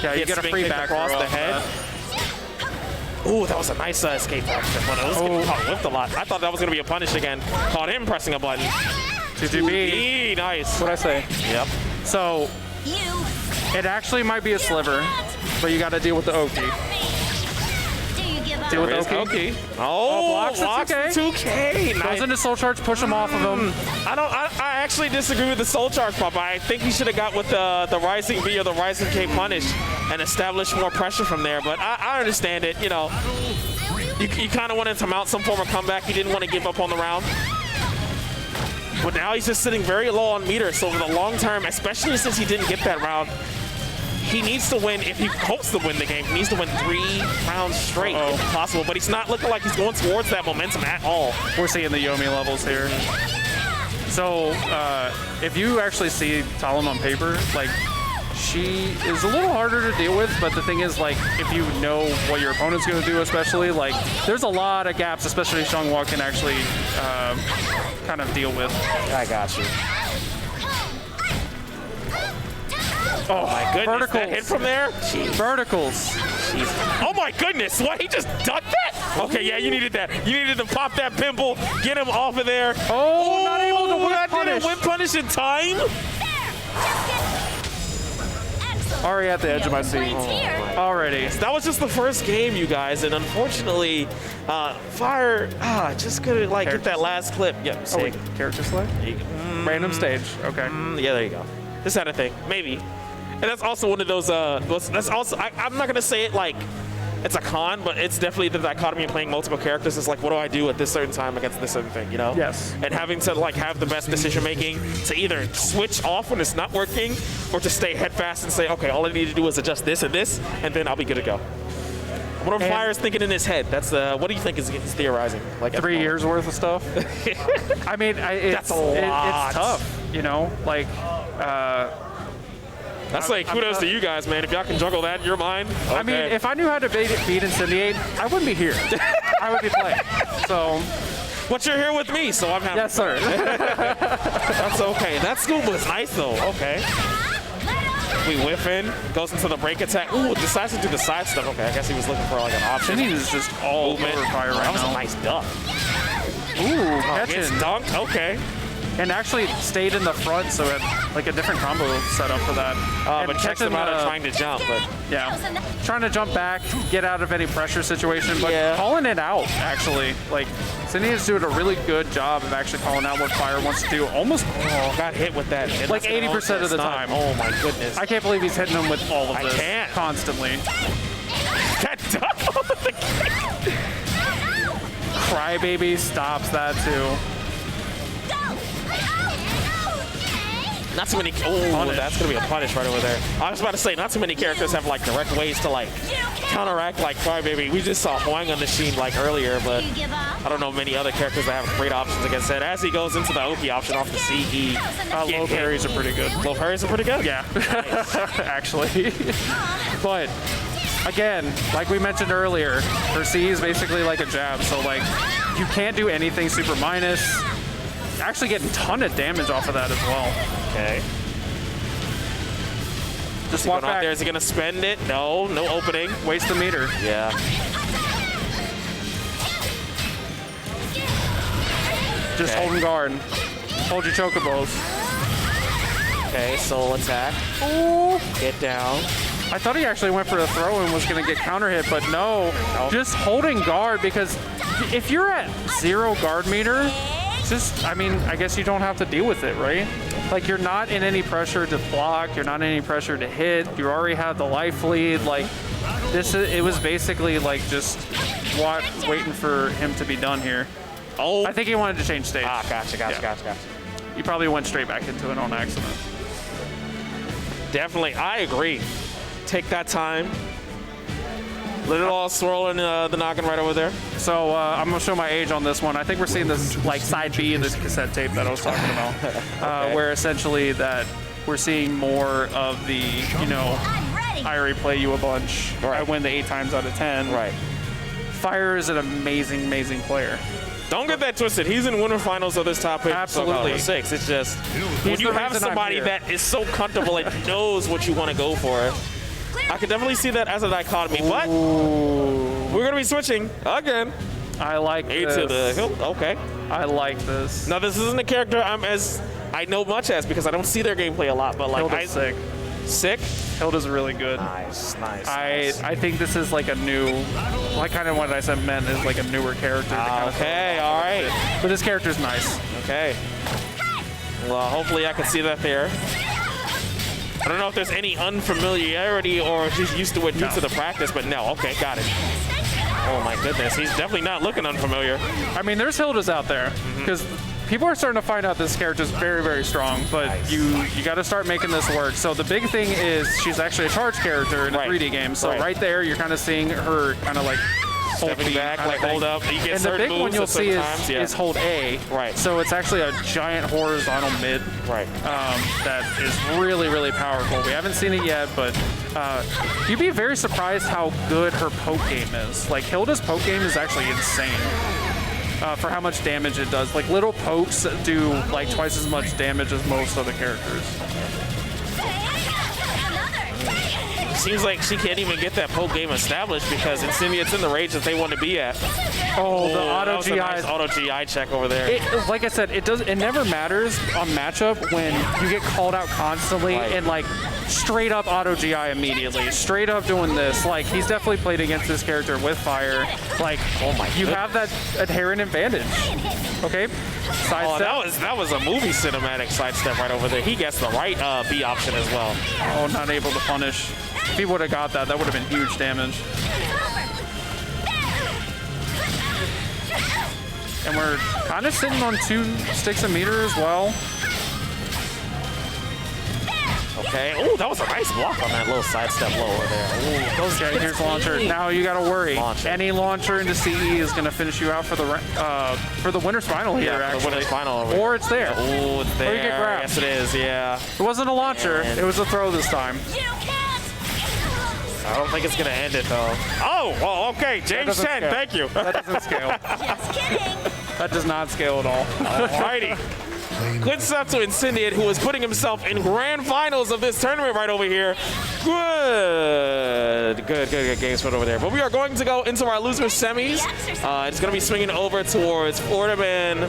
Yeah, you get a free back across the head. Ooh, that was a nice escape action, but it was getting caught whipped a lot. I thought that was going to be a punish again. Caught him pressing a button. 2B. Nice. What'd I say? Yep. So, it actually might be a sliver, but you got to deal with the Oki. Deal with Oki. Oh, blocks the 2K. Goes into Soul Charge, push him off of him. I actually disagree with the Soul Charge, Papa. I think he should have got with the Rising B or the Rising K punish and established more pressure from there. But I understand it. You know, you kind of wanted to mount some form of comeback. You didn't want to give up on the round. But now he's just sitting very low on meter. So over the long term, especially since he didn't get that round, he needs to win. If he hopes to win the game, he needs to win 3 rounds straight if possible. But he's not looking like he's going towards that momentum at all. We're seeing the Yomi levels here. So if you actually see Talum on paper, like, she is a little harder to deal with, but the thing is, like, if you know what your opponent's going to do, especially, like, there's a lot of gaps, especially Xianghua can actually kind of deal with. I got you. Oh my goodness, verticals. That hit from there? Jeez. Verticals. Jeez. Oh my goodness, what, he just done that? Okay, yeah, you needed that. You needed to pop that pimple, get him off of there. Oh, not able to whip punish. Didn't whip punish in time? Already at the edge of my seat. Already. That was just the first game, you guys, and unfortunately, Fire just couldn't get that last clip. Yeah, oh, wait, character select? Random stage. Okay. Yeah, there you go. Just had a thing, maybe. And that's also one of those. That's also. I'm not gonna say it like it's a con, but it's definitely the dichotomy of playing multiple characters. It's like, what do I do at this certain time against this certain thing, you know? Yes. And having to have the best decision making to either switch off when it's not working, or to stay head fast and say, okay, all I need to do is adjust this and this, and then I'll be good to go. What are Fire's thinking in his head? That's what do you think is theorizing? Like 3 years worth of stuff. I mean, that's a lot. It's tough, you know. Like. That's kudos to you guys, man. If y'all can juggle that in your mind. Okay. I mean, if I knew how to beat Incendiate, I wouldn't be here. I would be playing. So. But you're here with me, so I'm happy. Yes, sir. That's okay. That scoop was nice, though. Okay. We whiff in, goes into the break attack. Ooh, decides to do the side stuff. Okay, I guess he was looking for an option. He is just all over Fire right now. That was a nice duck. Ooh, catching. Gets dunked. Okay. And actually stayed in the front, so it a different combo set up for that. But checks him out trying to jump, but yeah, trying to jump back, get out of any pressure situation, but calling it out actually. Like Cindy's doing a really good job of actually calling out what Fire wants to do. Almost got hit with that. Like 80% of the time. Oh my goodness! I can't believe he's hitting him with all of this. I can't constantly. That duck. Crybaby stops that too. Not too many. Oh, that's gonna be a punish right over there. I was about to say, not too many characters have direct ways to counteract Crybaby. We just saw Huang on the Sheen earlier, but I don't know many other characters that have great options against that. As he goes into the OP option off the CE, low parries are pretty good. Low parries are pretty good. Yeah, actually. But again, like we mentioned earlier, her C is basically like a jab, so you can't do anything super minus. Actually getting a ton of damage off of that as well. Okay. Just Is he walk going out back. there? Is he going to spend it? No, no opening. Waste the meter. Yeah. Just holding guard. Hold your chocobos. Okay, soul attack. Ooh. Get down. I thought he actually went for the throw and was going to get counter hit, but no. Just holding guard, because if you're at 0 guard meter, just, I mean, I guess you don't have to deal with it, right? Like, you're not in any pressure to block, you're not in any pressure to hit, you already have the life lead. Like, it was basically like just waiting for him to be done here. Oh. I think he wanted to change stage. Ah, gotcha. You probably went straight back into it on accident. Definitely, I agree. Take that time. Let it all swirl in the noggin right over there. So I'm gonna show my age on this one. I think we're seeing this like side B of this cassette tape that I was talking about, Okay. where essentially that we're seeing more of the, you know, I already play you a bunch. Right. I win the 8 times out of 10. Right. Fire is an amazing, amazing player. Don't get that twisted. He's in winter finals of this top pick. Absolutely. Soulcalibur 6. It's just when He's you the have reason I'm somebody here. that is so comfortable and knows what you want to go for. I can definitely see that as a dichotomy, but we're going to be switching again. I like A this. to the hill. Okay. I like this. Now, this isn't a character I know much as, because I don't see their gameplay a lot, but like Hilda's sick. Sick? Hilda's really good. Nice. I think this is like a new, like kind of what I said meant is like a newer character. to kind of Okay, all right. But this character's nice. Okay. Well, hopefully I can see that there. I don't know if there's any unfamiliarity or if he's used to it due to the practice, but no. Okay, got it. Oh my goodness, he's definitely not looking unfamiliar. I mean, there's Hildas out there because people are starting to find out this character is very, very strong, but you got to start making this work. So the big thing is she's actually a charge character in a 3D game. So right there, you're kind of seeing her kind of like stepping back, like hold up. He gets and the big one you'll see is hold A. Right. So it's actually a giant horizontal mid. Right. That is really, really powerful. We haven't seen it yet, but you'd be very surprised how good her poke game is. Like Hilda's poke game is actually insane. For how much damage it does. Like little pokes do like twice as much damage as most other characters. Seems like she can't even get that poke game established because it's in the range that they want to be at. Oh, the auto GI. Nice auto GI check over there. Like I said, it never matters on matchup when you get called out constantly and like straight up auto GI immediately. Straight up doing this. Like he's definitely played against this character with fire. Like you have that inherent advantage. Okay. Sidestep. That was a movie cinematic sidestep right over there. He gets the right B option as well. Oh, not able to punish. If he would have got that, that would have been huge damage. And we're kind of sitting on 2 sticks a meter as well. Okay. Oh, that was a nice block on that little sidestep low over there. Ooh, those Okay, here's launcher. Now you got to worry. Any launcher into CE is going to finish you out for the winner's final here. Yeah, actually. the winner's final over Or it's there. Oh, it's there. Or you get grabbed. Yes, it is. Yeah. It wasn't a launcher. It was a throw this time. I don't think it's going to end it, though. Oh, well, okay. James Chen, thank you. That doesn't scale. Just kidding. That does not scale at all. Alrighty. Good stuff to Incendiate, who is putting himself in grand finals of this tournament right over here. Good games right over there. But we are going to go into our loser semis. It's going to be swinging over towards Florida Man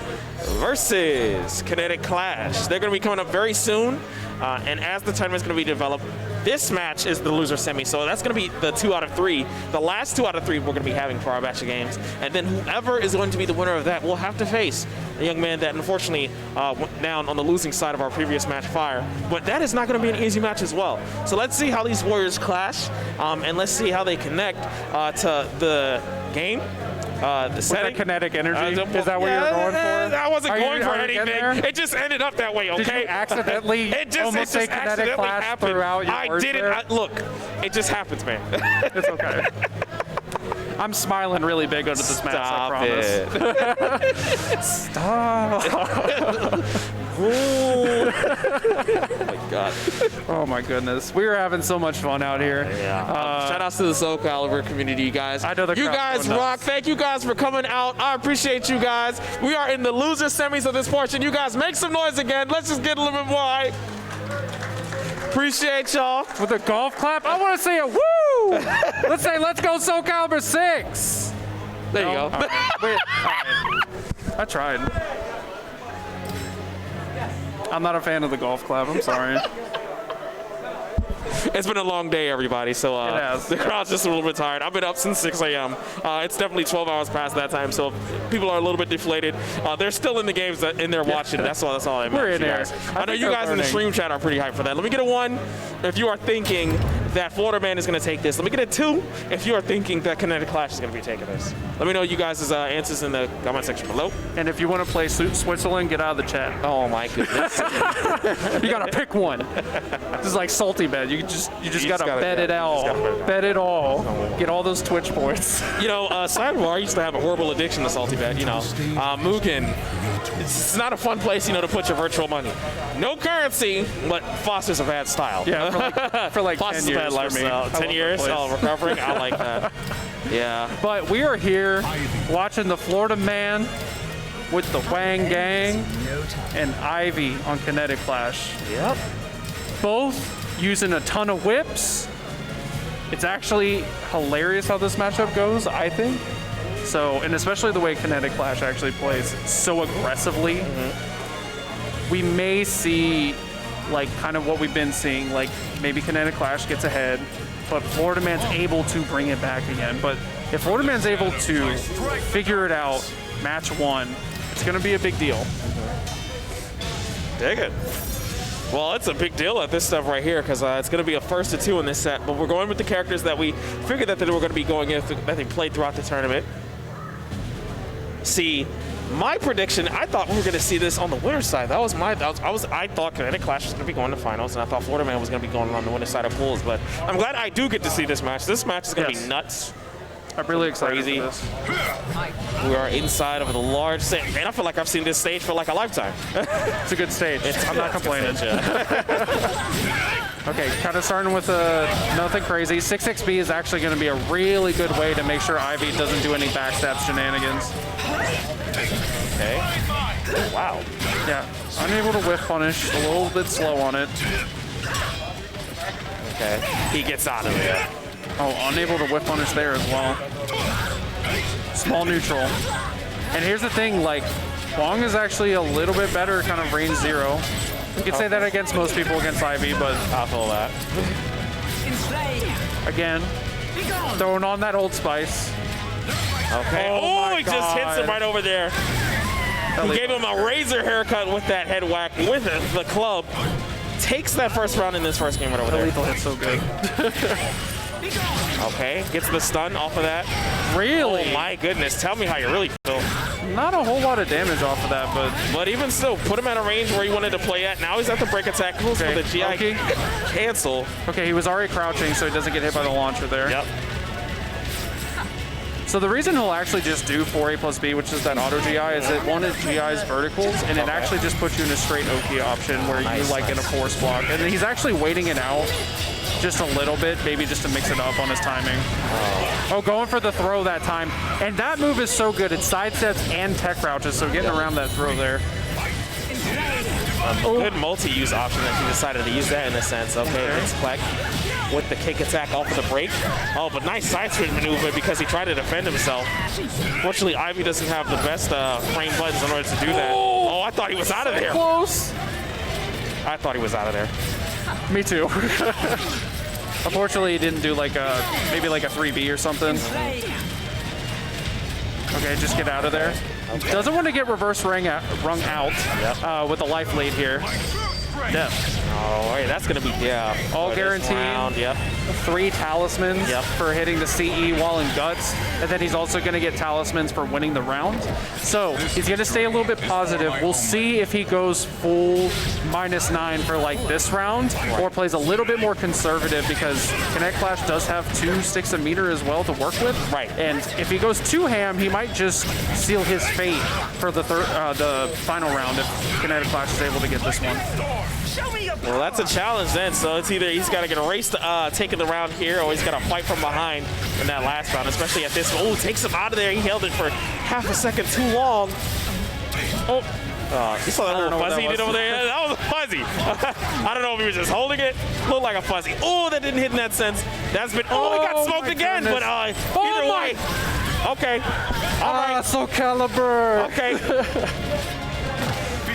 versus Kinetic Clash. They're going to be coming up very soon. And as the tournament is going to be developed, this match is the loser semi, so that's going to be the 2 out of 3. The last 2 out of 3 we're going to be having for our batch of games, and then whoever is going to be the winner of that will have to face a young man that unfortunately went down on the losing side of our previous match, Fire. But that is not going to be an easy match as well. So let's see how these warriors clash, and let's see how they connect to the game. The setting. Kinetic energy? Is that what you're going for? I wasn't going for anything. It just ended up that way, okay? Did you accidentally almost say Kinetic Clash throughout your I words didn't. there? Look, it just happens, man. It's okay. I'm smiling really big under this match, I promise. Stop. Oh my god. Oh my goodness. We were having so much fun out here. Yeah. Shout outs to the Soulcalibur community, you guys. I know the you guys rock. Thank you guys for coming out. I appreciate you guys. We are in the loser semis of this portion. You guys make some noise again. Let's just get a little bit more hype. Appreciate y'all. With a golf clap? I want to say a woo! Let's say, let's go Soulcalibur VI! There you go. Wait, all right. I tried. I'm not a fan of the golf clap, I'm sorry. It's been a long day, everybody, so the crowd's just a little bit tired. I've been up since 6 a.m. It's definitely 12 hours past that time, so people are a little bit deflated. They're still in the games in there watching. That's all that matters. We're in there. I know you guys in the stream chat are pretty hyped for that. Let me get a 1 if you are thinking that Florida Man is going to take this. Let me get a 2 if you are thinking that Kinetic Clash is going to be taking this. Let me know you guys' answers in the comment section below. And if you want to play Switzerland, get out of the chat. Oh my goodness. You got to pick one. This is like Salty Bet. You just gotta bet it all. Bet it all. Get all those Twitch points. You know, Sidebar used to have a horrible addiction to Salty Bet. You know, Mugen. It's not a fun place, to put your virtual money. No currency, but fosters a bad style. Yeah, for like 10 years. Bad lifestyle. 10 years. Oh, recovering. I like that. Yeah. But we are here watching the Florida Man with the Wang Gang and Ivy on Kinetic Clash. Yep. Both using a ton of whips. It's actually hilarious how this matchup goes, I think. So, and especially the way Kinetic Clash actually plays so aggressively. We may see like kind of what we've been seeing, like maybe Kinetic Clash gets ahead, but Florida Man's able to bring it back again. But if Florida Man's able to figure it out, match 1, it's gonna be a big deal. Dig it. Well, it's a big deal at this stuff right here because it's going to be a 1st to 2 in this set. But we're going with the characters that we figured that they were going to be going in, that they played throughout the tournament. See, my prediction, I thought we were going to see this on the winner's side. I thought Kinetic Clash was going to be going to finals, and I thought Florida Man was going to be going on the winner's side of pools. But I'm glad I do get to see this match. This match is going to be nuts. I'm really excited for this. We are inside of the large stage. Man, I feel like I've seen this stage for like a lifetime. It's a good stage. I'm not complaining. Stage, Okay, kind of starting with nothing crazy. 6xB is actually going to be a really good way to make sure Ivy doesn't do any backstab shenanigans. Okay. Wow. Yeah, unable to whiff punish. A little bit slow on it. Okay. He gets out of there. Oh, unable to whip punish there as well. Small neutral. And here's the thing, like, Wong is actually a little bit better kind of range 0. You could say that against most people against Ivy, but I feel that. Again, throwing on that Old Spice. Okay. Oh, he just hits him right over there. He gave him a razor haircut with that head whack with the club. Takes that first round in this first game right over there. Lethal hit's so good. Okay, gets the stun off of that. Really? Oh my goodness, tell me how you really feel. Not a whole lot of damage off of that, but even still, put him at a range where he wanted to play at. Now he's at the break attack. Okay. With the GI cancel. Okay, he was already crouching, so he doesn't get hit by the launcher there. Yep. So the reason he'll actually just do 4A plus B, which is that auto GI, is that one of GI's verticals, and it actually just puts you in a straight OK option where you're like in a force block. And then he's actually waiting it out just a little bit, maybe just to mix it up on his timing. Oh, going for the throw that time. And that move is so good. It sidesteps and tech crouches, so getting around that throw there. Good multi-use option that he decided to use that in a sense. Okay, it's Kleck with the kick attack off of the break. Oh, but nice side switch maneuver because he tried to defend himself. Fortunately, Ivy doesn't have the best frame buttons in order to do that. Oh, I thought he was out of there. Close. I thought he was out of there. Me too. Unfortunately, he didn't do like maybe like a 3B or something. Okay, just get out of there. Okay. Doesn't want to get reverse rung out with a life lead here. Yep. Oh, right, that's going to be, all guaranteed. Round, yep. 3 talismans for hitting the CE while in guts. And then he's also going to get talismans for winning the round. So he's going to stay a little bit positive. We'll see if he goes full -9 for like this round or plays a little bit more conservative because Kinetic Clash does have 2 sticks of meter as well to work with. Right. And if he goes too ham, he might just seal his fate for the final round if Kinetic Clash is able to get this one. Well, that's a challenge then. So it's either he's got to get a race to taking the round here, or he's got to fight from behind in that last round, especially at this. Oh, takes him out of there. He held it for half a second too long. Oh, you saw that little fuzzy he did over there? That was a fuzzy. I don't know if he was just holding it. Looked like a fuzzy. Oh, that didn't hit in that sense. That's been. Oh, he got smoked again. Goodness. But either way. Okay. All right. Soulcalibur. Okay.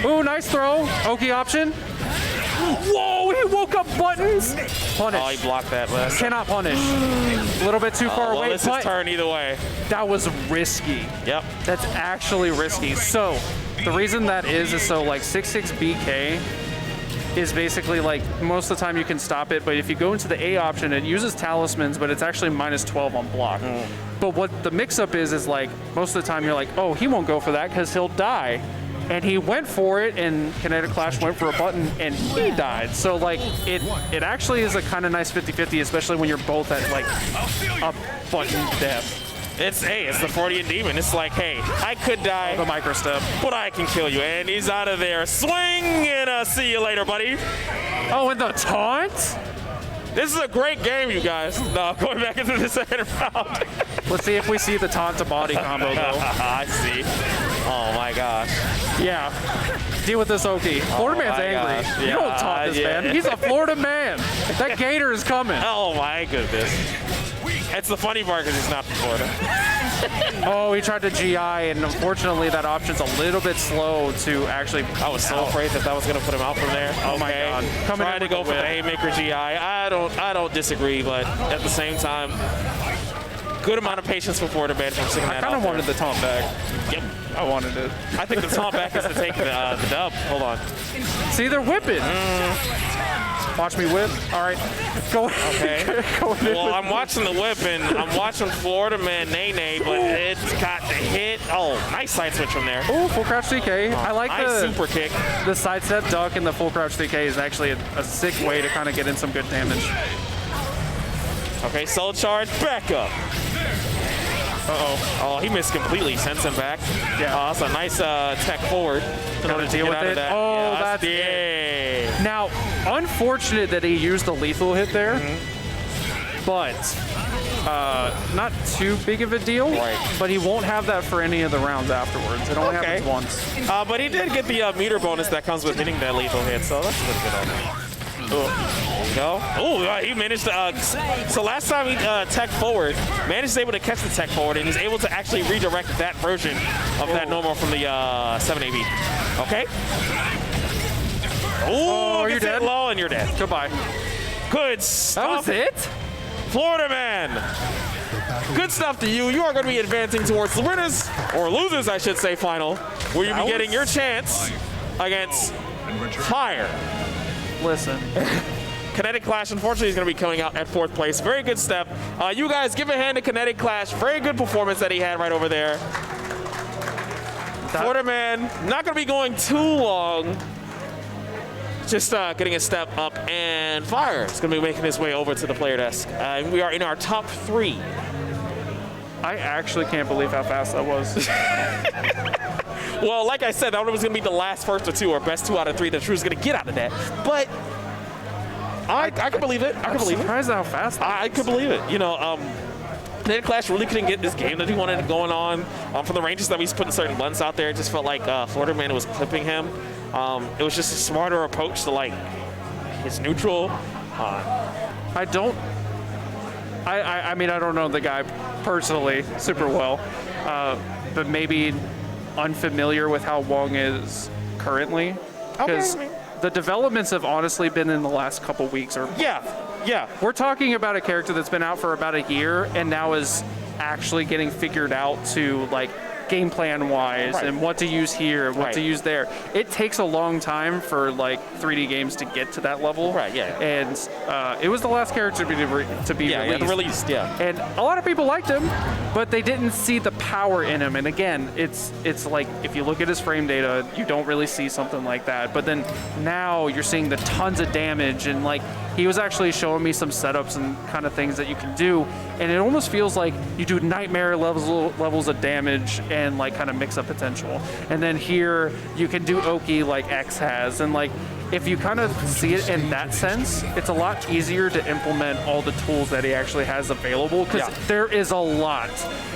Ooh, nice throw. Oki option. Whoa, he woke up buttons. Punish. Oh, he blocked that last. Cannot punish. A little bit too far away. It's his turn either way. That was risky. Yep. That's actually risky. So the reason that is so like 6-6 BK is basically like most of the time you can stop it, but if you go into the A option, it uses talismans, but it's actually -12 on block. But what the mix-up is like most of the time you're like, oh, he won't go for that because he'll die. And he went for it, and Kinetic Clash went for a button, and he died. So like it actually is a kind of nice 50-50, especially when you're both at like a button depth. It's the Freudian demon. It's like, hey, I could die, the micro step, but I can kill you. And he's out of there. Swing and see you later, buddy. Oh, and the taunt? This is a great game, you guys. No, going back into the second round. Let's see if we see the taunt to body combo, though. I see. Oh, my gosh. Yeah. Deal with this, Oki. Florida man's angry. Gosh. You don't taunt this man. He's a Florida man. That gator is coming. Oh, my goodness. It's the funny part because he's not from Florida. Oh, he tried to GI, and unfortunately that option's a little bit slow to actually. I was so afraid that was going to put him out from there. Oh my God! Trying to go for the haymaker GI. I don't disagree, but at the same time, good amount of patience for Florida man from sticking that out. I kind of wanted the taunt back. Yep. I wanted it. I think the taunt back is to take the dub. Hold on. See, they're whipping. Watch me whip. All right. Go. Okay. Well, I'm watching the whip, and I'm watching Florida man Nene, but it's got the hit. Oh, nice side switch from there. Oh, full crouch DK. I like nice super kick. The side step duck and the full crouch DK is actually a sick way to kind of get in some good damage. Okay, soul charge, back up. Uh-oh. Oh, he missed completely. Sends him back. Yeah. That's a nice tech forward. Gotta deal with it. That. Oh, yeah, that's it. Now, unfortunate that he used the lethal hit there, but not too big of a deal. Right. But he won't have that for any of the rounds afterwards. It only happens once. But he did get the meter bonus that comes with hitting that lethal hit, so that's pretty good on him. There you go. Oh, he managed to. So last time he tech forward, managed able to catch the tech forward, and he's able to actually redirect that version of that normal from the 7AB. Okay. Oh, you're dead. Low and you're dead. Goodbye. Good stuff. That was it. Florida man. Good stuff to you. You are going to be advancing towards the winners, or losers, I should say, final, where you'll be getting your chance against Fire. Listen. Kinetic Clash, unfortunately, is going to be coming out at 4th place. Very good step. You guys give a hand to Kinetic Clash. Very good performance that he had right over there. Florida man, not going to be going too long. Just getting a step up, and Fire is going to be making his way over to the player desk. We are in our top 3. I actually can't believe how fast that was. Well, like I said, that one was going to be the last first or 2, or best 2 out of 3 that Drew's going to get out of that. But I can believe it. I can believe it. I'm surprised how fast I could believe it. You know, Kinetic Clash really couldn't get this game that he wanted going on. From the ranges that he's putting certain blunts out there, it just felt like Florida man was clipping him. It was just a smarter approach to like his neutral. I mean, I don't know the guy personally super well, but maybe unfamiliar with how Wong is currently. Because the developments have honestly been in the last couple weeks. Yeah. We're talking about a character that's been out for about a year and now is actually getting figured out to like game plan wise and what to use here and what to use there. It takes a long time for like 3D games to get to that level. Right, yeah. And it was the last character to be released. And a lot of people liked him, but they didn't see the power in him. And again, it's like if you look at his frame data, you don't really see something like that. But then now you're seeing the tons of damage, and like he was actually showing me some setups and kind of things that you can do. And it almost feels like you do nightmare levels of damage and like kind of mix up potential. And then here you can do Oki like X has, and like if you kind of see it in that sense, it's a lot easier to implement all the tools that he actually has available, because there is a lot.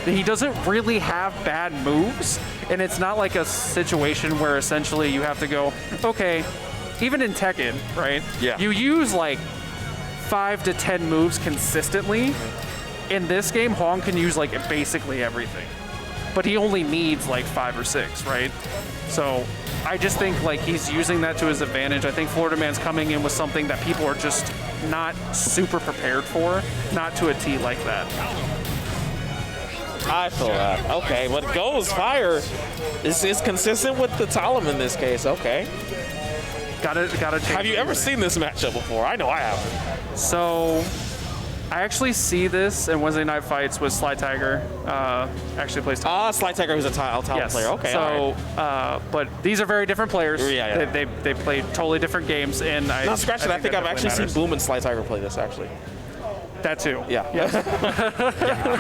He doesn't really have bad moves, and it's not like a situation where essentially you have to go, okay, even in Tekken, right? Yeah. You use like 5 to 10 moves consistently. In this game, Hwang can use like basically everything, but he only needs like 5 or 6, right? So I just think like he's using that to his advantage. I think Florida Man's coming in with something that people are just not super prepared for, not to a T like that. I feel that. Okay, but goes fire is consistent with the Talum in this case. Okay. Gotta change. Have you ever seen this matchup before? I know I haven't. So I actually see this in Wednesday Night Fights with Sly Tiger. Actually plays. Sly Tiger, who's a Talum player. Okay. So, but these are very different players. Yeah. They play totally different games, and No, scratch it. I think I've actually seen Boom and Sly Tiger play this actually. That too. Yeah. Yeah, I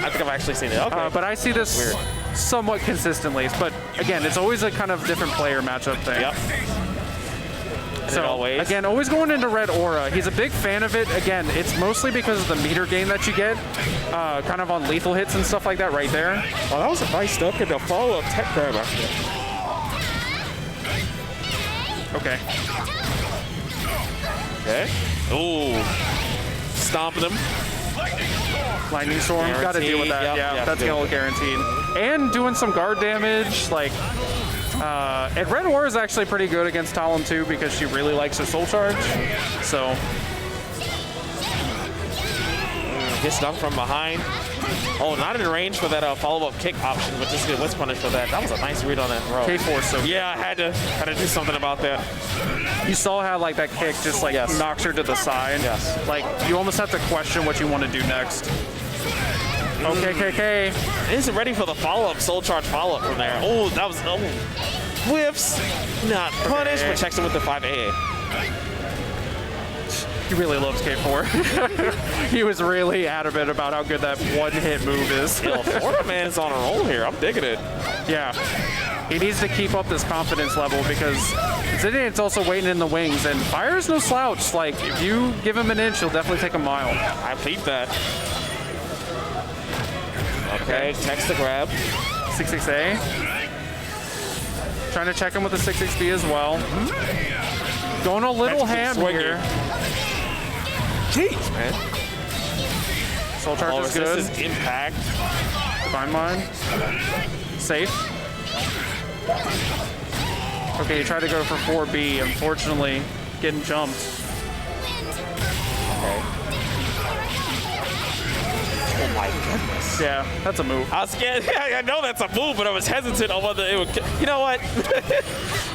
think I've actually seen it. Okay. But I see this somewhat consistently. But again, it's always a kind of different player matchup thing. Yep. So again, always going into Red Aura. He's a big fan of it. Again, it's mostly because of the meter gain that you get, kind of on lethal hits and stuff like that right there. Oh, that was a nice duck and a follow-up tech grab actually. Okay. Okay. Ooh. Stomping him. Lightning Storm, got to deal with that. Yep, that's all guaranteed. And doing some guard damage, like. And Red Aura is actually pretty good against Talon too because she really likes her Soul Charge. So. Gets done from behind. Oh, not in range for that follow-up kick option, but just get What's punished for that. That was a nice read on that throw. K4, so. Yeah, I had to do something about that. You saw how like that kick just like knocks her to the side. Yes. Like you almost have to question what you want to do next. Okay, KK. Isn't ready for the follow-up, Soul Charge follow-up from there. Oh, that was, whiffs. Not punished, but checks him with the 5AA. He really loves K4. He was really adamant about how good that one-hit move is. Florida Man is on a roll here. I'm digging it. Yeah. He needs to keep up this confidence level because Zidane's also waiting in the wings, and Fire's no slouch. Like, if you give him an inch, he'll definitely take a mile. I peeped that. Okay, text the grab. 6-6A. Trying to check him with the 6-6B as well. Going a little ham here. Jeez, man. Soul Charge is good. This is impact. Divine Mind. Safe. Okay, you tried to go for 4B. Unfortunately, getting jumped. Okay. Oh my goodness. Yeah, that's a move. I was scared. I know that's a move, but I was hesitant on whether it would. You know what?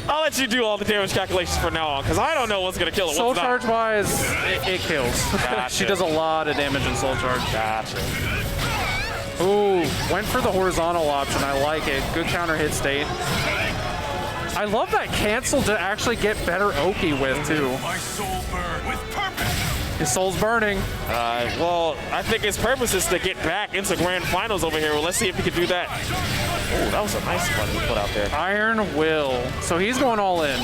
I'll let you do all the damage calculations from now on, because I don't know what's going to kill it. Soul Charge wise, it kills. Gotcha. She does a lot of damage in Soul Charge. Gotcha. Ooh, went for the horizontal option. I like it. Good counter hit state. I love that cancel to actually get better Oki with, too. My soul burn with purpose. His soul's burning. Well, I think his purpose is to get back into grand finals over here. Well, let's see if he can do that. Oh, that was a nice one he put out there. Iron Will. So he's going all in.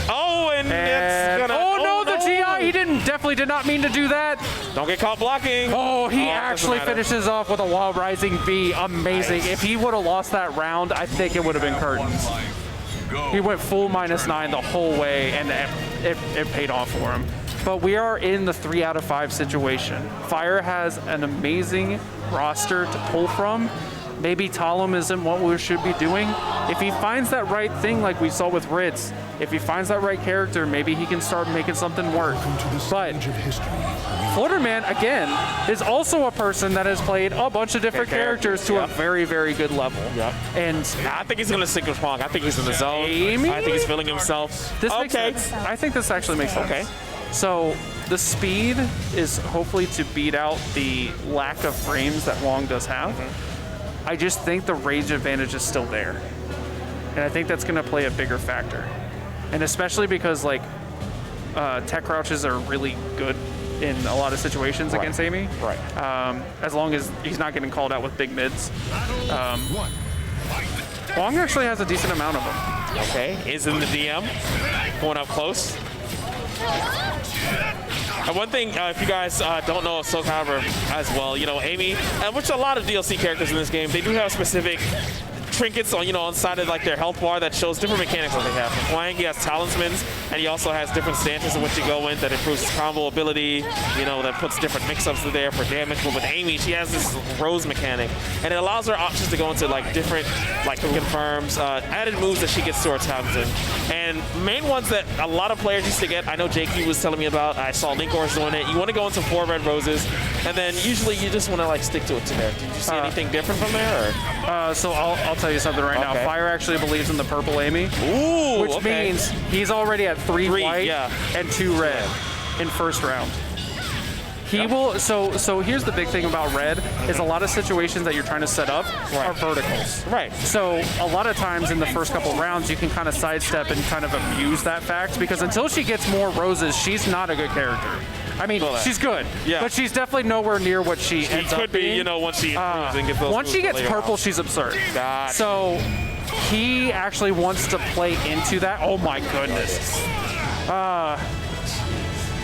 Oh, and it's gonna. Oh no, the GI. He definitely did not mean to do that. Don't get caught blocking. Oh, he actually finishes off with a Wild Rising V. Amazing. Nice. If he would have lost that round, I think it would have been curtains. He went full -9 the whole way, and it paid off for him. But we are in the 3 out of 5 situation. Fire has an amazing roster to pull from. Maybe Talum isn't what we should be doing. If he finds that right thing like we saw with Ritz, if he finds that right character, maybe he can start making something work. But Florida Man, again, is also a person that has played a bunch of different characters to a very, very good level. Yep. And I think he's going to stick with Hwang. I think he's in the zone. I think he's feeling himself. This makes sense. I think this actually makes sense. Okay. So the speed is hopefully to beat out the lack of frames that Hwang does have. I just think the range advantage is still there. And I think that's going to play a bigger factor. And especially because like tech crouches are really good in a lot of situations against Amy. Right. As long as he's not getting called out with big mids. Hwang actually has a decent amount of them. Okay, is in the DM, going up close. One thing, if you guys don't know Soulcalibur as well, you know, Amy, which a lot of DLC characters in this game, they do have specific trinkets on, on the side of like their health bar that shows different mechanics that they have. For flying, he has talismans, and he also has different stances in which you go in that improves his combo ability, that puts different mix-ups there for damage. But with Amy, she has this Rose mechanic, and it allows her options to go into like different, like confirms, added moves that she gets to her talisman. And main ones that a lot of players used to get, I know Jakey was telling me about, I saw Linkor's doing it, you want to go into 4 red roses, and then usually you just want to like stick to it to there. Did you see anything different from there? Or? So I'll tell you something right now. Fire actually believes in the purple Amy. Ooh, which means he's already at 3 white and 2 red in first round. He will. So here's the big thing about red is a lot of situations that you're trying to set up are verticals. Right. So a lot of times in the first couple rounds you can kind of sidestep and kind of abuse that fact because until she gets more roses, she's not a good character. I mean, she's good, but she's definitely nowhere near what she ends up being. Could be, once she improves and gets those. Once she gets purple, she's absurd. Gotcha. So he actually wants to play into that. Oh my goodness.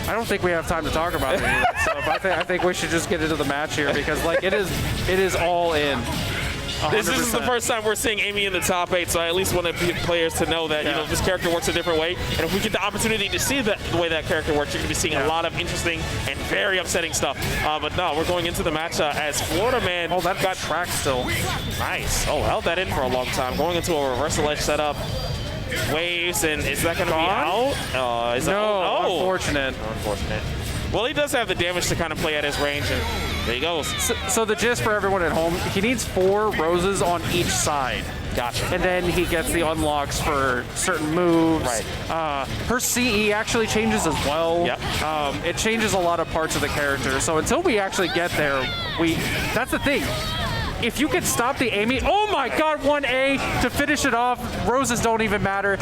I don't think we have time to talk about any of that stuff. I think we should just get into the match here because like it is all in. 100%. This is the first time we're seeing Amy in the top 8, so I at least want players to know that this character works a different way. And if we get the opportunity to see the way that character works, you're going to be seeing a lot of interesting and very upsetting stuff. But no, we're going into the match as Florida Man. Oh, that got tracked still. Nice. Oh, held that in for a long time. Going into a reversal edge setup. Waves, and is that going to be out? Unfortunate. Unfortunate. Well, he does have the damage to kind of play at his range, and there he goes. So the gist for everyone at home, he needs 4 roses on each side. Gotcha. And then he gets the unlocks for certain moves. Right. Her CE actually changes as well. Yep. It changes a lot of parts of the character. So until we actually get there, that's the thing. If you could stop the Amy, oh my God, 1A to finish it off. Roses don't even matter.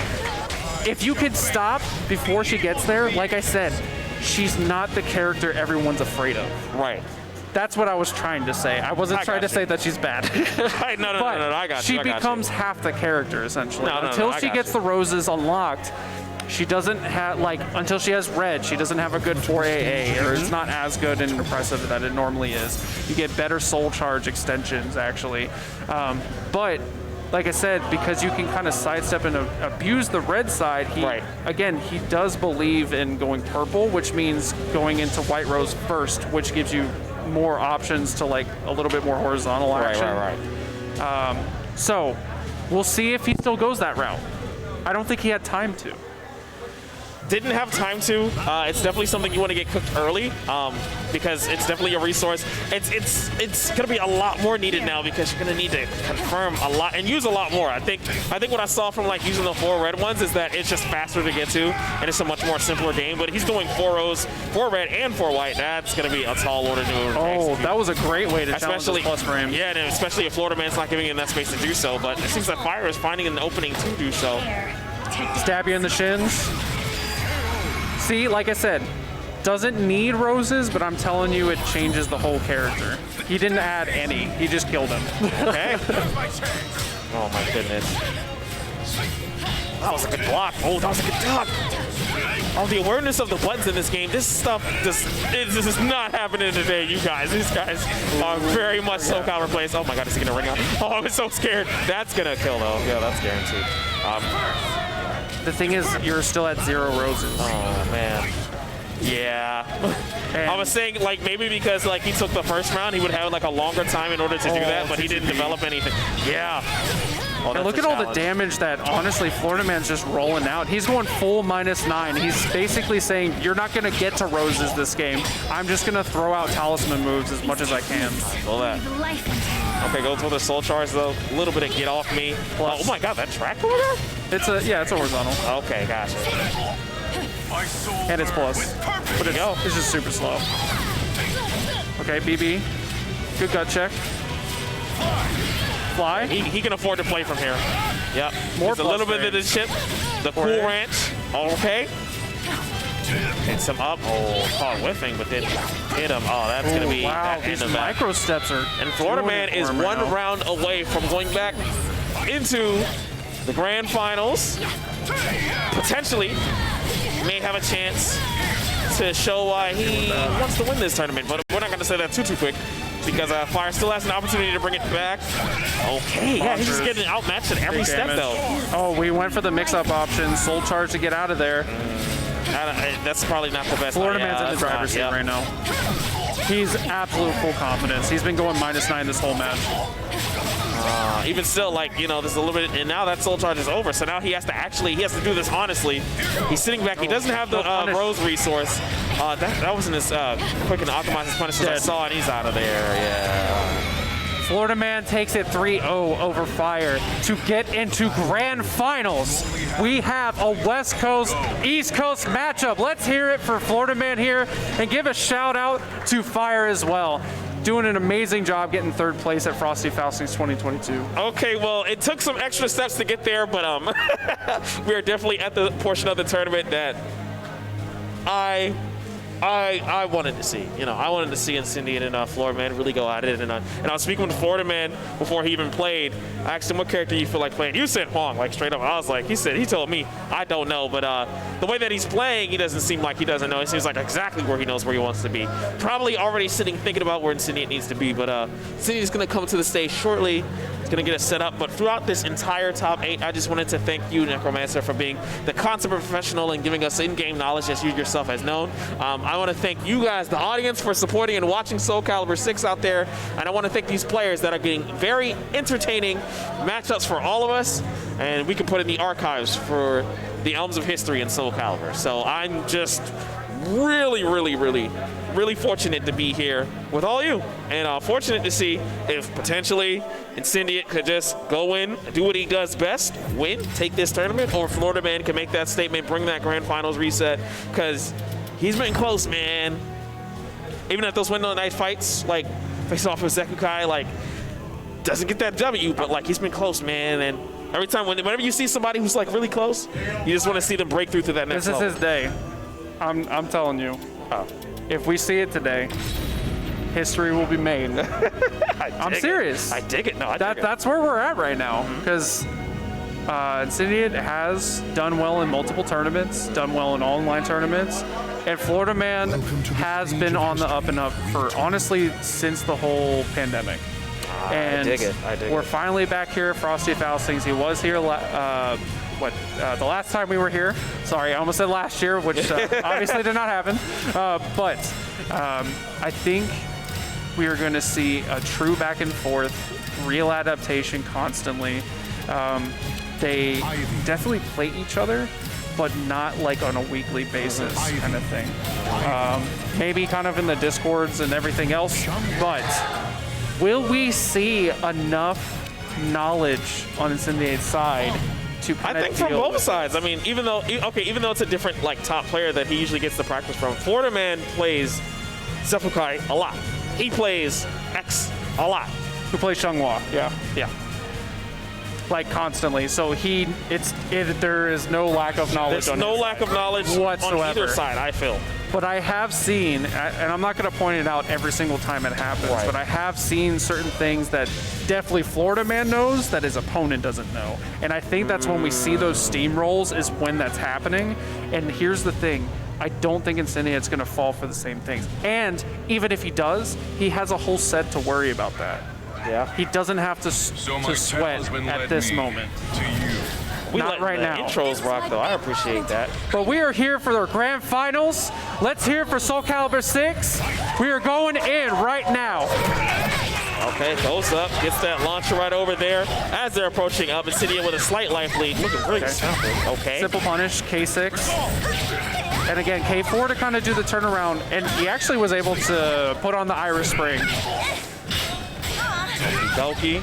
If you could stop before she gets there, like I said, she's not the character everyone's afraid of. Right. That's what I was trying to say. I wasn't trying to say that she's bad. No, I got you. She becomes half the character, essentially. Until she gets the roses unlocked, she doesn't have, until she has red, she doesn't have a good 4AA, or it's not as good and impressive that it normally is. You get better soul charge extensions, actually. But, like I said, because you can kind of sidestep and abuse the red side, he does believe in going purple, which means going into white rose first, which gives you more options to, a little bit more horizontal action. So, we'll see if he still goes that route. I don't think he had time to. Didn't have time to. It's definitely something you want to get cooked early because it's definitely a resource. It's going to be a lot more needed now because you're going to need to confirm a lot and use a lot more. I think what I saw from using the 4 red ones is that it's just faster to get to and it's a much more simpler game. But he's doing 4 rose, 4 red, and 4 white. That's going to be a tall order to execute. That was a great way to challenge this plus frame. Yeah, and especially if Florida Man's not giving him that space to do so. But it seems that Fire is finding an opening to do so. Stab you in the shins. See, like I said, doesn't need roses, but I'm telling you, it changes the whole character. He didn't add any. He just killed him. Okay. Oh, my goodness. That was a good block. Oh, that was a good block. Oh, the awareness of the buttons in this game. This stuff, this is not happening today, you guys. These guys are very much Soulcalibur players. Oh, my God, is he going to ring out? Oh, I was so scared. That's going to kill, though. Yeah, that's guaranteed. The thing is, you're still at 0 roses. Oh, man. Yeah. I was saying, maybe because, he took the first round, he would have, a longer time in order to do that, but he didn't develop anything. Yeah. Oh, and look at all the damage that, honestly, Florida Man's just rolling out. He's going full -9. He's basically saying, you're not going to get to roses this game. I'm just going to throw out talisman moves as much as I can. Feel that. Okay, go for the soul charge, though. A little bit of get off me. Oh, my God, that track over there? It's a horizontal. Okay, gotcha. And it's plus. But it's just super slow. Okay, BB. Good gut check. Fly. He can afford to play from here. Yep. More a little bit of the chip. The cool ranch. Okay. Hits him up. Oh, caught whiffing, but didn't hit him. Oh, that's going to be wow. These micro steps are. And Florida Man is one round away from going back into the grand finals. Potentially may have a chance to show why he wants to win this tournament, but we're not going to say that too quick because Fire still has an opportunity to bring it back. Okay, yeah, he's just getting outmatched at every step, though. Oh, we went for the mix-up option. Soul Charge to get out of there. That's probably not the best. Florida Man's in the driver's seat right now. He's absolute full confidence. He's been going -9 this whole match. Even still, like, you know, there's a little bit, and now that Soul Charge is over, so now he has to do this honestly. He's sitting back. He doesn't have the Rose resource. That wasn't as quick and optimized as punish as I saw, and he's out of there. Yeah. Florida Man takes it 3-0 over Fire to get into grand finals. We have a West Coast, East Coast matchup. Let's hear it for Florida Man here and give a shout out to Fire as well. Doing an amazing job getting 3rd place at Frosty Faustings 2022. Okay, well, it took some extra steps to get there, but we are definitely at the portion of the tournament that I wanted to see. You know, I wanted to see Incendiate and Florida Man really go at it. And I was speaking with Florida Man before he even played. I asked him what character you feel like playing. You said Huang, like straight up. I was like, he told me, I don't know. But the way that he's playing, he doesn't seem like he doesn't know. It seems like exactly where he knows where he wants to be. Probably already thinking about where Incendiate needs to be. But Incendiate's going to come to the stage shortly. Going to get us set up, but throughout this entire top 8, I just wanted to thank you, Necromancer, for being the consummate professional and giving us in-game knowledge as you yourself has known. I want to thank you guys, the audience, for supporting and watching Soulcalibur VI out there, and I want to thank these players that are getting very entertaining matchups for all of us, and we can put in the archives for the Elms of History in Soulcalibur. So I'm just really fortunate to be here with all you, and fortunate to see if potentially Incendiate could just go in, do what he does best, win, take this tournament, or Florida Man can make that statement, bring that grand finals reset, because he's been close, man. Even at those window night fights, like face off with Zekukai, like doesn't get that W, but like he's been close, man. And every time, whenever you see somebody who's like really close, you just want to see them break through to that next level. This is his day. I'm telling you. If we see it today, history will be made. I'm serious. I dig it. No, that's where we're at right now, because Incendiate has done well in multiple tournaments, done well in online tournaments, and Florida Man has been on the up and up for honestly since the whole pandemic. And I dig it. We're finally back here at Frosty Faustings. He was here the last time we were here. Sorry, I almost said last year, which obviously did not happen. But I think we are going to see a true back and forth, real adaptation constantly. They definitely play each other, but not like on a weekly basis kind of thing. Maybe kind of in the Discords and everything else, but will we see enough knowledge on Incendiate's side to kind of I think from both sides. I mean, even though it's a different like top player that he usually gets the practice from, Florida Man plays Zekukai a lot. He plays X a lot. Who plays Xianghua? Yeah. Like constantly. So there is no lack of knowledge. There's no lack of knowledge whatsoever on either side, I feel. But I have seen, and I'm not going to point it out every single time it happens, but I have seen certain things that definitely Florida Man knows that his opponent doesn't know. And I think that's when we see those steamrolls is when that's happening. And here's the thing. I don't think Incendiate's going to fall for the same things. And even if he does, he has a whole set to worry about that. Yeah. He doesn't have to sweat at this moment. Not right now. Intros rock, though. I appreciate that. But we are here for the grand finals. Let's hear it for Soulcalibur VI. We are going in right now. Okay, goes up, gets that launcher right over there. As they're approaching up, Incendiate with a slight life lead. Looking really simple. Okay. Simple punish, K6. And again, K4 to kind of do the turnaround. And he actually was able to put on the Iris Spring. Doki.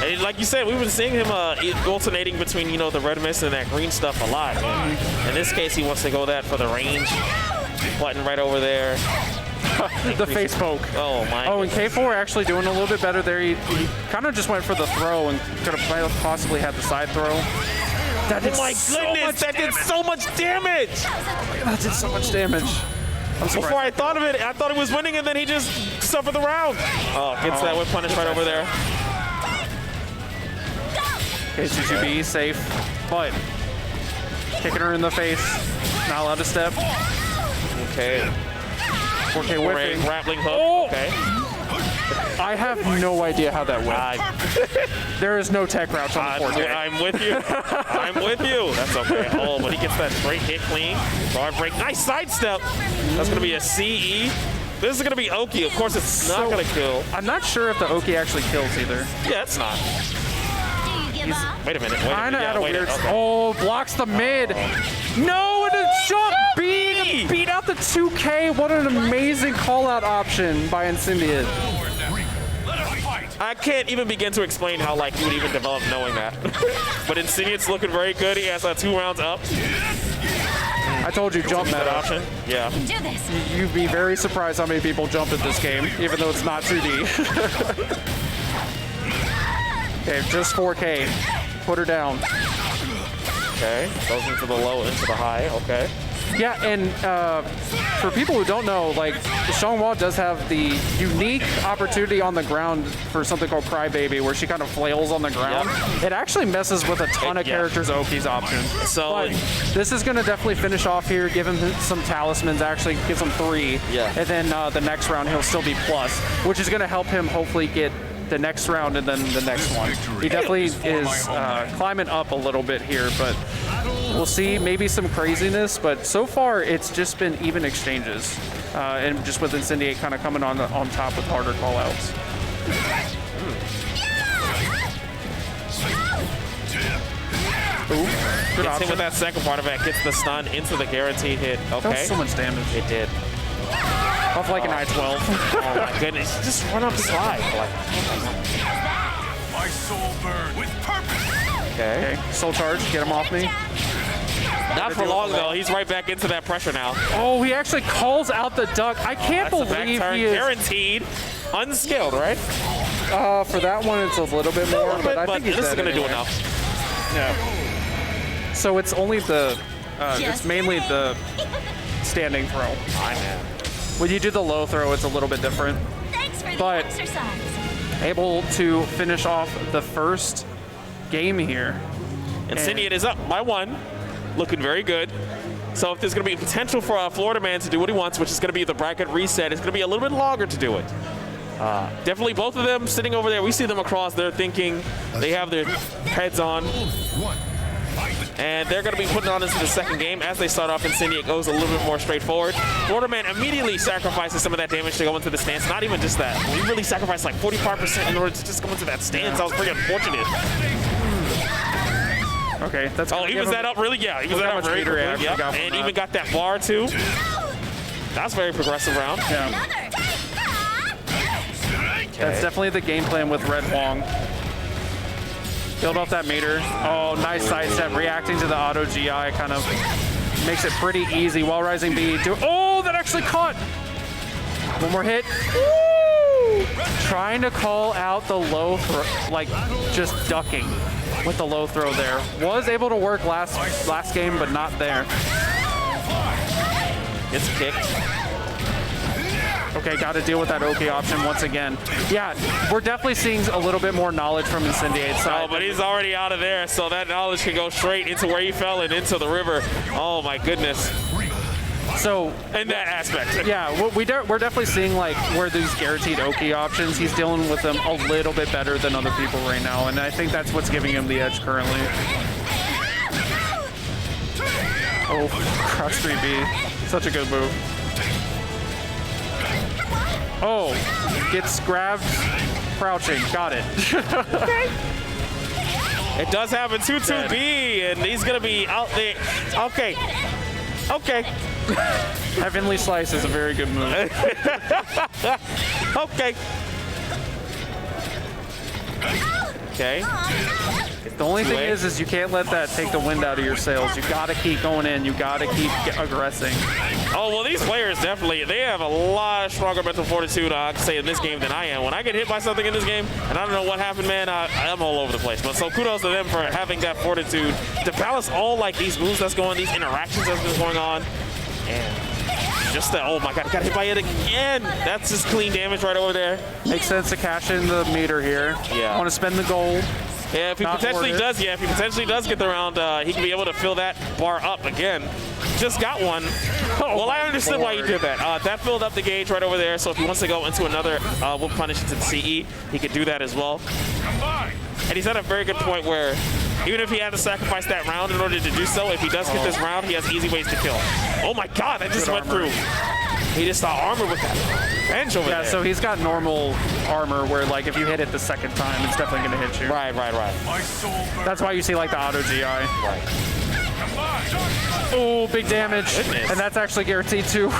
And like you said, we've been seeing him alternating between, the red mist and that green stuff a lot. In this case, he wants to go that for the range. Button right over there. The face poke. Oh, my. Oh, and K4 actually doing a little bit better there. He kind of just went for the throw and could have possibly had the side throw. That did that did so much damage. That did so much damage. Before I thought of it, I thought he was winning, and then he just suffered the round. Oh, gets that whip punish right over there. Okay, C2B safe, but kicking her in the face. Not allowed to step. Okay. 4K whipping. Grappling hook. Oh. Okay. I have no idea how that went. There is no tech routes on the forte. I'm with you. I'm with you. That's okay. Oh, but he gets that straight hit clean. Guard break. Nice sidestep. That's going to be a CE. This is going to be Oki. Of course, it's not going to kill. I'm not sure if the Oki actually kills either. Yeah, it's not. Wait a minute. Kind of Yeah, at a weird. Okay. Oh, blocks the mid. No, and a jump B to beat out the 2K. What an amazing call-out option by Incendiate. I can't even begin to explain how like you would even develop knowing that. But Incendiate's looking very good. He has 2 rounds up. I told you, jump that option. Yeah. Do this. You'd be very surprised how many people jump at this game, even though it's not 2D. Okay, just 4K. Put her down. Okay, goes into the low, into the high. Okay. Yeah, and for people who don't know, like, Xianghua does have the unique opportunity on the ground for something called Crybaby, where she kind of flails on the ground. Yep. It actually messes with a ton of characters' Oki's options. So but this is going to definitely finish off here, give him some talismans, actually gives him 3. Yeah. And then the next round, he'll still be plus, which is going to help him hopefully get the next round and then the next one. He definitely is climbing up a little bit here, but we'll see maybe some craziness, but so far it's just been even exchanges, and just with Incendiate kind of coming on top with harder callouts. Ooh, good option. With that second part of it, gets the stun into the guaranteed hit. Okay. That was so much damage. It did. Off like an I-12. Oh my goodness, just run up the slide. My soul burn with purpose. Okay, soul charge, get him off me. Not for long though, he's right back into that pressure now. Oh, he actually calls out the duck. I can't believe he is. Guaranteed, unskilled, right? For that one, it's a little bit more, but I think he's this is gonna anyway. do enough. Yeah. So it's only the, it's mainly the standing throw. I know. When you do the low throw, it's a little bit different. Thanks for the But exercise. able to finish off the first game here. Incendiate is up by 1, looking very good. So if there's going to be potential for a Florida man to do what he wants, which is going to be the bracket reset, it's going to be a little bit longer to do it. Definitely both of them sitting over there. We see them across. They're thinking. They have their heads on. And they're going to be putting on into the second game. As they start off, Incendiate goes a little bit more straightforward. Florida man immediately sacrifices some of that damage to go into the stance. Not even just that. He really sacrificed like 45% in order to just go into that stance. That was pretty unfortunate. Okay, that's. Oh, he was that up really? Yeah, he was that up very quickly. Yep. And even got that bar too. That's very progressive round. Yeah. Okay. That's definitely the game plan with Red Wong. Build off that meter. Oh, nice sidestep. Reacting to the auto GI kind of makes it pretty easy. While rising B. Oh, that actually caught. One more hit. Woo! Trying to call out the low throw, like just ducking with the low throw there. Was able to work last game, but not there. Gets kicked. Okay, got to deal with that OK option once again. Yeah, we're definitely seeing a little bit more knowledge from Incendiate's side. Oh, but he's already out of there, so that knowledge can go straight into where he fell and into the river. Oh my goodness. So in that aspect. Yeah, we're definitely seeing like where these guaranteed OK options, he's dealing with them a little bit better than other people right now, and I think that's what's giving him the edge currently. Oh, cross 3B, such a good move. Oh, gets grabbed, crouching, got it. Okay. It does have a 2-2B, and he's gonna be out there. Okay. Okay. Heavenly Slice is a very good move. Okay. Okay. The only thing is you can't let that take the wind out of your sails. You got to keep going in. You got to keep aggressing. Oh, well, these players definitely, they have a lot stronger mental fortitude, I can say, in this game than I am. When I get hit by something in this game, and I don't know what happened, man, I'm all over the place. But so kudos to them for having that fortitude to balance all, like, these moves that's going on, these interactions that's been going on. And just that, oh my God, got hit by it again. That's just clean damage right over there. Makes sense to cash in the meter here. Yeah. Want to spend the gold. Yeah, if he potentially does, if he potentially does get the round, he can be able to fill that bar up again. Just got one. Well, I understood why he did that. That filled up the gauge right over there, so if he wants to go into another we'll punish it to the CE, he could do that as well. And he's at a very good point where even if he had to sacrifice that round in order to do so, if he does get this round, he has easy ways to kill. Oh my god, that just went through. He just saw armor with that bench over there. Yeah, so he's got normal armor where, like, if you hit it the second time, it's definitely going to hit you. Right. That's why you see, like, the auto GI. Right. Oh, big damage. Goodness. And that's actually guaranteed too.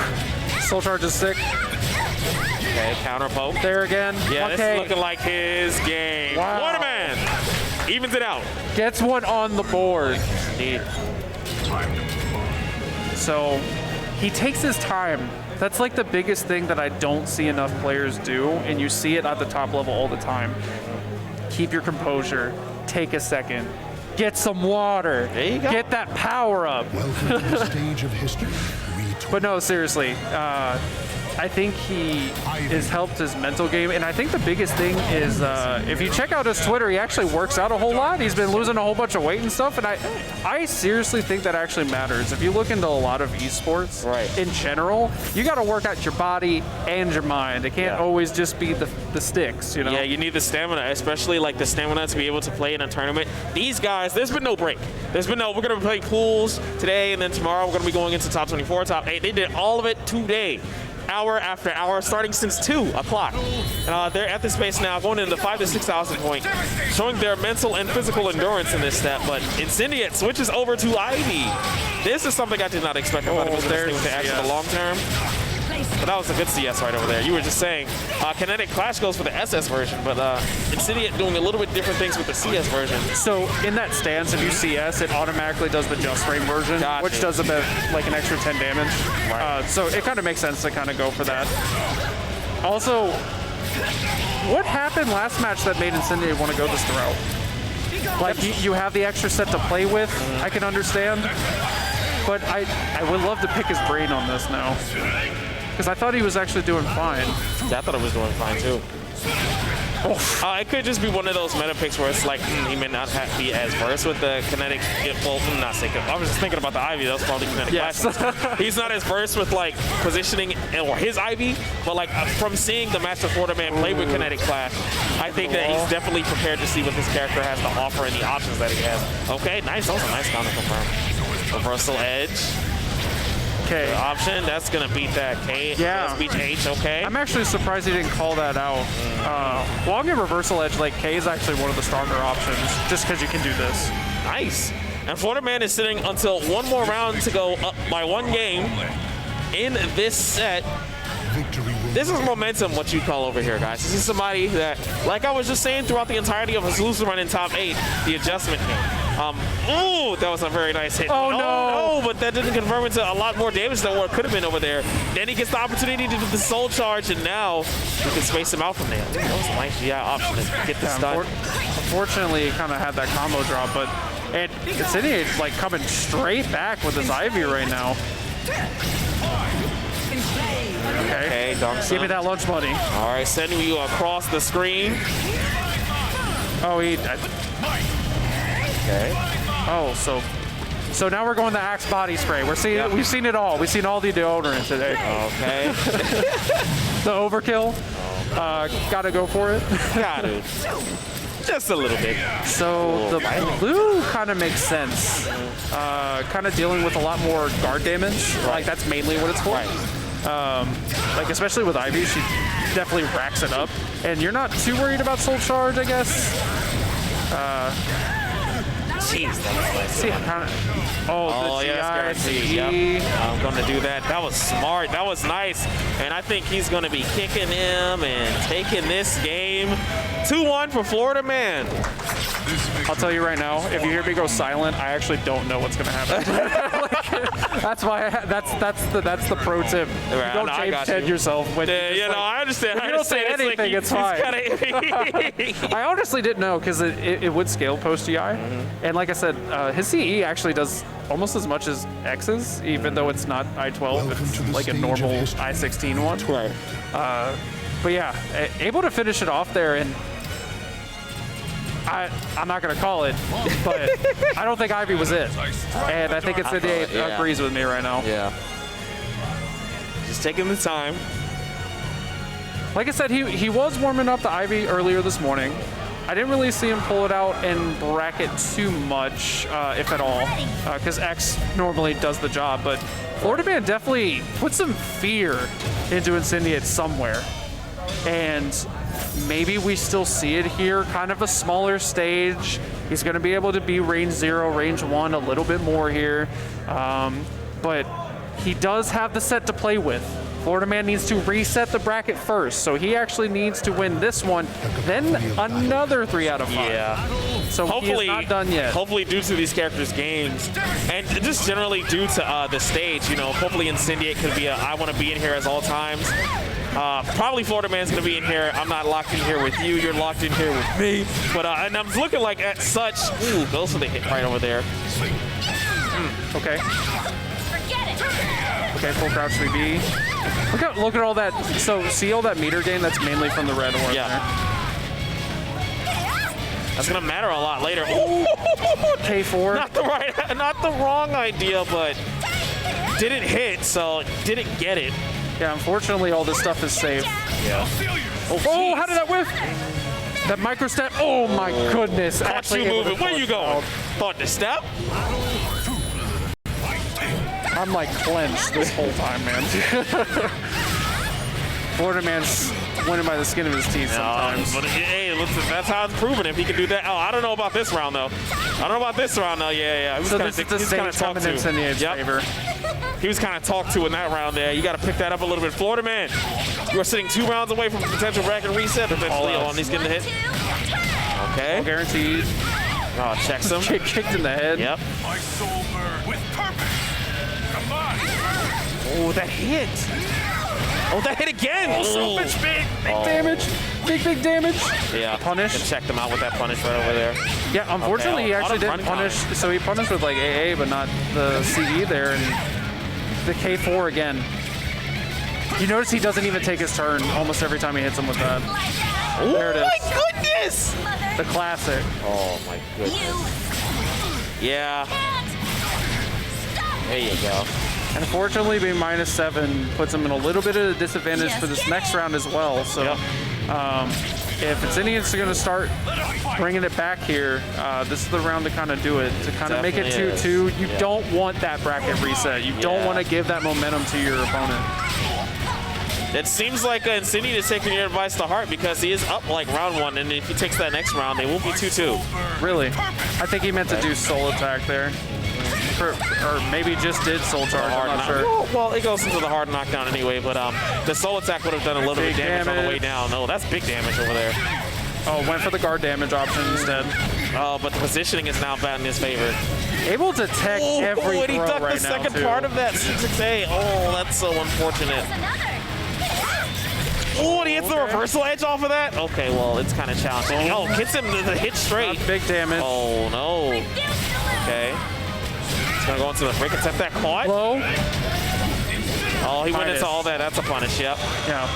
Soul Charge is sick. Okay, counter poke. There again. Yeah, okay. This is looking like his game. Wow. Waterman evens it out. Gets one on the board. Indeed. So he takes his time. That's like the biggest thing that I don't see enough players do, and you see it at the top level all the time. Keep your composure. Take a second. Get some water. There you go. Get that power up. Welcome to the stage of history. But no, seriously, I think he has helped his mental game, and I think the biggest thing is if you check out his Twitter, he actually works out a whole lot. He's been losing a whole bunch of weight and stuff, and I seriously think that actually matters. If you look into a lot of esports in general, you got to work out your body and your mind. It can't always just be the sticks, you know? Yeah, you need the stamina, especially like the stamina to be able to play in a tournament. These guys, there's been no break. We're going to play pools today, and then tomorrow we're going to be going into top 24, top 8. They did all of it today. Hour after hour, starting since 2 o'clock. They're at this pace now, going into the 5,000 to 6,000 point, showing their mental and physical endurance in this step. But Incendiate switches over to Ivy. This is something I did not expect about him with the actual long term. But that was a good CS right over there. You were just saying, Kinetic Clash goes for the SS version, but Incendiate doing a little bit different things with the CS version. So in that stance, if you CS, it automatically does the Just Frame version, which does about like an extra 10 damage. Right. So it kind of makes sense to kind of go for that. Also, what happened last match that made Incendiate want to go this route? Like you have the extra set to play with, I can understand. But I would love to pick his brain on this now. Because I thought he was actually doing fine. Yeah, I thought he was doing fine too. It could just be one of those meta picks where it's like he may not be as versed with the kinetic. Well, not saying. I was just thinking about the Ivy. That was probably kinetic. Yes. He's not as versed with like positioning or his Ivy, but like from seeing the Master Florida Man play with Kinetic Clash, I think that he's definitely prepared to see what this character has to offer and the options that he has. Okay, nice. That was a nice counter confirm. Reversal edge. Okay. The option, that's going to beat that K. Yeah. Beat H, okay. I'm actually surprised he didn't call that out. Well, I'll give reversal edge, like K is actually one of the stronger options, just because you can do this. Nice. And Florida Man is sitting until one more round to go up by one game in this set. This is momentum, what you call over here, guys. This is somebody that, like I was just saying throughout the entirety of his loser run in top 8, the adjustment game. Ooh, that was a very nice hit. Oh, no, but that didn't convert into a lot more damage than what could have been over there. Then he gets the opportunity to do the soul charge, and now you can space him out from there. That was a nice GI option to get this done. Unfortunately, he kind of had that combo drop, but Incendiate's like coming straight back with his Ivy right now. Okay, give me that lunch money. All right, sending you across the screen. Oh, Okay. Oh, so now we're going the Axe body spray. We've seen it all. We've seen all the deodorant today. Okay. The overkill. Gotta go for it. Got to. Just a little bit. So the blue kind of makes sense. Kind of dealing with a lot more guard damage. Like that's mainly what it's for. Like especially with Ivy, she definitely racks it up. And you're not too worried about Soul Charge, I guess. Jeez, that was nice. Oh, yes, guaranteed. Yep. I'm going to do that. That was smart. That was nice. And I think he's going to be kicking him and taking this game. 2-1 for Florida Man. I'll tell you right now, if you hear me go silent, I actually don't know what's going to happen. That's why. That's the pro tip. Right, don't James Ted yourself. When I understand. If you don't say anything, it's fine. I honestly didn't know because it would scale post GI, and like I said, his CE actually does almost as much as X's, even though it's not I-12. It's like a normal I-16 one. Right. But yeah, able to finish it off there and. I'm not going to call it, but I don't think Ivy was it. And I think Incendiate agrees with me right now. Yeah. Just taking the time. Like I said, he was warming up the Ivy earlier this morning. I didn't really see him pull it out and bracket too much, if at all, because X normally does the job. But Florida Man definitely put some fear into Incendiate somewhere. And maybe we still see it here, kind of a smaller stage. He's going to be able to be range 0, range 1 a little bit more here. But he does have the set to play with. Florida Man needs to reset the bracket first, so he actually needs to win this one, then another 3 out of 5. Yeah. So hopefully, he is not done yet. Hopefully, due to these characters' games, and just generally due to the stage, you know, hopefully Incendiate could be I want to be in here as all times. Probably Florida Man's going to be in here. I'm not locked in here with you. You're locked in here with me. But and I'm looking like at such. Ooh, those are the hit right over there. Okay. Okay, full crouch 3B. Look at all that. So see all that meter gain? That's mainly from the red horn. Yeah. That's gonna matter a lot later. K4. Not the wrong idea, but didn't hit, so didn't get it. Yeah, unfortunately, all this stuff is safe. Yeah. Oh, how did that whiff? That micro step. Oh my goodness. Caught you moving. Where you going? Thought to step? I'm like clenched this whole time, man. Florida Man's winning by the skin of his teeth sometimes. But hey, listen, that's how it's proven. If he can do that. Oh, I don't know about this round though. Yeah. So this is the same time in Incendiate's favor. He was kind of talked to in that round there. You got to pick that up a little bit. Florida Man, you are sitting 2 rounds away from potential bracket reset. Eventually, he's getting the hit. Okay. Guaranteed. Oh, checks him. Kicked in the head. Yep. My soul burn with purpose. Combine. Oh, that hit. Oh, that hit again. Oh, it's big damage. Big damage. Yeah. Punish. Checked him out with that punish right over there. Yeah, unfortunately, he actually didn't punish. So he punished with like AA, but not the CE there. And the K4 again. You notice he doesn't even take his turn almost every time he hits him with that. Oh, there it is. My goodness. The classic. Oh, my goodness. Yeah. There you go. And unfortunately, being -7 puts him in a little bit of a disadvantage for this next round as well. So if Incendiate's going to start bringing it back here, this is the round to kind of do it, to kind of make it 2-2. You don't want that bracket reset. You don't want to give that momentum to your opponent. It seems like Incendiate is taking your advice to heart because he is up like round 1, and if he takes that next round, they won't be 2-2. Really? I think he meant to do soul attack there. Or maybe just did soul charge, I'm not sure. Well, it goes into the hard knockdown anyway, but the soul attack would have done a little bit of damage on the way down. No, that's big damage over there. Oh, went for the guard damage option instead. Oh, but the positioning is now bad in his favor. Able to tech every and he throw ducked right the now, second too. part of that 6-6A. Oh, that's so unfortunate. Oh, and he hits the reversal edge off of that? Okay, well, it's kind of challenging. Oh, gets him to the hit straight. Big damage. Oh, no. Okay. He's going to go into the break attempt that caught. Low. Oh, he went into all that. That's a punish, yep. Yeah.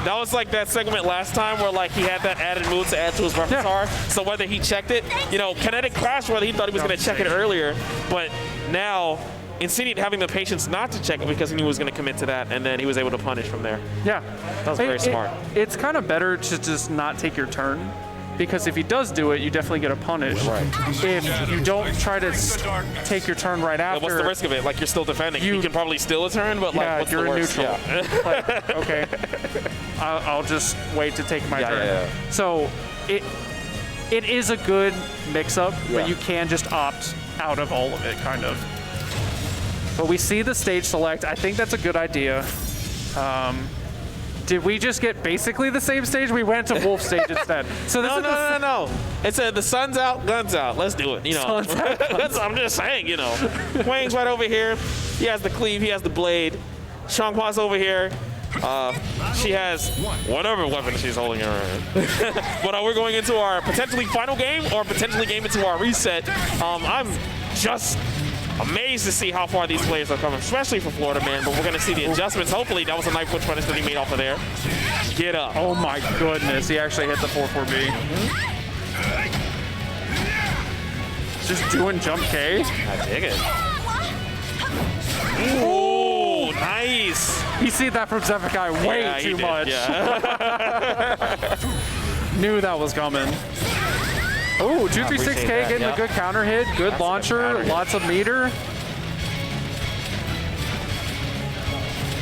That was like that segment last time where like he had that added move to add to his repertoire. So whether he checked it, you know, kinetic crash, whether he thought he was going to check it earlier, but now Incendiate having the patience not to check it because he knew he was going to commit to that, and then he was able to punish from there. Yeah. That was very smart. It's kind of better to just not take your turn, because if he does do it, you definitely get a punish. Right. If you don't try to take your turn right after. What's the risk of it? Like, you're still defending. You can probably steal a turn, but like, what's you're the worst? neutral. Yeah. Like, okay, I'll just wait to take my turn. Yeah. So it is a good mix-up, but you can just opt out of all of it, kind of. But we see the stage select. I think that's a good idea. Did we just get basically the same stage? We went to Wolf stage instead. So this No. It said the sun's out, guns out. Let's do it. You know, I'm just saying. You know, Wayne's right over here. He has the cleave. He has the blade. Shanghua's over here. She has whatever weapon she's holding in her hand. But we're going into our potentially final game or potentially game into our reset. I'm just amazed to see how far these players are coming, especially for Florida Man, but we're going to see the adjustments. Hopefully, that was a knife punch punish that he made off of there. Get up. Oh my goodness, he actually hit the 4-4B. Just doing jump K. I dig it. Ooh, nice. He seen that from Zephyr way too much. Yeah. Knew that was coming. Oh, 236K getting a good counter hit, good launcher, lots of meter.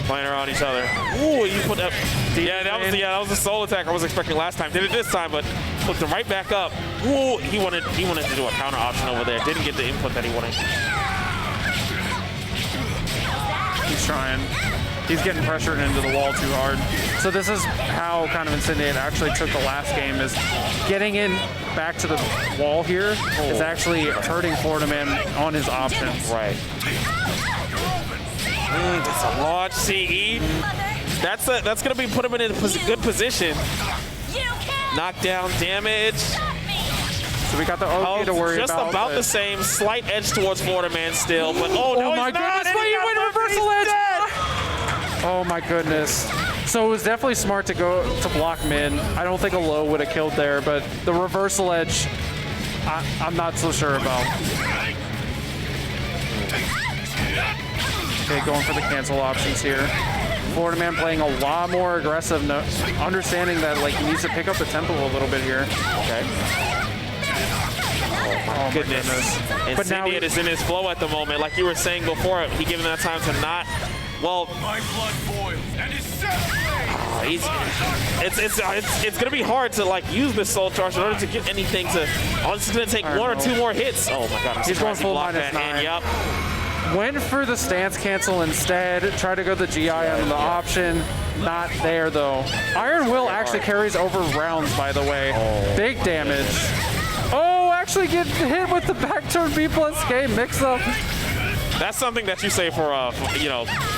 Playing around each other. Ooh, you put that. Yeah, that was the soul attack I was expecting last time. Did it this time, but hooked him right back up. Ooh, he wanted to do a counter option over there. Didn't get the input that he wanted. He's trying. He's getting pressured into the wall too hard. So this is how kind of Incendiate actually took the last game, is getting in back to the wall here is actually hurting Florida Man on his options. Right. That's a large CE. That's going to be put him in a good position. Knockdown damage. So we got the OK to worry about. Just about the same. Slight edge towards Florida Man still. But no, my goodness. Wait, you went reversal edge. Oh my goodness. So it was definitely smart to go to block mid. I don't think a low would have killed there, but the reversal edge, I'm not so sure about. Okay, going for the cancel options here. Florida Man playing a lot more aggressive, understanding that like he needs to pick up the tempo a little bit here. Okay. Oh my goodness. But now Incendiate is in his flow at the moment. Like you were saying before, he gave him that time to not. Well, My blood boils and is it's gonna be hard to like use this soul charge in order to get anything to. Oh, it's gonna take one or two more hits. Oh my god, he's going full -9. Yep. Went for the stance cancel instead. Tried to go the GI on the option. Not there though. Iron Will actually carries over rounds, by the way. Big damage. Oh, actually get hit with the back turn B+K mix up. That's something that you say for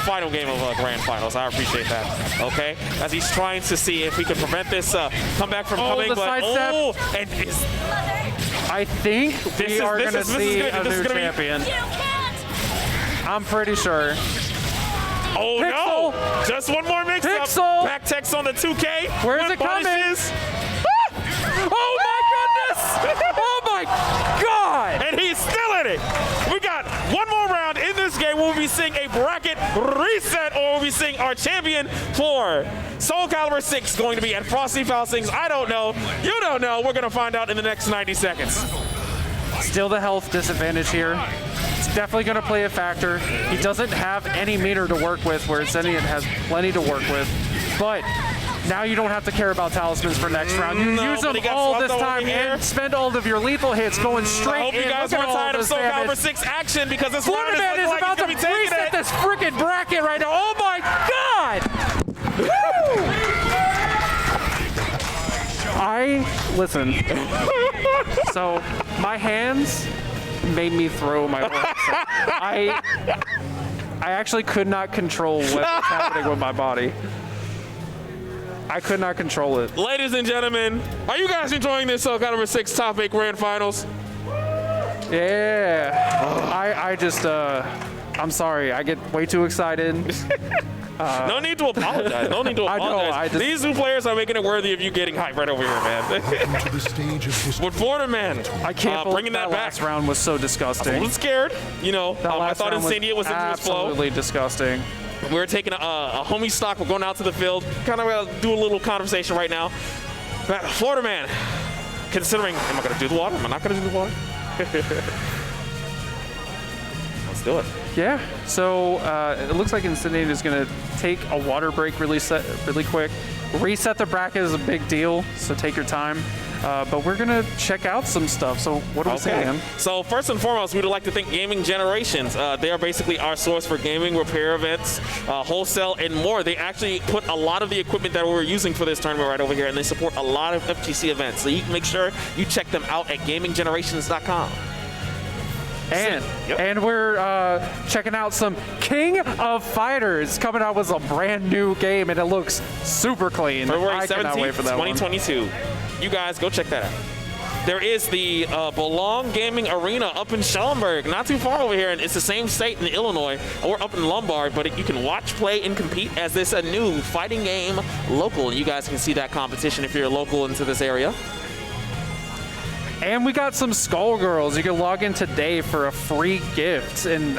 final game of grand finals. I appreciate that. Okay, as he's trying to see if he can prevent this comeback from coming. The side step. And I think we are going to see a new champion. I'm pretty sure. Oh Pixel. no! Just one more mix-up. Pixel. Back text on the 2K. Where is it coming? Oh my goodness! Oh my god! And he's still in it. We got one more round in this game. We'll be seeing a bracket reset, or we'll be seeing our champion for Soulcalibur VI going to be at Frosty Faustings. I don't know. You don't know. We're going to find out in the next 90 seconds. Still the health disadvantage here. It's definitely going to play a factor. He doesn't have any meter to work with, where Incendiate has plenty to work with. But now you don't have to care about talismans for next round. You use them all this time and spend all of your lethal hits going straight in. I hope you guys weren't tired of Soulcalibur VI action, because this Florida Man is about to reset this freaking bracket right now. Oh my god! Listen. So my hands made me throw my words. I actually could not control what was happening with my body. I could not control it. Ladies and gentlemen, are you guys enjoying this Soulcalibur VI Top 8 Grand Finals? Yeah. I just, I'm sorry. I get way too excited. No need to apologize. No need to apologize. These two players are making it worthy of you getting hyped right over here, man. With Florida Man, I can't bringing that back. Last round was so disgusting. I was scared. I thought Incendiate was into his flow. Absolutely disgusting. We're taking a homie stock. We're going out to the field. Kind of do a little conversation right now. Florida Man, considering, am I going to do the water? Am I not going to do the water? Let's do it. Yeah, so it looks like Incendiate is going to take a water break really quick. Reset the bracket is a big deal, so take your time. But we're going to check out some stuff. So what do we say, man? So first and foremost, we'd like to thank Gaming Generations. They are basically our source for gaming repair events, wholesale, and more. They actually put a lot of the equipment that we're using for this tournament right over here, and they support a lot of FGC events. So you can make sure you check them out at gaminggenerations.com. And we're checking out some King of Fighters coming out with a brand new game, and it looks super clean. February I cannot 17th, wait for that 2022. You guys go check that out. There is the Belong Gaming Arena up in Schaumburg, not too far over here, and it's the same state in Illinois. We're up in Lombard, but you can watch, play, and compete as this a new fighting game local. And you guys can see that competition if you're local into this area. And we got some Skullgirls. You can log in today for a free gift. And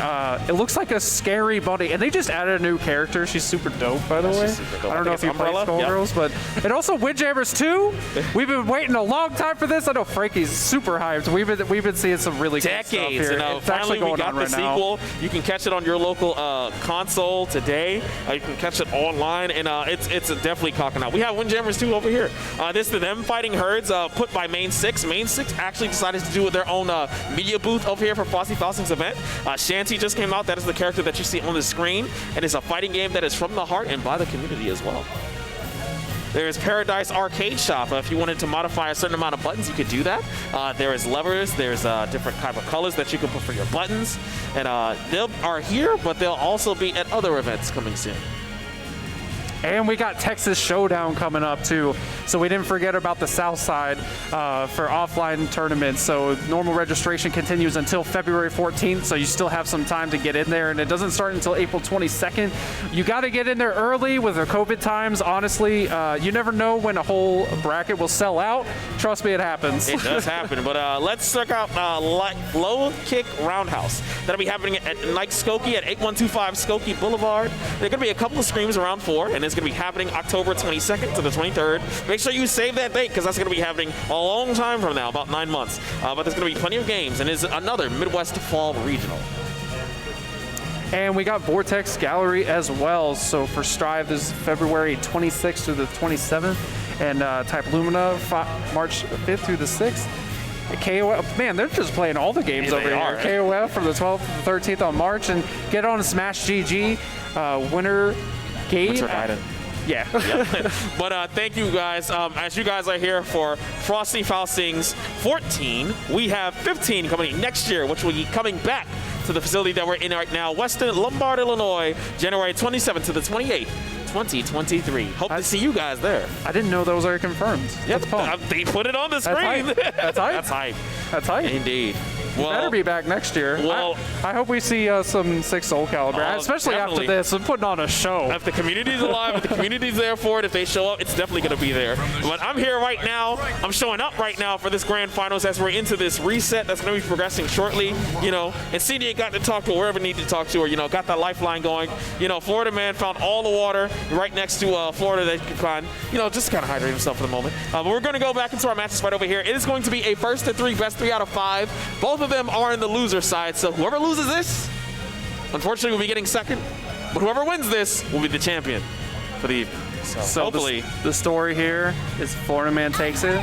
it looks like a scary bunny. And they just added a new character. She's super dope, by the way. Cool. I don't know if you play Umbrella? Skullgirls, but... And also Windjammers 2. We've been waiting a long time for this. I know Frankie's super hyped. We've been seeing some really cool stuff Decades, here. you know. It's Finally, actually going we got on the right now. sequel. You can catch it on your local console today. You can catch it online, and it's definitely cocking out. We have Windjammers 2 over here. This is them fighting herds put by Main 6. Main 6 actually decided to do their own media booth over here for Frosty Faustings event. Shanty just came out. That is the character that you see on the screen. And it's a fighting game that is from the heart and by the community as well. There's Paradise Arcade Shop. If you wanted to modify a certain amount of buttons, you could do that. There is levers. There's different type of colors that you can put for your buttons. And they are here, but they'll also be at other events coming soon. And we got Texas Showdown coming up too. So we didn't forget about the South Side for offline tournaments. So normal registration continues until February 14th. So you still have some time to get in there, and it doesn't start until April 22nd. You got to get in there early with the COVID times. Honestly, you never know when a whole bracket will sell out. Trust me, it happens. It does happen. But let's check out Low Kick Roundhouse. That'll be happening at Nike Skokie at 8125 Skokie Boulevard. There are going to be a couple of streams around 4, and it's going to be happening October 22nd to the 23rd. Make sure you save that date because that's going to be happening a long time from now, about 9 months. But there's going to be plenty of games, and it's another Midwest Fall Regional. And we got Vortex Gallery as well. So for Strive, this is February 26th through the 27th, and Type Lumina March 5th through the 6th. KOF, man, they're just playing all the games over here. KOF from the 12th to the 13th on March, and get on Smash GG. Winter Gate. Yeah. But thank you guys. As you guys are here for Frosty Faustings 14, we have 15 coming next year, which will be coming back to the facility that we're in right now, Western Lombard, Illinois, January 27th to the 28th, 2023. Hope to see you guys there. I didn't know those are confirmed. Yep, they put it on the screen. That's hype. That's hype. That's hype. Indeed. Well, better be back next year. Well, I hope we see some 6 Soulcalibur, especially definitely. after this. I'm putting on a show. If the community's alive, if the community's there for it, if they show up, it's definitely going to be there. But I'm here right now. I'm showing up right now for this grand finals as we're into this reset that's going to be progressing shortly. You know, and CD got to talk to wherever need to talk to, or got that lifeline going. Florida man found all the water right next to Florida that you can find. Just to kind of hydrate himself for the moment. But we're going to go back into our matches right over here. It is going to be a first to 3, best 3 out of 5. Both of them are in the loser side, so whoever loses this, unfortunately, will be getting second. But whoever wins this will be the champion for the evening. So hopefully, the story here is Florida man takes it.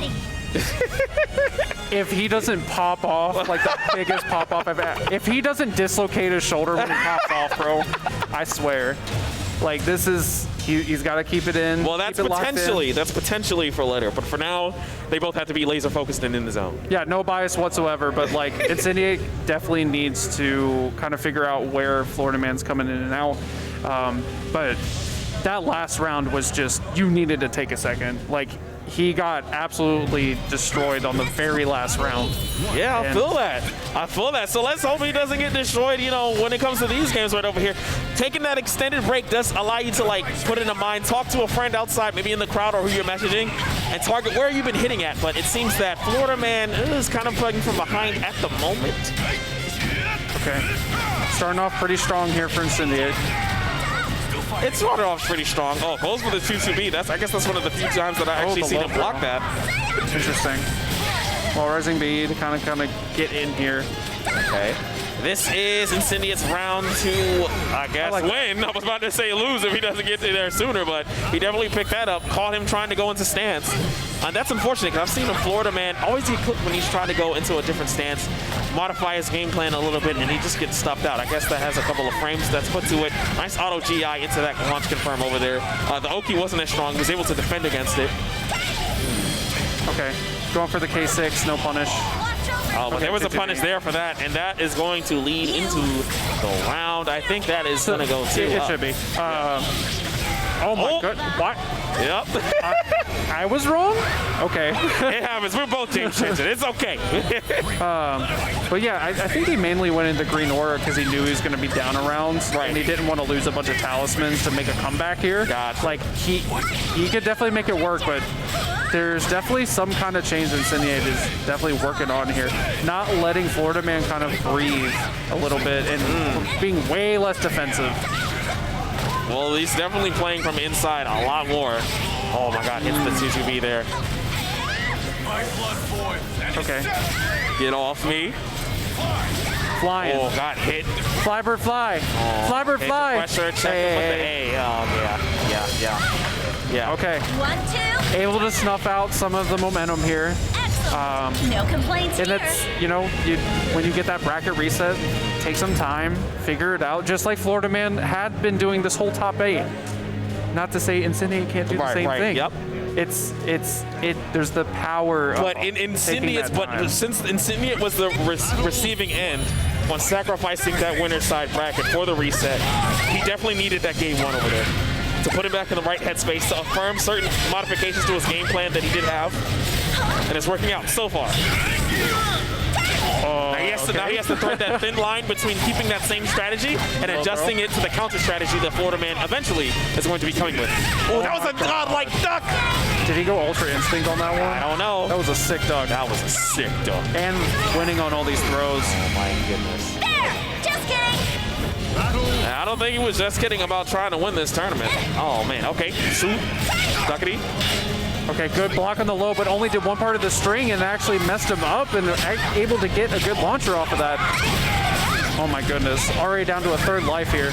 If he doesn't pop off like the biggest pop off I've ever, if he doesn't dislocate his shoulder when he pops off, bro, I swear, like this is. He's got to keep it in. Well, that's potentially for later. But for now, they both have to be laser focused and in the zone. Yeah, no bias whatsoever. But like, Incendiate definitely needs to kind of figure out where Florida man's coming in and out. But that last round was just, you needed to take a second. Like, he got absolutely destroyed on the very last round. Yeah, I feel that. So let's hope he doesn't get destroyed, when it comes to these games right over here. Taking that extended break does allow you to, put in a mind, talk to a friend outside, maybe in the crowd or who you're messaging, and target where you've been hitting at. But it seems that Florida man is kind of plugging from behind at the moment. Okay. Starting off pretty strong here for Incendiate. It started off pretty strong. Oh, goes for the 2-2B. I guess that's one of the few times that I actually seen him block that. Interesting. Well, Rising B to kind of get in here. Okay. This is Incendiate's round 2, I guess, win. I was about to say lose if he doesn't get there sooner, but he definitely picked that up. Caught him trying to go into stance. And that's unfortunate because I've seen a Florida man always get cooked when he's trying to go into a different stance, modify his game plan a little bit, and he just gets stuffed out. I guess that has a couple of frames that's put to it. Nice auto GI into that launch confirm over there. The Oki wasn't as strong. He was able to defend against it. Okay. Going for the K6, no punish. But there was a punish there for that, and that is going to lead into the round. I think that is going to go to It should be. Oh my god. What? Yep. I was wrong? Okay. It happens. We're both game changing. It's okay. But yeah, I think he mainly went into Green Aura because he knew he was going to be down a round, and he didn't want to lose a bunch of talismans to make a comeback here. Gotcha. Like, he could definitely make it work, but there's definitely some kind of change Insinuate is definitely working on here. Not letting Florida Man kind of breathe a little bit and being way less defensive. Well, he's definitely playing from inside a lot more. Oh my God, hits the 2-2B there. Okay. Get off me. Flying. Oh, got hit. Flybird fly. Oh, Flybird fly. Pressure, check him with the A. Oh, yeah. Okay. 1, 2. Able to snuff out some of the momentum here. No complaints And here. it's, you know, when you get that bracket reset, take some time, figure it out, just like Florida Man had been doing this whole top 8. Not to say Insinuate can't do the same thing. Yep. There's the power but of since Insinuate was the receiving end when sacrificing that winner's side bracket for the reset, he definitely needed that game 1 over there to put him back in the right headspace, to affirm certain modifications to his game plan that he did have, and it's working out so far. Now he has to thread that thin line between keeping that same strategy and adjusting it to the counter strategy that Florida Man eventually is going to be coming with. Oh, that was a godlike duck! Did he go Ultra Instinct on that one? I don't know. That was a sick duck. That was a sick duck. And winning on all these throws. Oh my goodness. There! Just kidding! I don't think he was just kidding about trying to win this tournament. Oh man, okay. Shoot. Duckity. Okay, good block on the low, but only did one part of the string and actually messed him up and able to get a good launcher off of that. Oh my goodness. Already down to a 3rd life here.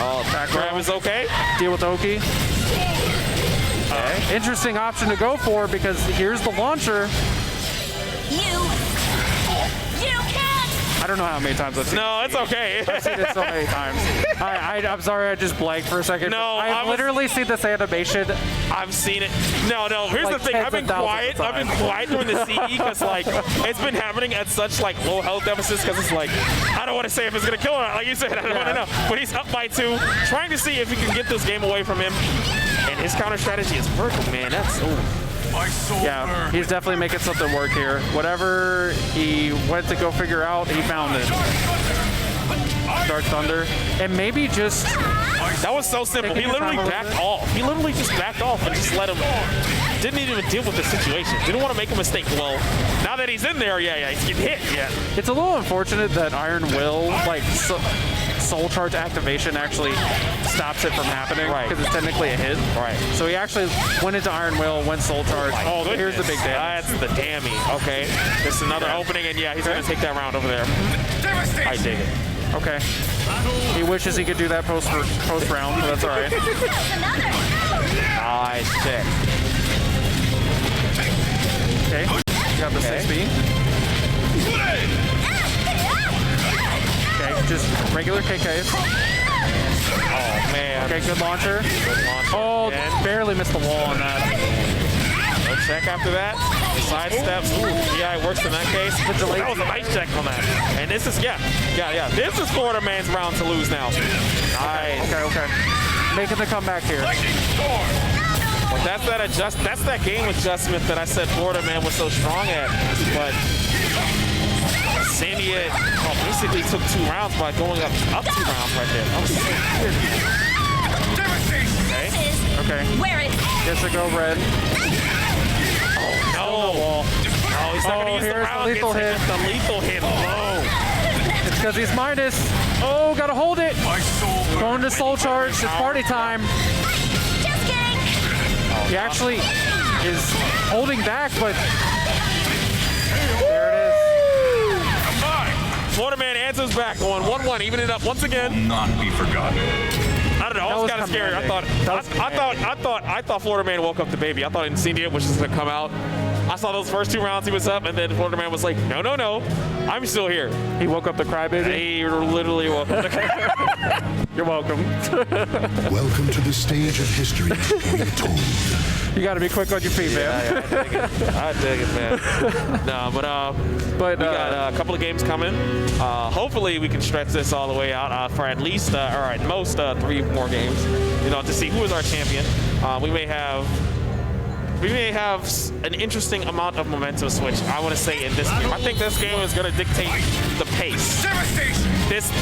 Oh, back grab is okay. Deal with Oki. Okay. Interesting option to go for because here's the launcher. You can't! I don't know how many times I've seen it. No, it's okay. I've seen it so many times. I'm sorry, I just blanked for a second. No, I've literally seen this animation. I've seen it. No. Here's Like the thing. I've been quiet. thousands of I've been quiet during the CE because like it's been happening at such like low health deficits because it's like I don't want to say if it's gonna kill or not. Like you said, I don't want to know. But he's up by 2, trying to see if he can get this game away from him. And his counter strategy is working, man. That's Yeah, he's definitely making something work here. Whatever he went to go figure out, he found it. Dark Thunder. And maybe just... That was so simple. He literally backed off. He literally just backed off and just let him... Didn't even deal with the situation. Didn't want to make a mistake. Well, now that he's in there, he's getting hit. Yeah. It's a little unfortunate that Iron Will, like, Soul Charge activation actually stops it from happening because it's technically a hit. Right. So he actually went into Iron Will, went Soul Charge. Oh, here's the big damage. That's the dammy. Okay. There's another opening, and he's going to take that round over there. I dig it. Okay. He wishes he could do that post round, but that's all right. Nice check. Okay. Got the 6B. Okay, just regular KKs. Oh, man. Okay, good launcher. Good launcher. Oh, again. barely missed the wall on that. No check after that. Side steps. Ooh, yeah, it works in that case. That was a nice check on that. And this is, this is Florida Man's round to lose now. Nice. Okay. Making the comeback here. But that's that game adjustment that I said Florida Man was so strong at. But Sandia basically took 2 rounds by going up 2 rounds right there. That was so weird. Okay. Where is Guess I go red. No, he's not going to use the round. Lethal hit. The lethal hit. Oh. It's because he's minus. Oh, gotta hold it. Going to Soul Charge. It's party time. Just kidding! He actually is holding back, but there it is. Florida Man answers back on 1-1, even it up once again. Will not be forgotten. I don't know. I was kind of scared. I thought Florida Man woke up the baby. I thought Incendia was just gonna come out. I saw those first 2 rounds he was up, and then Florida Man was like, no, I'm still here. He woke up the crybaby. He literally woke up the crybaby. You're welcome. Welcome to the stage of history retold. You got to be quick on your feet, man. I dig it, man. No, but we got a couple of games coming. Hopefully, we can stretch this all the way out for at least, or at most, 3 more games. To see who is our champion. We may have an interesting amount of momentum switch, I want to say, in this game. I think this game is going to dictate the pace.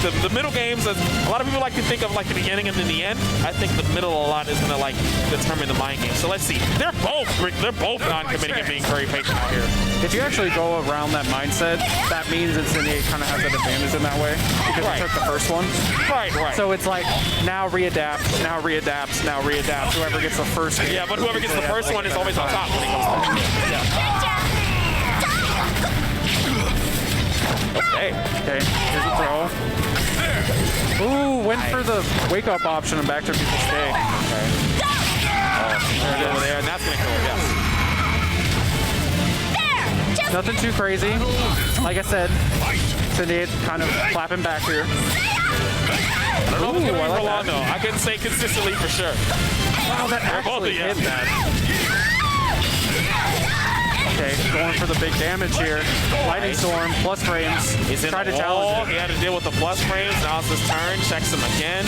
The middle games, a lot of people like to think of like the beginning and then the end. I think the middle a lot is gonna like determine the mind game. So let's see. They're both non-committing and being very patient out here. If you actually go around that mindset, that means Incendiate kind of has an advantage in that way because it took the first one. Right. So it's like now readapt, now readapts, now readapts. Whoever gets the first game. Yeah, but whoever gets the first one is always on top when it comes to Okay, here's a throw. Ooh, went for the wake-up option and back to people stay. Okay. There it is over there, and that's gonna kill it, yes. Nothing too crazy. Like I said, Incendiate kind of clapping back here. I don't know if it's gonna be for long though. I couldn't say consistently for sure. Wow, that actually hit that. Okay, going for the big damage here. Lightning Storm, plus frames. He's in Try the to wall. challenge it. He had to deal with the plus frames. Now it's his turn. Checks him again.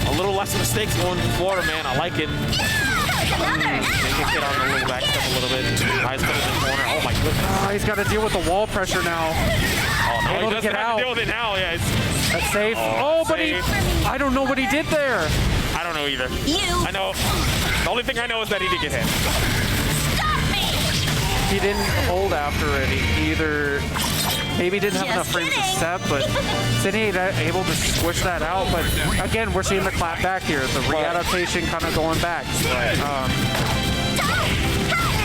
A little less mistakes going to Florida, man. I like it. They get hit on the little back step a little bit. Eyes put it in the corner. Oh my goodness. Oh, he's got to deal with the wall pressure now. Oh no, Able he to doesn't get have out. to deal with it now. Yeah, That's safe. Oh, but I don't know what he did there. I don't know either. I know. The only thing I know is that he did get hit. He didn't hold after it. He either maybe didn't have enough frames to step, but Incendiate able to squish that out. But again, we're seeing the clap back here. The readaptation kind of going back.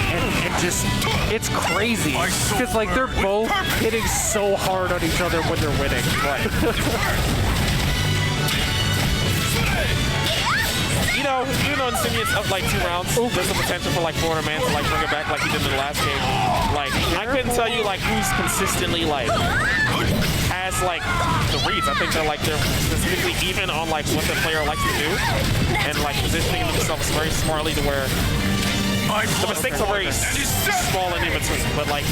And just, it's crazy. Because like they're both hitting so hard on each other when they're winning. You know, even though Incendiate's up like 2 rounds, there's the potential for like Florida Man to like bring it back like he did in the last game. Like, I couldn't tell you like who's consistently like has like the reads. I think they're specifically even on like what the player likes to do and like positioning themselves very smartly to where the mistakes are very small and in between. But like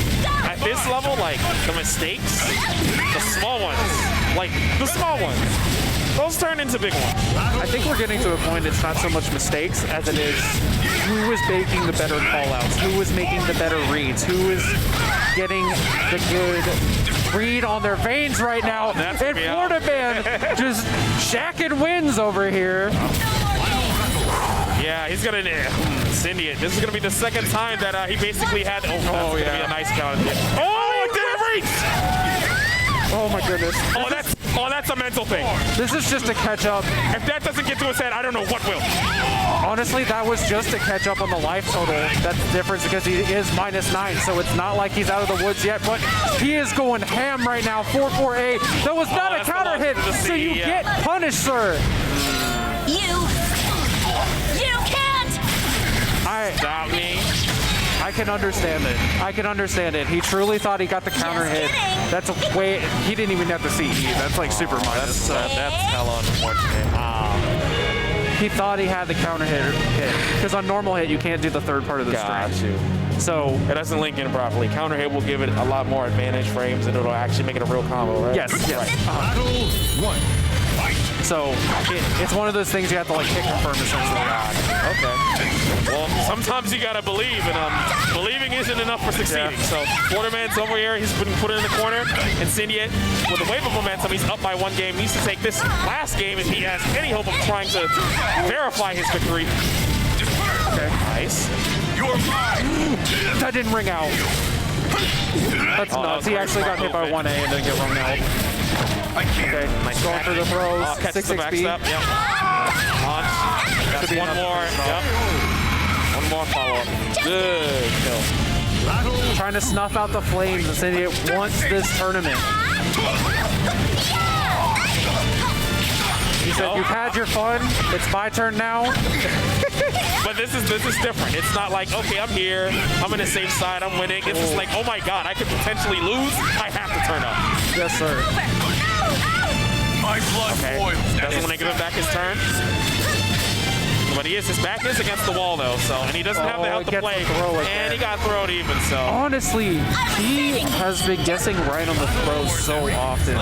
at this level, like the mistakes, the small ones, those turn into big ones. I think we're getting to a point it's not so much mistakes as it is who is making the better call-outs, who is making the better reads, who is getting the good read on their veins right now. And Florida Man just shacking wins over here. Yeah, he's gonna Incendiate. This is gonna be the second time that he basically had. That's gonna be a nice count. Oh, it didn't reach! Oh my goodness. That's a mental thing. This is just a catch up. If that doesn't get to his head, I don't know what will. Honestly, that was just a catch up on the life total. That's the difference because he is -9, so it's not like he's out of the woods yet, but he is going ham right now. 4-4-8. That was not a counter hit, so you get punished, sir. You can't stop me. I can understand it. I can understand it. He truly thought he got the counter hit. That's a way. He didn't even have to CE. That's like super minus. That's hella unfortunate. He thought he had the counter hit because on normal hit you can't do the third part of the string. So it doesn't link in properly. Counter hit will give it a lot more advantage frames, and it'll actually make it a real combo, right? Yes. Battle 1. So it's one of those things you have to like hit confirm essentially. Okay. Well, sometimes you gotta believe, and believing isn't enough for succeeding. So Florida Man's over here. He's been put in the corner. Incendiate with a wave of momentum. He's up by 1 game. He needs to take this last game if he has any hope of trying to verify his victory. Okay. Nice. That didn't ring out. That's nuts. He actually got hit by 1A and didn't get rung out. Okay, nice. Going for the throws. Catches the back step. Yep. Launch. That's one more. Yep. One more follow-up. Good kill. Trying to snuff out the flames. Incendiate wants this tournament. He said, "You've had your fun. It's my turn now." But this is different. It's not like, okay, I'm here. I'm in the safe side. I'm winning. It's just like, oh my God, I could potentially lose. I have to turn up. Yes, sir. My blood boils. Doesn't want to give him back his turn. But his back is against the wall though, so and he doesn't have the health to play. And he got thrown even, so. Honestly, he has been guessing right on the throws so often.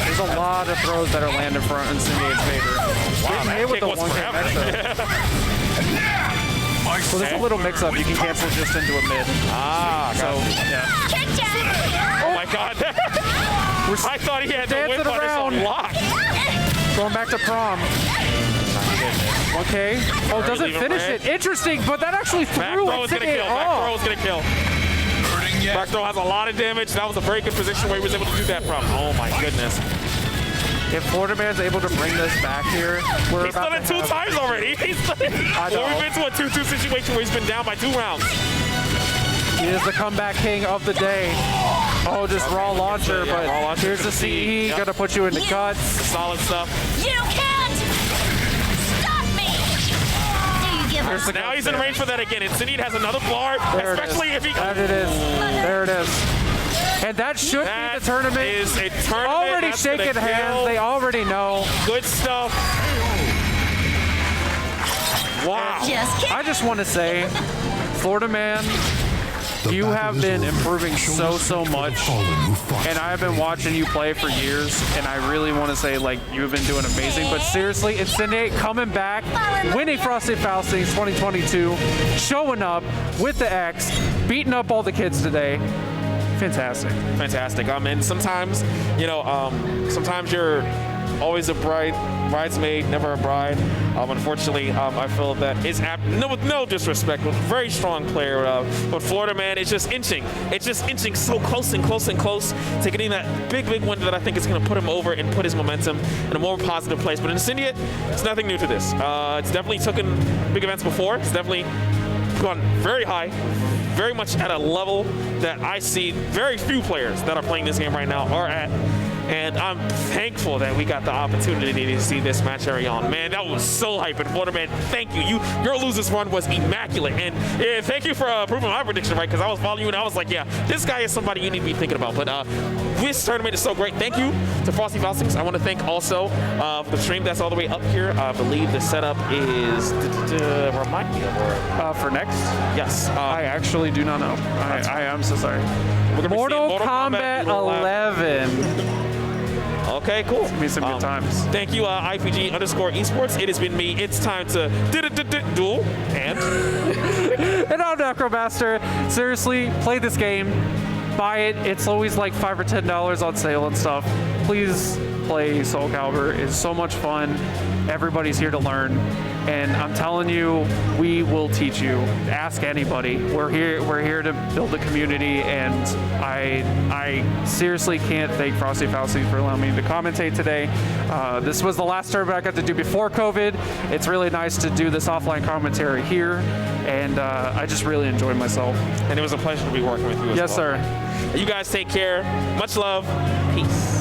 There's a lot of throws that are landing for Incendiate's favor. Wow, that hit with kick the was one forever. Well, there's a little mix-up. You can cancel just into a mid. Ah, so yeah. Oh my God. I thought he had the whip on his lock. Going back to prom. Okay. Oh, doesn't finish it. Interesting, but that actually threw Back throw is going to kill. Back throw is going to kill. Back throw has a lot of damage. That was a very good position where he was able to do that from. Oh my goodness. If Florida Man's able to bring this back here, He's done it 2 times already. He's done it. Well, we've been to a 2-2 situation where he's been down by 2 rounds. He is the comeback king of the day. Oh, just raw launcher, Yeah, but raw launcher here's the CE, gonna put you into cuts. Solid stuff. You can't stop me! Do you give up? Now he's in range for that again. And Sinid has another bar, especially if he... There it is. There it is. And that should be the tournament. Is a tournament. Already That's shaking gonna hands. kill. They already know. Good stuff. Wow. I just want to say, Florida Man, you have been improving so much, and I've been watching you play for years, and I really want to say, like, you've been doing amazing. But seriously, Incendiate coming back, winning Frosty Faustings 2022, showing up with the X, beating up all the kids today. Fantastic. Fantastic. And sometimes, you know, sometimes you're always a bridesmaid, never a bride. Unfortunately, I feel that it's with no disrespect, but very strong player. But Florida Man is just inching. It's just inching so close and close and close to getting that big win that I think is going to put him over and put his momentum in a more positive place. But in Incendiate, it's nothing new to this. It's definitely taken big events before. It's definitely gone very high, very much at a level that I see very few players that are playing this game right now are at. And I'm thankful that we got the opportunity to see this match carry on. Man, that was so hype. And Florida Man, thank you. Your losers run was immaculate. And yeah, thank you for proving my prediction right, because I was following you and I was like, yeah, this guy is somebody you need to be thinking about. But this tournament is so great. Thank you to Frosty Faustings. I want to thank also the stream that's all the way up here. I believe the setup is, remind me of where. For next? Yes. I actually do not know. I am so sorry. Mortal Kombat 11. Okay, cool. It's gonna be some good times. Thank you, IPG_esports. It has been me. It's time to duel and and I'm Necromaster. Seriously, play this game. Buy it. It's always like $5 or $10 on sale and stuff. Please play Soulcalibur. It's so much fun. Everybody's here to learn. And I'm telling you, we will teach you. Ask anybody. We're here to build a community, and I seriously can't thank Frosty Faustings for allowing me to commentate today. This was the last tournament I got to do before COVID. It's really nice to do this offline commentary here, and I just really enjoyed myself. And it was a pleasure to be working with you as yes, well. sir. You guys take care. Much love. Peace.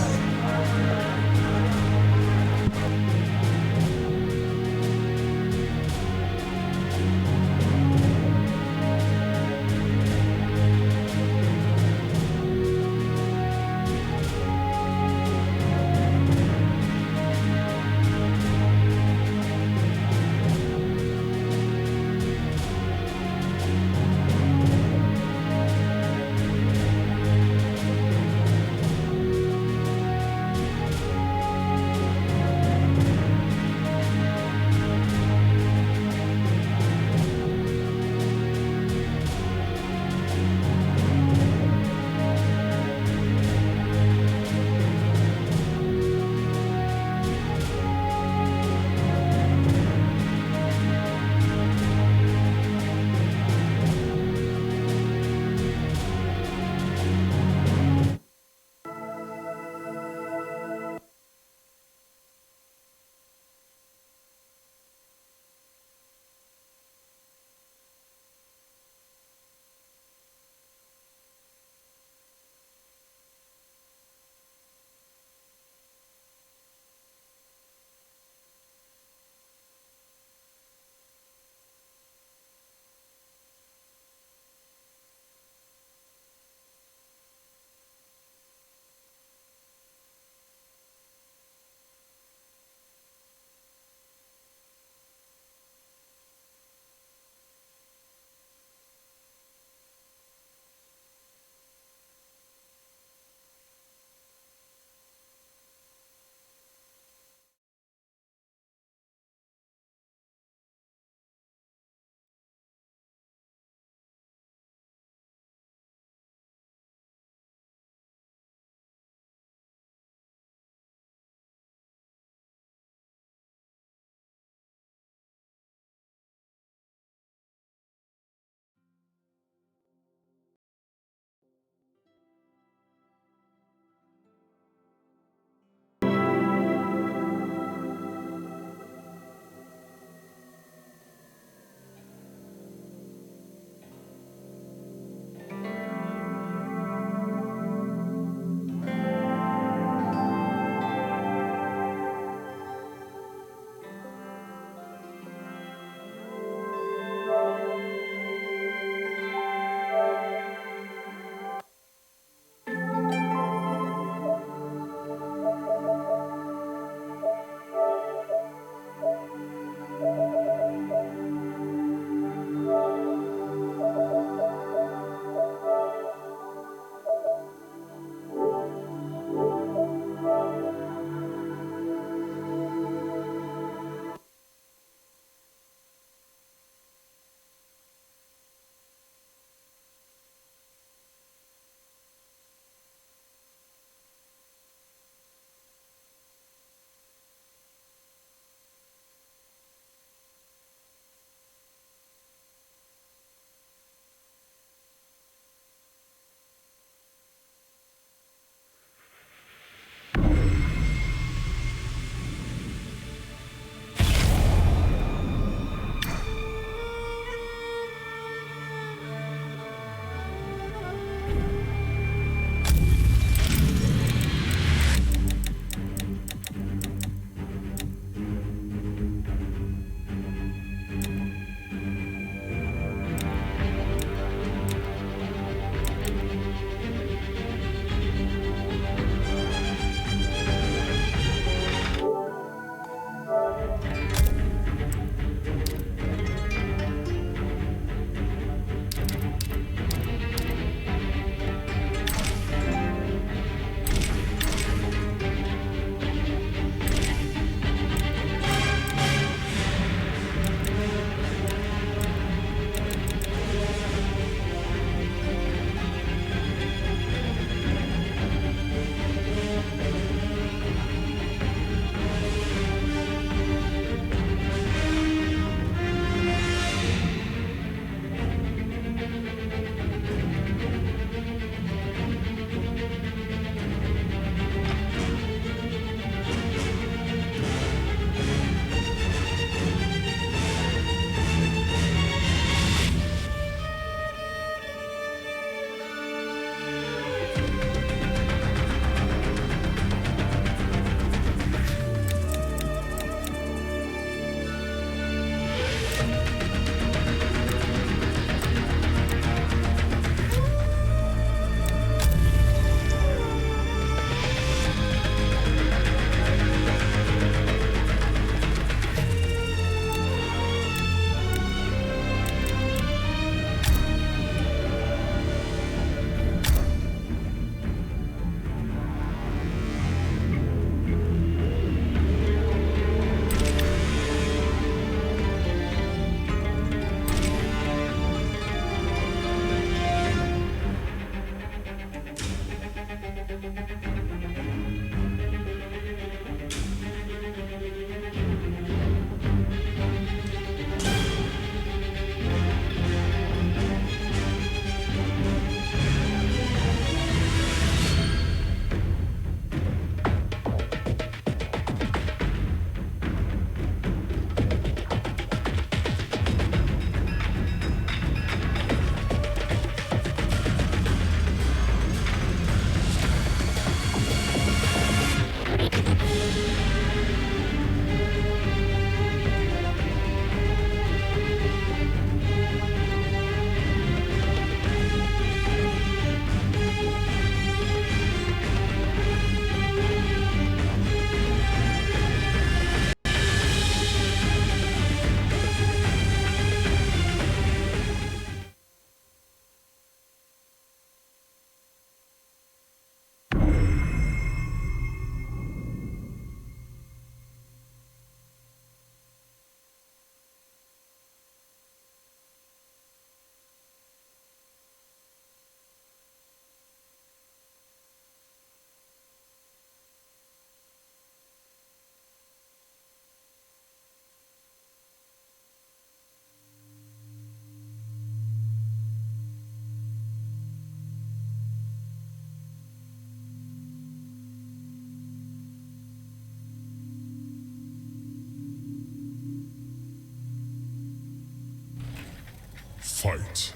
Fight.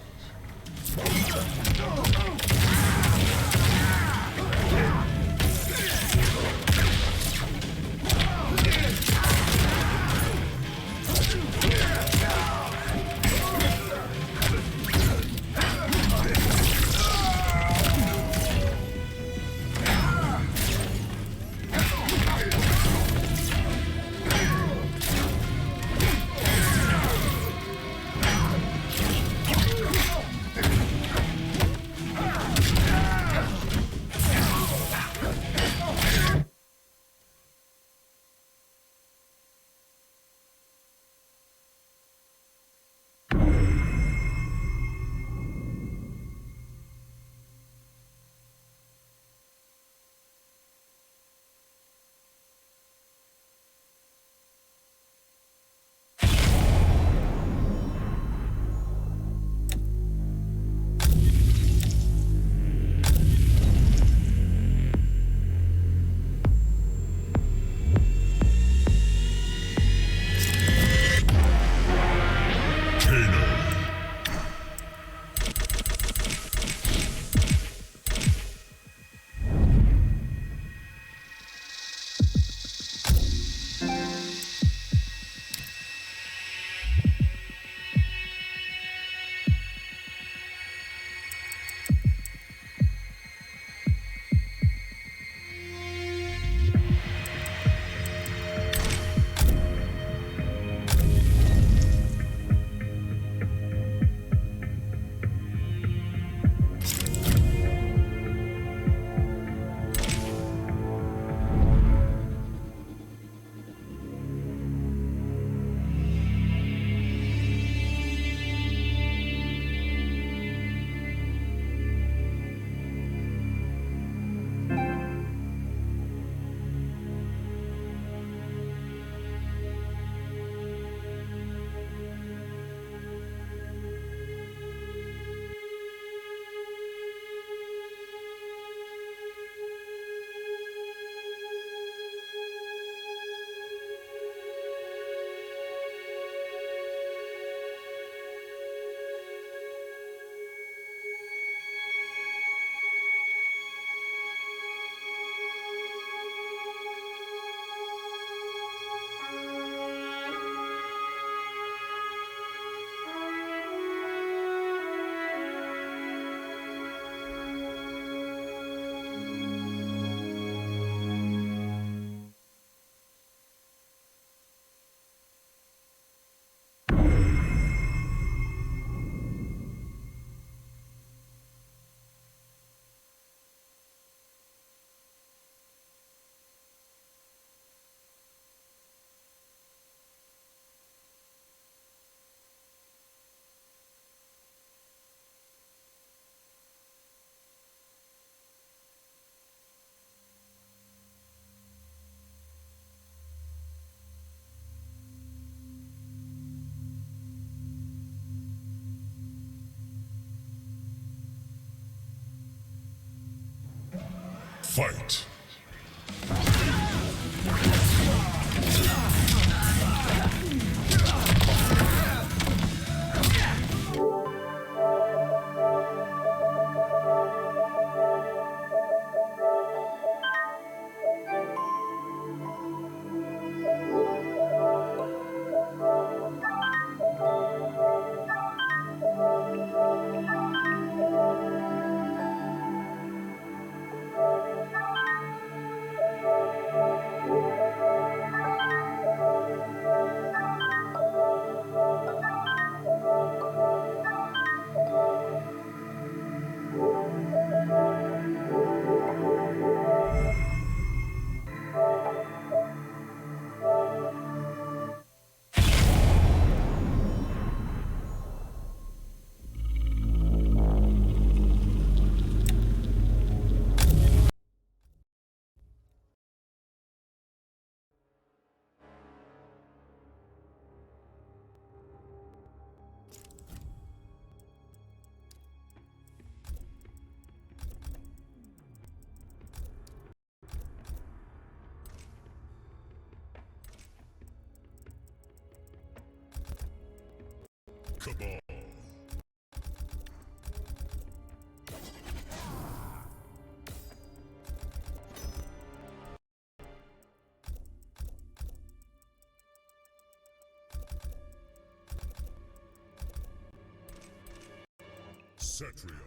Fight. Cabal. Cetrion.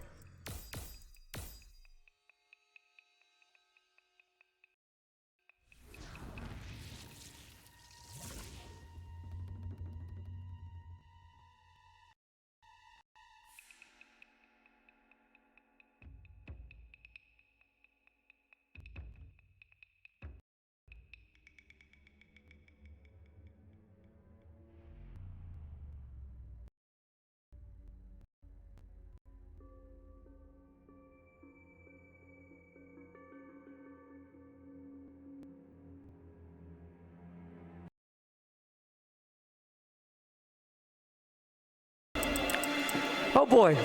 Oh boy.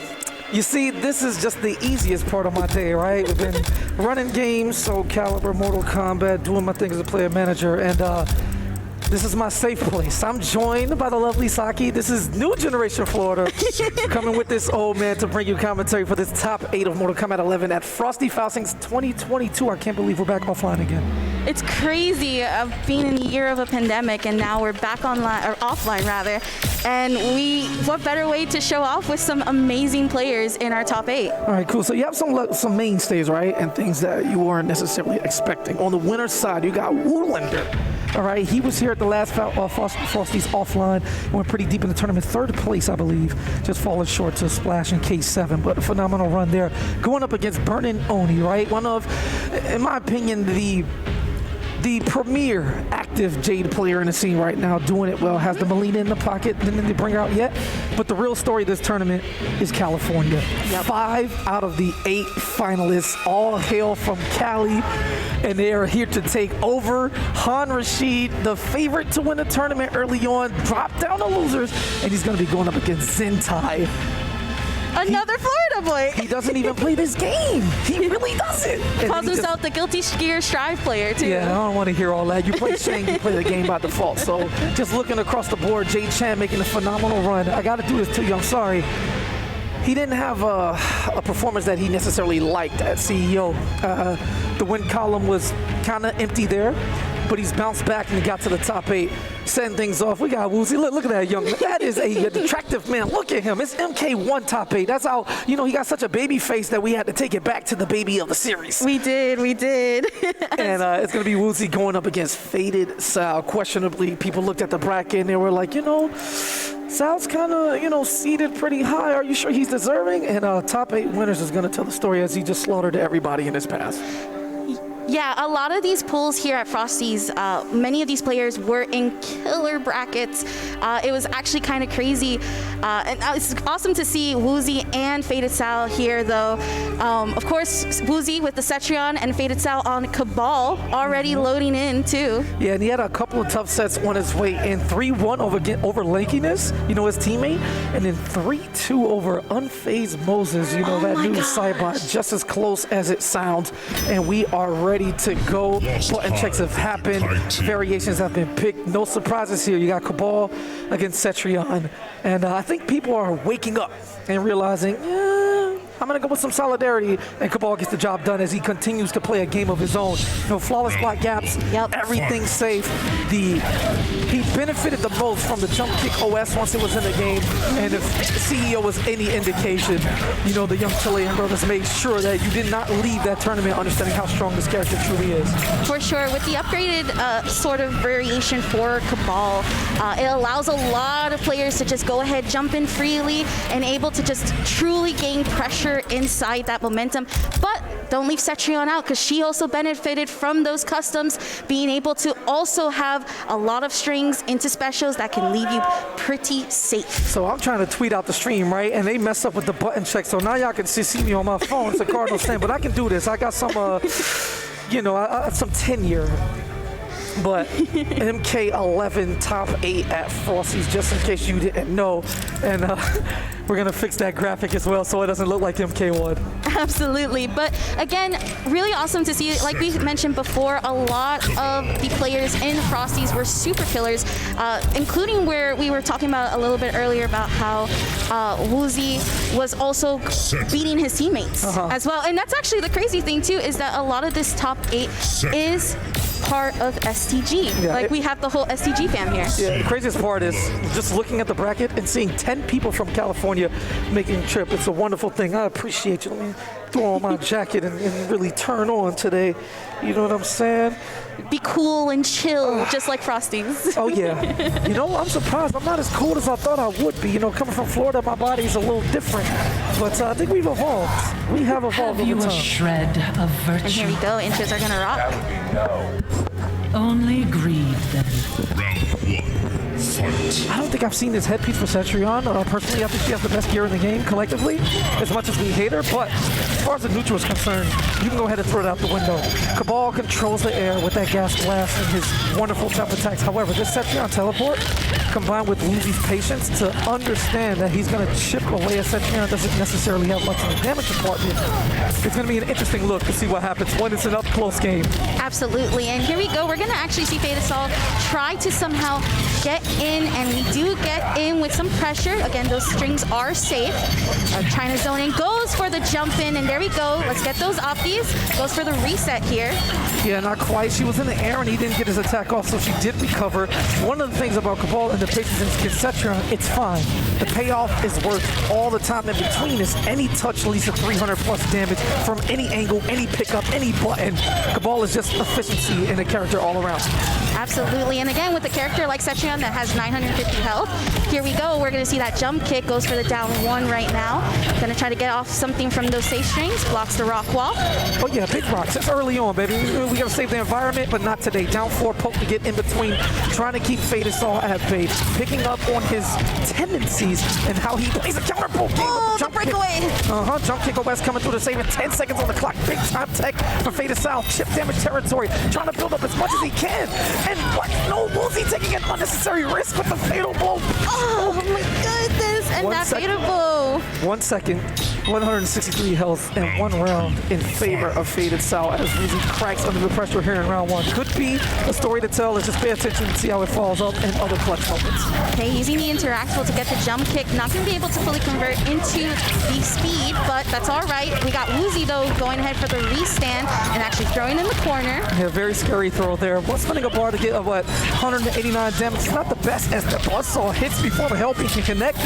You see, this is just the easiest part of my day, right? We've been running games, Soulcalibur, Mortal Kombat, doing my thing as a player manager, and this is my safe place. I'm joined by the lovely Saki. This is New Generation Florida, coming with this old man to bring you commentary for this top 8 of Mortal Kombat 11 at Frosty Faustings 2022. I can't believe we're back offline again. It's crazy of being in a year of a pandemic, and now we're back online, or offline rather. And what better way to show off with some amazing players in our top 8? All right, cool. So you have some mainstays, right? And things that you weren't necessarily expecting. On the winner's side, you got Woolander. All right, he was here at the last Frosty's offline. Went pretty deep in the tournament, 3rd place, I believe. Just falling short to Splash in K7, but a phenomenal run there. Going up against Burnin' Oni, right? One of, in my opinion, the premier active Jade player in the scene right now, doing it well. Has the Melina in the pocket, didn't they bring her out yet? But the real story of this tournament is California. Yep. 5 out of the 8 finalists all hail from Cali, and they are here to take over. Han Rashid, the favorite to win the tournament early on, dropped down the losers, and he's going to be going up against Zentai. Another Florida boy. He doesn't even play this game. He really doesn't. Calls himself the Guilty Gear Strive player, too. Yeah, I don't want to hear all that. You play Shang, you play the game by default. So just looking across the board, Jay Chan making a phenomenal run. I got to do this to you. I'm sorry. He didn't have a performance that he necessarily liked at CEO. The win column was kind of empty there, but he's bounced back and he got to the top 8. Setting things off. We got Woozy. Look at that young man. That is a attractive man. Look at him. It's MK1 top 8. That's how, he got such a baby face that we had to take it back to the baby of the series. We did. And it's going to be Woozy going up against Faded Sal. Questionably, people looked at the bracket and they were like, Sal's kind of, seated pretty high. Are you sure he's deserving? And top 8 winners is going to tell the story as he just slaughtered everybody in his past. Yeah, a lot of these pools here at Frosty's, many of these players were in killer brackets. It was actually kind of crazy. And it's awesome to see Woozy and Faded Sal here, though. Of course, Woozy with the Cetrion and Faded Sal on Cabal already loading in, too. Yeah, and he had a couple of tough sets on his way in. 3-1 over Lankiness, his teammate, and then 3-2 over Unfazed Moses, that new Cybot, just as close as it sounds. And we are ready to go. Button checks have happened. Variations have been picked. No surprises here. You got Cabal against Cetrion. And I think people are waking up and realizing, I'm going to go with some solidarity, and Cabal gets the job done as he continues to play a game of his own. Flawless block gaps, everything safe. He benefited the most from the jump kick OS once it was in the game, and if CEO was any indication, the young Chilean brothers made sure that you did not leave that tournament understanding how strong this character truly is. For sure, with the upgraded sort of variation for Cabal, it allows a lot of players to just go ahead, jump in freely, and able to just truly gain pressure inside that momentum. But don't leave Cetrion out, because she also benefited from those customs, being able to also have a lot of strings into specials that can leave you pretty safe. So I'm trying to tweet out the stream, right? And they mess up with the button check. So now y'all can see me on my phone. It's a Cardinal stand, but I can do this. I got some, some tenure. But MK11 top 8 at Frosty's, just in case you didn't know. And we're going to fix that graphic as well so it doesn't look like MK1. Absolutely. But again, really awesome to see. Like we mentioned before, a lot of the players in Frosty's were super killers, including where we were talking about a little bit earlier about how Woozy was also beating his teammates as well. And that's actually the crazy thing, too, is that a lot of this top 8 is part of STG. Yeah, like we have the whole STG fam here. Yeah, the craziest part is just looking at the bracket and seeing 10 people from California making the trip. It's a wonderful thing. I appreciate you. Let me throw on my jacket and really turn on today. You know what I'm saying? Be cool and chill, just like Frosties. Oh, yeah. You know, I'm surprised. I'm not as cold as I thought I would be. You know, coming from Florida, my body's a little different. But I think we've evolved. We have evolved Have you over a time. shred of virtue? And here we go. Inches are going to rock. That would be no. Only greed, then. I don't think I've seen this headpiece for Cetrion. Personally, I think she has the best gear in the game collectively, as much as we hate her. But as far as the neutral is concerned, you can go ahead and throw it out the window. Cabal controls the air with that gas blast and his wonderful jump attacks. However, this Cetrion teleport, combined with Luzi's patience to understand that he's going to chip away at Cetrion doesn't necessarily have much of a damage department. It's going to be an interesting look to see what happens when it's an up-close game. Absolutely. And here we go. We're going to actually see Fadasol try to somehow get in, and we do get in with some pressure. Again, those strings are safe. Trying to zone in, goes for the jump in, and there we go. Let's get those opties. Goes for the reset here. Yeah, not quite. She was in the air and he didn't get his attack off, so she did recover. One of the things about Cabal and the patience in Cetrion, it's fine. The payoff is worth all the time in between is any touch leads to 300 plus damage from any angle, any pickup, any button. Cabal is just efficiency in a character all around. Absolutely. And again, with a character like Cetrion that has 950 health, here we go. We're going to see that jump kick goes for the down one right now. Going to try to get off something from those safe strings. Blocks the rock wall. Oh yeah, big rocks. It's early on, baby. We got to save the environment, but not today. Down 4, poke to get in between, trying to keep Fadasol at bay, picking up on his tendencies and how he plays a counter poke. Oh, the breakaway. Jump kick OS coming through to save it. 10 seconds on the clock. Big time tech for Fadasol. Chip damage territory, trying to build up as much as he can. And what? No, Woozy taking an unnecessary risk with the fatal blow. Oh my goodness. And that fatal blow. 1 second, 163 health, and 1 round in favor of Fadasol as Woozy cracks under the pressure here in round 1. Could be a story to tell. Let's just pay attention and see how it falls up in other clutch moments. Okay, using the interactable to get the jump kick. Not going to be able to fully convert into the speed, but that's all right. We got Woozy, though, going ahead for the restand and actually throwing in the corner. Yeah, very scary throw there. Spinning a bar to get, 189 damage. It's not the best as the buzzsaw hits before the helping can connect.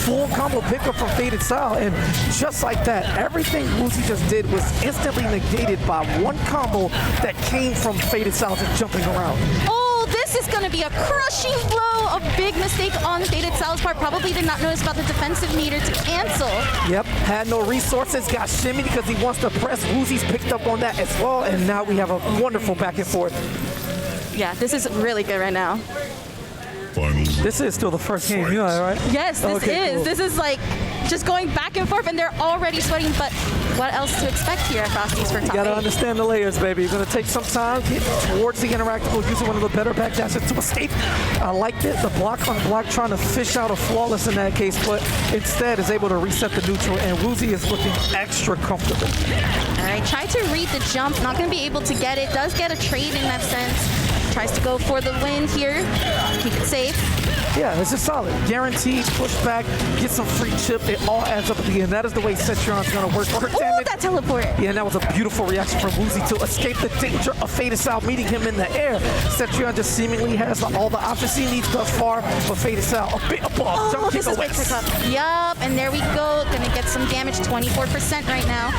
Full combo pickup from Fadasol, and just like that, everything Woozy just did was instantly negated by one combo that came from Fadasol just jumping around. Oh, this is going to be a crushing blow. A big mistake on Fadasol's part. Probably did not notice about the defensive meter to cancel. Yep, had no resources, got shimmy because he wants to press. Woozy's picked up on that as well, and now we have a wonderful back and forth. Yeah, this is really good right now. This is still the first game, you know that, right? Yes, this is. Cool. This is like just going back and forth, and they're already sweating, but what else to expect here at Frosties for top You gotta 8? understand the layers, baby. You're gonna take some time, get towards the interactable, using one of the better backdashes to escape. I liked it, the block on block, trying to fish out a flawless in that case, but instead is able to reset the neutral, and Woozy is looking extra comfortable. All right, try to read the jump, not gonna be able to get it. Does get a trade in that sense. Tries to go for the win here, keep it safe. Yeah, this is solid. Guaranteed, push back, get some free chip. It all adds up at the end. That is the way Cetrion's gonna work for her damage. That teleport. Yeah, and that was a beautiful reaction from Woozy to escape the danger of Fadasol meeting him in the air. Cetrion just seemingly has all the options he needs thus far, but Fadasol a bit above. Oh, this is great for Cup. Yup, and there we go. Gonna get some damage, 24% right now.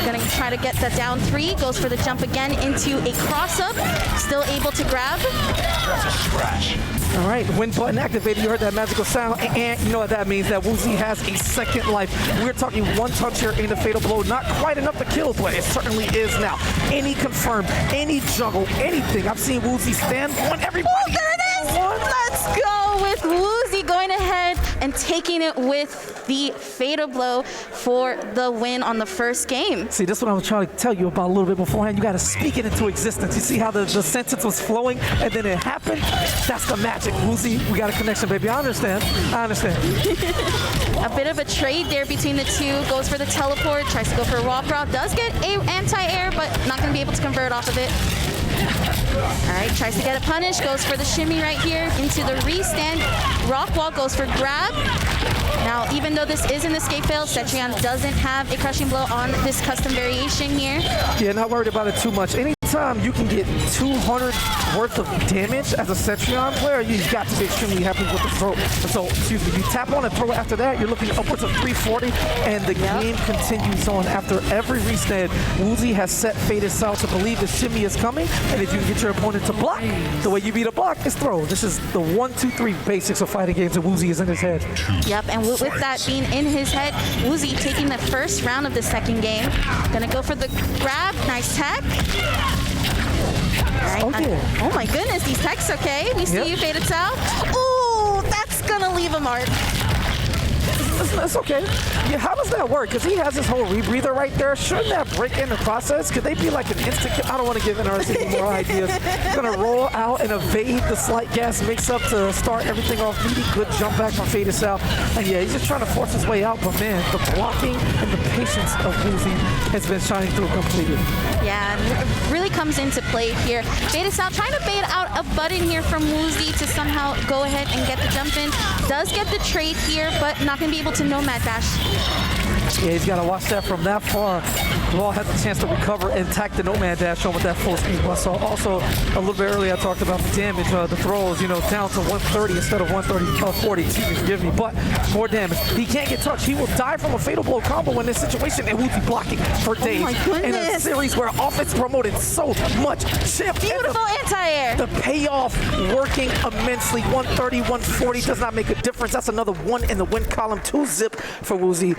Gonna try to get that down 3. Goes for the jump again into a cross-up. Still able to grab. That's a scratch. All right, when button activated, you heard that magical sound, and you know what that means, that Woozy has a second life. We're talking one touch here in the fatal blow, not quite enough to kill, but it certainly is now. Any confirm, any juggle, anything. I've seen Woozy stand on everybody. Oh, there it is! Let's go with Woozy going ahead and taking it with the fatal blow for the win on the first game. See, this is what I was trying to tell you about a little bit beforehand. You got to speak it into existence. You see how the sentence was flowing and then it happened? That's the magic. Woozy, we got a connection, baby. I understand. A bit of a trade there between the two. Goes for the teleport, tries to go for a walk route. Does get a anti-air, but not going to be able to convert off of it. All right, tries to get a punish, goes for the shimmy right here into the restand. Rock wall goes for grab. Now, even though this is an escape fail, Cetrion doesn't have a crushing blow on this custom variation here. Yeah, not worried about it too much. Anytime anytime you can get 200 worth of damage as a Cetrion player, you've got to be extremely happy with the throw. So, excuse me, you tap on and throw after that, you're looking upwards of 340, and the game continues on. After every restand, Woozy has set Faded South to believe the shimmy is coming, and if you can get your opponent to block, the way you beat a block is throw. This is the 1, 2, 3 basics of fighting games, and Woozy is in his head. Yep, and with that being in his head, Woozy taking the first round of the second game. Gonna go for the grab, nice tech. Right. Oh my goodness, these techs, okay. We see you, Faded South. Ooh, that's gonna leave a mark. It's okay. Yeah, how does that work? Because he has his whole rebreather right there. Shouldn't that break in the process? Could they be like an instant kill? I don't want to give NRC any more ideas. He's going to roll out and evade the slight gas mix-up to start everything off needy. Good jump back from Faded South. And yeah, he's just trying to force his way out. But man, the blocking and the patience of Woozy has been shining through completely. Yeah, and it really comes into play here. Faded South trying to bait out a button here from Woozy to somehow go ahead and get the jump in. Does get the trade here, but not going to be able to nomad dash. Yeah, he's got to watch that from that far. The ball has a chance to recover and tack the nomad dash on with that full speed muscle. Also, a little bit earlier, I talked about the damage, the throws, down to 130 instead of 40, excuse me, forgive me, but more damage. He can't get touched. He will die from a fatal blow combo in this situation, and Woozy blocking for days. Oh my goodness. In a series where offense promoted so much. Beautiful anti-air. The payoff working immensely. 130, 140 does not make a difference. That's another 1 in the win column. 2 zip for Woozy.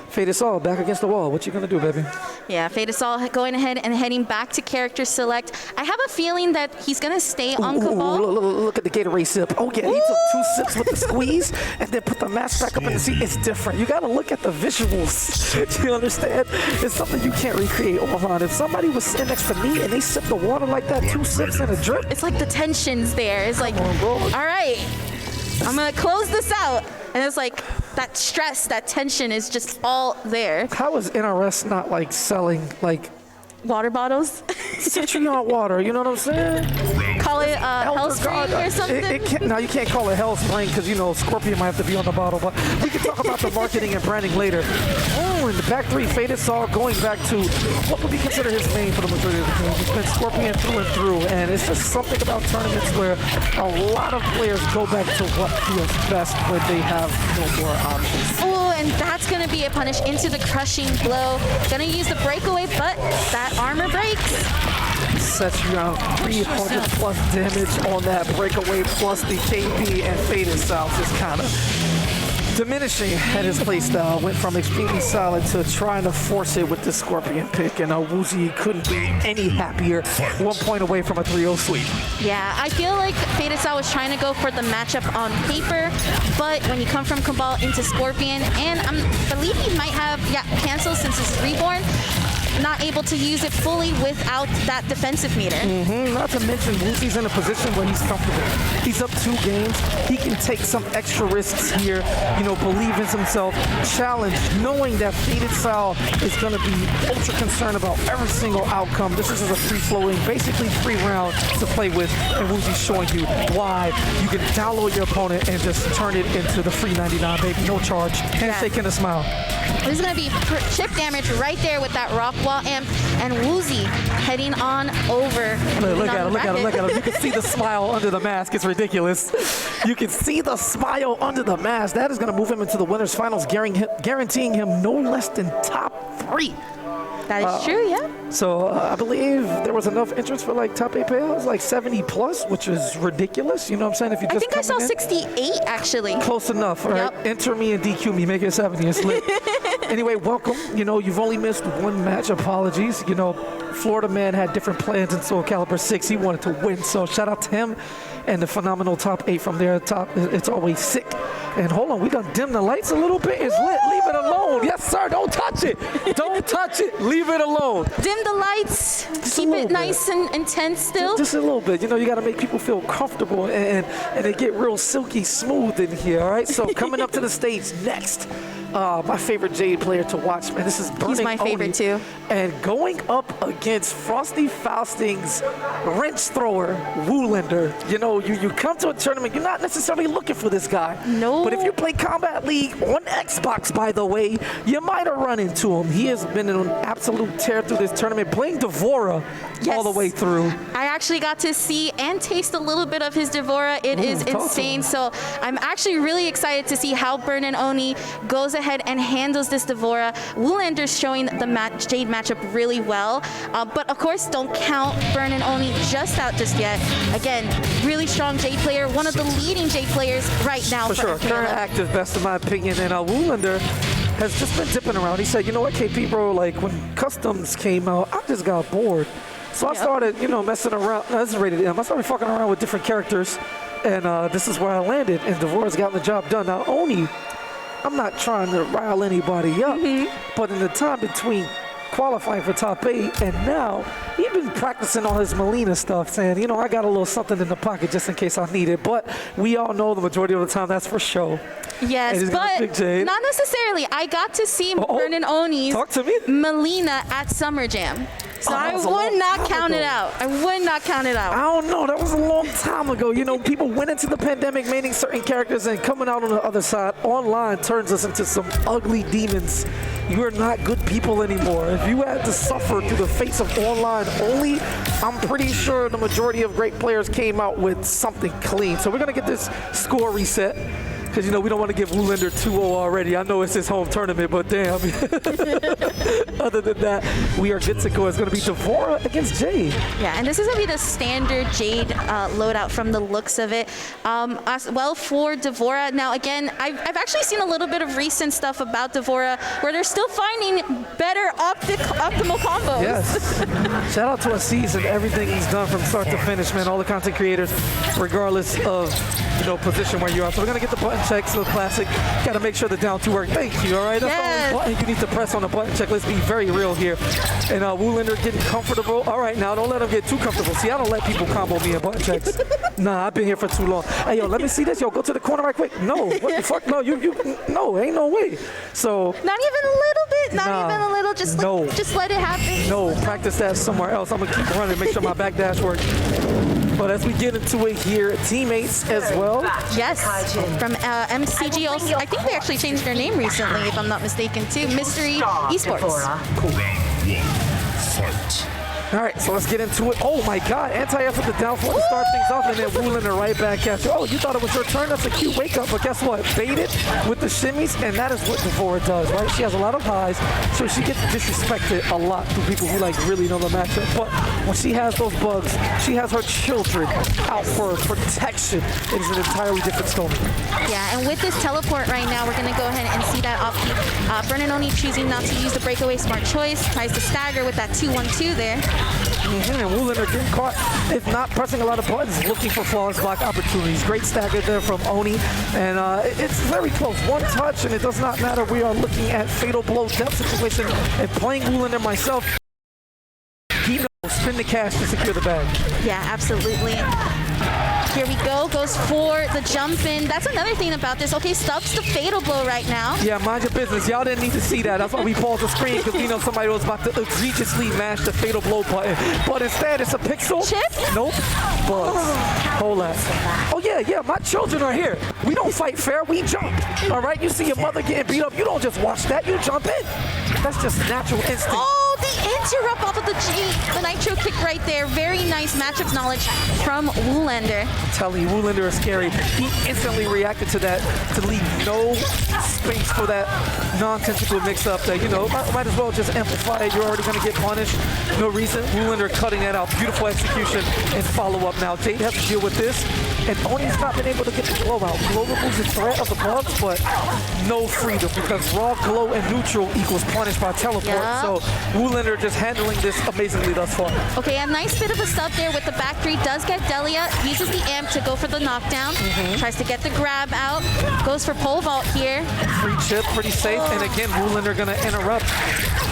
Faded South back against the wall. What you gonna do, baby? Yeah, Faded South going ahead and heading back to character select. I have a feeling that he's gonna stay on Cabal. Look at the Gatorade sip. Oh yeah, he took 2 sips with the squeeze and then put the mask back up in the seat. It's different. You gotta look at the visuals. You understand? It's something you can't recreate offline. If somebody was sitting next to me and they sipped the water like that, 2 sips and a drip. It's like the tension's there. It's like, all right, I'm gonna close this out. And it's like that stress, that tension is just all there. How is NRS not like selling like water bottles? Cetrion water, you know what I'm saying? Call it Hellspring or something? Now you can't call it Hellspring because Scorpion might have to be on the bottle, but we can talk about the marketing and branding later. Oh, in the back 3, Faded South going back to what would be considered his main for the majority of the game. He's been Scorpion through and through, and it's just something about tournaments where a lot of players go back to what feels best when they have no more options. Oh, and that's going to be a punish into the crushing blow. Going to use the breakaway, but that armor breaks. Cetrion 300 plus damage on that breakaway plus the KB, and Faded South is kind of diminishing at his playstyle. Went from extremely solid to trying to force it with the Scorpion pick, and Woozy couldn't be any happier. 1 point away from a 3-0 sweep. Yeah, I feel like Faded South was trying to go for the matchup on paper, but when you come from Cabal into Scorpion, and I believe he might have cancel since it's Reborn, not able to use it fully without that defensive meter. Not to mention Woozy's in a position where he's comfortable. He's up 2 games. He can take some extra risks here, believe in himself, challenge, knowing that Faded South is going to be ultra concerned about every single outcome. This is a free-flowing, basically free round to play with, and Woozy's showing you why you can download your opponent and just turn it into the free 99, baby. No charge. Handshake and a smile. This is going to be chip damage right there with that rock wall amp, and Woozy heading on over. Look at him. You can see the smile under the mask. It's ridiculous. You can see the smile under the mask. That is going to move him into the winners finals, guaranteeing him no less than top 3. That is true, yeah. So I believe there was enough interest for like top 8 payouts, like 70 plus, which is ridiculous. You know what I'm saying? If you just I think I saw 68 actually. Close enough, all right? Enter me and DQ me, make it 70 and slip. Anyway, welcome. You've only missed 1 match. Apologies. Florida man had different plans in Soulcalibur VI. He wanted to win, so shout out to him and the phenomenal top 8 from there. It's always sick. And hold on, we done dim the lights a little bit. It's lit. Leave it alone. Yes, sir. Don't touch it. Don't touch it. Leave it alone. Dim the lights. Keep it nice and intense still. Just a little bit. You got to make people feel comfortable and they get real silky smooth in here. All right. So coming up to the stage next, my favorite Jade player to watch, man. This is Burning He's my favorite Oni. too. And going up against Frosty Faustings, wrench thrower, Woolander. You know, you come to a tournament, you're not necessarily looking for this guy. No. But if you play Combat League on Xbox, by the way, you might have run into him. He has been an absolute tear through this tournament, playing Devora all the way through. I actually got to see and taste a little bit of his Devora. It is insane. So I'm actually really excited to see how Burnin' Oni goes ahead and handles this Devora. Woolander's showing the Jade matchup really well. But of course, don't count Burnin' Oni just out just yet. Again, really strong Jade player, one of the leading Jade players right now. For sure, current active best in my opinion. And Woolander has just been dipping around. He said, you know what, KP, bro, like when Customs came out, I just got bored. So I started, you know, messing around. No, this is rated M. I started fucking around with different characters, and this is where I landed, and Devora's gotten the job done. Now, Oni, I'm not trying to rile anybody up, but in the time between qualifying for top 8 and now, he's been practicing all his Melina stuff, saying, you know, I got a little something in the pocket just in case I need it. But we all know the majority of the time that's for show. Yes, but not necessarily. I got to see Burnin' Oni's Melina at Summer Jam. So I would not count it out. I would not count it out. I don't know. That was a long time ago. You know, people went into the pandemic maining certain characters, and coming out on the other side, online turns us into some ugly demons. You are not good people anymore. If you had to suffer through the face of online only, I'm pretty sure the majority of great players came out with something clean. So we're going to get this score reset. Because, you know, we don't want to give Woolander 2-0 already. I know it's his home tournament, but damn. Other than that, we are good to go. It's going to be Devora against Jade. Yeah, and this is going to be the standard Jade loadout from the looks of it. As well for Devora. Now, again, I've actually seen a little bit of recent stuff about Devora where they're still finding better optimal combos. Yes. Shout out to Aziz and everything he's done from start to finish, man. All the content creators, regardless of, you know, position where you are. So we're going to get the button check, so classic. Got to make sure the down 2 work. Thank you, all right? That's the only button you need to press on the button check. Let's be very real here. And Woolander getting comfortable. All right, now don't let him get too comfortable. See, I don't let people combo me in button checks. Nah, I've been here for too long. Hey, yo, let me see this. Yo, go to the corner right quick. No, what the fuck? No, no, ain't no way. So. Not even a little bit. Not even a little. Just let it happen. No, practice that somewhere else. I'm going to keep running, make sure my back dash works. But as we get into it here, teammates as well. Yes, from MCG also. I think they actually changed their name recently, if I'm not mistaken, to Mystery Esports. All right, so let's get into it. Oh my God, anti-F with the down 4 to start things off, and then Woolander right back at you. Oh, you thought it was your turn? That's a cute wake up, but guess what? Baited with the shimmies, and that is what Devora does, right? She has a lot of highs, so she gets disrespected a lot through people who like really know the matchup. But when she has those bugs, she has her children out for protection. It is an entirely different story. Yeah, and with this teleport right now, we're gonna go ahead and see that off. Burnin' Oni choosing not to use the breakaway, smart choice. Tries to stagger with that 2-1-2 there. And Woolander getting caught, if not pressing a lot of buttons, looking for flawless block opportunities. Great stagger there from Oni, and it's very close. One touch, and it does not matter. We are looking at fatal blow depth situation, and playing Woolander myself, he knows, spin the cash to secure the bag. Yeah, absolutely. Here we go, goes for the jump in. That's another thing about this. Okay, Stubbs the fatal blow right now. Yeah, mind your business. Y'all didn't need to see that. That's why we paused the screen, because we know somebody was about to egregiously mash the fatal blow button. But instead, it's a pixel. Chip? Nope. Bugs. Hold on. Oh, yeah, my children are here. We don't fight fair, we jump. All right, you see your mother getting beat up, you don't just watch that, you jump in. That's just natural instinct. Oh, the interrupt off of the Nitro kick right there. Very nice matchup knowledge from Woolander. I'm telling you, Woolander is scary. He instantly reacted to that to leave no space for that non-tentacle mix-up that, you know, might as well just amplify it. You're already going to get punished. No reason. Woolander cutting that out. Beautiful execution and follow-up now. Jade has to deal with this, and Oni's not been able to get the glow out. Glow removes the threat of the bugs, but no freedom, because raw glow and neutral equals punished by teleport. Yeah. So Woolander just handling this amazingly thus far. Okay, a nice bit of a sub there with the back 3. Does get Delia, uses the amp to go for the knockdown. Tries to get the grab out. Goes for pole vault here. Free chip, pretty safe. And again, Woolander gonna interrupt.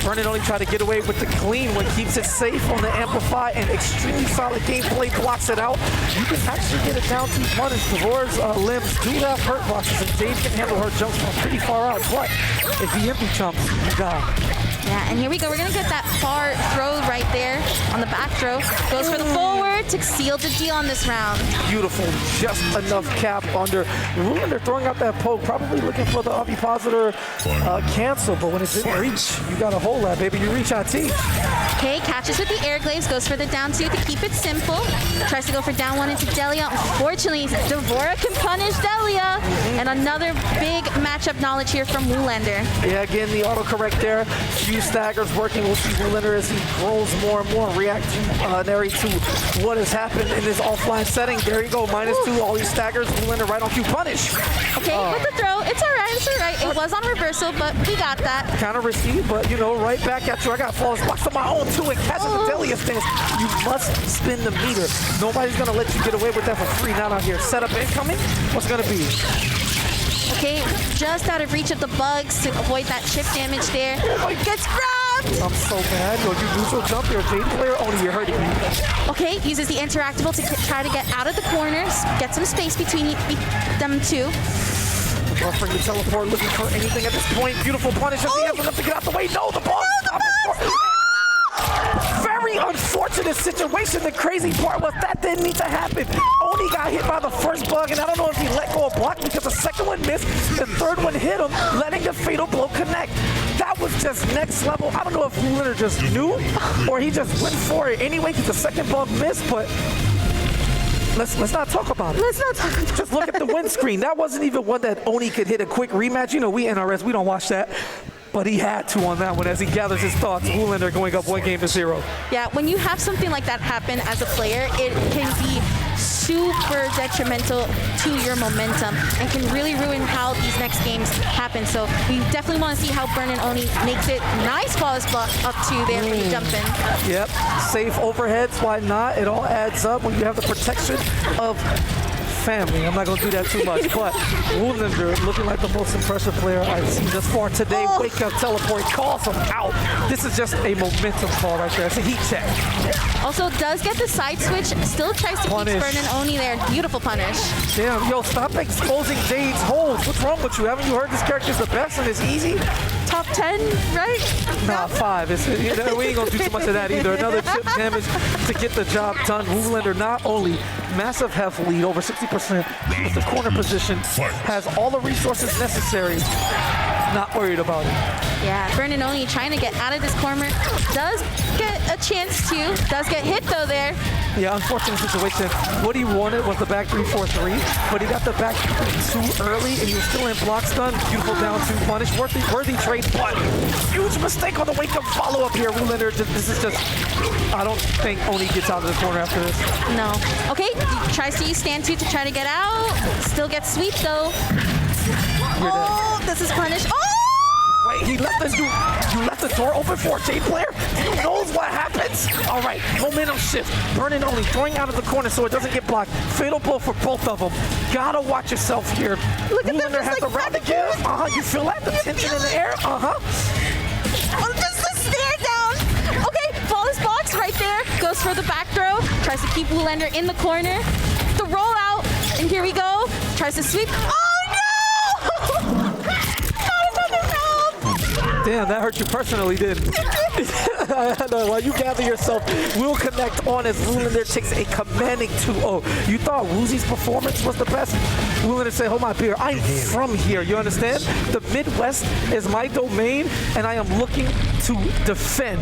Burnin' Oni try to get away with the clean one, keeps it safe on the amplify, and extremely solid gameplay blocks it out. You can actually get it down down to punish. Devore's limbs do have hurt boxes, and Jade can handle her jumps from pretty far out. But if he empty jumps, he dies. Yeah, and here we go. We're going to get that far throw right there on the back throw. Goes for the forward to seal the deal on this round. Beautiful. Just enough cap under. Ruler throwing out that poke, probably looking for the ovipositor cancel, but when it didn't reach, you got to hold that, baby. You reach out T. Okay, catches with the air glaives, goes for the down two to keep it simple. Tries to go for down one into Delia. Unfortunately, Devora can punish Delia. And another big matchup knowledge here from Woolander. Yeah, again, the autocorrect there. Few staggers working. We'll see Woolander as he grows more and more, reacting to what has happened in this offline setting. There you go, -2, all these staggers. Woolander right on cue, punish. Okay, with the throw, it's all right, it's all right. It was on reversal, but we got that. Kind of risky, but you know, right back at you. I got flawless blocks of my own too, and catches the Delia stance. You must spin the meter. Nobody's gonna let you get away with that for free. Not out here. Setup incoming. What's it gonna be? Okay, just out of reach of the bugs to avoid that chip damage there. Gets grabbed! I'm so bad. Yo, you neutral jump, you're a Jade player, only you're hurting me. Okay, uses the interactable to try to get out of the corners, get some space between them two. Buffering the teleport, looking for anything at this point. Beautiful punish as he has enough to get out the way. No, the ball very unfortunate situation. The crazy part was that didn't need to happen. Oni got hit by the first bug, and I don't know if he let go of block because the second one missed, the third one hit him, letting the fatal blow connect. That was just next level. I don't know if Woolander just knew or he just went for it anyway because the second bug missed, but let's not talk about it. Let's not talk about it. Just look at the win screen. That wasn't even one that Oni could hit a quick rematch. You know, we NRS, we don't watch that. But he had to on that one as he gathers his thoughts. Woolander going up 1-0. Yeah, when you have something like that happen as a player, it can be super detrimental to your momentum and can really ruin how these next games happen. So we definitely want to see how Burn and Oni makes it. Nice flawless block up to there for the jump in. Yep, safe overheads, why not? It all adds up when you have the protection of family. I'm not going to do that too much, but Woolander looking like the most impressive player I've seen thus far today. Wake up, teleport, calls him out. This is just a momentum call right there. It's a heat check. Also does get the side switch, still tries to keep Burn and Oni there. Beautiful punish. Damn, yo, stop exposing Jade's holes. What's wrong with you? Haven't you heard this character's the best and it's easy? Top 10, right? Nah, 5. We ain't going to do too much of that either. Another chip damage to get the job done. Woolander not only massive heft lead, over 60%, but the corner position has all the resources necessary. Not worried about it. Yeah, Burn and Oni trying to get out of this corner. Does get a chance to. Does get hit though there. Yeah, unfortunate situation. What he wanted was the back 3-4-3, but he got the back too early, and he was still in block stun. Beautiful down 2 punish. Worthy trade, but huge mistake on the wake-up follow-up here. Woolander, this is just, I don't think Oni gets out of the corner after this. No. Okay, he tries to use stand 2 to try to get out. Still gets sweep though. Oh, this is punish. Oh! Wait, he left this dude. You left the door open for a Jade player? He knows what happens. All right, momentum shift. Burn and Oni throwing out of the corner so it doesn't get blocked. Fatal blow for both of them. Gotta watch yourself here. Look at them, has the round to give. You feel that? The tension in the air? Oh, just the stare down. Okay, flawless box right there. Goes for the back throw. Tries to keep Woolander in the corner. The roll out, and here we go. Tries to sweep. Oh no! Damn, that hurt you personally, didn't it? No, while you gather yourself, we'll connect on as Woolander takes a commanding 2-0. You thought Woozy's performance was the best? Woolander said, hold my beer. I'm from here, you understand? The Midwest is my domain, and I am looking to defend.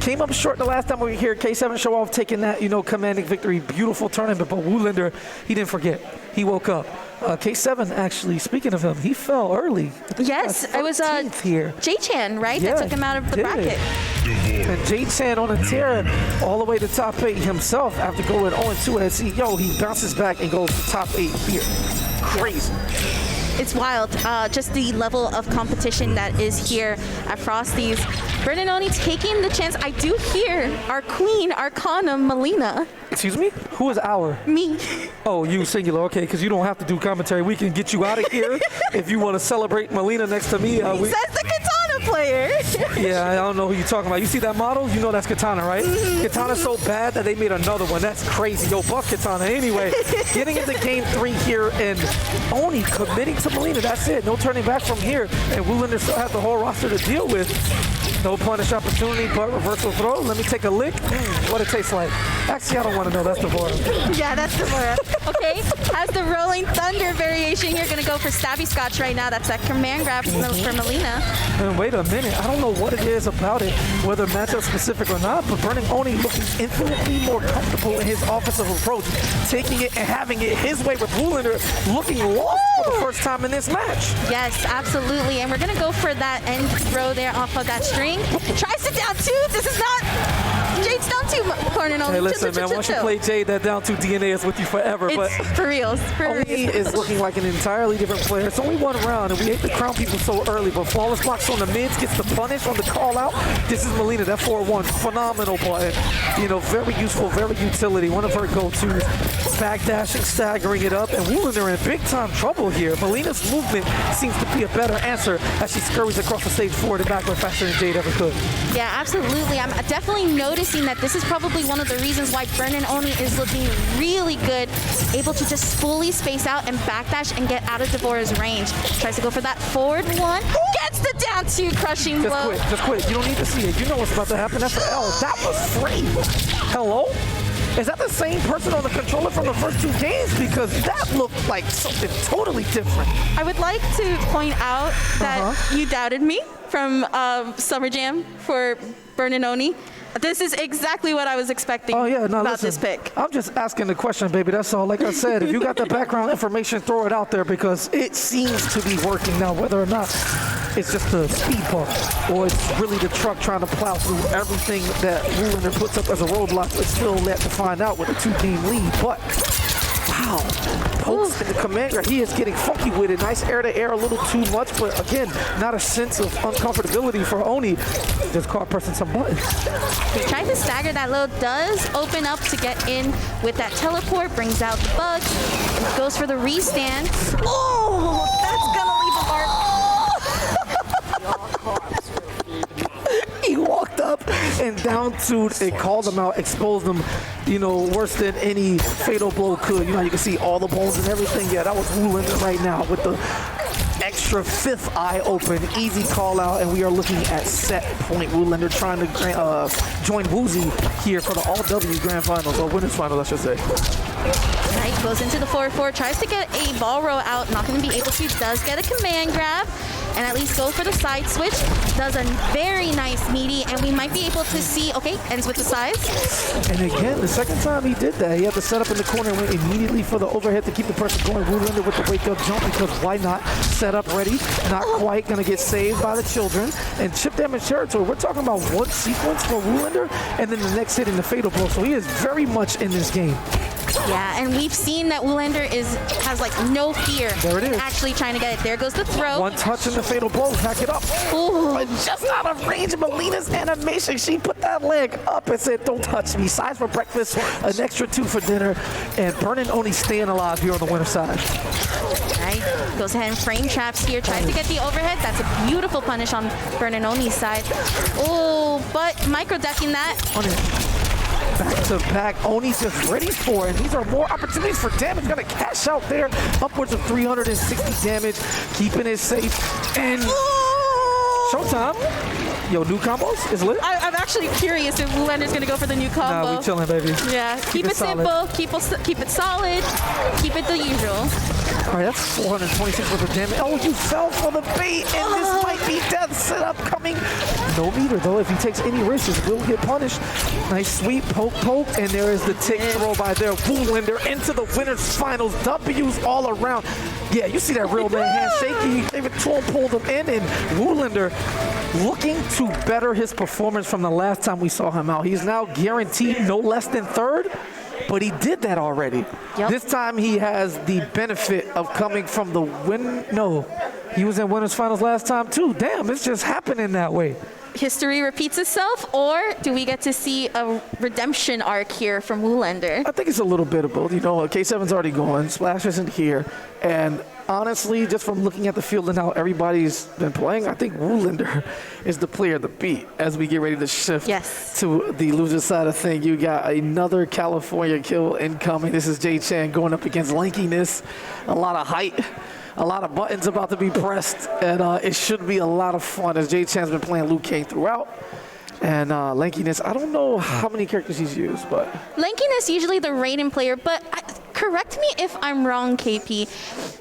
Came up short the last time we were here. K7 show off taking that, commanding victory. Beautiful tournament, but Woolander, he didn't forget. He woke up. K7, actually, speaking of him, he fell early. Yes, it was here. J-Chan, right? Yeah, that took him out of the bracket. And J-Chan on a tear all the way to top 8 himself after going 0-2 as he bounces back and goes to top 8 here. Crazy. It's wild, just the level of competition that is here at Frosty's. Burn and Oni taking the chance. I do hear our queen, Arcana Melina. Excuse me? Who is our? Me. Oh, you singular. Okay, because you don't have to do commentary. We can get you out of here if you want to celebrate Melina next to me. Says the katana player. Yeah, I don't know who you're talking about. You see that model? You know that's Katana, right? Katana's so bad that they made another one. That's crazy. Yo, buff Katana. Anyway, getting into game 3 here and Oni committing to Melina. That's it. No turning back from here. And Woolander still has the whole roster to deal with. No punish opportunity, but reversal throw. Let me take a lick. What it tastes like. Actually, I don't want to know. That's Devora. Yeah, that's Devora. Okay, has the Rolling Thunder variation here. Going to go for Stabby Scotch right now. That's that command grab for Melina. And wait a minute. I don't know what it is about it, whether matchup specific or not, but Burning Oni looking infinitely more comfortable in his offensive approach, taking it and having it his way with Woolander looking lost for the first time in this match. Yes, absolutely. And we're going to go for that end throw there off of that string. Tries to down 2. This is not Jade's down 2 corner. Hey, listen, man, once you play Jade, that down 2 DNA is with you forever. It's but for reals. Oni is looking like an entirely different player. It's only one round, and we hate to crown people so early, but flawless blocks on the mids, gets the punish on the call out. This is Melina, that 4-1, phenomenal button. You know, very useful, very utility, one of her go-tos. Backdashing, staggering it up, and Woolander in big time trouble here. Melina's movement seems to be a better answer as she scurries across the stage forward and backward faster than Jade ever could. Yeah, absolutely. I'm definitely noticing that this is probably one of the reasons why Burnin' Oni is looking really good, able to just fully space out and backdash and get out of Devora's range. Tries to go for that forward 1, gets the down 2 crushing blow. Just quit. You don't need to see it. You know what's about to happen. That's an L. That was free. Hello? Is that the same person on the controller from the first 2 games? Because that looked like something totally different. I would like to point out that you doubted me from Summer Jam for Burnin' Oni. This is exactly what I was expecting about this pick. I'm just asking the question, baby. That's all. Like I said, if you got the background information, throw it out there because it seems to be working now, whether or not it's just a speed bump or it's really the truck trying to plow through everything that Woolander puts up as a roadblock. It's still yet to find out with a 2-game lead. But wow, pokes in the commander. He is getting funky with it. Nice air to air, a little too much, but again, not a sense of uncomfortability for Oni. Just caught pressing some buttons. He tried to stagger that low, does open up to get in with that teleport, brings out the bugs, goes for the restand. Oh, that's gonna leave a mark. He walked up and down to and called them out, exposed them, you know, worse than any fatal blow could. You know, you can see all the bones and everything. Yeah, that was Woolander right now with the extra 5th eye open, easy call out, and we are looking at set point. Woolander trying to join Woozy here for the all-W Grand Finals, or Winners Finals, I should say. Right, goes into the 4-4, tries to get a ball row out, not going to be able to, does get a command grab, and at least go for the side switch. Does a very nice meaty, and we might be able to see, okay, ends with the size. And again, the second time he did that, he had to set up in the corner and went immediately for the overhead to keep the pressure going. Woolander with the wake-up jump, because why not? Set up ready, not quite going to get saved by the children, and chip damage territory. We're talking about one sequence for Woolander, and then the next hit in the fatal blow, so he is very much in this game. Yeah, and we've seen that Woolander has like no fear in actually trying to get it. There goes the throw. One touch in the fatal blow, pack it up. Ooh. Just out of range of Melina's animation. She put that leg up and said, don't touch me. Size for breakfast, an extra 2 for dinner, and Burnin' Oni staying alive here on the winner's side. Right, goes ahead and frame traps here, tries to get the overhead. That's a beautiful punish on Burnin' Oni's side. Oh, but micro-ducking that. Back to back, Oni's just ready for it. These are more opportunities for damage. Gonna cash out there, upwards of 360 damage, keeping it safe. And showtime. Yo, new combos is lit. I'm actually curious if Woolander's gonna go for the new combo. Nah, we chilling, baby. Yeah, keep it simple, keep it solid, keep it the usual. All right, that's 426 worth of damage. Oh, you fell for the bait, and this might be death setup coming. No meter, though. If he takes any risks, he will get punished. Nice sweep, poke, and there is the tick throw by there. Woolander into the winner's finals. W's all around. Yeah, you see that real man handshake. David Tool pulled him in, and Woolander looking to better his performance from the last time we saw him out. He's now guaranteed no less than 3rd. But he did that already. Yep. This time he has the benefit of coming from the win. No, he was in winners finals last time too. Damn, it's just happening that way. History repeats itself, or do we get to see a redemption arc here from Woolander? I think it's a little bit of both. You know, K7's already gone. Splash isn't here. And honestly, just from looking at the field and how everybody's been playing, I think Woolander is the player to beat as we get ready to shift to the loser side of thing. You got another California kill incoming. This is Jay Chan going up against lankiness, a lot of height, a lot of buttons about to be pressed, and it should be a lot of fun as Jay Chan's been playing Liu Kang throughout. And lankiness, I don't know how many characters he's used, but Lankiness usually the Raiden player, but correct me if I'm wrong, KP.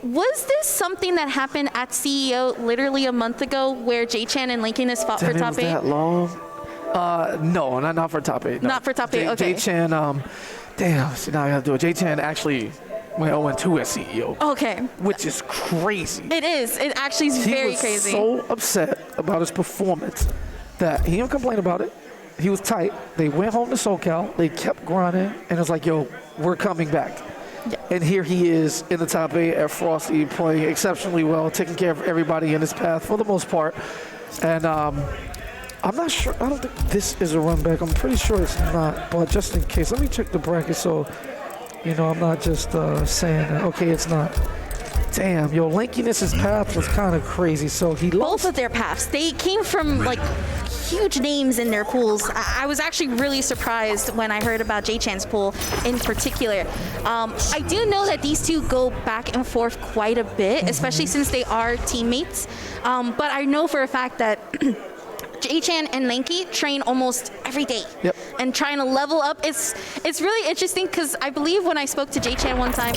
Was this something that happened at CEO literally a month ago where J-Chan and Lankiness fought for top 8? That long? No, not for top 8. No. Not for top 8, okay. J-Chan, damn, see now I gotta do it. J-Chan actually went 0-2 as CEO. Okay. Which is crazy. It is. It actually is very crazy. He was so upset about his performance that he didn't complain about it. He was tight. They went home to SoCal. They kept grinding, and it was like, yo, we're coming back. Yeah. And here he is in the top 8 at Frosty, playing exceptionally well, taking care of everybody in his path for the most part. And I'm not sure. I don't think this is a run back. I'm pretty sure it's not. But just in case, let me check the bracket so, you know, I'm not just saying that. Okay, it's not. Damn, yo, Lankiness's path was kind of crazy. So he lost. Both of their paths. They came from, like, huge names in their pools. I was actually really surprised when I heard about J-Chan's pool in particular. I do know that these two go back and forth quite a bit, especially since they are teammates. But I know for a fact that J-Chan and Lanky train almost every day. Yep. And trying to level up. It's really interesting because I believe when I spoke to J-Chan one time,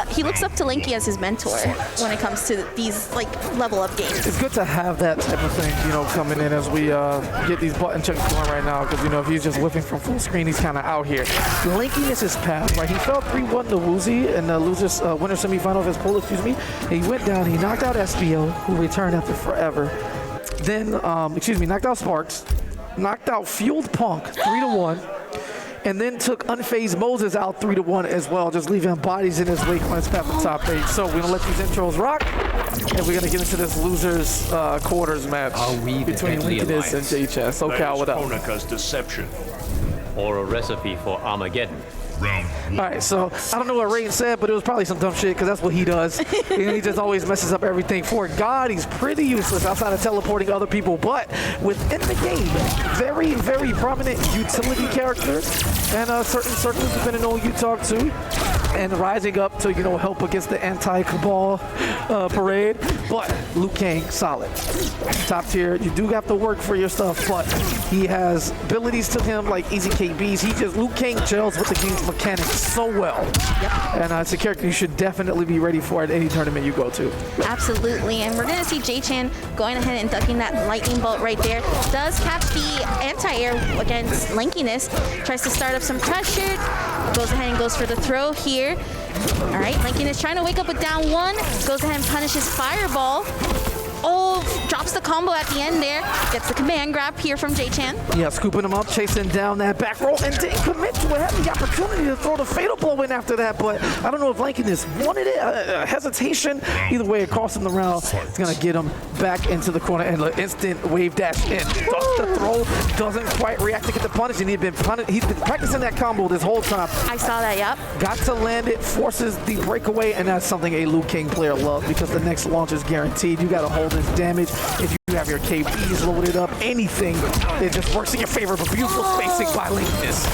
he looks up to Lanky as his mentor when it comes to these like level up games. It's good to have that type of thing, you know, coming in as we get these button checks going right now, because, you know, if he's just whipping from full screen, he's kind of out here. Lankiness is path, right? He fell 3-1 to Woozy in the losers winner semifinal of his pool, excuse me. He went down, he knocked out SBO, who returned after forever. Then, knocked out Sparks, knocked out Fueled Punk 3-1, and then took Unfazed Moses out 3-1 as well, just leaving bodies in his wake on his path to top 8. So we're gonna let these intros rock, and we're gonna get into this losers quarters match between Lankiness and J-Chan. So Cal, what up? Honika's deception, or a recipe for Armageddon. All right, so I don't know what Raiden said, but it was probably some dumb shit because that's what he does. And he just always messes up everything. For God, he's pretty useless outside of teleporting other people. But within the game, very, very prominent utility character. And certain circles, depending on who you talk to. And rising up to, you know, help against the anti-Cabal parade. But Liu Kang, solid. Top tier. You do have to work for your stuff, but he has abilities to him like easy KBs. Liu Kang gels with the game's mechanics so well. Yep. And it's a character you should definitely be ready for at any tournament you go to. Absolutely, and we're gonna see J-Chan going ahead and ducking that lightning bolt right there. Does catch the anti-air against Lankiness. Tries to start up some pressure. Goes ahead and goes for the throw here. All right, Lankiness trying to wake up with down 1. Goes ahead and punishes Fireball. Oh, drops the combo at the end there. Gets the command grab here from J-Chan. Yeah, scooping him up, chasing down that back roll, and didn't commit to it. Had the opportunity to throw the fatal blow in after that, but I don't know if Lankiness wanted it. Hesitation. Either way, it cost him the round. It's going to get him back into the corner, and the instant wave dash in. Ducks the throw, doesn't quite react to get the punish, and he's been practicing that combo this whole time. I saw that, yep. Got to land it, forces the breakaway, and that's something a Liu Kang player loves because the next launch is guaranteed. You got to hold this damage. If you have your KBs loaded up, anything, it just works in your favor. But beautiful spacing by Lankiness.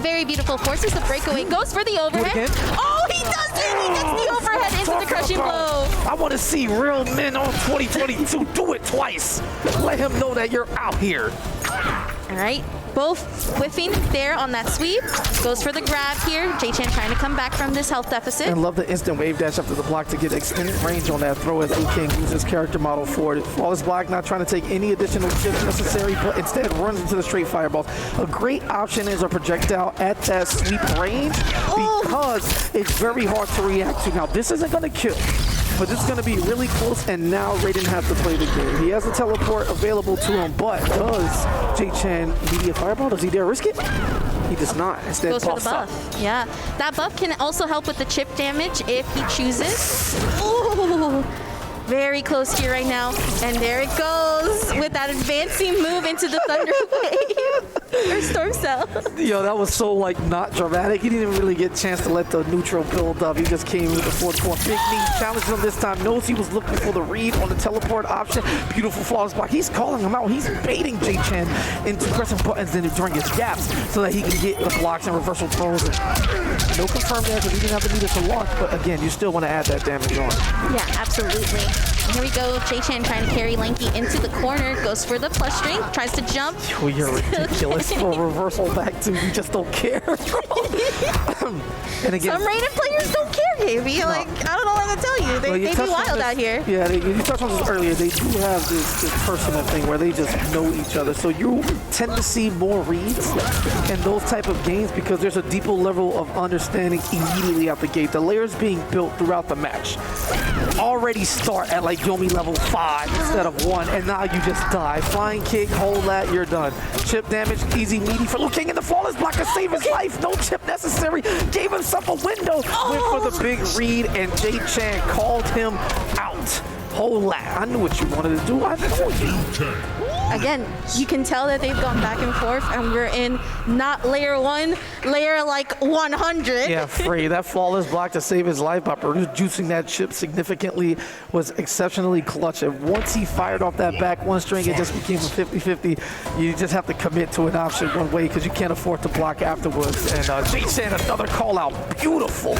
Very beautiful. Forces the breakaway. Goes for the overhead. Oh, he does it! He gets the overhead into the crushing blow. I want to see real men on 2022 do it twice. Let him know that you're out here. All right. Both whiffing there on that sweep. Goes for the grab here. J-Chan trying to come back from this health deficit. And love the instant wave dash after the block to get extended range on that throw as Liu Kang uses his character model for it. Flawless block, not trying to take any additional shifts necessary, but instead runs into the straight fireballs. A great option is a projectile at that sweep range because it's very hard to react to. Now, this isn't going to kill, but this is going to be really close, and now Raiden has to play the game. He has a teleport available to him, but does J-Chan immediate fireball? Does he dare risk it? He does not. Instead, goes for the buff. Up. Yeah, that buff can also help with the chip damage if he chooses. Ooh, very close here right now, and there it goes with that advancing move into the Thunder Wave. Or Storm Cell. Yo, that was so like not dramatic. He didn't really get a chance to let the neutral build up. He just came with the 4-4 big knee. Challenged him this time. Knows he was looking for the read on the teleport option. Beautiful flawless block. He's calling him out. He's baiting J-Chan into pressing buttons during his gaps so that he can get the blocks and reversal throws. No confirm there because he didn't have the meter to launch. But again, you still want to add that damage on. Yeah, absolutely. Here we go. J-Chan trying to carry Lanky into the corner. Goes for the plus string. Tries to jump. Oh, you're ridiculous. For a reversal back to you just don't care. And again, some rated players don't care, Gaby. Like, I don't know what to tell you. They be wild out here. Yeah, you touched on this earlier. They do have this personal thing where they just know each other. So you tend to see more reads in those type of games because there's a deeper level of understanding immediately out the gate. The layers being built throughout the match already start at like Yomi level 5 instead of 1, and now you just die. Flying kick, hold that, you're done. Chip damage, easy meaty for Liu Kang in the flawless block to save his life. No chip necessary. Gave himself a window. Went for the big read, and J-Chan called him out. Hold that. I knew what you wanted to do. I told you. Again, you can tell that they've gone back and forth, and we're in not layer 1, layer like 100. Yeah, Frey, that flawless block to save his life by juicing that chip significantly was exceptionally clutch. And once he fired off that back one string, it just became a 50-50. You just have to commit to an option one way because you can't afford to block afterwards. And J-Chan, another call out. Beautiful.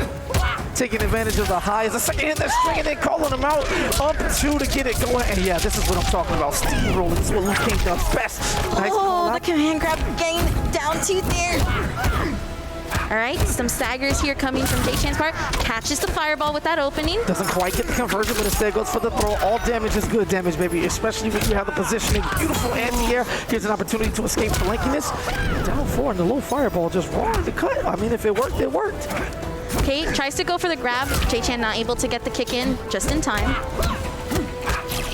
Taking advantage of the highs, the second hit that string, and then calling him out. Up 2 to get it going. And yeah, this is what I'm talking about. Steamrolling. This is what Liu Kang does best. Nice the command grab game down 2 there. All right, some staggers here coming from J-Chan's part. Catches the fireball with that opening. Doesn't quite get the conversion, but instead goes for the throw. All damage is good damage, baby, especially when you have the positioning. Beautiful anti-air. Here's an opportunity to escape the lankiness. Down 4 and the low fireball just wrong to cut. I mean, if it worked, it worked. Okay, tries to go for the grab. J-Chan not able to get the kick in just in time.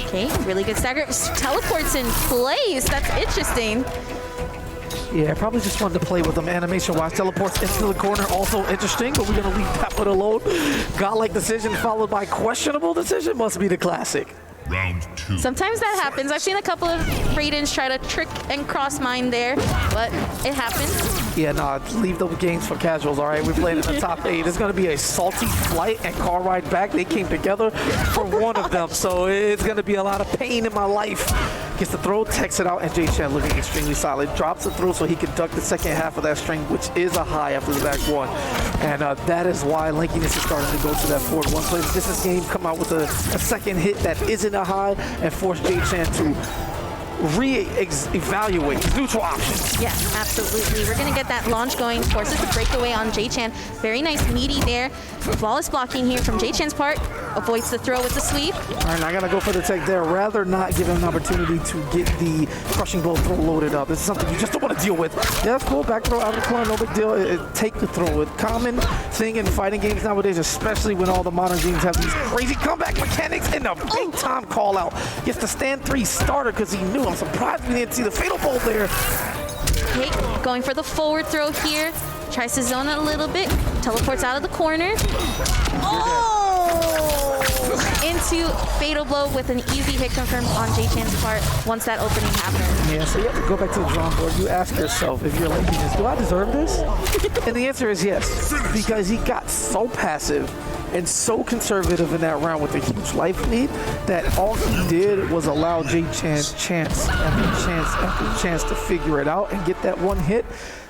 Okay, really good stagger. Teleports in place. That's interesting. Yeah, probably just wanted to play with them animation-wise. Teleports into the corner, also interesting, but we're going to leave that one alone. Godlike decision followed by questionable decision must be the classic. Round 2. Sometimes that happens. I've seen a couple of Raidens try to trick and cross mine there, but it happens. Yeah, nah, leave those games for casuals, all right? We played in the top 8. It's going to be a salty flight and car ride back. They came together for one of them, so it's going to be a lot of pain in my life. Gets the throw, takes it out, and J-Chan looking extremely solid. Drops the throw so he can duck the second half of that string, which is a high after the back one. And that is why Lankiness is starting to go to that forward one play. This is game come out with a second hit that isn't a high and force J-Chan to re-evaluate neutral options. Yeah, absolutely. We're going to get that launch going. Forces the breakaway on J-Chan. Very nice meaty there. Flawless blocking here from J-Chan's part. Avoids the throw with the sweep. All right, I got to go for the tech there. Rather not give him an opportunity to get the crushing blow throw loaded up. This is something you just don't want to deal with. Yeah, that's cool. Back throw out of the corner, no big deal. Take the throw. A common thing in fighting games nowadays, especially when all the modern games have these crazy comeback mechanics and a big time call out. Gets the stand 3 starter because he knew. I'm surprised we didn't see the fatal bolt there. Okay, going for the forward throw here. Tries to zone it a little bit. Teleports out of the corner. Oh! Into fatal blow with an easy hit confirmed on J-Chan's part once that opening happened. Yeah, so you have to go back to the drawing board. You ask yourself, if you're like this, do I deserve this? And the answer is yes, because he got so passive and so conservative in that round with a huge life lead that all he did was allow J-Chan chance after chance after chance to figure it out and get that one hit.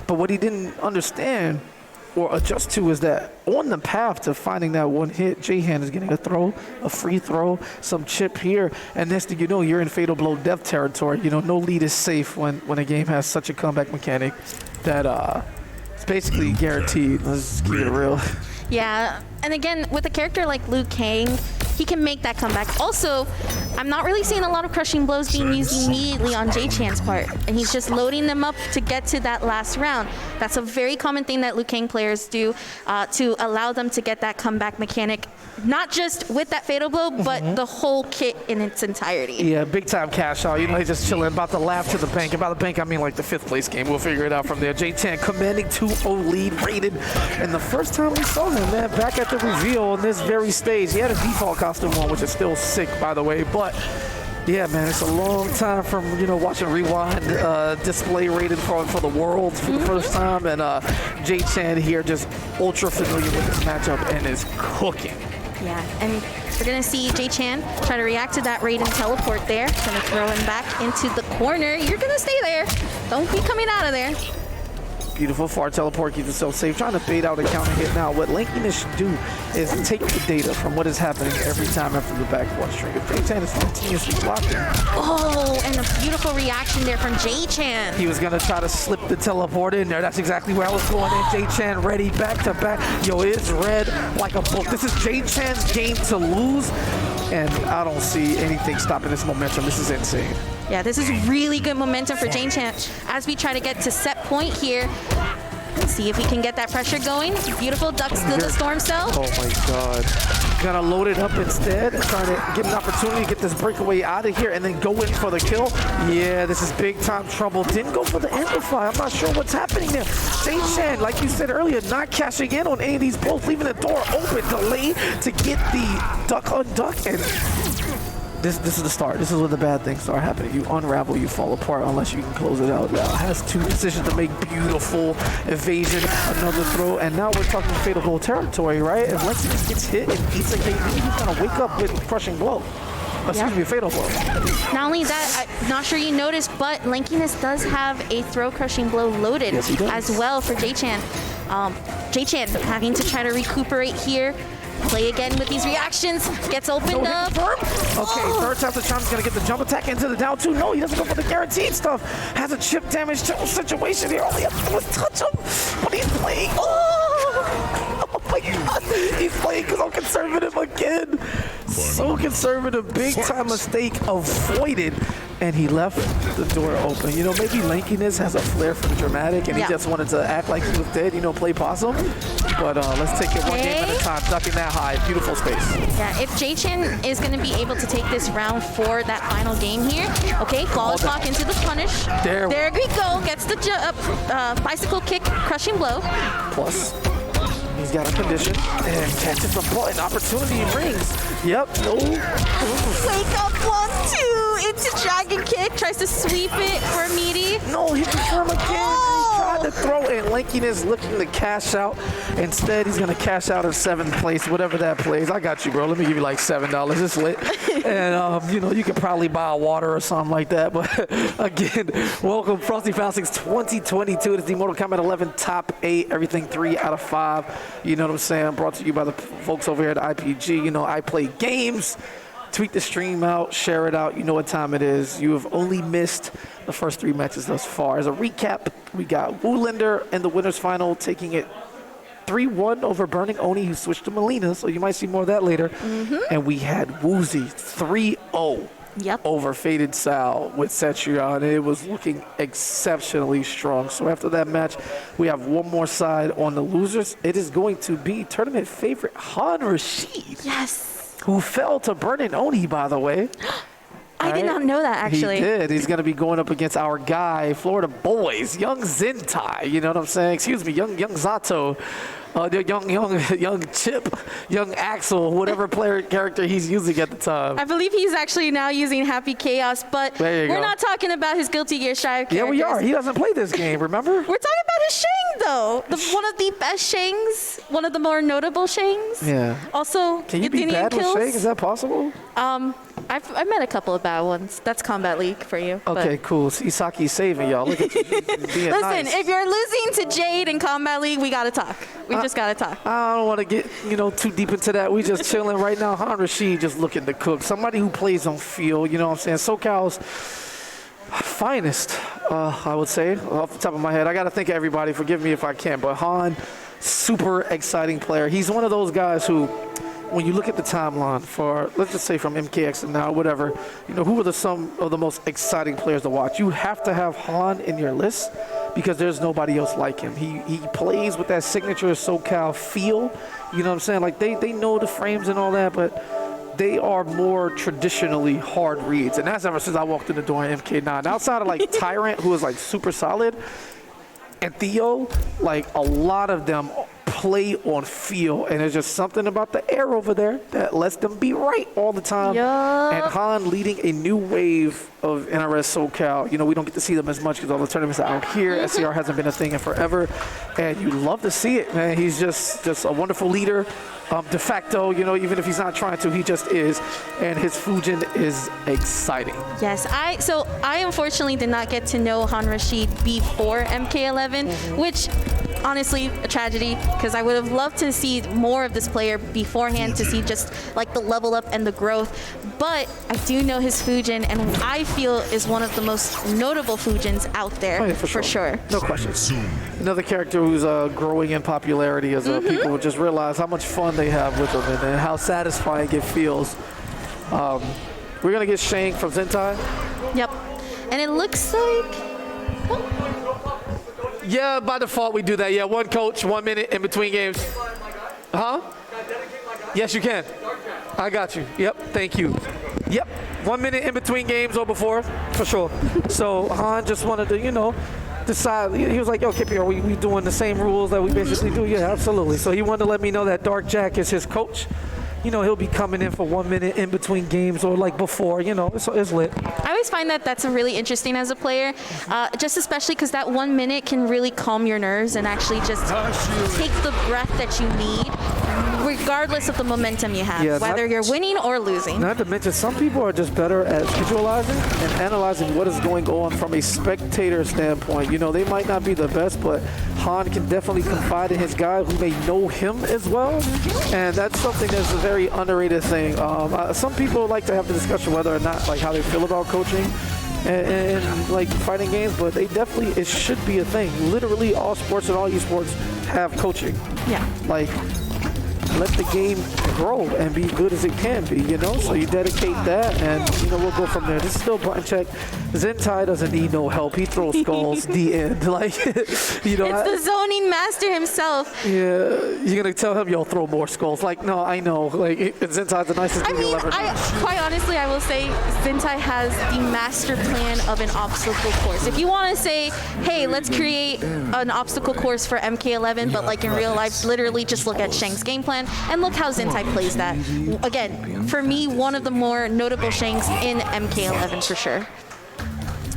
But what he didn't understand or adjust to is that on the path to finding that one hit, J-Han is getting a throw, a free throw, some chip here, and next thing you know, you're in fatal blow death territory. You know, no lead is safe when a game has such a comeback mechanic that it's basically guaranteed. Let's keep it real. Yeah, and again, with a character like Liu Kang, he can make that comeback. Also, I'm not really seeing a lot of crushing blows being used immediately on J-Chan's part, and he's just loading them up to get to that last round. That's a very common thing that Liu Kang players do to allow them to get that comeback mechanic, not just with that fatal blow, but the whole kit in its entirety. Yeah, big time cash out. You know, he's just chilling, about to laugh to the bank. And by the bank, I mean like the 5th place game. We'll figure it out from there. J-Chan commanding 2-0 lead, rated. And the first time we saw him, man, back at the reveal on this very stage, he had a default costume on, which is still sick, by the way, but Yeah, man, it's a long time from, watching Rewind display rated for the Worlds for the first time. And Jay Chan here just ultra familiar with this matchup and is cooking. Yeah, and we're going to see Jay Chan try to react to that Raiden teleport there. Going to throw him back into the corner. You're going to stay there. Don't be coming out of there. Beautiful far teleport, keeps itself safe. Trying to bait out a counter hit now. What Lankiness should do is take the data from what is happening every time after the back one string. If Jay Chan is continuously blocking. Oh, and a beautiful reaction there from Jay Chan. He was going to try to slip the teleport in there. That's exactly where I was going in. Jay Chan ready, back to back. Yo, it's red like a book. This is Jay Chan's game to lose, and I don't see anything stopping this momentum. This is insane. Yeah, this is really good momentum for Jay Chan as we try to get to set point here. Let's see if we can get that pressure going. Beautiful ducks to the storm cell. Oh my God. Gonna load it up instead and try to get an opportunity to get this breakaway out of here and then go in for the kill. Yeah, this is big time trouble. Didn't go for the amplify. I'm not sure what's happening there. Jay Chan, like you said earlier, not cashing in on any of these blows, leaving the door open, delay to get the duck on duck, and This is the start. This is where the bad things start happening. You unravel, you fall apart unless you can close it out. Now has two decisions to make. Beautiful evasion, another throw, and now we're talking fatal goal territory, right? If Lexington gets hit and beats a KD, he's gonna wake up with crushing blow. Excuse me, fatal blow. Not only that, I'm not sure you noticed, but Lankiness does have a throw crushing blow loaded as well for Jay Chan. Jay Chan having to try to recuperate here. Play again with these reactions. Gets opened up. Okay, third time the charm's gonna get the jump attack into the down two. No, he doesn't go for the guaranteed stuff. Has a chip damage situation here. Only has to touch him, but he's playing. Oh my God, he's playing because I'm conservative again. So conservative, big time mistake avoided, and he left the door open. Maybe Lankiness has a flair for the dramatic, and he just wanted to act like he was dead. Play possum. But let's take it one game at a time, ducking that high. Beautiful space. Yeah, if Jay Chan is going to be able to take this round for that final game here, okay, flawless block into the punish. There we go. Gets the bicycle kick, crushing blow. Plus, he's got a condition and catches the button. Opportunity rings. Yep. No. Wake up 1-2 into dragon kick. Tries to sweep it for meaty. No, he confirmed again. He tried to throw it. Lankiness looking to cash out. Instead, he's gonna cash out in 7th place, whatever that plays. I got you, bro. Let me give you like $7. It's lit. And you could probably buy a water or something like that. But again, welcome Frosty Faustings 2022. It's the Mortal Kombat 11 top 8, everything 3 out of 5. You know what I'm saying? Brought to you by the folks over here at IPG. I play games. Tweet the stream out, share it out. You know what time it is. You have only missed the first 3 matches thus far. As a recap, we got Woolander in the winners final taking it 3-1 over Burning Oni, who switched to Melina, so you might see more of that later. And we had Woozy 3-0 over Faded Sal with Cetrion. It was looking exceptionally strong. So after that match, we have one more side on the losers. It is going to be tournament favorite Han Rashid. Yes. Who fell to Burning Oni, by the way. I did not know that, actually. He did. He's going to be going up against our guy, Florida Boys, Young Zentai. You know what I'm saying? Excuse me, Young Zato. Young Chip, Young Axel, whatever character he's using at the time. I believe he's actually now using Happy Chaos, but we're not talking about his Guilty Gear Strive characters. Yeah, we are. He doesn't play this game, remember? We're talking about his Shang, though. One of the best Shangs, one of the more notable Shangs. Yeah. Also, can you be bad with Shang? Is that possible? I've met a couple of bad ones. That's Combat League for you. Okay, cool. Isaki's saving y'all. Look at you being Listen, nice. if you're losing to Jade in Combat League, we gotta talk. We just gotta talk. I don't want to get too deep into that. We just chilling right now. Han Rashid just looking to cook. Somebody who plays on field. You know what I'm saying? SoCal's finest, I would say, off the top of my head. I got to thank everybody. Forgive me if I can't, but Han, super exciting player. He's one of those guys who, when you look at the timeline for, let's just say from MKX and now, whatever, who are some of the most exciting players to watch? You have to have Han in your list because there's nobody else like him. He plays with that signature SoCal feel. You know what I'm saying? Like they know the frames and all that, but they are more traditionally hard reads. And that's ever since I walked in the door in MK9. Outside of like Tyrant, who is like super solid, and Theo, like a lot of them play on feel, and there's just something about the air over there that lets them be right all the time. And Han leading a new wave of NRS SoCal. You know, we don't get to see them as much because all the tournaments are out here. SCR hasn't been a thing in forever, and you love to see it, man. He's just a wonderful leader. De facto, you know, even if he's not trying to, he just is, and his Fujin is exciting. Yes, I unfortunately did not get to know Han Rashid before MK11, which honestly a tragedy because I would have loved to see more of this player beforehand to see just like the level up and the growth. But I do know his Fujin, and I feel is one of the most notable Fujins out there. Oh, yeah, for sure. No question. Another character who's growing in popularity as people will just realize how much fun they have with him and how satisfying it feels. We're gonna get Shang from Zentai. Yep, and it looks like. Yeah, by default we do that. Yeah, one coach, 1 minute in between games. Huh? Yes, you can. I got you. Yep, thank you. Yep, 1 minute in between games or before, for sure. So Han just wanted to, you know, decide. He was like, yo, Kippy, are we doing the same rules that we basically do? Yeah, absolutely. So he wanted to let me know that Dark Jack is his coach. You know, he'll be coming in for 1 minute in between games or like before, you know, it's lit. I always find that that's really interesting as a player, just especially because that 1 minute can really calm your nerves and actually just take the breath that you need, regardless of the momentum you have, whether you're winning or losing. Not to mention, some people are just better at visualizing and analyzing what is going on from a spectator standpoint. You know, they might not be the best, but Han can definitely confide in his guy who may know him as well, and that's something that's a very underrated thing. Some people like to have the discussion whether or not, like, how they feel about coaching and like fighting games, but they definitely, it should be a thing. Literally all sports and all esports have coaching. Yeah. Like, let the game grow and be good as it can be, you know? So you dedicate that, and, you know, we'll go from there. This is still button check. Zentai doesn't need no help. He throws skulls, the end. Like, you know. It's the zoning master himself. Yeah, you're going to tell him, yo, throw more skulls. Like, no, I know. Like, Zentai's the nicest dude you'll ever know. Quite honestly, I will say Zentai has the master plan of an obstacle course. If you want to say, hey, let's create an obstacle course for MK11, but like in real life, literally just look at Shang's game plan and look how Zentai plays that. Again, for me, one of the more notable Shangs in MK11 for sure.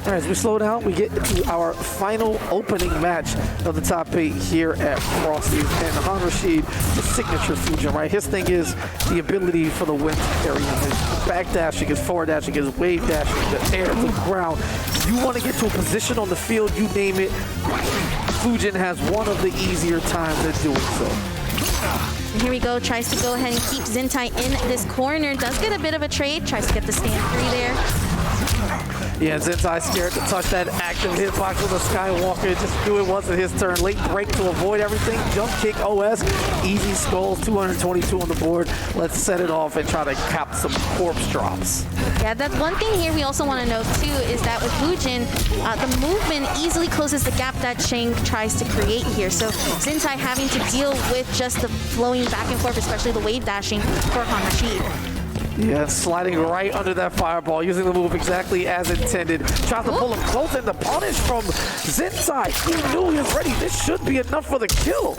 All right, as we slow down, we get to our final opening match of the top 8 here at Frosty. And Han Rashid, the signature Fujin, right? His thing is the ability for the wind to carry him. His back dashing, his forward dashing, his wave dashing, the air, the ground. You want to get to a position on the field, you name it. Fujin has one of the easier times at doing so. And here we go, tries to go ahead and keep Zentai in this corner. Does get a bit of a trade, tries to get the stand 3 there. Yeah, Zentai's scared to touch that active hitbox with a Skywalker. Just do it once in his turn. Late break to avoid everything. Jump kick OS. Easy skulls, 222 on the board. Let's set it off and try to cap some corpse drops. Yeah, that's one thing here we also want to note too is that with Fujin, the movement easily closes the gap that Shang tries to create here. So Zentai having to deal with just the flowing back and forth, especially the wave dashing for Han Rashid. Yeah, sliding right under that fireball, using the move exactly as intended. Tries to pull him close, and the punish from Zentai. He knew he was ready. This should be enough for the kill.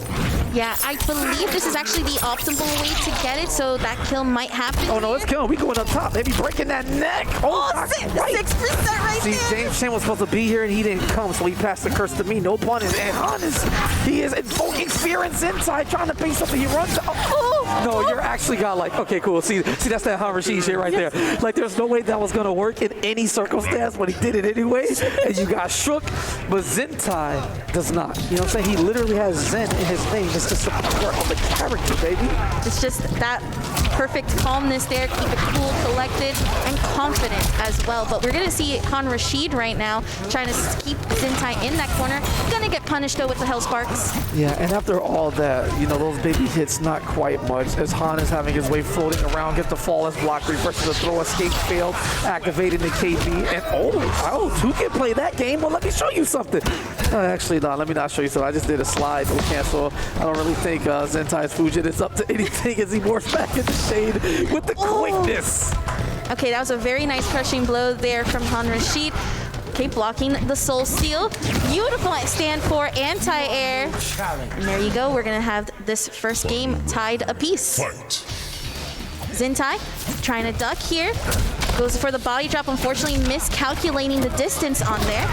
Yeah, I believe this is actually the optimal way to get it, so that kill might happen. Oh no, it's killing. We going up top. Maybe breaking that neck. Oh, 6% right See, there. James Shane was supposed to be here, and he didn't come, so he passed the curse to me. No pun. And Han he is invoking fear in Zentai, trying to pay something. He runs. No, you're actually got like, okay, cool. See, that's that Han Rashid shit right there. Like, there's no way that was going to work in any circumstance, but he did it anyway, and you got shook. But Zentai does not. You know what I'm saying? He literally has Zen in his name. It's just a part of the character, baby. It's just that perfect calmness there, keep it cool, collected, and confident as well. But we're going to see Han Rashid right now trying to keep Zentai in that corner. Gonna get punished though with the Hell Sparks. Yeah, and after all that, you know, those baby hits, not quite much, as Han is having his way floating around, gets the flawless block, reverses the throw, escape failed, activating the KB, and oh, 2 can play that game. Well, let me show you something. Actually, no, let me not show you something. I just did a slide, no cancel. I don't really think Zentai's Fujin is up to anything as he morphs back in the shade with the quickness. Okay, that was a very nice crushing blow there from Han Rashid. Okay, blocking the Soul Steal. Beautiful stand for anti-air. And there you go. We're going to have this first game tied apiece. Zintai trying to duck here. Goes for the body drop, unfortunately miscalculating the distance on there.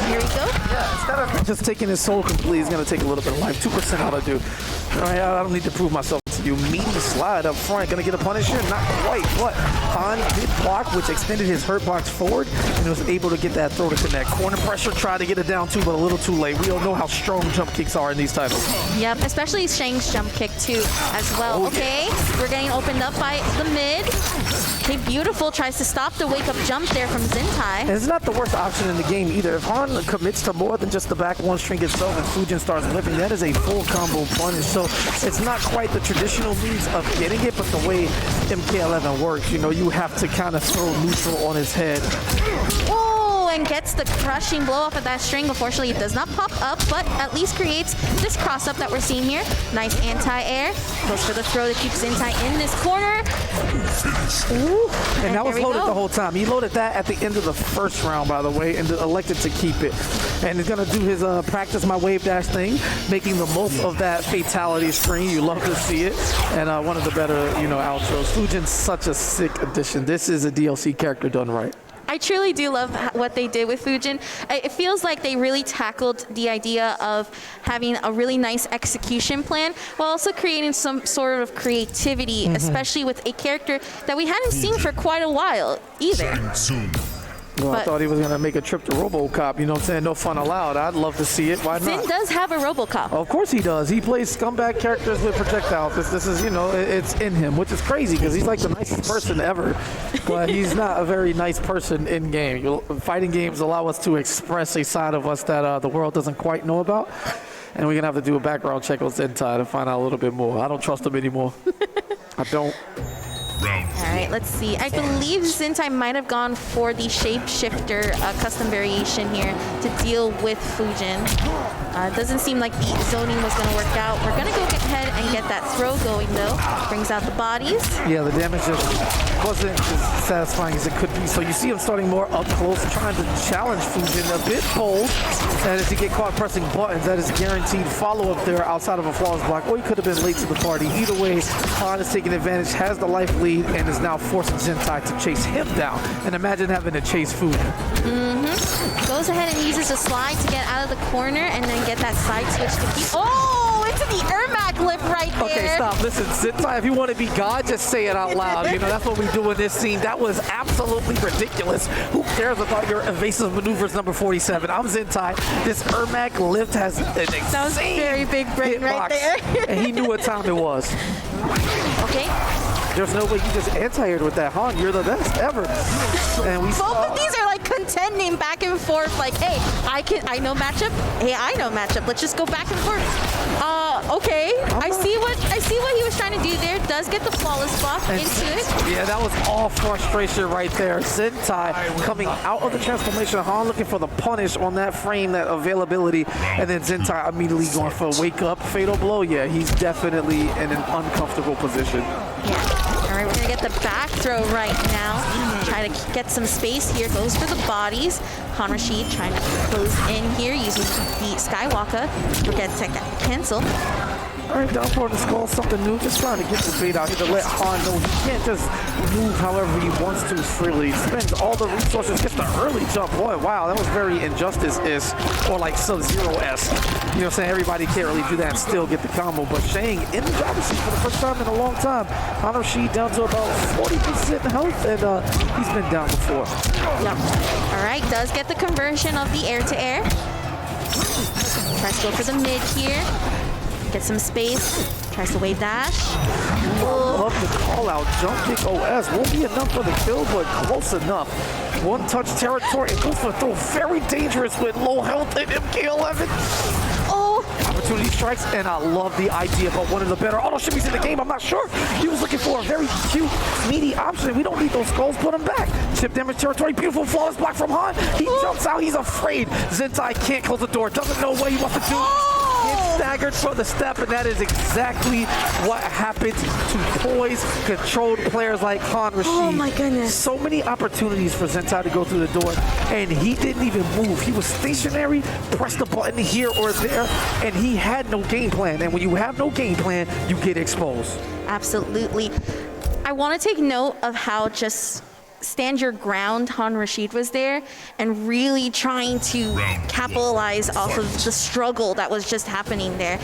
Here we go. Yeah, instead of just taking his soul complete, he's going to take a little bit of life. 2% ought to do. All right, I don't need to prove myself to you. Meaty slide up front. Going to get a punish here? Not quite. But Han did block, which extended his hurt box forward, and was able to get that throw to connect. Corner pressure, tried to get it down too, but a little too late. We all know how strong jump kicks are in these titles. Yep, especially Shang's jump kick too as well. Oh, okay, we're getting opened up by the mid. Okay, beautiful. Tries to stop the wake up jump there from Zintai. And it's not the worst option in the game either. If Han commits to more than just the back one string itself and Fujin starts living, that is a full combo punish. So it's not quite the traditional means of getting it, but the way MK11 works, you know, you have to kind of throw neutral on his head. Oh, and gets the crushing blow off of that string. Unfortunately, it does not pop up, but at least creates this cross up that we're seeing here. Nice anti-air. Goes for the throw to keep Zintai in this corner. Ooh, and that was loaded the whole time. He loaded that at the end of the first round, by the way, and elected to keep it. And he's going to do his practice my wave dash thing, making the most of that fatality screen. You love to see it. And one of the better, you know, outros. Fujin's such a sick addition. This is a DLC character done right. I truly do love what they did with Fujin. It feels like they really tackled the idea of having a really nice execution plan while also creating some sort of creativity, especially with a character that we hadn't seen for quite a while either. Well, I thought he was going to make a trip to RoboCop, you know what I'm saying? No fun allowed. I'd love to see it. Why not? Zin does have a RoboCop. Of course he does. He plays scumbag characters with projectiles. This is, you know, it's in him, which is crazy because he's like the nicest person ever. But he's not a very nice person in game. Fighting games allow us to express a side of us that the world doesn't quite know about. And we're going to have to do a background check on Zentai to find out a little bit more. I don't trust him anymore. I don't. All right, let's see. I believe Zintai might have gone for the shapeshifter custom variation here to deal with Fujin. It doesn't seem like the zoning was going to work out. We're going to go ahead and get that throw going, though. Brings out the bodies. Yeah, the damage just wasn't as satisfying as it could be. So you see him starting more up close, trying to challenge Fujin a bit bold. And as he get caught pressing buttons, that is guaranteed follow-up there outside of a flawless block. Or he could have been late to the party. Either way, Han is taking advantage, has the life lead, and is now forcing Zintai to chase him down. And imagine having to chase Fujin. Goes ahead and uses a slide to get out of the corner and then get that side switch to keep. Oh, into the Ermac lift right there. Okay, stop. Listen, Zintai, if you want to be God, just say it out loud. You know, that's what we do in this scene. That was absolutely ridiculous. Who cares about your evasive maneuvers number 47? I'm Zintai. This Ermac lift has an insane that was very big brain right there. And he knew what time it was. Okay. There's no way you just anti-aired with that, Han. You're the best ever. And we both of these are like contending back and forth. Like, hey, I know matchup. Hey, I know matchup. Let's just go back and forth. Okay. I see what he was trying to do there. Does get the flawless block into it. Yeah, that was all frustration right there. Zintai coming out of the transformation. Han looking for the punish on that frame, that availability, and then Zintai immediately going for a wake up fatal blow. Yeah, he's definitely in an uncomfortable position. Yeah. All right, we're going to get the back throw right now. Try to get some space here. Goes for the bodies. Han Rashid trying to close in here using the Skywalker. Forget to cancel. All right, down for the skull, something new. Just trying to get the bait out here to let Han know he can't just move however he wants to freely. Spends all the resources, gets the early jump. Boy, wow, that was very Injustice-esque or like Sub-Zero-esque. You know what I'm saying? Everybody can't really do that and still get the combo. But Shang in the driver's seat for the first time in a long time. Han Rashid down to about 40% health, and he's been down before. Yep. All right, does get the conversion of the air-to-air. Tries to go for the mid here. Get some space. Tries to wave dash. Love the call out. Jump kick OS. Won't be enough for the kill, but close enough. One touch territory and goes for a throw. Very dangerous with low health in MK11. Oh! Opportunity strikes, and I love the idea about one of the better auto shimmies in the game. I'm not sure. He was looking for a very cute, meaty option. We don't need those skulls. Put him back. Chip damage territory. Beautiful flawless block from Han. He jumps out. He's afraid. Zintai can't close the door. Doesn't know what he wants to do. gets staggered for the step, and that is exactly what happens to poised, controlled players like Han Rashid. Oh my goodness. So many opportunities for Zentai to go through the door, and he didn't even move. He was stationary, pressed the button here or there, and he had no game plan. And when you have no game plan, you get exposed. Absolutely. I want to take note of how just stand your ground Han Rashid was there and really trying to capitalize off of the struggle that was just happening there.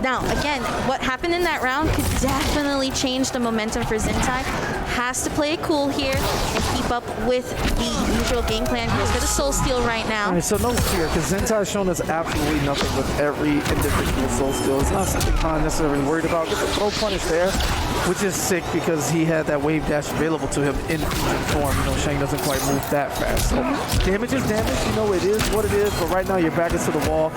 Now, again, what happened in that round could definitely change the momentum for Zentai. Has to play it cool here and keep up with the usual game plan. Goes for the Soul Steal right now. All right, so no fear, because Zentai has shown us absolutely nothing with every individual Soul Steal. It's not something Han necessarily worried about. Gets a throw punish there, which is sick because he had that wave dash available to him in fusion form. You know, Shang doesn't quite move that fast. So damage is damage. You know, it is what it is. But right now, your back is to the wall.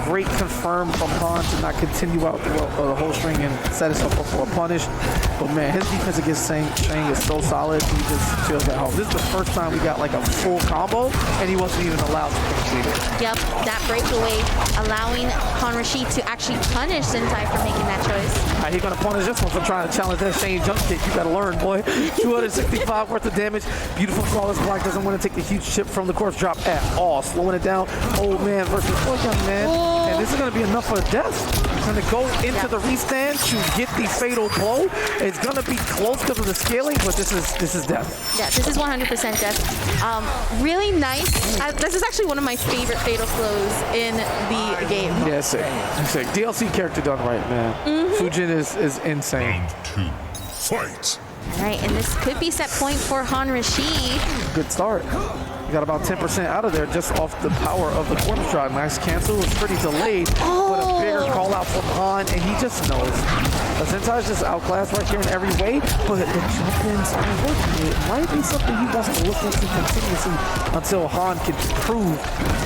Great confirm from Han to not continue out the whole string and set himself up for a punish. But man, his defense against Shang is so solid. He just feels at home. This is the first time we got like a full combo, and he wasn't even allowed to complete it. Yep, that breakaway allowing Han Rashid to actually punish Zentai for making that choice. He's gonna punish this one for trying to challenge that Shane jump kick. You better learn, boy. 265 worth of damage. Beautiful flawless block. Doesn't want to take the huge chip from the corpse drop at all. Slowing it down. Old man versus young man. Whoa. And this is gonna be enough for a death. Gonna go into the restand to get the fatal blow. It's gonna be close because of the scaling, but this is death. Yeah, this is 100% death. Really nice. This is actually one of my favorite fatal flows in the game. Yeah, sick. Sick. DLC character done right, man. Fujin is insane. Round 2. Fight. All right, and this could be set point for Han Rashid. Good start. You got about 10% out of there just off the power of the corpse drop. Nice cancel. It was pretty delayed, but a bigger call out from Han, and he just knows. Zentai's just outclassed right here in every way, but the jump-ins are working. It might be something he wants to look into continuously until Han can prove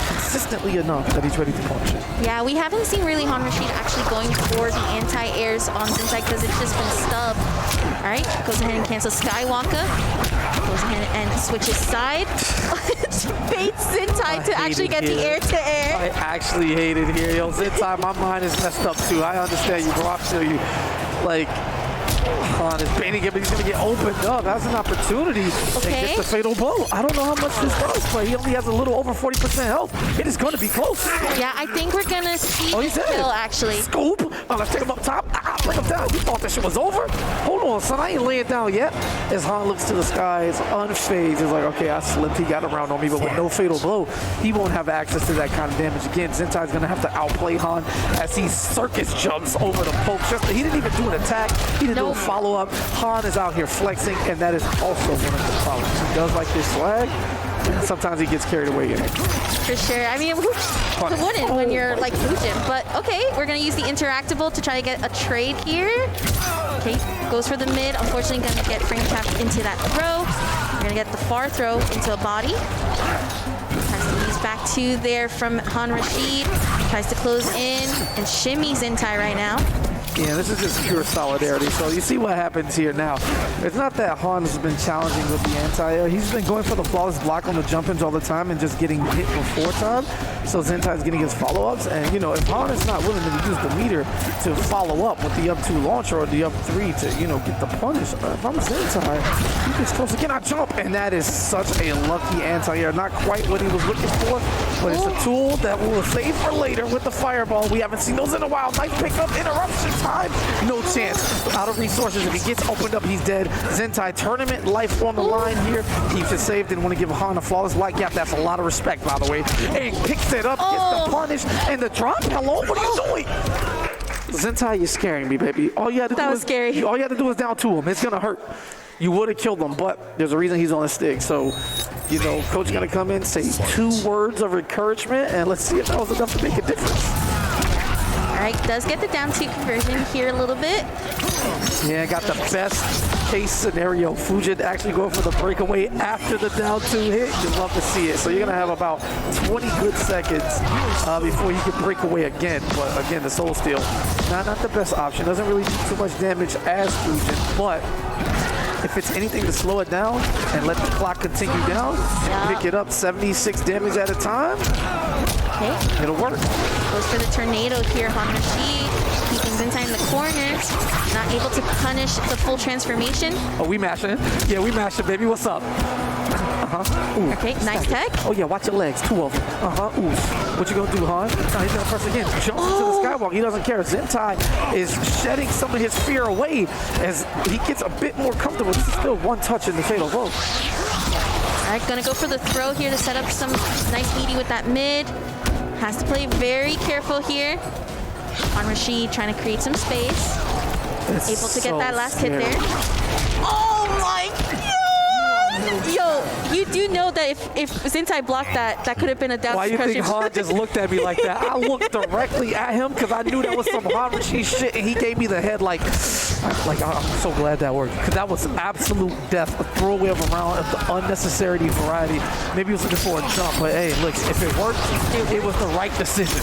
consistently enough that he's ready to punish it. Yeah, we haven't seen really Han Rashid actually going for the anti-airs on Zentai because it's just been stubbed. All right, goes ahead and cancels Skywalker. Goes ahead and switches side. Baits Zentai to actually get the air-to-air. I actually hate it here. Yo, Zentai, my mind is messed up too. I understand you, bro. I feel you. Like, Han is baiting it, but he's going to get opened up. That's an opportunity to get the fatal blow. I don't know how much this does, but he only has a little over 40% health. It is going to be close. Yeah, I think we're going to see he's the kill, actually. Scoop. Oh, let's take him up top. Bring him down. You thought that shit was over? Hold on, son. I ain't laying down yet. As Han looks to the sky, it's unfazed. He's like, okay, I slipped. He got around on me, but with no fatal blow, he won't have access to that kind of damage again. Zentai's going to have to outplay Han as he circus jumps over the poke. He didn't even do an attack. He didn't do a follow-up. Han is out here flexing, and that is also one of the problems. He does like this swag, and sometimes he gets carried away in it. For sure. I mean, who wouldn't when you're like Fujin? But okay, we're going to use the interactable to try to get a trade here. Okay, goes for the mid. Unfortunately, going to get frame trapped into that throw. We're going to get the far throw into a body. Has to use back two there from Han Rashid. Tries to close in and shimmy Zentai right now. Yeah, this is just pure solidarity. So you see what happens here now. It's not that Han has been challenging with the anti-air. He's been going for the flawless block on the jump-ins all the time and just getting hit before time. So Zentai's getting his follow-ups. And, you know, if Han is not willing to use the meter to follow up with the up-2 launcher or the up-3 to, you know, get the punish, if I'm Zentai, he gets close again. I jump. And that is such a lucky anti-air. Not quite what he was looking for, but it's a tool that we'll save for later with the fireball. We haven't seen those in a while. Nice pickup, interruption time. No chance. Out of resources. If he gets opened up, he's dead. Zentai, tournament life on the line here. Keeps it safe. Didn't want to give Han a flawless block. Yeah, that's a lot of respect, by the way. And picks it up, gets the punish, and the drop. Hello, what are you doing? Zentai, you're scaring me, baby. All you had to do was scary. All you had to do is down to him. It's gonna hurt. You would have killed him, but there's a reason he's on a stick. So, you know, coach gonna come in, say 2 words of encouragement, and let's see if that was enough to make a difference. All right, does get the down 2 conversion here a little bit. Yeah, got the best case scenario. Fujin actually going for the breakaway after the down 2 hit. You'd love to see it. So you're gonna have about 20 good seconds before you can break away again. But again, the Soul Steal, not the best option. Doesn't really do too much damage as Fujin, but if it's anything to slow it down and let the clock continue down, and pick it up 76 damage at a time, it'll work. Goes for the tornado here, Han Rashid. Keeping Zentai in the corners. Not able to punish the full transformation. Oh, we mashing. Yeah, we mashing, baby. What's up? Ooh, okay, nice tech. Oh yeah, watch your legs. 2 of them. Ooh. What you gonna do, Han? No, he's gonna press again. Jumps into the skywalk. He doesn't care. Zentai is shedding some of his fear away as he gets a bit more comfortable. This is still one touch in the fatal blow. All right, gonna go for the throw here to set up some nice meaty with that mid. Has to play very careful here. Han Rashid trying to create some space. Able to get that last hit there. Oh my God! Yo, you do know that if Zentai blocked that, that could have been a down. Why you think Han just looked at me like that? I looked directly at him because I knew that was some Han Rashid shit, and he gave me the head like I'm so glad that worked because that was absolute death, a throwaway of a round of the unnecessary variety. Maybe he was looking for a jump, but hey, look, if it worked, it was the right decision.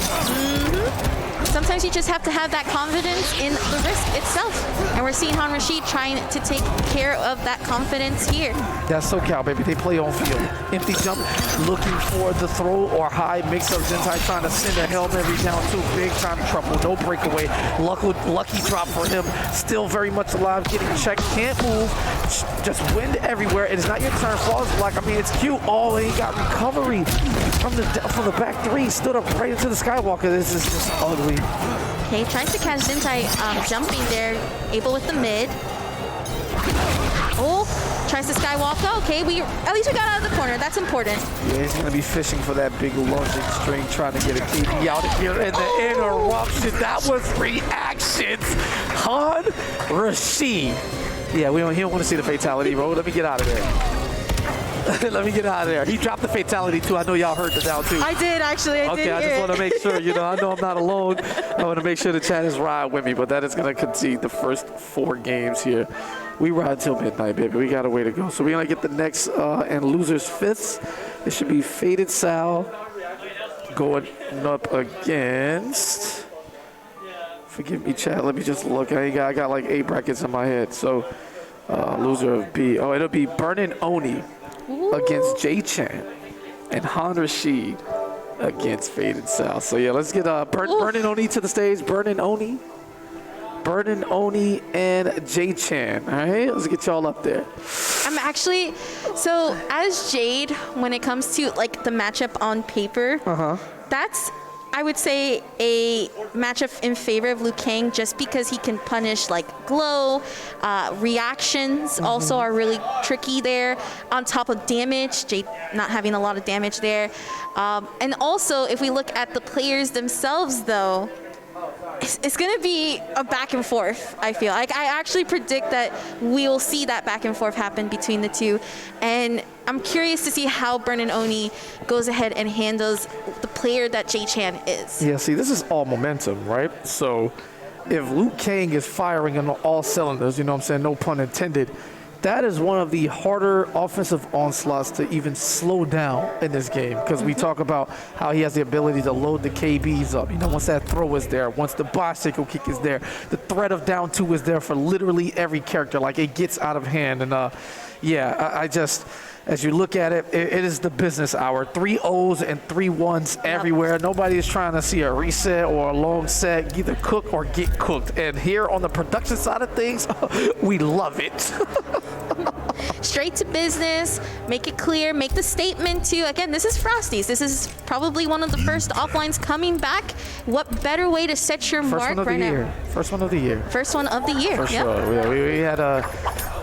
Sometimes you just have to have that confidence in the risk itself. And we're seeing Han Rashid trying to take care of that confidence here. That's SoCal, baby. They play on field. Empty jump, looking for the throw or high mix-up. Zentai trying to send a Hail Mary down to big time trouble. No breakaway. Lucky drop for him. Still very much alive, getting checked. Can't move. Just wind everywhere. It is not your turn. Falls block. I mean, it's cute. Oh, he got recovery from the back three. Stood up right into the Skywalker. This is just ugly. Okay, tries to catch Zentai jumping there, able with the mid. Oh, tries to skywalk. Okay, at least we got out of the corner. That's important. Yeah, he's gonna be fishing for that big lunging string, trying to get a KP out of here. And the interruption, that was reactions. Han Rashid. Yeah, he don't want to see the fatality, bro. Let me get out of there. Let me get out of there. He dropped the fatality too. I know y'all heard the down too. I did actually. I did. I just want to make sure, I know I'm not alone. I want to make sure the chat is riding with me, but that is going to concede the first 4 games here. We ride till midnight, baby. We got a way to go. So we're going to get the next and losers 5th. It should be Faded Sal going up against. Forgive me, chat. Let me just look. I got like 8 brackets in my head. So loser of B. Oh, it'll be Burnin' Oni against J-Chan and Han Rashid against Faded Sal. So yeah, let's get Burnin' Oni to the stage. Burnin' Oni and J-Chan. All right, let's get y'all up there. I'm actually, so as Jade, when it comes to like the matchup on paper, that's, I would say, a matchup in favor of Liu Kang just because he can punish like glow, reactions also are really tricky there. On top of damage, Jade not having a lot of damage there. And also, if we look at the players themselves though, it's going to be a back and forth, I feel. Like, I actually predict that we'll see that back and forth happen between the two. And I'm curious to see how Burnin' Oni goes ahead and handles the player that J-Chan is. Yeah, see, this is all momentum, right? So if Liu Kang is firing on all cylinders, you know what I'm saying, no pun intended, that is one of the harder offensive onslaughts to even slow down in this game because we talk about how he has the ability to load the KBs up. You know, once that throw is there, once the bicycle kick is there, the threat of down 2 is there for literally every character. Like, it gets out of hand. And I just, as you look at it, it is the business hour. 3 O's and 3 1s everywhere. Nobody is trying to see a reset or a long set, either cook or get cooked. And here on the production side of things, we love it. Straight to business, make it clear, make the statement too. Again, this is Frosties. This is probably one of the first offlines coming back. What better way to set your mark right now? First one of the year. First one of the year. For sure. Yeah, we had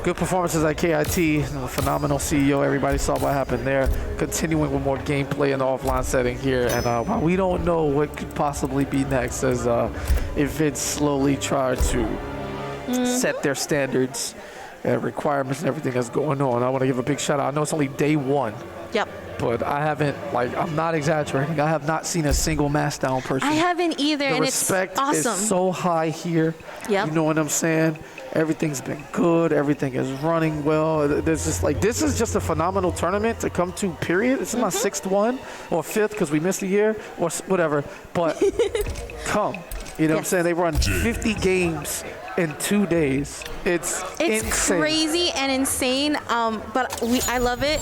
good performances at KIT. Phenomenal CEO. Everybody saw what happened there. Continuing with more gameplay in the offline setting here. And while we don't know what could possibly be next, as if it's slowly try to set their standards and requirements and everything that's going on. I want to give a big shout out. I know it's only day 1. Yep. But I haven't, I'm not exaggerating. I have not seen a single mass down person. I haven't either, and it's awesome. The respect is so high here. Yep. You know what I'm saying? Everything's been good. Everything is running well. There's just this is just a phenomenal tournament to come to, period. It's my 6th one or 5th because we missed a year or whatever. But come. You know what I'm saying? They run 50 games in 2 days. It's insane. Crazy and insane, but I love it.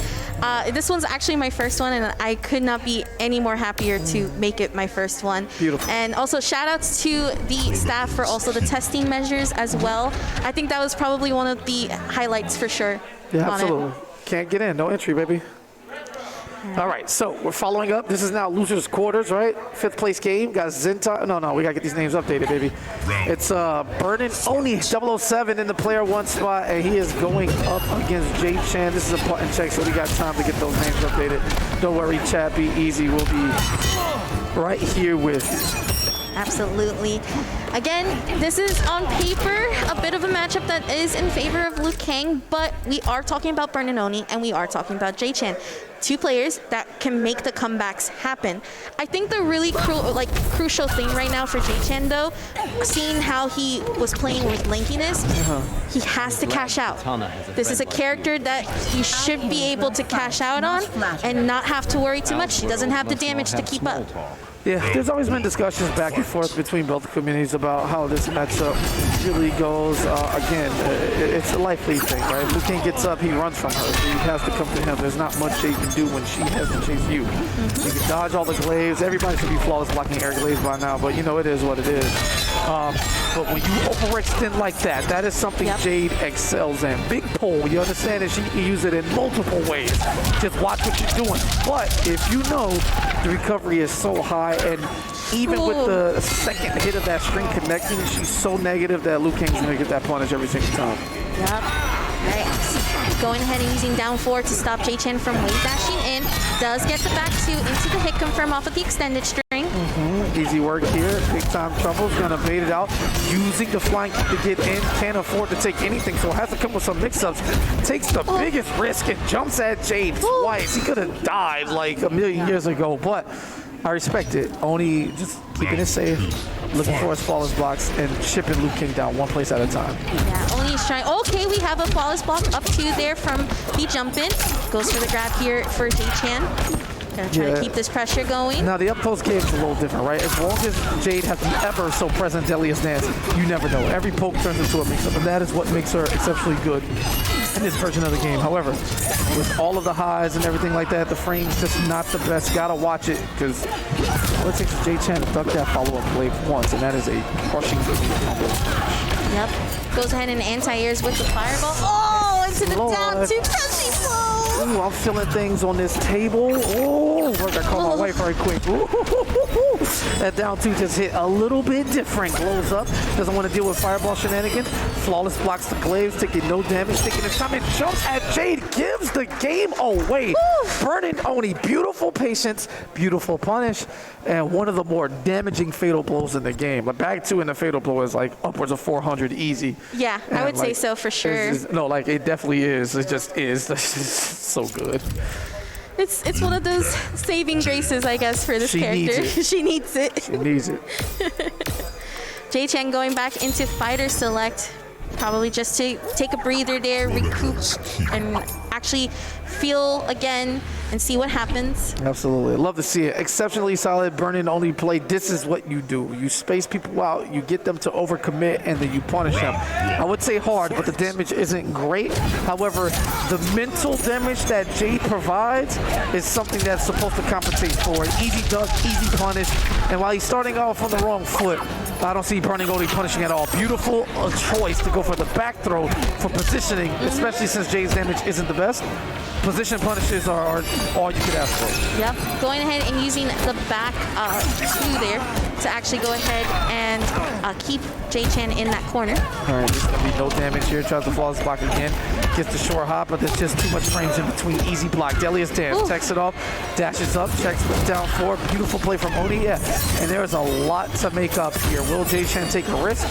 This one's actually my first one, and I could not be any more happier to make it my first one. Beautiful. And also shout outs to the staff for also the testing measures as well. I think that was probably one of the highlights for sure. Yeah, on absolutely. it. Can't get in, no entry, baby. All right, so we're following up. This is now losers quarters, right? 5th place game. Got Zinta. No, we gotta get these names updated, baby. It's Burnin Oni 007 in the player 1 spot, and he is going up against Jay Chan. This is a button check, so we got time to get those names updated. Don't worry, chat, be easy. We'll be right here with you. Absolutely. Again, this is on paper a bit of a matchup that is in favor of Liu Kang, but we are talking about Burnin Oni and we are talking about Jay Chan. 2 players that can make the comebacks happen. I think the really crucial thing right now for Jay Chan, though, seeing how he was playing with lankiness, he has to cash out. This is a character that you should be able to cash out on and not have to worry too much. He doesn't have the damage to keep up. Yeah, there's always been discussions back and forth between both communities about how this matchup really goes. Again, it's a likely thing, right? If Liu Kang gets up, he runs from her. So he has to come to him. There's not much she can do when she has to chase you. You can dodge all the glaives. Everybody should be flawless blocking air glaives by now, but you know it is what it is. But when you overextend like that, that is something Jade excels in. Big pull, you understand that she can use it in multiple ways. Just watch what you're doing. But if you know the recovery is so high, and even with the second hit of that string connecting, she's so negative that Liu Kang's gonna get that punish every single time. Yep. Right. Going ahead and using down 4 to stop Jay Chan from wave dashing in. Does get the back 2 into the hit confirm off of the extended string. Easy work here. Big time troubles. Gonna bait it out. Using the flying kick to get in. Can't afford to take anything, so has to come with some mix-ups. Takes the biggest risk and jumps at Jade twice. He could have died like a million years ago, but I respect it. Oni just keeping it safe, looking for his flawless blocks, and shipping Liu Kang down 1 place at a time. Yeah, Oni's trying. Okay, we have a flawless block up 2 there from the jump in. Goes for the grab here for Jay Chan. Gonna try to keep this pressure going. Now the up close game is a little different, right? As long as Jade has the ever so present deadliest dance, you never know. Every poke turns into a mix-up, and that is what makes her exceptionally good in this version of the game. However, with all of the highs and everything like that, the frame's just not the best. Gotta watch it, because all it takes is Jay Chan to duck that follow-up blade once, and that is a crushing combo. Yep. Goes ahead and anti-airs with the fireball. Oh, into the down 2 crushing blow. Ooh, I'm feeling things on this table. Oh, I gotta call my wife right quick. Ooh, that down 2 just hit a little bit different. Glows up, doesn't want to deal with fireball shenanigans. Flawless blocks the glaives, taking no damage, taking his time and jumps at Jade, gives the game away. Burnin Oni, beautiful patience, beautiful punish, and one of the more damaging fatal blows in the game. But back 2 in the fatal blow is like upwards of 400 easy. Yeah, I would say so for sure. No, like it definitely is. It just is. So good. It's one of those saving graces, I guess, for this character. She needs it. She needs it. Jay Chan going back into fighter select, probably just to take a breather there, recoup, and actually feel again and see what happens. Absolutely. Love to see it. Exceptionally solid Burnin Oni play. This is what you do. You space people out, you get them to overcommit, and then you punish them. I would say hard, but the damage isn't great. However, the mental damage that Jade provides is something that's supposed to compensate for it. Easy duck, easy punish, and while he's starting off on the wrong foot, I don't see Burnin Oni punishing at all. Beautiful choice to go for the back throw for positioning, especially since Jade's damage isn't the best. Position punishes are all you could ask for. Yep, going ahead and using the back 2 there to actually go ahead and keep Jay Chan in that corner. All right, there's gonna be no damage here. Tries to flawless block again. Gets the short hop, but there's just too much frames in between. Easy block. Deadliest dance. Techs it off. Dashes up. Checks down 4. Beautiful play from Oni. Yeah, and there is a lot to make up here. Will Jay Chan take a risk?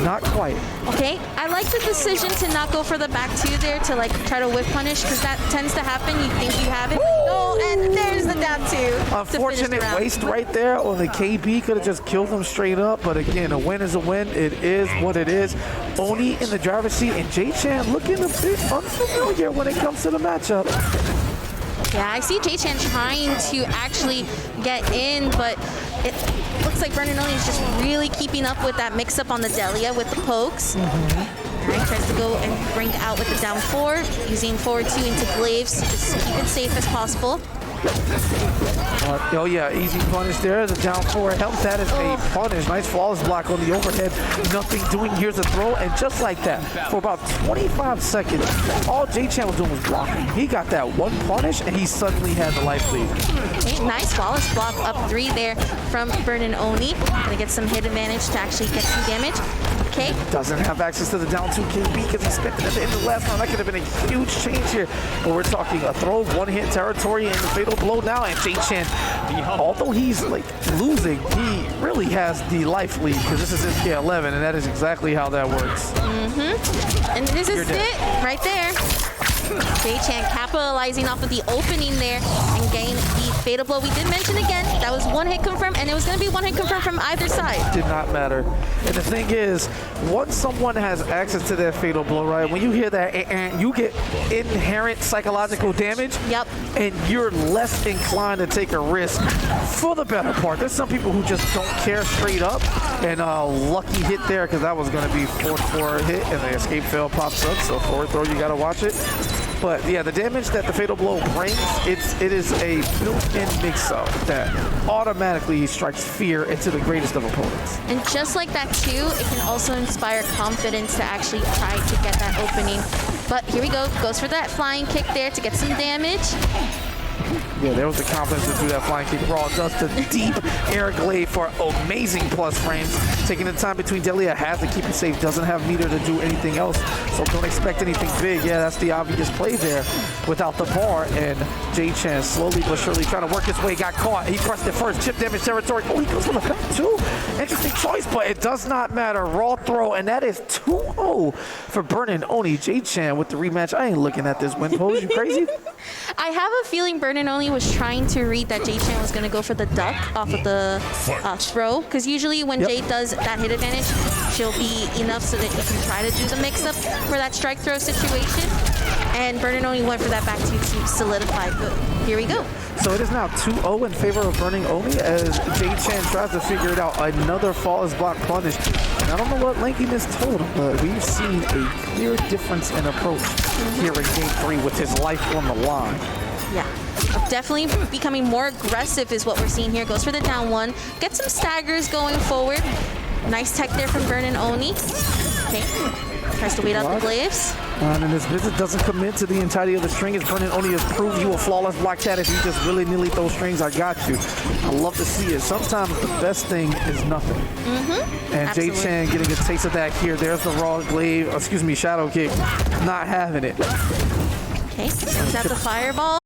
Not quite. Okay, I like the decision to not go for the back 2 there to like try to whip punish, because that tends to happen. You think you have it, but no, and there's the down 2. Unfortunate waste right there on the KB. Could have just killed him straight up, but again, a win is a win. It is what it is. Oni in the driver's seat, and Jay Chan looking a bit unfamiliar when it comes to the matchup. Yeah, I see J-Chan trying to actually get in, but it looks like Vernon Oni is just really keeping up with that mix-up on the Delia with the pokes. All right, tries to go and bring out with the down 4, using forward 2 into glaives to just keep it safe as possible. Oh yeah, easy punish there. The down 4 helps. That is a punish. Nice flawless block on the overhead. Nothing doing. Here's a throw, and just like that, for about 25 seconds, all J-Chan was doing was blocking. He got that one punish, and he suddenly had the life lead. Okay, nice flawless block up 3 there from Vernon Oni. Gonna get some hit advantage to actually get some damage. Okay. Doesn't have access to the down 2 KB because he spent it at the end of the last round. That could have been a huge change here. But we're talking a throw, one-hit territory, and the fatal blow now. And J-Chan, although he's like losing, he really has the life lead because this is MK11, and that is exactly how that works. And this is it right there. J-Chan capitalizing off of the opening there and getting the fatal blow. We did mention again, that was one hit confirmed, and it was going to be one hit confirmed from either side. Did not matter. And the thing is, once someone has access to that fatal blow, right, when you hear that, you get inherent psychological damage. Yep. And you're less inclined to take a risk for the better part. There's some people who just don't care straight up. And lucky hit there, because that was going to be 4-4 hit, and the escape fail pops up. So forward throw, you got to watch it. But yeah, the damage that the fatal blow brings, it is a built-in mix-up that automatically strikes fear into the greatest of opponents. And just like that too, it can also inspire confidence to actually try to get that opening. But here we go, goes for that flying kick there to get some damage. Yeah, there was the confidence to do that flying kick. Raw does the deep air glaive for amazing plus frames. Taking the time between Delia, has to keep it safe, doesn't have meter to do anything else, so don't expect anything big. Yeah, that's the obvious play there without the bar, and J-Chan slowly but surely trying to work his way, got caught. He pressed it first, chip damage territory. Oh, he goes for the back too. Interesting choice, but it does not matter. Raw throw, and that is 2-0 for Vernon Oni. J-Chan with the rematch. I ain't looking at this win pose, you crazy? I have a feeling Vernon Oni was trying to read that J-Chan was going to go for the duck off of the throw, because usually when Jay does that hit advantage, she'll be enough so that you can try to do the mix-up for that strike throw situation. And Vernon Oni went for that back two to solidify, but here we go. So it is now 2-0 in favor of Vernon Oni as J-Chan tries to figure it out. Another flawless block punish. And I don't know what Lankiness told him, but we've seen a clear difference in approach here in Game 3 with his life on the line. Yeah, definitely becoming more aggressive is what we're seeing here. Goes for the down 1. Get some staggers going forward. Nice tech there from Vernon Oni. Okay, tries to wait out the glaives. And this visit doesn't commit to the entirety of the string as Vernon Oni has proved you a flawless block that if you just willy-nilly throw strings, I got you. I love to see it. Sometimes the best thing is nothing. And J-Chan getting a taste of that here. There's the raw glaive, shadow kick. Not having it. Okay, brings out the fireball.